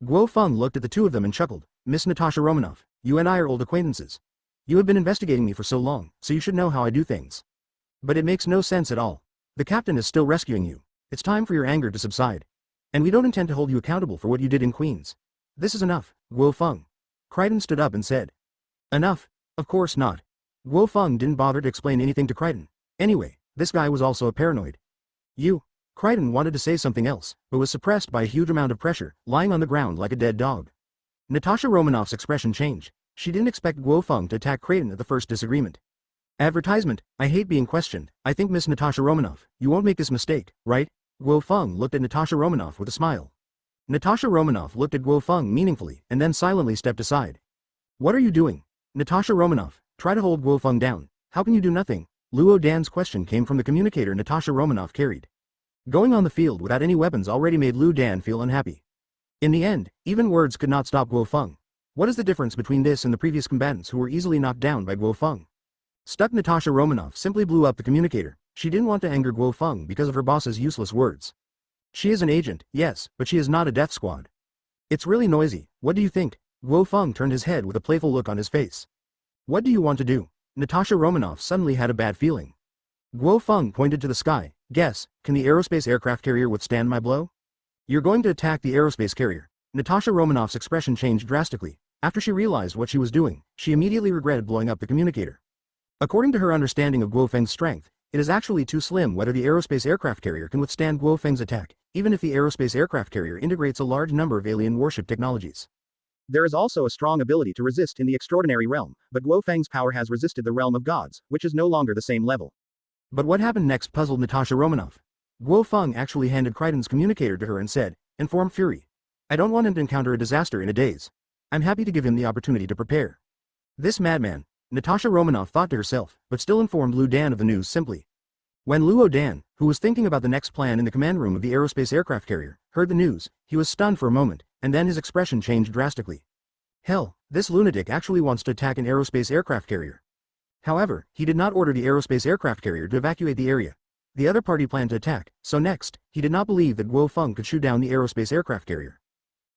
Guo Feng looked at the two of them and chuckled. Miss Natasha Romanoff, you and I are old acquaintances. You have been investigating me for so long, so you should know how I do things. But it makes no sense at all. The captain is still rescuing you. It's time for your anger to subside. And we don't intend to hold you accountable for what you did in Queens. This is enough, Guo Feng. Kraden stood up and said. Enough? Of course not. Guo Feng didn't bother to explain anything to Kraden. Anyway, this guy was also a paranoid. You. Kraden wanted to say something else, but was suppressed by a huge amount of pressure, lying on the ground like a dead dog. Natasha Romanoff's expression changed. She didn't expect Guo Feng to attack Kraden at the first disagreement. Advertisement, I hate being questioned. I think Miss Natasha Romanoff, you won't make this mistake, right? Guo Feng looked at Natasha Romanoff with a smile. Natasha Romanoff looked at Guo Feng meaningfully and then silently stepped aside. What are you doing? Natasha Romanoff, try to hold Guo Feng down. How can you do nothing? Luoden's question came from the communicator Natasha Romanoff carried. Going on the field without any weapons already made Luoden feel unhappy. In the end, even words could not stop Guo Feng. What is the difference between this and the previous combatants who were easily knocked down by Guo Feng? Stuck. Natasha Romanoff simply blew up the communicator. She didn't want to anger Guo Feng because of her boss's useless words. She is an agent, yes, but she is not a death squad. It's really noisy, what do you think? Guo Feng turned his head with a playful look on his face. What do you want to do? Natasha Romanoff suddenly had a bad feeling. Guo Feng pointed to the sky. Guess, can the aerospace aircraft carrier withstand my blow? You're going to attack the aerospace carrier. Natasha Romanoff's expression changed drastically. After she realized what she was doing, she immediately regretted blowing up the communicator. According to her understanding of Guo Feng's strength, it is actually too slim whether the aerospace aircraft carrier can withstand Guo Feng's attack, even if the aerospace aircraft carrier integrates a large number of alien warship technologies. There is also a strong ability to resist in the extraordinary realm, but Guo Feng's power has resisted the realm of gods, which is no longer the same level. But what happened next puzzled Natasha Romanoff. Guo Feng actually handed Kraden's communicator to her and said, Inform Fury. I don't want him to encounter a disaster in a daze. I'm happy to give him the opportunity to prepare. This madman, Natasha Romanoff thought to herself, but still informed Luoden of the news simply. When Luoden, who was thinking about the next plan in the command room of the aerospace aircraft carrier, heard the news, he was stunned for a moment, and then his expression changed drastically. Hell, this lunatic actually wants to attack an aerospace aircraft carrier. However, he did not order the aerospace aircraft carrier to evacuate the area. The other party planned to attack, so next, he did not believe that Guo Feng could shoot down the aerospace aircraft carrier.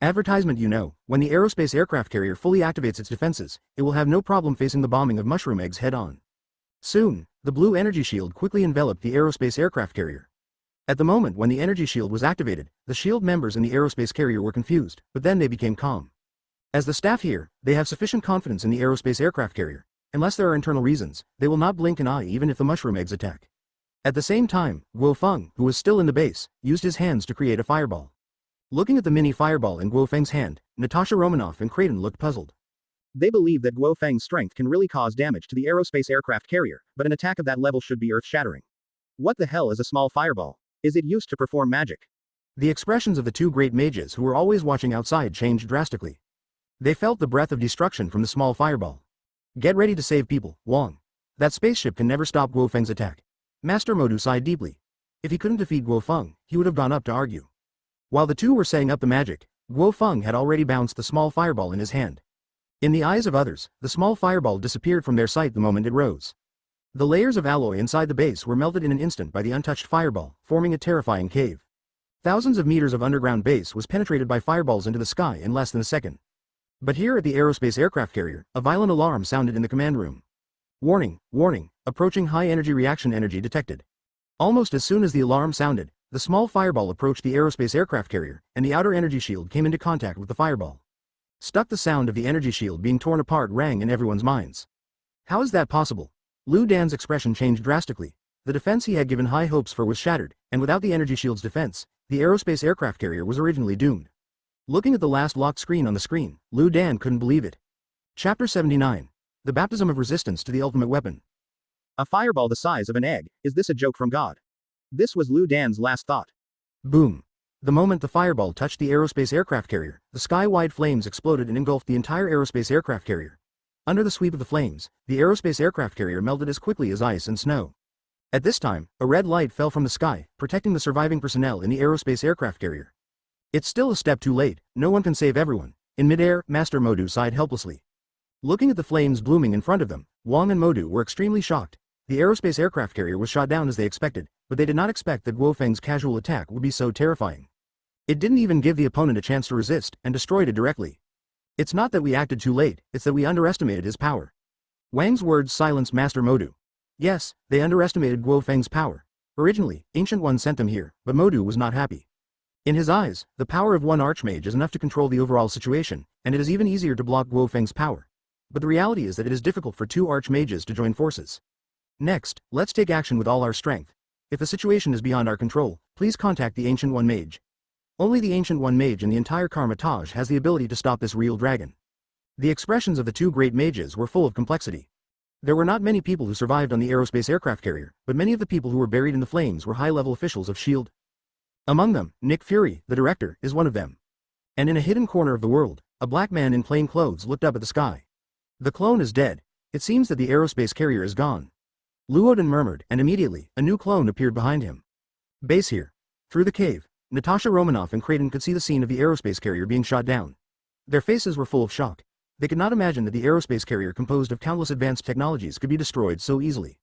Advertisement. You know, when the aerospace aircraft carrier fully activates its defenses, it will have no problem facing the bombing of mushroom eggs head-on. Soon, the blue energy shield quickly enveloped the aerospace aircraft carrier. At the moment when the energy shield was activated, the shield members in the aerospace carrier were confused, but then they became calm. As the staff here, they have sufficient confidence in the aerospace aircraft carrier. Unless there are internal reasons, they will not blink an eye even if the mushroom eggs attack. At the same time, Guo Feng, who was still in the base, used his hands to create a fireball. Looking at the mini fireball in Guo Feng's hand, Natasha Romanoff and Kraden looked puzzled. They believe that Guo Feng's strength can really cause damage to the aerospace aircraft carrier, but an attack of that level should be earth-shattering. What the hell is a small fireball? Is it used to perform magic? The expressions of the two great mages who were always watching outside changed drastically. They felt the breath of destruction from the small fireball. Get ready to save people, Wang. That spaceship can never stop Guo Feng's attack. Master Modu sighed deeply. If he couldn't defeat Guo Feng, he would have gone up to argue. While the two were saying up the magic, Guo Feng had already bounced the small fireball in his hand. In the eyes of others, the small fireball disappeared from their sight the moment it rose. The layers of alloy inside the base were melted in an instant by the untouched fireball, forming a terrifying cave. Thousands of meters of underground base was penetrated by fireballs into the sky in less than a second. But here at the aerospace aircraft carrier, a violent alarm sounded in the command room. Warning, warning, approaching high-energy reaction energy detected. Almost as soon as the alarm sounded, the small fireball approached the aerospace aircraft carrier, and the outer energy shield came into contact with the fireball. Stuck, the sound of the energy shield being torn apart rang in everyone's minds. How is that possible? Lu Dan's expression changed drastically. The defense he had given high hopes for was shattered, and without the energy shield's defense, the aerospace aircraft carrier was originally doomed. Looking at the last locked screen on the screen, Lu Dan couldn't believe it. Chapter 79. The Baptism of Resistance to the Ultimate Weapon. A fireball the size of an egg, is this a joke from God? This was Lu Dan's last thought. Boom. The moment the fireball touched the aerospace aircraft carrier, the sky-wide flames exploded and engulfed the entire aerospace aircraft carrier. Under the sweep of the flames, the aerospace aircraft carrier melted as quickly as ice and snow. At this time, a red light fell from the sky, protecting the surviving personnel in the aerospace aircraft carrier. It's still a step too late, no one can save everyone. In midair, Master Modu sighed helplessly. Looking at the flames blooming in front of them, Wang and Modu were extremely shocked. The aerospace aircraft carrier was shot down as they expected, but they did not expect that Guo Feng's casual attack would be so terrifying. It didn't even give the opponent a chance to resist, and destroyed it directly. It's not that we acted too late, it's that we underestimated his power. Wang's words silenced Master Modu. Yes, they underestimated Guo Feng's power. Originally, Ancient One sent them here, but Modu was not happy. In his eyes, the power of one archmage is enough to control the overall situation, and it is even easier to block Guo Feng's power. But the reality is that it is difficult for two archmages to join forces. Next, let's take action with all our strength. If the situation is beyond our control, please contact the Ancient One Mage. Only the Ancient One Mage in the entire Karmatage has the ability to stop this real dragon. The expressions of the two great mages were full of complexity. There were not many people who survived on the aerospace aircraft carrier, but many of the people who were buried in the flames were high-level officials of S.H.I.E.L.D. Among them, Nick Fury, the director, is one of them. And in a hidden corner of the world, a black man in plain clothes looked up at the sky. The clone is dead. It seems that the aerospace carrier is gone. Luoden murmured, and immediately, a new clone appeared behind him. Base here. Through the cave, Natasha Romanoff and Creighton could see the scene of the aerospace carrier being shot down. Their faces were full of shock. They could not imagine that the aerospace carrier composed of countless advanced technologies could be destroyed so easily.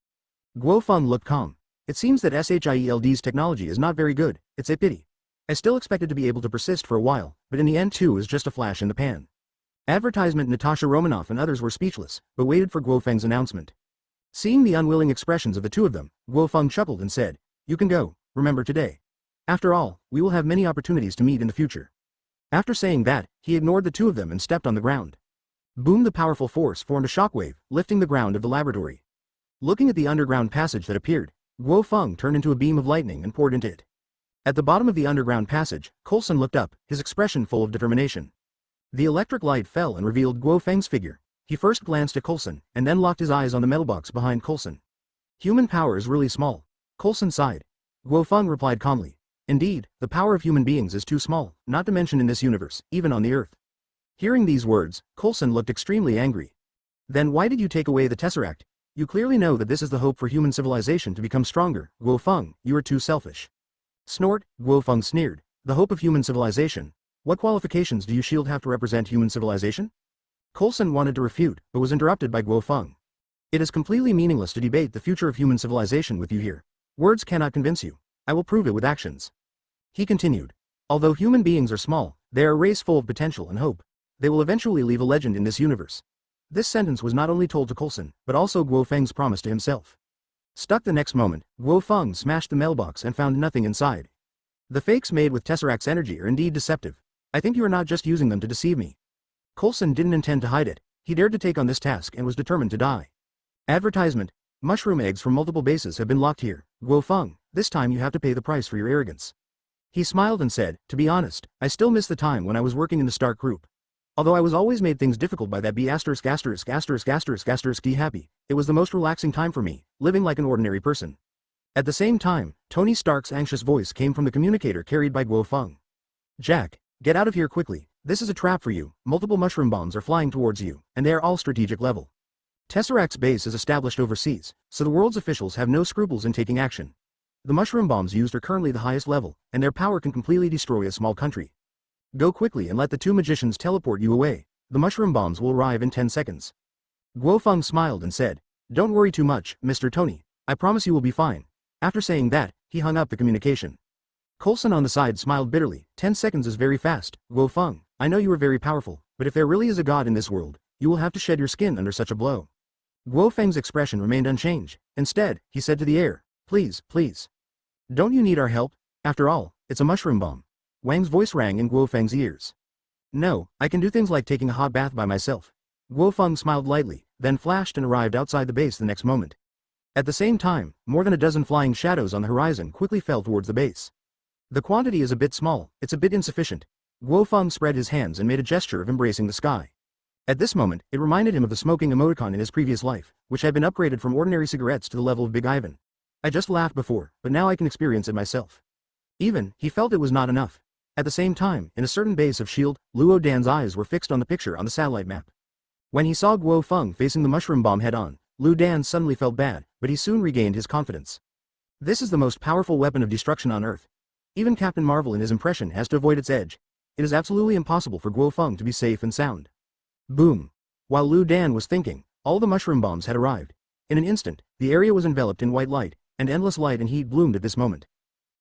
Guo Feng looked calm. It seems that SHIELD's technology is not very good, it's a pity. I still expected to be able to persist for a while, but in the end too is just a flash in the pan. Advertisement. Natasha Romanoff and others were speechless, but waited for Guo Feng's announcement. Seeing the unwilling expressions of the two of them, Guo Feng chuckled and said, "You can go, remember today. After all, we will have many opportunities to meet in the future." After saying that, he ignored the two of them and stepped on the ground. Boom! The powerful force formed a shockwave, lifting the ground of the laboratory. Looking at the underground passage that appeared, Guo Feng turned into a beam of lightning and poured into it. At the bottom of the underground passage, Coulson looked up, his expression full of determination. The electric light fell and revealed Guo Feng's figure. He first glanced at Coulson, and then locked his eyes on the metal box behind Coulson. Human power is really small. Coulson sighed. Guo Feng replied calmly. Indeed, the power of human beings is too small, not to mention in this universe, even on the Earth. Hearing these words, Coulson looked extremely angry. Then why did you take away the Tesseract? You clearly know that this is the hope for human civilization to become stronger. Guo Feng, you are too selfish. Snort, Guo Feng sneered. The hope of human civilization. What qualifications do you S.H.I.E.L.D. have to represent human civilization? Coulson wanted to refute, but was interrupted by Guo Feng. It is completely meaningless to debate the future of human civilization with you here. Words cannot convince you. I will prove it with actions. He continued. Although human beings are small, they are a race full of potential and hope. They will eventually leave a legend in this universe. This sentence was not only told to Coulson, but also Guo Feng's promise to himself. Stuck. The next moment, Guo Feng smashed the mailbox and found nothing inside. The fakes made with Tesseract's energy are indeed deceptive. I think you are not just using them to deceive me. Coulson didn't intend to hide it. He dared to take on this task and was determined to die. Advertisement. Mushroom eggs from multiple bases have been locked here. Guo Feng, this time you have to pay the price for your arrogance. He smiled and said, to be honest, I still miss the time when I was working in the Stark Group. Although I was always made things difficult by that B************** happy, it was the most relaxing time for me, living like an ordinary person. At the same time, Tony Stark's anxious voice came from the communicator carried by Guo Feng. Jack, get out of here quickly, this is a trap for you, multiple mushroom bombs are flying towards you, and they are all strategic level. Tesseract's base is established overseas, so the world's officials have no scruples in taking action. The mushroom bombs used are currently the highest level, and their power can completely destroy a small country. Go quickly and let the two magicians teleport you away. The mushroom bombs will arrive in 10 seconds. Guo Feng smiled and said, "Don't worry too much, Mr. Tony. I promise you will be fine." After saying that, he hung up the communication. Coulson on the side smiled bitterly. 10 seconds is very fast, Guo Feng. I know you are very powerful, but if there really is a god in this world, you will have to shed your skin under such a blow. Guo Feng's expression remained unchanged. Instead, he said to the air, "Please, please. Don't you need our help? After all, it's a mushroom bomb." Wang's voice rang in Guo Feng's ears. "No, I can do things like taking a hot bath by myself." Guo Feng smiled lightly, then flashed and arrived outside the base the next moment. At the same time, more than a dozen flying shadows on the horizon quickly fell towards the base. The quantity is a bit small, it's a bit insufficient. Guo Feng spread his hands and made a gesture of embracing the sky. At this moment, it reminded him of the smoking emoticon in his previous life, which had been upgraded from ordinary cigarettes to the level of Big Ivan. I just laughed before, but now I can experience it myself. Even, he felt it was not enough. At the same time, in a certain base of shield, Luo Dan's eyes were fixed on the picture on the satellite map. When he saw Guo Feng facing the mushroom bomb head-on, Lu Dan suddenly felt bad, but he soon regained his confidence. This is the most powerful weapon of destruction on Earth. Even Captain Marvel in his impression has to avoid its edge. It is absolutely impossible for Guo Feng to be safe and sound. Boom. While Lu Dan was thinking, all the mushroom bombs had arrived. In an instant, the area was enveloped in white light, and endless light and heat bloomed at this moment.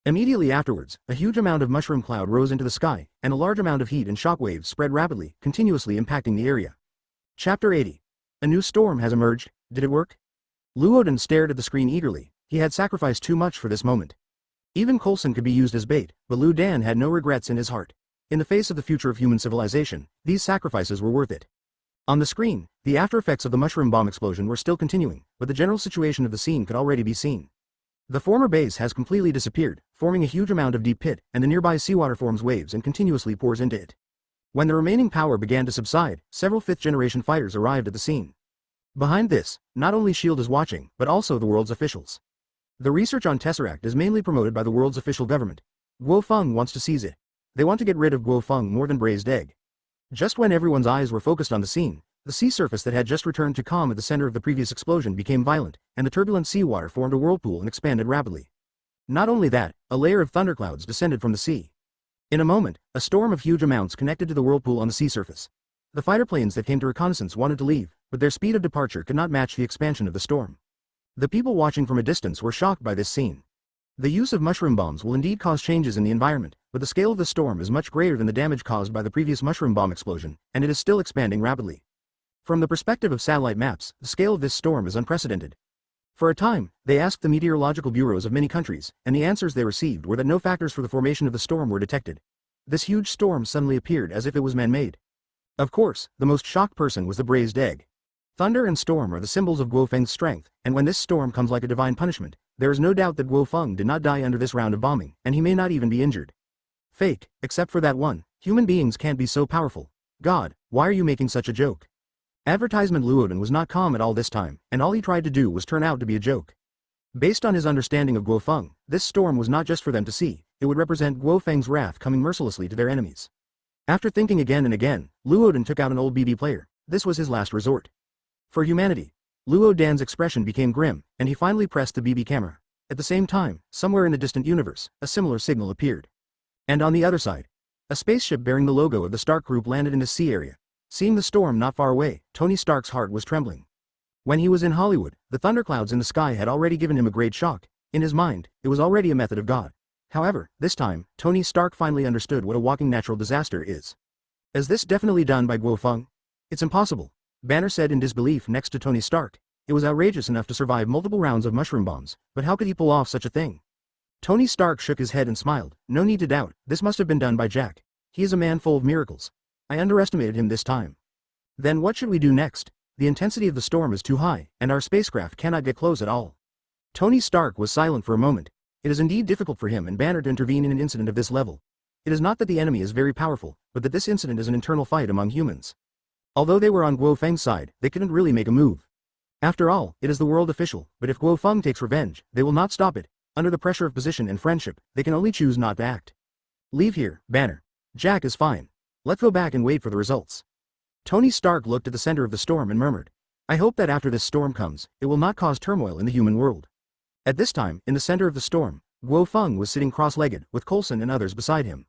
Immediately afterwards, a huge amount of mushroom cloud rose into the sky, and a large amount of heat and shockwaves spread rapidly, continuously impacting the area. Chapter 80. A new storm has emerged. Did it work? Luoden stared at the screen eagerly. He had sacrificed too much for this moment. Even Coulson could be used as bait, but Lu Dan had no regrets in his heart. In the face of the future of human civilization, these sacrifices were worth it. On the screen, the after-effects of the mushroom bomb explosion were still continuing, but the general situation of the scene could already be seen. The former base has completely disappeared, forming a huge amount of deep pit, and the nearby seawater forms waves and continuously pours into it. When the remaining power began to subside, several fifth-generation fighters arrived at the scene. Behind this, not only S.H.I.E.L.D. is watching, but also the world's officials. The research on Tesseract is mainly promoted by the world's official government. Guo Feng wants to seize it. They want to get rid of Guo Feng more than braised egg. Just when everyone's eyes were focused on the scene, the sea surface that had just returned to calm at the center of the previous explosion became violent, and the turbulent seawater formed a whirlpool and expanded rapidly. Not only that, a layer of thunderclouds descended from the sea. In a moment, a storm of huge amounts connected to the whirlpool on the sea surface. The fighter planes that came to reconnaissance wanted to leave, but their speed of departure could not match the expansion of the storm. The people watching from a distance were shocked by this scene. The use of mushroom bombs will indeed cause changes in the environment, but the scale of the storm is much greater than the damage caused by the previous mushroom bomb explosion, and it is still expanding rapidly. From the perspective of satellite maps, the scale of this storm is unprecedented. For a time, they asked the meteorological bureaus of many countries, and the answers they received were that no factors for the formation of the storm were detected. This huge storm suddenly appeared as if it was man-made. Of course, the most shocked person was the braised egg. Thunder and storm are the symbols of Guo Feng's strength, and when this storm comes like a divine punishment, there is no doubt that Guo Feng did not die under this round of bombing, and he may not even be injured. Fake, except for that one. Human beings can't be so powerful. God, why are you making such a joke? Advertisement Luoden was not calm at all this time, and all he tried to do was turn out to be a joke. Based on his understanding of Guo Feng, this storm was not just for them to see, it would represent Guo Feng's wrath coming mercilessly to their enemies. After thinking again and again, Luoden took out an old BB player. This was his last resort. For humanity. Luo Dan's expression became grim, and he finally pressed the BB camera. At the same time, somewhere in the distant universe, a similar signal appeared. And on the other side, a spaceship bearing the logo of the Stark Group landed in the sea area. Seeing the storm not far away, Tony Stark's heart was trembling. When he was in Hollywood, the thunderclouds in the sky had already given him a great shock. In his mind, it was already a method of God. However, this time, Tony Stark finally understood what a walking natural disaster is. Is this definitely done by Guo Feng? It's impossible. Banner said in disbelief next to Tony Stark. It was outrageous enough to survive multiple rounds of mushroom bombs, but how could he pull off such a thing? Tony Stark shook his head and smiled. No need to doubt, this must have been done by Jack. He is a man full of miracles. I underestimated him this time. Then what should we do next? The intensity of the storm is too high, and our spacecraft cannot get close at all. Tony Stark was silent for a moment. It is indeed difficult for him and Banner to intervene in an incident of this level. It is not that the enemy is very powerful, but that this incident is an internal fight among humans. Although they were on Guo Feng's side, they couldn't really make a move. After all, it is the world official, but if Guo Feng takes revenge, they will not stop it. Under the pressure of position and friendship, they can only choose not to act. Leave here, Banner. Jack is fine. Let's go back and wait for the results. Tony Stark looked at the center of the storm and murmured. I hope that after this storm comes, it will not cause turmoil in the human world. At this time, in the center of the storm, Guo Feng was sitting cross-legged, with Coulson and others beside him.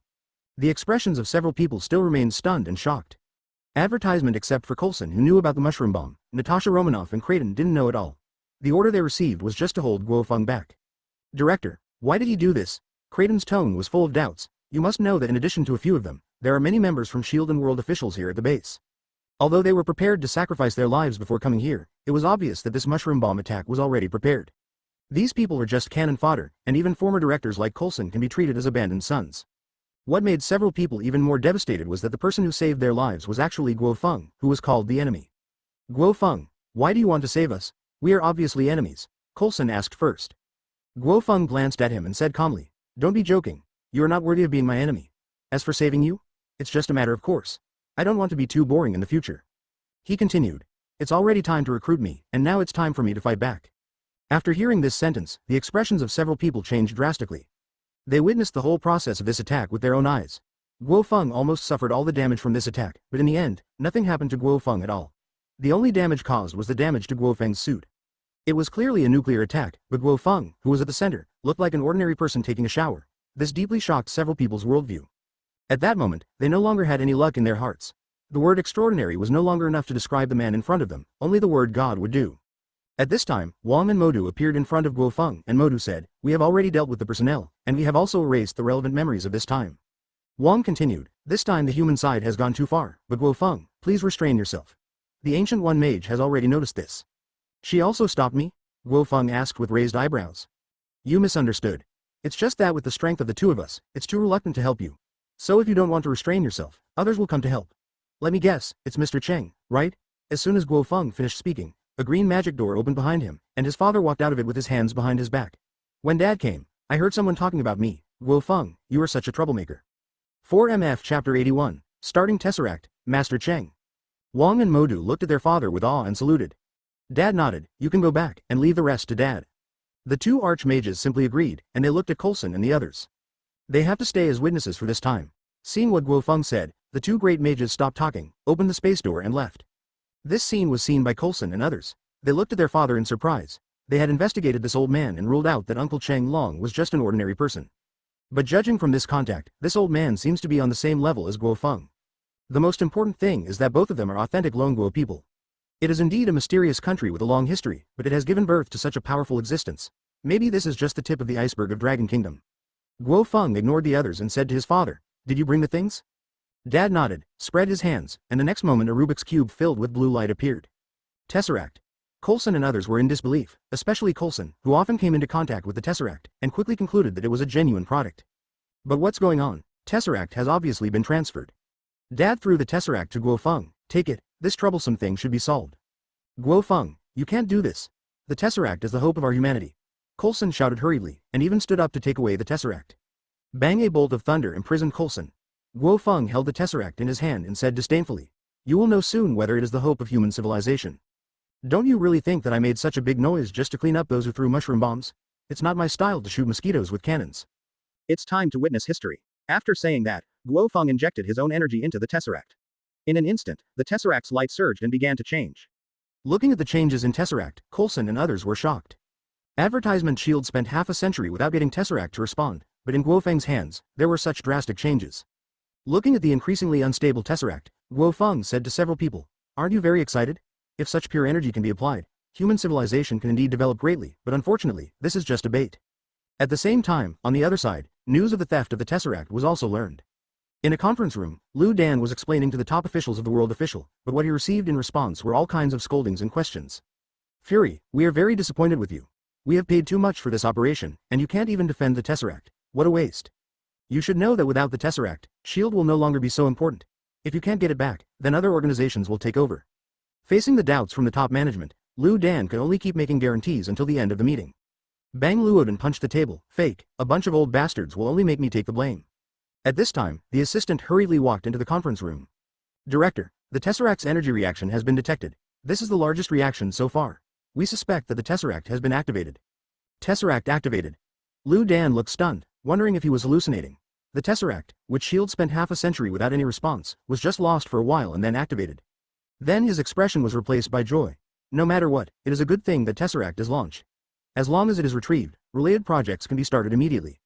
The expressions of several people still remained stunned and shocked. Advertisement except for Coulson, who knew about the mushroom bomb. Natasha Romanoff and Creighton didn't know at all. The order they received was just to hold Guo Feng back. Director, why did he do this? Creighton's tone was full of doubts. You must know that in addition to a few of them, there are many members from S.H.I.E.L.D. and World officials here at the base. Although they were prepared to sacrifice their lives before coming here, it was obvious that this mushroom bomb attack was already prepared. These people are just cannon fodder, and even former directors like Coulson can be treated as abandoned sons. What made several people even more devastated was that the person who saved their lives was actually Guo Feng, who was called the enemy. Guo Feng, why do you want to save us? We are obviously enemies, Coulson asked first. Guo Feng glanced at him and said calmly, don't be joking, you are not worthy of being my enemy. As for saving you, it's just a matter of course. I don't want to be too boring in the future. He continued, it's already time to recruit me, and now it's time for me to fight back. After hearing this sentence, the expressions of several people changed drastically. They witnessed the whole process of this attack with their own eyes. Guo Feng almost suffered all the damage from this attack, but in the end, nothing happened to Guo Feng at all. The only damage caused was the damage to Guo Feng's suit. It was clearly a nuclear attack, but Guo Feng, who was at the center, looked like an ordinary person taking a shower. This deeply shocked several people's worldview. At that moment, they no longer had any luck in their hearts. The word extraordinary was no longer enough to describe the man in front of them, only the word God would do. At this time, Wang and Modu appeared in front of Guo Feng, and Modu said, we have already dealt with the personnel, and we have also erased the relevant memories of this time. Wang continued, this time the human side has gone too far, but Guo Feng, please restrain yourself. The Ancient One Mage has already noticed this. She also stopped me? Guo Feng asked with raised eyebrows. You misunderstood. It's just that with the strength of the two of us, it's too reluctant to help you. So if you don't want to restrain yourself, others will come to help. Let me guess, it's Mr. Cheng, right? As soon as Guo Feng finished speaking, a green magic door opened behind him, and his father walked out of it with his hands behind his back. When Dad came, I heard someone talking about me. Guo Feng, you are such a troublemaker. 4MF Chapter 81, Starting Tesseract, Master Cheng. Wang and Modu looked at their father with awe and saluted. Dad nodded, you can go back, and leave the rest to Dad. The two archmages simply agreed, and they looked at Coulson and the others. They have to stay as witnesses for this time. Seeing what Guo Feng said, the two great mages stopped talking, opened the space door and left. This scene was seen by Coulson and others. They looked at their father in surprise. They had investigated this old man and ruled out that Uncle Cheng Long was just an ordinary person. But judging from this contact, this old man seems to be on the same level as Guo Feng. The most important thing is that both of them are authentic Lone Guo people. It is indeed a mysterious country with a long history, but it has given birth to such a powerful existence. Maybe this is just the tip of the iceberg of Dragon Kingdom. Guo Feng ignored the others and said to his father, did you bring the things? Dad nodded, spread his hands, and the next moment a Rubik's Cube filled with blue light appeared. Tesseract. Coulson and others were in disbelief, especially Coulson, who often came into contact with the Tesseract, and quickly concluded that it was a genuine product. But what's going on? Tesseract has obviously been transferred. Dad threw the Tesseract to Guo Feng, take it, this troublesome thing should be solved. Guo Feng, you can't do this. The Tesseract is the hope of our humanity. Coulson shouted hurriedly, and even stood up to take away the Tesseract. Bang! A bolt of thunder imprisoned Coulson. Guo Feng held the Tesseract in his hand and said disdainfully, you will know soon whether it is the hope of human civilization. Don't you really think that I made such a big noise just to clean up those who threw mushroom bombs? It's not my style to shoot mosquitoes with cannons. It's time to witness history. After saying that, Guo Feng injected his own energy into the Tesseract. In an instant, the Tesseract's light surged and began to change. Looking at the changes in Tesseract, Coulson and others were shocked. Advertisement S.H.I.E.L.D. spent half a century without getting Tesseract to respond, but in Guo Feng's hands, there were such drastic changes. Looking at the increasingly unstable Tesseract, Guo Feng said to several people, aren't you very excited? If such pure energy can be applied, human civilization can indeed develop greatly, but unfortunately, this is just a bait. At the same time, on the other side, news of the theft of the Tesseract was also learned. In a conference room, Liu Dan was explaining to the top officials of the world official, but what he received in response were all kinds of scoldings and questions. Fury, we are very disappointed with you. We have paid too much for this operation, and you can't even defend the Tesseract. What a waste. You should know that without the Tesseract, S.H.I.E.L.D. will no longer be so important. If you can't get it back, then other organizations will take over. Facing the doubts from the top management, Liu Dan could only keep making guarantees until the end of the meeting. Bang! Luoden punched the table, fake, a bunch of old bastards will only make me take the blame. At this time, the assistant hurriedly walked into the conference room. Director, the Tesseract's energy reaction has been detected. This is the largest reaction so far. We suspect that the Tesseract has been activated. Tesseract activated. Liu Dan looked stunned, wondering if he was hallucinating. The Tesseract, which S.H.I.E.L.D. spent half a century without any response, was just lost for a while and then activated. Then his expression was replaced by joy. No matter what, it is a good thing that Tesseract is launched. As long as it is retrieved, related projects can be started immediately.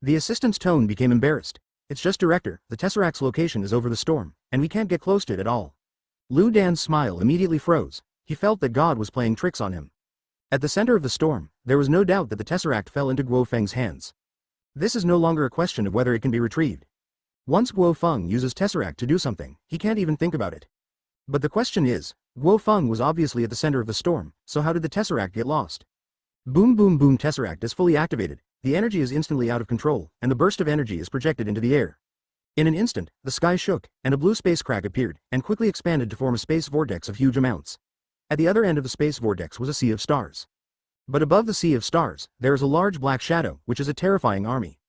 The assistant's tone became embarrassed. It's just Director, the Tesseract's location is over the storm, and we can't get close to it at all. Lu Dan's smile immediately froze. He felt that God was playing tricks on him. At the center of the storm, there was no doubt that the Tesseract fell into Guo Feng's hands. This is no longer a question of whether it can be retrieved. Once Guo Feng uses Tesseract to do something, he can't even think about it. But the question is, Guo Feng was obviously at the center of the storm, so how did the Tesseract get lost? Boom boom boom, Tesseract is fully activated, the energy is instantly out of control, and the burst of energy is projected into the air. In an instant, the sky shook, and a blue space crack appeared, and quickly expanded to form a space vortex of huge amounts. At the other end of the space vortex was a sea of stars. But above the sea of stars, there is a large black shadow, which is a terrifying army.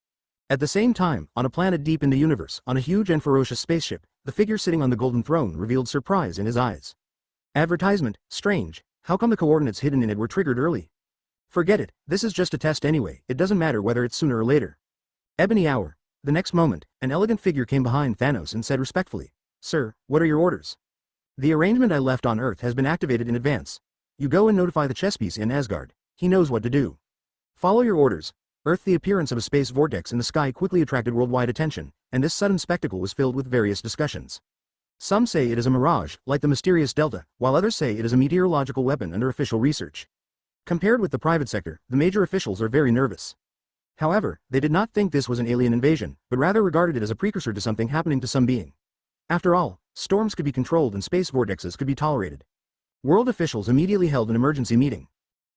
At the same time, on a planet deep in the universe, on a huge and ferocious spaceship, the figure sitting on the golden throne revealed surprise in his eyes. Advertisement, strange, how come the coordinates hidden in it were triggered early? Forget it, this is just a test anyway, it doesn't matter whether it's sooner or later. Ebony hour. The next moment, an elegant figure came behind Thanos and said respectfully, "Sir, what are your orders?" "The arrangement I left on Earth has been activated in advance. You go and notify the chesspiece in Asgard. He knows what to do." "Follow your orders." Earth. The appearance of a space vortex in the sky quickly attracted worldwide attention, and this sudden spectacle was filled with various discussions. Some say it is a mirage, like the mysterious Delta, while others say it is a meteorological weapon under official research. Compared with the private sector, the major officials are very nervous. However, they did not think this was an alien invasion, but rather regarded it as a precursor to something happening to some being. After all, storms could be controlled and space vortexes could be tolerated. World officials immediately held an emergency meeting.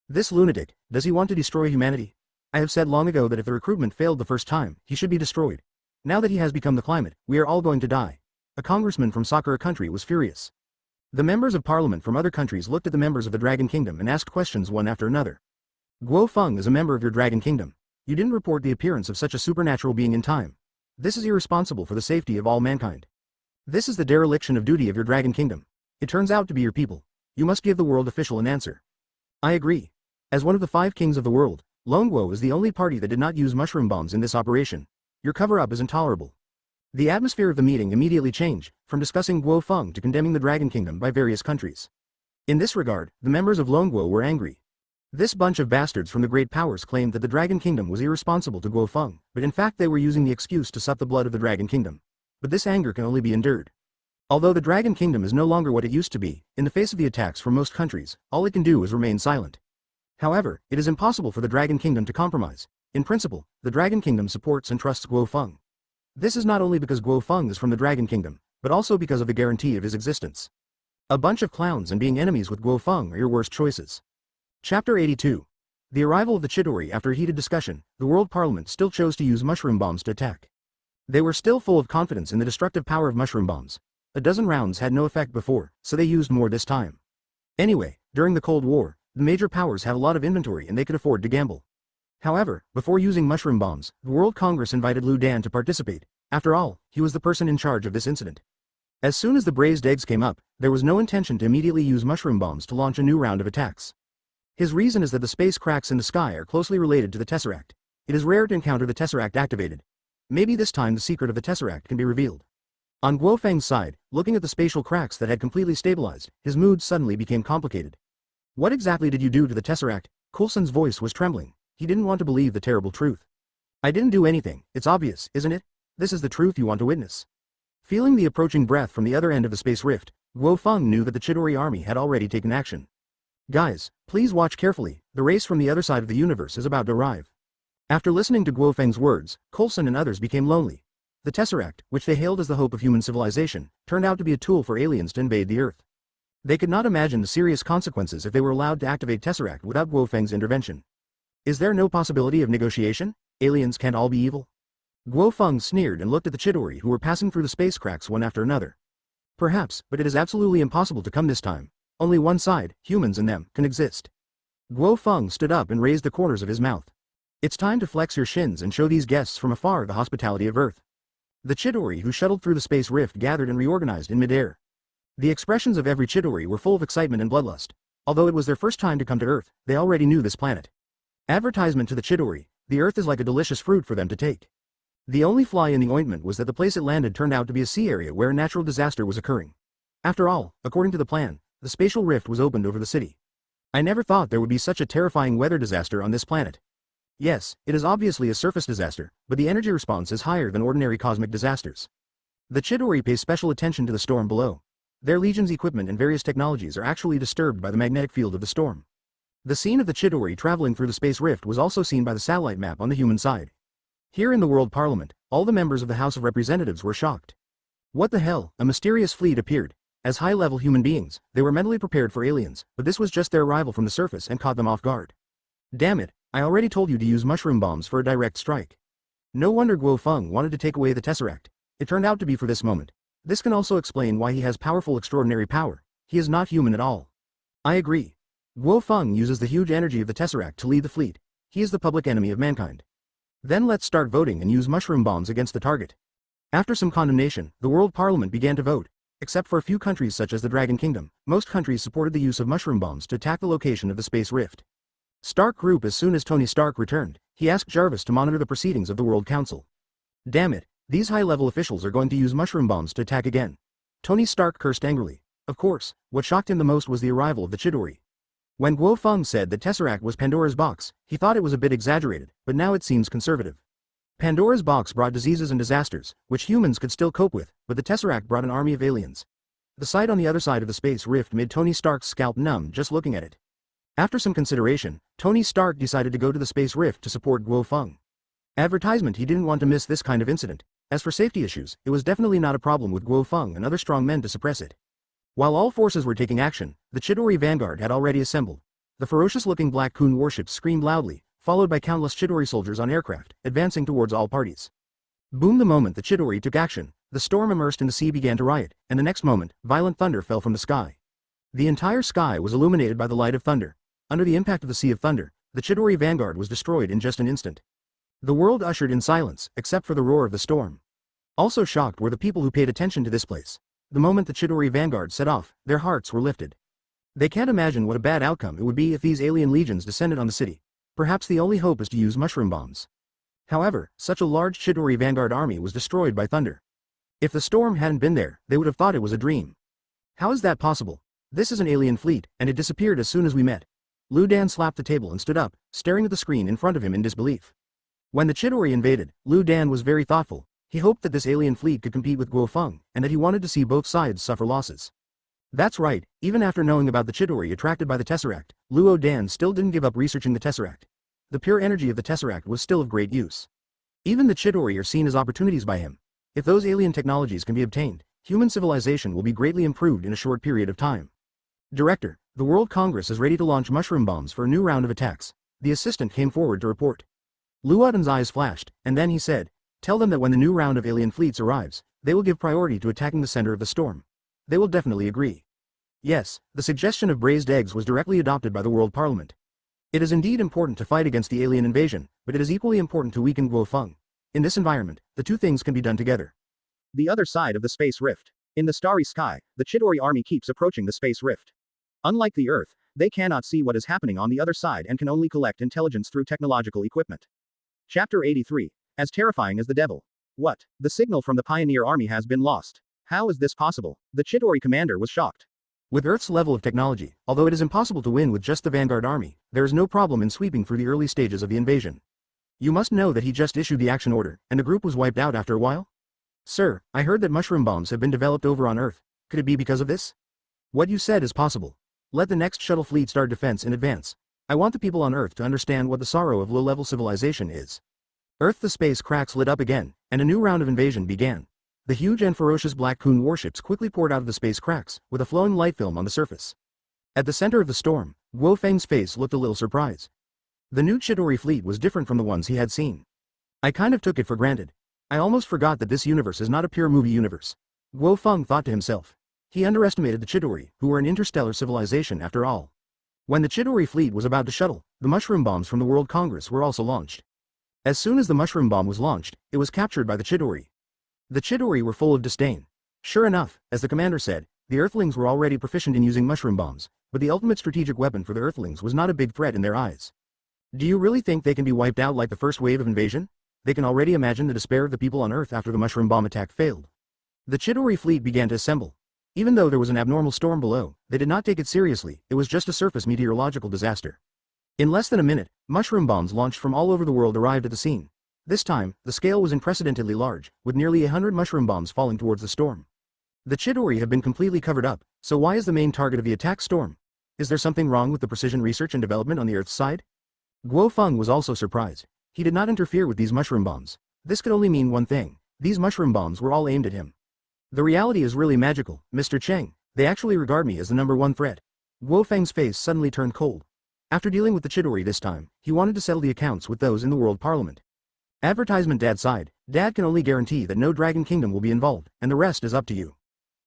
This lunatic, does he want to destroy humanity? I have said long ago that if the recruitment failed the first time, he should be destroyed. Now that he has become the climate, we are all going to die. A congressman from Sakura country was furious. The members of parliament from other countries looked at the members of the Dragon Kingdom and asked questions one after another. Guo Feng is a member of your Dragon Kingdom. You didn't report the appearance of such a supernatural being in time. This is irresponsible for the safety of all mankind. This is the dereliction of duty of your Dragon Kingdom. It turns out to be your people. You must give the world official an answer. I agree. As one of the 5 kings of the world, Lone Guo is the only party that did not use mushroom bombs in this operation. Your cover-up is intolerable. The atmosphere of the meeting immediately changed, from discussing Guo Feng to condemning the Dragon Kingdom by various countries. In this regard, the members of Lone Guo were angry. This bunch of bastards from the great powers claimed that the Dragon Kingdom was irresponsible to Guo Feng, but in fact they were using the excuse to suck the blood of the Dragon Kingdom. But this anger can only be endured. Although the Dragon Kingdom is no longer what it used to be, in the face of the attacks from most countries, all it can do is remain silent. However, it is impossible for the Dragon Kingdom to compromise. In principle, the Dragon Kingdom supports and trusts Guo Feng. This is not only because Guo Feng is from the Dragon Kingdom, but also because of the guarantee of his existence. A bunch of clowns and being enemies with Guo Feng are your worst choices. Chapter 82. The arrival of the Chidori. After a heated discussion, the World Parliament still chose to use mushroom bombs to attack. They were still full of confidence in the destructive power of mushroom bombs. A dozen rounds had no effect before, so they used more this time. Anyway, during the Cold War, the major powers had a lot of inventory and they could afford to gamble. However, before using mushroom bombs, the World Congress invited Lu Dan to participate. After all, he was the person in charge of this incident. As soon as the braised eggs came up, there was no intention to immediately use mushroom bombs to launch a new round of attacks. His reason is that the space cracks in the sky are closely related to the Tesseract. It is rare to encounter the Tesseract activated. Maybe this time the secret of the Tesseract can be revealed. On Guo Feng's side, looking at the spatial cracks that had completely stabilized, his mood suddenly became complicated. What exactly did you do to the Tesseract? Coulson's voice was trembling. He didn't want to believe the terrible truth. I didn't do anything, it's obvious, isn't it? This is the truth you want to witness. Feeling the approaching breath from the other end of the space rift, Guo Feng knew that the Chidori army had already taken action. Guys, please watch carefully, the race from the other side of the universe is about to arrive. After listening to Guo Feng's words, Coulson and others became lonely. The Tesseract, which they hailed as the hope of human civilization, turned out to be a tool for aliens to invade the Earth. They could not imagine the serious consequences if they were allowed to activate Tesseract without Guo Feng's intervention. Is there no possibility of negotiation? Aliens can't all be evil? Guo Feng sneered and looked at the Chidori who were passing through the space cracks one after another. Perhaps, but it is absolutely impossible to come this time. Only one side, humans and them, can exist. Guo Feng stood up and raised the corners of his mouth. It's time to flex your shins and show these guests from afar the hospitality of Earth. The Chidori who shuttled through the space rift gathered and reorganized in midair. The expressions of every Chidori were full of excitement and bloodlust. Although it was their first time to come to Earth, they already knew this planet. Advertisement to the Chidori, the Earth is like a delicious fruit for them to take. The only fly in the ointment was that the place it landed turned out to be a sea area where a natural disaster was occurring. After all, according to the plan, The spatial rift was opened over the city. I never thought there would be such a terrifying weather disaster on this planet. Yes, it is obviously a surface disaster, but the energy response is higher than ordinary cosmic disasters. The Chidori pay special attention to the storm below. Their Legion's equipment and various technologies are actually disturbed by the magnetic field of the storm. The scene of the Chidori traveling through the space rift was also seen by the satellite map on the human side. Here in the World Parliament, all the members of the House of Representatives were shocked. What the hell? A mysterious fleet appeared. As high-level human beings, they were mentally prepared for aliens, but this was just their arrival from the surface and caught them off guard. Damn it, I already told you to use mushroom bombs for a direct strike. No wonder Guo Feng wanted to take away the Tesseract. It turned out to be for this moment. This can also explain why he has powerful extraordinary power. He is not human at all. I agree. Guo Feng uses the huge energy of the Tesseract to lead the fleet. He is the public enemy of mankind. Then let's start voting and use mushroom bombs against the target. After some condemnation, the World Parliament began to vote. Except for a few countries such as the Dragon Kingdom, most countries supported the use of mushroom bombs to attack the location of the space rift. Stark Group. As soon as Tony Stark returned, he asked Jarvis to monitor the proceedings of the World Council. Damn it, these high-level officials are going to use mushroom bombs to attack again. Tony Stark cursed angrily. Of course, what shocked him the most was the arrival of the Chidori. When Guo Feng said that Tesseract was Pandora's box, he thought it was a bit exaggerated, but now it seems conservative. Pandora's box brought diseases and disasters, which humans could still cope with, but the Tesseract brought an army of aliens. The sight on the other side of the space rift made Tony Stark's scalp numb just looking at it. After some consideration, Tony Stark decided to go to the space rift to support Guo Feng. Advertisement. He didn't want to miss this kind of incident. As for safety issues, it was definitely not a problem with Guo Feng and other strong men to suppress it. While all forces were taking action, the Chidori vanguard had already assembled. The ferocious-looking Black Kun warships screamed loudly, followed by countless Chidori soldiers on aircraft, advancing towards all parties. Boom! The moment the Chidori took action, the storm immersed in the sea began to riot, and the next moment, violent thunder fell from the sky. The entire sky was illuminated by the light of thunder. Under the impact of the sea of thunder, the Chidori vanguard was destroyed in just an instant. The world ushered in silence, except for the roar of the storm. Also shocked were the people who paid attention to this place. The moment the Chidori vanguard set off, their hearts were lifted. They can't imagine what a bad outcome it would be if these alien legions descended on the city. Perhaps the only hope is to use mushroom bombs. However, such a large Chidori vanguard army was destroyed by thunder. If the storm hadn't been there, they would have thought it was a dream. How is that possible? This is an alien fleet, and it disappeared as soon as we met. Lu Dan slapped the table and stood up, staring at the screen in front of him in disbelief. When the Chidori invaded, Lu Dan was very thoughtful. He hoped that this alien fleet could compete with Guo Feng, and that he wanted to see both sides suffer losses. That's right, even after knowing about the Chidori attracted by the Tesseract, Luo Dan still didn't give up researching the Tesseract. The pure energy of the Tesseract was still of great use. Even the Chidori are seen as opportunities by him. If those alien technologies can be obtained, human civilization will be greatly improved in a short period of time. Director, the World Congress is ready to launch mushroom bombs for a new round of attacks. The assistant came forward to report. Luoden's eyes flashed, and then he said, tell them that when the new round of alien fleets arrives, they will give priority to attacking the center of the storm. They will definitely agree. Yes, the suggestion of braised eggs was directly adopted by the World Parliament. It is indeed important to fight against the alien invasion, but it is equally important to weaken Guo Feng. In this environment, the two things can be done together. The other side of the space rift. In the starry sky, the Chidori army keeps approaching the space rift. Unlike the Earth, they cannot see what is happening on the other side and can only collect intelligence through technological equipment. Chapter 83. As terrifying as the devil. What? The signal from the Pioneer Army has been lost. How is this possible? The Chidori commander was shocked. With Earth's level of technology, although it is impossible to win with just the Vanguard army, there is no problem in sweeping through the early stages of the invasion. You must know that he just issued the action order, and the group was wiped out after a while? Sir, I heard that mushroom bombs have been developed over on Earth. Could it be because of this? What you said is possible. Let the next shuttle fleet start defense in advance. I want the people on Earth to understand what the sorrow of low-level civilization is. Earth. The space cracks lit up again, and a new round of invasion began. The huge and ferocious Black Kun warships quickly poured out of the space cracks, with a flowing light film on the surface. At the center of the storm, Guo Feng's face looked a little surprised. The new Chidori fleet was different from the ones he had seen. I kind of took it for granted. I almost forgot that this universe is not a pure movie universe. Guo Feng thought to himself. He underestimated the Chidori, who were an interstellar civilization after all. When the Chidori fleet was about to shuttle, the mushroom bombs from the World Congress were also launched. As soon as the mushroom bomb was launched, it was captured by the Chidori. The Chidori were full of disdain. Sure enough, as the commander said, the Earthlings were already proficient in using mushroom bombs, but the ultimate strategic weapon for the Earthlings was not a big threat in their eyes. Do you really think they can be wiped out like the first wave of invasion? They can already imagine the despair of the people on Earth after the mushroom bomb attack failed. The Chidori fleet began to assemble. Even though there was an abnormal storm below, they did not take it seriously, it was just a surface meteorological disaster. In less than a minute, mushroom bombs launched from all over the world arrived at the scene. This time, the scale was unprecedentedly large, with nearly 100 mushroom bombs falling towards the storm. The Chidori have been completely covered up, so why is the main target of the attack storm? Is there something wrong with the precision research and development on the Earth's side? Guo Feng was also surprised. He did not interfere with these mushroom bombs. This could only mean one thing. These mushroom bombs were all aimed at him. The reality is really magical, Mr. Cheng. They actually regard me as the #1 threat. Guo Feng's face suddenly turned cold. After dealing with the Chidori this time, he wanted to settle the accounts with those in the World Parliament. Advertisement. Dad sighed. Dad can only guarantee that no Dragon Kingdom will be involved, and the rest is up to you.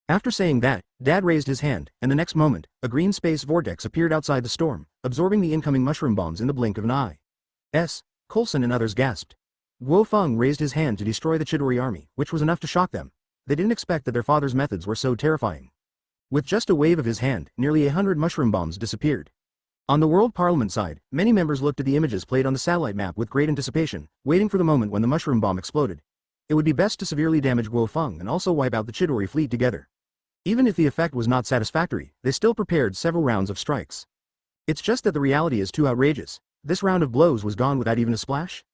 After saying that, Dad raised his hand, and the next moment, a green space vortex appeared outside the storm, absorbing the incoming mushroom bombs in the blink of an eye. Coulson and others gasped. Guo Feng raised his hand to destroy the Chidori army, which was enough to shock them. They didn't expect that their father's methods were so terrifying. With just a wave of his hand, nearly 100 mushroom bombs disappeared. On the World Parliament side, many members looked at the images played on the satellite map with great anticipation, waiting for the moment when the mushroom bomb exploded. It would be best to severely damage Guo Feng and also wipe out the Chidori fleet together. Even if the effect was not satisfactory, they still prepared several rounds of strikes. It's just that the reality is too outrageous. This round of blows was gone without even a splash.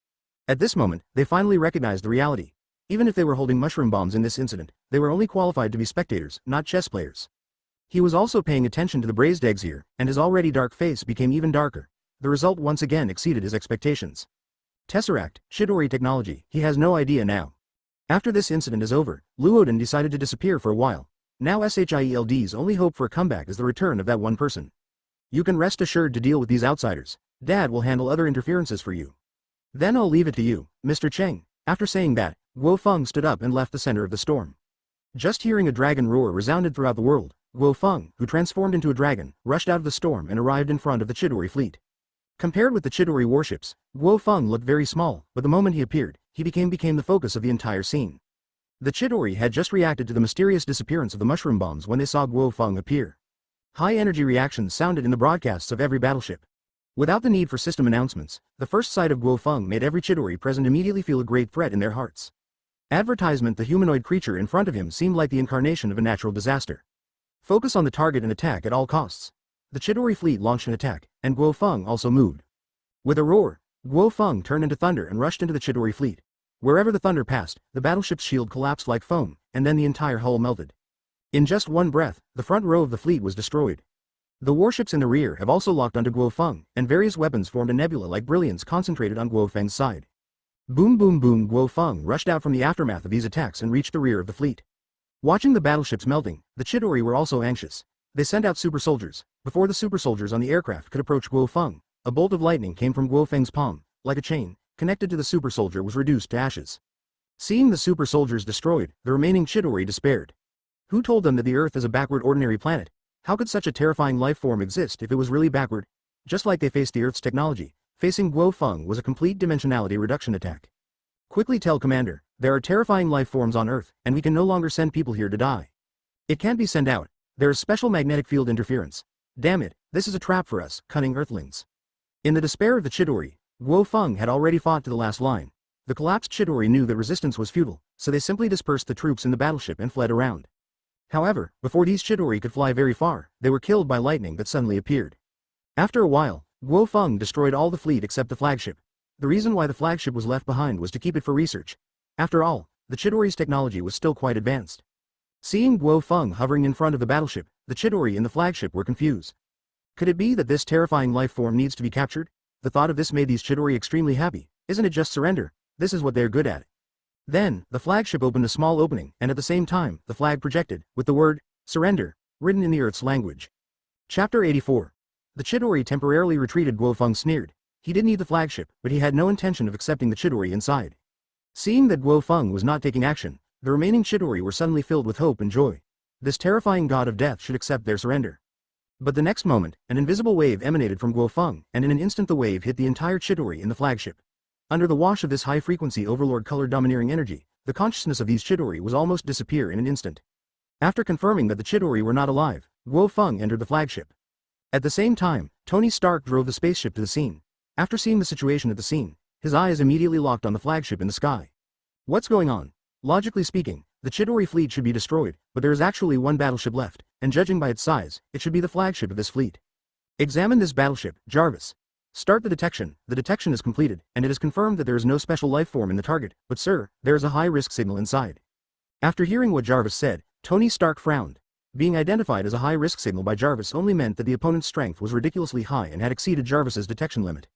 At this moment, they finally recognized the reality. Even if they were holding mushroom bombs in this incident, they were only qualified to be spectators, not chess players. He was also paying attention to the braised eggs here, and his already dark face became even darker. The result once again exceeded his expectations. Tesseract, Chidori technology, he has no idea now. After this incident is over, Luoden decided to disappear for a while. Now Shield's only hope for a comeback is the return of that one person. You can rest assured to deal with these outsiders. Dad will handle other interferences for you. Then I'll leave it to you, Mr. Cheng. After saying that, Guo Feng stood up and left the center of the storm. Just hearing a dragon roar resounded throughout the world. Guo Feng, who transformed into a dragon, rushed out of the storm and arrived in front of the Chidori fleet. Compared with the Chidori warships, Guo Feng looked very small, but the moment he appeared, he became the focus of the entire scene. The Chidori had just reacted to the mysterious disappearance of the mushroom bombs when they saw Guo Feng appear. High-energy reactions sounded in the broadcasts of every battleship. Without the need for system announcements, the first sight of Guo Feng made every Chidori present immediately feel a great threat in their hearts. Advertisement. The humanoid creature in front of him seemed like the incarnation of a natural disaster. Focus on the target and attack at all costs. The Chidori fleet launched an attack, and Guo Feng also moved. With a roar, Guo Feng turned into thunder and rushed into the Chidori fleet. Wherever the thunder passed, the battleship's shield collapsed like foam, and then the entire hull melted. In just one breath, the front row of the fleet was destroyed. The warships in the rear have also locked onto Guo Feng, and various weapons formed a nebula like brilliance concentrated on Guo Feng's side. Boom boom boom. Guo Feng rushed out from the aftermath of these attacks and reached the rear of the fleet. Watching the battleships melting, the Chidori were also anxious. They sent out super soldiers. Before the super soldiers on the aircraft could approach Guo Feng, a bolt of lightning came from Guo Feng's palm, like a chain, connected to the super soldier was reduced to ashes. Seeing the super soldiers destroyed, the remaining Chidori despaired. Who told them that the Earth is a backward ordinary planet? How could such a terrifying life form exist if it was really backward? Just like they faced the Earth's technology, facing Guo Feng was a complete dimensionality reduction attack. Quickly tell Commander, there are terrifying life forms on Earth, and we can no longer send people here to die. It can't be sent out. There is special magnetic field interference. Damn it, this is a trap for us, cunning Earthlings. In the despair of the Chidori, Guo Feng had already fought to the last line. The collapsed Chidori knew that resistance was futile, so they simply dispersed the troops in the battleship and fled around. However, before these Chidori could fly very far, they were killed by lightning that suddenly appeared. After a while, Guo Feng destroyed all the fleet except the flagship. The reason why the flagship was left behind was to keep it for research. After all, the Chidori's technology was still quite advanced. Seeing Guo Feng hovering in front of the battleship, the Chidori in the flagship were confused. Could it be that this terrifying life form needs to be captured? The thought of this made these Chidori extremely happy. Isn't it just surrender? This is what they're good at. Then, the flagship opened a small opening, and at the same time, the flag projected, with the word, surrender, written in the Earth's language. Chapter 84. The Chidori temporarily retreated. Guo Feng sneered. He did need the flagship, but he had no intention of accepting the Chidori inside. Seeing that Guo Feng was not taking action, the remaining Chidori were suddenly filled with hope and joy. This terrifying god of death should accept their surrender. But the next moment, an invisible wave emanated from Guo Feng, and in an instant the wave hit the entire Chidori in the flagship. Under the wash of this high-frequency overlord-colored domineering energy, the consciousness of these Chidori was almost disappear in an instant. After confirming that the Chidori were not alive, Guo Feng entered the flagship. At the same time, Tony Stark drove the spaceship to the scene. After seeing the situation at the scene, his eyes immediately locked on the flagship in the sky. What's going on? Logically speaking, The Chidori fleet should be destroyed, but there is actually one battleship left, and judging by its size, it should be the flagship of this fleet. Examine this battleship, Jarvis. Start the detection. The detection is completed, and it is confirmed that there is no special life form in the target, but sir, there is a high-risk signal inside. After hearing what Jarvis said, Tony Stark frowned. Being identified as a high-risk signal by Jarvis only meant that the opponent's strength was ridiculously high and had exceeded Jarvis's detection limit.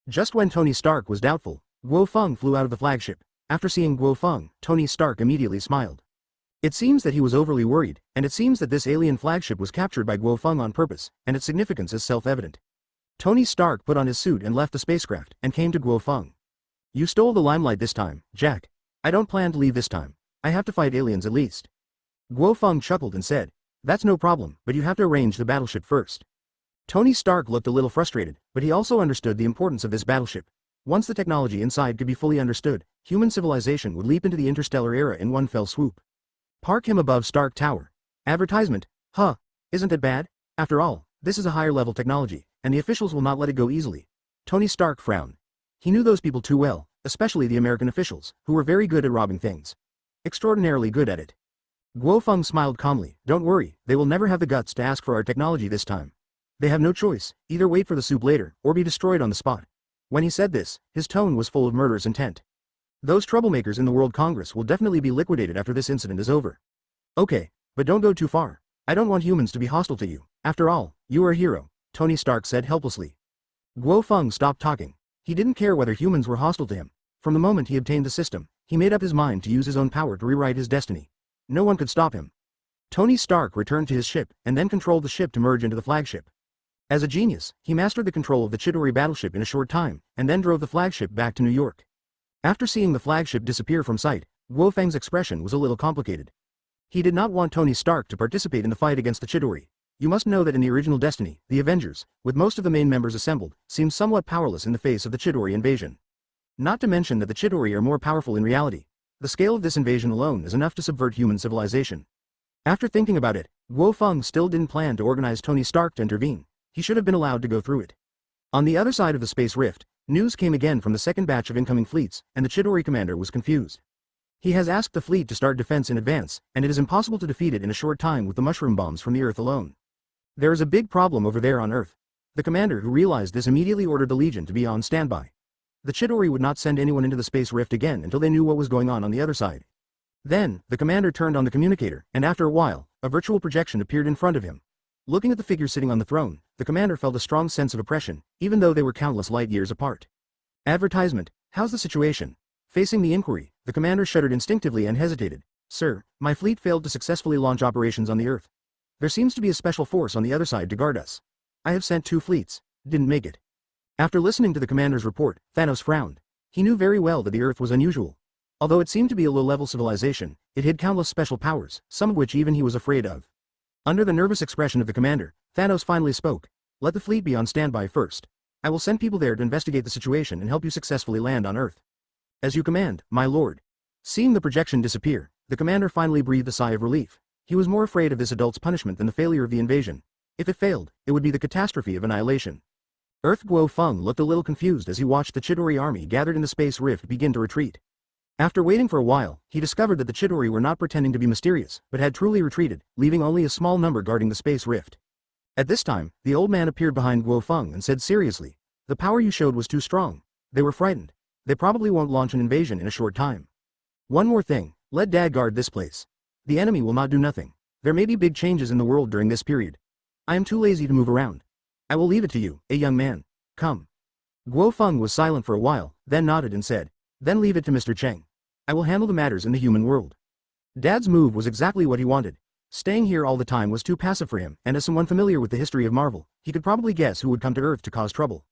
Just when Tony Stark was doubtful, Guo Feng flew out of the flagship. After seeing Guo Feng, Tony Stark immediately smiled. It seems that he was overly worried, and it seems that this alien flagship was captured by Guo Feng on purpose, and its significance is self-evident. Tony Stark put on his suit and left the spacecraft, and came to Guo Feng. You stole the limelight this time, Jack. I don't plan to leave this time. I have to fight aliens at least. Guo Feng chuckled and said, that's no problem, but you have to arrange the battleship first. Tony Stark looked a little frustrated, but he also understood the importance of this battleship. Once the technology inside could be fully understood, human civilization would leap into the interstellar era in one fell swoop. Park him above Stark Tower. Advertisement? Huh, isn't it bad? After all, this is a higher level technology, and the officials will not let it go easily. Tony Stark frowned. He knew those people too well, especially the American officials, who were very good at robbing things. Extraordinarily good at it. Guo Feng smiled calmly. Don't worry, they will never have the guts to ask for our technology this time. They have no choice, either wait for the soup later, or be destroyed on the spot. When he said this, his tone was full of murderous intent. Those troublemakers in the World Congress will definitely be liquidated after this incident is over. Okay, but don't go too far. I don't want humans to be hostile to you. After all, you are a hero, Tony Stark said helplessly. Guo Feng stopped talking. He didn't care whether humans were hostile to him. From the moment he obtained the system, he made up his mind to use his own power to rewrite his destiny. No one could stop him. Tony Stark returned to his ship, and then controlled the ship to merge into the flagship. As a genius, he mastered the control of the Chidori battleship in a short time, and then drove the flagship back to New York. After seeing the flagship disappear from sight, Guo Feng's expression was a little complicated. He did not want Tony Stark to participate in the fight against the Chidori. You must know that in the original Destiny, the Avengers, with most of the main members assembled, seemed somewhat powerless in the face of the Chidori invasion. Not to mention that the Chidori are more powerful in reality. The scale of this invasion alone is enough to subvert human civilization. After thinking about it, Guo Feng still didn't plan to organize Tony Stark to intervene. He should have been allowed to go through it. On the other side of the space rift, news came again from the second batch of incoming fleets, and the Chidori commander was confused. He has asked the fleet to start defense in advance, and it is impossible to defeat it in a short time with the mushroom bombs from the Earth alone. There is a big problem over there on Earth. The commander who realized this immediately ordered the Legion to be on standby. The Chidori would not send anyone into the space rift again until they knew what was going on the other side. Then, the commander turned on the communicator, and after a while, a virtual projection appeared in front of him. Looking at the figure sitting on the throne, the commander felt a strong sense of oppression, even though they were countless light years apart. Advertisement, how's the situation? Facing the inquiry, the commander shuddered instinctively and hesitated. Sir, my fleet failed to successfully launch operations on the Earth. There seems to be a special force on the other side to guard us. I have sent 2 fleets, didn't make it. After listening to the commander's report, Thanos frowned. He knew very well that the Earth was unusual. Although it seemed to be a low-level civilization, it hid countless special powers, some of which even he was afraid of. Under the nervous expression of the commander, Thanos finally spoke. Let the fleet be on standby first. I will send people there to investigate the situation and help you successfully land on Earth. As you command, my lord. Seeing the projection disappear, the commander finally breathed a sigh of relief. He was more afraid of this adult's punishment than the failure of the invasion. If it failed, it would be the catastrophe of annihilation. Earth Guo Feng looked a little confused as he watched the Chidori army gathered in the space rift begin to retreat. After waiting for a while, he discovered that the Chidori were not pretending to be mysterious, but had truly retreated, leaving only a small number guarding the space rift. At this time, the old man appeared behind Guo Feng and said seriously, the power you showed was too strong. They were frightened. They probably won't launch an invasion in a short time. One more thing, let Dad guard this place. The enemy will not do nothing. There may be big changes in the world during this period. I am too lazy to move around. I will leave it to you, a young man. Come. Guo Feng was silent for a while, then nodded and said, then leave it to Mr. Cheng. I will handle the matters in the human world. Dad's move was exactly what he wanted. Staying here all the time was too passive for him, and as someone familiar with the history of Marvel, he could probably guess who would come to Earth to cause trouble.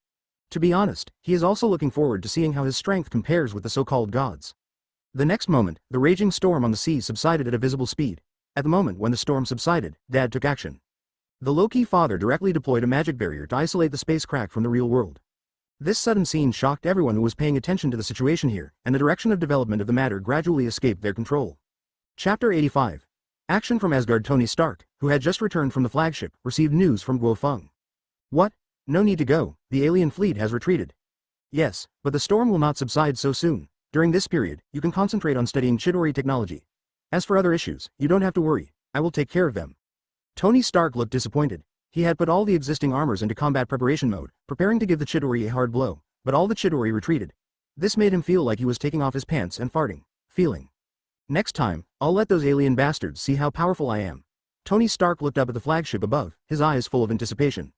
To be honest, he is also looking forward to seeing how his strength compares with the so-called gods. The next moment, the raging storm on the sea subsided at a visible speed. At the moment when the storm subsided, Dad took action. The low-key father directly deployed a magic barrier to isolate the space crack from the real world. This sudden scene shocked everyone who was paying attention to the situation here, and the direction of development of the matter gradually escaped their control. Chapter 85. Action from Asgard. Tony Stark, who had just returned from the flagship, received news from Guo Feng. What? No need to go, the alien fleet has retreated. Yes, but the storm will not subside so soon. During this period, you can concentrate on studying Chidori technology. As for other issues, you don't have to worry, I will take care of them. Tony Stark looked disappointed. He had put all the existing armors into combat preparation mode, preparing to give the Chidori a hard blow, but all the Chidori retreated. This made him feel like he was taking off his pants and farting. Feeling. Next time, I'll let those alien bastards see how powerful I am. Tony Stark looked up at the flagship above, his eyes full of anticipation.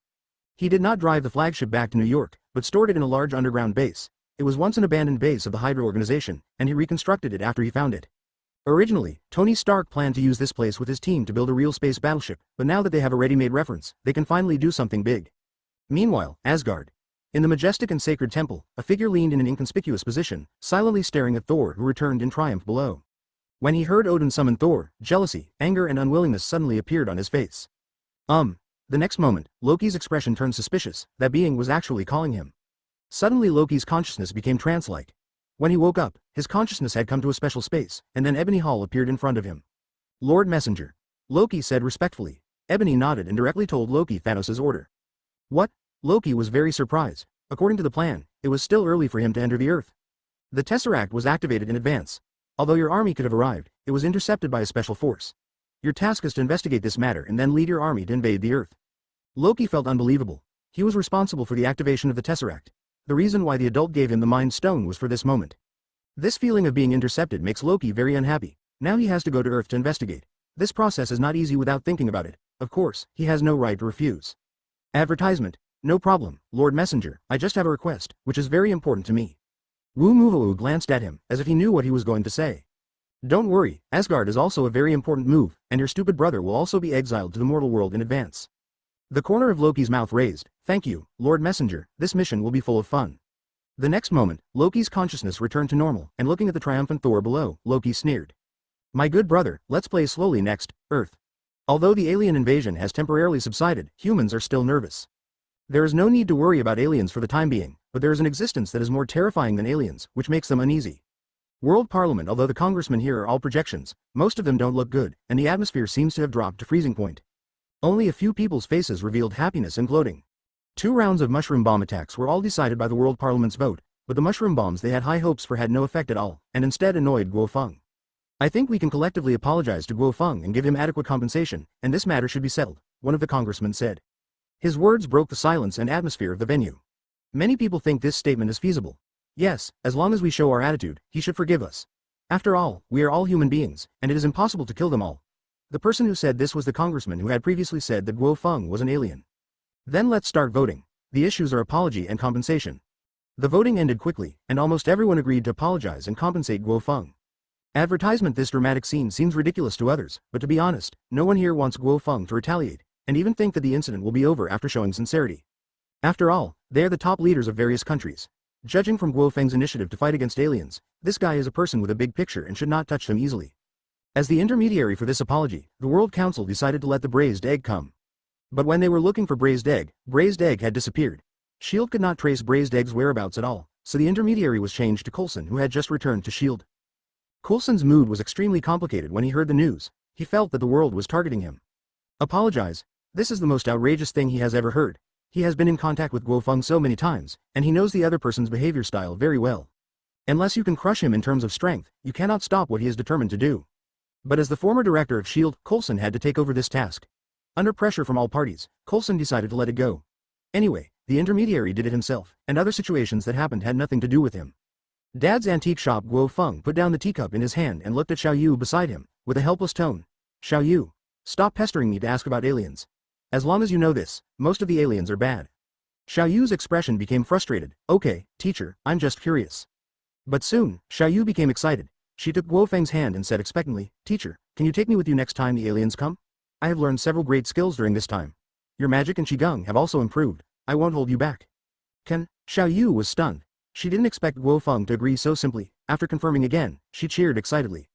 He did not drive the flagship back to New York, but stored it in a large underground base. It was once an abandoned base of the Hydra organization, and he reconstructed it after he found it. Originally, Tony Stark planned to use this place with his team to build a real space battleship, but now that they have a ready-made reference, they can finally do something big. Meanwhile, Asgard. In the majestic and sacred temple, a figure leaned in an inconspicuous position, silently staring at Thor, who returned in triumph below. When he heard Odin summon Thor, jealousy, anger and unwillingness suddenly appeared on his face. The next moment, Loki's expression turned suspicious. That being was actually calling him. Suddenly Loki's consciousness became trance-like. When he woke up, his consciousness had come to a special space, and then Ebony Hall appeared in front of him. Lord Messenger. Loki said respectfully. Ebony nodded and directly told Loki Thanos' order. What? Loki was very surprised. According to the plan, it was still early for him to enter the Earth. The Tesseract was activated in advance. Although your army could have arrived, it was intercepted by a special force. Your task is to investigate this matter and then lead your army to invade the Earth. Loki felt unbelievable. He was responsible for the activation of the Tesseract. The reason why the adult gave him the Mind Stone was for this moment. This feeling of being intercepted makes Loki very unhappy. Now he has to go to Earth to investigate. This process is not easy without thinking about it. Of course, he has no right to refuse. Advertisement. No problem, Lord Messenger, I just have a request, which is very important to me. Wu Muvu glanced at him, as if he knew what he was going to say. Don't worry, Asgard is also a very important move, and your stupid brother will also be exiled to the mortal world in advance. The corner of Loki's mouth raised. Thank you, Lord Messenger, this mission will be full of fun. The next moment, Loki's consciousness returned to normal, and looking at the triumphant Thor below, Loki sneered. My good brother, let's play slowly next, Earth. Although the alien invasion has temporarily subsided, humans are still nervous. There is no need to worry about aliens for the time being, but there is an existence that is more terrifying than aliens, which makes them uneasy. World Parliament. Although the congressmen here are all projections, most of them don't look good, and the atmosphere seems to have dropped to freezing point. Only a few people's faces revealed happiness and gloating. 2 rounds of mushroom bomb attacks were all decided by the World Parliament's vote, but the mushroom bombs they had high hopes for had no effect at all, and instead annoyed Guo Feng. I think we can collectively apologize to Guo Feng and give him adequate compensation, and this matter should be settled, one of the congressmen said. His words broke the silence and atmosphere of the venue. Many people think this statement is feasible. Yes, as long as we show our attitude, he should forgive us. After all, we are all human beings, and it is impossible to kill them all. The person who said this was the congressman who had previously said that Guo Feng was an alien. Then let's start voting. The issues are apology and compensation. The voting ended quickly, and almost everyone agreed to apologize and compensate Guo Feng. Advertisement. This dramatic scene seems ridiculous to others, but to be honest, no one here wants Guo Feng to retaliate, and even think that the incident will be over after showing sincerity. After all, they are the top leaders of various countries. Judging from Guo Feng's initiative to fight against aliens, this guy is a person with a big picture and should not touch them easily. As the intermediary for this apology, the World Council decided to let the braised egg come. But when they were looking for braised egg had disappeared. S.H.I.E.L.D. could not trace braised egg's whereabouts at all, so the intermediary was changed to Coulson, who had just returned to S.H.I.E.L.D. Coulson's mood was extremely complicated when he heard the news. He felt that the world was targeting him. Apologize? This is the most outrageous thing he has ever heard. He has been in contact with Guo Feng so many times, and he knows the other person's behavior style very well. Unless you can crush him in terms of strength, you cannot stop what he is determined to do. But as the former director of S.H.I.E.L.D., Coulson had to take over this task. Under pressure from all parties, Coulson decided to let it go. Anyway, the intermediary did it himself, and other situations that happened had nothing to do with him. Dad's antique shop. Guo Feng put down the teacup in his hand and looked at Xiao Yu beside him, with a helpless tone. Xiao Yu, stop pestering me to ask about aliens. As long as you know this, most of the aliens are bad. Xiao Yu's expression became frustrated. Okay, teacher, I'm just curious. But soon, Xiao Yu became excited. She took Guo Feng's hand and said expectantly, Teacher, can you take me with you next time the aliens come? I have learned several great skills during this time. Your magic and qigong have also improved. I won't hold you back. Can? Xiao Yu was stunned. She didn't expect Guo Feng to agree so simply. After confirming again, she cheered excitedly.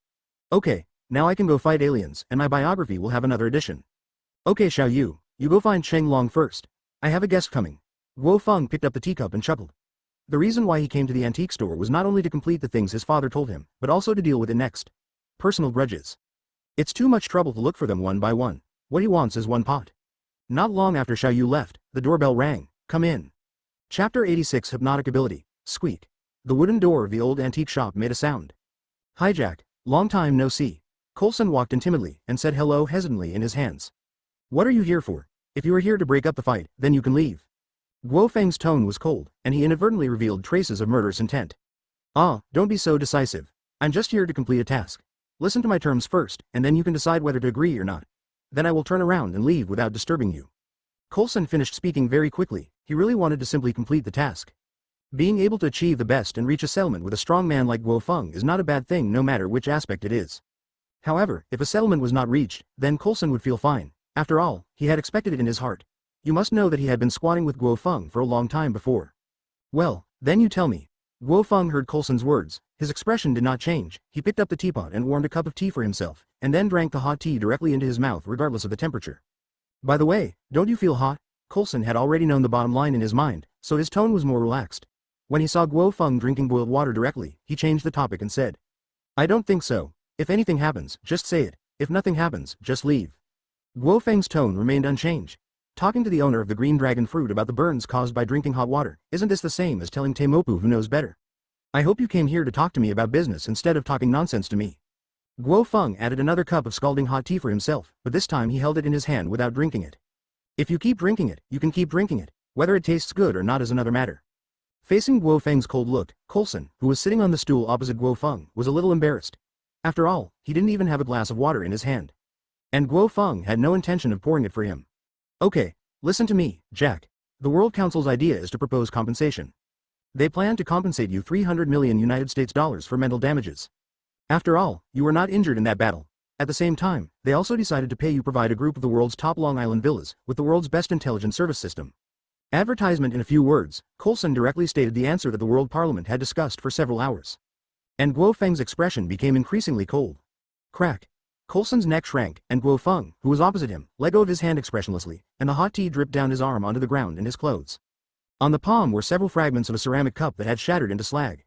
Okay, now I can go fight aliens, and my biography will have another edition. Okay, Xiao Yu, you go find Cheng Long first. I have a guest coming. Guo Feng picked up the teacup and chuckled. The reason why he came to the antique store was not only to complete the things his father told him, but also to deal with it next. Personal grudges. It's too much trouble to look for them one by one. What he wants is one pot. Not long after Xiao Yu left, the doorbell rang. Come in. Chapter 86. Hypnotic Ability. Squeak. The wooden door of the old antique shop made a sound. Hijack. Long time no see. Coulson walked in timidly and said hello hesitantly in his hands. What are you here for? If you are here to break up the fight, then you can leave. Guo Feng's tone was cold, and he inadvertently revealed traces of murderous intent. Ah, don't be so decisive. I'm just here to complete a task. Listen to my terms first, and then you can decide whether to agree or not. Then I will turn around and leave without disturbing you. Coulson finished speaking very quickly. He really wanted to simply complete the task. Being able to achieve the best and reach a settlement with a strong man like Guo Feng is not a bad thing no matter which aspect it is. However, if a settlement was not reached, then Coulson would feel fine. After all, he had expected it in his heart. You must know that he had been squatting with Guo Feng for a long time before. Well, then you tell me. Guo Feng heard Coulson's words. His expression did not change. He picked up the teapot and warmed a cup of tea for himself, and then drank the hot tea directly into his mouth regardless of the temperature. By the way, don't you feel hot? Coulson had already known the bottom line in his mind, so his tone was more relaxed. When he saw Guo Feng drinking boiled water directly, he changed the topic and said, I don't think so. If anything happens, just say it. If nothing happens, just leave. Guo Feng's tone remained unchanged. Talking to the owner of the green dragon fruit about the burns caused by drinking hot water, isn't this the same as telling Teimopu who knows better? I hope you came here to talk to me about business instead of talking nonsense to me. Guo Feng added another cup of scalding hot tea for himself, but this time he held it in his hand without drinking it. If you keep drinking it, you can keep drinking it. Whether it tastes good or not is another matter. Facing Guo Feng's cold look, Coulson, who was sitting on the stool opposite Guo Feng, was a little embarrassed. After all, he didn't even have a glass of water in his hand. And Guo Feng had no intention of pouring it for him. Okay, listen to me, Jack. The World Council's idea is to propose compensation. They plan to compensate you 300 million United States dollars for mental damages. After all, you were not injured in that battle. At the same time, they also decided to pay you provide a group of the world's top Long Island villas, with the world's best intelligence service system. Advertisement in a few words, Coulson directly stated the answer that the World Parliament had discussed for several hours. And Guo Feng's expression became increasingly cold. Crack. Coulson's neck shrank, and Guo Feng, who was opposite him, let go of his hand expressionlessly, and the hot tea dripped down his arm onto the ground and his clothes. On the palm were several fragments of a ceramic cup that had shattered into slag.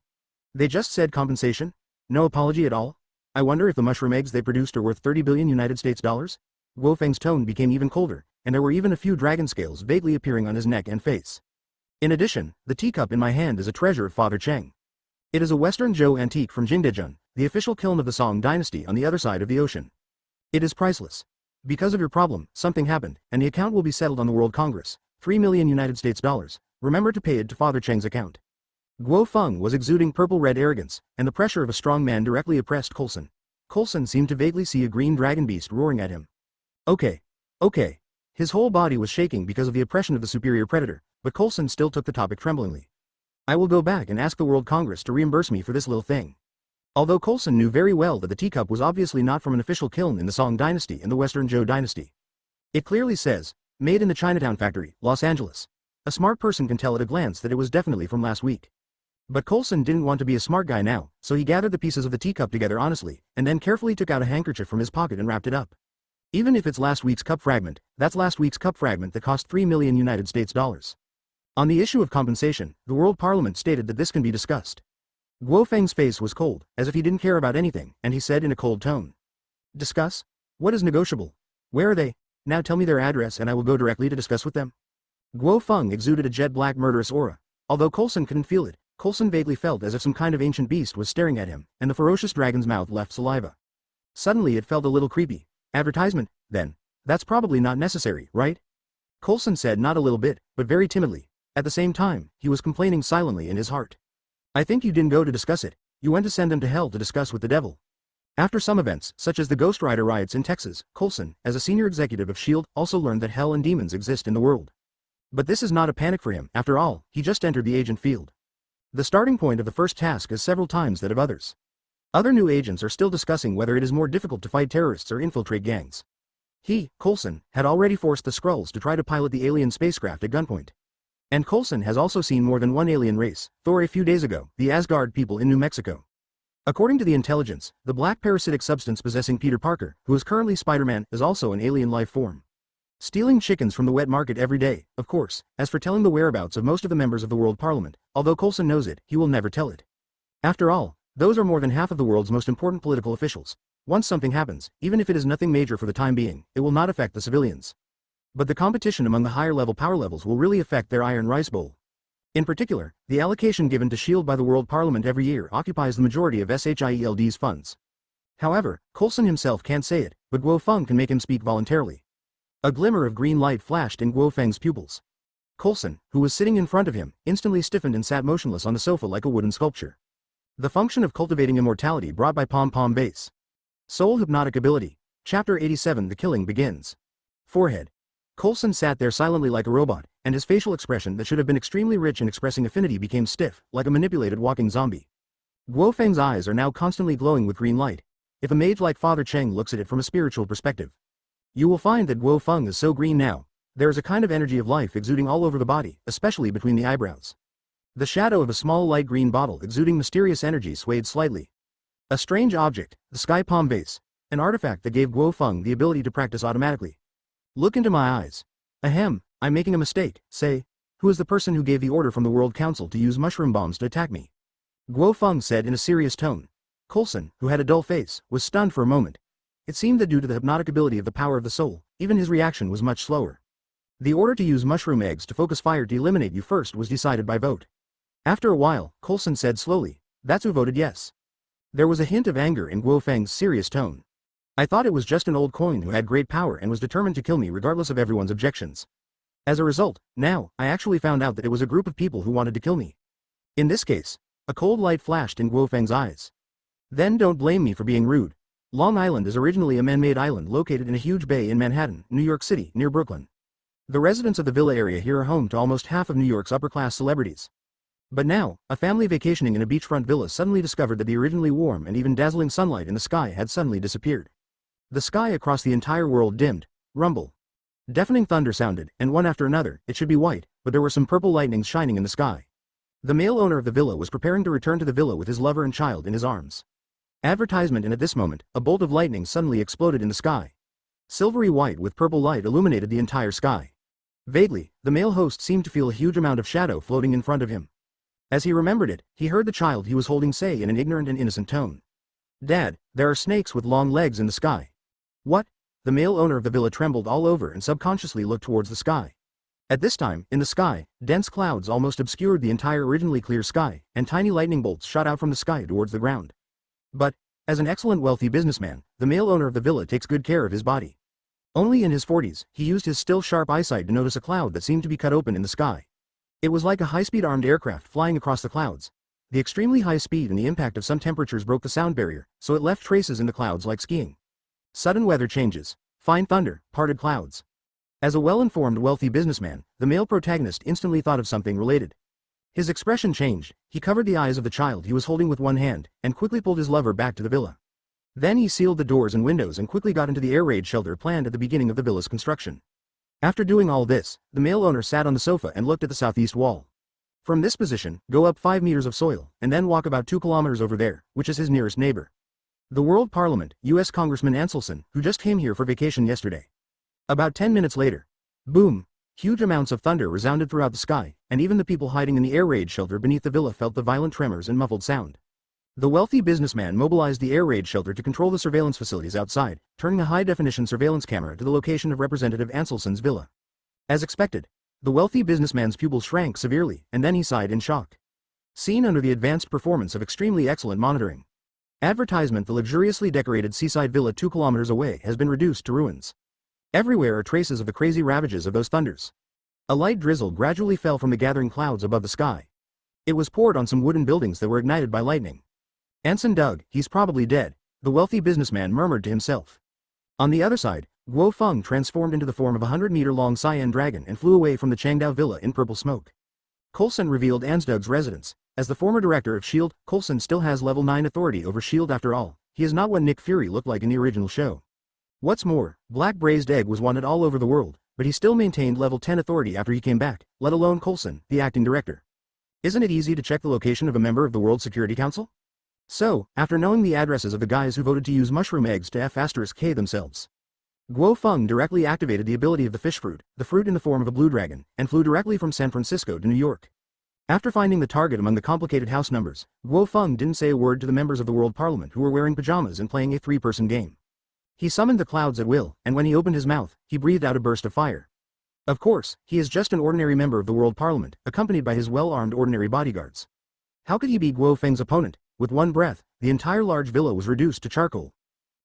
They just said compensation? No apology at all? I wonder if the mushroom eggs they produced are worth 30 billion United States dollars? Guo Feng's tone became even colder, and there were even a few dragon scales vaguely appearing on his neck and face. In addition, the teacup in my hand is a treasure of Father Cheng. It is a Western Zhou antique from Jingdezhen, the official kiln of the Song dynasty on the other side of the ocean. It is priceless. Because of your problem, something happened, and the account will be settled on the World Congress. 3 million United States dollars. Remember to pay it to Father Cheng's account. Guo Feng was exuding purple-red arrogance, and the pressure of a strong man directly oppressed Coulson. Coulson seemed to vaguely see a green dragon beast roaring at him. Okay. His whole body was shaking because of the oppression of the superior predator, but Coulson still took the topic tremblingly. I will go back and ask the World Congress to reimburse me for this little thing. Although Coulson knew very well that the teacup was obviously not from an official kiln in the Song dynasty and the Western Zhou dynasty. It clearly says, made in the Chinatown factory, Los Angeles. A smart person can tell at a glance that it was definitely from last week. But Coulson didn't want to be a smart guy now, so he gathered the pieces of the teacup together honestly, and then carefully took out a handkerchief from his pocket and wrapped it up. Even if it's last week's cup fragment, that's last week's cup fragment that cost 3 million United States dollars. On the issue of compensation, the World Parliament stated that this can be discussed. Guo Feng's face was cold, as if he didn't care about anything, and he said in a cold tone. Discuss? What is negotiable? Where are they? Now tell me their address and I will go directly to discuss with them. Guo Feng exuded a jet-black murderous aura. Although Coulson couldn't feel it, Coulson vaguely felt as if some kind of ancient beast was staring at him, and the ferocious dragon's mouth left saliva. Suddenly it felt a little creepy. Advertisement, then. That's probably not necessary, right? Coulson said not a little bit, but very timidly. At the same time, he was complaining silently in his heart. I think you didn't go to discuss it. You went to send them to hell to discuss with the devil. After some events, such as the Ghost Rider riots in Texas, Coulson, as a senior executive of S.H.I.E.L.D., also learned that hell and demons exist in the world. But this is not a panic for him, after all, he just entered the agent field. The starting point of the first task is several times that of others. Other new agents are still discussing whether it is more difficult to fight terrorists or infiltrate gangs. He, Coulson, had already forced the Skrulls to try to pilot the alien spacecraft at gunpoint. And Coulson has also seen more than one alien race, Thor a few days ago, the Asgard people in New Mexico. According to the intelligence, the black parasitic substance possessing Peter Parker, who is currently Spider-Man, is also an alien life form. Stealing chickens from the wet market every day, of course. As for telling the whereabouts of most of the members of the World Parliament, although Coulson knows it, he will never tell it. After all, those are more than half of the world's most important political officials. Once something happens, even if it is nothing major for the time being, it will not affect the civilians. But the competition among the higher-level power levels will really affect their iron rice bowl. In particular, the allocation given to S.H.I.E.L.D. by the World Parliament every year occupies the majority of SHIELD's funds. However, Coulson himself can't say it, but Guo Feng can make him speak voluntarily. A glimmer of green light flashed in Guo Feng's pupils. Coulson, who was sitting in front of him, instantly stiffened and sat motionless on the sofa like a wooden sculpture. The function of cultivating immortality brought by Pom-Pom Base. Soul Hypnotic Ability. Chapter 87 The Killing Begins. Forehead. Coulson sat there silently like a robot, and his facial expression that should have been extremely rich in expressing affinity became stiff, like a manipulated walking zombie. Guo Feng's eyes are now constantly glowing with green light. If a mage like Father Cheng looks at it from a spiritual perspective, you will find that Guo Feng is so green now. There is a kind of energy of life exuding all over the body, especially between the eyebrows. The shadow of a small light green bottle exuding mysterious energy swayed slightly. A strange object, the Sky Palm Vase, an artifact that gave Guo Feng the ability to practice automatically. Look into my eyes. Ahem, I'm making a mistake. Say, who is the person who gave the order from the World Council to use mushroom bombs to attack me? Guo Feng said in a serious tone. Coulson, who had a dull face, was stunned for a moment. It seemed that due to the hypnotic ability of the power of the soul, even his reaction was much slower. The order to use mushroom eggs to focus fire to eliminate you first was decided by vote. After a while, Coulson said slowly, that's who voted yes. There was a hint of anger in Guo Feng's serious tone. I thought it was just an old coin who had great power and was determined to kill me regardless of everyone's objections. As a result, now, I actually found out that it was a group of people who wanted to kill me. In this case, a cold light flashed in Guo Feng's eyes. Then don't blame me for being rude. Long Island is originally a man-made island located in a huge bay in Manhattan, New York City, near Brooklyn. The residents of the villa area here are home to almost half of New York's upper-class celebrities. But now, a family vacationing in a beachfront villa suddenly discovered that the originally warm and even dazzling sunlight in the sky had suddenly disappeared. The sky across the entire world dimmed. Rumble. Deafening thunder sounded, and one after another, it should be white, but there were some purple lightnings shining in the sky. The male owner of the villa was preparing to return to the villa with his lover and child in his arms. Advertisement, and at this moment, a bolt of lightning suddenly exploded in the sky. Silvery white with purple light illuminated the entire sky. Vaguely, the male host seemed to feel a huge amount of shadow floating in front of him. As he remembered it, he heard the child he was holding say in an ignorant and innocent tone. Dad, there are snakes with long legs in the sky. What? The male owner of the villa trembled all over and subconsciously looked towards the sky. At this time, in the sky, dense clouds almost obscured the entire originally clear sky, and tiny lightning bolts shot out from the sky towards the ground. But, as an excellent wealthy businessman, the male owner of the villa takes good care of his body. Only in his 40s, he used his still sharp eyesight to notice a cloud that seemed to be cut open in the sky. It was like a high-speed armed aircraft flying across the clouds. The extremely high speed and the impact of some temperatures broke the sound barrier, so it left traces in the clouds like skiing. Sudden weather changes. Fine thunder, parted clouds. As a well-informed wealthy businessman, the male protagonist instantly thought of something related. His expression changed, he covered the eyes of the child he was holding with one hand, and quickly pulled his lover back to the villa. Then he sealed the doors and windows and quickly got into the air raid shelter planned at the beginning of the villa's construction. After doing all this, the male owner sat on the sofa and looked at the southeast wall. From this position, go up 5 meters of soil, and then walk about 2 kilometers over there, which is his nearest neighbor. The World Parliament, U.S. Congressman Anselson, who just came here for vacation yesterday. About 10 minutes later. Boom! Huge amounts of thunder resounded throughout the sky, and even the people hiding in the air raid shelter beneath the villa felt the violent tremors and muffled sound. The wealthy businessman mobilized the air raid shelter to control the surveillance facilities outside, turning a high-definition surveillance camera to the location of Representative Anselson's villa. As expected, the wealthy businessman's pupils shrank severely, and then he sighed in shock. Seen under the advanced performance of extremely excellent monitoring. Advertisement: the luxuriously decorated seaside villa 2 kilometers away has been reduced to ruins. Everywhere are traces of the crazy ravages of those thunders. A light drizzle gradually fell from the gathering clouds above the sky. It was poured on some wooden buildings that were ignited by lightning. Anson dug, he's probably dead, the wealthy businessman murmured to himself. On the other side, Guo Feng transformed into the form of a 100-meter-long cyan dragon and flew away from the Changdao villa in purple smoke. Coulson revealed Ansdug's residence. As the former director of S.H.I.E.L.D., Coulson still has level 9 authority over S.H.I.E.L.D. after all. He is not what Nick Fury looked like in the original show. What's more, Black Braised Egg was wanted all over the world, but he still maintained level 10 authority after he came back, let alone Coulson, the acting director. Isn't it easy to check the location of a member of the World Security Council? So, after knowing the addresses of the guys who voted to use mushroom eggs to F*K themselves, Guo Feng directly activated the ability of the fish fruit, the fruit in the form of a blue dragon, and flew directly from San Francisco to New York. After finding the target among the complicated house numbers, Guo Feng didn't say a word to the members of the World Parliament who were wearing pajamas and playing a 3-person game. He summoned the clouds at will, and when he opened his mouth, he breathed out a burst of fire. Of course, he is just an ordinary member of the World Parliament, accompanied by his well-armed ordinary bodyguards. How could he be Guo Feng's opponent? With one breath, the entire large villa was reduced to charcoal.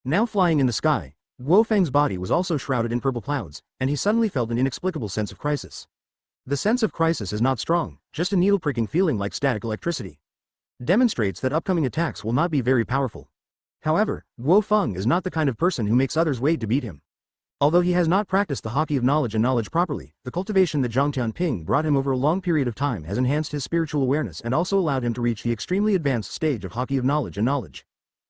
Now flying in the sky, Guo Feng's body was also shrouded in purple clouds, and he suddenly felt an inexplicable sense of crisis. The sense of crisis is not strong, just a needle-pricking feeling like static electricity. Demonstrates that upcoming attacks will not be very powerful. However, Guo Feng is not the kind of person who makes others wait to beat him. Although he has not practiced the Haki of knowledge and knowledge properly, the cultivation that Zhang Tianping brought him over a long period of time has enhanced his spiritual awareness and also allowed him to reach the extremely advanced stage of Haki of knowledge and knowledge.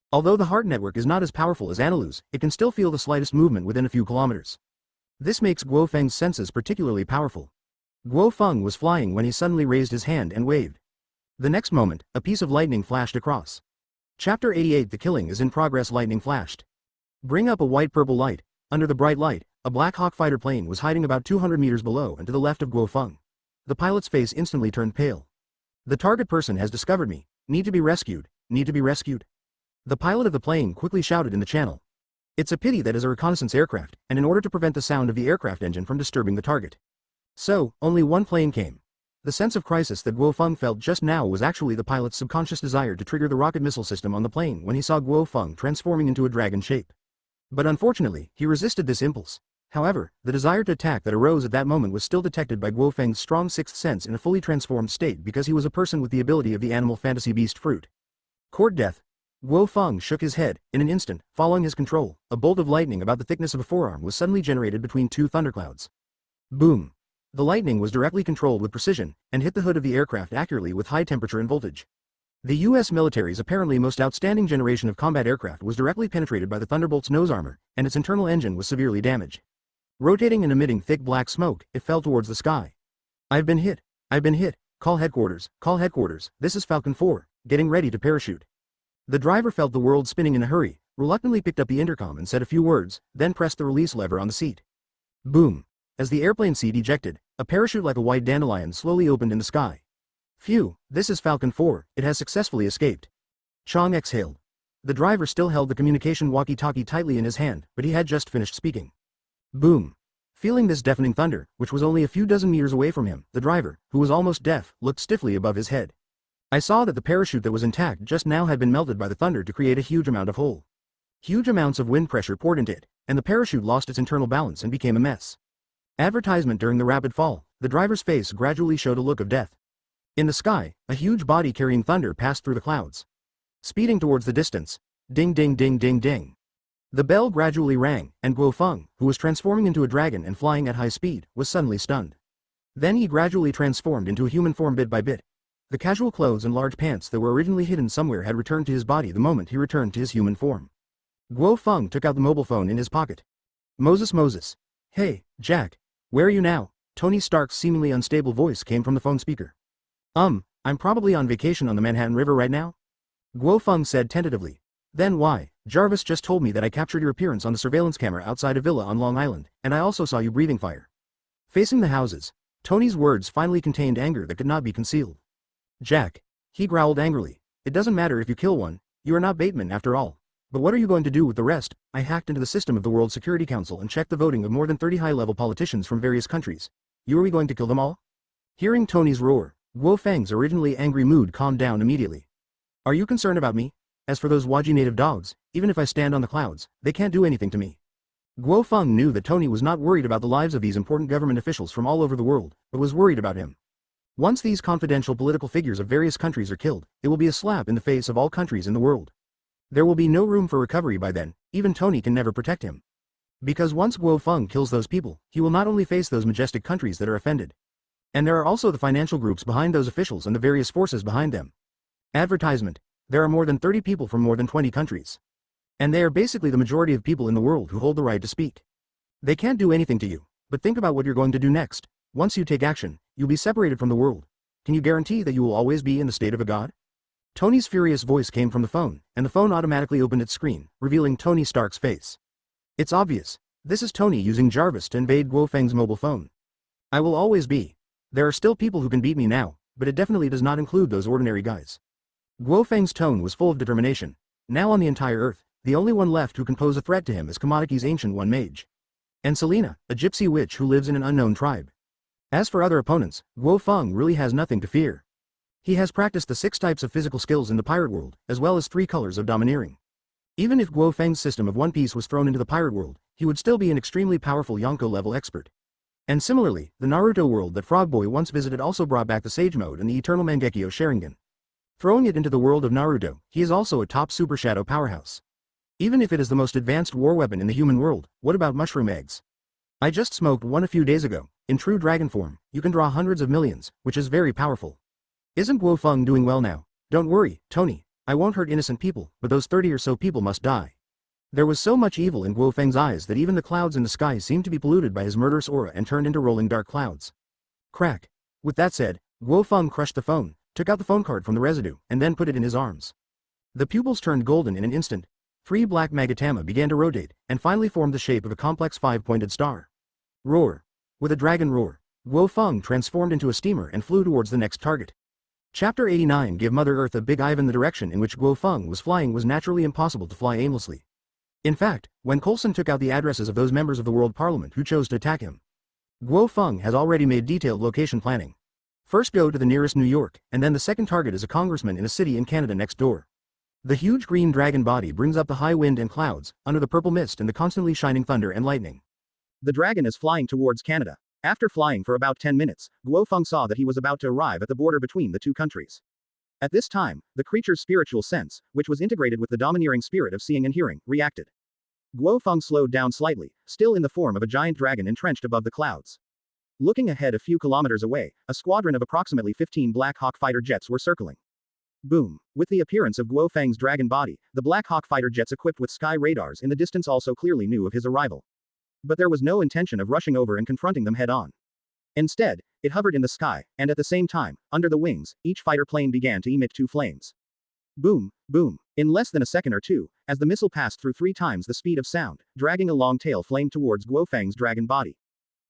Although the heart network is not as powerful as Analu's, it can still feel the slightest movement within a few kilometers. This makes Guo Feng's senses particularly powerful. Guo Feng was flying when he suddenly raised his hand and waved. The next moment, a piece of lightning flashed across. Chapter 88 The killing is in progress. Lightning flashed. Bring up a white-purple light. Under the bright light, a Black Hawk fighter plane was hiding about 200 meters below and to the left of Guo Feng. The pilot's face instantly turned pale. The target person has discovered me. Need to be rescued. Need to be rescued. The pilot of the plane quickly shouted in the channel. It's a pity that it is a reconnaissance aircraft, and in order to prevent the sound of the aircraft engine from disturbing the target. So, only one plane came. The sense of crisis that Guo Feng felt just now was actually the pilot's subconscious desire to trigger the rocket missile system on the plane when he saw Guo Feng transforming into a dragon shape. But unfortunately, he resisted this impulse. However, the desire to attack that arose at that moment was still detected by Guo Feng's strong sixth sense in a fully transformed state because he was a person with the ability of the animal fantasy beast fruit. Court death. Guo Feng shook his head. In an instant, following his control, a bolt of lightning about the thickness of a forearm was suddenly generated between two thunderclouds. Boom. The lightning was directly controlled with precision, and hit the hood of the aircraft accurately with high temperature and voltage. The US military's apparently most outstanding generation of combat aircraft was directly penetrated by the Thunderbolt's nose armor, and its internal engine was severely damaged. Rotating and emitting thick black smoke, it fell towards the sky. I've been hit. I've been hit. Call headquarters. Call headquarters. This is Falcon 4, getting ready to parachute. The driver felt the world spinning in a hurry, reluctantly picked up the intercom and said a few words, then pressed the release lever on the seat. Boom. As the airplane seat ejected, a parachute like a white dandelion slowly opened in the sky. Phew, this is Falcon 4, it has successfully escaped. Chong exhaled. The driver still held the communication walkie-talkie tightly in his hand, but he had just finished speaking. Boom. Feeling this deafening thunder, which was only a few dozen meters away from him, the driver, who was almost deaf, looked stiffly above his head. I saw that the parachute that was intact just now had been melted by the thunder to create a huge amount of hole. Huge amounts of wind pressure poured into it, and the parachute lost its internal balance and became a mess. Advertisement. During the rapid fall, the driver's face gradually showed a look of death. In the sky, a huge body carrying thunder passed through the clouds. Speeding towards the distance. Ding ding ding ding ding. The bell gradually rang, and Guo Feng, who was transforming into a dragon and flying at high speed, was suddenly stunned. Then he gradually transformed into a human form bit by bit. The casual clothes and large pants that were originally hidden somewhere had returned to his body the moment he returned to his human form. Guo Feng took out the mobile phone in his pocket. Moses. Hey, Jack. Where are you now? Tony Stark's seemingly unstable voice came from the phone speaker. I'm probably on vacation on the Manhattan River right now? Guo Feng said tentatively. Then why? Jarvis just told me that I captured your appearance on the surveillance camera outside a villa on Long Island, and I also saw you breathing fire. Facing the houses, Tony's words finally contained anger that could not be concealed. Jack. He growled angrily. It doesn't matter if you kill one, you are not Bateman after all. But what are you going to do with the rest? I hacked into the system of the World Security Council and checked the voting of more than 30 high-level politicians from various countries. Are we going to kill them all? Hearing Tony's roar, Guo Feng's originally angry mood calmed down immediately. Are you concerned about me? As for those Waji native dogs, even if I stand on the clouds, they can't do anything to me. Guo Feng knew that Tony was not worried about the lives of these important government officials from all over the world, but was worried about him. Once these confidential political figures of various countries are killed, it will be a slap in the face of all countries in the world. There will be no room for recovery by then, even Tony can never protect him. Because once Guo Feng kills those people, he will not only face those majestic countries that are offended. And there are also the financial groups behind those officials and the various forces behind them. Advertisement. There are more than 30 people from more than 20 countries. And they are basically the majority of people in the world who hold the right to speak. They can't do anything to you, but think about what you're going to do next. Once you take action, you'll be separated from the world. Can you guarantee that you will always be in the state of a god? Tony's furious voice came from the phone, and the phone automatically opened its screen, revealing Tony Stark's face. It's obvious. This is Tony using Jarvis to invade Guo Feng's mobile phone. I will always be. There are still people who can beat me now, but it definitely does not include those ordinary guys. Guo Feng's tone was full of determination. Now on the entire Earth, the only one left who can pose a threat to him is Komadaki's Ancient One Mage. And Selena, a gypsy witch who lives in an unknown tribe. As for other opponents, Guo Feng really has nothing to fear. He has practiced the 6 types of physical skills in the pirate world, as well as 3 colors of domineering. Even if Guo Feng's system of One Piece was thrown into the pirate world, he would still be an extremely powerful Yonko-level expert. And similarly, the Naruto world that Frog Boy once visited also brought back the Sage Mode and the Eternal Mangekyo Sharingan. Throwing it into the world of Naruto, he is also a top Super Shadow powerhouse. Even if it is the most advanced war weapon in the human world, what about mushroom eggs? I just smoked one a few days ago. In true dragon form, you can draw hundreds of millions, which is very powerful. Isn't Guo Feng doing well now? Don't worry, Tony. I won't hurt innocent people, but those 30 or so people must die. There was so much evil in Guo Feng's eyes that even the clouds in the sky seemed to be polluted by his murderous aura and turned into rolling dark clouds. Crack. With that said, Guo Feng crushed the phone, took out the phone card from the residue, and then put it in his arms. The pupils turned golden in an instant. 3 black magatama began to rotate, and finally formed the shape of a complex 5-pointed star. Roar. With a dragon roar, Guo Feng transformed into a steamer and flew towards the next target. Chapter 89 Give Mother Earth a big Ivan. The direction in which Guo Feng was flying was naturally impossible to fly aimlessly. In fact, when Coulson took out the addresses of those members of the World Parliament who chose to attack him, Guo Feng has already made detailed location planning. First go to the nearest New York, and then the second target is a congressman in a city in Canada next door. The huge green dragon body brings up the high wind and clouds, under the purple mist and the constantly shining thunder and lightning. The dragon is flying towards Canada. After flying for about 10 minutes, Guo Feng saw that he was about to arrive at the border between the two countries. At this time, the creature's spiritual sense, which was integrated with the domineering spirit of seeing and hearing, reacted. Guo Feng slowed down slightly, still in the form of a giant dragon entrenched above the clouds. Looking ahead a few kilometers away, a squadron of approximately 15 Black Hawk fighter jets were circling. Boom. With the appearance of Guo Feng's dragon body, the Black Hawk fighter jets equipped with sky radars in the distance also clearly knew of his arrival. But there was no intention of rushing over and confronting them head-on. Instead, it hovered in the sky, and at the same time, under the wings, each fighter plane began to emit 2 flames. Boom, boom. In less than a second or two, as the missile passed through 3 times the speed of sound, dragging a long tail flame towards Guo Feng's dragon body.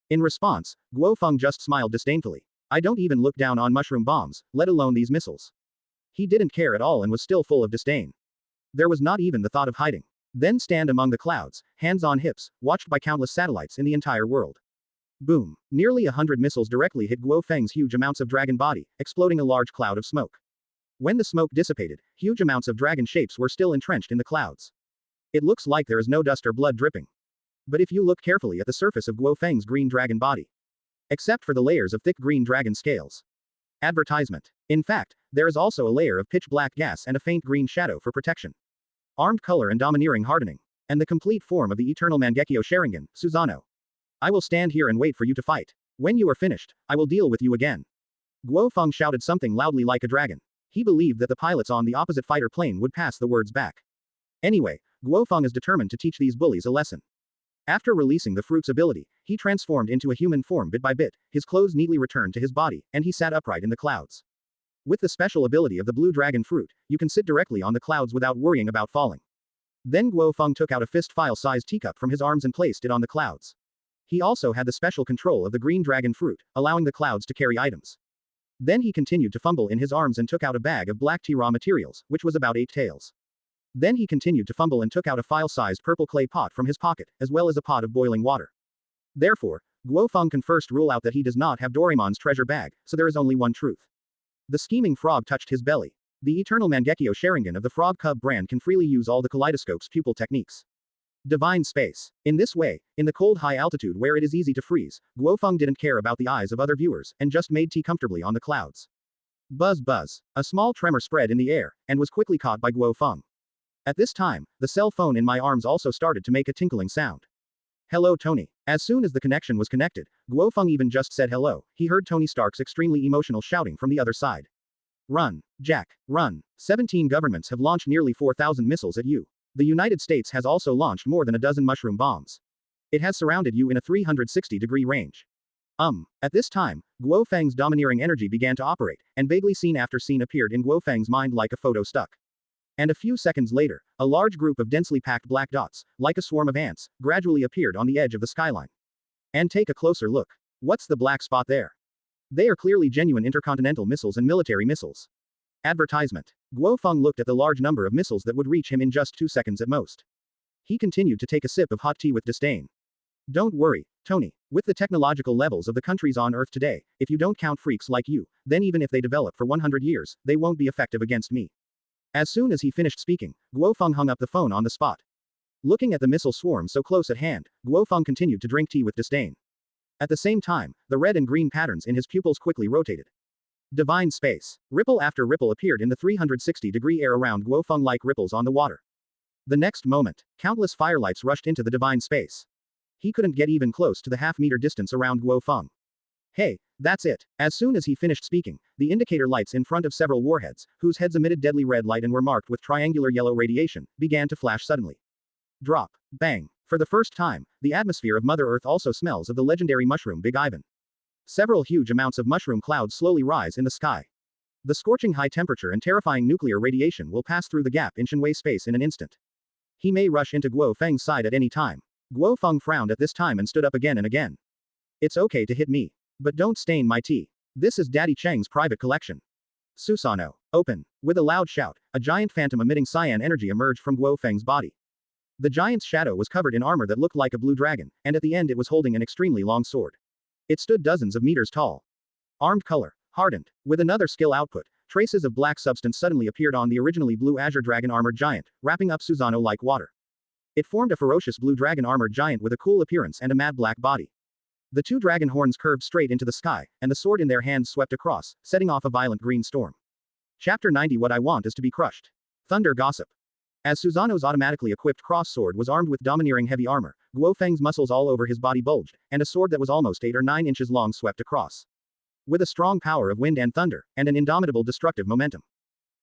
In response, Guo Feng just smiled disdainfully. I don't even look down on mushroom bombs, let alone these missiles. He didn't care at all and was still full of disdain. There was not even the thought of hiding. Then stand among the clouds, hands on hips, watched by countless satellites in the entire world. Boom. Nearly 100 missiles directly hit Guo Feng's huge amounts of dragon body, exploding a large cloud of smoke. When the smoke dissipated, huge amounts of dragon shapes were still entrenched in the clouds. It looks like there is no dust or blood dripping. But if you look carefully at the surface of Guo Feng's green dragon body, except for the layers of thick green dragon scales. Advertisement. In fact, there is also a layer of pitch black gas and a faint green shadow for protection. Armed color and domineering hardening. And the complete form of the Eternal Mangekyo Sharingan, Susanoo. I will stand here and wait for you to fight. When you are finished, I will deal with you again. Guo Feng shouted something loudly like a dragon. He believed that the pilots on the opposite fighter plane would pass the words back. Anyway, Guo Feng is determined to teach these bullies a lesson. After releasing the fruit's ability, he transformed into a human form bit by bit, his clothes neatly returned to his body, and he sat upright in the clouds. With the special ability of the blue dragon fruit, you can sit directly on the clouds without worrying about falling. Then Guo Feng took out a fist-file-sized teacup from his arms and placed it on the clouds. He also had the special control of the green dragon fruit, allowing the clouds to carry items. Then he continued to fumble in his arms and took out a bag of black tea raw materials, which was about 8 taels. Then he continued to fumble and took out a file-sized purple clay pot from his pocket, as well as a pot of boiling water. Therefore, Guo Feng can first rule out that he does not have Doraemon's treasure bag, so there is only one truth. The scheming frog touched his belly. The Eternal Mangekyo Sharingan of the Frog Cub brand can freely use all the kaleidoscope's pupil techniques. Divine space. In this way, in the cold high altitude where it is easy to freeze, Guo Feng didn't care about the eyes of other viewers, and just made tea comfortably on the clouds. Buzz buzz. A small tremor spread in the air, and was quickly caught by Guo Feng. At this time, the cell phone in my arms also started to make a tinkling sound. Hello Tony. As soon as the connection was connected, Guo Feng even just said hello, he heard Tony Stark's extremely emotional shouting from the other side. Run, Jack, run. 17 governments have launched nearly 4,000 missiles at you. The United States has also launched more than a dozen mushroom bombs. It has surrounded you in a 360-degree range. At this time, Guo Feng's domineering energy began to operate, and vaguely scene after scene appeared in Guo Feng's mind like a photo stuck. And a few seconds later, a large group of densely packed black dots, like a swarm of ants, gradually appeared on the edge of the skyline. And take a closer look. What's the black spot there? They are clearly genuine intercontinental missiles and military missiles. Advertisement. Guo Feng looked at the large number of missiles that would reach him in just 2 seconds at most. He continued to take a sip of hot tea with disdain. Don't worry, Tony. With the technological levels of the countries on Earth today, if you don't count freaks like you, then even if they develop for 100 years, they won't be effective against me. As soon as he finished speaking, Guo Feng hung up the phone on the spot. Looking at the missile swarm so close at hand, Guo Feng continued to drink tea with disdain. At the same time, the red and green patterns in his pupils quickly rotated. Divine space. Ripple after ripple appeared in the 360-degree air around Guo Feng like ripples on the water. The next moment, countless firelights rushed into the divine space. He couldn't get even close to the half-meter distance around Guo Feng. Hey, that's it. As soon as he finished speaking, the indicator lights in front of several warheads, whose heads emitted deadly red light and were marked with triangular yellow radiation, began to flash suddenly. Drop. Bang. For the first time, the atmosphere of Mother Earth also smells of the legendary mushroom Big Ivan. Several huge amounts of mushroom clouds slowly rise in the sky. The scorching high temperature and terrifying nuclear radiation will pass through the gap in Shenwei space in an instant. He may rush into Guo Feng's side at any time. Guo Feng frowned at this time and stood up again and again. It's okay to hit me. But don't stain my tea. This is Daddy Cheng's private collection. Susanoo. Open. With a loud shout, a giant phantom emitting cyan energy emerged from Guo Feng's body. The giant's shadow was covered in armor that looked like a blue dragon, and at the end it was holding an extremely long sword. It stood dozens of meters tall. Armed color. Hardened. With another skill output, traces of black substance suddenly appeared on the originally blue Azure dragon armored giant, wrapping up Susanoo like water. It formed a ferocious blue dragon armored giant with a cool appearance and a mad black body. The two dragon horns curved straight into the sky, and the sword in their hands swept across, setting off a violent green storm. Chapter 90. What I want is to be crushed. Thunder Gossip. As Susanoo's automatically equipped cross sword was armed with domineering heavy armor, Guo Feng's muscles all over his body bulged, and a sword that was almost 8 or 9 inches long swept across. With a strong power of wind and thunder, and an indomitable destructive momentum.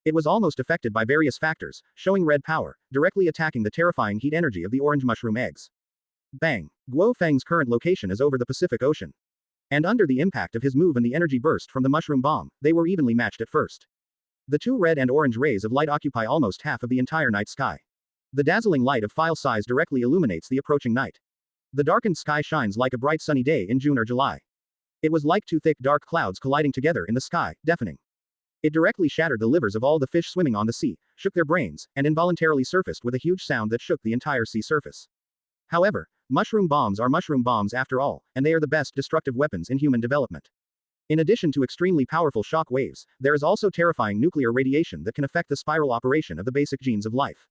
It was almost affected by various factors, showing red power, directly attacking the terrifying heat energy of the orange mushroom eggs. Bang! Guo Feng's current location is over the Pacific Ocean. And under the impact of his move and the energy burst from the mushroom bomb, they were evenly matched at first. The two red and orange rays of light occupy almost half of the entire night sky. The dazzling light of file size directly illuminates the approaching night. The darkened sky shines like a bright sunny day in June or July. It was like two thick dark clouds colliding together in the sky, deafening. It directly shattered the livers of all the fish swimming on the sea, shook their brains, and involuntarily surfaced with a huge sound that shook the entire sea surface. However, mushroom bombs are mushroom bombs after all, and they are the best destructive weapons in human development. In addition to extremely powerful shock waves, there is also terrifying nuclear radiation that can affect the spiral operation of the basic genes of life.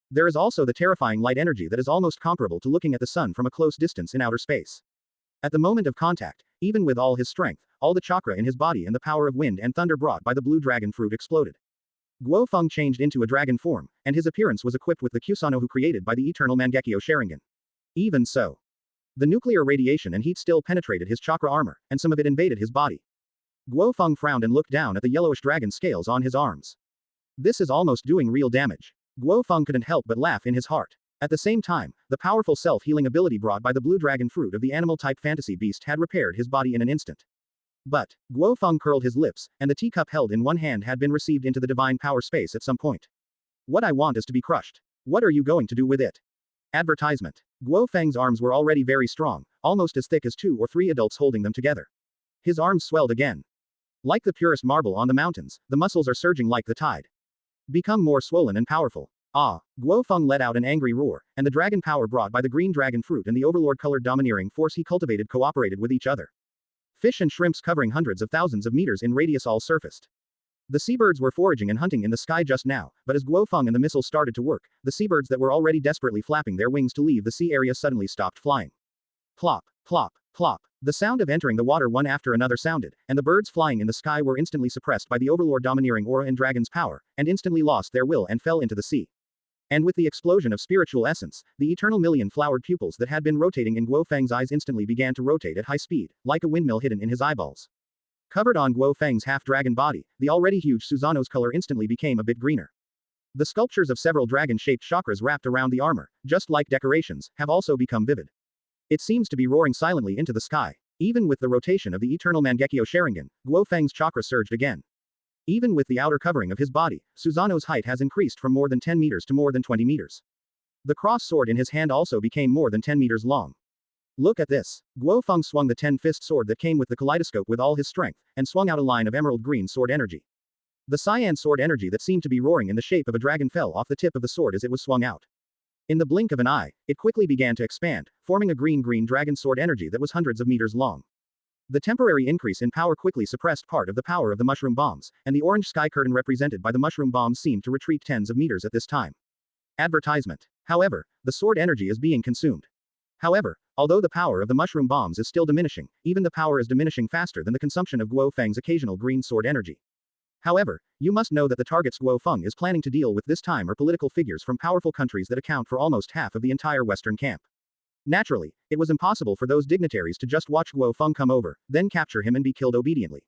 There is also the terrifying light energy that is almost comparable to looking at the sun from a close distance in outer space. At the moment of contact, even with all his strength, all the chakra in his body and the power of wind and thunder brought by the blue dragon fruit exploded. Guo Feng changed into a dragon form, and his appearance was equipped with the Kusanoo created by the eternal Mangekyo Sharingan. Even so, the nuclear radiation and heat still penetrated his chakra armor, and some of it invaded his body. Guo Feng frowned and looked down at the yellowish dragon scales on his arms. This is almost doing real damage. Guo Feng couldn't help but laugh in his heart. At the same time, the powerful self-healing ability brought by the blue dragon fruit of the animal-type fantasy beast had repaired his body in an instant. But, Guo Feng curled his lips, and the teacup held in one hand had been received into the divine power space at some point. What I want is to be crushed. What are you going to do with it? Advertisement. Guo Feng's arms were already very strong, almost as thick as 2 or 3 adults holding them together. His arms swelled again. Like the purest marble on the mountains, the muscles are surging like the tide. Become more swollen and powerful. Ah! Guo Feng let out an angry roar, and the dragon power brought by the green dragon fruit and the overlord colored domineering force he cultivated cooperated with each other. Fish and shrimps covering hundreds of thousands of meters in radius all surfaced. The seabirds were foraging and hunting in the sky just now, but as Guo Feng and the missiles started to work, the seabirds that were already desperately flapping their wings to leave the sea area suddenly stopped flying. Plop, plop, plop. The sound of entering the water one after another sounded, and the birds flying in the sky were instantly suppressed by the overlord domineering aura and dragon's power, and instantly lost their will and fell into the sea. And with the explosion of spiritual essence, the eternal million-flowered pupils that had been rotating in Guo Feng's eyes instantly began to rotate at high speed, like a windmill hidden in his eyeballs. Covered on Guo Feng's half-dragon body, the already huge Susanoo's color instantly became a bit greener. The sculptures of several dragon-shaped chakras wrapped around the armor, just like decorations, have also become vivid. It seems to be roaring silently into the sky. Even with the rotation of the eternal Mangekyo Sharingan, Guo Feng's chakra surged again. Even with the outer covering of his body, Susanoo's height has increased from more than 10 meters to more than 20 meters. The cross sword in his hand also became more than 10 meters long. Look at this. Guo Feng swung the 10-fist sword that came with the kaleidoscope with all his strength, and swung out a line of emerald green sword energy. The cyan sword energy that seemed to be roaring in the shape of a dragon fell off the tip of the sword as it was swung out. In the blink of an eye, it quickly began to expand, forming a green-green dragon sword energy that was hundreds of meters long. The temporary increase in power quickly suppressed part of the power of the mushroom bombs, and the orange sky curtain represented by the mushroom bombs seemed to retreat tens of meters at this time. Advertisement. However, the sword energy is being consumed. However, although the power of the mushroom bombs is still diminishing, even the power is diminishing faster than the consumption of Guo Feng's occasional green sword energy. However, you must know that the targets Guo Feng is planning to deal with this time are political figures from powerful countries that account for almost half of the entire Western camp. Naturally, it was impossible for those dignitaries to just watch Guo Feng come over, then capture him and be killed obediently.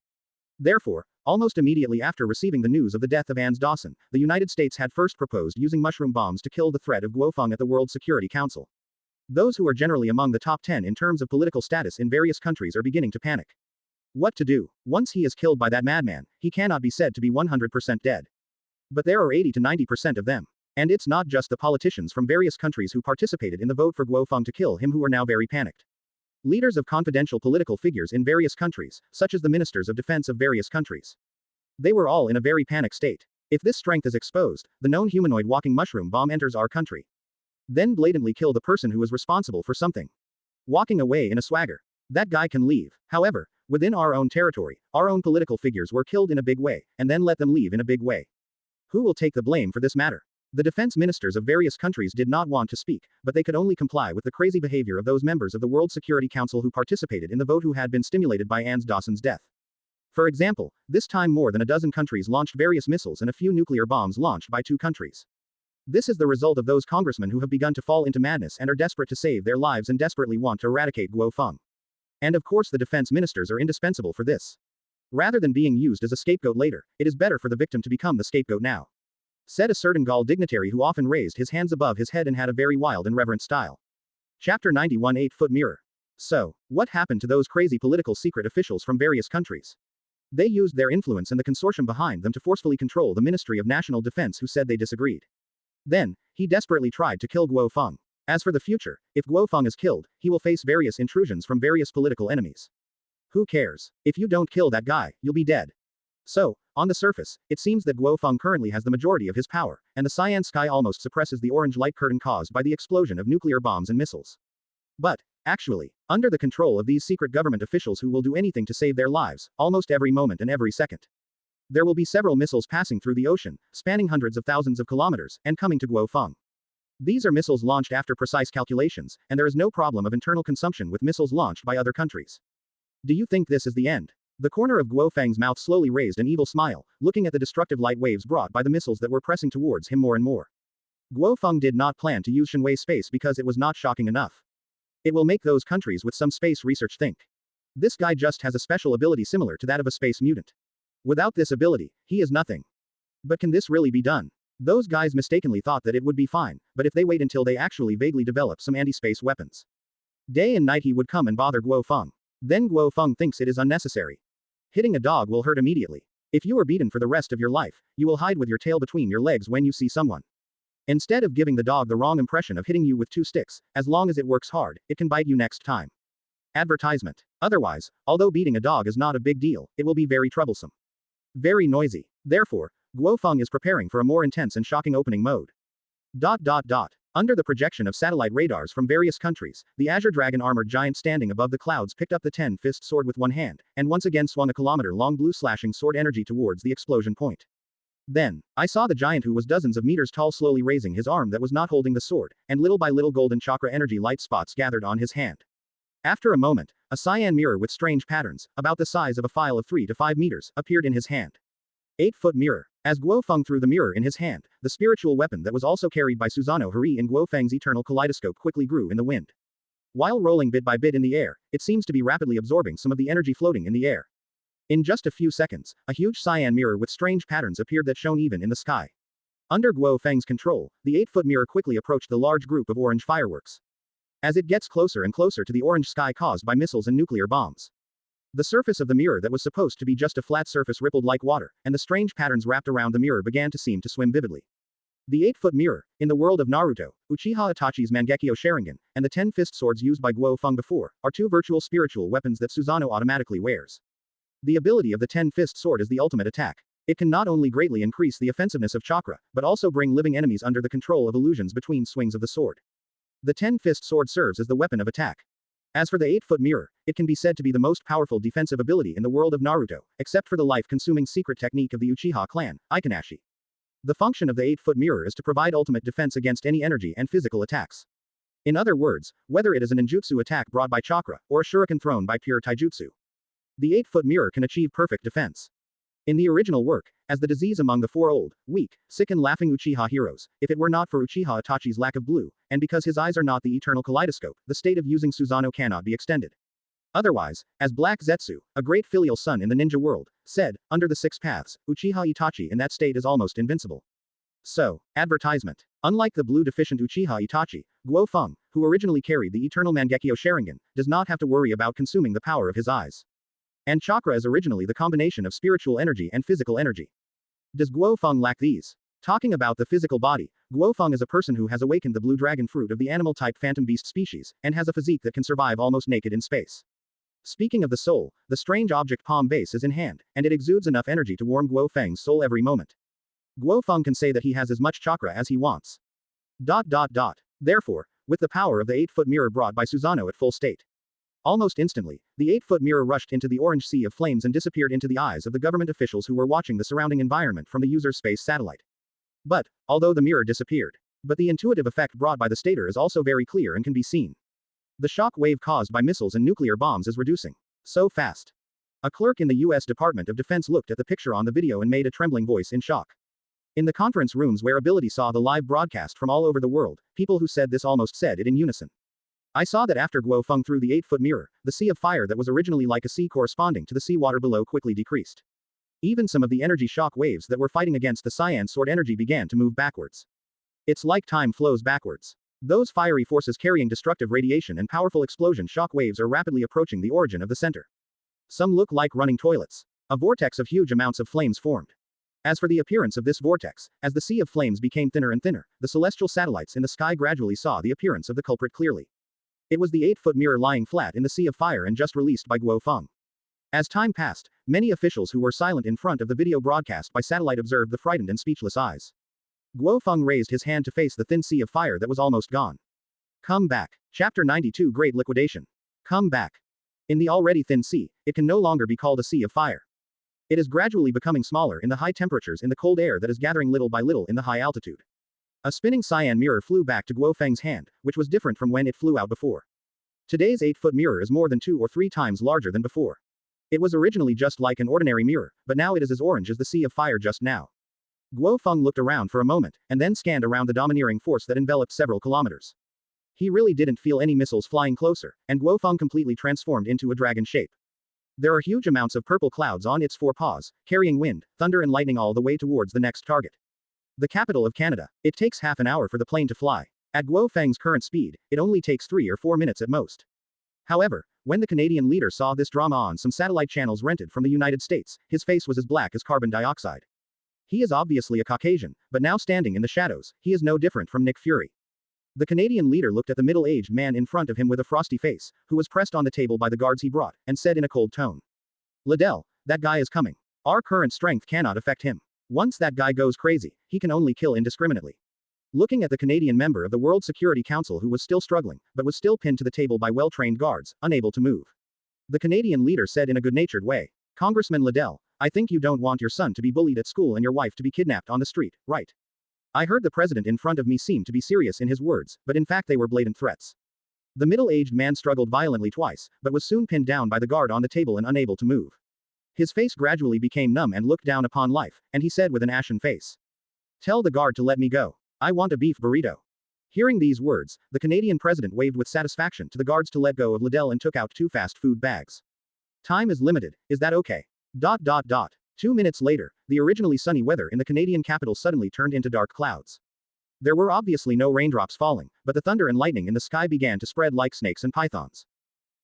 Therefore, almost immediately after receiving the news of the death of Ans Dawson, the United States had first proposed using mushroom bombs to kill the threat of Guo Feng at the World Security Council. Those who are generally among the top 10 in terms of political status in various countries are beginning to panic. What to do? Once he is killed by that madman, he cannot be said to be 100% dead. But there are 80 to 90% of them. And it's not just the politicians from various countries who participated in the vote for Guo Feng to kill him who are now very panicked. Leaders of confidential political figures in various countries, such as the ministers of defense of various countries. They were all in a very panicked state. If this strength is exposed, the known humanoid walking mushroom bomb enters our country. Then blatantly kill the person who is responsible for something. Walking away in a swagger. That guy can leave. However, within our own territory, our own political figures were killed in a big way, and then let them leave in a big way. Who will take the blame for this matter? The defense ministers of various countries did not want to speak, but they could only comply with the crazy behavior of those members of the World Security Council who participated in the vote who had been stimulated by Ans Dawson's death. For example, this time more than a dozen countries launched various missiles and a few nuclear bombs launched by 2 countries. This is the result of those congressmen who have begun to fall into madness and are desperate to save their lives and desperately want to eradicate Guo Feng. And of course the defense ministers are indispensable for this. Rather than being used as a scapegoat later, it is better for the victim to become the scapegoat now. Said a certain Gaul dignitary who often raised his hands above his head and had a very wild and reverent style. Chapter 91 8-Foot Mirror. So, what happened to those crazy political secret officials from various countries? They used their influence and the consortium behind them to forcefully control the Ministry of National Defense who said they disagreed. Then, he desperately tried to kill Guo Feng. As for the future, if Guo Feng is killed, he will face various intrusions from various political enemies. Who cares? If you don't kill that guy, you'll be dead. So, on the surface, it seems that Guo Feng currently has the majority of his power, and the cyan sky almost suppresses the orange light curtain caused by the explosion of nuclear bombs and missiles. But, actually, under the control of these secret government officials who will do anything to save their lives, almost every moment and every second. There will be several missiles passing through the ocean, spanning hundreds of thousands of kilometers, and coming to Guo Feng. These are missiles launched after precise calculations, and there is no problem of internal consumption with missiles launched by other countries. Do you think this is the end? The corner of Guo Feng's mouth slowly raised an evil smile, looking at the destructive light waves brought by the missiles that were pressing towards him more and more. Guo Feng did not plan to use Shenwei space because it was not shocking enough. It will make those countries with some space research think. This guy just has a special ability similar to that of a space mutant. Without this ability, he is nothing. But can this really be done? Those guys mistakenly thought that it would be fine, but if they wait until they actually vaguely develop some anti-space weapons. Day and night he would come and bother Guo Feng. Then Guo Feng thinks it is unnecessary. Hitting a dog will hurt immediately. If you are beaten for the rest of your life, you will hide with your tail between your legs when you see someone. Instead of giving the dog the wrong impression of hitting you with 2 sticks, as long as it works hard, it can bite you next time. Advertisement. Otherwise, although beating a dog is not a big deal, it will be very troublesome. Very noisy. Therefore, Guo Feng is preparing for a more intense and shocking opening mode. Under the projection of satellite radars from various countries, the Azure Dragon armored giant standing above the clouds picked up the 10-fist sword with one hand, and once again swung a kilometer-long blue slashing sword energy towards the explosion point. Then, I saw the giant who was dozens of meters tall slowly raising his arm that was not holding the sword, and little by little golden chakra energy light spots gathered on his hand. After a moment, a cyan mirror with strange patterns, about the size of a file of 3 to 5 meters, appeared in his hand. 8-foot mirror. As Guo Feng threw the mirror in his hand, the spiritual weapon that was also carried by Susanoo Hari in Guo Feng's eternal kaleidoscope quickly grew in the wind. While rolling bit by bit in the air, it seems to be rapidly absorbing some of the energy floating in the air. In just a few seconds, a huge cyan mirror with strange patterns appeared that shone even in the sky. Under Guo Feng's control, the 8-foot mirror quickly approached the large group of orange fireworks. As it gets closer and closer to the orange sky caused by missiles and nuclear bombs. The surface of the mirror that was supposed to be just a flat surface rippled like water, and the strange patterns wrapped around the mirror began to seem to swim vividly. The 8-foot mirror, in the world of Naruto, Uchiha Itachi's Mangekyo Sharingan, and the 10-fist swords used by Guo Feng before, are 2 virtual spiritual weapons that Susanoo automatically wears. The ability of the 10-fist sword is the ultimate attack. It can not only greatly increase the offensiveness of chakra, but also bring living enemies under the control of illusions between swings of the sword. The 10-fist sword serves as the weapon of attack. As for the 8-foot mirror, it can be said to be the most powerful defensive ability in the world of Naruto, except for the life-consuming secret technique of the Uchiha clan, Ikanashi. The function of the 8-foot mirror is to provide ultimate defense against any energy and physical attacks. In other words, whether it is an ninjutsu attack brought by chakra, or a shuriken thrown by pure taijutsu, the 8-foot mirror can achieve perfect defense. In the original work, as the disease among the 4 old, weak, sick and laughing Uchiha heroes, if it were not for Uchiha Itachi's lack of blue, and because his eyes are not the eternal kaleidoscope, the state of using Susanoo cannot be extended. Otherwise, as Black Zetsu, a great filial son in the ninja world, said, under the 6 paths, Uchiha Itachi in that state is almost invincible. So, advertisement. Unlike the blue-deficient Uchiha Itachi, Guo Feng, who originally carried the eternal Mangekyo Sharingan, does not have to worry about consuming the power of his eyes. And chakra is originally the combination of spiritual energy and physical energy. Does Guo Feng lack these? Talking about the physical body, Guo Feng is a person who has awakened the blue dragon fruit of the animal-type phantom beast species, and has a physique that can survive almost naked in space. Speaking of the soul, the strange object palm base is in hand, and it exudes enough energy to warm Guo Feng's soul every moment. Guo Feng can say that he has as much chakra as he wants. Therefore, with the power of the 8-foot mirror brought by Susanoo at full state, almost instantly, the 8-foot mirror rushed into the orange sea of flames and disappeared into the eyes of the government officials who were watching the surrounding environment from the user's space satellite. But, although the mirror disappeared, the intuitive effect brought by the stator is also very clear and can be seen. The shock wave caused by missiles and nuclear bombs is reducing so fast. A clerk in the U.S. Department of Defense looked at the picture on the video and made a trembling voice in shock. In the conference rooms where Ability saw the live broadcast from all over the world, people who said this almost said it in unison. I saw that after Guo Feng threw the 8-foot mirror, the sea of fire that was originally like a sea corresponding to the sea water below quickly decreased. Even some of the energy shock waves that were fighting against the cyan sword energy began to move backwards. It's like time flows backwards. Those fiery forces carrying destructive radiation and powerful explosion shock waves are rapidly approaching the origin of the center. Some look like running toilets. A vortex of huge amounts of flames formed. As for the appearance of this vortex, as the sea of flames became thinner and thinner, the celestial satellites in the sky gradually saw the appearance of the culprit clearly. It was the 8-foot mirror lying flat in the sea of fire and just released by Guo Feng. As time passed, many officials who were silent in front of the video broadcast by satellite observed the frightened and speechless eyes. Guo Feng raised his hand to face the thin sea of fire that was almost gone. Come back. Chapter 92 Great Liquidation. Come back. In the already thin sea, it can no longer be called a sea of fire. It is gradually becoming smaller in the high temperatures in the cold air that is gathering little by little in the high altitude. A spinning cyan mirror flew back to Guo Feng's hand, which was different from when it flew out before. Today's 8-foot mirror is more than 2 or 3 times larger than before. It was originally just like an ordinary mirror, but now it is as orange as the sea of fire just now. Guo Feng looked around for a moment, and then scanned around the domineering force that enveloped several kilometers. He really didn't feel any missiles flying closer, and Guo Feng completely transformed into a dragon shape. There are huge amounts of purple clouds on its 4 paws, carrying wind, thunder and lightning all the way towards the next target. The capital of Canada. It takes half an hour for the plane to fly. At Guo Feng's current speed, it only takes 3 or 4 minutes at most. However, when the Canadian leader saw this drama on some satellite channels rented from the United States, his face was as black as carbon dioxide. He is obviously a Caucasian, but now standing in the shadows, he is no different from Nick Fury. The Canadian leader looked at the middle-aged man in front of him with a frosty face, who was pressed on the table by the guards he brought, and said in a cold tone. Liddell, that guy is coming. Our current strength cannot affect him. Once that guy goes crazy, he can only kill indiscriminately. Looking at the Canadian member of the World Security Council who was still struggling, but was still pinned to the table by well-trained guards, unable to move. The Canadian leader said in a good-natured way, Congressman Liddell, I think you don't want your son to be bullied at school and your wife to be kidnapped on the street, right? I heard the president in front of me seem to be serious in his words, but in fact they were blatant threats. The middle-aged man struggled violently twice, but was soon pinned down by the guard on the table and unable to move. His face gradually became numb and looked down upon life, and he said with an ashen face. Tell the guard to let me go. I want a beef burrito. Hearing these words, the Canadian president waved with satisfaction to the guards to let go of Liddell and took out 2 fast food bags. Time is limited, is that okay? 2 minutes later, the originally sunny weather in the Canadian capital suddenly turned into dark clouds. There were obviously no raindrops falling, but the thunder and lightning in the sky began to spread like snakes and pythons.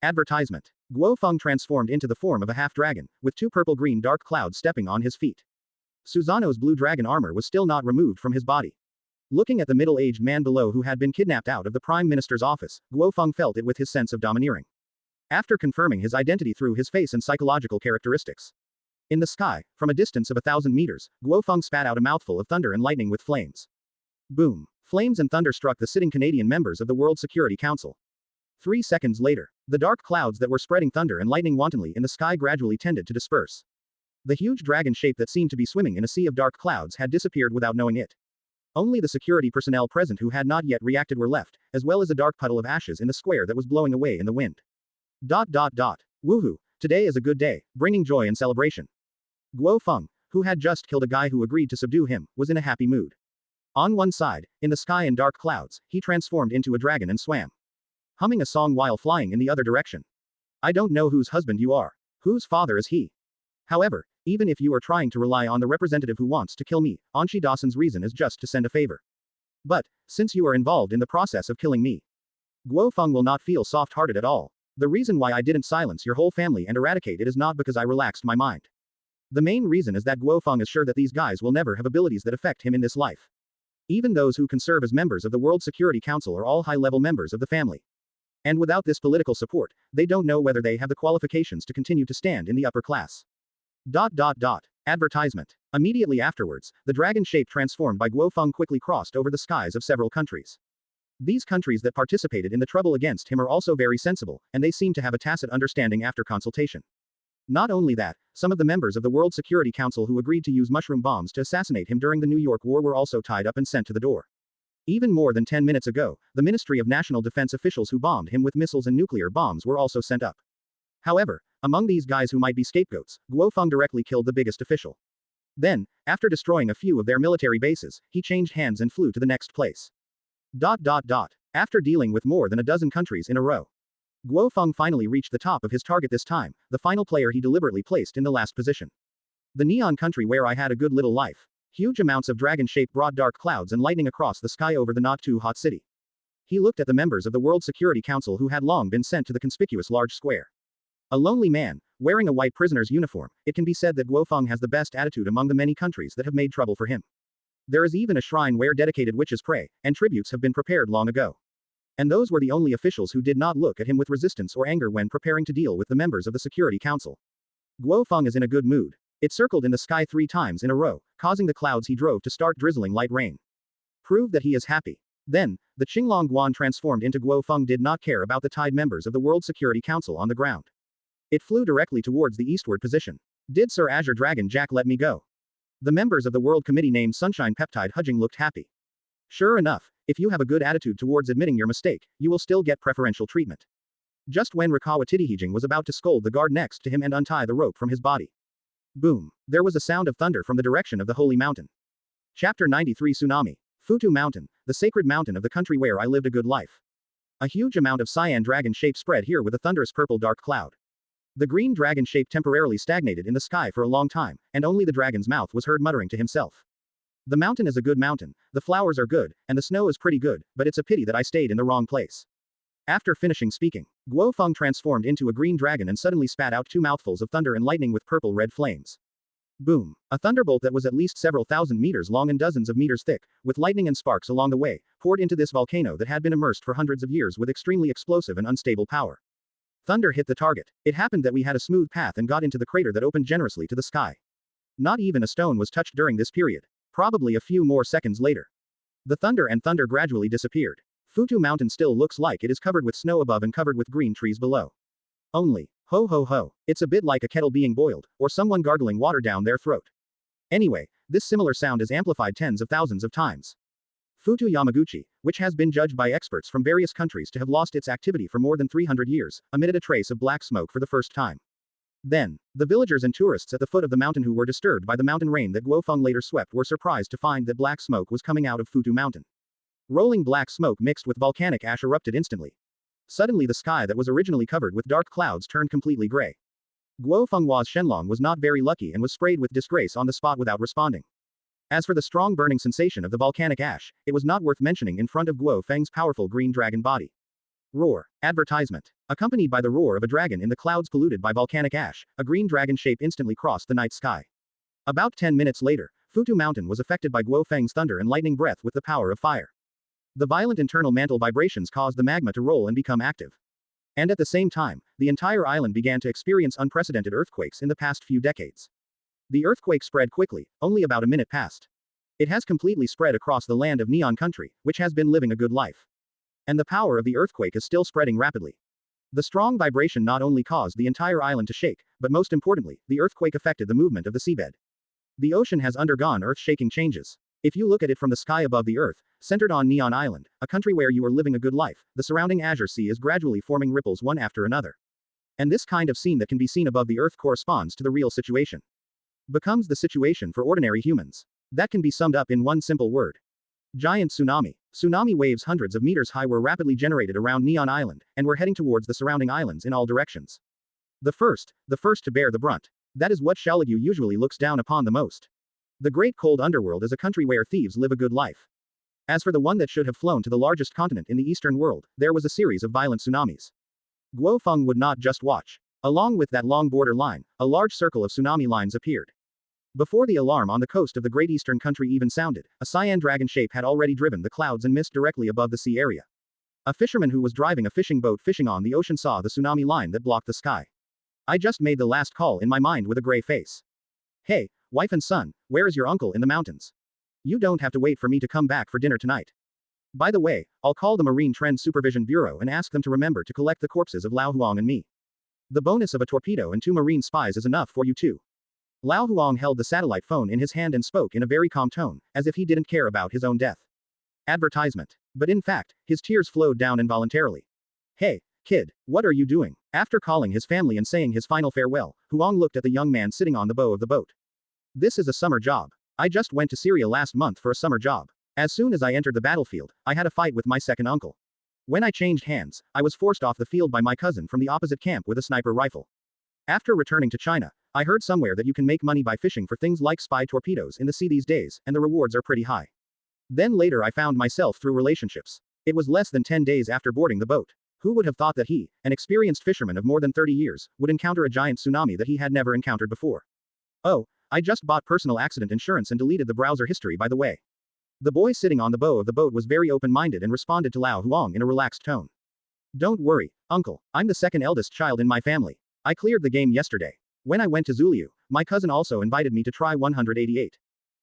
Advertisement. Guo Feng transformed into the form of a half-dragon, with 2 purple-green dark clouds stepping on his feet. Susanoo's blue dragon armor was still not removed from his body. Looking at the middle-aged man below who had been kidnapped out of the Prime Minister's office, Guo Feng felt it with his sense of domineering. After confirming his identity through his face and psychological characteristics. In the sky, from a distance of 1,000 meters, Guo Feng spat out a mouthful of thunder and lightning with flames. Boom. Flames and thunder struck the sitting Canadian members of the World Security Council. 3 seconds later, the dark clouds that were spreading thunder and lightning wantonly in the sky gradually tended to disperse. The huge dragon shape that seemed to be swimming in a sea of dark clouds had disappeared without knowing it. Only the security personnel present who had not yet reacted were left, as well as a dark puddle of ashes in the square that was blowing away in the wind. Woohoo, today is a good day, bringing joy and celebration. Guo Feng, who had just killed a guy who agreed to subdue him, was in a happy mood. On one side, in the sky in dark clouds, he transformed into a dragon and swam, humming a song while flying in the other direction. I don't know whose husband you are. Whose father is he? However, even if you are trying to rely on the representative who wants to kill me, Anshi Dawson's reason is just to send a favor. But, since you are involved in the process of killing me, Guo Feng will not feel soft-hearted at all. The reason why I didn't silence your whole family and eradicate it is not because I relaxed my mind. The main reason is that Guo Feng is sure that these guys will never have abilities that affect him in this life. Even those who can serve as members of the World Security Council are all high-level members of the family. And without this political support, they don't know whether they have the qualifications to continue to stand in the upper class. Advertisement. Immediately afterwards, the dragon shape transformed by Guo Feng quickly crossed over the skies of several countries. These countries that participated in the trouble against him are also very sensible, and they seem to have a tacit understanding after consultation. Not only that, some of the members of the World Security Council who agreed to use mushroom bombs to assassinate him during the New York War were also tied up and sent to the door. Even more than 10 minutes ago, the Ministry of National Defense officials who bombed him with missiles and nuclear bombs were also sent up. However, among these guys who might be scapegoats, Guo Feng directly killed the biggest official. Then, after destroying a few of their military bases, he changed hands and flew to the next place. After dealing with more than a dozen countries in a row, Guo Feng finally reached the top of his target this time, the final player he deliberately placed in the last position. The neon country where I had a good little life. Huge amounts of dragon-shaped broad dark clouds and lightning across the sky over the not-too-hot city. He looked at the members of the World Security Council who had long been sent to the conspicuous large square. A lonely man, wearing a white prisoner's uniform, it can be said that Guo Feng has the best attitude among the many countries that have made trouble for him. There is even a shrine where dedicated witches pray, and tributes have been prepared long ago. And those were the only officials who did not look at him with resistance or anger when preparing to deal with the members of the Security Council. Guo Feng is in a good mood. It circled in the sky 3 times in a row, causing the clouds he drove to start drizzling light rain. Prove that he is happy. Then, the Qinglong Guan transformed into Guo Feng did not care about the tied members of the World Security Council on the ground. It flew directly towards the eastward position. Did Sir Azure Dragon Jack let me go? The members of the World Committee named Sunshine Peptide Hudging looked happy. Sure enough, if you have a good attitude towards admitting your mistake, you will still get preferential treatment. Just when Rikawa Titihijing was about to scold the guard next to him and untie the rope from his body. Boom. There was a sound of thunder from the direction of the Holy Mountain. Chapter 93 Tsunami. Futu Mountain, the sacred mountain of the country where I lived a good life. A huge amount of cyan dragon shape spread here with a thunderous purple dark cloud. The green dragon shape temporarily stagnated in the sky for a long time, and only the dragon's mouth was heard muttering to himself. The mountain is a good mountain, the flowers are good, and the snow is pretty good, but it's a pity that I stayed in the wrong place. After finishing speaking, Guo Feng transformed into a green dragon and suddenly spat out 2 mouthfuls of thunder and lightning with purple-red flames. Boom. A thunderbolt that was at least several thousand meters long and dozens of meters thick, with lightning and sparks along the way, poured into this volcano that had been immersed for hundreds of years with extremely explosive and unstable power. Thunder hit the target. It happened that we had a smooth path and got into the crater that opened generously to the sky. Not even a stone was touched during this period. Probably a few more seconds later. The thunder gradually disappeared. Futu Mountain still looks like it is covered with snow above and covered with green trees below. Only, ho ho ho, it's a bit like a kettle being boiled, or someone gargling water down their throat. Anyway, this similar sound is amplified tens of thousands of times. Futu Yamaguchi, which has been judged by experts from various countries to have lost its activity for more than 300 years, emitted a trace of black smoke for the first time. Then, the villagers and tourists at the foot of the mountain who were disturbed by the mountain rain that Guo Feng later swept were surprised to find that black smoke was coming out of Futu Mountain. Rolling black smoke mixed with volcanic ash erupted instantly. Suddenly the sky that was originally covered with dark clouds turned completely gray. Guo Fenghua's Shenlong was not very lucky and was sprayed with disgrace on the spot without responding. As for the strong burning sensation of the volcanic ash, it was not worth mentioning in front of Guo Feng's powerful green dragon body. Roar. Advertisement. Accompanied by the roar of a dragon in the clouds polluted by volcanic ash, a green dragon shape instantly crossed the night sky. About 10 minutes later, Futu Mountain was affected by Guo Feng's thunder and lightning breath with the power of fire. The violent internal mantle vibrations caused the magma to roll and become active. And at the same time, the entire island began to experience unprecedented earthquakes in the past few decades. The earthquake spread quickly, only about a minute passed. It has completely spread across the land of Neon Country, which has been living a good life. And the power of the earthquake is still spreading rapidly. The strong vibration not only caused the entire island to shake, but most importantly, the earthquake affected the movement of the seabed. The ocean has undergone earth-shaking changes. If you look at it from the sky above the earth, centered on Neon Island, a country where you are living a good life, the surrounding Azure Sea is gradually forming ripples one after another. And this kind of scene that can be seen above the earth corresponds to the real situation. Becomes the situation for ordinary humans. That can be summed up in one simple word. Giant tsunami. Tsunami waves hundreds of meters high were rapidly generated around Neon Island, and were heading towards the surrounding islands in all directions. The first to bear the brunt. That is what Xiaolegu usually looks down upon the most. The great cold underworld is a country where thieves live a good life. As for the one that should have flown to the largest continent in the eastern world, there was a series of violent tsunamis. Guo Feng would not just watch. Along with that long border line, a large circle of tsunami lines appeared. Before the alarm on the coast of the great eastern country even sounded, a cyan dragon shape had already driven the clouds and mist directly above the sea area. A fisherman who was driving a fishing boat fishing on the ocean saw the tsunami line that blocked the sky. I just made the last call in my mind with a gray face. Hey, wife and son, where is your uncle in the mountains? You don't have to wait for me to come back for dinner tonight. By the way, I'll call the Marine Trend Supervision Bureau and ask them to remember to collect the corpses of Lao Huang and me. The bonus of a torpedo and 2 marine spies is enough for you too. Lao Huang held the satellite phone in his hand and spoke in a very calm tone, as if he didn't care about his own death. Advertisement. But in fact, his tears flowed down involuntarily. Hey, kid, what are you doing? After calling his family and saying his final farewell, Huang looked at the young man sitting on the bow of the boat. This is a summer job. I just went to Syria last month for a summer job. As soon as I entered the battlefield, I had a fight with my second uncle. When I changed hands, I was forced off the field by my cousin from the opposite camp with a sniper rifle. After returning to China, I heard somewhere that you can make money by fishing for things like spy torpedoes in the sea these days, and the rewards are pretty high. Then later I found myself through relationships. It was less than 10 days after boarding the boat. Who would have thought that he, an experienced fisherman of more than 30 years, would encounter a giant tsunami that he had never encountered before? Oh, I just bought personal accident insurance and deleted the browser history by the way. The boy sitting on the bow of the boat was very open-minded and responded to Lao Huang in a relaxed tone. Don't worry, uncle, I'm the second eldest child in my family. I cleared the game yesterday. When I went to Zuliu, my cousin also invited me to try 188.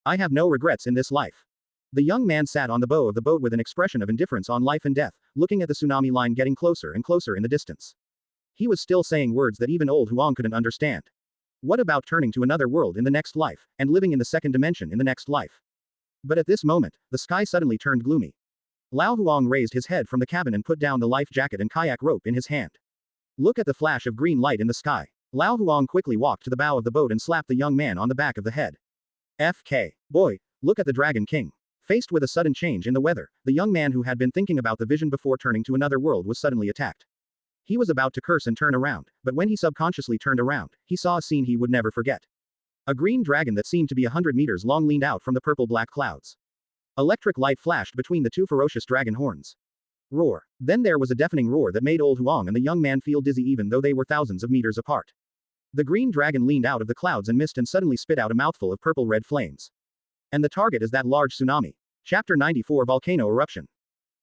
I have no regrets in this life. The young man sat on the bow of the boat with an expression of indifference on life and death, looking at the tsunami line getting closer and closer in the distance. He was still saying words that even old Huang couldn't understand. What about turning to another world in the next life, and living in the second dimension in the next life? But at this moment, the sky suddenly turned gloomy. Lao Huang raised his head from the cabin and put down the life jacket and kayak rope in his hand. Look at the flash of green light in the sky. Lao Huang quickly walked to the bow of the boat and slapped the young man on the back of the head. FK. Boy, look at the Dragon King. Faced with a sudden change in the weather, the young man who had been thinking about the vision before turning to another world was suddenly attacked. He was about to curse and turn around, but when he subconsciously turned around, he saw a scene he would never forget. A green dragon that seemed to be 100 meters long leaned out from the purple-black clouds. Electric light flashed between the 2 ferocious dragon horns. Roar. Then there was a deafening roar that made old Huang and the young man feel dizzy even though they were thousands of meters apart. The green dragon leaned out of the clouds and mist and suddenly spit out a mouthful of purple-red flames. And the target is that large tsunami. Chapter 94 Volcano Eruption.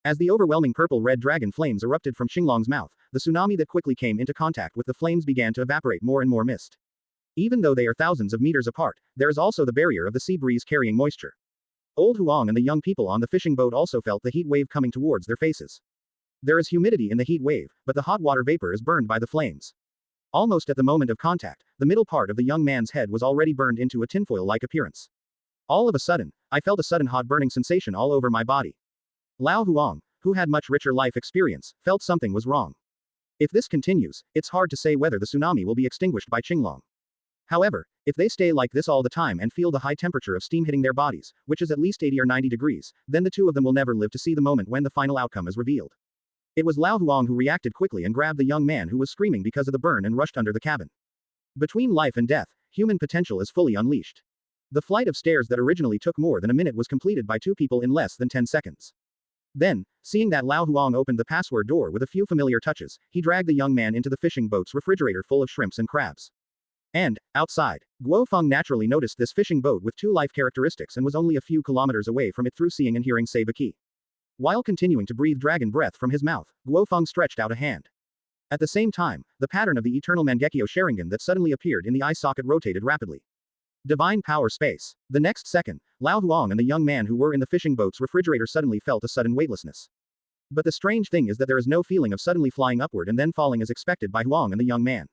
As the overwhelming purple-red dragon flames erupted from Xinglong's mouth, the tsunami that quickly came into contact with the flames began to evaporate more and more mist. Even though they are thousands of meters apart, there is also the barrier of the sea breeze carrying moisture. Old Huang and the young people on the fishing boat also felt the heat wave coming towards their faces. There is humidity in the heat wave, but the hot water vapor is burned by the flames. Almost at the moment of contact, the middle part of the young man's head was already burned into a tinfoil-like appearance. All of a sudden, I felt a sudden hot burning sensation all over my body. Lao Huang, who had much richer life experience, felt something was wrong. If this continues, it's hard to say whether the tsunami will be extinguished by Xinglong. However, if they stay like this all the time and feel the high temperature of steam hitting their bodies, which is at least 80 or 90 degrees, then the two of them will never live to see the moment when the final outcome is revealed. It was Lao Huang who reacted quickly and grabbed the young man who was screaming because of the burn and rushed under the cabin. Between life and death, human potential is fully unleashed. The flight of stairs that originally took more than a minute was completed by 2 people in less than 10 seconds. Then, seeing that Lao Huang opened the password door with a few familiar touches, he dragged the young man into the fishing boat's refrigerator full of shrimps and crabs. And, outside, Guo Feng naturally noticed this fishing boat with 2 life characteristics and was only a few kilometers away from it through seeing and hearing Sabaki. While continuing to breathe dragon breath from his mouth, Guo Feng stretched out a hand. At the same time, the pattern of the eternal Mangekyo Sharingan that suddenly appeared in the eye socket rotated rapidly. Divine power space. The next second, Lao Huang and the young man who were in the fishing boat's refrigerator suddenly felt a sudden weightlessness. But the strange thing is that there is no feeling of suddenly flying upward and then falling as expected by Huang and the young man.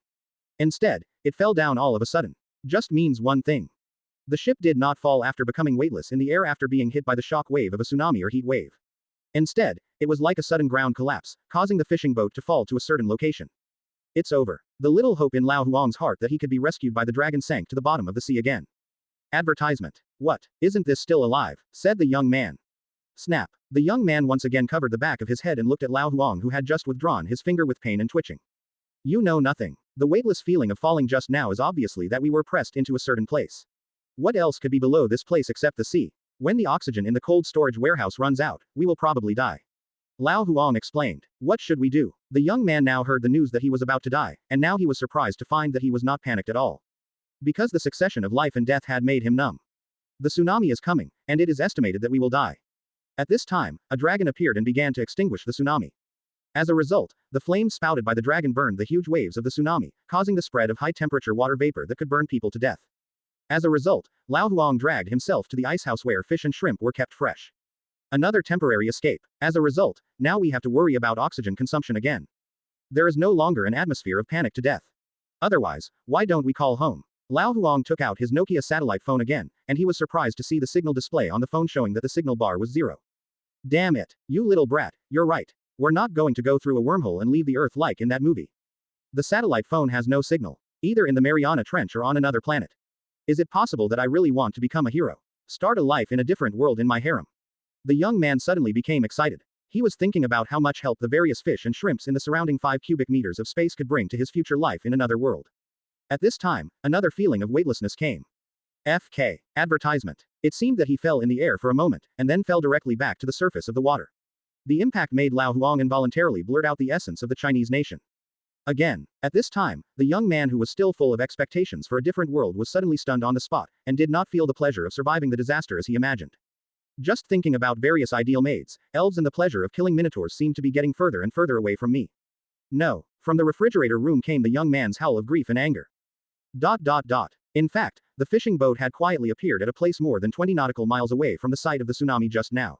Instead, it fell down all of a sudden. Just means one thing. The ship did not fall after becoming weightless in the air after being hit by the shock wave of a tsunami or heat wave. Instead, it was like a sudden ground collapse, causing the fishing boat to fall to a certain location. It's over. The little hope in Lao Huang's heart that he could be rescued by the dragon sank to the bottom of the sea again. Advertisement. What? Isn't this still alive? Said the young man. Snap. The young man once again covered the back of his head and looked at Lao Huang, who had just withdrawn his finger with pain and twitching. You know nothing. The weightless feeling of falling just now is obviously that we were pressed into a certain place. What else could be below this place except the sea? When the oxygen in the cold storage warehouse runs out, we will probably die. Lao Huang explained. What should we do? The young man now heard the news that he was about to die, and now he was surprised to find that he was not panicked at all. Because the succession of life and death had made him numb. The tsunami is coming, and it is estimated that we will die. At this time, a dragon appeared and began to extinguish the tsunami. As a result, the flames spouted by the dragon burned the huge waves of the tsunami, causing the spread of high-temperature water vapor that could burn people to death. As a result, Lao Huang dragged himself to the ice house where fish and shrimp were kept fresh. Another temporary escape. As a result, now we have to worry about oxygen consumption again. There is no longer an atmosphere of panic to death. Otherwise, why don't we call home? Lao Huang took out his Nokia satellite phone again, and he was surprised to see the signal display on the phone showing that the signal bar was 0. Damn it, you little brat, you're right. We're not going to go through a wormhole and leave the Earth like in that movie. The satellite phone has no signal, either in the Mariana Trench or on another planet. Is it possible that I really want to become a hero? Start a life in a different world in my harem? The young man suddenly became excited. He was thinking about how much help the various fish and shrimps in the surrounding 5 cubic meters of space could bring to his future life in another world. At this time, another feeling of weightlessness came. FK. Advertisement. It seemed that he fell in the air for a moment, and then fell directly back to the surface of the water. The impact made Lao Huang involuntarily blurt out the essence of the Chinese nation. Again, at this time, the young man who was still full of expectations for a different world was suddenly stunned on the spot, and did not feel the pleasure of surviving the disaster as he imagined. Just thinking about various ideal maids, elves and the pleasure of killing minotaurs seemed to be getting further and further away from me. No. From the refrigerator room came the young man's howl of grief and anger. ... In fact, the fishing boat had quietly appeared at a place more than 20 nautical miles away from the site of the tsunami just now.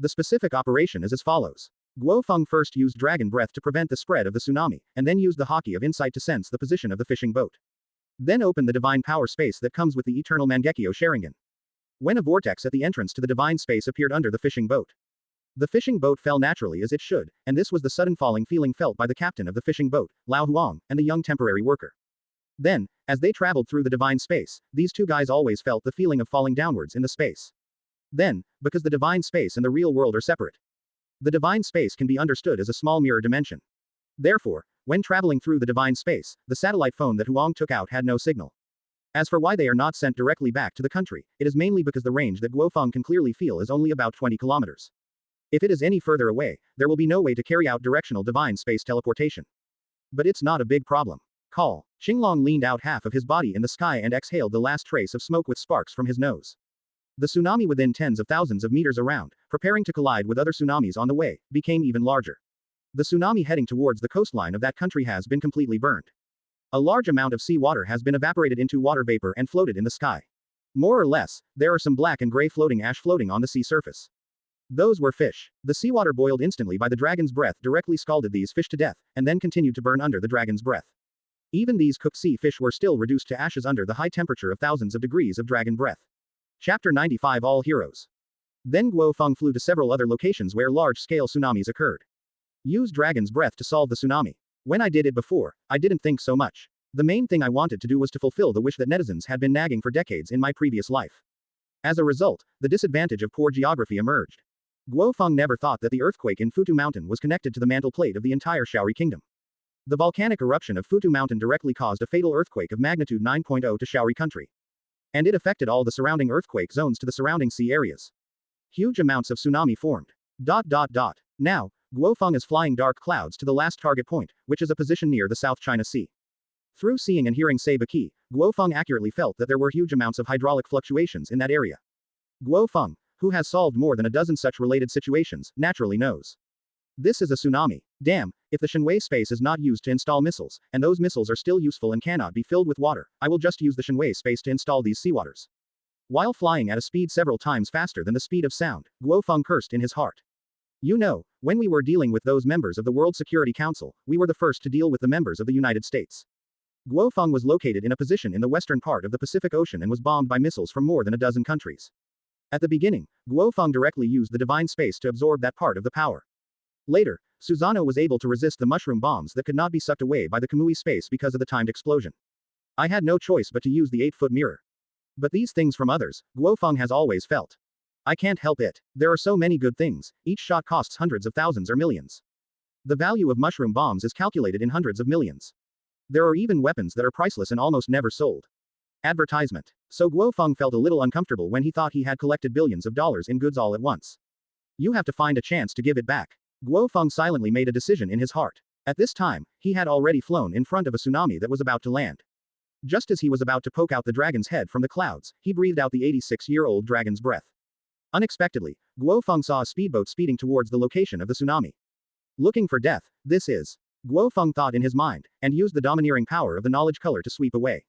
The specific operation is as follows. Guo Feng first used dragon breath to prevent the spread of the tsunami, and then used the Haki of Insight to sense the position of the fishing boat. Then opened the divine power space that comes with the eternal Mangekyo Sharingan. When a vortex at the entrance to the divine space appeared under the fishing boat. The fishing boat fell naturally as it should, and this was the sudden falling feeling felt by the captain of the fishing boat, Lao Huang, and the young temporary worker. Then, as they traveled through the divine space, these two guys always felt the feeling of falling downwards in the space. Then, because the divine space and the real world are separate, the divine space can be understood as a small mirror dimension. Therefore, when traveling through the divine space, the satellite phone that Huang took out had no signal. As for why they are not sent directly back to the country, it is mainly because the range that Guo Feng can clearly feel is only about 20 kilometers. If it is any further away, there will be no way to carry out directional divine space teleportation. But it's not a big problem. Call. Xinglong leaned out half of his body in the sky and exhaled the last trace of smoke with sparks from his nose. The tsunami within tens of thousands of meters around, preparing to collide with other tsunamis on the way, became even larger. The tsunami heading towards the coastline of that country has been completely burned. A large amount of seawater has been evaporated into water vapor and floated in the sky. More or less, there are some black and gray floating ash floating on the sea surface. Those were fish. The seawater boiled instantly by the dragon's breath directly scalded these fish to death, and then continued to burn under the dragon's breath. Even these cooked sea fish were still reduced to ashes under the high temperature of thousands of degrees of dragon breath. Chapter 95 All Heroes. Then Guo Feng flew to several other locations where large-scale tsunamis occurred. Use dragon's breath to solve the tsunami. When I did it before, I didn't think so much. The main thing I wanted to do was to fulfill the wish that netizens had been nagging for decades in my previous life. As a result, the disadvantage of poor geography emerged. Guo Feng never thought that the earthquake in Futu Mountain was connected to the mantle plate of the entire Shaori Kingdom. The volcanic eruption of Futu Mountain directly caused a fatal earthquake of magnitude 9.0 to Shaori country. And it affected all the surrounding earthquake zones to the surrounding sea areas. Huge amounts of tsunami formed. Now, Guo Feng is flying dark clouds to the last target point, which is a position near the South China Sea. Through seeing and hearing Seibaki, Guo Feng accurately felt that there were huge amounts of hydraulic fluctuations in that area. Guo Feng, who has solved more than a dozen such related situations, naturally knows. This is a tsunami. Damn, if the Shenwei space is not used to install missiles, and those missiles are still useful and cannot be filled with water, I will just use the Shenwei space to install these seawaters. While flying at a speed several times faster than the speed of sound, Guo Feng cursed in his heart. You know, When we were dealing with those members of the World Security Council, we were the first to deal with the members of the United States. Guo Feng was located in a position in the western part of the Pacific Ocean and was bombed by missiles from more than a dozen countries. At the beginning, Guo Feng directly used the divine space to absorb that part of the power. Later, Susano was able to resist the mushroom bombs that could not be sucked away by the Kamui space because of the timed explosion. I had no choice but to use the 8-foot mirror. But these things from others, Guo Feng has always felt. I can't help it. There are so many good things, each shot costs hundreds of thousands or millions. The value of mushroom bombs is calculated in hundreds of millions. There are even weapons that are priceless and almost never sold. Advertisement. So Guo Feng felt a little uncomfortable when he thought he had collected billions of dollars in goods all at once. You have to find a chance to give it back. Guo Feng silently made a decision in his heart. At this time, he had already flown in front of a tsunami that was about to land. Just as he was about to poke out the dragon's head from the clouds, he breathed out the 86-year-old dragon's breath. Unexpectedly, Guo Feng saw a speedboat speeding towards the location of the tsunami. Looking for death, this is. Guo Feng thought in his mind, and used the domineering power of the knowledge color to sweep away.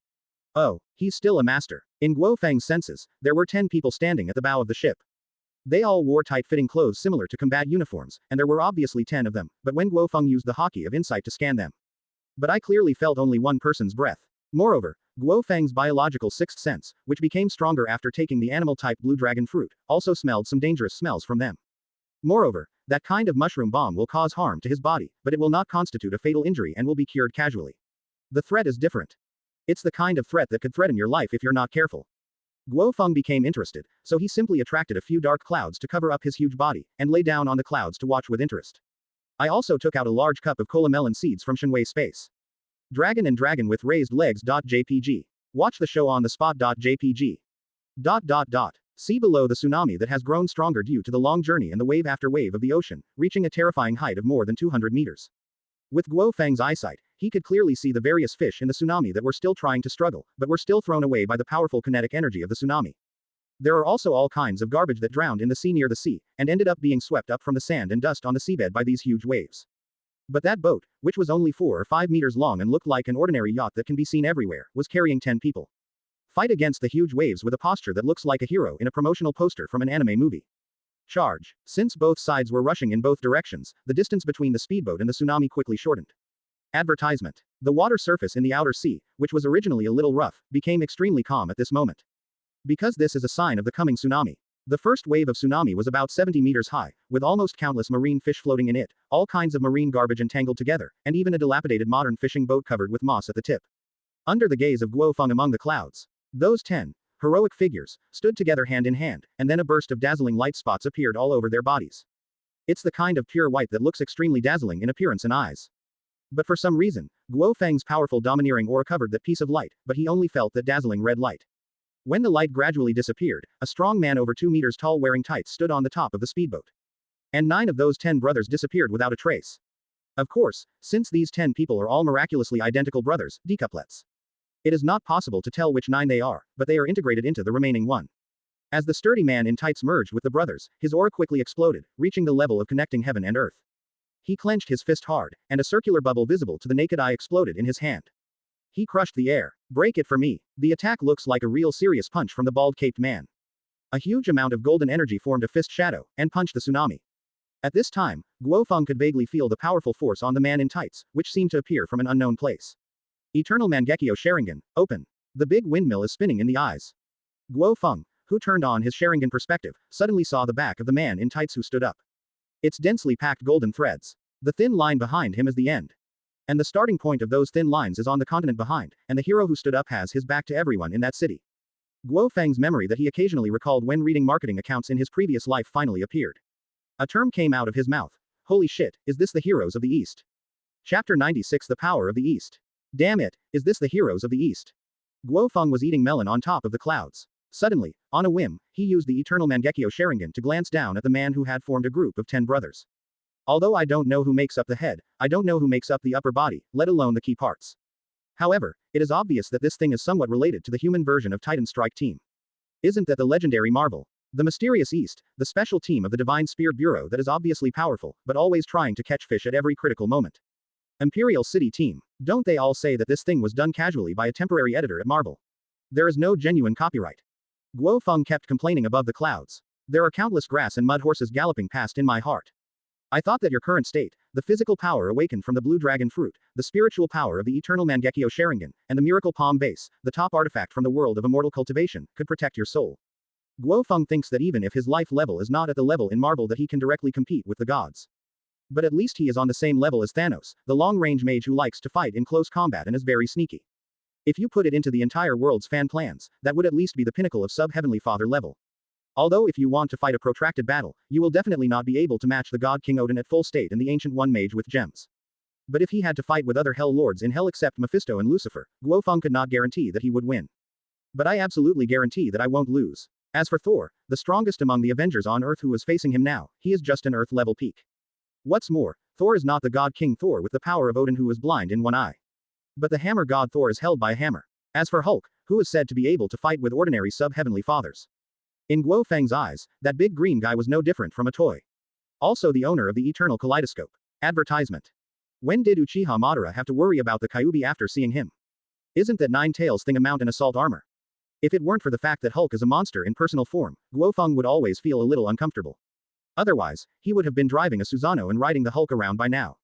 Oh, he's still a master. In Guo Feng's senses, there were 10 people standing at the bow of the ship. They all wore tight-fitting clothes similar to combat uniforms, and there were obviously 10 of them, but when Guo Feng used the Haki of Insight to scan them. But I clearly felt only one person's breath. Moreover, Guo Feng's biological sixth sense, which became stronger after taking the animal-type blue dragon fruit, also smelled some dangerous smells from them. Moreover, that kind of mushroom bomb will cause harm to his body, but it will not constitute a fatal injury and will be cured casually. The threat is different. It's the kind of threat that could threaten your life if you're not careful. Guo Feng became interested, so he simply attracted a few dark clouds to cover up his huge body, and lay down on the clouds to watch with interest. I also took out a large cup of cola melon seeds from Shenwei Space. Dragon and Dragon with Raised Legs.jpg. Watch the show on the spot.jpg. See below the tsunami that has grown stronger due to the long journey and the wave after wave of the ocean, reaching a terrifying height of more than 200 meters. With Guo Feng's eyesight, he could clearly see the various fish in the tsunami that were still trying to struggle, but were still thrown away by the powerful kinetic energy of the tsunami. There are also all kinds of garbage that drowned in the sea near the sea, and ended up being swept up from the sand and dust on the seabed by these huge waves. But that boat, which was only 4 or 5 meters long and looked like an ordinary yacht that can be seen everywhere, was carrying 10 people. Fight against the huge waves with a posture that looks like a hero in a promotional poster from an anime movie. Charge. Since both sides were rushing in both directions, the distance between the speedboat and the tsunami quickly shortened. Advertisement. The water surface in the outer sea, which was originally a little rough, became extremely calm at this moment. Because this is a sign of the coming tsunami. The first wave of tsunami was about 70 meters high, with almost countless marine fish floating in it, all kinds of marine garbage entangled together, and even a dilapidated modern fishing boat covered with moss at the tip. Under the gaze of Guo Feng among the clouds, those 10 heroic figures stood together hand in hand, and then a burst of dazzling light spots appeared all over their bodies. It's the kind of pure white that looks extremely dazzling in appearance and eyes. But for some reason, Guo Feng's powerful domineering aura covered that piece of light, but he only felt that dazzling red light. When the light gradually disappeared, a strong man over 2 meters tall wearing tights stood on the top of the speedboat. And 9 of those 10 brothers disappeared without a trace. Of course, since these 10 people are all miraculously identical brothers, decuplets. It is not possible to tell which 9 they are, but they are integrated into the remaining 1. As the sturdy man in tights merged with the brothers, his aura quickly exploded, reaching the level of connecting heaven and earth. He clenched his fist hard, and a circular bubble visible to the naked eye exploded in his hand. He crushed the air. Break it for me. The attack looks like a real serious punch from the bald-caped man. A huge amount of golden energy formed a fist shadow, and punched the tsunami. At this time, Guo Feng could vaguely feel the powerful force on the man in tights, which seemed to appear from an unknown place. Eternal Mangekyo Sharingan, open. The big windmill is spinning in the eyes. Guo Feng, who turned on his Sharingan perspective, suddenly saw the back of the man in tights who stood up. It's densely packed golden threads. The thin line behind him is the end. And the starting point of those thin lines is on the continent behind, and the hero who stood up has his back to everyone in that city. Guo Feng's memory that he occasionally recalled when reading marketing accounts in his previous life finally appeared. A term came out of his mouth. Holy shit, is this the Heroes of the East? Chapter 96 The Power of the East. Damn it, is this the Heroes of the East? Guo Feng was eating melon on top of the clouds. Suddenly, on a whim, he used the Eternal Mangekyo Sharingan to glance down at the man who had formed a group of 10 brothers. Although I don't know who makes up the head, I don't know who makes up the upper body, let alone the key parts. However, it is obvious that this thing is somewhat related to the human version of Titan Strike Team. Isn't that the legendary Marvel? The Mysterious East, the special team of the Divine Spear Bureau that is obviously powerful, but always trying to catch fish at every critical moment. Imperial City Team. Don't they all say that this thing was done casually by a temporary editor at Marvel? There is no genuine copyright. Guo Feng kept complaining above the clouds. There are countless grass and mud horses galloping past in my heart. I thought that your current state, the physical power awakened from the blue dragon fruit, the spiritual power of the eternal Mangekyo Sharingan, and the miracle palm base, the top artifact from the world of immortal cultivation, could protect your soul. Guo Feng thinks that even if his life level is not at the level in Marvel that he can directly compete with the gods. But at least he is on the same level as Thanos, the long-range mage who likes to fight in close combat and is very sneaky. If you put it into the entire world's fan plans, that would at least be the pinnacle of sub-Heavenly Father level. Although if you want to fight a protracted battle, you will definitely not be able to match the god King Odin at full state and the Ancient One mage with gems. But if he had to fight with other Hell Lords in Hell except Mephisto and Lucifer, Guo Feng could not guarantee that he would win. But I absolutely guarantee that I won't lose. As for Thor, the strongest among the Avengers on Earth who is facing him now, he is just an Earth-level peak. What's more, Thor is not the god King Thor with the power of Odin who is blind in one eye. But the hammer god Thor is held by a hammer. As for Hulk, who is said to be able to fight with ordinary sub-Heavenly Fathers. In Guo Feng's eyes, that big green guy was no different from a toy. Also the owner of the Eternal Kaleidoscope. Advertisement. When did Uchiha Madara have to worry about the Kyuubi after seeing him? Isn't that Nine Tails thing a mount and assault armor? If it weren't for the fact that Hulk is a monster in personal form, Guo Feng would always feel a little uncomfortable. Otherwise, he would have been driving a Susanoo and riding the Hulk around by now.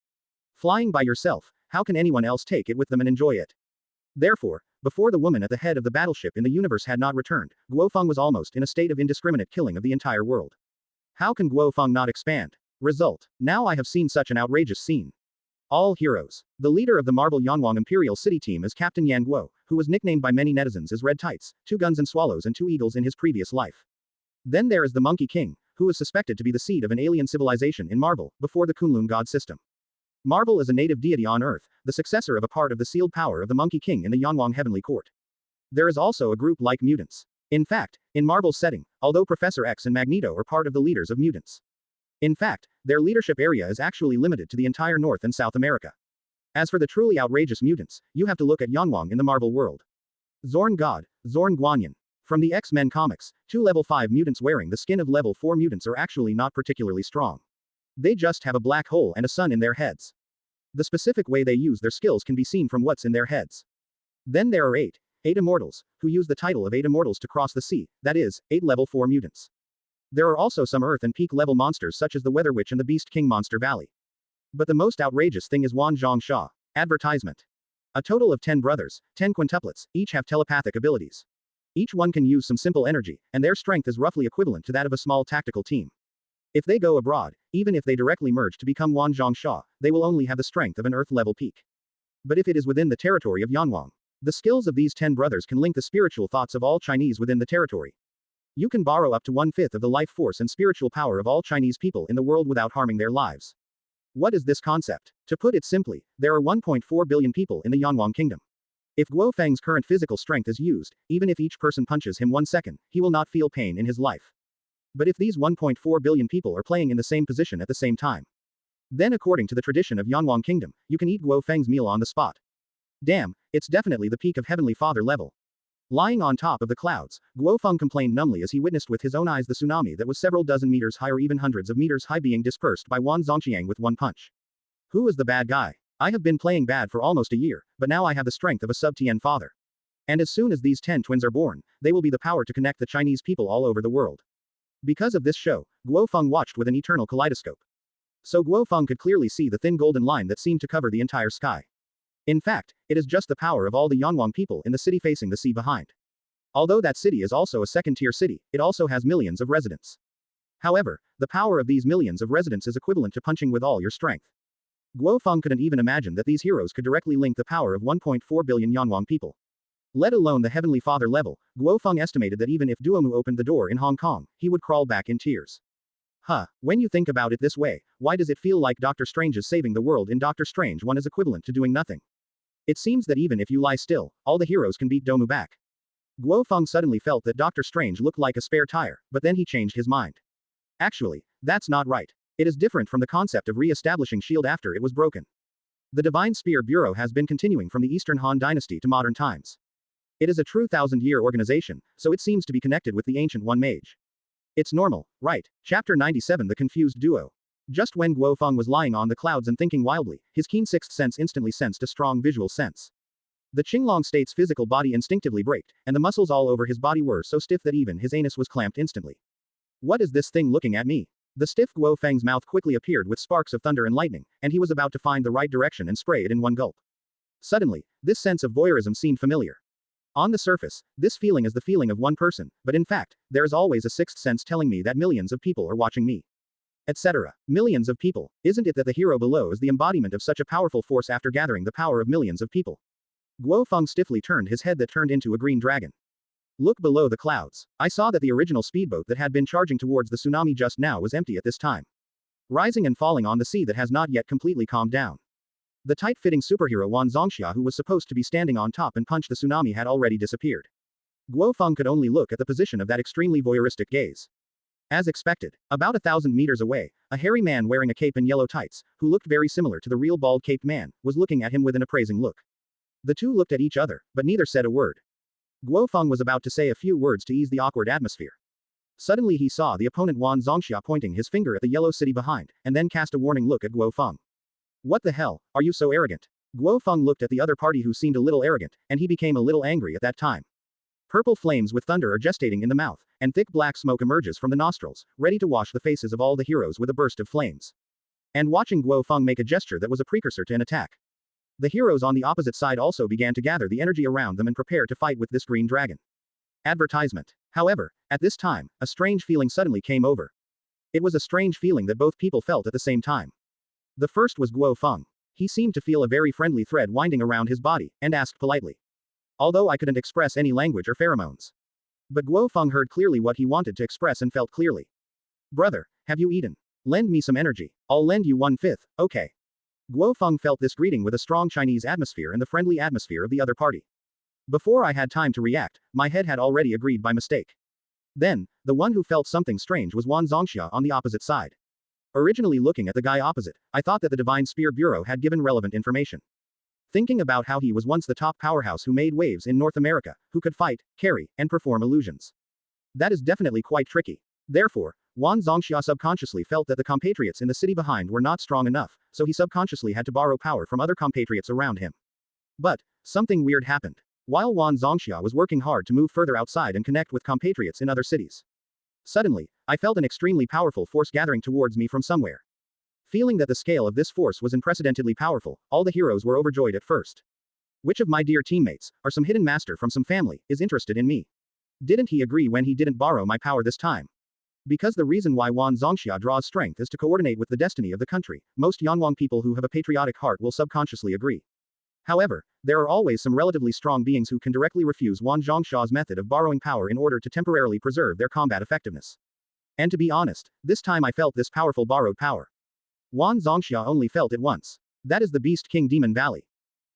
Flying by yourself, how can anyone else take it with them and enjoy it? Therefore, before the woman at the head of the battleship in the universe had not returned, Guo Feng was almost in a state of indiscriminate killing of the entire world. How can Guo Feng not expand? Result. Now I have seen such an outrageous scene. All heroes. The leader of the Marvel Yanwang Imperial City team is Captain Yan Guo, who was nicknamed by many netizens as Red Tights, 2 guns and swallows and 2 eagles in his previous life. Then there is the Monkey King, who is suspected to be the seed of an alien civilization in Marvel, before the Kunlun god system. Marvel is a native deity on Earth, the successor of a part of the sealed power of the Monkey King in the Yanwang Heavenly Court. There is also a group like mutants. In fact, in Marvel's setting, although Professor X and Magneto are part of the leaders of mutants. In fact, their leadership area is actually limited to the entire North and South America. As for the truly outrageous mutants, you have to look at Yanwang in the Marvel world. Zorn God, Zorn Guanyin. From the X-Men comics, 2 level 5 mutants wearing the skin of level 4 mutants are actually not particularly strong. They just have a black hole and a sun in their heads. The specific way they use their skills can be seen from what's in their heads. Then there are 8 immortals, who use the title of 8 immortals to cross the sea, that is, 8 level 4 mutants. There are also some Earth and peak level monsters such as the Weather Witch and the Beast King Monster Valley. But the most outrageous thing is Wan Zhongsha. Advertisement. A total of 10 brothers, 10 quintuplets, each have telepathic abilities. Each one can use some simple energy, and their strength is roughly equivalent to that of a small tactical team. If they go abroad, even if they directly merge to become Wan Zhongsha, they will only have the strength of an Earth-level peak. But if it is within the territory of Yanwang, the skills of these 10 brothers can link the spiritual thoughts of all Chinese within the territory. You can borrow up to 1/5 of the life force and spiritual power of all Chinese people in the world without harming their lives. What is this concept? To put it simply, there are 1.4 billion people in the Yanwang kingdom. If Guo Feng's current physical strength is used, even if each person punches him 1 second, he will not feel pain in his life. But if these 1.4 billion people are playing in the same position at the same time, then according to the tradition of Yanwang Kingdom, you can eat Guo Feng's meal on the spot. Damn, it's definitely the peak of Heavenly Father level. Lying on top of the clouds, Guo Feng complained numbly as he witnessed with his own eyes the tsunami that was several dozen meters high or even hundreds of meters high being dispersed by Wan Zongqiang with 1 punch. Who is the bad guy? I have been playing bad for almost a year, but now I have the strength of a sub-Tien father. And as soon as these 10 twins are born, they will be the power to connect the Chinese people all over the world. Because of this show, Guo Feng watched with an eternal kaleidoscope. So Guo Feng could clearly see the thin golden line that seemed to cover the entire sky. In fact, it is just the power of all the Yanwang people in the city facing the sea behind. Although that city is also a second-tier city, it also has millions of residents. However, the power of these millions of residents is equivalent to punching with all your strength. Guo Feng couldn't even imagine that these heroes could directly link the power of 1.4 billion Yanwang people. Let alone the Heavenly Father level, Guo Feng estimated that even if Duomu opened the door in Hong Kong, he would crawl back in tears. When you think about it this way, why does it feel like Doctor Strange's saving the world in Doctor Strange 1 is equivalent to doing nothing? It seems that even if you lie still, all the heroes can beat Domu back. Guo Feng suddenly felt that Doctor Strange looked like a spare tire, but then he changed his mind. Actually, that's not right. It is different from the concept of re-establishing S.H.I.E.L.D. after it was broken. The Divine Spear Bureau has been continuing from the Eastern Han Dynasty to modern times. It is a true 1,000-year organization, so it seems to be connected with the Ancient One Mage. It's normal, right? Chapter 97 The Confused Duo. Just when Guo Feng was lying on the clouds and thinking wildly, his keen sixth sense instantly sensed a strong visual sense. The Qinglong State's physical body instinctively braked, and the muscles all over his body were so stiff that even his anus was clamped instantly. What is this thing looking at me? The stiff Guo Feng's mouth quickly appeared with sparks of thunder and lightning, and he was about to find the right direction and spray it in one gulp. Suddenly, this sense of voyeurism seemed familiar. On the surface, this feeling is the feeling of one person, but in fact, there is always a sixth sense telling me that millions of people are watching me. Etc. Millions of people. Isn't it that the hero below is the embodiment of such a powerful force after gathering the power of millions of people? Guo Feng stiffly turned his head that turned into a green dragon. Look below the clouds. I saw that the original speedboat that had been charging towards the tsunami just now was empty at this time. Rising and falling on the sea that has not yet completely calmed down. The tight-fitting superhero Wan Zongxia who was supposed to be standing on top and punch the tsunami had already disappeared. Guo Feng could only look at the position of that extremely voyeuristic gaze. As expected, about 1,000 meters away, a hairy man wearing a cape and yellow tights, who looked very similar to the real bald-caped man, was looking at him with an appraising look. The two looked at each other, but neither said a word. Guo Feng was about to say a few words to ease the awkward atmosphere. Suddenly he saw the opponent Wan Zongxia pointing his finger at the yellow city behind, and then cast a warning look at Guo Feng. What the hell, are you so arrogant? Guo Feng looked at the other party who seemed a little arrogant, and he became a little angry at that time. Purple flames with thunder are gestating in the mouth, and thick black smoke emerges from the nostrils, ready to wash the faces of all the heroes with a burst of flames. And watching Guo Feng make a gesture that was a precursor to an attack. The heroes on the opposite side also began to gather the energy around them and prepare to fight with this green dragon. Advertisement. However, at this time, a strange feeling suddenly came over. It was a strange feeling that both people felt at the same time. The first was Guo Feng. He seemed to feel a very friendly thread winding around his body, and asked politely. Although I couldn't express any language or pheromones. But Guo Feng heard clearly what he wanted to express and felt clearly. Brother, have you eaten? Lend me some energy. I'll lend you 1/5, okay. Guo Feng felt this greeting with a strong Chinese atmosphere and the friendly atmosphere of the other party. Before I had time to react, my head had already agreed by mistake. Then, the one who felt something strange was Wan Zongxia on the opposite side. Originally looking at the guy opposite, I thought that the Divine Spear Bureau had given relevant information. Thinking about how he was once the top powerhouse who made waves in North America, who could fight, carry, and perform illusions. That is definitely quite tricky. Therefore, Wan Zongxia subconsciously felt that the compatriots in the city behind were not strong enough, so he subconsciously had to borrow power from other compatriots around him. But, something weird happened. While Wan Zongxia was working hard to move further outside and connect with compatriots in other cities. Suddenly, I felt an extremely powerful force gathering towards me from somewhere. Feeling that the scale of this force was unprecedentedly powerful, all the heroes were overjoyed at first. Which of my dear teammates, or some hidden master from some family, is interested in me? Didn't he agree when he didn't borrow my power this time? Because the reason why Wan Zongxia draws strength is to coordinate with the destiny of the country, most Yanwang people who have a patriotic heart will subconsciously agree. However, there are always some relatively strong beings who can directly refuse Wan Zongxia's method of borrowing power in order to temporarily preserve their combat effectiveness. And to be honest, this time I felt this powerful borrowed power. Wan Zongxia only felt it once. That is the Beast King Demon Valley.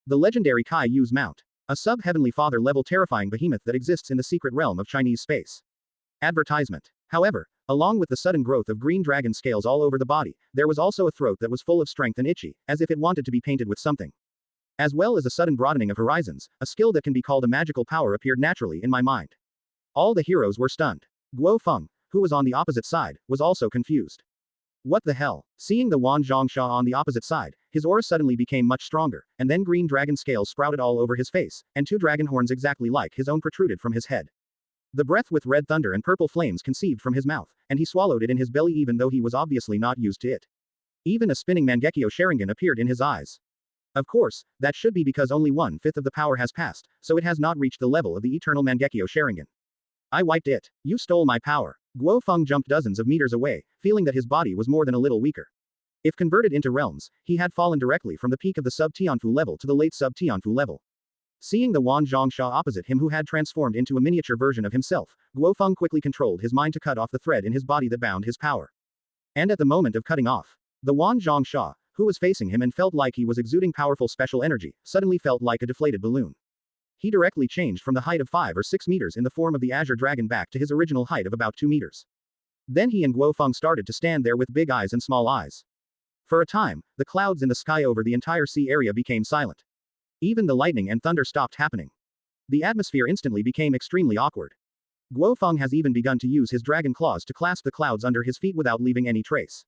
The legendary Kai Yu's mount. A sub-Heavenly Father level terrifying behemoth that exists in the secret realm of Chinese space. Advertisement. However, along with the sudden growth of green dragon scales all over the body, there was also a throat that was full of strength and itchy, as if it wanted to be painted with something. As well as a sudden broadening of horizons, a skill that can be called a magical power appeared naturally in my mind. All the heroes were stunned. Guo Feng, who was on the opposite side, was also confused. What the hell? Seeing the Wan Zongxia on the opposite side, his aura suddenly became much stronger, and then green dragon scales sprouted all over his face, and 2 dragon horns exactly like his own protruded from his head. The breath with red thunder and purple flames conceived from his mouth, and he swallowed it in his belly even though he was obviously not used to it. Even a spinning Mangekyo Sharingan appeared in his eyes. Of course, that should be because only 1/5 of the power has passed, so it has not reached the level of the eternal Mangekyo Sharingan. I wiped it. You stole my power. Guo Feng jumped dozens of meters away, feeling that his body was more than a little weaker. If converted into realms, he had fallen directly from the peak of the sub-Tianfu level to the late sub-Tianfu level. Seeing the Wan Zongxia opposite him who had transformed into a miniature version of himself, Guo Feng quickly controlled his mind to cut off the thread in his body that bound his power. And at the moment of cutting off, the Wan Zongxia, who was facing him and felt like he was exuding powerful special energy, suddenly felt like a deflated balloon. He directly changed from the height of 5 or 6 meters in the form of the Azure Dragon back to his original height of about 2 meters. Then he and Guo Feng started to stand there with big eyes and small eyes. For a time, the clouds in the sky over the entire sea area became silent. Even the lightning and thunder stopped happening. The atmosphere instantly became extremely awkward. Guo Feng has even begun to use his dragon claws to clasp the clouds under his feet without leaving any trace.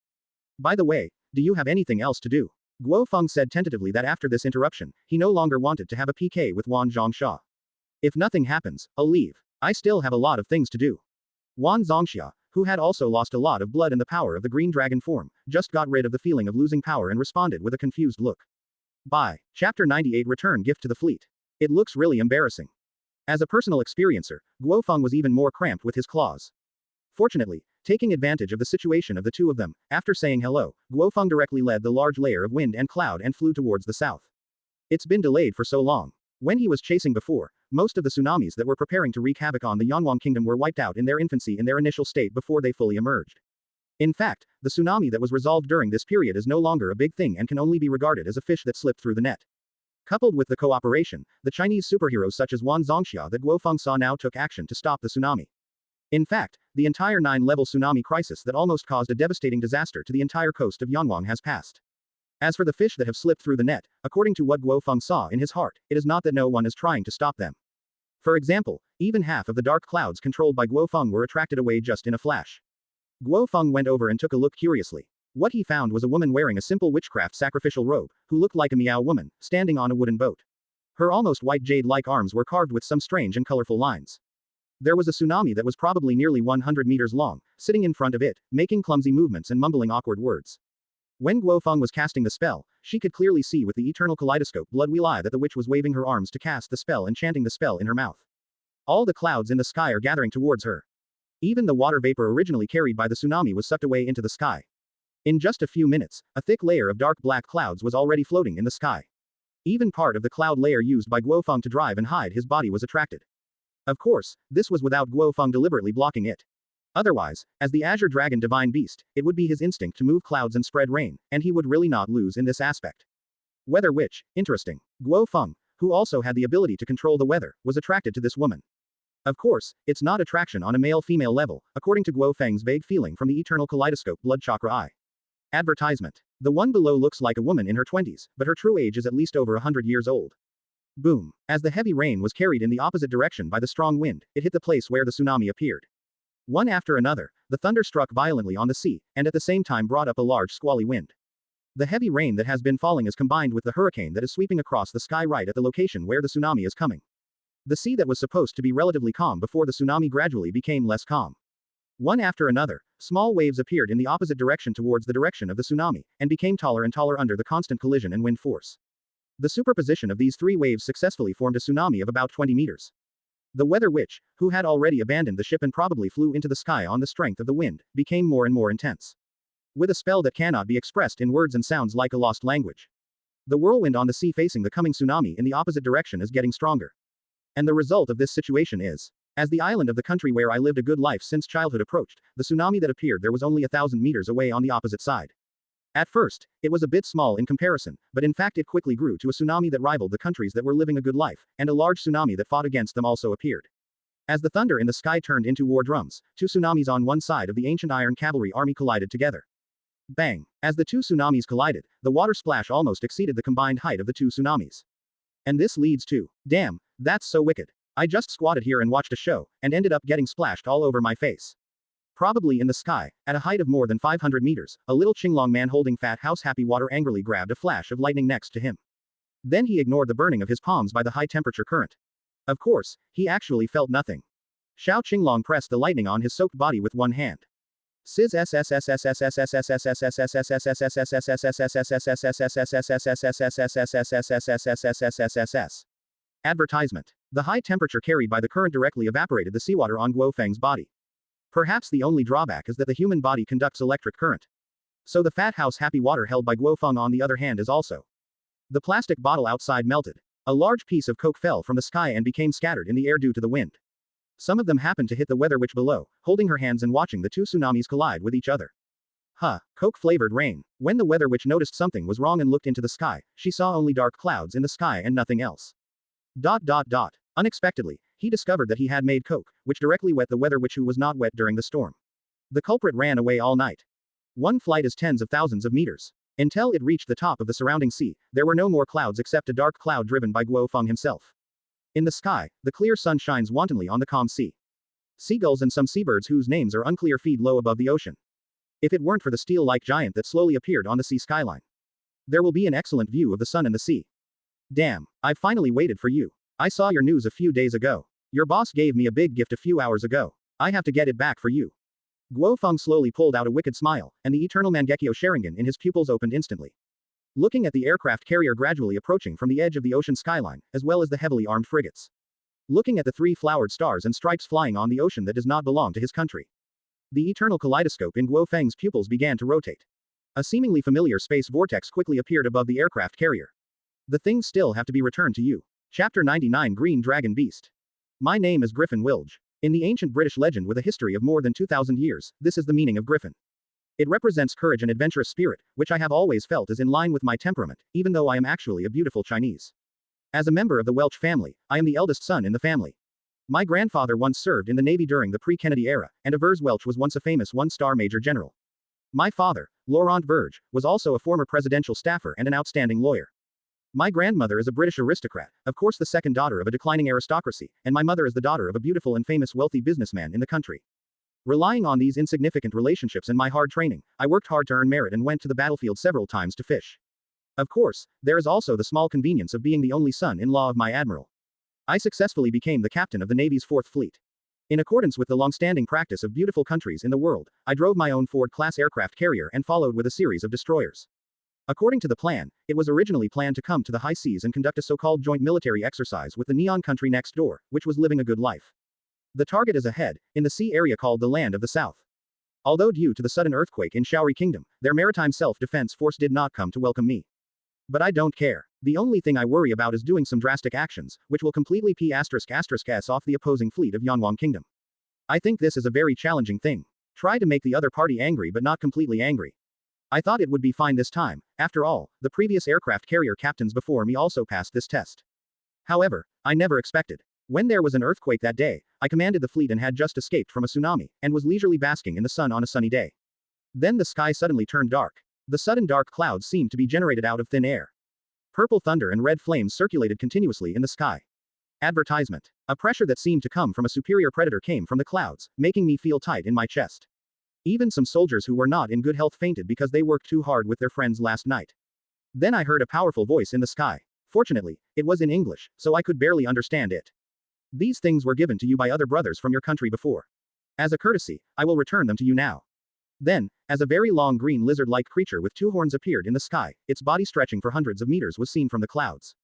By the way, do you have anything else to do? Guo Feng said tentatively that after this interruption, he no longer wanted to have a PK with Wan Zongxia. If nothing happens, I'll leave. I still have a lot of things to do. Wan Zongxia, who had also lost a lot of blood in the power of the green dragon form, just got rid of the feeling of losing power and responded with a confused look. Bye. Chapter 98 Return Gift to the Fleet. It looks really embarrassing. As a personal experiencer, Guo Feng was even more cramped with his claws. Fortunately, taking advantage of the situation of the two of them, after saying hello, Guo Feng directly led the large layer of wind and cloud and flew towards the south. It's been delayed for so long. When he was chasing before, most of the tsunamis that were preparing to wreak havoc on the Yanwang kingdom were wiped out in their infancy in their initial state before they fully emerged. In fact, the tsunami that was resolved during this period is no longer a big thing and can only be regarded as a fish that slipped through the net. Coupled with the cooperation, the Chinese superheroes such as Wan Zongxia that Guo Feng saw now took action to stop the tsunami. In fact, the entire 9-level tsunami crisis that almost caused a devastating disaster to the entire coast of Yanwang has passed. As for the fish that have slipped through the net, according to what Guo Feng saw in his heart, it is not that no one is trying to stop them. For example, even half of the dark clouds controlled by Guo Feng were attracted away just in a flash. Guo Feng went over and took a look curiously. What he found was a woman wearing a simple witchcraft sacrificial robe, who looked like a meow woman, standing on a wooden boat. Her almost white jade-like arms were carved with some strange and colorful lines. There was a tsunami that was probably nearly 100 meters long, sitting in front of it, making clumsy movements and mumbling awkward words. When Guo Feng was casting the spell, she could clearly see with the eternal kaleidoscope blood wheel eye that the witch was waving her arms to cast the spell and chanting the spell in her mouth. All the clouds in the sky are gathering towards her. Even the water vapor originally carried by the tsunami was sucked away into the sky. In just a few minutes, a thick layer of dark black clouds was already floating in the sky. Even part of the cloud layer used by Guo Feng to drive and hide his body was attracted. Of course, this was without Guo Feng deliberately blocking it. Otherwise, as the Azure Dragon Divine Beast, it would be his instinct to move clouds and spread rain, and he would really not lose in this aspect. Weather Witch, interesting. Guo Feng, who also had the ability to control the weather, was attracted to this woman. Of course, it's not attraction on a male-female level, according to Guo Feng's vague feeling from the eternal kaleidoscope blood chakra eye. Advertisement. The one below looks like a woman in her 20s, but her true age is at least over 100 years old. Boom. As the heavy rain was carried in the opposite direction by the strong wind, it hit the place where the tsunami appeared. One after another, the thunder struck violently on the sea, and at the same time brought up a large squally wind. The heavy rain that has been falling is combined with the hurricane that is sweeping across the sky right at the location where the tsunami is coming. The sea that was supposed to be relatively calm before the tsunami gradually became less calm. One after another, small waves appeared in the opposite direction towards the direction of the tsunami, and became taller and taller under the constant collision and wind force. The superposition of these three waves successfully formed a tsunami of about 20 meters. The Weather Witch, who had already abandoned the ship and probably flew into the sky on the strength of the wind, became more and more intense. With a spell that cannot be expressed in words and sounds like a lost language. The whirlwind on the sea facing the coming tsunami in the opposite direction is getting stronger. And the result of this situation is, as the island of the country where I lived a good life since childhood approached, the tsunami that appeared there was only 1,000 meters away on the opposite side. At first, it was a bit small in comparison, but in fact it quickly grew to a tsunami that rivaled the countries that were living a good life, and a large tsunami that fought against them also appeared. As the thunder in the sky turned into war drums, two tsunamis on one side of the ancient iron cavalry army collided together. Bang! As the two tsunamis collided, the water splash almost exceeded the combined height of the two tsunamis. And this leads to, damn, that's so wicked. I just squatted here and watched a show, and ended up getting splashed all over my face. Probably in the sky, at a height of more than 500 meters, a little Qinglong man holding fat house happy water angrily grabbed a flash of lightning next to him. Then he ignored the burning of his palms by the high temperature current. Of course, he actually felt nothing. Xiao Qinglong pressed the lightning on his soaked body with one hand. Advertisement. The high temperature carried by the current directly evaporated the seawater on Guo Feng's body. Perhaps the only drawback is that the human body conducts electric current. So the fat house happy water held by Guo Feng on the other hand is also. The plastic bottle outside melted. A large piece of coke fell from the sky and became scattered in the air due to the wind. Some of them happened to hit the Weather Witch below, holding her hands and watching the two tsunamis collide with each other. Coke-flavored rain. When the Weather Witch noticed something was wrong and looked into the sky, she saw only dark clouds in the sky and nothing else. Unexpectedly, he discovered that he had made coke, which directly wet the Weather Witch who was not wet during the storm. The culprit ran away all night. One flight is tens of thousands of meters. Until it reached the top of the surrounding sea, there were no more clouds except a dark cloud driven by Guo Feng himself. In the sky, the clear sun shines wantonly on the calm sea. Seagulls and some seabirds whose names are unclear feed low above the ocean. If it weren't for the steel-like giant that slowly appeared on the sea skyline, there will be an excellent view of the sun and the sea. Damn, I've finally waited for you. I saw your news a few days ago. Your boss gave me a big gift a few hours ago. I have to get it back for you. Guo Feng slowly pulled out a wicked smile, and the eternal Mangekyo Sharingan in his pupils opened instantly. Looking at the aircraft carrier gradually approaching from the edge of the ocean skyline, as well as the heavily armed frigates. Looking at the three flowered stars and stripes flying on the ocean that does not belong to his country. The eternal kaleidoscope in Guo Feng's pupils began to rotate. A seemingly familiar space vortex quickly appeared above the aircraft carrier. The things still have to be returned to you. Chapter 99 Green Dragon Beast. My name is Griffin Wilge. In the ancient British legend with a history of more than 2,000 years, this is the meaning of Griffin. It represents courage and adventurous spirit, which I have always felt is in line with my temperament, even though I am actually a beautiful Chinese. As a member of the Welch family, I am the eldest son in the family. My grandfather once served in the Navy during the pre-Kennedy era, and Avers Welch was once a famous one-star major general. My father, Laurent Verge, was also a former presidential staffer and an outstanding lawyer. My grandmother is a British aristocrat, of course the second daughter of a declining aristocracy, and my mother is the daughter of a beautiful and famous wealthy businessman in the country. Relying on these insignificant relationships and my hard training, I worked hard to earn merit and went to the battlefield several times to fish. Of course, there is also the small convenience of being the only son-in-law of my admiral. I successfully became the captain of the Navy's Fourth Fleet. In accordance with the long-standing practice of beautiful countries in the world, I drove my own Ford-class aircraft carrier and followed with a series of destroyers. According to the plan, it was originally planned to come to the high seas and conduct a so-called joint military exercise with the neon country next door, which was living a good life. The target is ahead, in the sea area called the Land of the South. Although due to the sudden earthquake in Shaori Kingdom, their maritime self-defense force did not come to welcome me. But I don't care. The only thing I worry about is doing some drastic actions, which will completely ****s off the opposing fleet of Yanwang Kingdom. I think this is a very challenging thing. Try to make the other party angry but not completely angry. I thought it would be fine this time. After all, the previous aircraft carrier captains before me also passed this test. However, I never expected. When there was an earthquake that day, I commanded the fleet and had just escaped from a tsunami, and was leisurely basking in the sun on a sunny day. Then the sky suddenly turned dark. The sudden dark clouds seemed to be generated out of thin air. Purple thunder and red flames circulated continuously in the sky. Advertisement. A pressure that seemed to come from a superior predator came from the clouds, making me feel tight in my chest. Even some soldiers who were not in good health fainted because they worked too hard with their friends last night. Then I heard a powerful voice in the sky. Fortunately, it was in English, so I could barely understand it. These things were given to you by other brothers from your country before. As a courtesy, I will return them to you now. Then, as a very long green lizard-like creature with two horns appeared in the sky, its body stretching for hundreds of meters was seen from the clouds.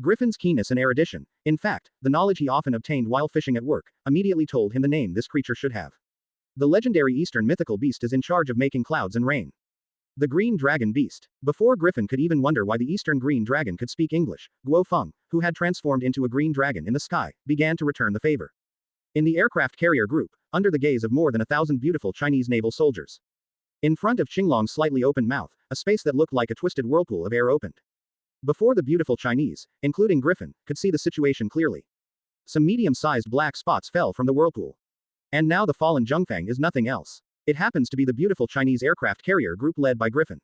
Griffin's keenness and erudition, in fact, the knowledge he often obtained while fishing at work, immediately told him the name this creature should have. The legendary Eastern mythical beast is in charge of making clouds and rain. The Green Dragon Beast. Before Griffin could even wonder why the Eastern Green Dragon could speak English, Guo Feng, who had transformed into a green dragon in the sky, began to return the favor. In the aircraft carrier group, under the gaze of more than 1,000 beautiful Chinese naval soldiers. In front of Qinglong's slightly opened mouth, a space that looked like a twisted whirlpool of air opened. Before the beautiful Chinese, including Griffin, could see the situation clearly. Some medium-sized black spots fell from the whirlpool. And now the fallen Zhengfang is nothing else. It happens to be the beautiful Chinese aircraft carrier group led by Griffin.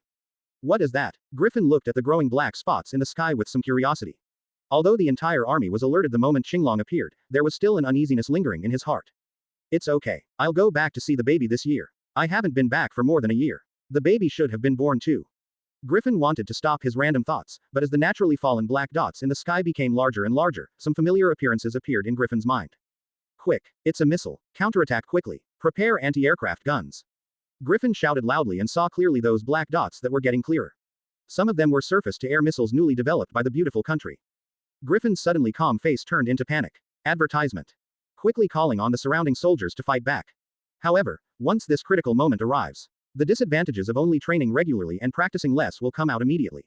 What is that? Griffin looked at the growing black spots in the sky with some curiosity. Although the entire army was alerted the moment Qinglong appeared, there was still an uneasiness lingering in his heart. It's okay. I'll go back to see the baby this year. I haven't been back for more than a year. The baby should have been born too. Griffin wanted to stop his random thoughts, but as the naturally fallen black dots in the sky became larger and larger, some familiar appearances appeared in Griffin's mind. Quick. It's a missile. Counterattack quickly. Prepare anti-aircraft guns. Griffin shouted loudly and saw clearly those black dots that were getting clearer. Some of them were surface-to-air missiles newly developed by the beautiful country. Griffin's suddenly calm face turned into panic. Advertisement. Quickly calling on the surrounding soldiers to fight back. However, once this critical moment arrives, the disadvantages of only training regularly and practicing less will come out immediately.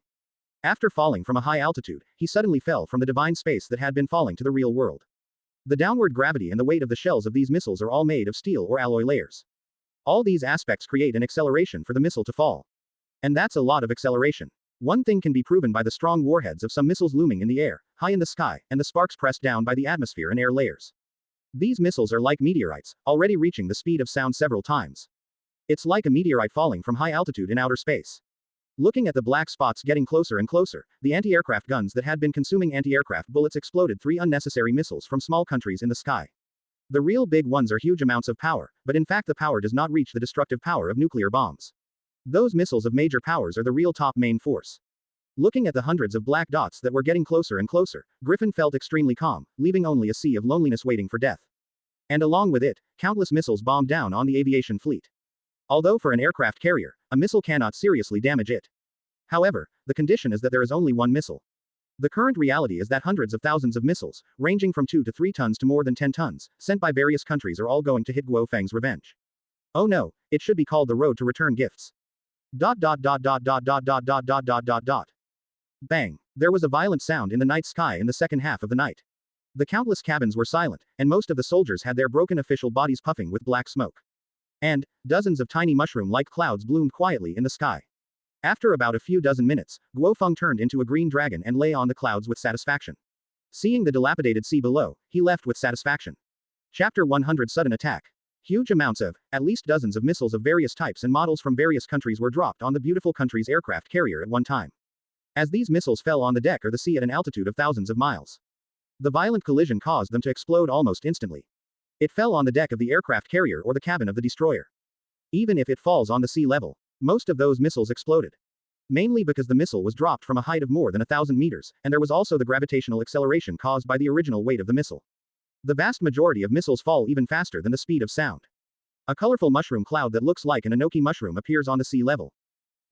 After falling from a high altitude, he suddenly fell from the divine space that had been falling to the real world. The downward gravity and the weight of the shells of these missiles are all made of steel or alloy layers. All these aspects create an acceleration for the missile to fall. And that's a lot of acceleration. One thing can be proven by the strong warheads of some missiles looming in the air, high in the sky, and the sparks pressed down by the atmosphere and air layers. These missiles are like meteorites, already reaching the speed of sound several times. It's like a meteorite falling from high altitude in outer space. Looking at the black spots getting closer and closer, the anti-aircraft guns that had been consuming anti-aircraft bullets exploded 3 unnecessary missiles from small countries in the sky. The real big ones are huge amounts of power, but in fact the power does not reach the destructive power of nuclear bombs. Those missiles of major powers are the real top main force. Looking at the hundreds of black dots that were getting closer and closer, Griffin felt extremely calm, leaving only a sea of loneliness waiting for death. And along with it, countless missiles bombed down on the aviation fleet. Although for an aircraft carrier, a missile cannot seriously damage it. However, the condition is that there is only one missile. The current reality is that hundreds of thousands of missiles, ranging from 2 to 3 tons to more than 10 tons, sent by various countries are all going to hit Guo Feng's revenge. Oh no, it should be called the road to return gifts. Bang. There was a violent sound in the night sky in the second half of the night. The countless cabins were silent, and most of the soldiers had their broken official bodies puffing with black smoke. And dozens of tiny mushroom-like clouds bloomed quietly in the sky. After about a few dozen minutes, Guo Feng turned into a green dragon and lay on the clouds with satisfaction. Seeing the dilapidated sea below, he left with satisfaction. Chapter 100 Sudden Attack. Huge amounts of, at least dozens of missiles of various types and models from various countries were dropped on the beautiful country's aircraft carrier at one time. As these missiles fell on the deck or the sea at an altitude of thousands of miles, the violent collision caused them to explode almost instantly. It fell on the deck of the aircraft carrier or the cabin of the destroyer. Even if it falls on the sea level, most of those missiles exploded. Mainly because the missile was dropped from a height of more than 1,000 meters, and there was also the gravitational acceleration caused by the original weight of the missile. The vast majority of missiles fall even faster than the speed of sound. A colorful mushroom cloud that looks like an enoki mushroom appears on the sea level,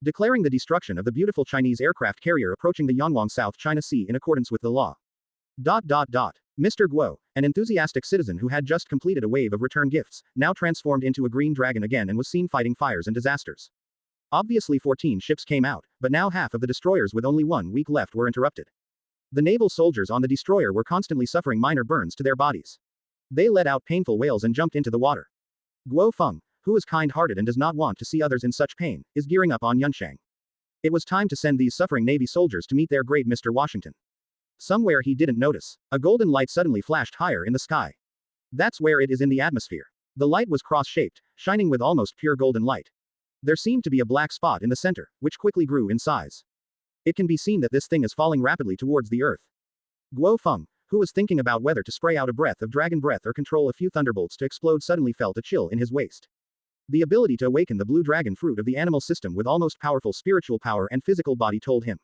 declaring the destruction of the beautiful Chinese aircraft carrier approaching the Yanwang South China Sea in accordance with the law. Mr. Guo, an enthusiastic citizen who had just completed a wave of return gifts, now transformed into a green dragon again and was seen fighting fires and disasters. Obviously 14 ships came out, but now half of the destroyers with only 1 week left were interrupted. The naval soldiers on the destroyer were constantly suffering minor burns to their bodies. They let out painful wails and jumped into the water. Guo Feng, who is kind-hearted and does not want to see others in such pain, is gearing up on Yunshang. It was time to send these suffering Navy soldiers to meet their great Mr. Washington. Somewhere he didn't notice, a golden light suddenly flashed higher in the sky. That's where it is in the atmosphere. The light was cross-shaped, shining with almost pure golden light. There seemed to be a black spot in the center, which quickly grew in size. It can be seen that this thing is falling rapidly towards the earth. Guo Feng, who was thinking about whether to spray out a breath of dragon breath or control a few thunderbolts to explode, suddenly felt a chill in his waist. The ability to awaken the blue dragon fruit of the animal system with almost powerful spiritual power and physical body told him.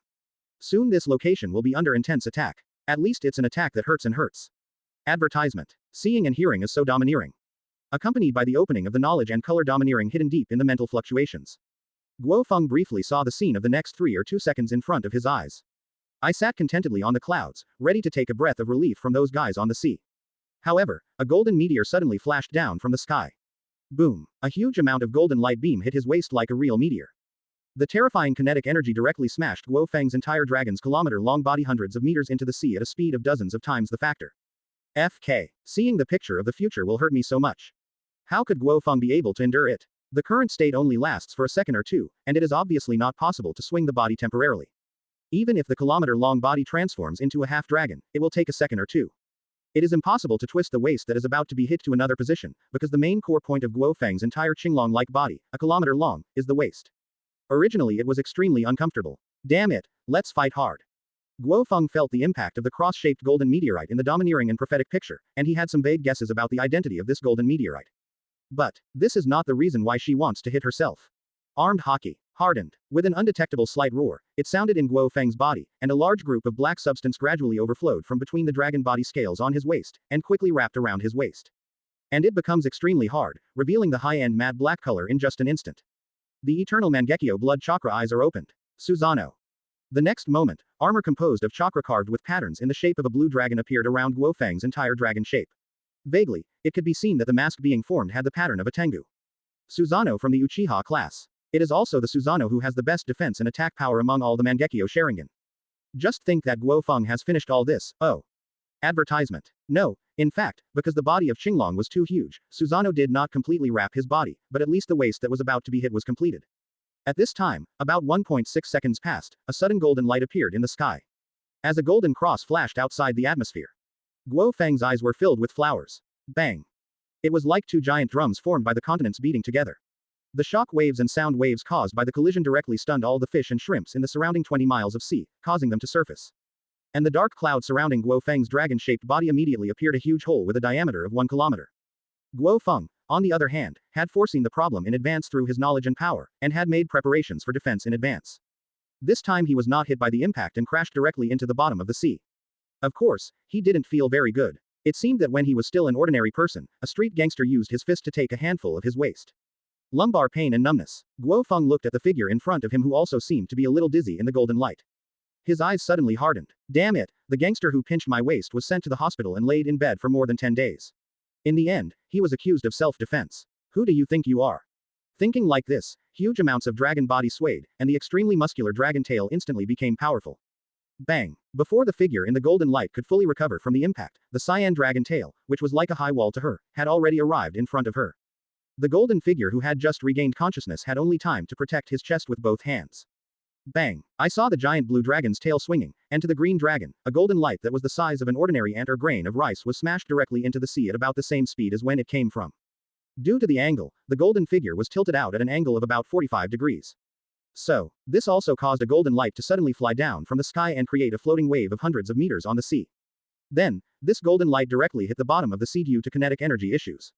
Soon this location will be under intense attack. At least it's an attack that hurts and hurts. Advertisement. Seeing and hearing is so domineering. Accompanied by the opening of the knowledge and color domineering hidden deep in the mental fluctuations. Guo Feng briefly saw the scene of the next 3 or 2 seconds in front of his eyes. I sat contentedly on the clouds, ready to take a breath of relief from those guys on the sea. However, a golden meteor suddenly flashed down from the sky. Boom. A huge amount of golden light beam hit his waist like a real meteor. The terrifying kinetic energy directly smashed Guo Feng's entire dragon's kilometer-long body hundreds of meters into the sea at a speed of dozens of times the factor. FK. Seeing the picture of the future will hurt me so much. How could Guo Feng be able to endure it? The current state only lasts for a second or two, and it is obviously not possible to swing the body temporarily. Even if the kilometer-long body transforms into a half-dragon, it will take a second or two. It is impossible to twist the waist that is about to be hit to another position, because the main core point of Guo Feng's entire Qinglong-like body, a kilometer long, is the waist. Originally it was extremely uncomfortable. Damn it, let's fight hard. Guo Feng felt the impact of the cross-shaped golden meteorite in the domineering and prophetic picture, and he had some vague guesses about the identity of this golden meteorite. But this is not the reason why she wants to hit herself. Armed Haki. Hardened. With an undetectable slight roar, it sounded in Guo Feng's body, and a large group of black substance gradually overflowed from between the dragon body scales on his waist, and quickly wrapped around his waist. And it becomes extremely hard, revealing the high-end matte black color in just an instant. The eternal Mangekyo blood chakra eyes are opened. Susanoo. The next moment, armor composed of chakra carved with patterns in the shape of a blue dragon appeared around Guo Feng's entire dragon shape. Vaguely, it could be seen that the mask being formed had the pattern of a Tengu. Susanoo from the Uchiha class. It is also the Susanoo who has the best defense and attack power among all the Mangekyo Sharingan. Just think that Guo Feng has finished all this. Oh. Advertisement. No, in fact, because the body of Qinglong was too huge, Susanoo did not completely wrap his body, but at least the waist that was about to be hit was completed. At this time, about 1.6 seconds passed, a sudden golden light appeared in the sky. As a golden cross flashed outside the atmosphere. Guo Feng's eyes were filled with flowers. Bang. It was like 2 giant drums formed by the continents beating together. The shock waves and sound waves caused by the collision directly stunned all the fish and shrimps in the surrounding 20 miles of sea, causing them to surface. And the dark cloud surrounding Guo Feng's dragon-shaped body immediately appeared a huge hole with a diameter of 1 kilometer. Guo Feng, on the other hand, had foreseen the problem in advance through his knowledge and power, and had made preparations for defense in advance. This time he was not hit by the impact and crashed directly into the bottom of the sea. Of course, he didn't feel very good. It seemed that when he was still an ordinary person, a street gangster used his fist to take a handful of his waist. Lumbar pain and numbness. Guo Feng looked at the figure in front of him who also seemed to be a little dizzy in the golden light. His eyes suddenly hardened. Damn it, the gangster who pinched my waist was sent to the hospital and laid in bed for more than 10 days. In the end, he was accused of self-defense. Who do you think you are? Thinking like this, huge amounts of dragon body swayed, and the extremely muscular dragon tail instantly became powerful. Bang! Before the figure in the golden light could fully recover from the impact, the cyan dragon tail, which was like a high wall to her, had already arrived in front of her. The golden figure who had just regained consciousness had only time to protect his chest with both hands. Bang! I saw the giant blue dragon's tail swinging, and to the green dragon, a golden light that was the size of an ordinary ant or grain of rice was smashed directly into the sea at about the same speed as when it came from. Due to the angle, the golden figure was tilted out at an angle of about 45 degrees. So, this also caused a golden light to suddenly fly down from the sky and create a floating wave of hundreds of meters on the sea. Then, this golden light directly hit the bottom of the sea due to kinetic energy issues.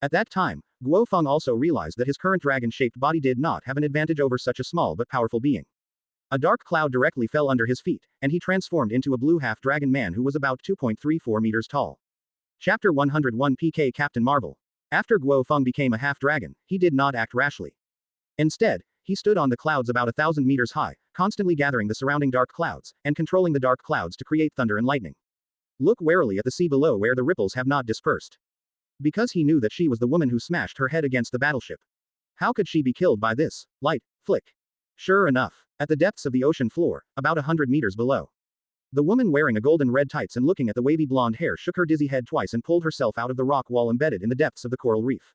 At that time, Guo Feng also realized that his current dragon-shaped body did not have an advantage over such a small but powerful being. A dark cloud directly fell under his feet, and he transformed into a blue half-dragon man who was about 2.34 meters tall. Chapter 101 PK Captain Marvel. After Guo Feng became a half-dragon, he did not act rashly. Instead, he stood on the clouds about 1,000 meters high, constantly gathering the surrounding dark clouds, and controlling the dark clouds to create thunder and lightning. Look warily at the sea below where the ripples have not dispersed. Because he knew that she was the woman who smashed her head against the battleship. How could she be killed by this light flick? Sure enough, at the depths of the ocean floor, about 100 meters below. The woman wearing a golden red tights and looking at the wavy blonde hair shook her dizzy head twice and pulled herself out of the rock wall embedded in the depths of the coral reef.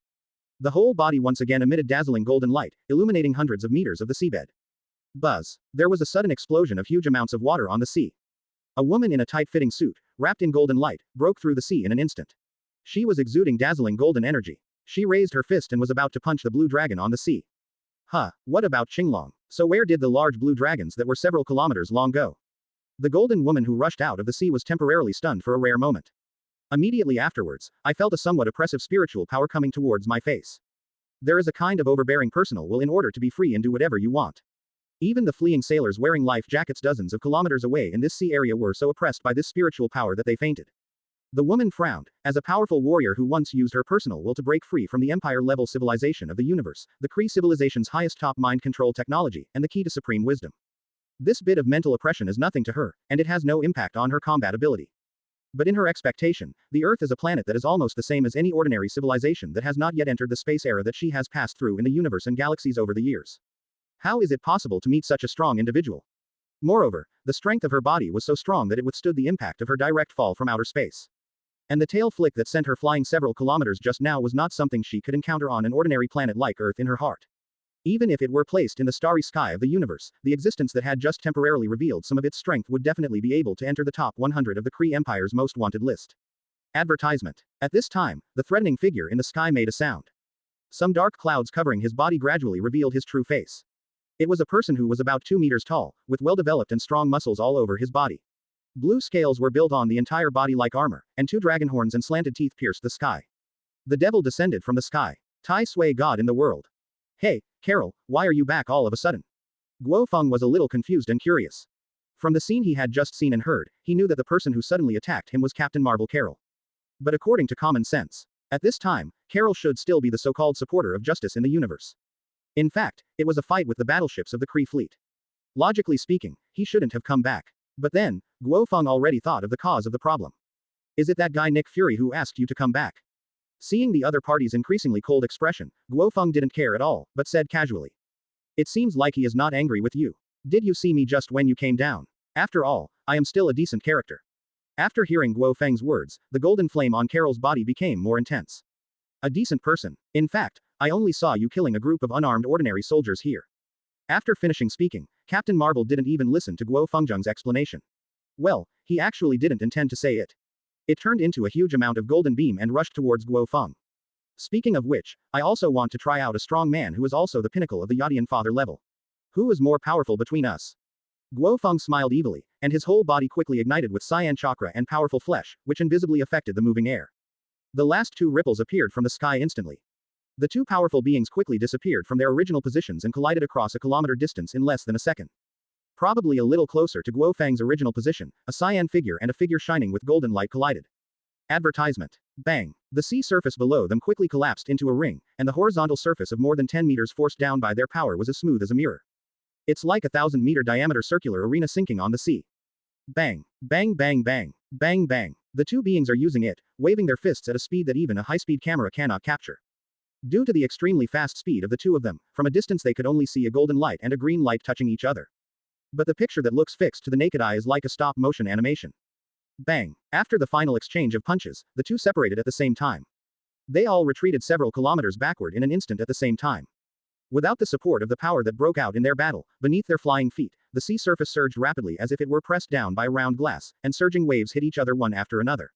The whole body once again emitted dazzling golden light, illuminating hundreds of meters of the seabed. Buzz. There was a sudden explosion of huge amounts of water on the sea. A woman in a tight-fitting suit, wrapped in golden light, broke through the sea in an instant. She was exuding dazzling golden energy. She raised her fist and was about to punch the blue dragon on the sea. What about Qinglong? So where did the large blue dragons that were several kilometers long go? The golden woman who rushed out of the sea was temporarily stunned for a rare moment. Immediately afterwards, I felt a somewhat oppressive spiritual power coming towards my face. There is a kind of overbearing personal will in order to be free and do whatever you want. Even the fleeing sailors wearing life jackets dozens of kilometers away in this sea area were so oppressed by this spiritual power that they fainted. The woman frowned. As a powerful warrior who once used her personal will to break free from the empire-level civilization of the universe, the Kree civilization's highest top mind control technology, and the key to supreme wisdom. This bit of mental oppression is nothing to her, and it has no impact on her combat ability. But in her expectation, the Earth is a planet that is almost the same as any ordinary civilization that has not yet entered the space era that she has passed through in the universe and galaxies over the years. How is it possible to meet such a strong individual? Moreover, the strength of her body was so strong that it withstood the impact of her direct fall from outer space. And the tail flick that sent her flying several kilometers just now was not something she could encounter on an ordinary planet like Earth in her heart. Even if it were placed in the starry sky of the universe, the existence that had just temporarily revealed some of its strength would definitely be able to enter the top 100 of the Kree Empire's most wanted list. Advertisement. At this time, the threatening figure in the sky made a sound. Some dark clouds covering his body gradually revealed his true face. It was a person who was about 2 meters tall, with well-developed and strong muscles all over his body. Blue scales were built on the entire body like armor, and 2 dragon horns and slanted teeth pierced the sky. The devil descended from the sky. Tai Sui God in the world. Hey, Carol, why are you back all of a sudden? Guo Feng was a little confused and curious. From the scene he had just seen and heard, he knew that the person who suddenly attacked him was Captain Marvel Carol. But according to common sense, at this time, Carol should still be the so-called supporter of justice in the universe. In fact, it was a fight with the battleships of the Kree fleet. Logically speaking, he shouldn't have come back. But then, Guo Feng already thought of the cause of the problem. Is it that guy Nick Fury who asked you to come back? Seeing the other party's increasingly cold expression, Guo Feng didn't care at all, but said casually. It seems like he is not angry with you. Did you see me just when you came down? After all, I am still a decent character. After hearing Guo Feng's words, the golden flame on Carol's body became more intense. A decent person. In fact, I only saw you killing a group of unarmed ordinary soldiers here. After finishing speaking, Captain Marvel didn't even listen to Guo Fengjung's explanation. Well, he actually didn't intend to say it. It turned into a huge amount of golden beam and rushed towards Guo Feng. Speaking of which, I also want to try out a strong man who is also the pinnacle of the Yadian father level. Who is more powerful between us? Guo Feng smiled evilly, and his whole body quickly ignited with cyan chakra and powerful flesh, which invisibly affected the moving air. The last 2 ripples appeared from the sky instantly. The 2 powerful beings quickly disappeared from their original positions and collided across a kilometer distance in less than a second. Probably a little closer to Guo Feng's original position, a cyan figure and a figure shining with golden light collided. Advertisement. Bang. The sea surface below them quickly collapsed into a ring, and the horizontal surface of more than 10 meters forced down by their power was as smooth as a mirror. It's like a 1,000-meter diameter circular arena sinking on the sea. Bang. Bang bang bang. Bang bang. The two beings are using it, waving their fists at a speed that even a high-speed camera cannot capture. Due to the extremely fast speed of the two of them, from a distance they could only see a golden light and a green light touching each other. But the picture that looks fixed to the naked eye is like a stop-motion animation. Bang. After the final exchange of punches, the two separated at the same time. They all retreated several kilometers backward in an instant at the same time. Without the support of the power that broke out in their battle, beneath their flying feet, the sea surface surged rapidly as if it were pressed down by round glass, and surging waves hit each other one after another.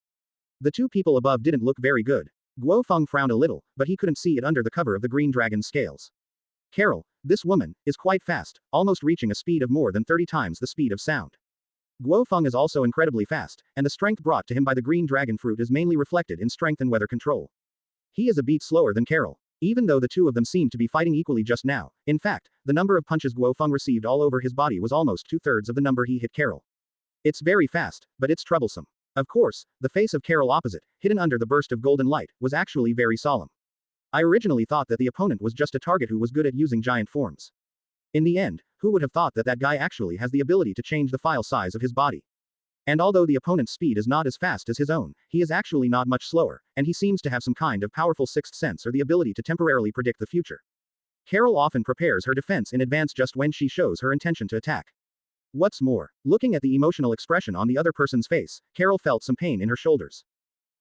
The two people above didn't look very good. Guo Feng frowned a little, but he couldn't see it under the cover of the green dragon's scales. Carol, this woman, is quite fast, almost reaching a speed of more than 30 times the speed of sound. Guo Feng is also incredibly fast, and the strength brought to him by the green dragon fruit is mainly reflected in strength and weather control. He is a beat slower than Carol. Even though the two of them seemed to be fighting equally just now, in fact, the number of punches Guo Feng received all over his body was almost 2/3 of the number he hit Carol. It's very fast, but it's troublesome. Of course, the face of Carol opposite, hidden under the burst of golden light, was actually very solemn. I originally thought that the opponent was just a target who was good at using giant forms. In the end, who would have thought that that guy actually has the ability to change the file size of his body? And although the opponent's speed is not as fast as his own, he is actually not much slower, and he seems to have some kind of powerful sixth sense or the ability to temporarily predict the future. Carol often prepares her defense in advance just when she shows her intention to attack. What's more, looking at the emotional expression on the other person's face, Carol felt some pain in her shoulders.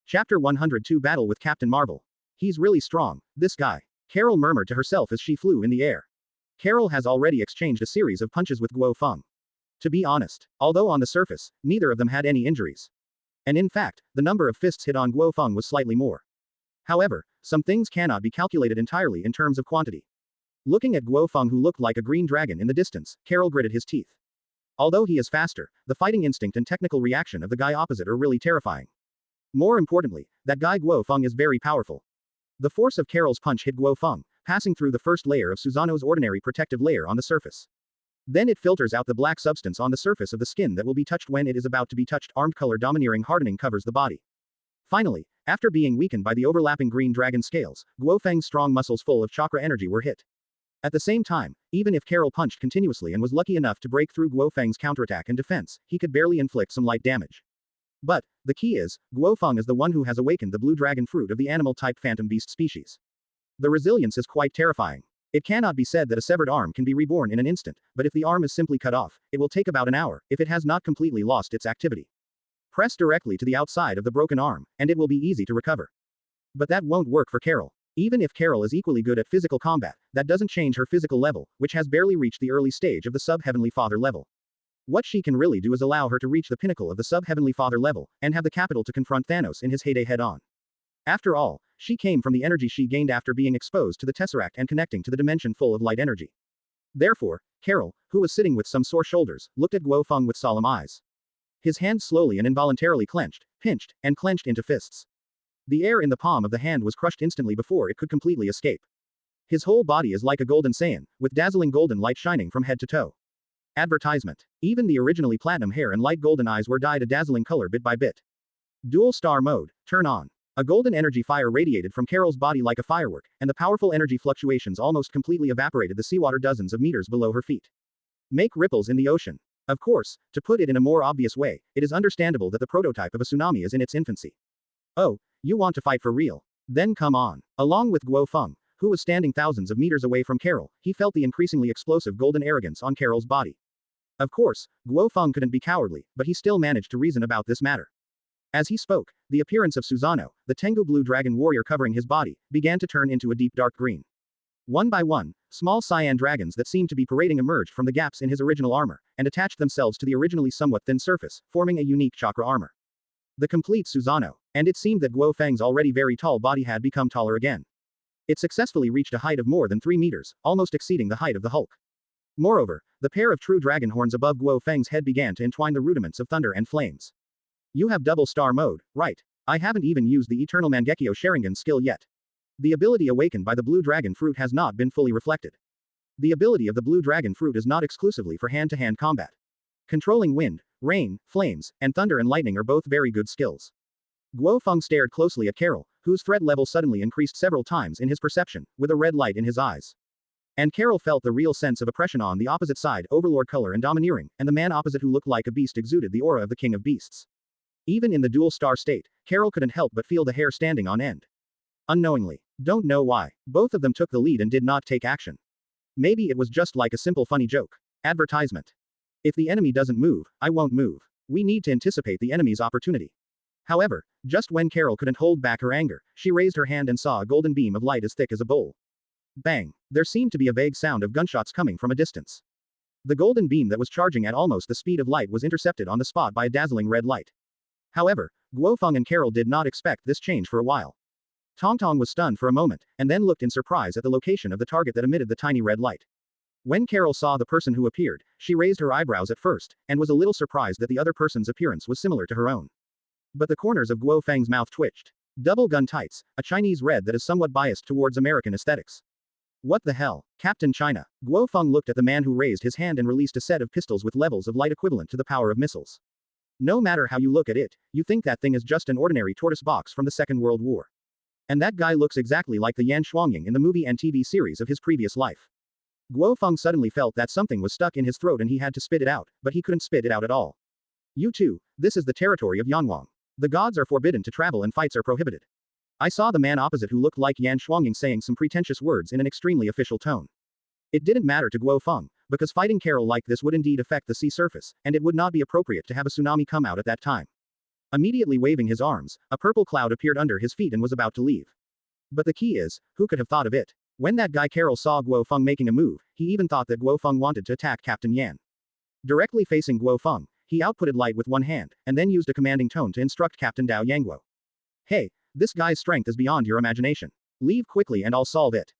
Chapter 102 Battle with Captain Marvel. He's really strong, this guy. Carol murmured to herself as she flew in the air. Carol has already exchanged a series of punches with Guo Feng. To be honest, although on the surface, neither of them had any injuries. And in fact, the number of fists hit on Guo Feng was slightly more. However, some things cannot be calculated entirely in terms of quantity. Looking at Guo Feng who looked like a green dragon in the distance, Carol gritted his teeth. Although he is faster, the fighting instinct and technical reaction of the guy opposite are really terrifying. More importantly, that guy Guo Feng is very powerful. The force of Carol's punch hit Guo Feng, passing through the first layer of Susanoo's ordinary protective layer on the surface. Then it filters out the black substance on the surface of the skin that will be touched when it is about to be touched. Armed color domineering hardening covers the body. Finally, after being weakened by the overlapping green dragon scales, Guo Feng's strong muscles full of chakra energy were hit. At the same time, even if Carol punched continuously and was lucky enough to break through Guo Feng's counterattack and defense, he could barely inflict some light damage. But, the key is, Guo Feng is the one who has awakened the blue dragon fruit of the animal-type phantom beast species. The resilience is quite terrifying. It cannot be said that a severed arm can be reborn in an instant, but if the arm is simply cut off, it will take about an hour, if it has not completely lost its activity. Press directly to the outside of the broken arm, and it will be easy to recover. But that won't work for Carol. Even if Carol is equally good at physical combat, that doesn't change her physical level, which has barely reached the early stage of the sub-Heavenly Father level. What she can really do is allow her to reach the pinnacle of the sub-Heavenly Father level, and have the capital to confront Thanos in his heyday head-on. After all, she came from the energy she gained after being exposed to the Tesseract and connecting to the dimension full of light energy. Therefore, Carol, who was sitting with some sore shoulders, looked at Guo Feng with solemn eyes. His hand slowly and involuntarily clenched, pinched, and clenched into fists. The air in the palm of the hand was crushed instantly before it could completely escape. His whole body is like a golden Saiyan, with dazzling golden light shining from head to toe. Advertisement. Even the originally platinum hair and light golden eyes were dyed a dazzling color bit by bit. Dual star mode, turn on. A golden energy fire radiated from Carol's body like a firework, and the powerful energy fluctuations almost completely evaporated the seawater dozens of meters below her feet. Make ripples in the ocean. Of course, to put it in a more obvious way, it is understandable that the prototype of a tsunami is in its infancy. Oh, you want to fight for real? Then come on. Along with Guo Feng, who was standing thousands of meters away from Carol, he felt the increasingly explosive golden arrogance on Carol's body. Of course, Guo Feng couldn't be cowardly, but he still managed to reason about this matter. As he spoke, the appearance of Susanoo, the Tengu blue dragon warrior covering his body, began to turn into a deep dark green. One by one, small cyan dragons that seemed to be parading emerged from the gaps in his original armor, and attached themselves to the originally somewhat thin surface, forming a unique chakra armor. The complete Susanoo, and it seemed that Guo Feng's already very tall body had become taller again. It successfully reached a height of more than 3 meters, almost exceeding the height of the Hulk. Moreover, the pair of true dragon horns above Guo Feng's head began to entwine the rudiments of thunder and flames. You have double star mode, right? I haven't even used the Eternal Mangekyo Sharingan skill yet. The ability awakened by the blue dragon fruit has not been fully reflected. The ability of the blue dragon fruit is not exclusively for hand-to-hand combat. Controlling wind, rain, flames, and thunder and lightning are both very good skills. Guo Feng stared closely at Carol, whose threat level suddenly increased several times in his perception, with a red light in his eyes. And Carol felt the real sense of oppression on the opposite side, overlord color and domineering, and the man opposite who looked like a beast exuded the aura of the king of beasts. Even in the dual star state, Carol couldn't help but feel the hair standing on end. Unknowingly. Don't know why. Both of them took the lead and did not take action. Maybe it was just like a simple funny joke. Advertisement. If the enemy doesn't move, I won't move. We need to anticipate the enemy's opportunity. However, just when Carol couldn't hold back her anger, she raised her hand and saw a golden beam of light as thick as a bowl. Bang! There seemed to be a vague sound of gunshots coming from a distance. The golden beam that was charging at almost the speed of light was intercepted on the spot by a dazzling red light. However, Guo Feng and Carol did not expect this change for a while. Tong Tong was stunned for a moment, and then looked in surprise at the location of the target that emitted the tiny red light. When Carol saw the person who appeared, she raised her eyebrows at first, and was a little surprised that the other person's appearance was similar to her own. But the corners of Guo Feng's mouth twitched. Double gun tights, a Chinese red that is somewhat biased towards American aesthetics. What the hell? Captain China. Guo Feng looked at the man who raised his hand and released a set of pistols with levels of light equivalent to the power of missiles. No matter how you look at it, you think that thing is just an ordinary tortoise box from the Second World War. And that guy looks exactly like the Yan Shuangying in the movie and TV series of his previous life. Guo Feng suddenly felt that something was stuck in his throat and he had to spit it out, but he couldn't spit it out at all. You too, this is the territory of Yanwang. The gods are forbidden to travel and fights are prohibited. I saw the man opposite who looked like Yan Shuangying saying some pretentious words in an extremely official tone. It didn't matter to Guo Feng, because fighting Carol like this would indeed affect the sea surface, and it would not be appropriate to have a tsunami come out at that time. Immediately waving his arms, a purple cloud appeared under his feet and was about to leave. But the key is, who could have thought of it? When that guy Carol saw Guo Feng making a move, he even thought that Guo Feng wanted to attack Captain Yan. Directly facing Guo Feng, he outputted light with one hand, and then used a commanding tone to instruct Captain Dao Yangguo. Hey, this guy's strength is beyond your imagination. Leave quickly and I'll solve it.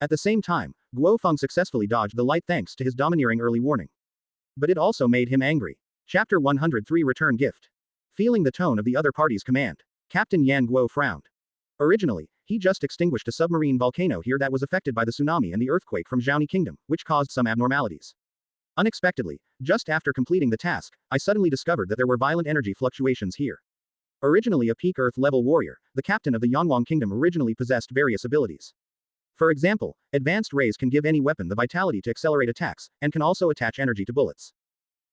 At the same time, Guo Feng successfully dodged the light thanks to his domineering early warning. But it also made him angry. Chapter 103 Return Gift. Feeling the tone of the other party's command, Captain Yan Guo frowned. Originally, he just extinguished a submarine volcano here that was affected by the tsunami and the earthquake from Zhaoni Kingdom, which caused some abnormalities. Unexpectedly, just after completing the task, I suddenly discovered that there were violent energy fluctuations here. Originally a peak Earth-level warrior, the captain of the Yanwang Kingdom originally possessed various abilities. For example, advanced rays can give any weapon the vitality to accelerate attacks, and can also attach energy to bullets.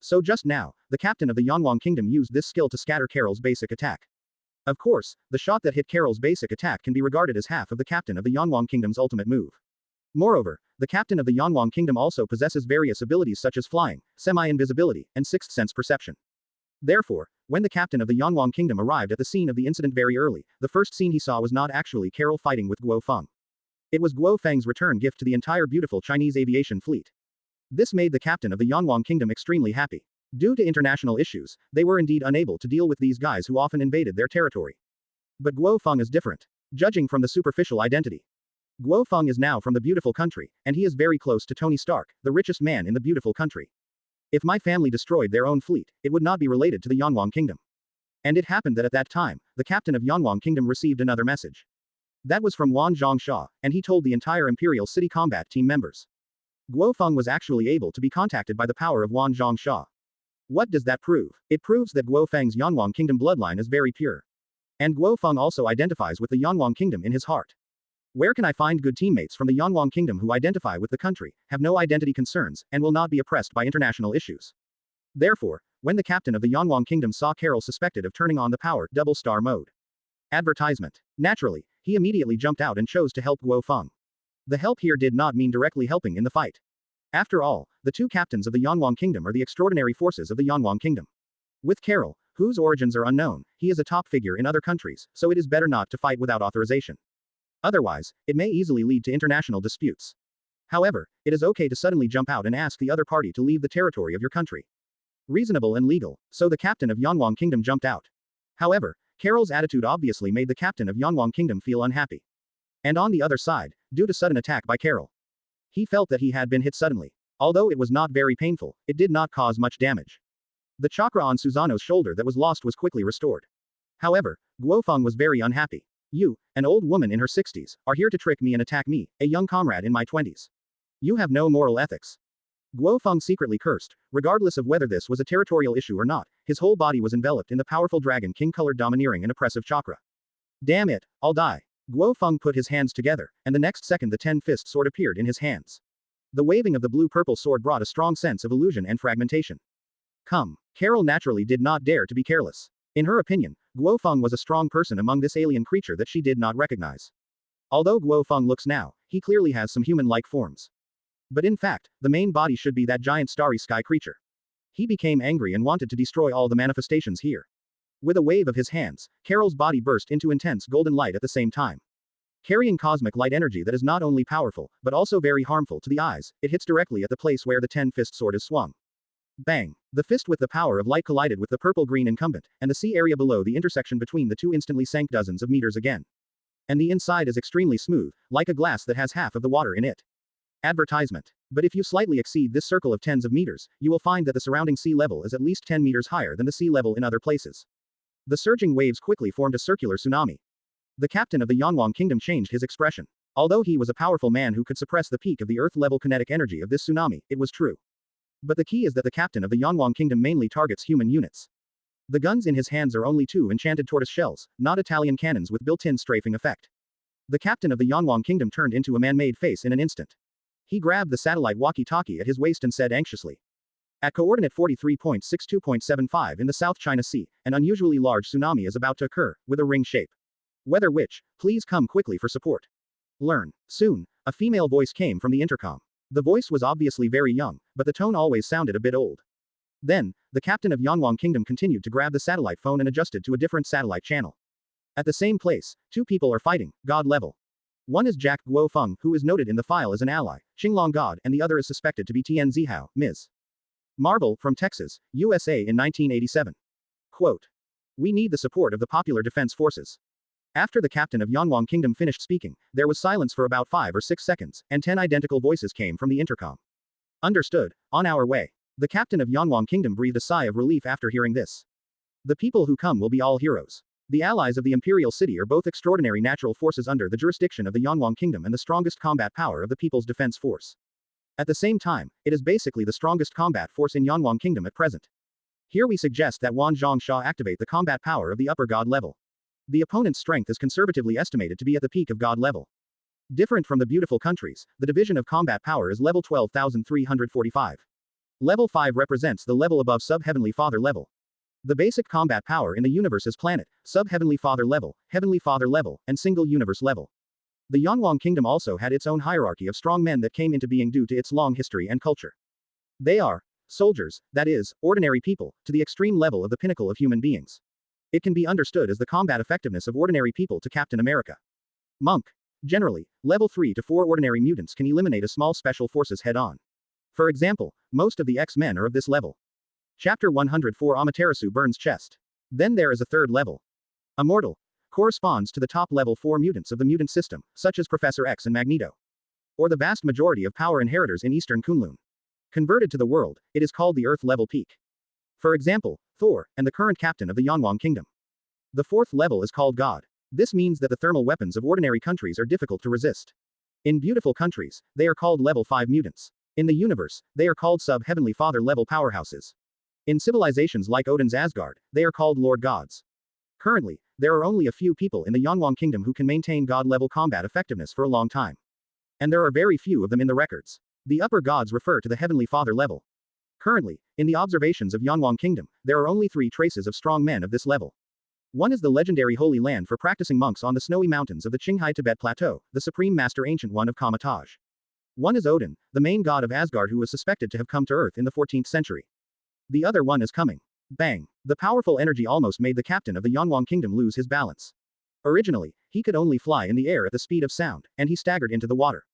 So just now, the captain of the Yanwang Kingdom used this skill to scatter Carol's basic attack. Of course, the shot that hit Carol's basic attack can be regarded as half of the captain of the Yanwang Kingdom's ultimate move. Moreover, the captain of the Yanwang Kingdom also possesses various abilities such as flying, semi-invisibility, and sixth sense perception. Therefore, when the captain of the Yanwang Kingdom arrived at the scene of the incident very early, the first scene he saw was not actually Carol fighting with Guo Feng. It was Guo Feng's return gift to the entire beautiful Chinese aviation fleet. This made the captain of the Yanwang Kingdom extremely happy. Due to international issues, they were indeed unable to deal with these guys who often invaded their territory. But Guo Feng is different. Judging from the superficial identity, Guo Feng is now from the beautiful country, and he is very close to Tony Stark, the richest man in the beautiful country. If my family destroyed their own fleet, it would not be related to the Yanwang Kingdom. And it happened that at that time, the captain of Yanwang Kingdom received another message. That was from Wan Zhongsha, and he told the entire Imperial City Combat Team members. Guo Feng was actually able to be contacted by the power of Wan Zhongsha. What does that prove? It proves that Guo Feng's Yanwang Kingdom bloodline is very pure. And Guo Feng also identifies with the Yanwang Kingdom in his heart. Where can I find good teammates from the Yanwang Kingdom who identify with the country, have no identity concerns, and will not be oppressed by international issues? Therefore, when the captain of the Yanwang Kingdom saw Carol suspected of turning on the power double star mode advertisement, naturally, he immediately jumped out and chose to help Guo Feng. The help here did not mean directly helping in the fight. After all, the two captains of the Yanwang Kingdom are the extraordinary forces of the Yanwang Kingdom. With Carol, whose origins are unknown, he is a top figure in other countries, so it is better not to fight without authorization. Otherwise, it may easily lead to international disputes. However, it is okay to suddenly jump out and ask the other party to leave the territory of your country. Reasonable and legal, so the captain of Yanwang Kingdom jumped out. However, Carol's attitude obviously made the captain of Yanwang Kingdom feel unhappy. And on the other side, due to sudden attack by Carol, he felt that he had been hit suddenly. Although it was not very painful, it did not cause much damage. The chakra on Susano's shoulder that was lost was quickly restored. However, Guo Feng was very unhappy. You, an old woman in her 60s, are here to trick me and attack me, a young comrade in my 20s. You have no moral ethics. Guo Feng secretly cursed. Regardless of whether this was a territorial issue or not, his whole body was enveloped in the powerful dragon king-colored domineering and oppressive chakra. Damn it, I'll die. Guo Feng put his hands together, and the next second the 10-fist sword appeared in his hands. The waving of the blue-purple sword brought a strong sense of illusion and fragmentation. Come. Carol naturally did not dare to be careless. In her opinion, Guo Feng was a strong person among this alien creature that she did not recognize. Although Guo Feng looks now, he clearly has some human-like forms. But in fact, the main body should be that giant starry sky creature. He became angry and wanted to destroy all the manifestations here. With a wave of his hands, Carol's body burst into intense golden light at the same time. Carrying cosmic light energy that is not only powerful, but also very harmful to the eyes, it hits directly at the place where the 10-fist sword is swung. Bang! The fist with the power of light collided with the purple-green incumbent, and the sea area below the intersection between the two instantly sank dozens of meters again. And the inside is extremely smooth, like a glass that has half of the water in it. Advertisement. But if you slightly exceed this circle of tens of meters, you will find that the surrounding sea level is at least 10 meters higher than the sea level in other places. The surging waves quickly formed a circular tsunami. The captain of the Yangwang kingdom changed his expression. Although he was a powerful man who could suppress the peak of the earth-level kinetic energy of this tsunami, it was true. But the key is that the captain of the Yangwang kingdom mainly targets human units. The guns in his hands are only 2 enchanted tortoise shells, not Italian cannons with built-in strafing effect. The captain of the Yangwang kingdom turned into a man-made face in an instant. He grabbed the satellite walkie-talkie at his waist and said anxiously. At coordinate 43.62.75 in the South China Sea, an unusually large tsunami is about to occur, with a ring shape. Weather Witch, please come quickly for support. Learn. Soon, a female voice came from the intercom. The voice was obviously very young, but the tone always sounded a bit old. Then, the captain of Yangwang kingdom continued to grab the satellite phone and adjusted to a different satellite channel. At the same place, 2 people are fighting, god level. One is Jack Guo Feng, who is noted in the file as an ally, Xinglong God, and the other is suspected to be Tian Zihao, Ms. Marvel, from Texas, USA in 1987. Quote. We need the support of the Popular Defense Forces. After the captain of Yangwang kingdom finished speaking, there was silence for about 5 or 6 seconds, and 10 identical voices came from the intercom. Understood, on our way. The captain of Yangwang kingdom breathed a sigh of relief after hearing this. The people who come will be all heroes. The allies of the Imperial City are both extraordinary natural forces under the jurisdiction of the Yangwang Kingdom and the strongest combat power of the People's Defense Force. At the same time, it is basically the strongest combat force in Yangwang Kingdom at present. Here we suggest that Wan Zhongsha activate the combat power of the upper god level. The opponent's strength is conservatively estimated to be at the peak of god level. Different from the beautiful countries, the division of combat power is level 12,345. Level 5 represents the level above sub-heavenly father level. The basic combat power in the universe is planet, sub-heavenly father level, heavenly father level, and single universe level. The Yangwang Kingdom also had its own hierarchy of strong men that came into being due to its long history and culture. They are soldiers, that is, ordinary people, to the extreme level of the pinnacle of human beings. It can be understood as the combat effectiveness of ordinary people to Captain America. Monk. Generally, level 3 to 4 ordinary mutants can eliminate a small special forces head-on. For example, most of the X-Men are of this level. Chapter 104 Amaterasu burns chest. Then there is a third level. Immortal. Corresponds to the top level 4 mutants of the mutant system, such as Professor X and Magneto. Or the vast majority of power inheritors in Eastern Kunlun. Converted to the world, it is called the Earth level peak. For example, Thor, and the current captain of the Yangwang Kingdom. The 4th level is called God. This means that the thermal weapons of ordinary countries are difficult to resist. In beautiful countries, they are called level 5 mutants. In the universe, they are called sub-heavenly father level powerhouses. In civilizations like Odin's Asgard, they are called Lord Gods. Currently, there are only a few people in the Yangwang Kingdom who can maintain God-level combat effectiveness for a long time. And there are very few of them in the records. The upper gods refer to the Heavenly Father level. Currently, in the observations of Yangwang Kingdom, there are only 3 traces of strong men of this level. One is the legendary Holy Land for practicing monks on the snowy mountains of the Qinghai Tibet Plateau, the Supreme Master Ancient One of Kamataj. One is Odin, the main god of Asgard who was suspected to have come to Earth in the 14th century. The other one is coming. Bang. The powerful energy almost made the captain of the Yangwang Kingdom lose his balance. Originally, he could only fly in the air at the speed of sound, and he staggered into the water.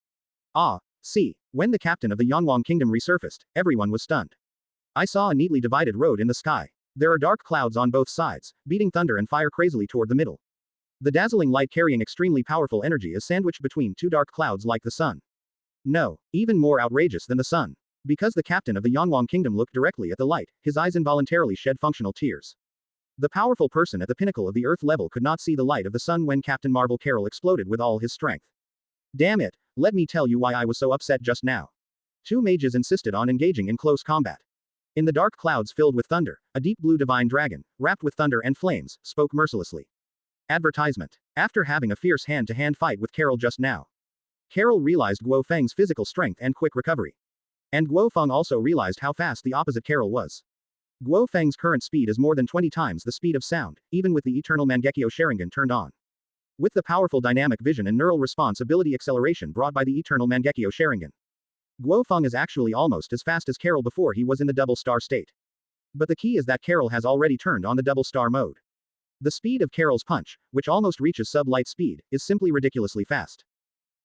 Ah, see, when the captain of the Yangwang Kingdom resurfaced, everyone was stunned. I saw a neatly divided road in the sky. There are dark clouds on both sides, beating thunder and fire crazily toward the middle. The dazzling light carrying extremely powerful energy is sandwiched between 2 dark clouds like the sun. No, even more outrageous than the sun. Because the captain of the Yangwang Kingdom looked directly at the light, his eyes involuntarily shed functional tears. The powerful person at the pinnacle of the Earth level could not see the light of the sun when Captain Marvel Carroll exploded with all his strength. Damn it, let me tell you why I was so upset just now. Two mages insisted on engaging in close combat. In the dark clouds filled with thunder, a deep blue divine dragon, wrapped with thunder and flames, spoke mercilessly. Advertisement. After having a fierce hand-to-hand fight with Carol just now, Carol realized Guo Feng's physical strength and quick recovery. And Guo Feng also realized how fast the opposite Carol was. Guo Feng's current speed is more than 20 times the speed of sound, even with the eternal Mangekyo Sharingan turned on. With the powerful dynamic vision and neural response ability acceleration brought by the eternal Mangekyo Sharingan, Guo Feng is actually almost as fast as Carol before he was in the double star state. But the key is that Carol has already turned on the double star mode. The speed of Carol's punch, which almost reaches sub-light speed, is simply ridiculously fast.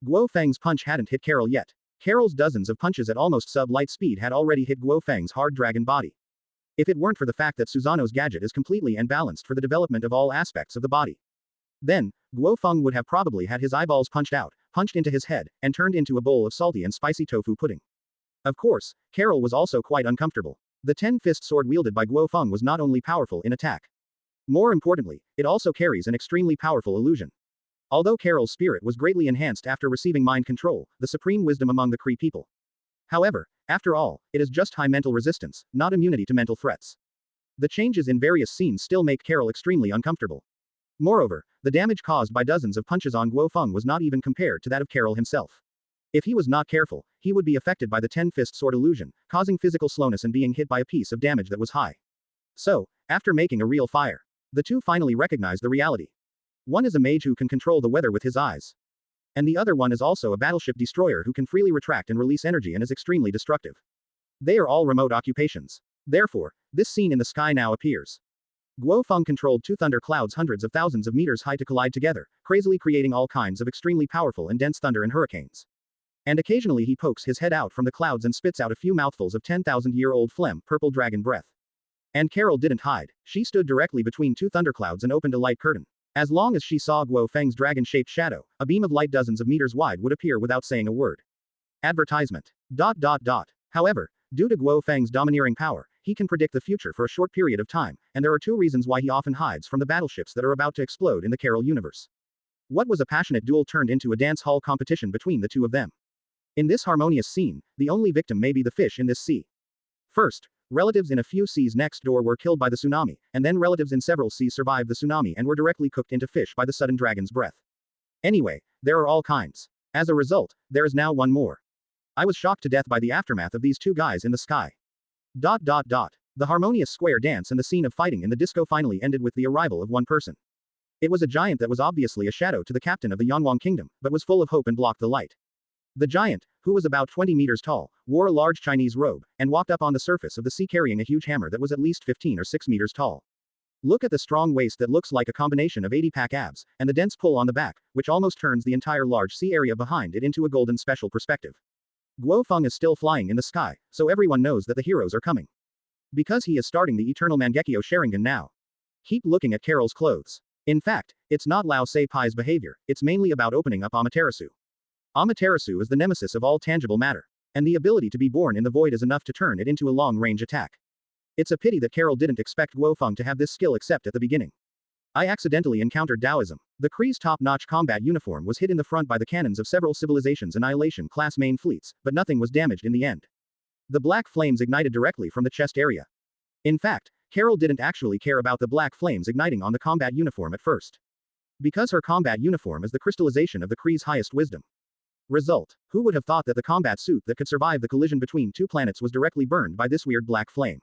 Guo Feng's punch hadn't hit Carol yet. Carol's dozens of punches at almost sub-light speed had already hit Guo Feng's hard dragon body. If it weren't for the fact that Susanoo's gadget is completely unbalanced for the development of all aspects of the body, then, Guo Feng would have probably had his eyeballs punched out, punched into his head, and turned into a bowl of salty and spicy tofu pudding. Of course, Carol was also quite uncomfortable. The 10-fist sword wielded by Guo Feng was not only powerful in attack. More importantly, it also carries an extremely powerful illusion. Although Carol's spirit was greatly enhanced after receiving mind control, the supreme wisdom among the Kree people. However, after all, it is just high mental resistance, not immunity to mental threats. The changes in various scenes still make Carol extremely uncomfortable. Moreover, the damage caused by dozens of punches on Guo Feng was not even compared to that of Carol himself. If he was not careful, he would be affected by the 10-fist sword illusion, causing physical slowness and being hit by a piece of damage that was high. So, after making a real fire, the two finally recognized the reality. One is a mage who can control the weather with his eyes. And the other one is also a battleship destroyer who can freely retract and release energy and is extremely destructive. They are all remote occupations. Therefore, this scene in the sky now appears. Guo Feng controlled two thunder clouds hundreds of thousands of meters high to collide together, crazily creating all kinds of extremely powerful and dense thunder and hurricanes. And occasionally he pokes his head out from the clouds and spits out a few mouthfuls of 10,000-year-old phlegm, purple dragon breath. And Carol didn't hide. She stood directly between two thunderclouds and opened a light curtain. As long as she saw Guo Feng's dragon-shaped shadow, a beam of light dozens of meters wide would appear without saying a word. Advertisement. ... However, due to Guo Feng's domineering power, he can predict the future for a short period of time, and there are two reasons why he often hides from the battleships that are about to explode in the Carol universe. What was a passionate duel turned into a dance hall competition between the two of them. In this harmonious scene, the only victim may be the fish in this sea. First, relatives in a few seas next door were killed by the tsunami, and then relatives in several seas survived the tsunami and were directly cooked into fish by the sudden dragon's breath. Anyway, there are all kinds. As a result, there is now one more. I was shocked to death by the aftermath of these two guys in the sky. ... The harmonious square dance and the scene of fighting in the disco finally ended with the arrival of one person. It was a giant that was obviously a shadow to the captain of the Yanwang kingdom, but was full of hope and blocked the light. The giant, who was about 20 meters tall, wore a large Chinese robe, and walked up on the surface of the sea carrying a huge hammer that was at least 15 or 6 meters tall. Look at the strong waist that looks like a combination of 80-pack abs, and the dense pull on the back, which almost turns the entire large sea area behind it into a golden special perspective. Guo Feng is still flying in the sky, so everyone knows that the heroes are coming. Because he is starting the eternal Mangekyo Sharingan now. Keep looking at Carol's clothes. In fact, it's not Lao Se Pai's behavior, it's mainly about opening up Amaterasu. Amaterasu is the nemesis of all tangible matter. And the ability to be born in the void is enough to turn it into a long-range attack. It's a pity that Carol didn't expect Guo Feng to have this skill except at the beginning. I accidentally encountered Taoism. The Kree's top-notch combat uniform was hit in the front by the cannons of several civilizations' Annihilation-class main fleets, but nothing was damaged in the end. The black flames ignited directly from the chest area. In fact, Carol didn't actually care about the black flames igniting on the combat uniform at first. Because her combat uniform is the crystallization of the Kree's highest wisdom. Result: who would have thought that the combat suit that could survive the collision between two planets was directly burned by this weird black flame?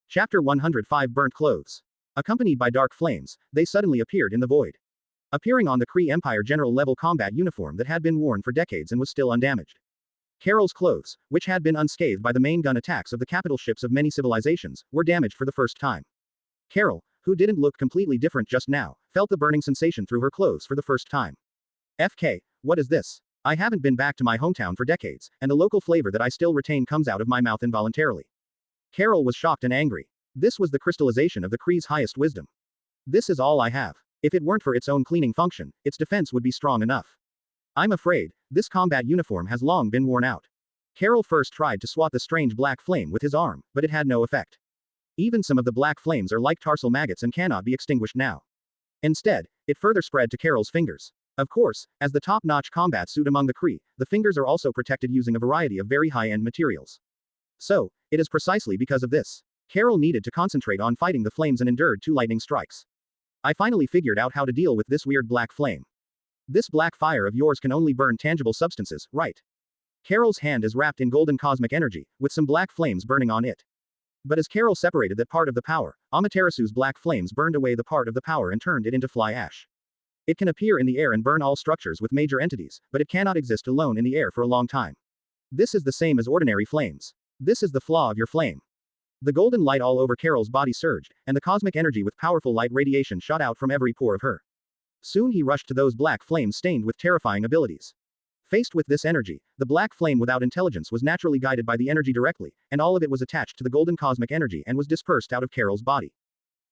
Chapter 105 Burnt Clothes. Accompanied by dark flames, they suddenly appeared in the void. Appearing on the Kree Empire general-level combat uniform that had been worn for decades and was still undamaged. Carol's clothes, which had been unscathed by the main gun attacks of the capital ships of many civilizations, were damaged for the first time. Carol, who didn't look completely different just now, felt the burning sensation through her clothes for the first time. FK, what is this? I haven't been back to my hometown for decades, and the local flavor that I still retain comes out of my mouth involuntarily. Carol was shocked and angry. This was the crystallization of the Kree's highest wisdom. This is all I have. If it weren't for its own cleaning function, its defense would be strong enough. I'm afraid, this combat uniform has long been worn out. Carol first tried to swat the strange black flame with his arm, but it had no effect. Even some of the black flames are like tarsal maggots and cannot be extinguished now. Instead, it further spread to Carol's fingers. Of course, as the top-notch combat suit among the Kree, the fingers are also protected using a variety of very high-end materials. So, it is precisely because of this. Carol needed to concentrate on fighting the flames and endured 2 lightning strikes. I finally figured out how to deal with this weird black flame. This black fire of yours can only burn tangible substances, right? Carol's hand is wrapped in golden cosmic energy, with some black flames burning on it. But as Carol separated that part of the power, Amaterasu's black flames burned away the part of the power and turned it into fly ash. It can appear in the air and burn all structures with major entities, but it cannot exist alone in the air for a long time. This is the same as ordinary flames. This is the flaw of your flame. The golden light all over Carol's body surged, and the cosmic energy with powerful light radiation shot out from every pore of her. Soon he rushed to those black flames stained with terrifying abilities. Faced with this energy, the black flame without intelligence was naturally guided by the energy directly, and all of it was attached to the golden cosmic energy and was dispersed out of Carol's body.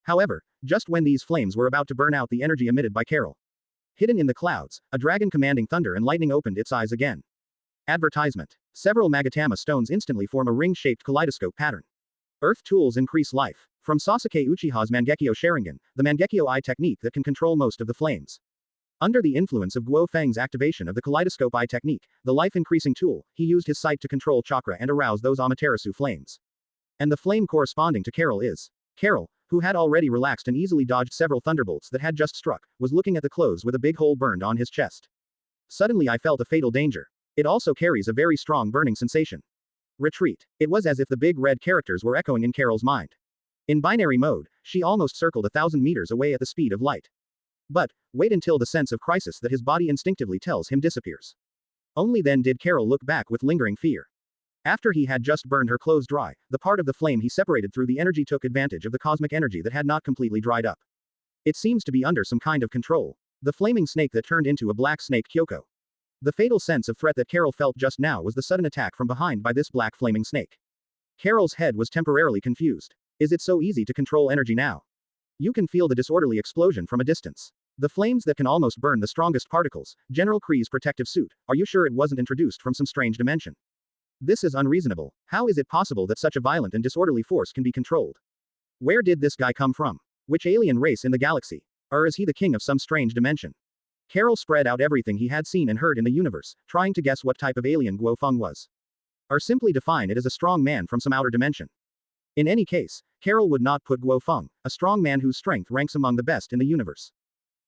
However, just when these flames were about to burn out the energy emitted by Carol. Hidden in the clouds, a dragon commanding thunder and lightning opened its eyes again. Advertisement. Several Magatama stones instantly form a ring-shaped kaleidoscope pattern. Earth tools increase life. From Sasuke Uchiha's Mangekyo Sharingan, the Mangekyo Eye technique that can control most of the flames. Under the influence of Guo Feng's activation of the Kaleidoscope Eye technique, the life-increasing tool, he used his sight to control chakra and arouse those Amaterasu flames. And the flame corresponding to Carol is. Carol, who had already relaxed and easily dodged several thunderbolts that had just struck, was looking at the clothes with a big hole burned on his chest. Suddenly I felt a fatal danger. It also carries a very strong burning sensation. Retreat. It was as if the big red characters were echoing in Carol's mind. In binary mode, she almost circled 1,000 meters away at the speed of light. But, wait until the sense of crisis that his body instinctively tells him disappears. Only then did Carol look back with lingering fear. After he had just burned her clothes dry, the part of the flame he separated through the energy took advantage of the cosmic energy that had not completely dried up. It seems to be under some kind of control. The flaming snake that turned into a black snake Kyoko. The fatal sense of threat that Carol felt just now was the sudden attack from behind by this black flaming snake. Carol's head was temporarily confused. Is it so easy to control energy now? You can feel the disorderly explosion from a distance. The flames that can almost burn the strongest particles, General Kree's protective suit, are you sure it wasn't introduced from some strange dimension? This is unreasonable. How is it possible that such a violent and disorderly force can be controlled? Where did this guy come from? Which alien race in the galaxy? Or is he the king of some strange dimension? Carol spread out everything he had seen and heard in the universe, trying to guess what type of alien Guo Feng was. Or simply define it as a strong man from some outer dimension. In any case, Carol would not put Guo Feng, a strong man whose strength ranks among the best in the universe.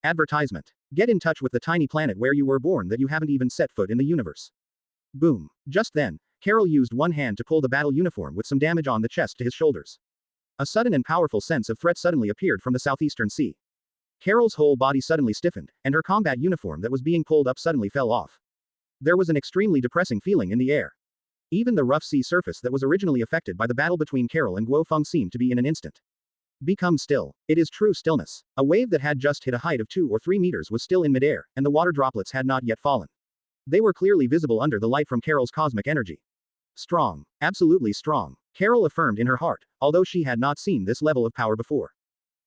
Advertisement. Get in touch with the tiny planet where you were born that you haven't even set foot in the universe. Boom. Just then, Carol used one hand to pull the battle uniform with some damage on the chest to his shoulders. A sudden and powerful sense of threat suddenly appeared from the southeastern sea. Carol's whole body suddenly stiffened, and her combat uniform that was being pulled up suddenly fell off. There was an extremely depressing feeling in the air. Even the rough sea surface that was originally affected by the battle between Carol and Guo Feng seemed to be in an instant. Become still. It is true stillness. A wave that had just hit a height of 2 or 3 meters was still in midair, and the water droplets had not yet fallen. They were clearly visible under the light from Carol's cosmic energy. Strong. Absolutely strong. Carol affirmed in her heart, although she had not seen this level of power before.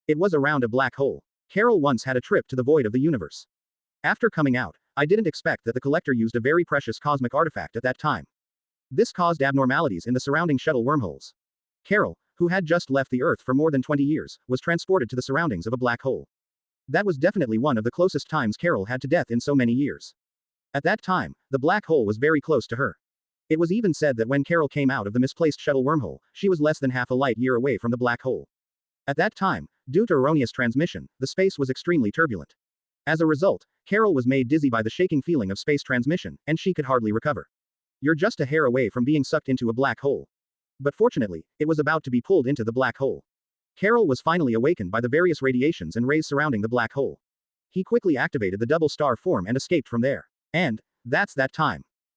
It was around a black hole. Carol once had a trip to the void of the universe. After coming out, I didn't expect that the collector used a very precious cosmic artifact at that time. This caused abnormalities in the surrounding shuttle wormholes. Carol, who had just left the Earth for more than 20 years, was transported to the surroundings of a black hole. That was definitely one of the closest times Carol had to death in so many years. At that time, the black hole was very close to her. It was even said that when Carol came out of the misplaced shuttle wormhole, she was less than half a light year away from the black hole. At that time, due to erroneous transmission, the space was extremely turbulent. As a result, Carol was made dizzy by the shaking feeling of space transmission, and she could hardly recover. You're just a hair away from being sucked into a black hole. But fortunately, it was about to be pulled into the black hole. Carol was finally awakened by the various radiations and rays surrounding the black hole. He quickly activated the double star form and escaped from there. And, that's that time.